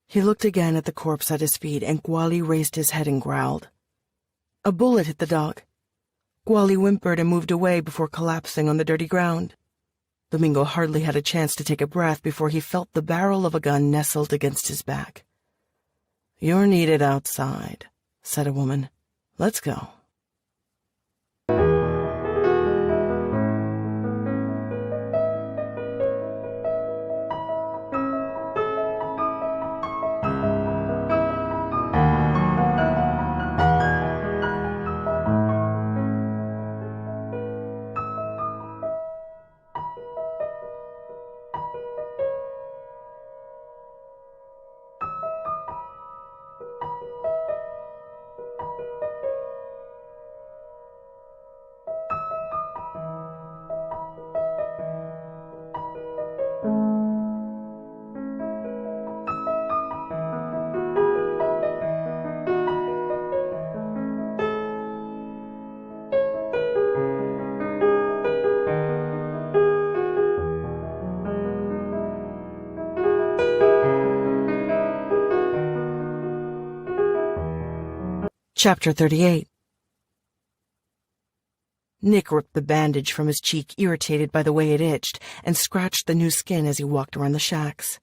Speaker 1: He looked again at the corpse at his feet, and Gwali raised his head and growled. A bullet hit the dog. Gwali whimpered and moved away before collapsing on the dirty ground. Domingo hardly had a chance to take a breath before he felt the barrel of a gun nestled against his back. "You're needed outside," said a woman. "Let's go." Chapter 38. Nick ripped the bandage from his cheek, irritated by the way it itched, and scratched the new skin as he walked around the shacks.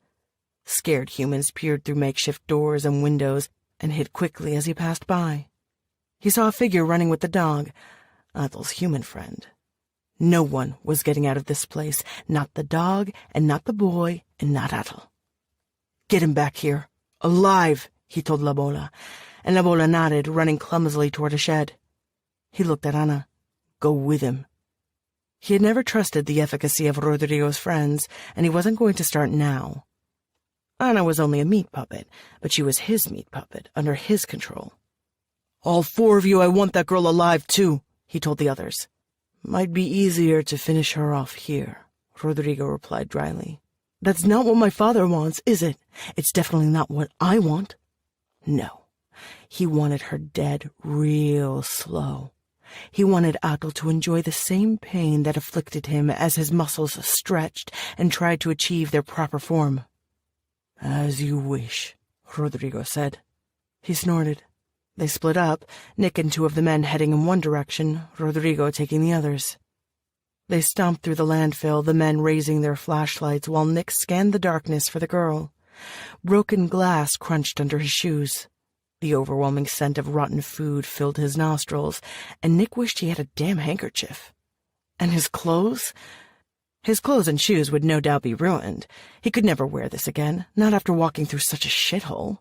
Speaker 1: Scared humans peered through makeshift doors and windows and hid quickly as he passed by. He saw a figure running with the dog, Athel's human friend. No one was getting out of this place, not the dog, and not the boy, and not Athel. "Get him back here. Alive," he told La Bola, and La Bola nodded, running clumsily toward a shed. He looked at Ana. Go with him. He had never trusted the efficacy of Rodrigo's friends, and he wasn't going to start now. Ana was only a meat puppet, but she was his meat puppet, under his control. "All four of you, I want that girl alive, too," he told the others. "Might be easier to finish her off here," Rodrigo replied dryly. "That's not what my father wants, is it? It's definitely not what I want." No. He wanted her dead real slow. He wanted Athel to enjoy the same pain that afflicted him as his muscles stretched and tried to achieve their proper form. "As you wish," Rodrigo said. He snorted. They split up, Nick and two of the men heading in one direction, Rodrigo taking the others. They stomped through the landfill, the men raising their flashlights while Nick scanned the darkness for the girl. Broken glass crunched under his shoes. The overwhelming scent of rotten food filled his nostrils, and Nick wished he had a damn handkerchief. And his clothes? His clothes and shoes would no doubt be ruined. He could never wear this again, not after walking through such a shithole.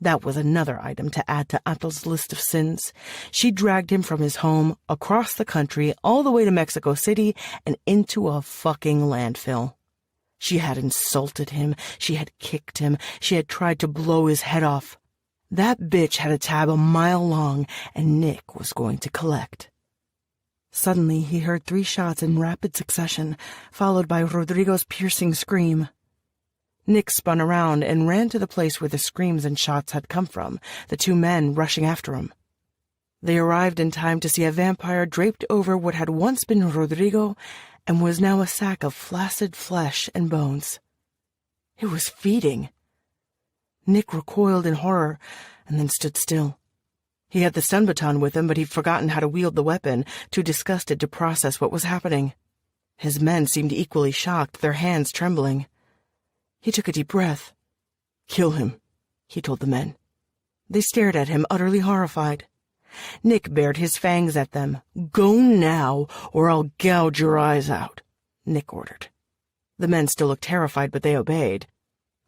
Speaker 1: That was another item to add to Athel's list of sins. She dragged him from his home, across the country, all the way to Mexico City, and into a fucking landfill. She had insulted him, she had kicked him, she had tried to blow his head off. That bitch had a tab a mile long, and Nick was going to collect. Suddenly, he heard 3 shots in rapid succession, followed by Rodrigo's piercing scream. Nick spun around and ran to the place where the screams and shots had come from, the 2 men rushing after him. They arrived in time to see a vampire draped over what had once been Rodrigo and was now a sack of flaccid flesh and bones. It was feeding. Nick recoiled in horror and then stood still. He had the stun baton with him, but he'd forgotten how to wield the weapon, too disgusted to process what was happening. His men seemed equally shocked, their hands trembling. He took a deep breath. "Kill him," he told the men. They stared at him, utterly horrified. Nick bared his fangs at them. "Go now, or I'll gouge your eyes out," Nick ordered. The men still looked terrified, but they obeyed.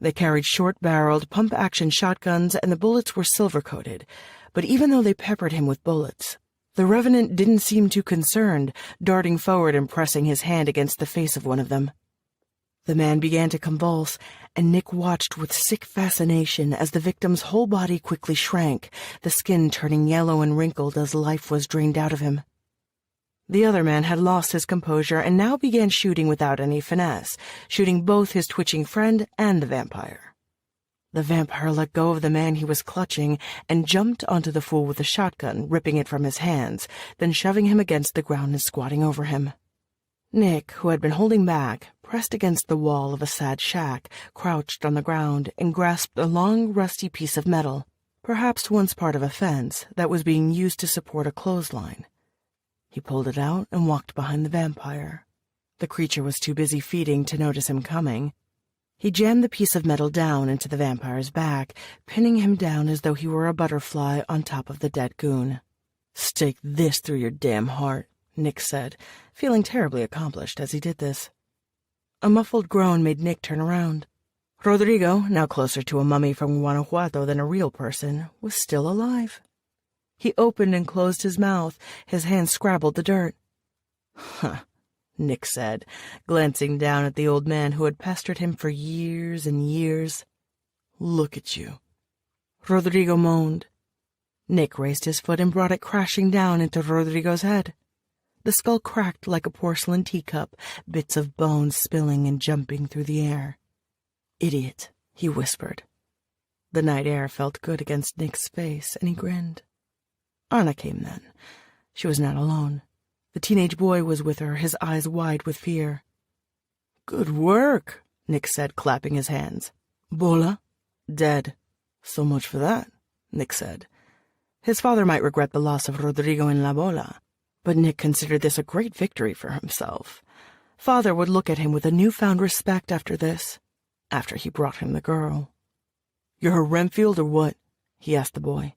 Speaker 1: They carried short-barreled, pump-action shotguns, and the bullets were silver-coated. But even though they peppered him with bullets, the Revenant didn't seem too concerned, darting forward and pressing his hand against the face of one of them. The man began to convulse, and Nick watched with sick fascination as the victim's whole body quickly shrank, the skin turning yellow and wrinkled as life was drained out of him. The other man had lost his composure and now began shooting without any finesse, shooting both his twitching friend and the vampire. The vampire let go of the man he was clutching and jumped onto the fool with a shotgun, ripping it from his hands, then shoving him against the ground and squatting over him. Nick, who had been holding back, pressed against the wall of a sad shack, crouched on the ground, and grasped a long, rusty piece of metal, perhaps once part of a fence, that was being used to support a clothesline. He pulled it out and walked behind the vampire. The creature was too busy feeding to notice him coming. He jammed the piece of metal down into the vampire's back, pinning him down as though he were a butterfly on top of the dead goon. "Stake this through your damn heart," Nick said, feeling terribly accomplished as he did this. A muffled groan made Nick turn around. Rodrigo, now closer to a mummy from Guanajuato than a real person, was still alive. He opened and closed his mouth. His hand scrabbled the dirt. "Huh," Nick said, glancing down at the old man who had pestered him for years and years. "Look at you." Rodrigo moaned. Nick raised his foot and brought it crashing down into Rodrigo's head. The skull cracked like a porcelain teacup, bits of bone spilling and jumping through the air. "Idiot," he whispered. The night air felt good against Nick's face, and he grinned. Anna came then. She was not alone. The teenage boy was with her, his eyes wide with fear. "Good work," Nick said, clapping his hands. "Bola?" "Dead." "So much for that," Nick said. His father might regret the loss of Rodrigo and La Bola, but Nick considered this a great victory for himself. Father would look at him with a newfound respect after this, after he brought him the girl. "You're her Renfield or what?" he asked the boy.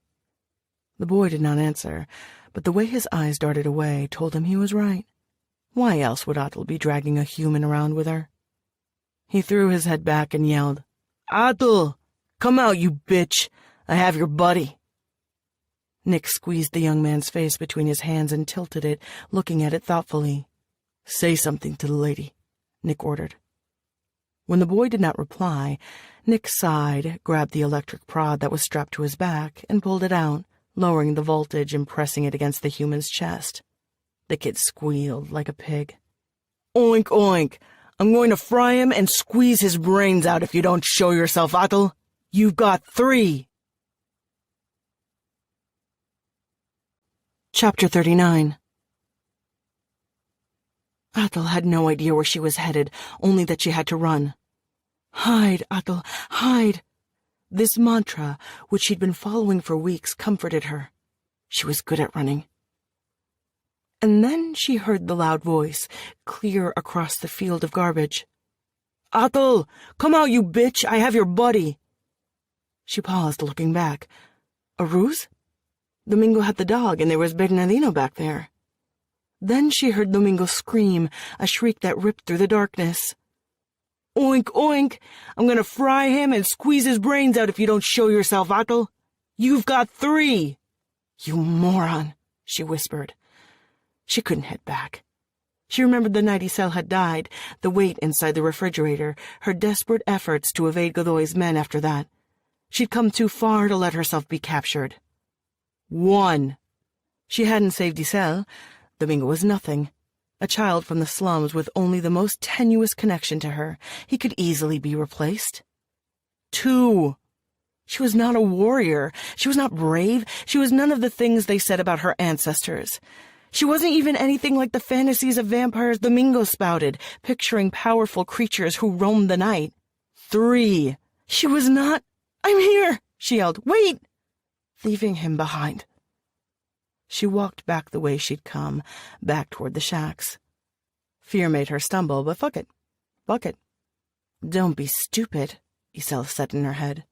Speaker 1: The boy did not answer, but the way his eyes darted away told him he was right. Why else would Atul be dragging a human around with her? He threw his head back and yelled, "Atul! Come out, you bitch! I have your buddy!" Nick squeezed the young man's face between his hands and tilted it, looking at it thoughtfully. "Say something to the lady," Nick ordered. When the boy did not reply, Nick sighed, grabbed the electric prod that was strapped to his back, and pulled it out, lowering the voltage and pressing it against the human's chest. The kid squealed like a pig. "Oink, oink! I'm going to fry him and squeeze his brains out if you don't show yourself, Atul! You've got 3! Chapter 39. Atul had no idea where she was headed, only that she had to run. "Hide, Atul, hide!" This mantra, which she'd been following for weeks, comforted her. She was good at running. And then she heard the loud voice, clear across the field of garbage. "Atul, come out, you bitch! I have your buddy!" She paused, looking back. A ruse? Domingo had the dog, and there was Bernardino back there. Then she heard Domingo scream, a shriek that ripped through the darkness. "Oink, oink! I'm gonna fry him and squeeze his brains out if you don't show yourself, Atul! You've got 3! "You moron," she whispered. She couldn't head back. She remembered the night Isel had died, the wait inside the refrigerator, her desperate efforts to evade Godoy's men after that. She'd come too far to let herself be captured. 1. She hadn't saved Isel. Domingo was nothing. A child from the slums with only the most tenuous connection to her. He could easily be replaced. 2. She was not a warrior. She was not brave. She was none of the things they said about her ancestors. She wasn't even anything like the fantasies of vampires Domingo spouted, picturing powerful creatures who roamed the night. 3. She was not... "I'm here!" she yelled. "Wait!" Leaving him behind. She walked back the way she'd come, back toward the shacks. Fear made her stumble, but fuck it. Fuck it. "Don't be stupid," Isel said in her head.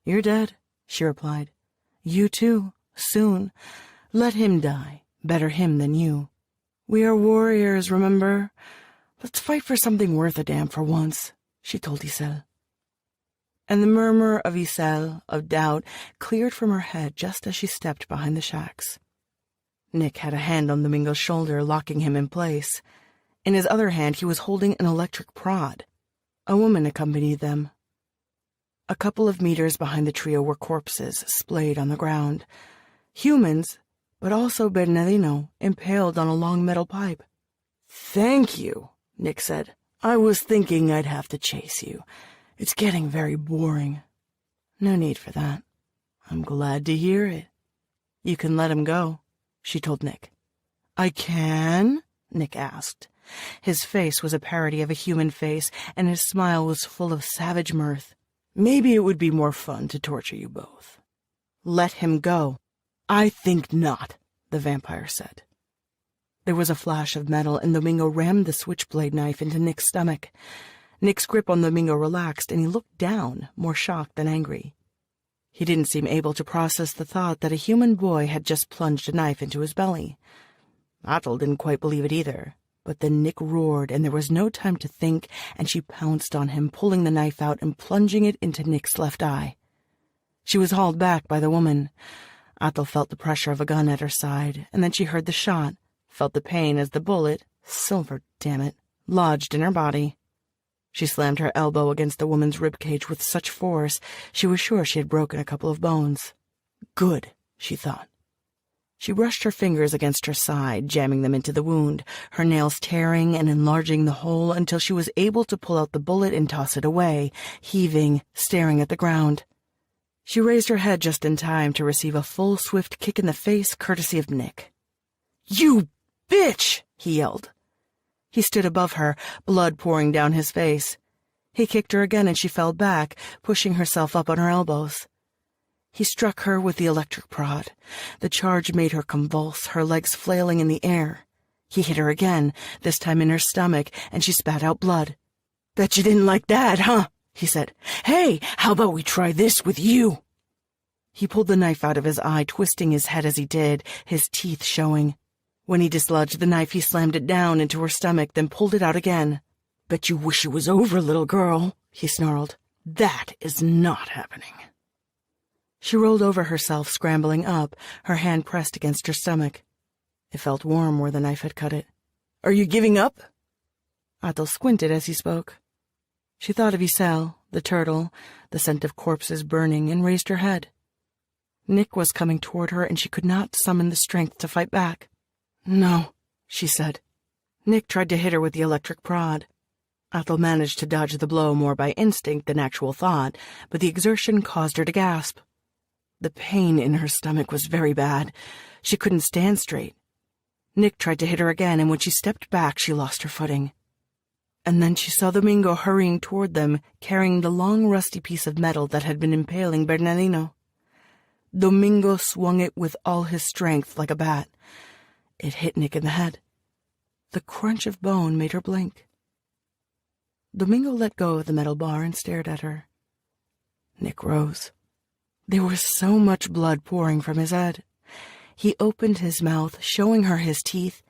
Speaker 1: "You're dead," she replied. "You too, soon. Let him die. Better him than you. We are warriors, remember? Let's fight for something worth a damn for once," she told Isel. And the murmur of Isel, of doubt, cleared from her head just as she stepped behind the shacks. Nick had a hand on Domingo's shoulder, locking him in place. In his other hand, he was holding an electric prod. A woman accompanied them. A couple of meters behind the trio were corpses splayed on the ground. Humans, but also Bernardino, impaled on a long metal pipe. "Thank you," Nick said. "I was thinking I'd have to chase you. It's getting very boring." "No need for that." "I'm glad to hear it." "You can let him go," she told Nick. "I can?" Nick asked. His face was a parody of a human face, and his smile was full of savage mirth. "Maybe it would be more fun to torture you both." "Let him go." "I think not," the vampire said. There was a flash of metal, and Domingo rammed the switchblade knife into Nick's stomach. Nick's grip on Domingo relaxed, and he looked down, more shocked than angry. He didn't seem able to process the thought that a human boy had just plunged a knife into his belly. Atel didn't quite believe it either, but then Nick roared, and there was no time to think, and she pounced on him, pulling the knife out and plunging it into Nick's left eye. She was hauled back by the woman. Atel felt the pressure of a gun at her side, and then she heard the shot, felt the pain as the bullet, silver, damn it, lodged in her body. She slammed her elbow against the woman's ribcage with such force she was sure she had broken a couple of bones. Good, she thought. She brushed her fingers against her side, jamming them into the wound, her nails tearing and enlarging the hole until she was able to pull out the bullet and toss it away, heaving, staring at the ground. She raised her head just in time to receive a full, swift kick in the face courtesy of Nick. "You bitch!" he yelled. He stood above her, blood pouring down his face. He kicked her again and she fell back, pushing herself up on her elbows. He struck her with the electric prod. The charge made her convulse, her legs flailing in the air. He hit her again, this time in her stomach, and she spat out blood. "Bet you didn't like that, huh?" he said. "Hey, how about we try this with you?" He pulled the knife out of his eye, twisting his head as he did, his teeth showing. When he dislodged the knife, he slammed it down into her stomach, then pulled it out again. "Bet you wish it was over, little girl," he snarled. "That is not happening." She rolled over herself, scrambling up, her hand pressed against her stomach. It felt warm where the knife had cut it. "Are you giving up?" Atel squinted as he spoke. She thought of Isel, the turtle, the scent of corpses burning, and raised her head. Nick was coming toward her, and she could not summon the strength to fight back. "No," she said. Nick tried to hit her with the electric prod. Atel managed to dodge the blow more by instinct than actual thought, but the exertion caused her to gasp. The pain in her stomach was very bad. She couldn't stand straight. Nick tried to hit her again, and when she stepped back, she lost her footing. And then she saw Domingo hurrying toward them, carrying the long, rusty piece of metal that had been impaling Bernardino. Domingo swung it with all his strength like a bat. It hit Nick in the head. The crunch of bone made her blink. Domingo let go of the metal bar and stared at her. Nick rose. There was so much blood pouring from his head. He opened his mouth, showing her his teeth,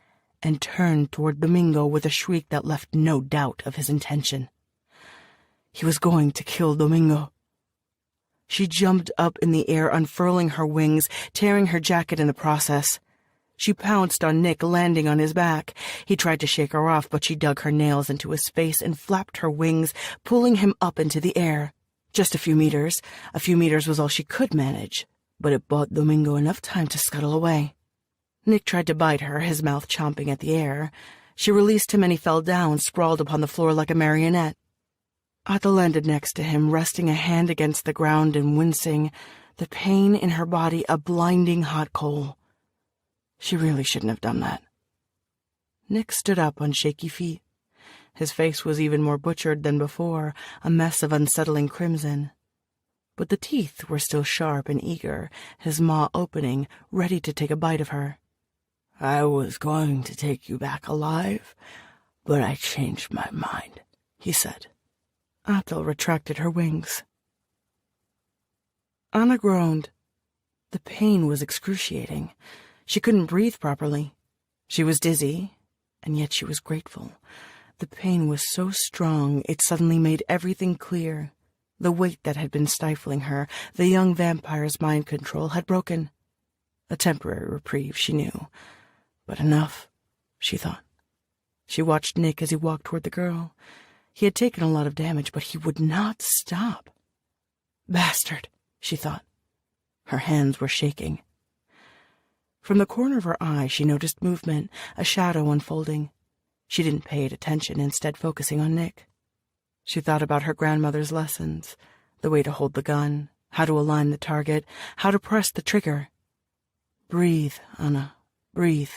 Speaker 1: and turned toward Domingo with a shriek that left no doubt of his intention. He was going to kill Domingo. She jumped up in the air, unfurling her wings, tearing her jacket in the process. She pounced on Nick, landing on his back. He tried to shake her off, but she dug her nails into his face and flapped her wings, pulling him up into the air. Just a few meters. A few meters was all she could manage, but it bought Domingo enough time to scuttle away. Nick tried to bite her, his mouth chomping at the air. She released him and he fell down, sprawled upon the floor like a marionette. Atel landed next to him, resting a hand against the ground and wincing, the pain in her body a blinding hot coal. She really shouldn't have done that. Nick stood up on shaky feet. His face was even more butchered than before, a mess of unsettling crimson. But the teeth were still sharp and eager, his maw opening, ready to take a bite of her. "I was going to take you back alive, but I changed my mind," he said. Atel retracted her wings. Anna groaned. The pain was excruciating. She couldn't breathe properly. She was dizzy, and yet she was grateful. The pain was so strong it suddenly made everything clear. The weight that had been stifling her, the young vampire's mind control, had broken. A temporary reprieve, she knew. But enough, she thought. She watched Nick as he walked toward the girl. He had taken a lot of damage, but he would not stop. Bastard, she thought. Her hands were shaking. From the corner of her eye, she noticed movement, a shadow unfolding. She didn't pay it attention, instead focusing on Nick. She thought about her grandmother's lessons, the way to hold the gun, how to align the target, how to press the trigger. Breathe, Anna, breathe.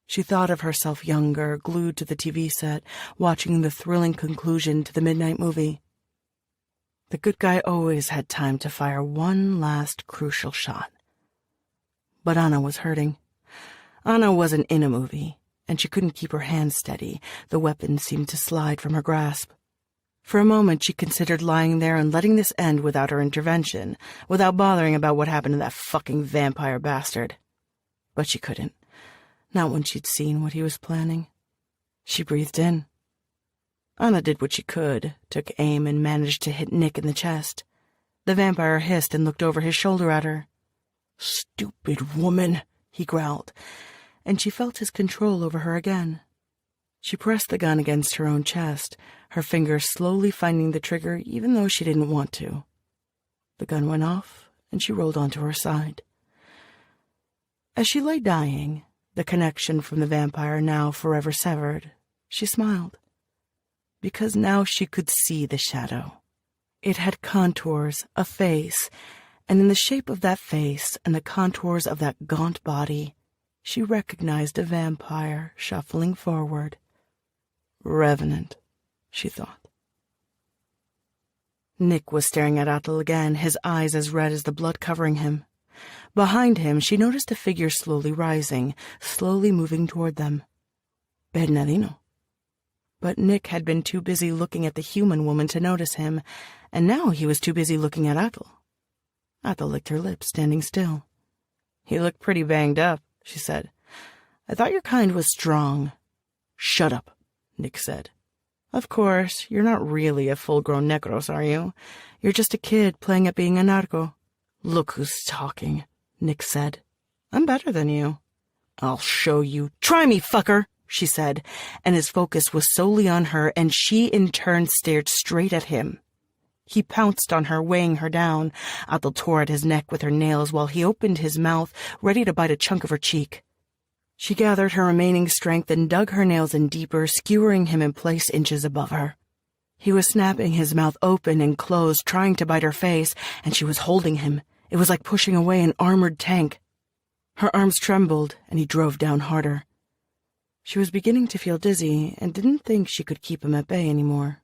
Speaker 1: She thought of herself younger, glued to the TV set, watching the thrilling conclusion to the midnight movie. The good guy always had time to fire one last crucial shot. But Anna was hurting. Anna wasn't in a movie, and she couldn't keep her hands steady. The weapon seemed to slide from her grasp. For a moment, she considered lying there and letting this end without her intervention, without bothering about what happened to that fucking vampire bastard. But she couldn't. Not when she'd seen what he was planning. She breathed in. Anna did what she could, took aim and managed to hit Nick in the chest. The vampire hissed and looked over his shoulder at her. "Stupid woman," he growled, and she felt his control over her again. She pressed the gun against her own chest, her fingers slowly finding the trigger even though she didn't want to. The gun went off, and she rolled onto her side. As she lay dying, the connection from the vampire now forever severed, she smiled. Because now she could see the shadow. It had contours, a face, and in the shape of that face and the contours of that gaunt body, she recognized a vampire shuffling forward. Revenant, she thought. Nick was staring at Atul again, his eyes as red as the blood covering him. Behind him, she noticed a figure slowly rising, slowly moving toward them. Bernardino. But Nick had been too busy looking at the human woman to notice him, and now he was too busy looking at Atul. Atul licked her lips, standing still. "You look pretty banged up," she said. "I thought your kind was strong." "Shut up," Nick said. "Of course, you're not really a full-grown necros, are you? You're just a kid playing at being a narco." "Look who's talking," Nick said. "I'm better than you." "I'll show you. Try me, fucker," she said, and his focus was solely on her, and she in turn stared straight at him. He pounced on her, weighing her down. Atul tore at his neck with her nails while he opened his mouth, ready to bite a chunk of her cheek. She gathered her remaining strength and dug her nails in deeper, skewering him in place inches above her. He was snapping his mouth open and closed, trying to bite her face, and she was holding him. It was like pushing away an armored tank. Her arms trembled, and he drove down harder. She was beginning to feel dizzy and didn't think she could keep him at bay anymore.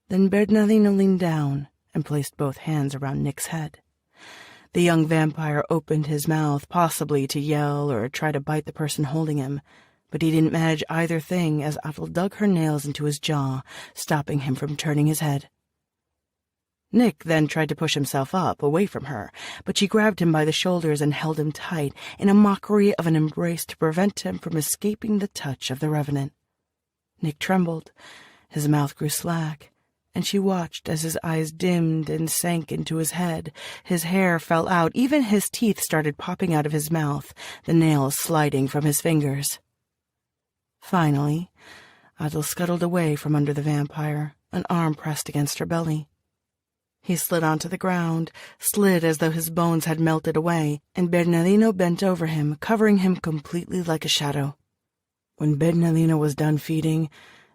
Speaker 1: Then Bernardino leaned down and placed both hands around Nick's head. The young vampire opened his mouth, possibly to yell or try to bite the person holding him, but he didn't manage either thing as Atul dug her nails into his jaw, stopping him from turning his head. Nick then tried to push himself up, away from her, but she grabbed him by the shoulders and held him tight in a mockery of an embrace to prevent him from escaping the touch of the revenant. Nick trembled. His mouth grew slack, and she watched as his eyes dimmed and sank into his head. His hair fell out. Even his teeth started popping out of his mouth, the nails sliding from his fingers. Finally, Atul scuttled away from under the vampire, an arm pressed against her belly. He slid onto the ground, slid as though his bones had melted away, and Bernardino bent over him, covering him completely like a shadow. When Bernardino was done feeding,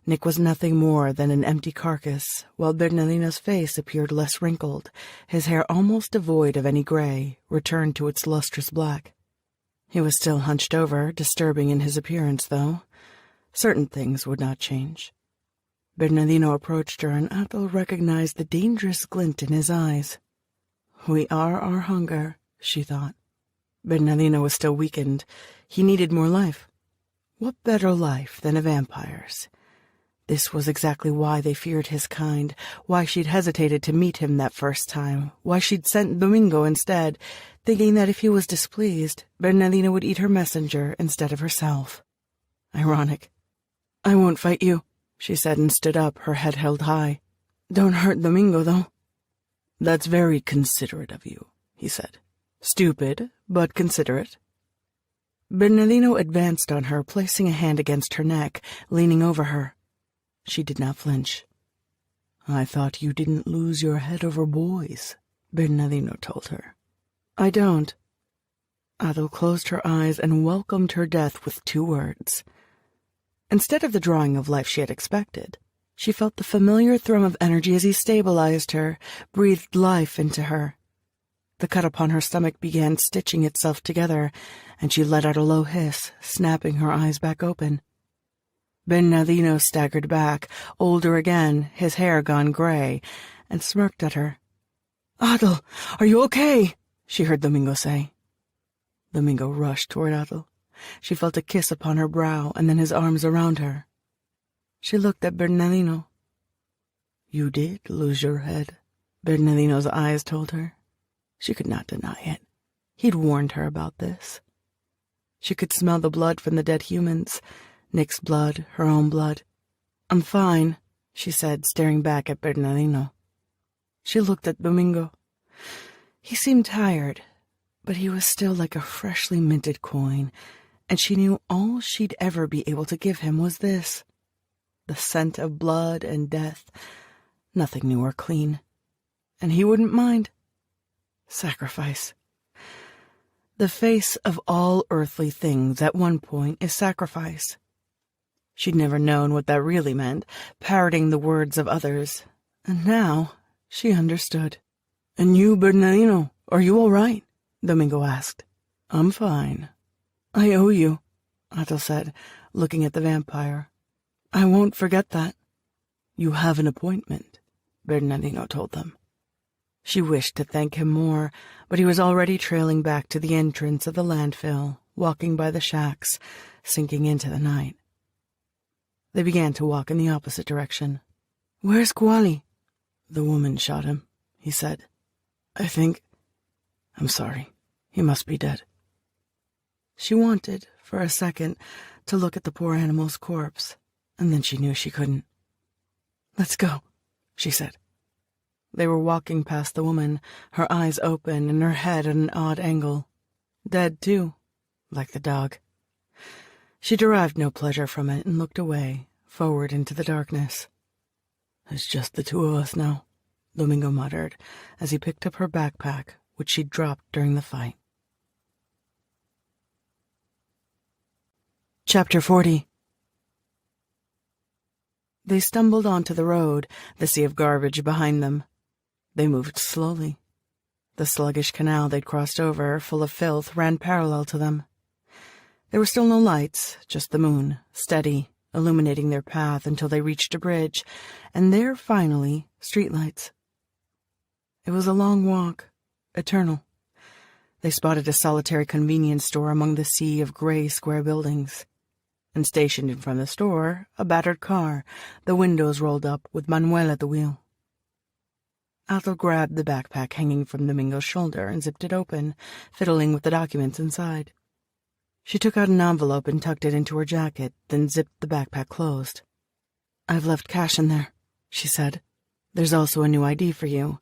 Speaker 1: Nick was nothing more than an empty carcass, while Bernardino's face appeared less wrinkled, his hair almost devoid of any gray, returned to its lustrous black. He was still hunched over, disturbing in his appearance, though. Certain things would not change. Bernardino approached her, and Atul recognized the dangerous glint in his eyes. "We are our hunger," she thought. Bernardino was still weakened. He needed more life. What better life than a vampire's? This was exactly why they feared his kind, why she'd hesitated to meet him that first time, why she'd sent Domingo instead, thinking that if he was displeased, Bernardino would eat her messenger instead of herself. Ironic. "I won't fight you," she said and stood up, her head held high. "Don't hurt Domingo, though." "That's very considerate of you," he said. "Stupid, but considerate." Bernardino advanced on her, placing a hand against her neck, leaning over her. She did not flinch. "I thought you didn't lose your head over boys," Bernardino told her. "I don't." Adel closed her eyes and welcomed her death with 2 words. Instead of the drawing of life she had expected, she felt the familiar thrum of energy as he stabilized her, breathed life into her. The cut upon her stomach began stitching itself together, and she let out a low hiss, snapping her eyes back open. Bernardino staggered back, older again, his hair gone gray, and smirked at her. "Adel, are you okay?" she heard Domingo say. Domingo rushed toward Adel. She felt a kiss upon her brow and then his arms around her. She looked at Bernardino. "You did lose your head," Bernardino's eyes told her. She could not deny it. He'd warned her about this. She could smell the blood from the dead humans, Nick's blood, her own blood. "I'm fine," she said, staring back at Bernardino. She looked at Domingo. He seemed tired, but he was still like a freshly minted coin, and she knew all she'd ever be able to give him was this. The scent of blood and death, nothing new or clean. And he wouldn't mind. Sacrifice. The face of all earthly things at one point is sacrifice. She'd never known what that really meant, parroting the words of others, and now she understood. "And you, Bernardino, are you all right?" Domingo asked. "I'm fine." "I owe you," Adel said, looking at the vampire. "I won't forget that." "You have an appointment," Bernardino told them. She wished to thank him more, but he was already trailing back to the entrance of the landfill, walking by the shacks, sinking into the night. They began to walk in the opposite direction. "Where's Gwali?" "The woman shot him," he said. I'm sorry. He must be dead." She wanted, for a second, to look at the poor animal's corpse, and then she knew she couldn't. "Let's go," she said. They were walking past the woman, her eyes open and her head at an odd angle. Dead, too, like the dog. She derived no pleasure from it and looked away, forward into the darkness. "It's just the 2 of us now," Domingo muttered, as he picked up her backpack, which she'd dropped during the fight. Chapter 40. They stumbled onto the road, the sea of garbage behind them. They moved slowly. The sluggish canal they'd crossed over, full of filth, ran parallel to them. There were still no lights, just the moon, steady, illuminating their path until they reached a bridge, and there, finally, streetlights. It was a long walk, eternal. They spotted a solitary convenience store among the sea of gray square buildings. And stationed in front of the store, a battered car, the windows rolled up with Manuel at the wheel. Adel grabbed the backpack hanging from Domingo's shoulder and zipped it open, fiddling with the documents inside. She took out an envelope and tucked it into her jacket, then zipped the backpack closed. "I've left cash in there," she said. "There's also a new ID for you.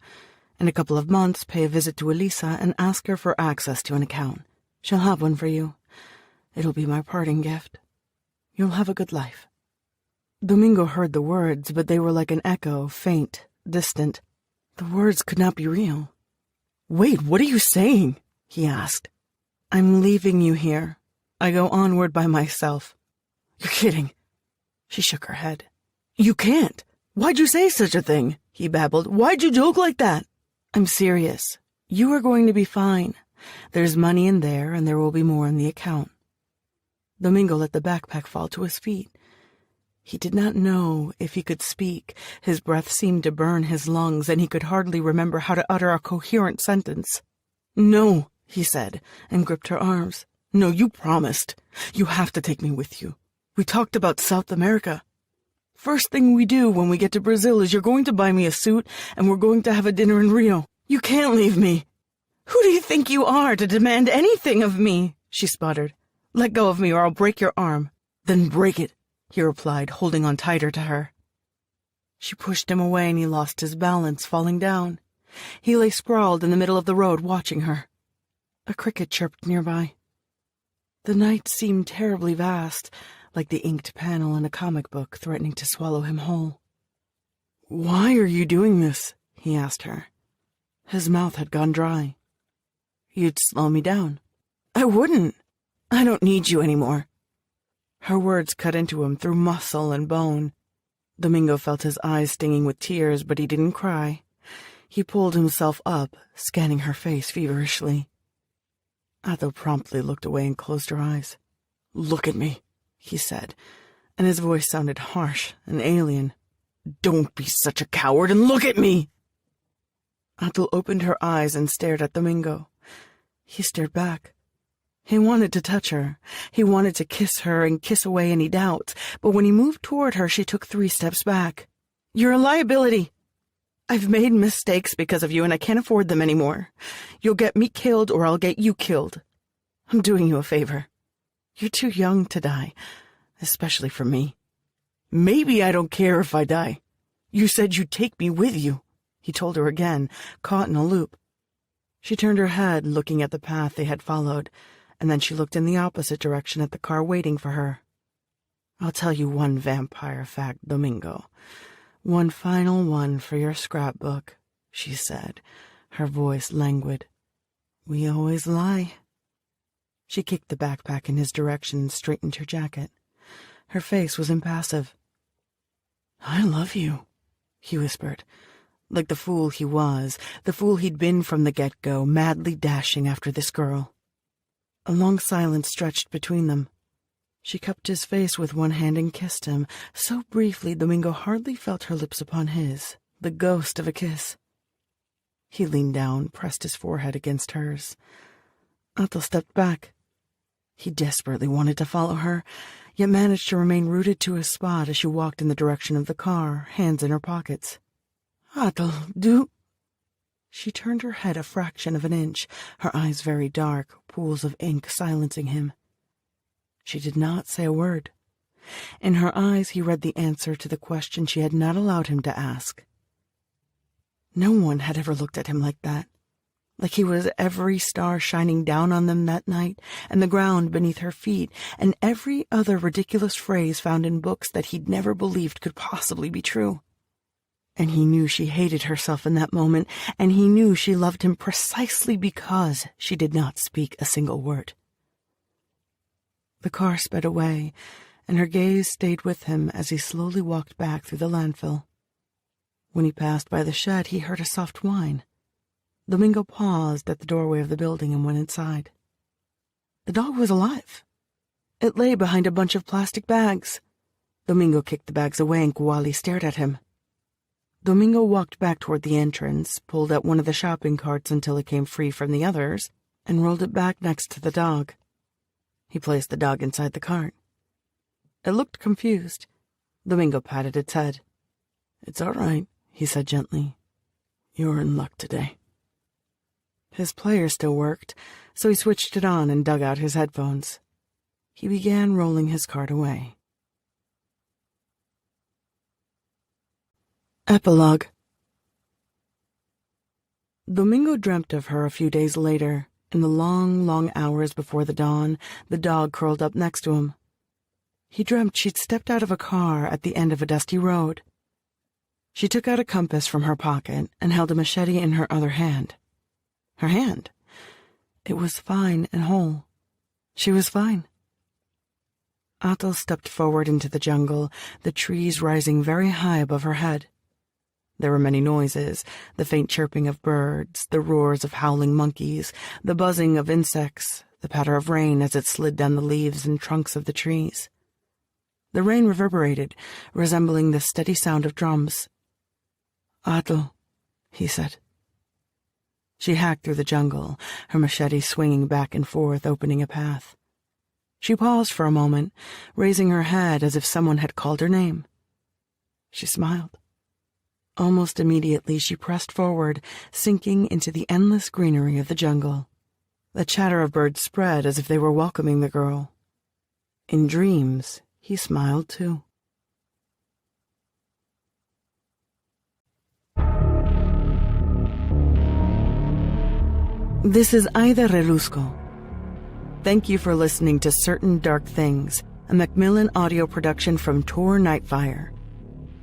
Speaker 1: In a couple of months, pay a visit to Elisa and ask her for access to an account. She'll have one for you. It'll be my parting gift. You'll have a good life." Domingo heard the words, but they were like an echo, faint, distant. The words could not be real. "Wait, what are you saying?" he asked. "I'm leaving you here. I go onward by myself." "You're kidding." She shook her head. "You can't. Why'd you say such a thing?" he babbled. "Why'd you joke like that?" "I'm serious. You are going to be fine. There's money in there, and there will be more in the account." Domingo let the backpack fall to his feet. He did not know if he could speak. His breath seemed to burn his lungs, and he could hardly remember how to utter a coherent sentence. "No," he said, and gripped her arms. "No, you promised. You have to take me with you. We talked about South America. First thing we do when we get to Brazil is you're going to buy me a suit, and we're going to have a dinner in Rio. You can't leave me." "Who do you think you are to demand anything of me?" she sputtered. "Let go of me or I'll break your arm." "Then break it," he replied, holding on tighter to her. She pushed him away and he lost his balance, falling down. He lay sprawled in the middle of the road, watching her. A cricket chirped nearby. The night seemed terribly vast, like the inked panel in a comic book threatening to swallow him whole. "Why are you doing this?" he asked her. His mouth had gone dry. "You'd slow me down." "I wouldn't. I don't need you anymore." Her words cut into him through muscle and bone. Domingo felt his eyes stinging with tears, but he didn't cry. He pulled himself up, scanning her face feverishly. Athel promptly looked away and closed her eyes. "Look at me," he said, and his voice sounded harsh and alien. "Don't be such a coward and look at me!" Athel opened her eyes and stared at Domingo. He stared back. He wanted to touch her. He wanted to kiss her and kiss away any doubts, but when he moved toward her, she took 3 steps back. "You're a liability. I've made mistakes because of you, and I can't afford them anymore. You'll get me killed or I'll get you killed. I'm doing you a favor. You're too young to die, especially for me." "Maybe I don't care if I die. You said you'd take me with you," he told her again, caught in a loop. She turned her head, looking at the path they had followed, and then she looked in the opposite direction at the car waiting for her. "I'll tell you one vampire fact, Domingo. One final one for your scrapbook," she said, her voice languid. "We always lie." She kicked the backpack in his direction and straightened her jacket. Her face was impassive. "I love you," he whispered, like the fool he was, the fool he'd been from the get-go, madly dashing after this girl. A long silence stretched between them. She cupped his face with one hand and kissed him, so briefly Domingo hardly felt her lips upon his, the ghost of a kiss. He leaned down, pressed his forehead against hers. Athel stepped back. He desperately wanted to follow her, yet managed to remain rooted to his spot as she walked in the direction of the car, hands in her pockets. "Athel, do—" She turned her head a fraction of an inch, her eyes very dark, pools of ink silencing him. She did not say a word. In her eyes he read the answer to the question she had not allowed him to ask. No one had ever looked at him like that, like he was every star shining down on them that night, and the ground beneath her feet, and every other ridiculous phrase found in books that he'd never believed could possibly be true. And he knew she hated herself in that moment, and he knew she loved him precisely because she did not speak a single word. The car sped away, and her gaze stayed with him as he slowly walked back through the landfill. When he passed by the shed, he heard a soft whine. Domingo paused at the doorway of the building and went inside. The dog was alive. It lay behind a bunch of plastic bags. Domingo kicked the bags away and Kuali stared at him. Domingo walked back toward the entrance, pulled out one of the shopping carts until it came free from the others, and rolled it back next to the dog. He placed the dog inside the cart. It looked confused. Domingo patted its head. "It's all right," he said gently. "You're in luck today." His player still worked, so he switched it on and dug out his headphones. He began rolling his cart away. Epilogue. Domingo dreamt of her a few days later. In the long, long hours before the dawn, the dog curled up next to him. He dreamt she'd stepped out of a car at the end of a dusty road. She took out a compass from her pocket and held a machete in her other hand. Her hand. It was fine and whole. She was fine. Athel stepped forward into the jungle, the trees rising very high above her head. There were many noises, the faint chirping of birds, the roars of howling monkeys, the buzzing of insects, the patter of rain as it slid down the leaves and trunks of the trees. The rain reverberated, resembling the steady sound of drums. "Athel," he said. She hacked through the jungle, her machete swinging back and forth, opening a path. She paused for a moment, raising her head as if someone had called her name. She smiled. Almost immediately she pressed forward, sinking into the endless greenery of the jungle. The chatter of birds spread as if they were welcoming the girl. In dreams, he smiled too. This is Aida Relusco. Thank you for listening to Certain Dark Things, a Macmillan audio production from Tor Nightfire.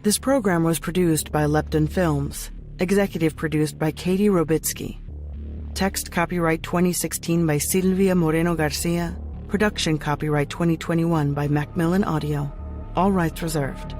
Speaker 1: This program was produced by Lepton Films, executive produced by Katie Robitsky. Text copyright 2016 by Silvia Moreno Garcia. Production copyright 2021 by Macmillan Audio. All rights reserved.